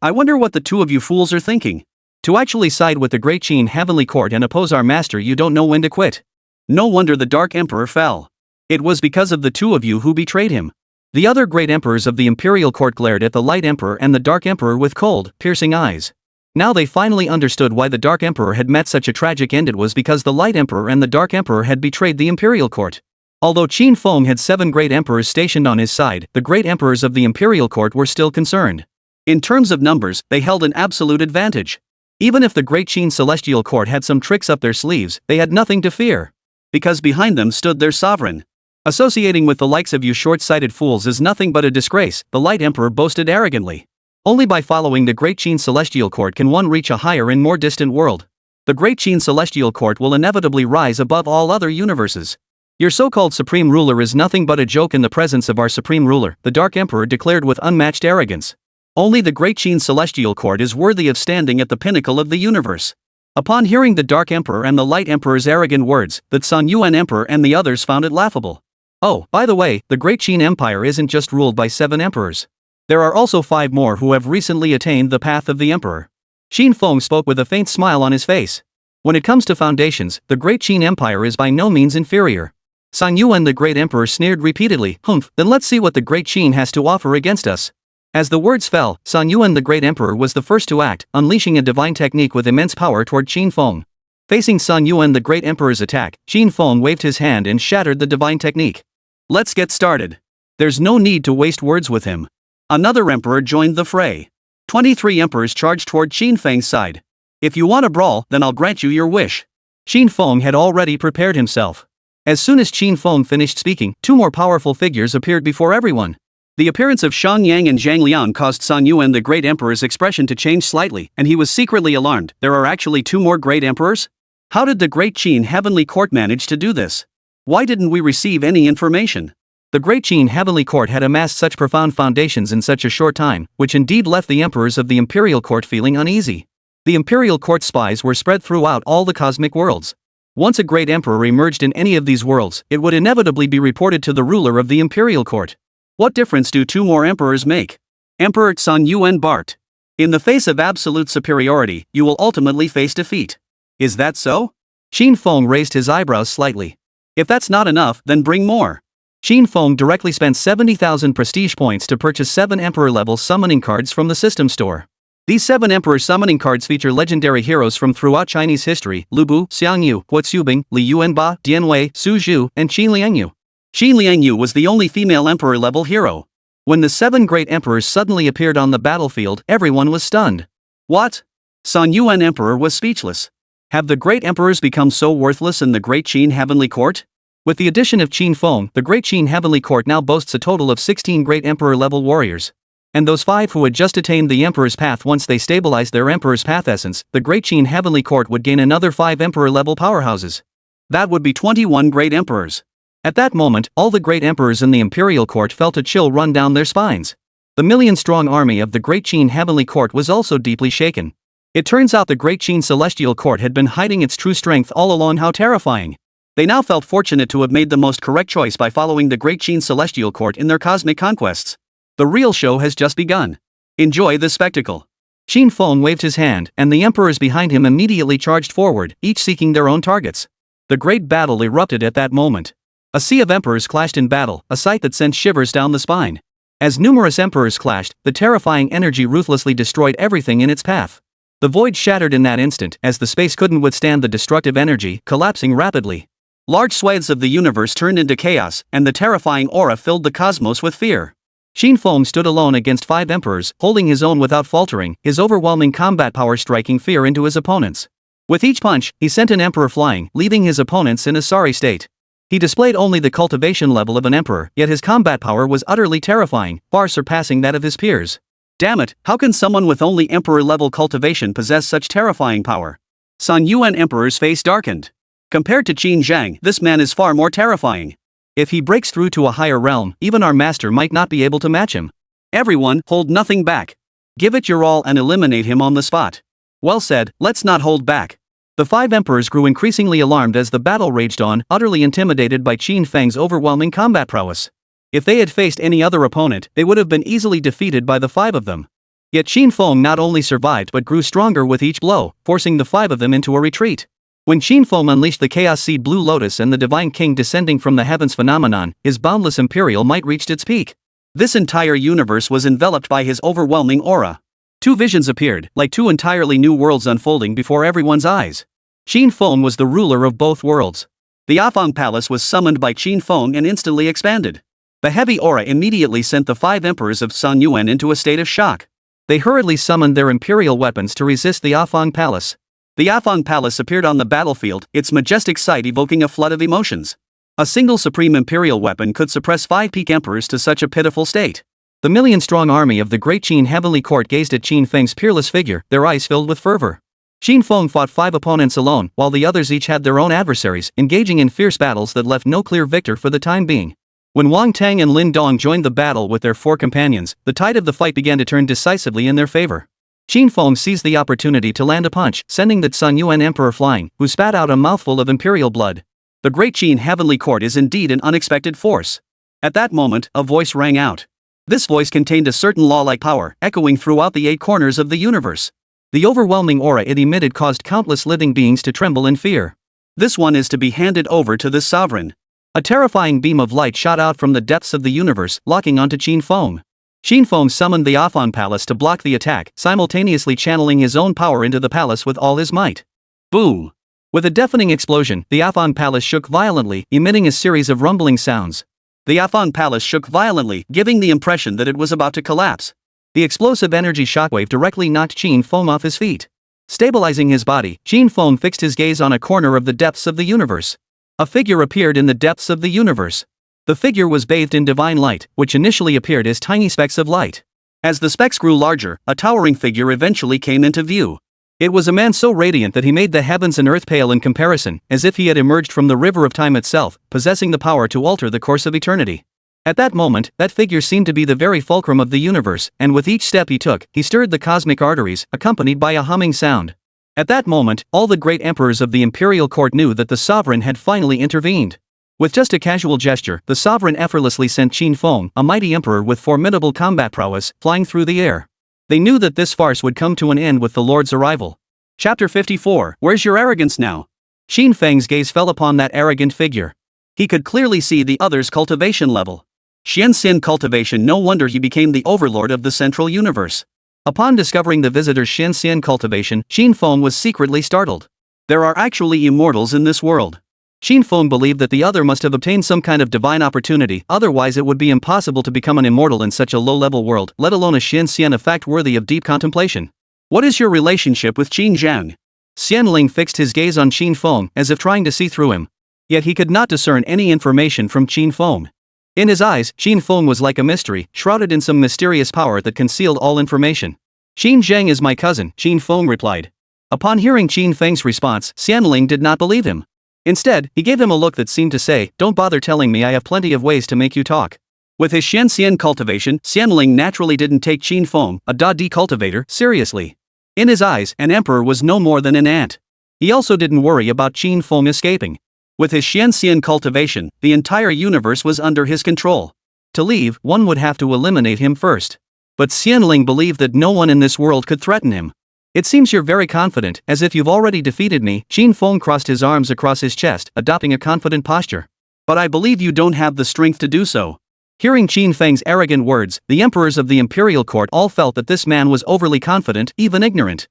I wonder what the 2 of you fools are thinking. To actually side with the Great Qin Heavenly Court and oppose our master, you don't know when to quit. No wonder the Dark Emperor fell. It was because of the 2 of you who betrayed him. The other great emperors of the Imperial Court glared at the Light Emperor and the Dark Emperor with cold, piercing eyes. Now they finally understood why the Dark Emperor had met such a tragic end. It was because the Light Emperor and the Dark Emperor had betrayed the Imperial Court. Although Qin Feng had 7 great emperors stationed on his side, the great emperors of the Imperial Court were still concerned. In terms of numbers, they held an absolute advantage. Even if the Great Qin Celestial Court had some tricks up their sleeves, they had nothing to fear. Because behind them stood their sovereign. Associating with the likes of you short-sighted fools is nothing but a disgrace, the Light Emperor boasted arrogantly. Only by following the Great Qin Celestial Court can one reach a higher and more distant world. The Great Qin Celestial Court will inevitably rise above all other universes. Your so-called Supreme Ruler is nothing but a joke in the presence of our Supreme Ruler, the Dark Emperor declared with unmatched arrogance. Only the Great Qin Celestial Court is worthy of standing at the pinnacle of the universe. Upon hearing the Dark Emperor and the Light Emperor's arrogant words, the Su Yunyun Emperor and the others found it laughable. Oh, by the way, the Great Qin Empire isn't just ruled by 7 emperors. There are also 5 more who have recently attained the path of the emperor. Qin Feng spoke with a faint smile on his face. When it comes to foundations, the Great Qin Empire is by no means inferior. Su Yunyun the Great Emperor sneered repeatedly. Then let's see what the Great Qin has to offer against us. As the words fell, Su Yunyun the Great Emperor was the first to act, unleashing a divine technique with immense power toward Qin Feng. Facing Su Yunyun the Great Emperor's attack, Qin Feng waved his hand and shattered the divine technique. Let's get started. There's no need to waste words with him. Another emperor joined the fray. 23 emperors charged toward Qin Feng's side. If you want a brawl, then I'll grant you your wish. Qin Feng had already prepared himself. As soon as Qin Feng finished speaking, 2 more powerful figures appeared before everyone. The appearance of Shang Yang and Zhang Liang caused Su Yunyun the Great Emperor's expression to change slightly, and he was secretly alarmed. There are actually 2 more great emperors? How did the Great Qin Heavenly Court manage to do this? Why didn't we receive any information? The Great Qin Heavenly Court had amassed such profound foundations in such a short time, which indeed left the emperors of the Imperial Court feeling uneasy. The Imperial Court spies were spread throughout all the cosmic worlds. Once a great emperor emerged in any of these worlds, it would inevitably be reported to the ruler of the Imperial Court. What difference do 2 more emperors make? Emperor Su Yunyun barked. In the face of absolute superiority, you will ultimately face defeat. Is that so? Qin Feng raised his eyebrows slightly. If that's not enough, then bring more. Qin Feng directly spent 70,000 prestige points to purchase 7 emperor-level summoning cards from the system store. These 7 emperor summoning cards feature legendary heroes from throughout Chinese history: Lu Bu, Xiang Yu, Huo Xubing, Li Yuanba, Dian Wei, Su Zhu, and Qin Liangyu. Shi Liangyu was the only female emperor-level hero. When the 7 great emperors suddenly appeared on the battlefield, everyone was stunned. What? Su Yunyun Emperor was speechless. Have the great emperors become so worthless in the Great Qin Heavenly Court? With the addition of Qin Feng, the Great Qin Heavenly Court now boasts a total of 16 great emperor-level warriors. And those 5 who had just attained the Emperor's Path, once they stabilized their Emperor's Path essence, the Great Qin Heavenly Court would gain another 5 emperor-level powerhouses. That would be 21 great emperors. At that moment, all the great emperors in the Imperial Court felt a chill run down their spines. The million-strong army of the Great Qin Heavenly Court was also deeply shaken. It turns out the Great Qin Celestial Court had been hiding its true strength all along. How terrifying. They now felt fortunate to have made the most correct choice by following the Great Qin Celestial Court in their cosmic conquests. The real show has just begun. Enjoy the spectacle. Qin Feng waved his hand, and the emperors behind him immediately charged forward, each seeking their own targets. The great battle erupted at that moment. A sea of emperors clashed in battle, a sight that sent shivers down the spine. As numerous emperors clashed, the terrifying energy ruthlessly destroyed everything in its path. The void shattered in that instant, as the space couldn't withstand the destructive energy, collapsing rapidly. Large swathes of the universe turned into chaos, and the terrifying aura filled the cosmos with fear. Qin Feng stood alone against 5 emperors, holding his own without faltering, his overwhelming combat power striking fear into his opponents. With each punch, he sent an emperor flying, leaving his opponents in a sorry state. He displayed only the cultivation level of an emperor, yet his combat power was utterly terrifying, far surpassing that of his peers. Damn it, how can someone with only emperor-level cultivation possess such terrifying power? Su Yunyun Emperor's face darkened. Compared to Qin Zhang, this man is far more terrifying. If he breaks through to a higher realm, even our master might not be able to match him. Everyone, hold nothing back. Give it your all and eliminate him on the spot. Well said, let's not hold back. The 5 emperors grew increasingly alarmed as the battle raged on, utterly intimidated by Qin Feng's overwhelming combat prowess. If they had faced any other opponent, they would have been easily defeated by the 5 of them. Yet Qin Feng not only survived but grew stronger with each blow, forcing the 5 of them into a retreat. When Qin Feng unleashed the Chaos Seed Blue Lotus and the Divine King descending from the heavens phenomenon, his boundless Imperial might reached its peak. This entire universe was enveloped by his overwhelming aura. 2 visions appeared, like 2 entirely new worlds unfolding before everyone's eyes. Qin Feng was the ruler of both worlds. The Afang Palace was summoned by Qin Feng and instantly expanded. The heavy aura immediately sent the 5 emperors of Su Yunyun into a state of shock. They hurriedly summoned their imperial weapons to resist the Afang Palace. The Afang Palace appeared on the battlefield, its majestic sight evoking a flood of emotions. A single supreme imperial weapon could suppress 5 peak emperors to such a pitiful state. The million-strong army of the Great Qin Heavenly Court gazed at Qin Feng's peerless figure, their eyes filled with fervor. Qin Feng fought 5 opponents alone, while the others each had their own adversaries, engaging in fierce battles that left no clear victor for the time being. When Wang Tang and Lin Dong joined the battle with their 4 companions, the tide of the fight began to turn decisively in their favor. Qin Feng seized the opportunity to land a punch, sending the Su Yunyun Emperor flying, who spat out a mouthful of imperial blood. The Great Qin Heavenly Court is indeed an unexpected force. At that moment, a voice rang out. This voice contained a certain law-like power, echoing throughout the 8 corners of the universe. The overwhelming aura it emitted caused countless living beings to tremble in fear. This one is to be handed over to this sovereign. A terrifying beam of light shot out from the depths of the universe, locking onto Qin Feng. Qin Feng summoned the Afan Palace to block the attack, simultaneously channeling his own power into the palace with all his might. Boom! With a deafening explosion, the Afan Palace shook violently, emitting a series of rumbling sounds. The Afan Palace shook violently, giving the impression that it was about to collapse. The explosive energy shockwave directly knocked Qin Feng off his feet. Stabilizing his body, Qin Feng fixed his gaze on a corner of the depths of the universe. A figure appeared in the depths of the universe. The figure was bathed in divine light, which initially appeared as tiny specks of light. As the specks grew larger, a towering figure eventually came into view. It was a man so radiant that he made the heavens and earth pale in comparison, as if he had emerged from the river of time itself, possessing the power to alter the course of eternity. At that moment, that figure seemed to be the very fulcrum of the universe, and with each step he took, he stirred the cosmic arteries, accompanied by a humming sound. At that moment, all the great emperors of the Imperial Court knew that the sovereign had finally intervened. With just a casual gesture, the sovereign effortlessly sent Qin Feng, a mighty emperor with formidable combat prowess, flying through the air. They knew that this farce would come to an end with the Lord's arrival. Chapter 54. Where's your arrogance now? Qin Feng's gaze fell upon that arrogant figure. He could clearly see the other's cultivation level. Xianxin cultivation, no wonder he became the overlord of the central universe. Upon discovering the visitor's Xianxin cultivation, Qin Feng was secretly startled. There are actually immortals in this world. Qin Feng believed that the other must have obtained some kind of divine opportunity, otherwise it would be impossible to become an immortal in such a low-level world, let alone a Xin Xian effect worthy of deep contemplation. What is your relationship with Qin Zhang? Xianling fixed his gaze on Qin Feng, as if trying to see through him. Yet he could not discern any information from Qin Feng. In his eyes, Qin Feng was like a mystery, shrouded in some mysterious power that concealed all information. Qin Zhang is my cousin, Qin Feng replied. Upon hearing Qin Feng's response, Xianling did not believe him. Instead, he gave him a look that seemed to say, don't bother telling me, I have plenty of ways to make you talk. With his Xian cultivation, Xianling naturally didn't take Qin Feng, a Da-di cultivator, seriously. In his eyes, an emperor was no more than an ant. He also didn't worry about Qin Feng escaping. With his Xian cultivation, the entire universe was under his control. To leave, one would have to eliminate him first. But Xianling believed that no one in this world could threaten him. It seems you're very confident, as if you've already defeated me. Qin Feng crossed his arms across his chest, adopting a confident posture. But I believe you don't have the strength to do so. Hearing Qin Feng's arrogant words, the emperors of the Imperial court all felt that this man was overly confident, even ignorant.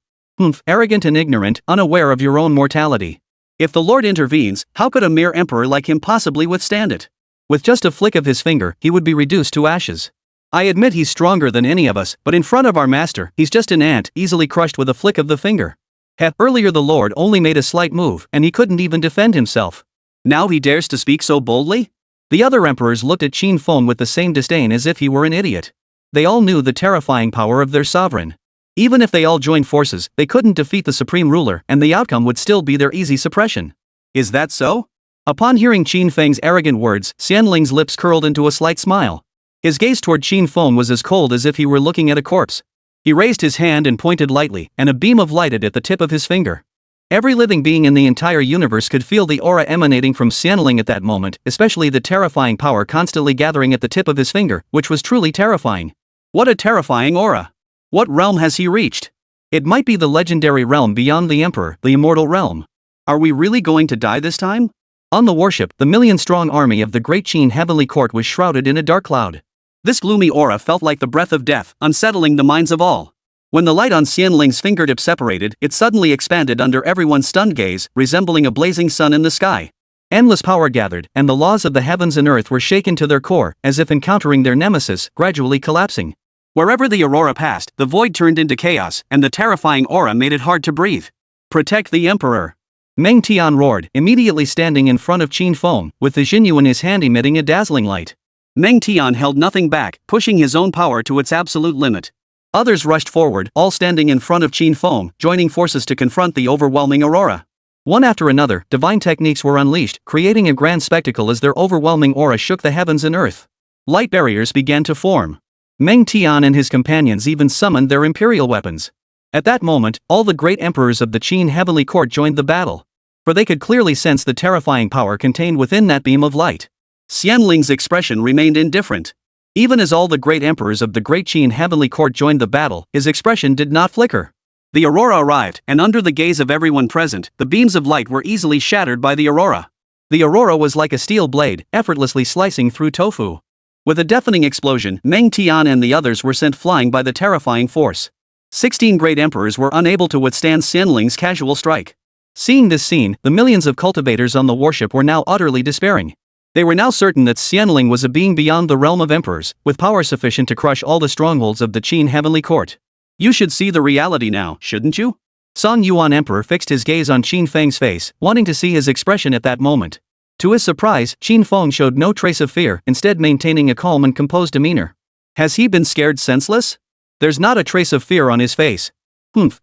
Arrogant and ignorant, unaware of your own mortality. If the Lord intervenes, how could a mere emperor like him possibly withstand it? With just a flick of his finger, he would be reduced to ashes. I admit he's stronger than any of us, but in front of our master, he's just an ant, easily crushed with a flick of the finger. Earlier the Lord only made a slight move, and he couldn't even defend himself. Now he dares to speak so boldly? The other emperors looked at Qin Feng with the same disdain as if he were an idiot. They all knew the terrifying power of their sovereign. Even if they all joined forces, they couldn't defeat the supreme ruler, and the outcome would still be their easy suppression. Is that so? Upon hearing Qin Feng's arrogant words, Xianling's lips curled into a slight smile. His gaze toward Qin Feng was as cold as if he were looking at a corpse. He raised his hand and pointed lightly, and a beam of light at the tip of his finger. Every living being in the entire universe could feel the aura emanating from Xianling at that moment, especially the terrifying power constantly gathering at the tip of his finger, which was truly terrifying. What a terrifying aura! What realm has he reached? It might be the legendary realm beyond the Emperor, the immortal realm. Are we really going to die this time? On the warship, the million-strong army of the Great Qin Heavenly Court was shrouded in a dark cloud. This gloomy aura felt like the breath of death, unsettling the minds of all. When the light on Xianling's fingertip separated, it suddenly expanded under everyone's stunned gaze, resembling a blazing sun in the sky. Endless power gathered, and the laws of the heavens and earth were shaken to their core, as if encountering their nemesis, gradually collapsing. Wherever the aurora passed, the void turned into chaos, and the terrifying aura made it hard to breathe. Protect the Emperor! Meng Tian roared, immediately standing in front of Qin Feng, with the Genryūsai in his hand emitting a dazzling light. Meng Tian held nothing back, pushing his own power to its absolute limit. Others rushed forward, all standing in front of Qin Feng, joining forces to confront the overwhelming aurora. One after another, divine techniques were unleashed, creating a grand spectacle as their overwhelming aura shook the heavens and earth. Light barriers began to form. Meng Tian and his companions even summoned their imperial weapons. At that moment, all the great emperors of the Qin Heavenly Court joined the battle. For they could clearly sense the terrifying power contained within that beam of light. Xianling's expression remained indifferent. Even as all the great emperors of the Great Qin Heavenly Court joined the battle, his expression did not flicker. The aurora arrived, and under the gaze of everyone present, the beams of light were easily shattered by the aurora. The aurora was like a steel blade, effortlessly slicing through tofu. With a deafening explosion, Meng Tian and the others were sent flying by the terrifying force. 16 great emperors were unable to withstand Xianling's casual strike. Seeing this scene, the millions of cultivators on the warship were now utterly despairing. They were now certain that Xianling was a being beyond the realm of emperors, with power sufficient to crush all the strongholds of the Qin Heavenly Court. You should see the reality now, shouldn't you? Song Yuan Emperor fixed his gaze on Qin Feng's face, wanting to see his expression at that moment. To his surprise, Qin Feng showed no trace of fear, instead maintaining a calm and composed demeanor. Has he been scared senseless? There's not a trace of fear on his face.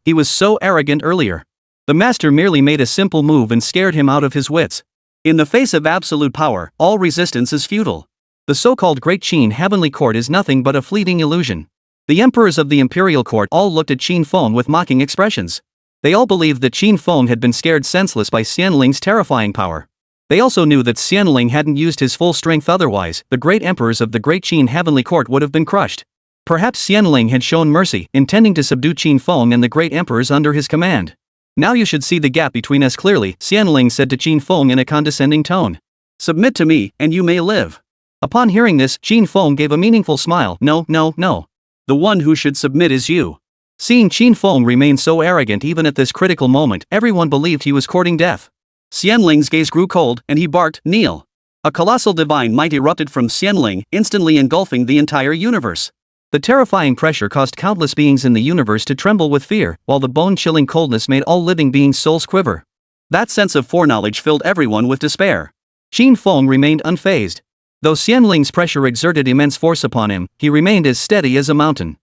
He was so arrogant earlier. The master merely made a simple move and scared him out of his wits. In the face of absolute power, all resistance is futile. The so-called Great Qin Heavenly Court is nothing but a fleeting illusion. The emperors of the Imperial Court all looked at Qin Feng with mocking expressions. They all believed that Qin Feng had been scared senseless by Xianling's terrifying power. They also knew that Xianling hadn't used his full strength, otherwise, the great emperors of the Great Qin Heavenly Court would have been crushed. Perhaps Xianling had shown mercy, intending to subdue Qin Feng and the great emperors under his command. Now you should see the gap between us clearly, Xianling said to Qin Feng in a condescending tone. Submit to me, and you may live. Upon hearing this, Qin Feng gave a meaningful smile. No. The one who should submit is you. Seeing Qin Feng remain so arrogant even at this critical moment, everyone believed he was courting death. Xianling's gaze grew cold, and he barked, "Kneel." A colossal divine might erupted from Xianling, instantly engulfing the entire universe. The terrifying pressure caused countless beings in the universe to tremble with fear, while the bone-chilling coldness made all living beings' souls quiver. That sense of foreknowledge filled everyone with despair. Qin Feng remained unfazed. Though Xianling's pressure exerted immense force upon him, he remained as steady as a mountain.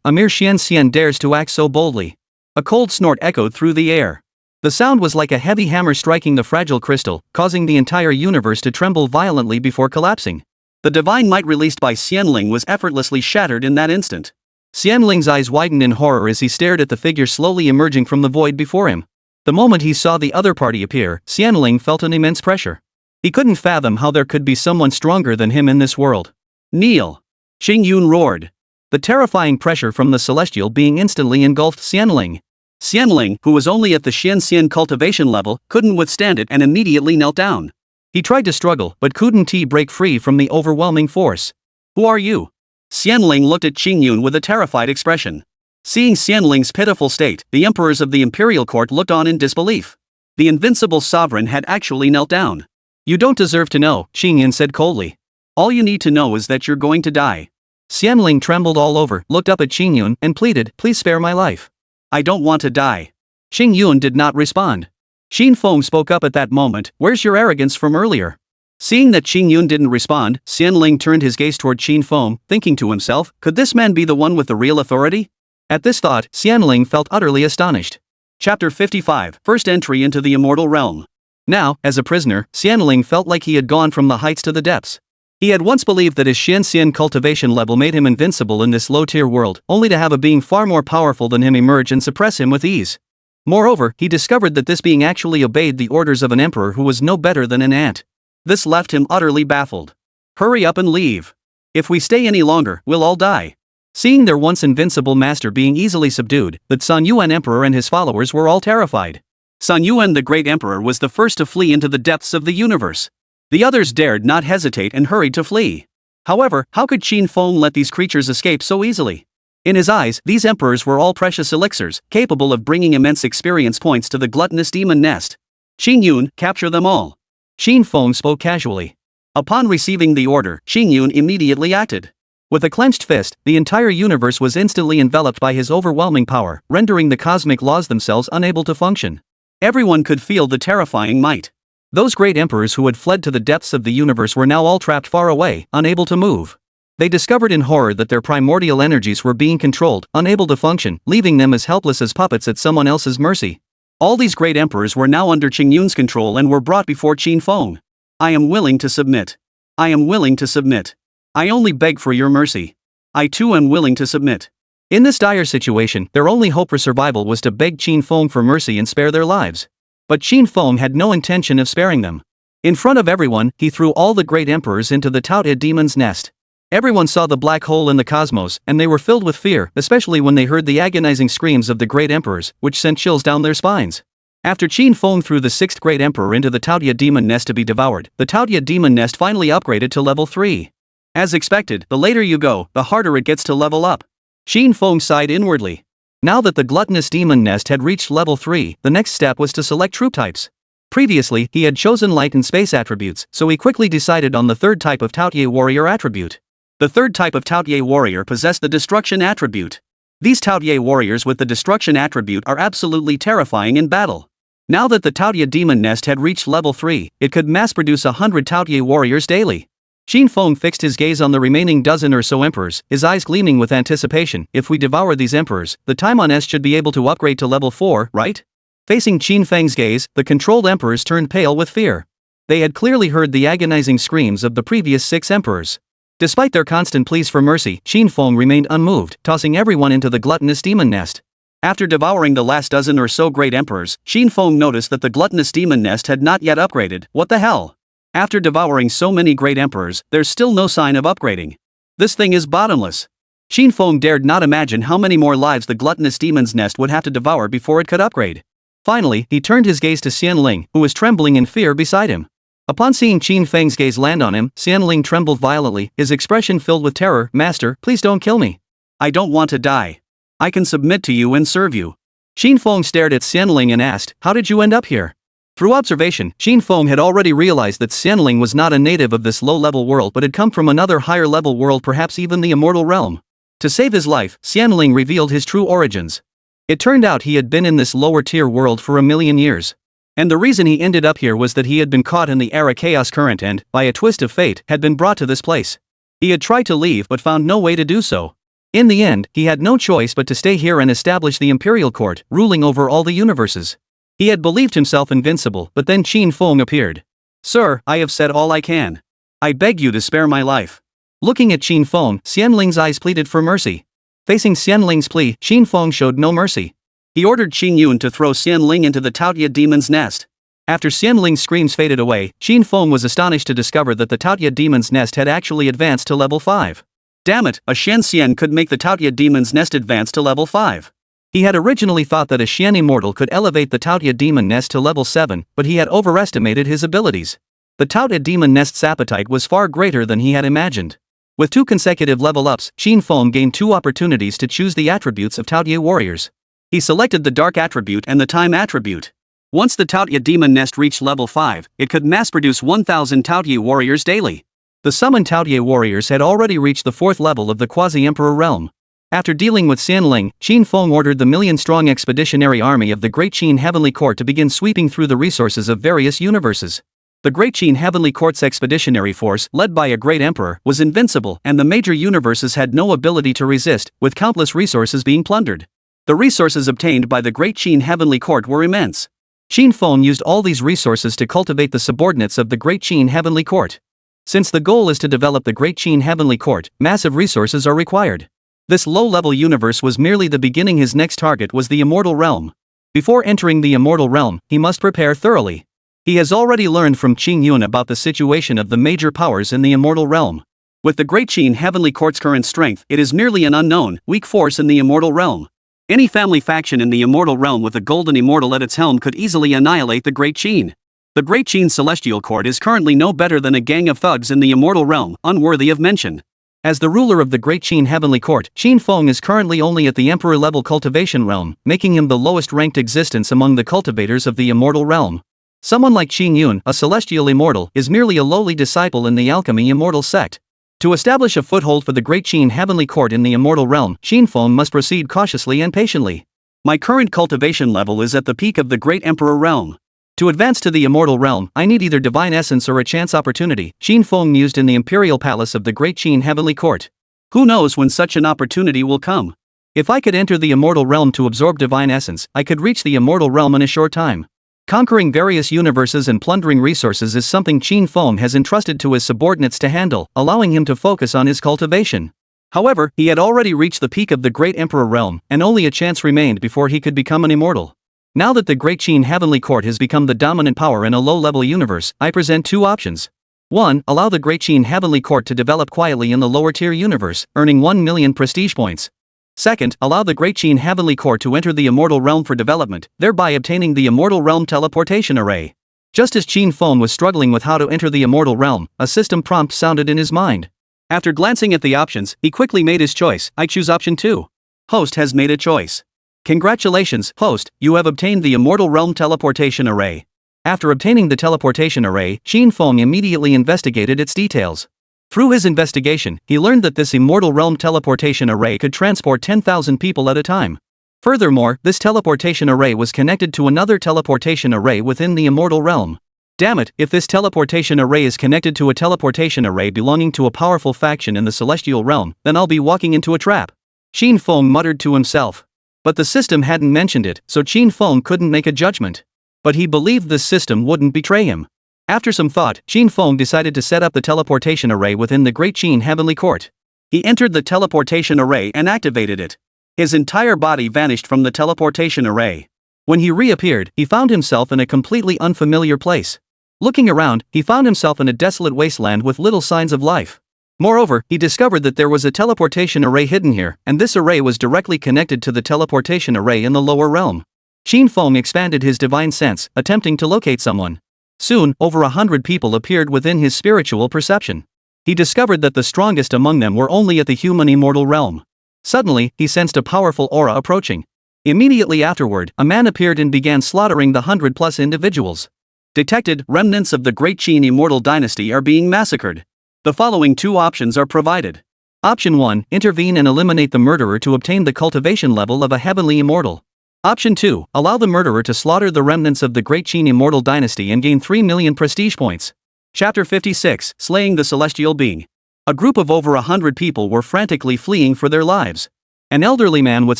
A mere Xian dares to act so boldly. A cold snort echoed through the air. The sound was like a heavy hammer striking the fragile crystal, causing the entire universe to tremble violently before collapsing. The divine might released by Xianling was effortlessly shattered in that instant. Xianling's eyes widened in horror as he stared at the figure slowly emerging from the void before him. The moment he saw the other party appear, Xianling felt an immense pressure. He couldn't fathom how there could be someone stronger than him in this world. "Kneel!" Xingyun roared. The terrifying pressure from the celestial being instantly engulfed Xianling. Xianling, who was only at the Xian cultivation level, couldn't withstand it and immediately knelt down. He tried to struggle, but couldn't break free from the overwhelming force. "Who are you?" Xianling looked at Xingyun with a terrified expression. Seeing Xianling's pitiful state, the emperors of the Imperial court looked on in disbelief. The invincible sovereign had actually knelt down. "You don't deserve to know," Xingyun said coldly. "All you need to know is that you're going to die." Xianling trembled all over, looked up at Xingyun, and pleaded, "Please spare my life. I don't want to die." Xingyun did not respond. Qin Feng spoke up at that moment, "Where's your arrogance from earlier?" Seeing that Xingyun didn't respond, Xianling turned his gaze toward Qin Feng, thinking to himself, could this man be the one with the real authority? At this thought, Xianling felt utterly astonished. Chapter 55, First Entry into the Immortal Realm. Now, as a prisoner, Xianling felt like he had gone from the heights to the depths. He had once believed that his Xian cultivation level made him invincible in this low-tier world, only to have a being far more powerful than him emerge and suppress him with ease. Moreover, he discovered that this being actually obeyed the orders of an emperor who was no better than an ant. This left him utterly baffled. "Hurry up and leave. If we stay any longer, we'll all die." Seeing their once invincible master being easily subdued, the Sun Yuan emperor and his followers were all terrified. Sun Yuan the great emperor was the first to flee into the depths of the universe. The others dared not hesitate and hurried to flee. However, how could Qin Feng let these creatures escape so easily? In his eyes, these emperors were all precious elixirs, capable of bringing immense experience points to the gluttonous demon nest. "Xingyun, capture them all." Qin Feng spoke casually. Upon receiving the order, Xingyun immediately acted. With a clenched fist, the entire universe was instantly enveloped by his overwhelming power, rendering the cosmic laws themselves unable to function. Everyone could feel the terrifying might. Those great emperors who had fled to the depths of the universe were now all trapped far away, unable to move. They discovered in horror that their primordial energies were being controlled, unable to function, leaving them as helpless as puppets at someone else's mercy. All these great emperors were now under Xingyun's control and were brought before Qin Feng. "I am willing to submit. I am willing to submit. I only beg for your mercy. I too am willing to submit." In this dire situation, their only hope for survival was to beg Qin Feng for mercy and spare their lives. But Qin Feng had no intention of sparing them. In front of everyone, he threw all the great emperors into the Taotia demon's nest. Everyone saw the black hole in the cosmos, and they were filled with fear, especially when they heard the agonizing screams of the great emperors, which sent chills down their spines. After Qin Feng threw the sixth great emperor into the Taotia demon nest to be devoured, the Taotia demon nest finally upgraded to level 3. As expected, the later you go, the harder it gets to level up. Qin Feng sighed inwardly. Now that the gluttonous demon nest had reached level 3, the next step was to select troop types. Previously, he had chosen light and space attributes, so he quickly decided on the third type of Taotia warrior attribute. The third type of Taotia warrior possessed the destruction attribute. These Taotia warriors with the destruction attribute are absolutely terrifying in battle. Now that the Taotia demon nest had reached level 3, it could mass produce 100 Taotia warriors daily. Qin Feng fixed his gaze on the remaining dozen or so emperors, his eyes gleaming with anticipation. "If we devour these emperors, the time on S should be able to upgrade to level 4, right?" Facing Qin Feng's gaze, the controlled emperors turned pale with fear. They had clearly heard the agonizing screams of the previous 6 emperors. Despite their constant pleas for mercy, Qin Feng remained unmoved, tossing everyone into the gluttonous demon nest. After devouring the last dozen or so great emperors, Qin Feng noticed that the gluttonous demon nest had not yet upgraded. What the hell? After devouring so many great emperors, there's still no sign of upgrading. This thing is bottomless. Qin Feng dared not imagine how many more lives the gluttonous demon's nest would have to devour before it could upgrade. Finally, he turned his gaze to Xianling, who was trembling in fear beside him. Upon seeing Qin Feng's gaze land on him, Xianling trembled violently, his expression filled with terror. "Master, please don't kill me. I don't want to die. I can submit to you and serve you." Qin Feng stared at Xianling and asked, "How did you end up here?" Through observation, Qin Feng had already realized that Xianling was not a native of this low-level world but had come from another higher-level world, perhaps even the immortal realm. To save his life, Xianling revealed his true origins. It turned out he had been in this lower-tier world for 1,000,000 years. And the reason he ended up here was that he had been caught in the Era Chaos Current and, by a twist of fate, had been brought to this place. He had tried to leave but found no way to do so. In the end, he had no choice but to stay here and establish the Imperial Court, ruling over all the universes. He had believed himself invincible, but then Qin Feng appeared. "Sir, I have said all I can. I beg you to spare my life." Looking at Qin Feng, Xianling's eyes pleaded for mercy. Facing Xianling's plea, Qin Feng showed no mercy. He ordered Qin Yun to throw Xianling into the Taotia demon's nest. After Xianling's screams faded away, Qin Feng was astonished to discover that the Taotia demon's nest had actually advanced to level 5. Damn it, a Xian could make the Taotia demon's nest advance to level 5. He had originally thought that a Xian immortal could elevate the Taotia demon nest to level 7, but he had overestimated his abilities. The Taotia demon nest's appetite was far greater than he had imagined. With 2 consecutive level ups, Qin Feng gained 2 opportunities to choose the attributes of Taotia warriors. He selected the dark attribute and the time attribute. Once the Taotia demon nest reached level 5, it could mass-produce 1,000 Taotia warriors daily. The summoned Taotia warriors had already reached the 4th level of the quasi-emperor realm. After dealing with Xianling, Qin Feng ordered the 1,000,000-strong expeditionary army of the Great Qin Heavenly Court to begin sweeping through the resources of various universes. The Great Qin Heavenly Court's expeditionary force, led by a great emperor, was invincible, and the major universes had no ability to resist, with countless resources being plundered. The resources obtained by the Great Qin Heavenly Court were immense. Qin Feng used all these resources to cultivate the subordinates of the Great Qin Heavenly Court. Since the goal is to develop the Great Qin Heavenly Court, massive resources are required. This low-level universe was merely the beginning. His next target was the immortal realm. Before entering the immortal realm, he must prepare thoroughly. He has already learned from Qin Yun about the situation of the major powers in the immortal realm. With the Great Qin Heavenly Court's current strength, it is merely an unknown, weak force in the immortal realm. Any family faction in the immortal realm with a golden immortal at its helm could easily annihilate the Great Qin. The Great Qin Celestial Court is currently no better than a gang of thugs in the immortal realm, unworthy of mention. As the ruler of the Great Qin Heavenly Court, Qin Feng is currently only at the Emperor-level cultivation realm, making him the lowest-ranked existence among the cultivators of the immortal realm. Someone like Qin Yun, a celestial immortal, is merely a lowly disciple in the alchemy immortal sect. To establish a foothold for the Great Qin Heavenly Court in the immortal realm, Qin Feng must proceed cautiously and patiently. My current cultivation level is at the peak of the Great Emperor realm. To advance to the immortal realm, I need either divine essence or a chance opportunity, Qin Feng mused in the Imperial Palace of the Great Qin Heavenly Court. Who knows when such an opportunity will come? If I could enter the immortal realm to absorb divine essence, I could reach the immortal realm in a short time. Conquering various universes and plundering resources is something Qin Feng has entrusted to his subordinates to handle, allowing him to focus on his cultivation. However, he had already reached the peak of the Great Emperor realm, and only a chance remained before he could become an immortal. Now that the Great Qin Heavenly Court has become the dominant power in a low-level universe, I present 2 options. 1. Allow the Great Qin Heavenly Court to develop quietly in the lower-tier universe, earning 1,000,000 prestige points. 2nd. Allow the Great Qin Heavenly Court to enter the immortal realm for development, thereby obtaining the immortal realm teleportation array. Just as Qin Feng was struggling with how to enter the immortal realm, a system prompt sounded in his mind. After glancing at the options, he quickly made his choice. I choose option 2. Host has made a choice. Congratulations, host, you have obtained the immortal realm teleportation array. After obtaining the teleportation array, Qin Feng immediately investigated its details. Through his investigation, he learned that this immortal realm teleportation array could transport 10,000 people at a time. Furthermore, this teleportation array was connected to another teleportation array within the immortal realm. Damn it, if this teleportation array is connected to a teleportation array belonging to a powerful faction in the celestial realm, then I'll be walking into a trap. Qin Feng muttered to himself. But the system hadn't mentioned it, so Qin Feng couldn't make a judgment. But he believed this system wouldn't betray him. After some thought, Qin Feng decided to set up the teleportation array within the Great Qin Heavenly Court. He entered the teleportation array and activated it. His entire body vanished from the teleportation array. When he reappeared, he found himself in a completely unfamiliar place. Looking around, he found himself in a desolate wasteland with little signs of life. Moreover, he discovered that there was a teleportation array hidden here, and this array was directly connected to the teleportation array in the lower realm. Qin Feng expanded his divine sense, attempting to locate someone. Soon, over 100 people appeared within his spiritual perception. He discovered that the strongest among them were only at the human immortal realm. Suddenly, he sensed a powerful aura approaching. Immediately afterward, a man appeared and began slaughtering the 100+ individuals. Detected, remnants of the Great Qin immortal dynasty are being massacred. The following two options are provided. Option 1, intervene and eliminate the murderer to obtain the cultivation level of a heavenly immortal. Option 2, allow the murderer to slaughter the remnants of the Great Qin immortal dynasty and gain 3 million prestige points. Chapter 56, Slaying the Celestial Being. A group of over 100 people were frantically fleeing for their lives. An elderly man with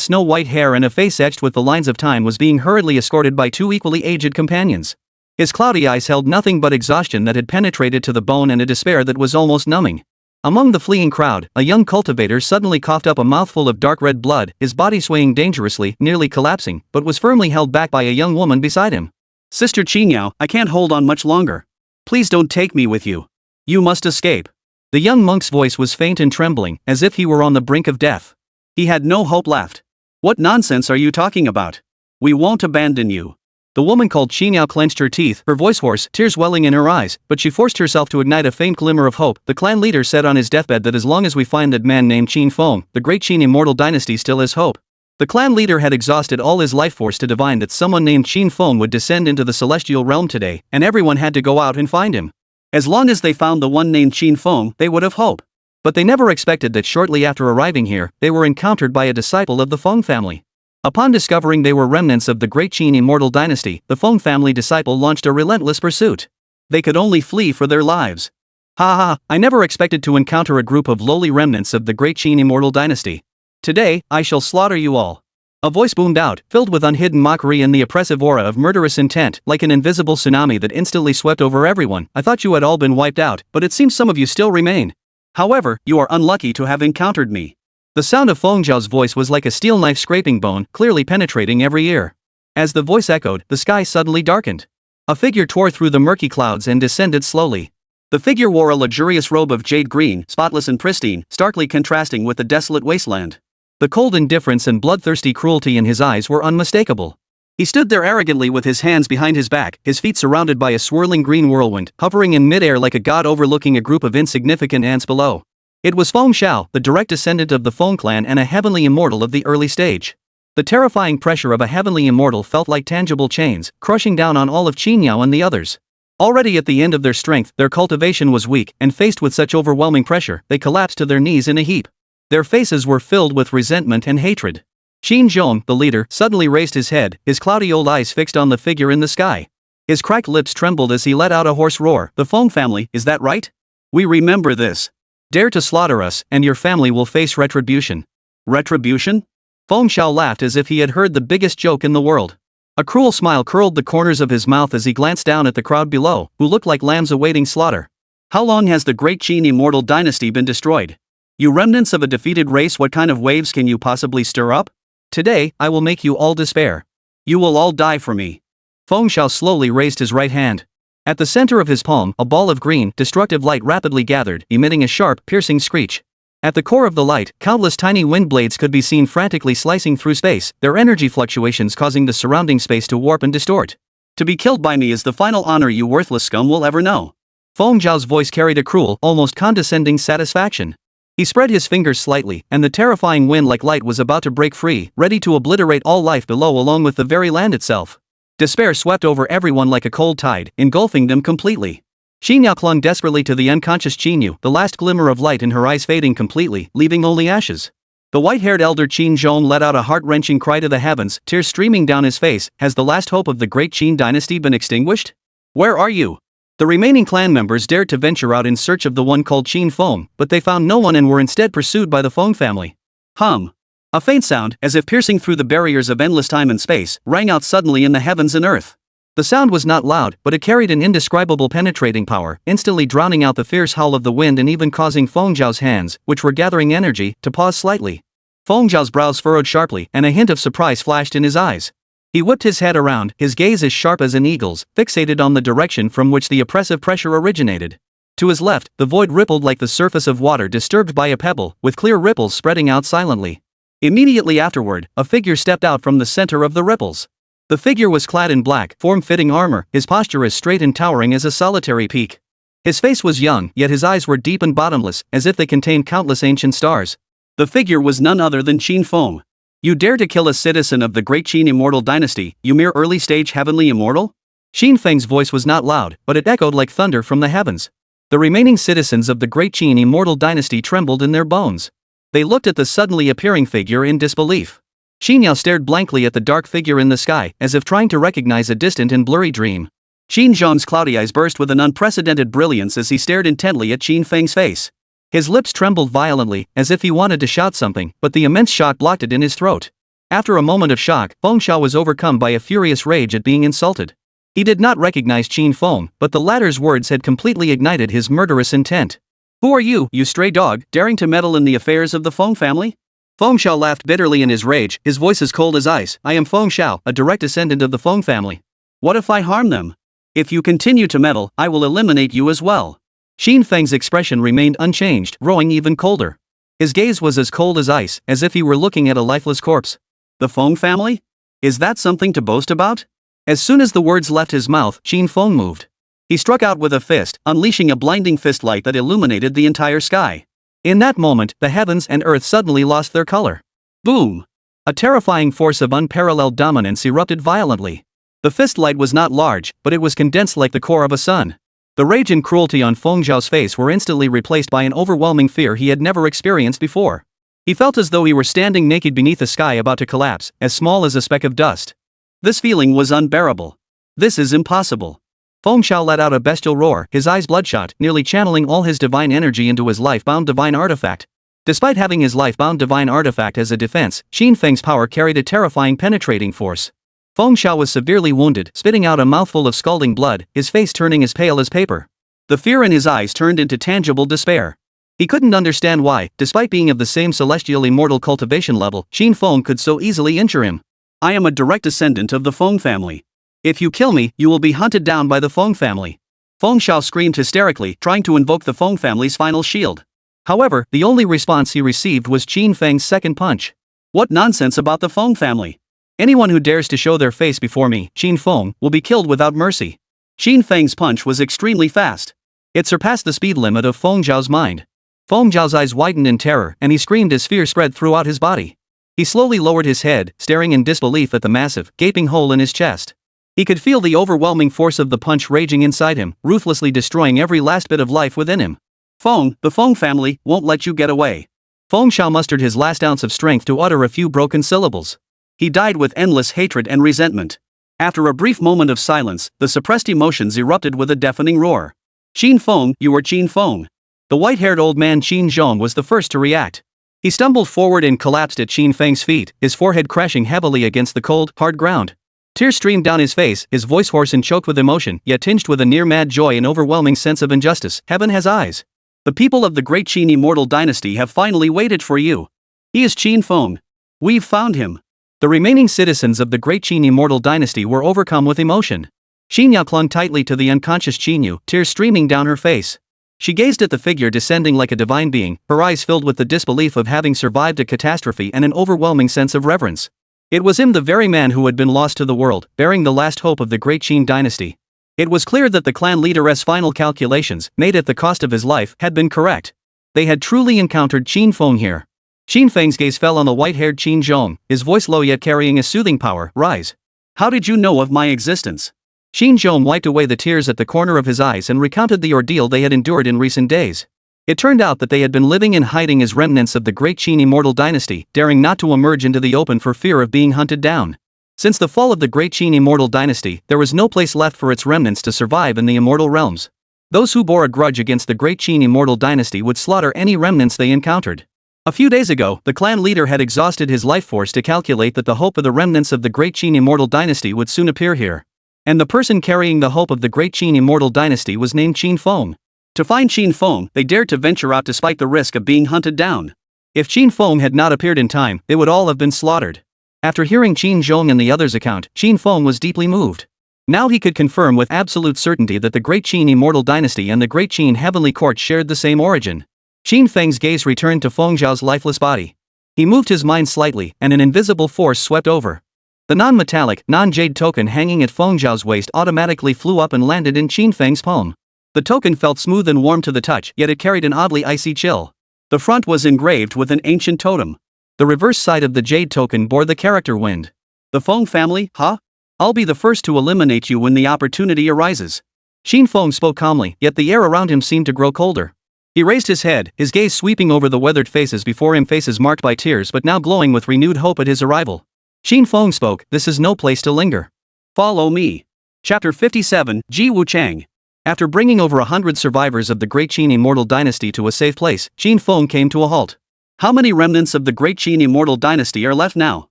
snow-white hair and a face etched with the lines of time was being hurriedly escorted by two equally aged companions. His cloudy eyes held nothing but exhaustion that had penetrated to the bone and a despair that was almost numbing. Among the fleeing crowd, a young cultivator suddenly coughed up a mouthful of dark red blood, his body swaying dangerously, nearly collapsing, but was firmly held back by a young woman beside him. Sister Qinyao, I can't hold on much longer. Please don't take me with you. You must escape. The young monk's voice was faint and trembling, as if he were on the brink of death. He had no hope left. What nonsense are you talking about? We won't abandon you. The woman called Qinyao clenched her teeth, her voice hoarse, tears welling in her eyes, but she forced herself to ignite a faint glimmer of hope. The clan leader said on his deathbed that as long as we find that man named Qin Feng, the Great Qin immortal dynasty still has hope. The clan leader had exhausted all his life force to divine that someone named Qin Feng would descend into the celestial realm today, and everyone had to go out and find him. As long as they found the one named Qin Feng, they would have hope. But they never expected that shortly after arriving here, they were encountered by a disciple of the Feng family. Upon discovering they were remnants of the Great Qin immortal dynasty, the Feng family disciple launched a relentless pursuit. They could only flee for their lives. Ha ha, I never expected to encounter a group of lowly remnants of the Great Qin immortal dynasty. Today, I shall slaughter you all. A voice boomed out, filled with unhidden mockery and the oppressive aura of murderous intent, like an invisible tsunami that instantly swept over everyone. I thought you had all been wiped out, but it seems some of you still remain. However, you are unlucky to have encountered me. The sound of Feng Zhao's voice was like a steel knife scraping bone, clearly penetrating every ear. As the voice echoed, the sky suddenly darkened. A figure tore through the murky clouds and descended slowly. The figure wore a luxurious robe of jade green, spotless and pristine, starkly contrasting with the desolate wasteland. The cold indifference and bloodthirsty cruelty in his eyes were unmistakable. He stood there arrogantly with his hands behind his back, his feet surrounded by a swirling green whirlwind, hovering in midair like a god overlooking a group of insignificant ants below. It was Feng Xiao, the direct descendant of the Feng clan and a heavenly immortal of the early stage. The terrifying pressure of a heavenly immortal felt like tangible chains, crushing down on all of Qinyao and the others. Already at the end of their strength, their cultivation was weak, and faced with such overwhelming pressure, they collapsed to their knees in a heap. Their faces were filled with resentment and hatred. Qin Zhong, the leader, suddenly raised his head, his cloudy old eyes fixed on the figure in the sky. His cracked lips trembled as he let out a hoarse roar. The Feng family, is that right? We remember this. Dare to slaughter us, and your family will face retribution. Retribution? Feng Xiao laughed as if he had heard the biggest joke in the world. A cruel smile curled the corners of his mouth as he glanced down at the crowd below, who looked like lambs awaiting slaughter. How long has the Great Qin immortal dynasty been destroyed? You remnants of a defeated race, what kind of waves can you possibly stir up? Today, I will make you all despair. You will all die for me. Feng Xiao slowly raised his right hand. At the center of his palm, a ball of green, destructive light rapidly gathered, emitting a sharp, piercing screech. At the core of the light, countless tiny wind blades could be seen frantically slicing through space, their energy fluctuations causing the surrounding space to warp and distort. To be killed by me is the final honor you worthless scum will ever know. Feng Zhao's voice carried a cruel, almost condescending satisfaction. He spread his fingers slightly, and the terrifying wind-like light was about to break free, ready to obliterate all life below along with the very land itself. Despair swept over everyone like a cold tide, engulfing them completely. Qinyao clung desperately to the unconscious Qinyu, the last glimmer of light in her eyes fading completely, leaving only ashes. The white-haired elder Qin Zhong let out a heart-wrenching cry to the heavens, tears streaming down his face. Has the last hope of the Great Qin dynasty been extinguished? Where are you? The remaining clan members dared to venture out in search of the one called Qin Feng, but they found no one and were instead pursued by the Feng family. Hum. A faint sound, as if piercing through the barriers of endless time and space, rang out suddenly in the heavens and earth. The sound was not loud, but it carried an indescribable penetrating power, instantly drowning out the fierce howl of the wind and even causing Feng Zhao's hands, which were gathering energy, to pause slightly. Feng Zhao's brows furrowed sharply, and a hint of surprise flashed in his eyes. He whipped his head around, his gaze as sharp as an eagle's, fixated on the direction from which the oppressive pressure originated. To his left, the void rippled like the surface of water disturbed by a pebble, with clear ripples spreading out silently. Immediately afterward, a figure stepped out from the center of the ripples. The figure was clad in black, form-fitting armor, his posture as straight and towering as a solitary peak. His face was young, yet his eyes were deep and bottomless, as if they contained countless ancient stars. The figure was none other than Qin Feng. You dare to kill a citizen of the Great Qin immortal dynasty, you mere early-stage heavenly immortal? Xin Feng's voice was not loud, but it echoed like thunder from the heavens. The remaining citizens of the Great Qin immortal dynasty trembled in their bones. They looked at the suddenly appearing figure in disbelief. Xin Yao stared blankly at the dark figure in the sky, as if trying to recognize a distant and blurry dream. Qin Zhong's cloudy eyes burst with an unprecedented brilliance as he stared intently at Xin Feng's face. His lips trembled violently, as if he wanted to shout something, but the immense shock blocked it in his throat. After a moment of shock, Feng Xiao was overcome by a furious rage at being insulted. He did not recognize Qin Feng, but the latter's words had completely ignited his murderous intent. "Who are you, you stray dog, daring to meddle in the affairs of the Feng family?" Feng Xiao laughed bitterly in his rage, his voice as cold as ice. "I am Feng Xiao, a direct descendant of the Feng family. What if I harm them? If you continue to meddle, I will eliminate you as well." Xin Feng's expression remained unchanged, growing even colder. His gaze was as cold as ice, as if he were looking at a lifeless corpse. "The Feng family? Is that something to boast about?" As soon as the words left his mouth, Qin Feng moved. He struck out with a fist, unleashing a blinding fist light that illuminated the entire sky. In that moment, the heavens and earth suddenly lost their color. Boom! A terrifying force of unparalleled dominance erupted violently. The fist light was not large, but it was condensed like the core of a sun. The rage and cruelty on Feng Zhao's face were instantly replaced by an overwhelming fear he had never experienced before. He felt as though he were standing naked beneath a sky about to collapse, as small as a speck of dust. This feeling was unbearable. "This is impossible." Feng Xiao let out a bestial roar, his eyes bloodshot, nearly channeling all his divine energy into his life-bound divine artifact. Despite having his life-bound divine artifact as a defense, Xin Feng's power carried a terrifying penetrating force. Feng Xiao was severely wounded, spitting out a mouthful of scalding blood, his face turning as pale as paper. The fear in his eyes turned into tangible despair. He couldn't understand why, despite being of the same celestial immortal cultivation level, Qin Feng could so easily injure him. "I am a direct descendant of the Feng family. If you kill me, you will be hunted down by the Feng family." Feng Xiao screamed hysterically, trying to invoke the Feng family's final shield. However, the only response he received was Qin Feng's second punch. "What nonsense about the Feng family? Anyone who dares to show their face before me, Qin Feng, will be killed without mercy." Qin Feng's punch was extremely fast. It surpassed the speed limit of Feng Zhao's mind. Feng Zhao's eyes widened in terror, and he screamed as fear spread throughout his body. He slowly lowered his head, staring in disbelief at the massive, gaping hole in his chest. He could feel the overwhelming force of the punch raging inside him, ruthlessly destroying every last bit of life within him. "Feng, the Feng family won't let you get away." Feng Xiao mustered his last ounce of strength to utter a few broken syllables. He died with endless hatred and resentment. After a brief moment of silence, the suppressed emotions erupted with a deafening roar. "Qin Feng, you are Qin Feng." The white-haired old man Qin Zhong was the first to react. He stumbled forward and collapsed at Qin Feng's feet, his forehead crashing heavily against the cold, hard ground. Tears streamed down his face, his voice hoarse and choked with emotion, yet tinged with a near-mad joy and overwhelming sense of injustice. "Heaven has eyes. The people of the Great Qin immortal dynasty have finally waited for you. He is Qin Feng. We've found him." The remaining citizens of the Great Qin immortal dynasty were overcome with emotion. Xin Yao clung tightly to the unconscious Qinyu, tears streaming down her face. She gazed at the figure descending like a divine being, her eyes filled with the disbelief of having survived a catastrophe and an overwhelming sense of reverence. It was him, the very man who had been lost to the world, bearing the last hope of the Great Qin dynasty. It was clear that the clan leader's final calculations, made at the cost of his life, had been correct. They had truly encountered Qin Feng here. Qin Feng's gaze fell on the white-haired Qin Zhong, his voice low yet carrying a soothing power. "Rise. How did you know of my existence?" Qin Zhong wiped away the tears at the corner of his eyes and recounted the ordeal they had endured in recent days. It turned out that they had been living in hiding as remnants of the Great Qin immortal dynasty, daring not to emerge into the open for fear of being hunted down. Since the fall of the Great Qin immortal dynasty, there was no place left for its remnants to survive in the immortal realms. Those who bore a grudge against the Great Qin immortal dynasty would slaughter any remnants they encountered. A few days ago, the clan leader had exhausted his life force to calculate that the hope of the remnants of the Great Qin immortal dynasty would soon appear here. And the person carrying the hope of the Great Qin immortal dynasty was named Qin Feng. To find Qin Feng, they dared to venture out despite the risk of being hunted down. If Qin Feng had not appeared in time, they would all have been slaughtered. After hearing Qin Zhong and the others' account, Qin Feng was deeply moved. Now he could confirm with absolute certainty that the Great Qin immortal dynasty and the Great Qin heavenly court shared the same origin. Qin Feng's gaze returned to Feng Zhao's lifeless body. He moved his mind slightly, and an invisible force swept over. The non-metallic, non-jade token hanging at Feng Zhao's waist automatically flew up and landed in Qin Feng's palm. The token felt smooth and warm to the touch, yet it carried an oddly icy chill. The front was engraved with an ancient totem. The reverse side of the jade token bore the character wind. "The Feng family, huh? I'll be the first to eliminate you when the opportunity arises. Qin Feng spoke calmly, yet the air around him seemed to grow colder. He raised his head, his gaze sweeping over the weathered faces before him, faces marked by tears but now glowing with renewed hope at his arrival. Qin Feng spoke, "This is no place to linger. Follow me." Chapter 57, Ji Wuchang. After bringing over 100 survivors of the Great Qin Immortal Dynasty to a safe place, Qin Feng came to a halt. How many remnants of the Great Qin Immortal Dynasty are left now?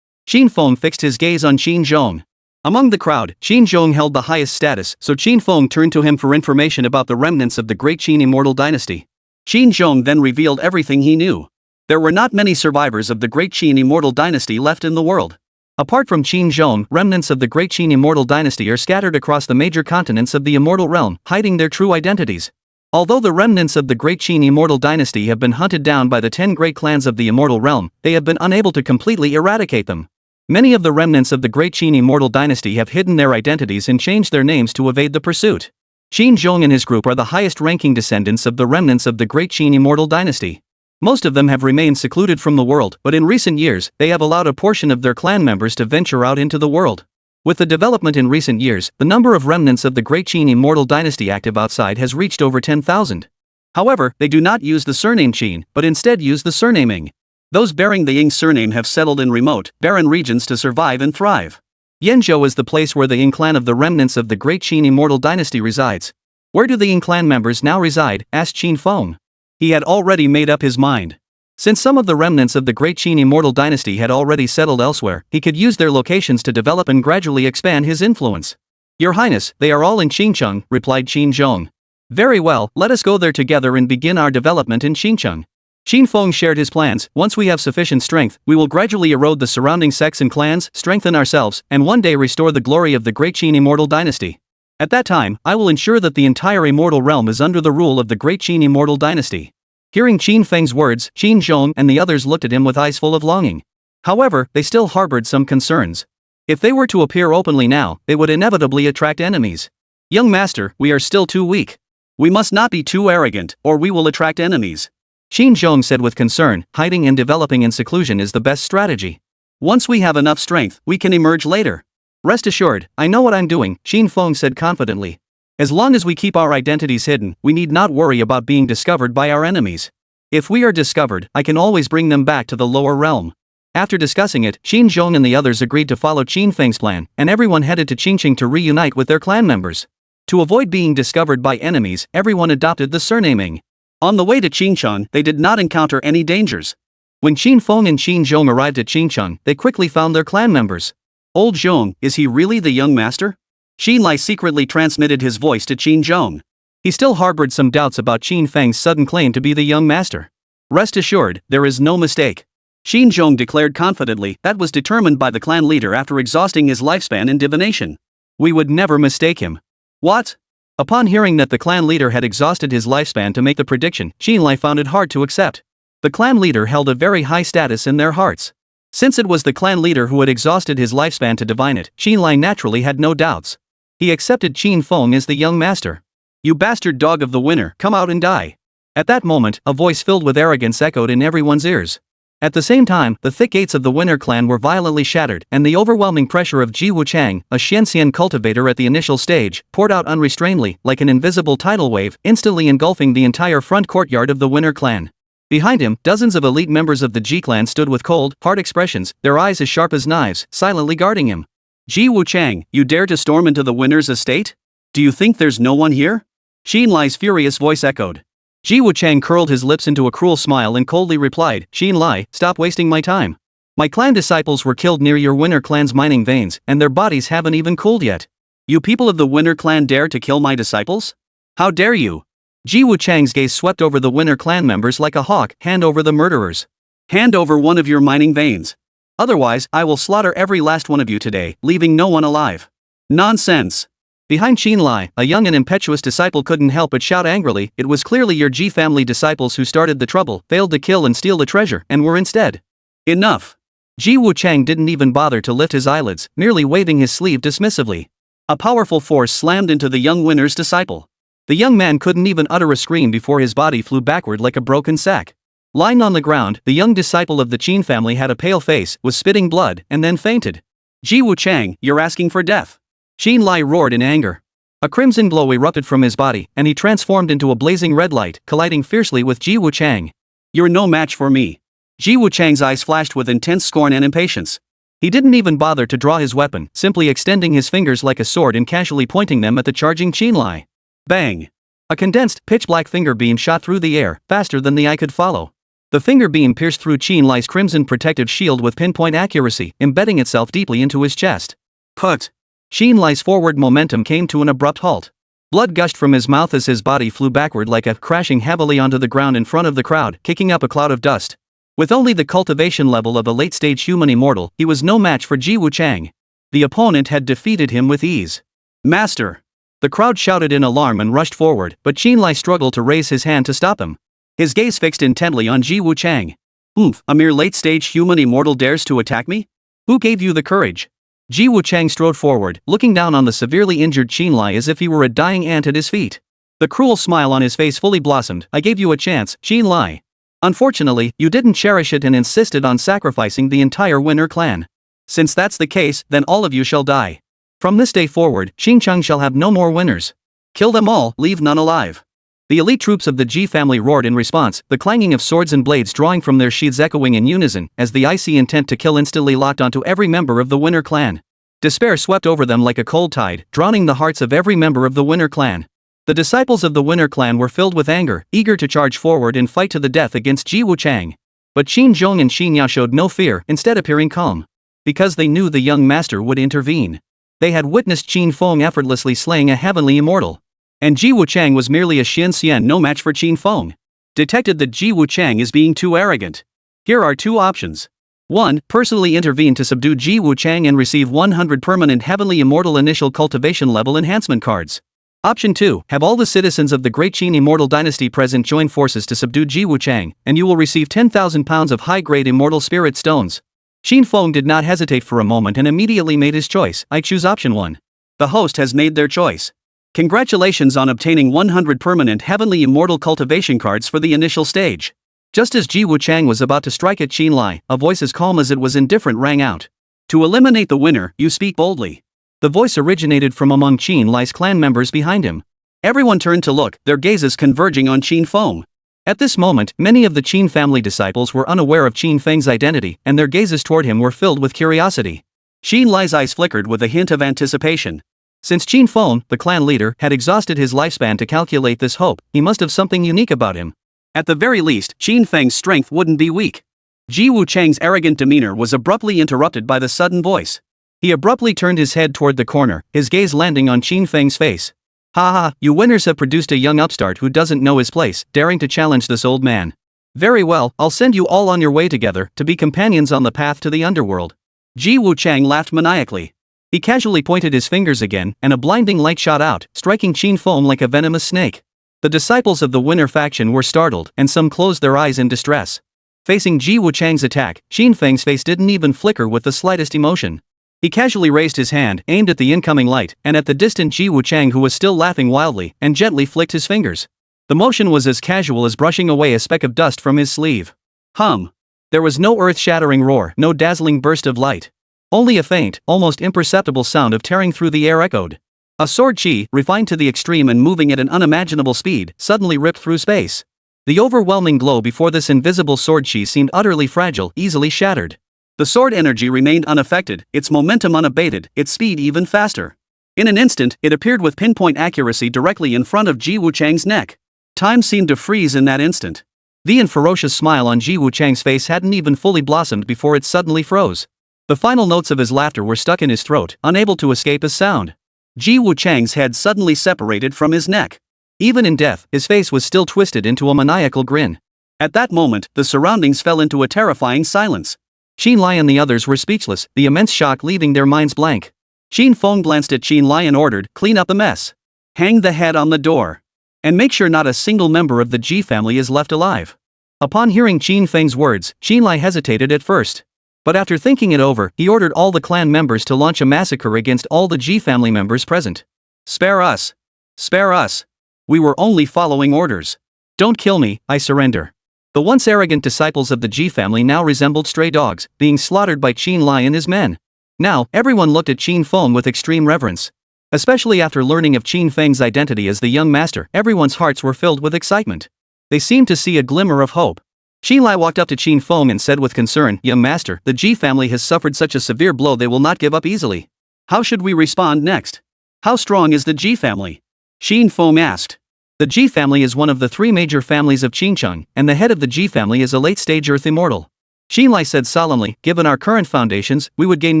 Qin Feng fixed his gaze on Qin Zhong. Among the crowd, Qin Zhong held the highest status, so Qin Feng turned to him for information about the remnants of the Great Qin Immortal Dynasty. Qin Zhong then revealed everything he knew. There were not many survivors of the Great Qin Immortal Dynasty left in the world. Apart from Qin Zhong, remnants of the Great Qin Immortal Dynasty are scattered across the major continents of the Immortal Realm, hiding their true identities. Although the remnants of the Great Qin Immortal Dynasty have been hunted down by the 10 great clans of the Immortal Realm, they have been unable to completely eradicate them. Many of the remnants of the Great Qin Immortal Dynasty have hidden their identities and changed their names to evade the pursuit. Qin Zhong and his group are the highest-ranking descendants of the remnants of the Great Qin Immortal Dynasty. Most of them have remained secluded from the world, but in recent years, they have allowed a portion of their clan members to venture out into the world. With the development in recent years, the number of remnants of the Great Qin Immortal Dynasty active outside has reached over 10,000. However, they do not use the surname Qin, but instead use the surname Meng. Those bearing the Ying surname have settled in remote, barren regions to survive and thrive. Yanzhou is the place where the Ying clan of the remnants of the Great Qin Immortal Dynasty resides. Where do the Ying clan members now reside? Asked Qin Feng. He had already made up his mind. Since some of the remnants of the Great Qin Immortal Dynasty had already settled elsewhere, he could use their locations to develop and gradually expand his influence. Your Highness, they are all in Xincheng, replied Qin Zhong. Very well, let us go there together and begin our development in Xincheng. Qin Feng shared his plans. Once we have sufficient strength, we will gradually erode the surrounding sects and clans, strengthen ourselves, and one day restore the glory of the Great Qin Immortal Dynasty. At that time, I will ensure that the entire Immortal Realm is under the rule of the Great Qin Immortal Dynasty. Hearing Qin Feng's words, Qin Zhong and the others looked at him with eyes full of longing. However, they still harbored some concerns. If they were to appear openly now, they would inevitably attract enemies. Young master, we are still too weak. We must not be too arrogant, or we will attract enemies. Qin Zhong said with concern, hiding and developing in seclusion is the best strategy. Once we have enough strength, we can emerge later. Rest assured, I know what I'm doing, Qin Feng said confidently. As long as we keep our identities hidden, we need not worry about being discovered by our enemies. If we are discovered, I can always bring them back to the lower realm. After discussing it, Qin Zhong and the others agreed to follow Qin Feng's plan, and everyone headed to Qingqing to reunite with their clan members. To avoid being discovered by enemies, everyone adopted the surname Meng. On the way to Qingcheng, they did not encounter any dangers. When Qin Feng and Qin Zhong arrived at Qingcheng, they quickly found their clan members. Old Zhong, is he really the young master? Qin Lai secretly transmitted his voice to Qin Zhong. He still harbored some doubts about Qin Feng's sudden claim to be the young master. Rest assured, there is no mistake. Qin Zhong declared confidently, that was determined by the clan leader after exhausting his lifespan in divination. We would never mistake him. What? Upon hearing that the clan leader had exhausted his lifespan to make the prediction, Qin Lai found it hard to accept. The clan leader held a very high status in their hearts. Since it was the clan leader who had exhausted his lifespan to divine it, Qin Lai naturally had no doubts. He accepted Qin Feng as the young master. You bastard dog of the winter, come out and die. At that moment, a voice filled with arrogance echoed in everyone's ears. At the same time, the thick gates of the Winter clan were violently shattered, and the overwhelming pressure of Ji Wuchang, a Xianxian cultivator at the initial stage, poured out unrestrainedly, like an invisible tidal wave, instantly engulfing the entire front courtyard of the Winter clan. Behind him, dozens of elite members of the Ji clan stood with cold, hard expressions, their eyes as sharp as knives, silently guarding him. Ji Wuchang, you dare to storm into the Winter's estate? Do you think there's no one here? Qin Lai's furious voice echoed. Ji Wuchang curled his lips into a cruel smile and coldly replied, Qin Lai, stop wasting my time. My clan disciples were killed near your Winter clan's mining veins, and their bodies haven't even cooled yet. You people of the Winter clan dare to kill my disciples? How dare you? Ji Wuchang's gaze swept over the Winter clan members like a hawk. Hand over the murderers. Hand over one of your mining veins. Otherwise, I will slaughter every last one of you today, leaving no one alive. Nonsense. Behind Qin Lai, a young and impetuous disciple couldn't help but shout angrily, it was clearly your Ji family disciples who started the trouble, failed to kill and steal the treasure, and were instead. Enough. Ji Wuchang didn't even bother to lift his eyelids, merely waving his sleeve dismissively. A powerful force slammed into the young Winter's disciple. The young man couldn't even utter a scream before his body flew backward like a broken sack. Lying on the ground, the young disciple of the Qin family had a pale face, was spitting blood, and then fainted. Ji Wuchang, you're asking for death. Qin Lai roared in anger. A crimson glow erupted from his body, and he transformed into a blazing red light, colliding fiercely with Ji Wuchang. You're no match for me. Ji Wuchang's eyes flashed with intense scorn and impatience. He didn't even bother to draw his weapon, simply extending his fingers like a sword and casually pointing them at the charging Qin Lai. Bang! A condensed, pitch-black finger beam shot through the air, faster than the eye could follow. The finger beam pierced through Qin Lai's crimson protective shield with pinpoint accuracy, embedding itself deeply into his chest. Put! Qin Lai's forward momentum came to an abrupt halt. Blood gushed from his mouth as his body flew backward like a crashing heavily onto the ground in front of the crowd, kicking up a cloud of dust. With only the cultivation level of a late-stage human immortal, he was no match for Ji Wuchang. The opponent had defeated him with ease. Master! The crowd shouted in alarm and rushed forward, but Qin Lai struggled to raise his hand to stop him. His gaze fixed intently on Ji Wuchang. Oomph, a mere late-stage human immortal dares to attack me? Who gave you the courage? Ji Wuchang strode forward, looking down on the severely injured Qin Lai as if he were a dying ant at his feet. The cruel smile on his face fully blossomed. I gave you a chance, Qin Lai. Unfortunately, you didn't cherish it and insisted on sacrificing the entire Winner clan. Since that's the case, then all of you shall die. From this day forward, Xinjiang shall have no more winners. Kill them all, leave none alive. The elite troops of the Ji family roared in response, the clanging of swords and blades drawing from their sheaths echoing in unison, as the icy intent to kill instantly locked onto every member of the Winner clan. Despair swept over them like a cold tide, drowning the hearts of every member of the Winner clan. The disciples of the Winner clan were filled with anger, eager to charge forward and fight to the death against Ji Wuchang. But Qin Zhong and Xin Ya showed no fear, instead appearing calm. Because they knew the young master would intervene. They had witnessed Qin Feng effortlessly slaying a heavenly immortal. And Ji Wuchang was merely a Xin Xian no match for Qin Feng. Detected that Ji Wuchang is being too arrogant. Here are two options. 1. Personally intervene to subdue Ji Wuchang and receive 100 permanent heavenly immortal initial cultivation level enhancement cards. Option 2. Have all the citizens of the Great Qin Immortal Dynasty present join forces to subdue Ji Wuchang, and you will receive 10,000 pounds of high-grade immortal spirit stones. Qin Feng did not hesitate for a moment and immediately made his choice. I choose option 1. The host has made their choice. Congratulations on obtaining 100 permanent heavenly immortal cultivation cards for the initial stage. Just as Ji Wuchang was about to strike at Qin Lai, a voice as calm as it was indifferent rang out. To eliminate the winner, you speak boldly. The voice originated from among Qin Lai's clan members behind him. Everyone turned to look, their gazes converging on Qin Feng. At this moment, many of the Qin family disciples were unaware of Qin Feng's identity, and their gazes toward him were filled with curiosity. Qin Lai's eyes flickered with a hint of anticipation. Since Qin Feng, the clan leader, had exhausted his lifespan to calculate this hope, he must have something unique about him. At the very least, Qin Feng's strength wouldn't be weak. Ji Wuchang's arrogant demeanor was abruptly interrupted by the sudden voice. He abruptly turned his head toward the corner, his gaze landing on Qin Feng's face. Ha ha, you winners have produced a young upstart who doesn't know his place, daring to challenge this old man. Very well, I'll send you all on your way together, to be companions on the path to the underworld. Ji Wuchang laughed maniacally. He casually pointed his fingers again, and a blinding light shot out, striking Qin Feng like a venomous snake. The disciples of the Winner faction were startled, and some closed their eyes in distress. Facing Ji Wuchang's attack, Qin Feng's face didn't even flicker with the slightest emotion. He casually raised his hand, aimed at the incoming light, and at the distant Ji Wuchang who was still laughing wildly, and gently flicked his fingers. The motion was as casual as brushing away a speck of dust from his sleeve. Hum. There was no earth-shattering roar, no dazzling burst of light. Only a faint, almost imperceptible sound of tearing through the air echoed. A sword chi, refined to the extreme and moving at an unimaginable speed, suddenly ripped through space. The overwhelming glow before this invisible sword chi seemed utterly fragile, easily shattered. The sword energy remained unaffected, its momentum unabated, its speed even faster. In an instant, it appeared with pinpoint accuracy directly in front of Ji Wuchang's neck. Time seemed to freeze in that instant. The ferocious smile on Ji Wuchang's face hadn't even fully blossomed before it suddenly froze. The final notes of his laughter were stuck in his throat, unable to escape as sound. Ji Wuchang's head suddenly separated from his neck. Even in death, his face was still twisted into a maniacal grin. At that moment, the surroundings fell into a terrifying silence. Qin Lai and the others were speechless, the immense shock leaving their minds blank. Qin Feng glanced at Qin Lai and ordered, "Clean up the mess. Hang the head on the door. And make sure not a single member of the Ji family is left alive." Upon hearing Qin Feng's words, Qin Lai hesitated at first. But after thinking it over, he ordered all the clan members to launch a massacre against all the Ji family members present. "Spare us. Spare us. We were only following orders. Don't kill me, I surrender." The once arrogant disciples of the Ji family now resembled stray dogs, being slaughtered by Qin Lai and his men. Now, everyone looked at Qin Feng with extreme reverence. Especially after learning of Qin Feng's identity as the young master, everyone's hearts were filled with excitement. They seemed to see a glimmer of hope. Qinlai walked up to Qin Feng and said with concern, "Young master, the Ji family has suffered such a severe blow they will not give up easily. How should we respond next? How strong is the Ji family?" Qin Feng asked. The Ji family is one of the three major families of Qincheng, and the head of the Ji family is a late-stage Earth immortal. Qinlai said solemnly, "Given our current foundations, we would gain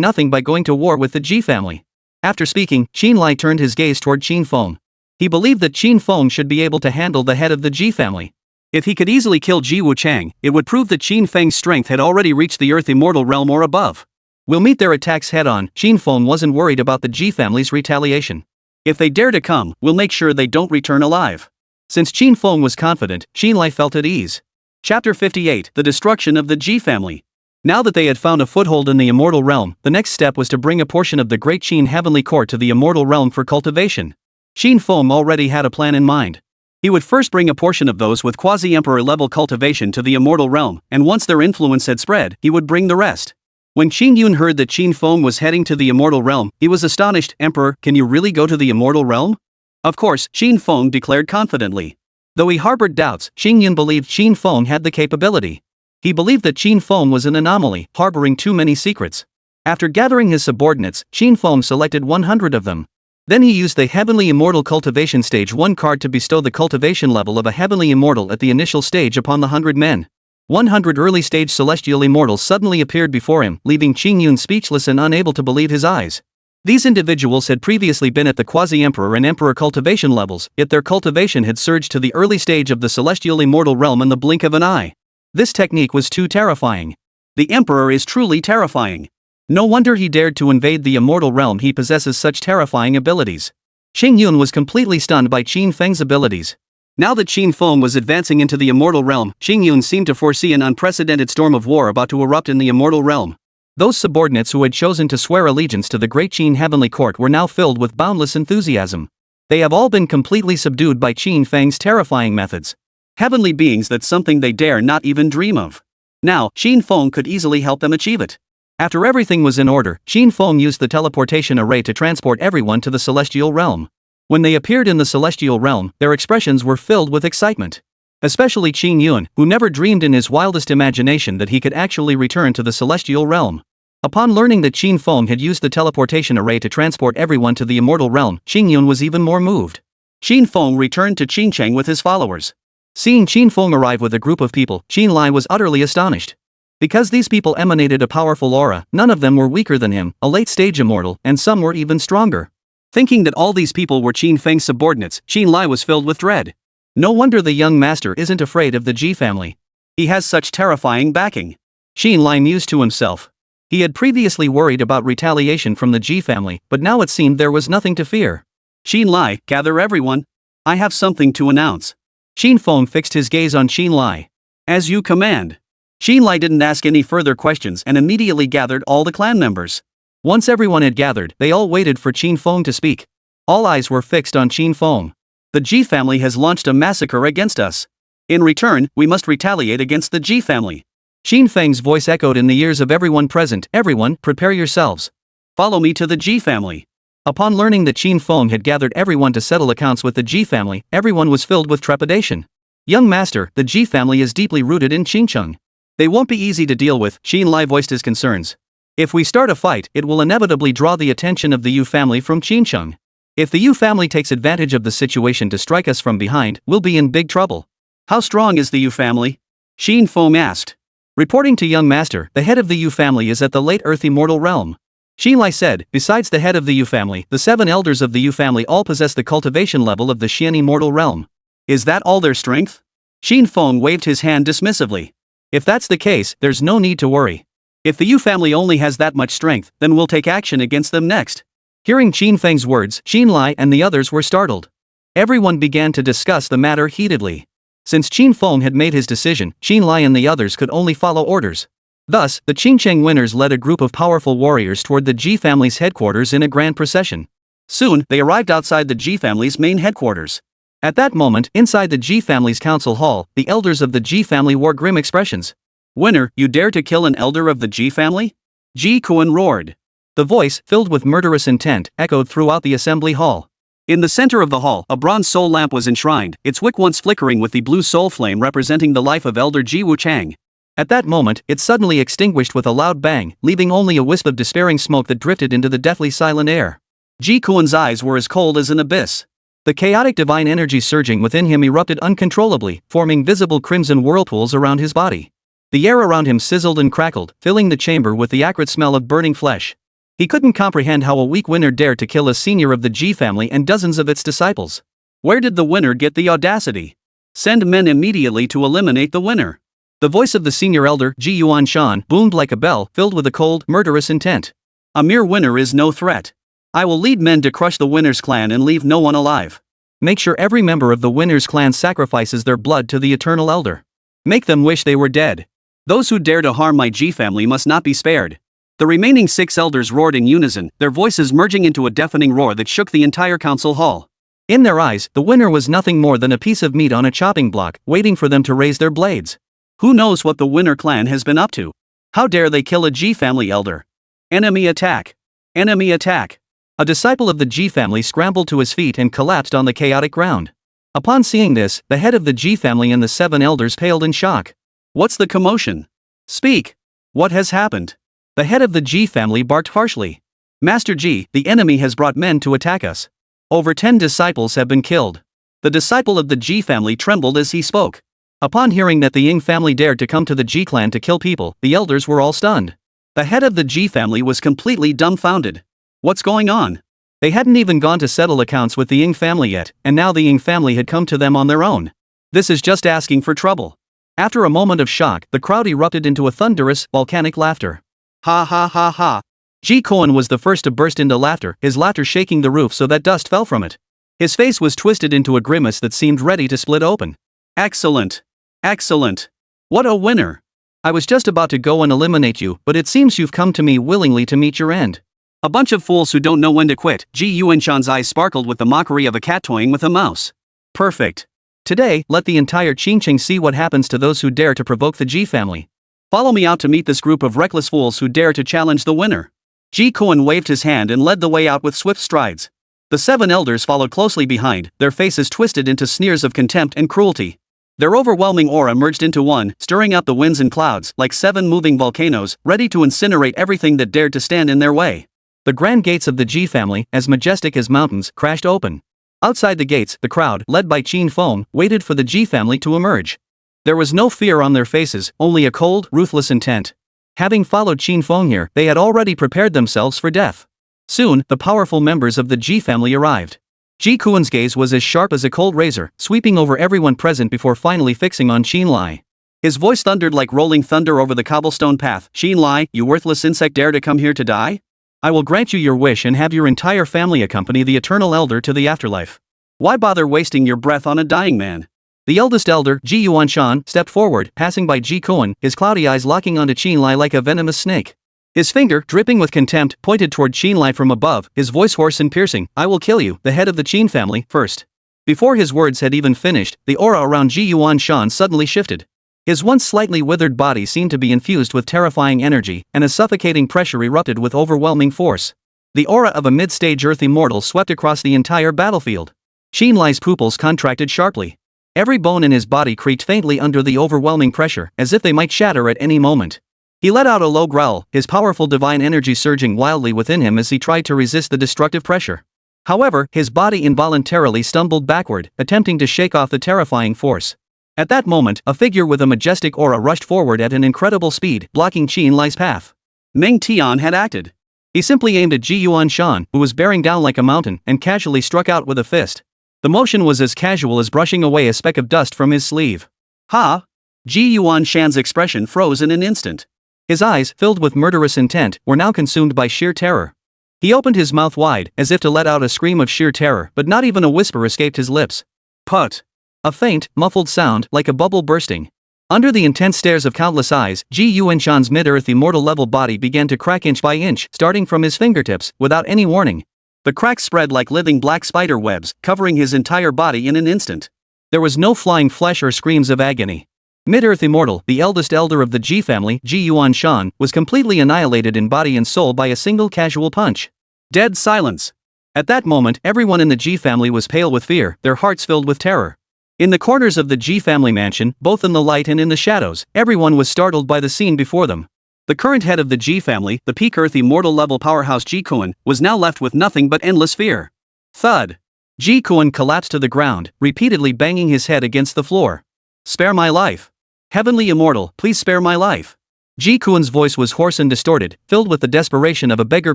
nothing by going to war with the Ji family." After speaking, Qinlai turned his gaze toward Qin Feng. He believed that Qin Feng should be able to handle the head of the Ji family. If he could easily kill Ji Wuchang, it would prove that Qin Feng's strength had already reached the Earth immortal realm or above. We'll meet their attacks head-on. Qin Feng wasn't worried about the Ji family's retaliation. If they dare to come, we'll make sure they don't return alive. Since Qin Feng was confident, Qinlai felt at ease. Chapter 58, The Destruction of the Ji Family. Now that they had found a foothold in the immortal realm, the next step was to bring a portion of the great Qin heavenly court to the immortal realm for cultivation. Qin Feng already had a plan in mind. He would first bring a portion of those with quasi-emperor level cultivation to the immortal realm, and once their influence had spread, he would bring the rest. When Qin Yun heard that Qin Feng was heading to the immortal realm, he was astonished. "Emperor, can you really go to the immortal realm?" Of course, Qin Feng declared confidently. Though he harbored doubts, Qin Yun believed Qin Feng had the capability. He believed that Qin Feng was an anomaly, harboring too many secrets. After gathering his subordinates, Qin Feng selected 100 of them. Then he used the Heavenly Immortal Cultivation Stage 1 card to bestow the cultivation level of a Heavenly Immortal at the initial stage upon the 100 men. 100 early-stage Celestial Immortals suddenly appeared before him, leaving Qin Yun speechless and unable to believe his eyes. These individuals had previously been at the Quasi-Emperor and Emperor cultivation levels, yet their cultivation had surged to the early stage of the Celestial Immortal realm in the blink of an eye. This technique was too terrifying. The Emperor is truly terrifying. No wonder he dared to invade the immortal realm. He possesses such terrifying abilities. Qin Yun was completely stunned by Qin Feng's abilities. Now that Qin Feng was advancing into the immortal realm, Qin Yun seemed to foresee an unprecedented storm of war about to erupt in the immortal realm. Those subordinates who had chosen to swear allegiance to the great Qin heavenly court were now filled with boundless enthusiasm. They have all been completely subdued by Qin Feng's terrifying methods. Heavenly beings, that's something they dare not even dream of. Now, Qin Feng could easily help them achieve it. After everything was in order, Qin Feng used the teleportation array to transport everyone to the celestial realm. When they appeared in the celestial realm, their expressions were filled with excitement. Especially Qin Yun, who never dreamed in his wildest imagination that he could actually return to the celestial realm. Upon learning that Qin Feng had used the teleportation array to transport everyone to the immortal realm, Qin Yun was even more moved. Qin Feng returned to Qincheng with his followers. Seeing Qin Feng arrive with a group of people, Qinlai was utterly astonished. Because these people emanated a powerful aura, none of them were weaker than him, a late-stage immortal, and some were even stronger. Thinking that all these people were Qin Feng's subordinates, Qinlai was filled with dread. No wonder the young master isn't afraid of the Ji family. He has such terrifying backing. Qinlai mused to himself. He had previously worried about retaliation from the Ji family, but now it seemed there was nothing to fear. "Qinlai, gather everyone. I have something to announce." Qin Feng fixed his gaze on Qinlai. "As you command." Qinlai didn't ask any further questions and immediately gathered all the clan members. Once everyone had gathered, they all waited for Qin Feng to speak. All eyes were fixed on Qin Feng. "The Ji family has launched a massacre against us. In return, we must retaliate against the Ji family." Qin Feng's voice echoed in the ears of everyone present. "Everyone, prepare yourselves. Follow me to the Ji family." Upon learning that Qin Feng had gathered everyone to settle accounts with the Ji family, everyone was filled with trepidation. "Young master, the Ji family is deeply rooted in Qincheng. They won't be easy to deal with." Qinlai voiced his concerns. "If we start a fight, it will inevitably draw the attention of the Yu family from Qincheng. If the Yu family takes advantage of the situation to strike us from behind, we'll be in big trouble." "How strong is the Yu family?" Qin Feng asked. Reporting to young master, the head of the Yu family is at the late Earth immortal realm. Qinlai said, "Besides the head of the Yu family, the 7 elders of the Yu family all possess the cultivation level of the Xian immortal realm." "Is that all their strength?" Qin Feng waved his hand dismissively. "If that's the case, there's no need to worry. If the Yu family only has that much strength, then we'll take action against them next." Hearing Qin Feng's words, Qinlai and the others were startled. Everyone began to discuss the matter heatedly. Since Qin Feng had made his decision, Qinlai and the others could only follow orders. Thus, the Qincheng winners led a group of powerful warriors toward the Ji family's headquarters in a grand procession. Soon, they arrived outside the Ji family's main headquarters. At that moment, inside the Ji family's council hall, the elders of the Ji family wore grim expressions. "Winner, you dare to kill an elder of the Ji family?" Ji Kuan roared. The voice, filled with murderous intent, echoed throughout the assembly hall. In the center of the hall, a bronze soul lamp was enshrined, its wick once flickering with the blue soul flame representing the life of Elder Ji Wuchang. At that moment, it suddenly extinguished with a loud bang, leaving only a wisp of despairing smoke that drifted into the deathly silent air. Ji Kuan's eyes were as cold as an abyss. The chaotic divine energy surging within him erupted uncontrollably, forming visible crimson whirlpools around his body. The air around him sizzled and crackled, filling the chamber with the acrid smell of burning flesh. He couldn't comprehend how a weak winner dared to kill a senior of the Ji family and dozens of its disciples. Where did the winner get the audacity? Send men immediately to eliminate the winner. The voice of the senior elder, Ji Yuanshan, boomed like a bell, filled with a cold, murderous intent. A mere winner is no threat. I will lead men to crush the winner's clan and leave no one alive. Make sure every member of the winner's clan sacrifices their blood to the eternal elder. Make them wish they were dead. Those who dare to harm my Ji family must not be spared. The remaining 6 elders roared in unison, their voices merging into a deafening roar that shook the entire council hall. In their eyes, the winner was nothing more than a piece of meat on a chopping block, waiting for them to raise their blades. Who knows what the winner clan has been up to? How dare they kill a Ji family elder? Enemy attack! Enemy attack! A disciple of the Ji family scrambled to his feet and collapsed on the chaotic ground. Upon seeing this, the head of the Ji family and the 7 elders paled in shock. What's the commotion? Speak! What has happened? The head of the Ji family barked harshly. Master Ji, the enemy has brought men to attack us. Over 10 disciples have been killed. The disciple of the Ji family trembled as he spoke. Upon hearing that the Ying family dared to come to the Ji clan to kill people, the elders were all stunned. The head of the Ji family was completely dumbfounded. What's going on? They hadn't even gone to settle accounts with the Ying family yet, and now the Ying family had come to them on their own. This is just asking for trouble. After a moment of shock, the crowd erupted into a thunderous, volcanic laughter. Ha ha ha ha. Ji Kuan was the first to burst into laughter, his laughter shaking the roof so that dust fell from it. His face was twisted into a grimace that seemed ready to split open. Excellent. Excellent. What a winner. I was just about to go and eliminate you, but it seems you've come to me willingly to meet your end. A bunch of fools who don't know when to quit. Ji Yuanshan's eyes sparkled with the mockery of a cat toying with a mouse. Perfect. Today, let the entire Qingqing see what happens to those who dare to provoke the Ji family. Follow me out to meet this group of reckless fools who dare to challenge the winner. Ji Kuan waved his hand and led the way out with swift strides. The 7 elders followed closely behind, their faces twisted into sneers of contempt and cruelty. Their overwhelming aura merged into one, stirring out the winds and clouds, like 7 moving volcanoes, ready to incinerate everything that dared to stand in their way. The grand gates of the Ji family, as majestic as mountains, crashed open. Outside the gates, the crowd, led by Qin Feng, waited for the Ji family to emerge. There was no fear on their faces, only a cold, ruthless intent. Having followed Qin Feng here, they had already prepared themselves for death. Soon, the powerful members of the Ji family arrived. Ji Kuan's gaze was as sharp as a cold razor, sweeping over everyone present before finally fixing on Qin Lai. His voice thundered like rolling thunder over the cobblestone path. Qin Lai, you worthless insect, dare to come here to die? I will grant you your wish and have your entire family accompany the eternal elder to the afterlife. Why bother wasting your breath on a dying man? The eldest elder, Ji Yuanshan, stepped forward, passing by Ji Kuan, his cloudy eyes locking onto Qin Lai like a venomous snake. His finger, dripping with contempt, pointed toward Qin Lai from above, his voice hoarse and piercing. I will kill you, the head of the Qin family, first. Before his words had even finished, the aura around Ji Yuanshan suddenly shifted. His once slightly withered body seemed to be infused with terrifying energy, and a suffocating pressure erupted with overwhelming force. The aura of a mid-stage Earth immortal swept across the entire battlefield. Qin Lai's pupils contracted sharply. Every bone in his body creaked faintly under the overwhelming pressure, as if they might shatter at any moment. He let out a low growl, his powerful divine energy surging wildly within him as he tried to resist the destructive pressure. However, his body involuntarily stumbled backward, attempting to shake off the terrifying force. At that moment, a figure with a majestic aura rushed forward at an incredible speed, blocking Qin Lai's path. Meng Tian had acted. He simply aimed at Ji Yuanshan, who was bearing down like a mountain, and casually struck out with a fist. The motion was as casual as brushing away a speck of dust from his sleeve. Ha! Ji Yuanshan's expression froze in an instant. His eyes, filled with murderous intent, were now consumed by sheer terror. He opened his mouth wide, as if to let out a scream of sheer terror, but not even a whisper escaped his lips. Put! A faint, muffled sound, like a bubble bursting. Under the intense stares of countless eyes, Ji Yuanshan's mid-earth immortal level body began to crack inch by inch, starting from his fingertips, without any warning. The cracks spread like living black spider webs, covering his entire body in an instant. There was no flying flesh or screams of agony. Mid-Earth Immortal, the eldest elder of the Ji family, Ji Yuan Shan, was completely annihilated in body and soul by a single casual punch. Dead silence. At that moment, everyone in the Ji family was pale with fear, their hearts filled with terror. In the corners of the Ji family mansion, both in the light and in the shadows, everyone was startled by the scene before them. The current head of the Ji family, the peak Earth Immortal level powerhouse Jikuan, was now left with nothing but endless fear. Thud. Jikuan collapsed to the ground, repeatedly banging his head against the floor. Spare my life. Heavenly Immortal, please spare my life. Jikuan's voice was hoarse and distorted, filled with the desperation of a beggar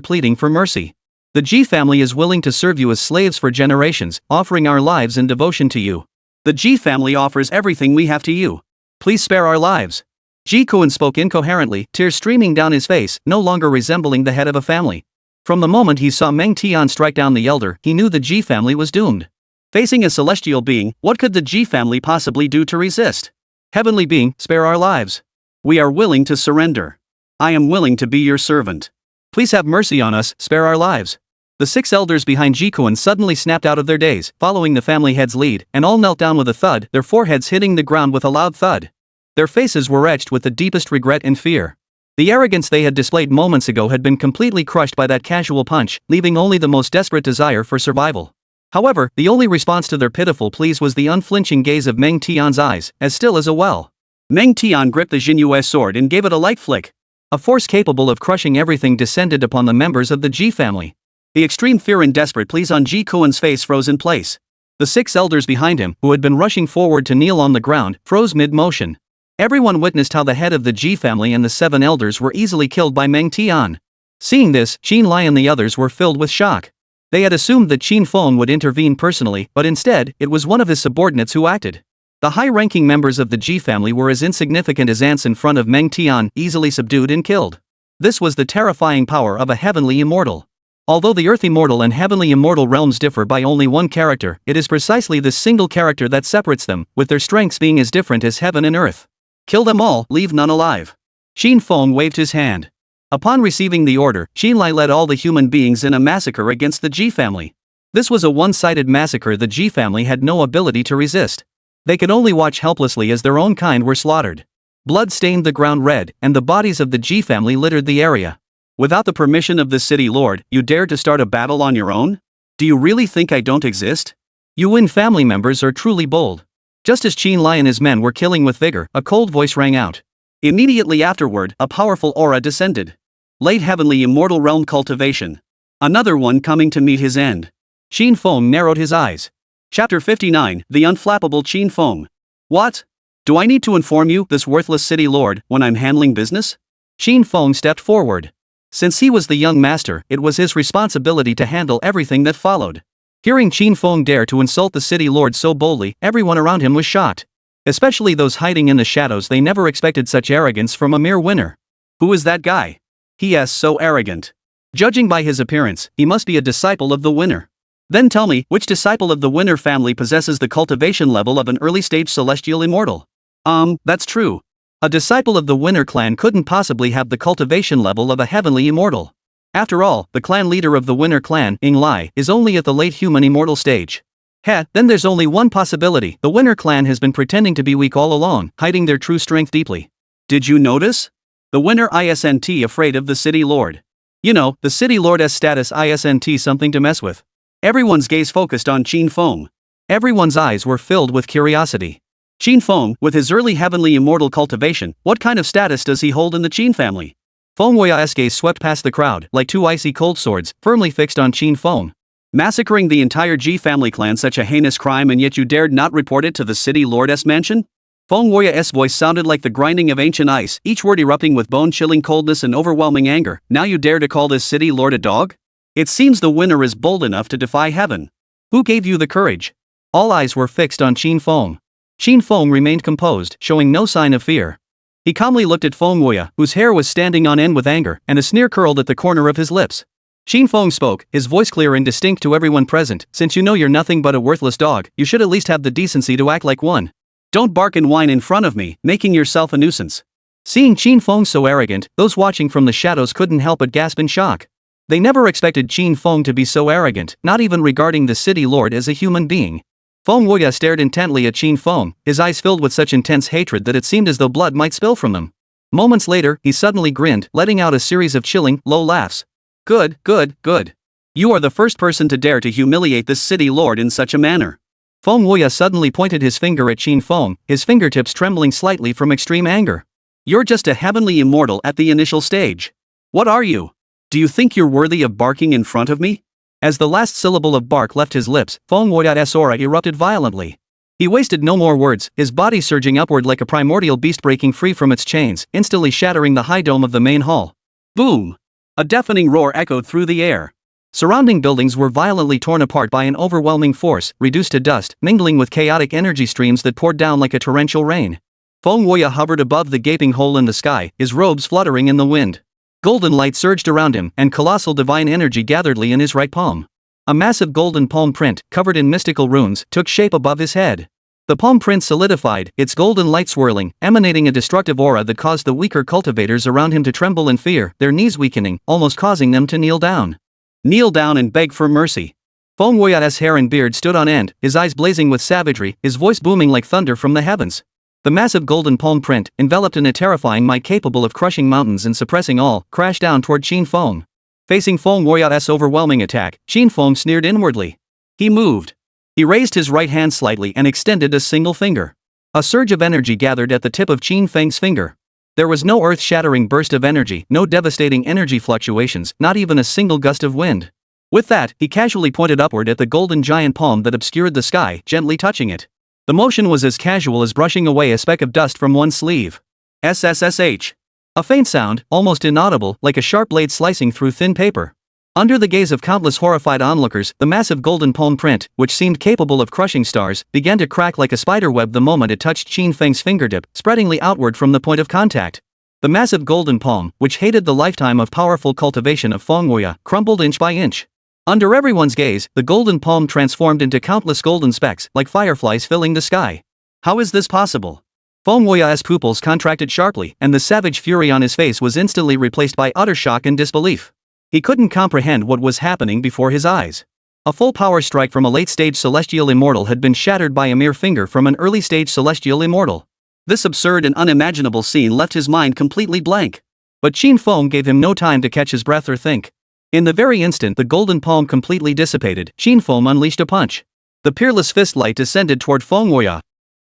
pleading for mercy. The Ji family is willing to serve you as slaves for generations, offering our lives in devotion to you. The Ji family offers everything we have to you. Please spare our lives. Jikuan spoke incoherently, tears streaming down his face, no longer resembling the head of a family. From the moment he saw Meng Tian strike down the elder, he knew the Ji family was doomed. Facing a celestial being, what could the Ji family possibly do to resist? Heavenly being, spare our lives. We are willing to surrender. I am willing to be your servant. Please have mercy on us, spare our lives. The 6 elders behind Jikuan suddenly snapped out of their daze, following the family head's lead, and all knelt down with a thud, their foreheads hitting the ground with a loud thud. Their faces were etched with the deepest regret and fear. The arrogance they had displayed moments ago had been completely crushed by that casual punch, leaving only the most desperate desire for survival. However, the only response to their pitiful pleas was the unflinching gaze of Meng Tian's eyes, as still as a well. Meng Tian gripped the Genryūsai sword and gave it a light flick. A force capable of crushing everything descended upon the members of the Ji family. The extreme fear and desperate pleas on Jikuan's face froze in place. The 6 elders behind him, who had been rushing forward to kneel on the ground, froze mid-motion. Everyone witnessed how the head of the Ji family and the 7 elders were easily killed by Meng Tian. Seeing this, Qin Lai and the others were filled with shock. They had assumed that Qin Feng would intervene personally, but instead, it was one of his subordinates who acted. The high-ranking members of the Ji family were as insignificant as ants in front of Meng Tian, easily subdued and killed. This was the terrifying power of a heavenly immortal. Although the Earth Immortal and Heavenly Immortal realms differ by only one character, it is precisely this single character that separates them, with their strengths being as different as heaven and earth. Kill them all, leave none alive. Qin Feng waved his hand. Upon receiving the order, Qin Lai led all the human beings in a massacre against the Ji family. This was a one-sided massacre the Ji family had no ability to resist. They could only watch helplessly as their own kind were slaughtered. Blood stained the ground red, and the bodies of the Ji family littered the area. Without the permission of the city lord, you dared to start a battle on your own? Do you really think I don't exist? Yuan family members are truly bold. Just as Qin Lai and his men were killing with vigor, a cold voice rang out. Immediately afterward, a powerful aura descended. Late heavenly immortal realm cultivation. Another one coming to meet his end. Qin Feng narrowed his eyes. Chapter 59, The Unflappable Qin Feng. What? Do I need to inform you, this worthless city lord, when I'm handling business? Qin Feng stepped forward. Since he was the young master, it was his responsibility to handle everything that followed. Hearing Qin Feng dare to insult the city lord so boldly, everyone around him was shocked. Especially those hiding in the shadows. They never expected such arrogance from a mere winner. Who is that guy? He is so arrogant. Judging by his appearance, he must be a disciple of the winner. Then tell me, which disciple of the winner family possesses the cultivation level of an early-stage celestial immortal? That's true. A disciple of the winner clan couldn't possibly have the cultivation level of a heavenly immortal. After all, the clan leader of the winner clan, Ing Lai, is only at the late human immortal stage. Then there's only one possibility. The winner clan has been pretending to be weak all along, hiding their true strength deeply. Did you notice? The winner isn't afraid of the city lord. You know, the city lord's status isn't something to mess with. Everyone's gaze focused on Qin Feng. Everyone's eyes were filled with curiosity. Qin Feng, with his early heavenly immortal cultivation, what kind of status does he hold in the Qin family? Feng Hui's gaze swept past the crowd, like 2 icy cold swords, firmly fixed on Qin Feng. Massacring the entire Ji family clan, such a heinous crime, and yet you dared not report it to the city lord's mansion? Feng Hui's voice sounded like the grinding of ancient ice, each word erupting with bone-chilling coldness and overwhelming anger. Now you dare to call this city lord a dog? It seems the winner is bold enough to defy heaven. Who gave you the courage? All eyes were fixed on Qin Feng. Qin Feng remained composed, showing no sign of fear. He calmly looked at Feng Hui, whose hair was standing on end with anger, and a sneer curled at the corner of his lips. Qin Feng spoke, his voice clear and distinct to everyone present. Since you know you're nothing but a worthless dog, you should at least have the decency to act like one. Don't bark and whine in front of me, making yourself a nuisance. Seeing Qin Feng so arrogant, those watching from the shadows couldn't help but gasp in shock. They never expected Qin Feng to be so arrogant, not even regarding the city lord as a human being. Feng Wuya stared intently at Qin Feng, his eyes filled with such intense hatred that it seemed as though blood might spill from them. Moments later, he suddenly grinned, letting out a series of chilling, low laughs. Good, good, good. You are the first person to dare to humiliate this city lord in such a manner. Feng Wuya suddenly pointed his finger at Qin Feng, his fingertips trembling slightly from extreme anger. You're just a heavenly immortal at the initial stage. What are you? Do you think you're worthy of barking in front of me? As the last syllable of bark left his lips, Feng Wuya's aura erupted violently. He wasted no more words, his body surging upward like a primordial beast breaking free from its chains, instantly shattering the high dome of the main hall. Boom! A deafening roar echoed through the air. Surrounding buildings were violently torn apart by an overwhelming force, reduced to dust, mingling with chaotic energy streams that poured down like a torrential rain. Feng Wuya hovered above the gaping hole in the sky, his robes fluttering in the wind. Golden light surged around him, and colossal divine energy gatheredly in his right palm. A massive golden palm print, covered in mystical runes, took shape above his head. The palm print solidified, its golden light swirling, emanating a destructive aura that caused the weaker cultivators around him to tremble in fear, their knees weakening, almost causing them to kneel down. Kneel down and beg for mercy. Feng Wuya's hair and beard stood on end, his eyes blazing with savagery, his voice booming like thunder from the heavens. The massive golden palm print, enveloped in a terrifying might capable of crushing mountains and suppressing all, crashed down toward Qin Feng. Facing Feng Wuya's overwhelming attack, Qin Feng sneered inwardly. He moved. He raised his right hand slightly and extended a single finger. A surge of energy gathered at the tip of Qin Feng's finger. There was no earth-shattering burst of energy, no devastating energy fluctuations, not even a single gust of wind. With that, he casually pointed upward at the golden giant palm that obscured the sky, gently touching it. The motion was as casual as brushing away a speck of dust from one's sleeve. SSSH. A faint sound, almost inaudible, like a sharp blade slicing through thin paper. Under the gaze of countless horrified onlookers, the massive golden palm print, which seemed capable of crushing stars, began to crack like a spiderweb the moment it touched Qin Feng's fingertip, spreadingly outward from the point of contact. The massive golden palm, which hated the lifetime of powerful cultivation of Feng Wuya, crumbled inch by inch. Under everyone's gaze, the golden palm transformed into countless golden specks, like fireflies filling the sky. How is this possible? Feng Wuya's pupils contracted sharply, and the savage fury on his face was instantly replaced by utter shock and disbelief. He couldn't comprehend what was happening before his eyes. A full power strike from a late-stage celestial immortal had been shattered by a mere finger from an early-stage celestial immortal. This absurd and unimaginable scene left his mind completely blank. But Qin Feng gave him no time to catch his breath or think. In the very instant the golden palm completely dissipated, Qin Feng unleashed a punch. The peerless fist light descended toward Feng Wuya.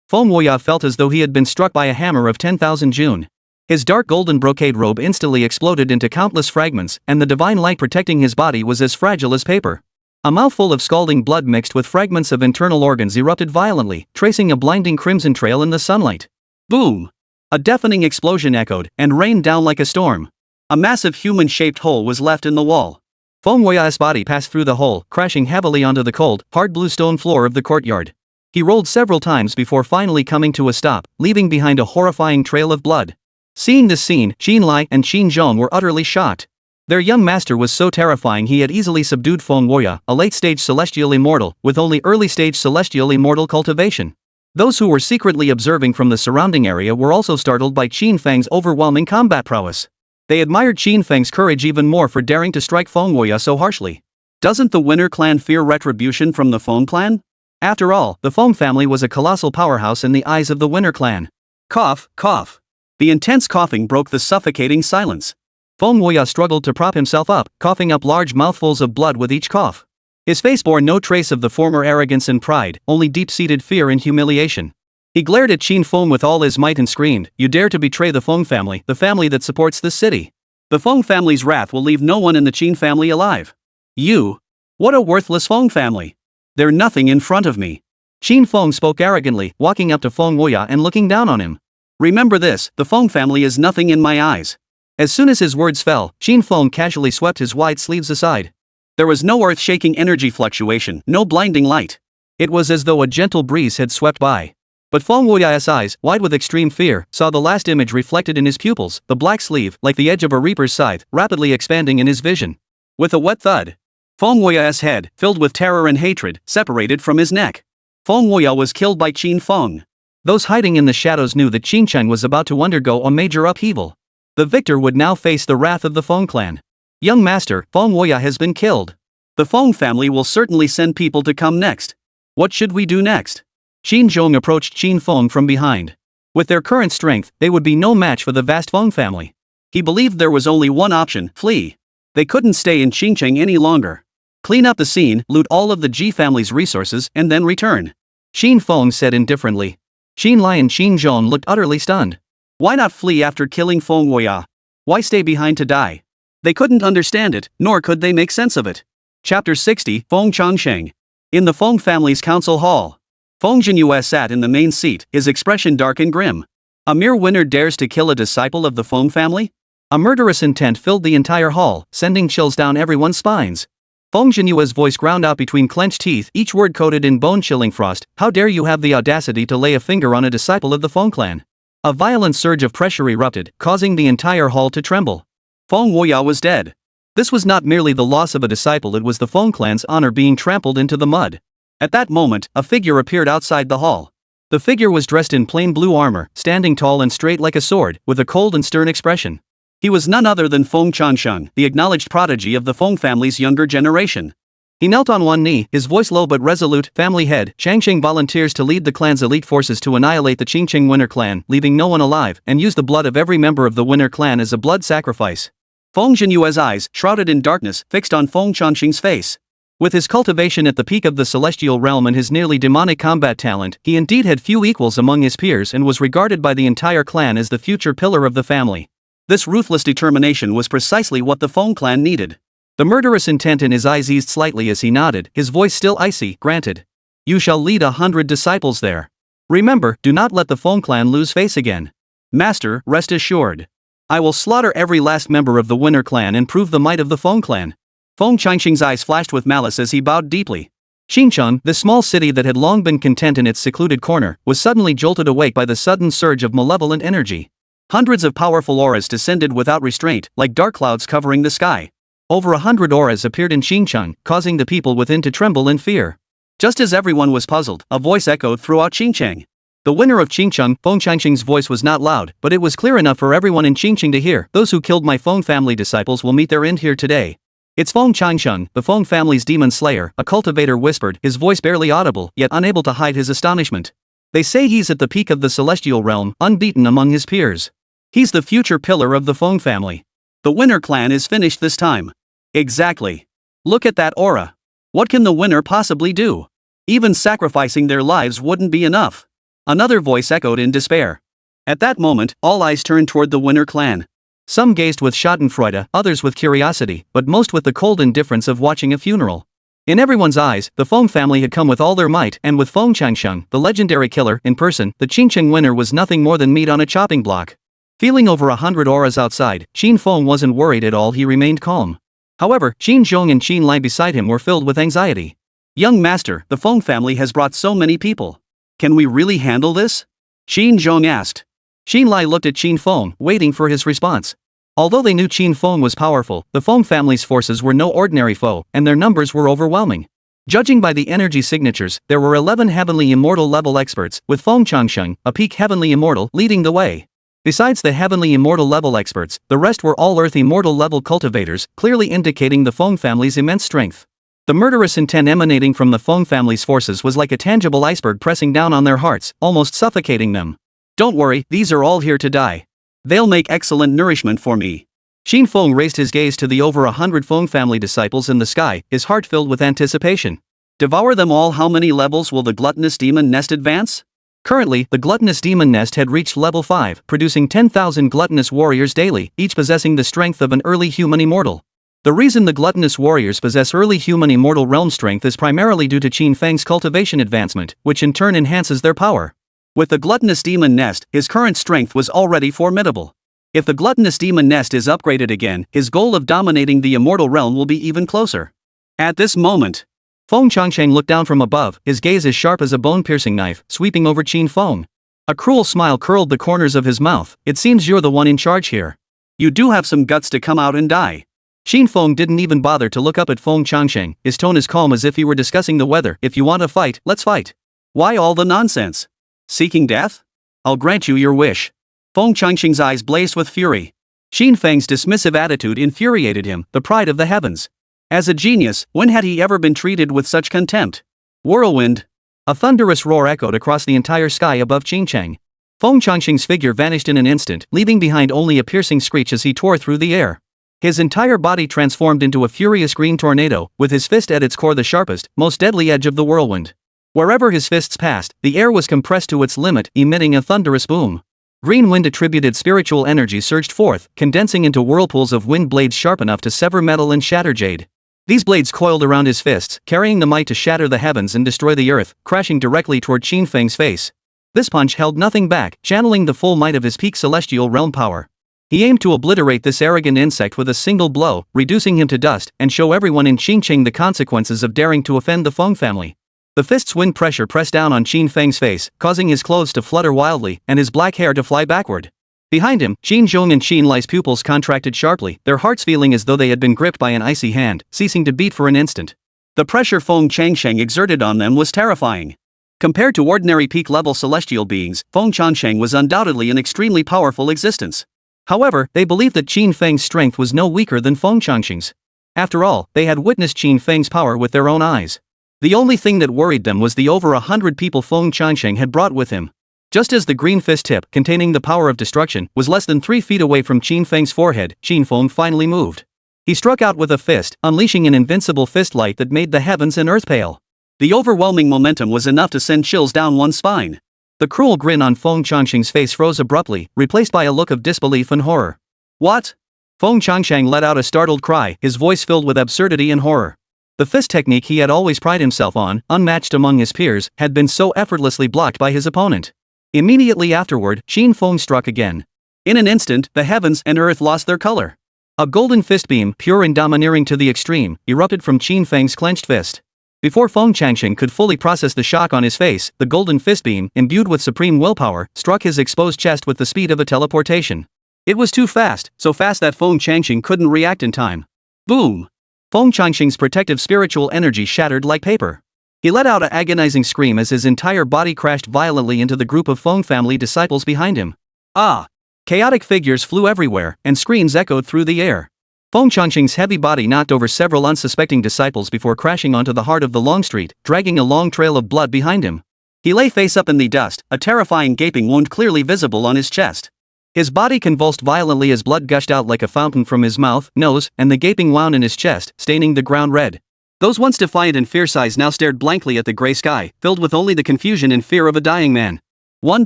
Feng Wuya felt as though he had been struck by a hammer of 10,000 Jun. His dark golden brocade robe instantly exploded into countless fragments, and the divine light protecting his body was as fragile as paper. A mouthful of scalding blood mixed with fragments of internal organs erupted violently, tracing a blinding crimson trail in the sunlight. Boom! A deafening explosion echoed, and rained down like a storm. A massive human-shaped hole was left in the wall. Feng Wuya's body passed through the hole, crashing heavily onto the cold, hard blue stone floor of the courtyard. He rolled several times before finally coming to a stop, leaving behind a horrifying trail of blood. Seeing this scene, Qin Lai and Qin Zhong were utterly shocked. Their young master was so terrifying he had easily subdued Feng Wuya, a late-stage celestial immortal, with only early-stage celestial immortal cultivation. Those who were secretly observing from the surrounding area were also startled by Qin Feng's overwhelming combat prowess. They admired Qin Feng's courage even more for daring to strike Feng Wuya so harshly. Doesn't the Winter clan fear retribution from the Feng clan? After all, the Feng family was a colossal powerhouse in the eyes of the Winter clan. Cough, cough. The intense coughing broke the suffocating silence. Feng Wuya struggled to prop himself up, coughing up large mouthfuls of blood with each cough. His face bore no trace of the former arrogance and pride, only deep-seated fear and humiliation. He glared at Qin Feng with all his might and screamed, "You dare to betray the Feng family, the family that supports this city. The Feng family's wrath will leave no one in the Qin family alive. You? What a worthless Feng family. They're nothing in front of me." Qin Feng spoke arrogantly, walking up to Feng Wuya and looking down on him. "Remember this, the Feng family is nothing in my eyes." As soon as his words fell, Qin Feng casually swept his wide sleeves aside. There was no earth-shaking energy fluctuation, no blinding light. It was as though a gentle breeze had swept by. But Feng Wuya's eyes, wide with extreme fear, saw the last image reflected in his pupils, the black sleeve, like the edge of a reaper's scythe, rapidly expanding in his vision. With a wet thud, Feng Wuya's head, filled with terror and hatred, separated from his neck. Feng Wuya was killed by Qin Feng. Those hiding in the shadows knew that Qin Cheng was about to undergo a major upheaval. The victor would now face the wrath of the Feng clan. "Young master, Feng Wuya has been killed. The Feng family will certainly send people to come next. What should we do next? Qin Zhong approached Qin Feng from behind. With their current strength, they would be no match for the vast Feng family. He believed there was only one option: flee. They couldn't stay in Qingcheng any longer. Clean up the scene, loot all of the Ji family's resources, and then return. Qin Feng said indifferently. Qin Lai and Qin Zhong looked utterly stunned. Why not flee after killing Feng Woya? Why stay behind to die? They couldn't understand it, nor could they make sense of it. Chapter 60, Feng Changsheng. In the Feng family's council hall. Feng Jinyue sat in the main seat, his expression dark and grim. A mere winner dares to kill a disciple of the Feng family? A murderous intent filled the entire hall, sending chills down everyone's spines. Feng Jinyue's voice ground out between clenched teeth, each word coated in bone-chilling frost. How dare you have the audacity to lay a finger on a disciple of the Feng clan? A violent surge of pressure erupted, causing the entire hall to tremble. Feng Woya was dead. This was not merely the loss of a disciple, it was the Feng clan's honor being trampled into the mud. At that moment, a figure appeared outside the hall. The figure was dressed in plain blue armor, standing tall and straight like a sword, with a cold and stern expression. He was none other than Feng Changsheng, the acknowledged prodigy of the Feng family's younger generation. He knelt on one knee, his voice low but resolute. Family head, Changsheng volunteers to lead the clan's elite forces to annihilate the Qingcheng Winner clan, leaving no one alive, and use the blood of every member of the Winner clan as a blood sacrifice. Feng Jinyue's eyes, shrouded in darkness, fixed on Feng Changsheng's face. With his cultivation at the peak of the celestial realm and his nearly demonic combat talent, he indeed had few equals among his peers and was regarded by the entire clan as the future pillar of the family. This ruthless determination was precisely what the Feng clan needed. The murderous intent in his eyes eased slightly as he nodded, his voice still icy. Granted. You shall lead 100 disciples there. Remember, do not let the Feng clan lose face again. Master, rest assured. I will slaughter every last member of the Winner clan and prove the might of the Feng clan. Feng Changsheng's eyes flashed with malice as he bowed deeply. Xincheng, the small city that had long been content in its secluded corner, was suddenly jolted awake by the sudden surge of malevolent energy. Hundreds of powerful auras descended without restraint, like dark clouds covering the sky. Over 100 auras appeared in Xincheng, causing the people within to tremble in fear. Just as everyone was puzzled, a voice echoed throughout Xincheng. The winner of Xincheng, Feng Changsheng's voice was not loud, but it was clear enough for everyone in Xincheng to hear. Those who killed my Feng family disciples will meet their end here today. It's Feng Changsheng, the Feng family's demon slayer, a cultivator whispered, his voice barely audible, yet unable to hide his astonishment. They say he's at the peak of the celestial realm, unbeaten among his peers. He's the future pillar of the Feng family. The Winner clan is finished this time. Exactly. Look at that aura. What can the Winner possibly do? Even sacrificing their lives wouldn't be enough. Another voice echoed in despair. At that moment, all eyes turned toward the Winner clan. Some gazed with schadenfreude, others with curiosity, but most with the cold indifference of watching a funeral. In everyone's eyes, the Feng family had come with all their might, and with Feng Changsheng, the legendary killer, in person, the Qingcheng Winner was nothing more than meat on a chopping block. Feeling over 100 auras outside, Qin Feng wasn't worried at all, he remained calm. However, Qin Zhong and Qin Lai beside him were filled with anxiety. Young master, the Feng family has brought so many people. Can we really handle this? Qin Zhong asked. Qin Lai looked at Qin Feng, waiting for his response. Although they knew Qin Feng was powerful, the Feng family's forces were no ordinary foe, and their numbers were overwhelming. Judging by the energy signatures, there were 11 heavenly immortal level experts, with Feng Changsheng, a peak heavenly immortal, leading the way. Besides the heavenly immortal level experts, the rest were all earth immortal level cultivators, clearly indicating the Feng family's immense strength. The murderous intent emanating from the Feng family's forces was like a tangible iceberg pressing down on their hearts, almost suffocating them. Don't worry, these are all here to die. They'll make excellent nourishment for me. Qin Feng raised his gaze to the over 100 Feng family disciples in the sky, his heart filled with anticipation. Devour them all. How many levels will the gluttonous demon nest advance? Currently, the gluttonous demon nest had reached level 5, producing 10,000 gluttonous warriors daily, each possessing the strength of an early human immortal. The reason the gluttonous warriors possess early human immortal realm strength is primarily due to Qin Feng's cultivation advancement, which in turn enhances their power. With the gluttonous demon nest, his current strength was already formidable. If the gluttonous demon nest is upgraded again, his goal of dominating the immortal realm will be even closer. At this moment, Feng Changsheng looked down from above, his gaze as sharp as a bone-piercing knife, sweeping over Qin Feng. A cruel smile curled the corners of his mouth. It seems you're the one in charge here. You do have some guts to come out and die. Qin Feng didn't even bother to look up at Feng Changsheng, his tone as calm as if he were discussing the weather. If you want to fight, let's fight. Why all the nonsense? Seeking death? I'll grant you your wish. Feng Changsheng's eyes blazed with fury. Qin Feng's dismissive attitude infuriated him, the pride of the heavens. As a genius, when had he ever been treated with such contempt? Whirlwind. A thunderous roar echoed across the entire sky above Qingcheng. Feng Changqing's figure vanished in an instant, leaving behind only a piercing screech as he tore through the air. His entire body transformed into a furious green tornado, with his fist at its core the sharpest, most deadly edge of the whirlwind. Wherever his fists passed, the air was compressed to its limit, emitting a thunderous boom. Green wind-attributed spiritual energy surged forth, condensing into whirlpools of wind blades sharp enough to sever metal and shatter jade. These blades coiled around his fists, carrying the might to shatter the heavens and destroy the earth, crashing directly toward Qin Feng's face. This punch held nothing back, channeling the full might of his peak celestial realm power. He aimed to obliterate this arrogant insect with a single blow, reducing him to dust, and show everyone in Qingcheng the consequences of daring to offend the Feng family. The fist's wind pressure pressed down on Qin Feng's face, causing his clothes to flutter wildly, and his black hair to fly backward. Behind him, Qin Zhong and Qin Lai's pupils contracted sharply, their hearts feeling as though they had been gripped by an icy hand, ceasing to beat for an instant. The pressure Feng Changsheng exerted on them was terrifying. Compared to ordinary peak-level celestial beings, Feng Changsheng was undoubtedly an extremely powerful existence. However, they believed that Qin Feng's strength was no weaker than Feng Changsheng's. After all, they had witnessed Qin Feng's power with their own eyes. The only thing that worried them was the over 100 people Feng Changsheng had brought with him. Just as the green fist tip, containing the power of destruction, was less than 3 feet away from Qin Feng's forehead, Qin Feng finally moved. He struck out with a fist, unleashing an invincible fist light that made the heavens and earth pale. The overwhelming momentum was enough to send chills down one's spine. The cruel grin on Feng Changsheng's face froze abruptly, replaced by a look of disbelief and horror. What? Feng Changsheng let out a startled cry, his voice filled with absurdity and horror. The fist technique he had always prided himself on, unmatched among his peers, had been so effortlessly blocked by his opponent. Immediately afterward, Qin Feng struck again. In an instant, the heavens and earth lost their color. A golden fist beam, pure and domineering to the extreme, erupted from Qin Feng's clenched fist. Before Feng Changsheng could fully process the shock on his face, the golden fist beam, imbued with supreme willpower, struck his exposed chest with the speed of a teleportation. It was too fast, so fast that Feng Changsheng couldn't react in time. Boom! Feng Changsheng's protective spiritual energy shattered like paper. He let out an agonizing scream as his entire body crashed violently into the group of Feng family disciples behind him. Ah! Chaotic figures flew everywhere, and screams echoed through the air. Feng Changsheng's heavy body knocked over several unsuspecting disciples before crashing onto the heart of the long street, dragging a long trail of blood behind him. He lay face up in the dust, a terrifying gaping wound clearly visible on his chest. His body convulsed violently as blood gushed out like a fountain from his mouth, nose, and the gaping wound in his chest, staining the ground red. Those once defiant and fierce eyes now stared blankly at the gray sky, filled with only the confusion and fear of a dying man. One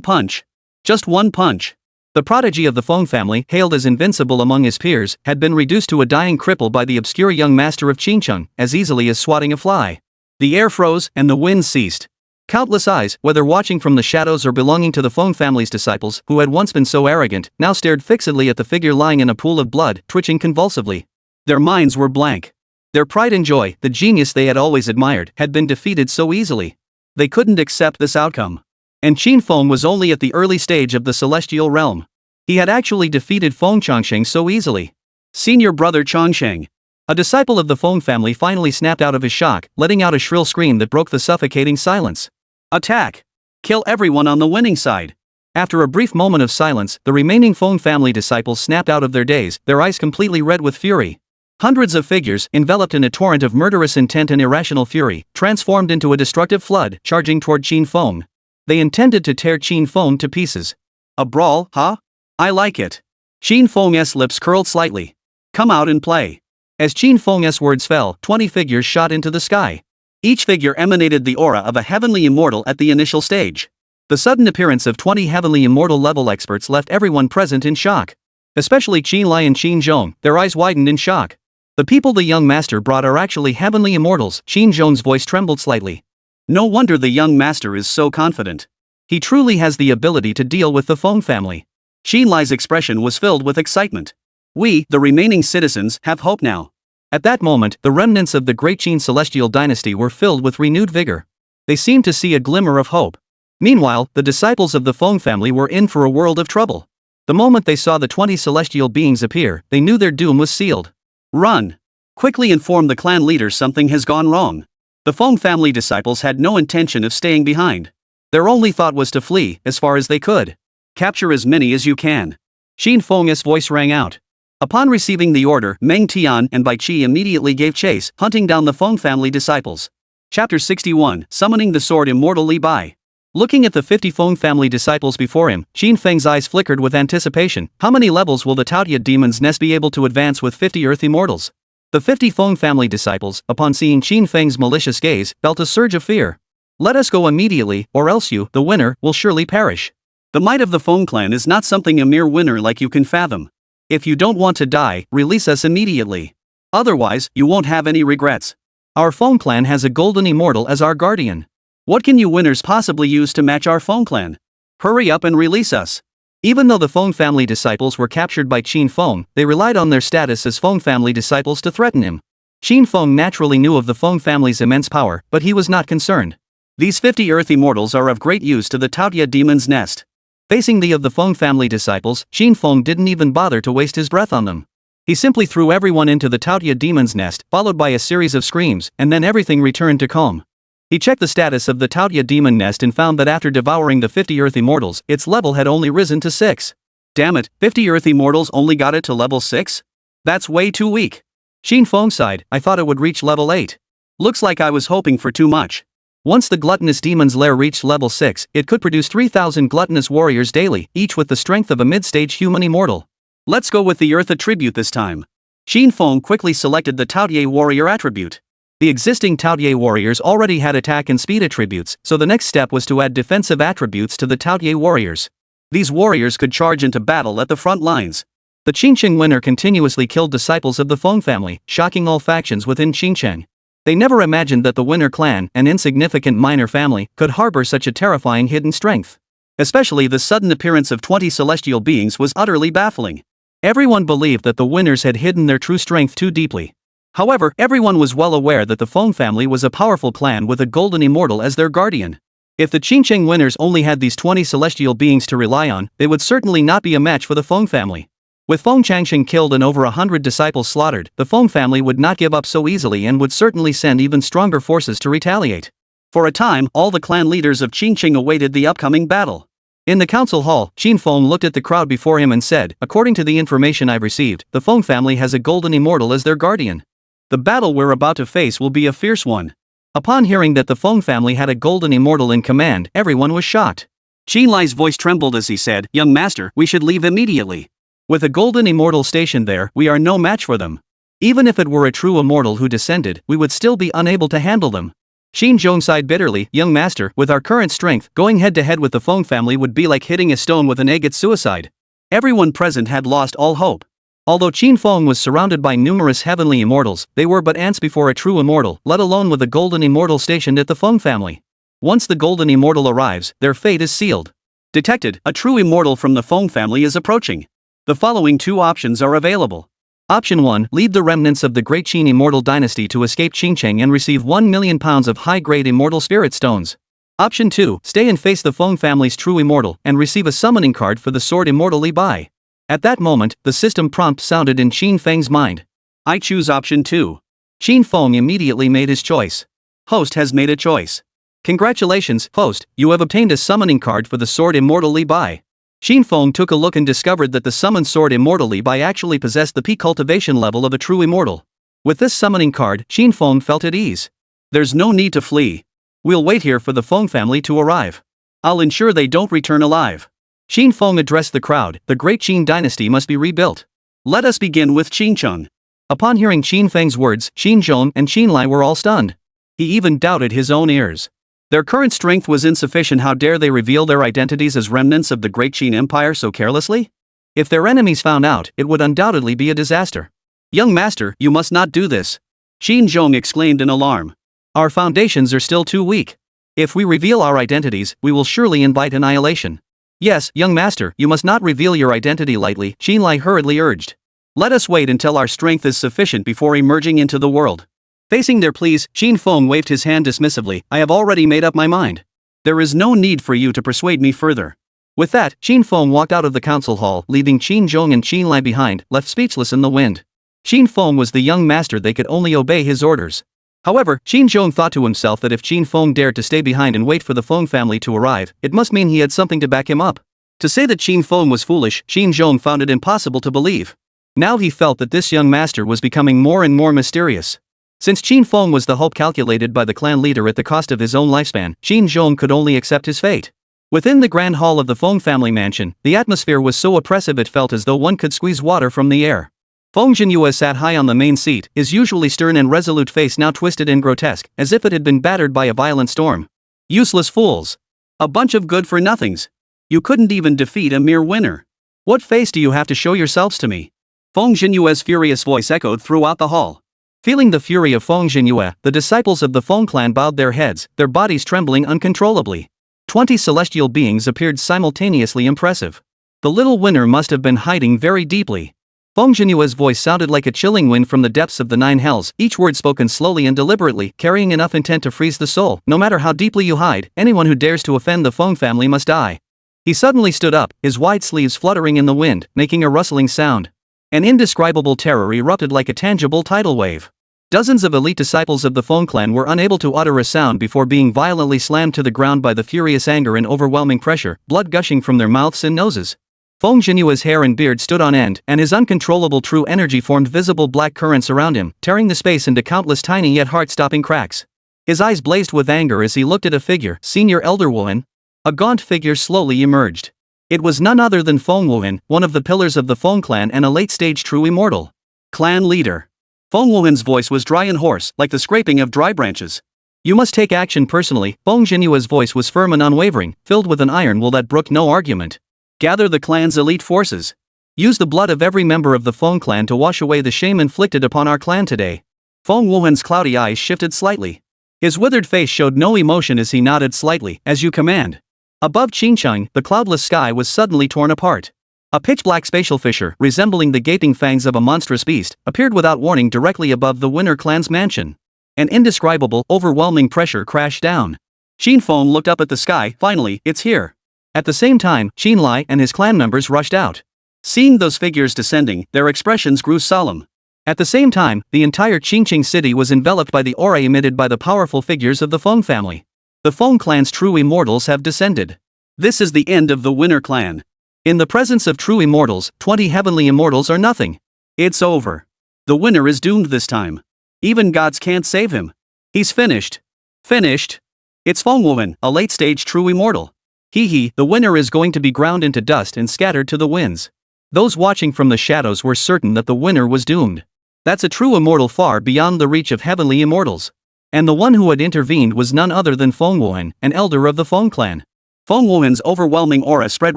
punch. Just one punch. The prodigy of the Feng family, hailed as invincible among his peers, had been reduced to a dying cripple by the obscure young master of Qingcheng, as easily as swatting a fly. The air froze, and the wind ceased. Countless eyes, whether watching from the shadows or belonging to the Feng family's disciples, who had once been so arrogant, now stared fixedly at the figure lying in a pool of blood, twitching convulsively. Their minds were blank. Their pride and joy, the genius they had always admired, had been defeated so easily. They couldn't accept this outcome. And Qin Feng was only at the early stage of the celestial realm. He had actually defeated Feng Changsheng so easily. Senior brother Changsheng. A disciple of the Feng family finally snapped out of his shock, letting out a shrill scream that broke the suffocating silence. Attack! Kill everyone on the winning side! After a brief moment of silence, the remaining Feng family disciples snapped out of their daze, their eyes completely red with fury. Hundreds of figures, enveloped in a torrent of murderous intent and irrational fury, transformed into a destructive flood, charging toward Qin Feng. They intended to tear Qin Feng to pieces. A brawl, huh? I like it. Qin Feng's lips curled slightly. Come out and play. As Qin Feng's words fell, 20 figures shot into the sky. Each figure emanated the aura of a heavenly immortal at the initial stage. The sudden appearance of 20 heavenly immortal level experts left everyone present in shock. Especially Qin Lai and Qin Zhong, their eyes widened in shock. The people the young master brought are actually heavenly immortals. Qin Zhong's voice trembled slightly. No wonder the young master is so confident. He truly has the ability to deal with the Feng family. Qin Lai's expression was filled with excitement. We, the remaining citizens, have hope now. At that moment, the remnants of the great Qin celestial dynasty were filled with renewed vigor. They seemed to see a glimmer of hope. Meanwhile, the disciples of the Feng family were in for a world of trouble. The moment they saw the 20 celestial beings appear, they knew their doom was sealed. Run! Quickly inform the clan leaders something has gone wrong. The Feng family disciples had no intention of staying behind. Their only thought was to flee, as far as they could. Capture as many as you can. Qin Feng's voice rang out. Upon receiving the order, Meng, Tian, and Bai Qi immediately gave chase, hunting down the Feng family disciples. Chapter 61, Summoning the Sword Immortal Li Bai. Looking at the 50 Feng family disciples before him, Qin Feng's eyes flickered with anticipation. How many levels will the Taotia demon's nest be able to advance with 50 Earth Immortals? The 50 Feng family disciples, upon seeing Qin Feng's malicious gaze, felt a surge of fear. Let us go immediately, or else you, the winner, will surely perish. The might of the Feng clan is not something a mere winner like you can fathom. If you don't want to die, release us immediately. Otherwise, you won't have any regrets. Our Feng clan has a golden immortal as our guardian. What can you winners possibly use to match our Feng clan? Hurry up and release us. Even though the Feng family disciples were captured by Qin Feng, they relied on their status as Feng family disciples to threaten him. Qin Feng naturally knew of the Feng family's immense power, but he was not concerned. These 50 Earth Immortals are of great use to the Taotia demon's nest. Facing the of the Feng family disciples, Qin Feng didn't even bother to waste his breath on them. He simply threw everyone into the Taotia demon's nest, followed by a series of screams, and then everything returned to calm. He checked the status of the Taotia demon nest and found that after devouring the 50 Earth Immortals, its level had only risen to 6. Damn it, 50 Earth Immortals only got it to level 6? That's way too weak. Qin Feng sighed, I thought it would reach level 8. Looks like I was hoping for too much. Once the gluttonous demon's lair reached level 6, it could produce 3,000 gluttonous warriors daily, each with the strength of a mid-stage human immortal. Let's go with the Earth attribute this time. Qin Feng quickly selected the Taotia warrior attribute. The existing Taotia warriors already had attack and speed attributes, so the next step was to add defensive attributes to the Taotia warriors. These warriors could charge into battle at the front lines. The Qincheng winner continuously killed disciples of the Feng family, shocking all factions within Qincheng. They never imagined that the winner clan, an insignificant minor family, could harbor such a terrifying hidden strength. Especially the sudden appearance of 20 celestial beings was utterly baffling. Everyone believed that the winners had hidden their true strength too deeply. However, everyone was well aware that the Feng family was a powerful clan with a golden immortal as their guardian. If the Qincheng winners only had these 20 celestial beings to rely on, they would certainly not be a match for the Feng family. With Feng Changsheng killed and over 100 disciples slaughtered, the Feng family would not give up so easily and would certainly send even stronger forces to retaliate. For a time, all the clan leaders of Qincheng awaited the upcoming battle. In the council hall, Qin Feng looked at the crowd before him and said, according to the information I've received, the Feng family has a golden immortal as their guardian. The battle we're about to face will be a fierce one. Upon hearing that the Feng family had a golden immortal in command, everyone was shocked. Qin Lai's voice trembled as he said, Young master, we should leave immediately. With a golden immortal stationed there, we are no match for them. Even if it were a true immortal who descended, we would still be unable to handle them. Xinzhong sighed bitterly, Young master, with our current strength, going head to head with the Feng family would be like hitting a stone with an egg at suicide. Everyone present had lost all hope. Although Qin Feng was surrounded by numerous heavenly immortals, they were but ants before a true immortal, let alone with a golden immortal stationed at the Feng family. Once the golden immortal arrives, their fate is sealed. Detected, a true immortal from the Feng family is approaching. The following two options are available. Option 1, lead the remnants of the Great Qin Immortal Dynasty to escape Qincheng and receive 1 million pounds of high-grade immortal spirit stones. Option 2, stay and face the Feng family's true immortal and receive a summoning card for the sword immortal Li Bai. At that moment, the system prompt sounded in Qin Feng's mind. I choose option 2. Qin Feng immediately made his choice. Host has made a choice. Congratulations, host, you have obtained a summoning card for the sword immortal Li Bai. Qin Feng took a look and discovered that the summoned sword immortal Li Bai actually possessed the peak cultivation level of a true immortal. With this summoning card, Qin Feng felt at ease. There's no need to flee. We'll wait here for the Feng family to arrive. I'll ensure they don't return alive. Qin Feng addressed the crowd, the Great Qin dynasty must be rebuilt. Let us begin with Qincheng. Upon hearing Qin Feng's words, Xinzhong and Qin Lai were all stunned. He even doubted his own ears. Their current strength was insufficient. How dare they reveal their identities as remnants of the Great Qin Empire so carelessly? If their enemies found out, it would undoubtedly be a disaster. Young master, you must not do this. Xinzhong exclaimed in alarm. Our foundations are still too weak. If we reveal our identities, we will surely invite annihilation. Yes, young master, you must not reveal your identity lightly, Qin Lai hurriedly urged. Let us wait until our strength is sufficient before emerging into the world. Facing their pleas, Qin Feng waved his hand dismissively, I have already made up my mind. There is no need for you to persuade me further. With that, Qin Feng walked out of the council hall, leaving Qin Zhong and Qin Lai behind, left speechless in the wind. Qin Feng was the young master, they could only obey his orders. However, Qin Zhong thought to himself that if Qin Feng dared to stay behind and wait for the Feng family to arrive, it must mean he had something to back him up. To say that Qin Feng was foolish, Qin Zhong found it impossible to believe. Now he felt that this young master was becoming more and more mysterious. Since Qin Feng was the hope calculated by the clan leader at the cost of his own lifespan, Qin Zhong could only accept his fate. Within the grand hall of the Feng family mansion, the atmosphere was so oppressive it felt as though one could squeeze water from the air. Feng Genryūsai sat high on the main seat, his usually stern and resolute face now twisted and grotesque, as if it had been battered by a violent storm. Useless fools. A bunch of good-for-nothings. You couldn't even defeat a mere winner. What face do you have to show yourselves to me? Feng Genryūsai's furious voice echoed throughout the hall. Feeling the fury of Feng Genryūsai, the disciples of the Feng clan bowed their heads, their bodies trembling uncontrollably. 20 celestial beings appeared simultaneously impressive. The little winner must have been hiding very deeply. Feng Genryūsai's voice sounded like a chilling wind from the depths of the 9 hells, each word spoken slowly and deliberately, carrying enough intent to freeze the soul. No matter how deeply you hide, anyone who dares to offend the Feng family must die. He suddenly stood up, his wide sleeves fluttering in the wind, making a rustling sound. An indescribable terror erupted like a tangible tidal wave. Dozens of elite disciples of the Feng clan were unable to utter a sound before being violently slammed to the ground by the furious anger and overwhelming pressure, blood gushing from their mouths and noses. Feng Genryūsai's hair and beard stood on end, and his uncontrollable true energy formed visible black currents around him, tearing the space into countless tiny yet heart-stopping cracks. His eyes blazed with anger as he looked at a figure, Senior Elder Wuhan. A gaunt figure slowly emerged. It was none other than Feng Wuhan, one of the pillars of the Feng clan and a late-stage true immortal. Clan leader. Feng Wuhan's voice was dry and hoarse, like the scraping of dry branches. You must take action personally. Feng Genryūsai's voice was firm and unwavering, filled with an iron will that brooked no argument. Gather the clan's elite forces. Use the blood of every member of the Feng clan to wash away the shame inflicted upon our clan today. Feng Wuhan's cloudy eyes shifted slightly. His withered face showed no emotion as he nodded slightly, as you command. Above Qinchang, the cloudless sky was suddenly torn apart. A pitch-black spatial fissure, resembling the gaping fangs of a monstrous beast, appeared without warning directly above the Winter clan's mansion. An indescribable, overwhelming pressure crashed down. Qin Feng looked up at the sky. Finally, it's here. At the same time, Qin Lai and his clan members rushed out. Seeing those figures descending, their expressions grew solemn. At the same time, the entire Qingqing city was enveloped by the aura emitted by the powerful figures of the Feng family. The Feng clan's true immortals have descended. This is the end of the Winter clan. In the presence of true immortals, 20 heavenly immortals are nothing. It's over. The winner is doomed this time. Even gods can't save him. He's finished. Finished? It's Feng Wuhan, a late-stage true immortal. The winner is going to be ground into dust and scattered to the winds. Those watching from the shadows were certain that the winner was doomed. That's a true immortal far beyond the reach of heavenly immortals. And the one who had intervened was none other than Feng Wuhan, an elder of the Feng clan. Feng Wuhan's overwhelming aura spread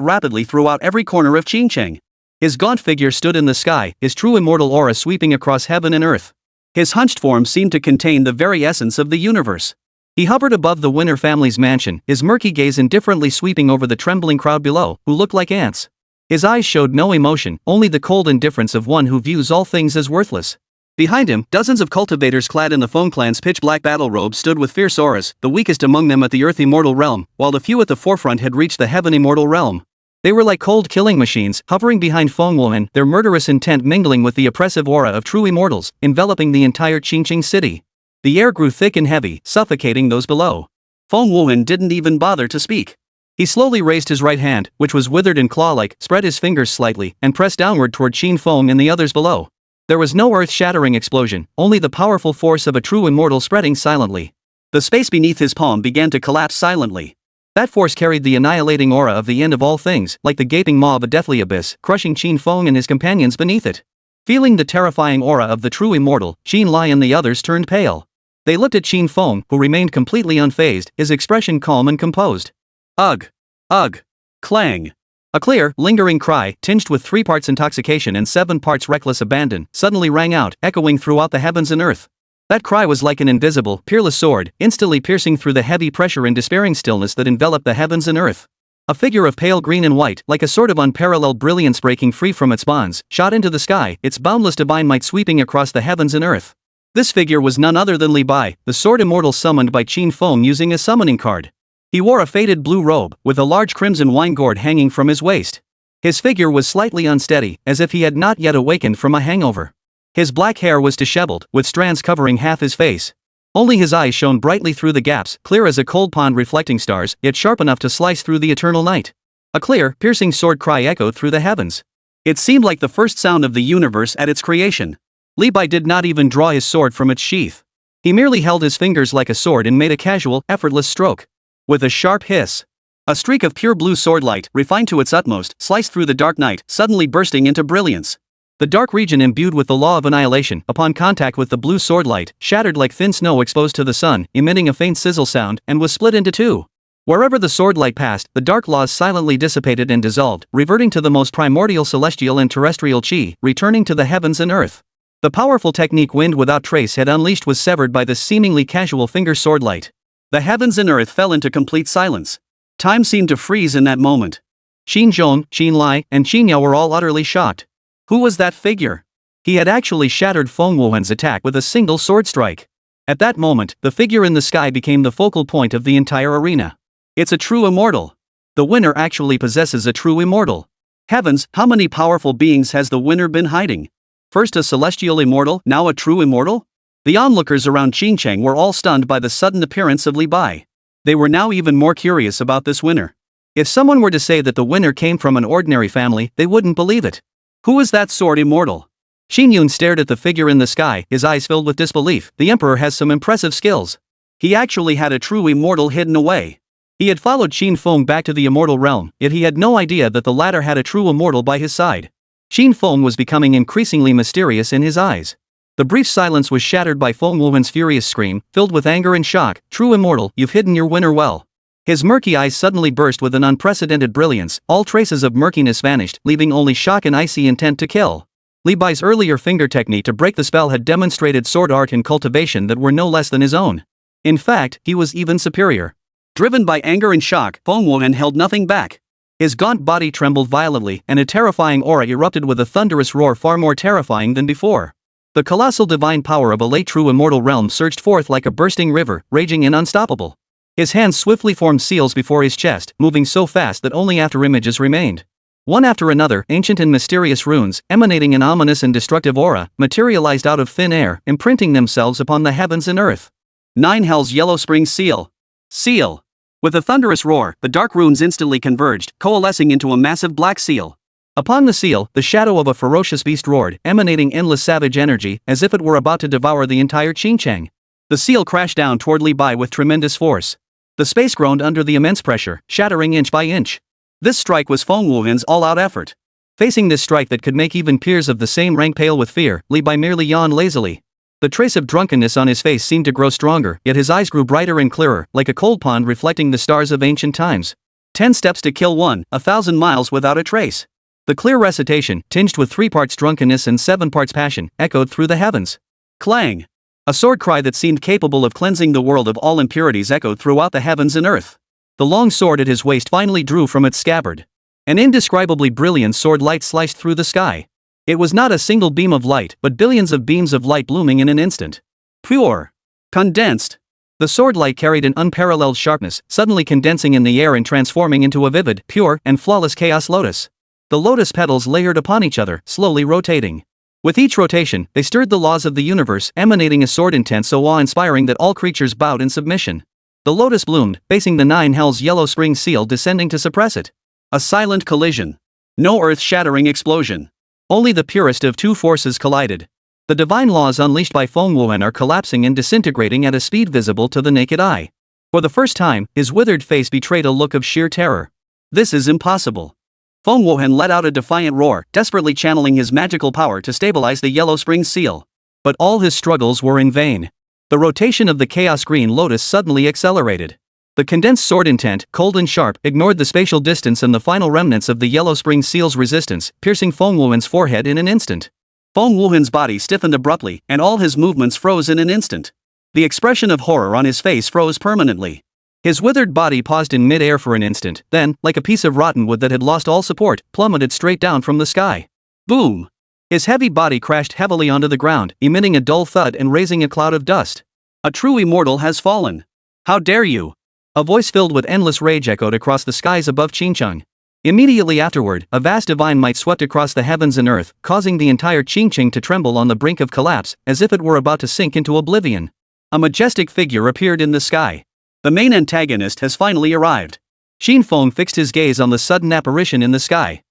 rapidly throughout every corner of Qingcheng. His gaunt figure stood in the sky, his true immortal aura sweeping across heaven and earth. His hunched form seemed to contain the very essence of the universe. He hovered above the Winter family's mansion, his murky gaze indifferently sweeping over the trembling crowd below, who looked like ants. His eyes showed no emotion, only the cold indifference of one who views all things as worthless. Behind him, dozens of cultivators clad in the Feng clan's pitch-black battle robes stood with fierce auras, the weakest among them at the Earth Immortal realm, while the few at the forefront had reached the Heaven Immortal realm. They were like cold killing machines, hovering behind Feng Wuhan, their murderous intent mingling with the oppressive aura of true immortals, enveloping the entire Qingqing city. The air grew thick and heavy, suffocating those below. Feng Wuhan didn't even bother to speak. He slowly raised his right hand, which was withered and claw-like, spread his fingers slightly, and pressed downward toward Qin Feng and the others below. There was no earth-shattering explosion, only the powerful force of a true immortal spreading silently. The space beneath his palm began to collapse silently. That force carried the annihilating aura of the end of all things, like the gaping maw of a deathly abyss, crushing Qin Feng and his companions beneath it. Feeling the terrifying aura of the true immortal, Qin Lai and the others turned pale. They looked at Qin Feng, who remained completely unfazed, his expression calm and composed. Ugh! Ugh! Clang! A clear, lingering cry, tinged with 3 parts intoxication and 7 parts reckless abandon, suddenly rang out, echoing throughout the heavens and earth. That cry was like an invisible, peerless sword, instantly piercing through the heavy pressure and despairing stillness that enveloped the heavens and earth. A figure of pale green and white, like a sort of unparalleled brilliance breaking free from its bonds, shot into the sky, its boundless divine might sweeping across the heavens and earth. This figure was none other than Li Bai, the sword immortal summoned by Qin Feng using a summoning card. He wore a faded blue robe, with a large crimson wine gourd hanging from his waist. His figure was slightly unsteady, as if he had not yet awakened from a hangover. His black hair was disheveled, with strands covering half his face. Only his eyes shone brightly through the gaps, clear as a cold pond reflecting stars, yet sharp enough to slice through the eternal night. A clear, piercing sword cry echoed through the heavens. It seemed like the first sound of the universe at its creation. Li Bai did not even draw his sword from its sheath. He merely held his fingers like a sword and made a casual, effortless stroke. With a sharp hiss, a streak of pure blue sword light, refined to its utmost, sliced through the dark night, suddenly bursting into brilliance. The dark region imbued with the law of annihilation, upon contact with the blue sword light, shattered like thin snow exposed to the sun, emitting a faint sizzle sound, and was split into two. Wherever the sword light passed, the dark laws silently dissipated and dissolved, reverting to the most primordial celestial and terrestrial chi, returning to the heavens and earth. The powerful technique Wind Without Trace had unleashed was severed by this seemingly casual finger sword light. The heavens and earth fell into complete silence. Time seemed to freeze in that moment. Qin Zhong, Qin Lai, and Qin Yao were all utterly shocked. Who was that figure? He had actually shattered Feng Wuhan's attack with a single sword strike. At that moment, the figure in the sky became the focal point of the entire arena. It's a true immortal. The winner actually possesses a true immortal. Heavens, how many powerful beings has the winner been hiding? First a celestial immortal, now a true immortal? The onlookers around Qingcheng were all stunned by the sudden appearance of Li Bai. They were now even more curious about this winner. If someone were to say that the winner came from an ordinary family, they wouldn't believe it. Who is that sword immortal? Xing Yun stared at the figure in the sky, his eyes filled with disbelief. The emperor has some impressive skills. He actually had a true immortal hidden away. He had followed Qin Feng back to the immortal realm, yet he had no idea that the latter had a true immortal by his side. Qin Feng was becoming increasingly mysterious in his eyes. The brief silence was shattered by Feng Wuhan's furious scream, filled with anger and shock. True immortal, you've hidden your winner well. His murky eyes suddenly burst with an unprecedented brilliance, all traces of murkiness vanished, leaving only shock and icy intent to kill. Li Bai's earlier finger technique to break the spell had demonstrated sword art and cultivation that were no less than his own. In fact, he was even superior. Driven by anger and shock, Feng Wuhan held nothing back. His gaunt body trembled violently, and a terrifying aura erupted with a thunderous roar far more terrifying than before. The colossal divine power of a late true immortal realm surged forth like a bursting river, raging and unstoppable. His hands swiftly formed seals before his chest, moving so fast that only after images remained. One after another, ancient and mysterious runes, emanating an ominous and destructive aura, materialized out of thin air, imprinting themselves upon the heavens and earth. 9 Hell's Yellow Spring Seal. Seal. With a thunderous roar, the dark runes instantly converged, coalescing into a massive black seal. Upon the seal, the shadow of a ferocious beast roared, emanating endless savage energy, as if it were about to devour the entire Qingcheng. The seal crashed down toward Li Bai with tremendous force. The space groaned under the immense pressure, shattering inch by inch. This strike was Feng Wuhan's all-out effort. Facing this strike that could make even peers of the same rank pale with fear, Li Bai merely yawned lazily. The trace of drunkenness on his face seemed to grow stronger, yet his eyes grew brighter and clearer, like a cold pond reflecting the stars of ancient times. 10 steps to kill one, 1,000 miles without a trace. The clear recitation, tinged with 3 parts drunkenness and 7 parts passion, echoed through the heavens. Clang! A sword cry that seemed capable of cleansing the world of all impurities echoed throughout the heavens and earth. The long sword at his waist finally drew from its scabbard. An indescribably brilliant sword light sliced through the sky. It was not a single beam of light, but billions of beams of light blooming in an instant. Pure. Condensed. The sword light carried an unparalleled sharpness, suddenly condensing in the air and transforming into a vivid, pure, and flawless chaos lotus. The lotus petals layered upon each other, slowly rotating. With each rotation, they stirred the laws of the universe, emanating a sword intent so awe-inspiring that all creatures bowed in submission. The lotus bloomed, facing the 9 Hell's Yellow Spring Seal, descending to suppress it. A silent collision. No earth-shattering explosion. Only the purest of two forces collided. The divine laws unleashed by Feng Wuhan are collapsing and disintegrating at a speed visible to the naked eye. For the first time, his withered face betrayed a look of sheer terror. This is impossible. Feng Wuhan let out a defiant roar, desperately channeling his magical power to stabilize the Yellow Spring Seal. But all his struggles were in vain. The rotation of the Chaos Green Lotus suddenly accelerated. The condensed sword intent, cold and sharp, ignored the spatial distance and the final remnants of the Yellow Spring Seal's resistance, piercing Feng Wuhan's forehead in an instant. Feng Wuhan's body stiffened abruptly, and all his movements froze in an instant. The expression of horror on his face froze permanently. His withered body paused in mid-air for an instant, then, like a piece of rotten wood that had lost all support, plummeted straight down from the sky. Boom! His heavy body crashed heavily onto the ground, emitting a dull thud and raising a cloud of dust. A true immortal has fallen. How dare you! A voice filled with endless rage echoed across the skies above Qingcheng. Immediately afterward, a vast divine might swept across the heavens and earth, causing the entire Qingcheng to tremble on the brink of collapse, as if it were about to sink into oblivion. A majestic figure appeared in the sky. The main antagonist has finally arrived. Qin Feng fixed his gaze on the sudden apparition in the sky.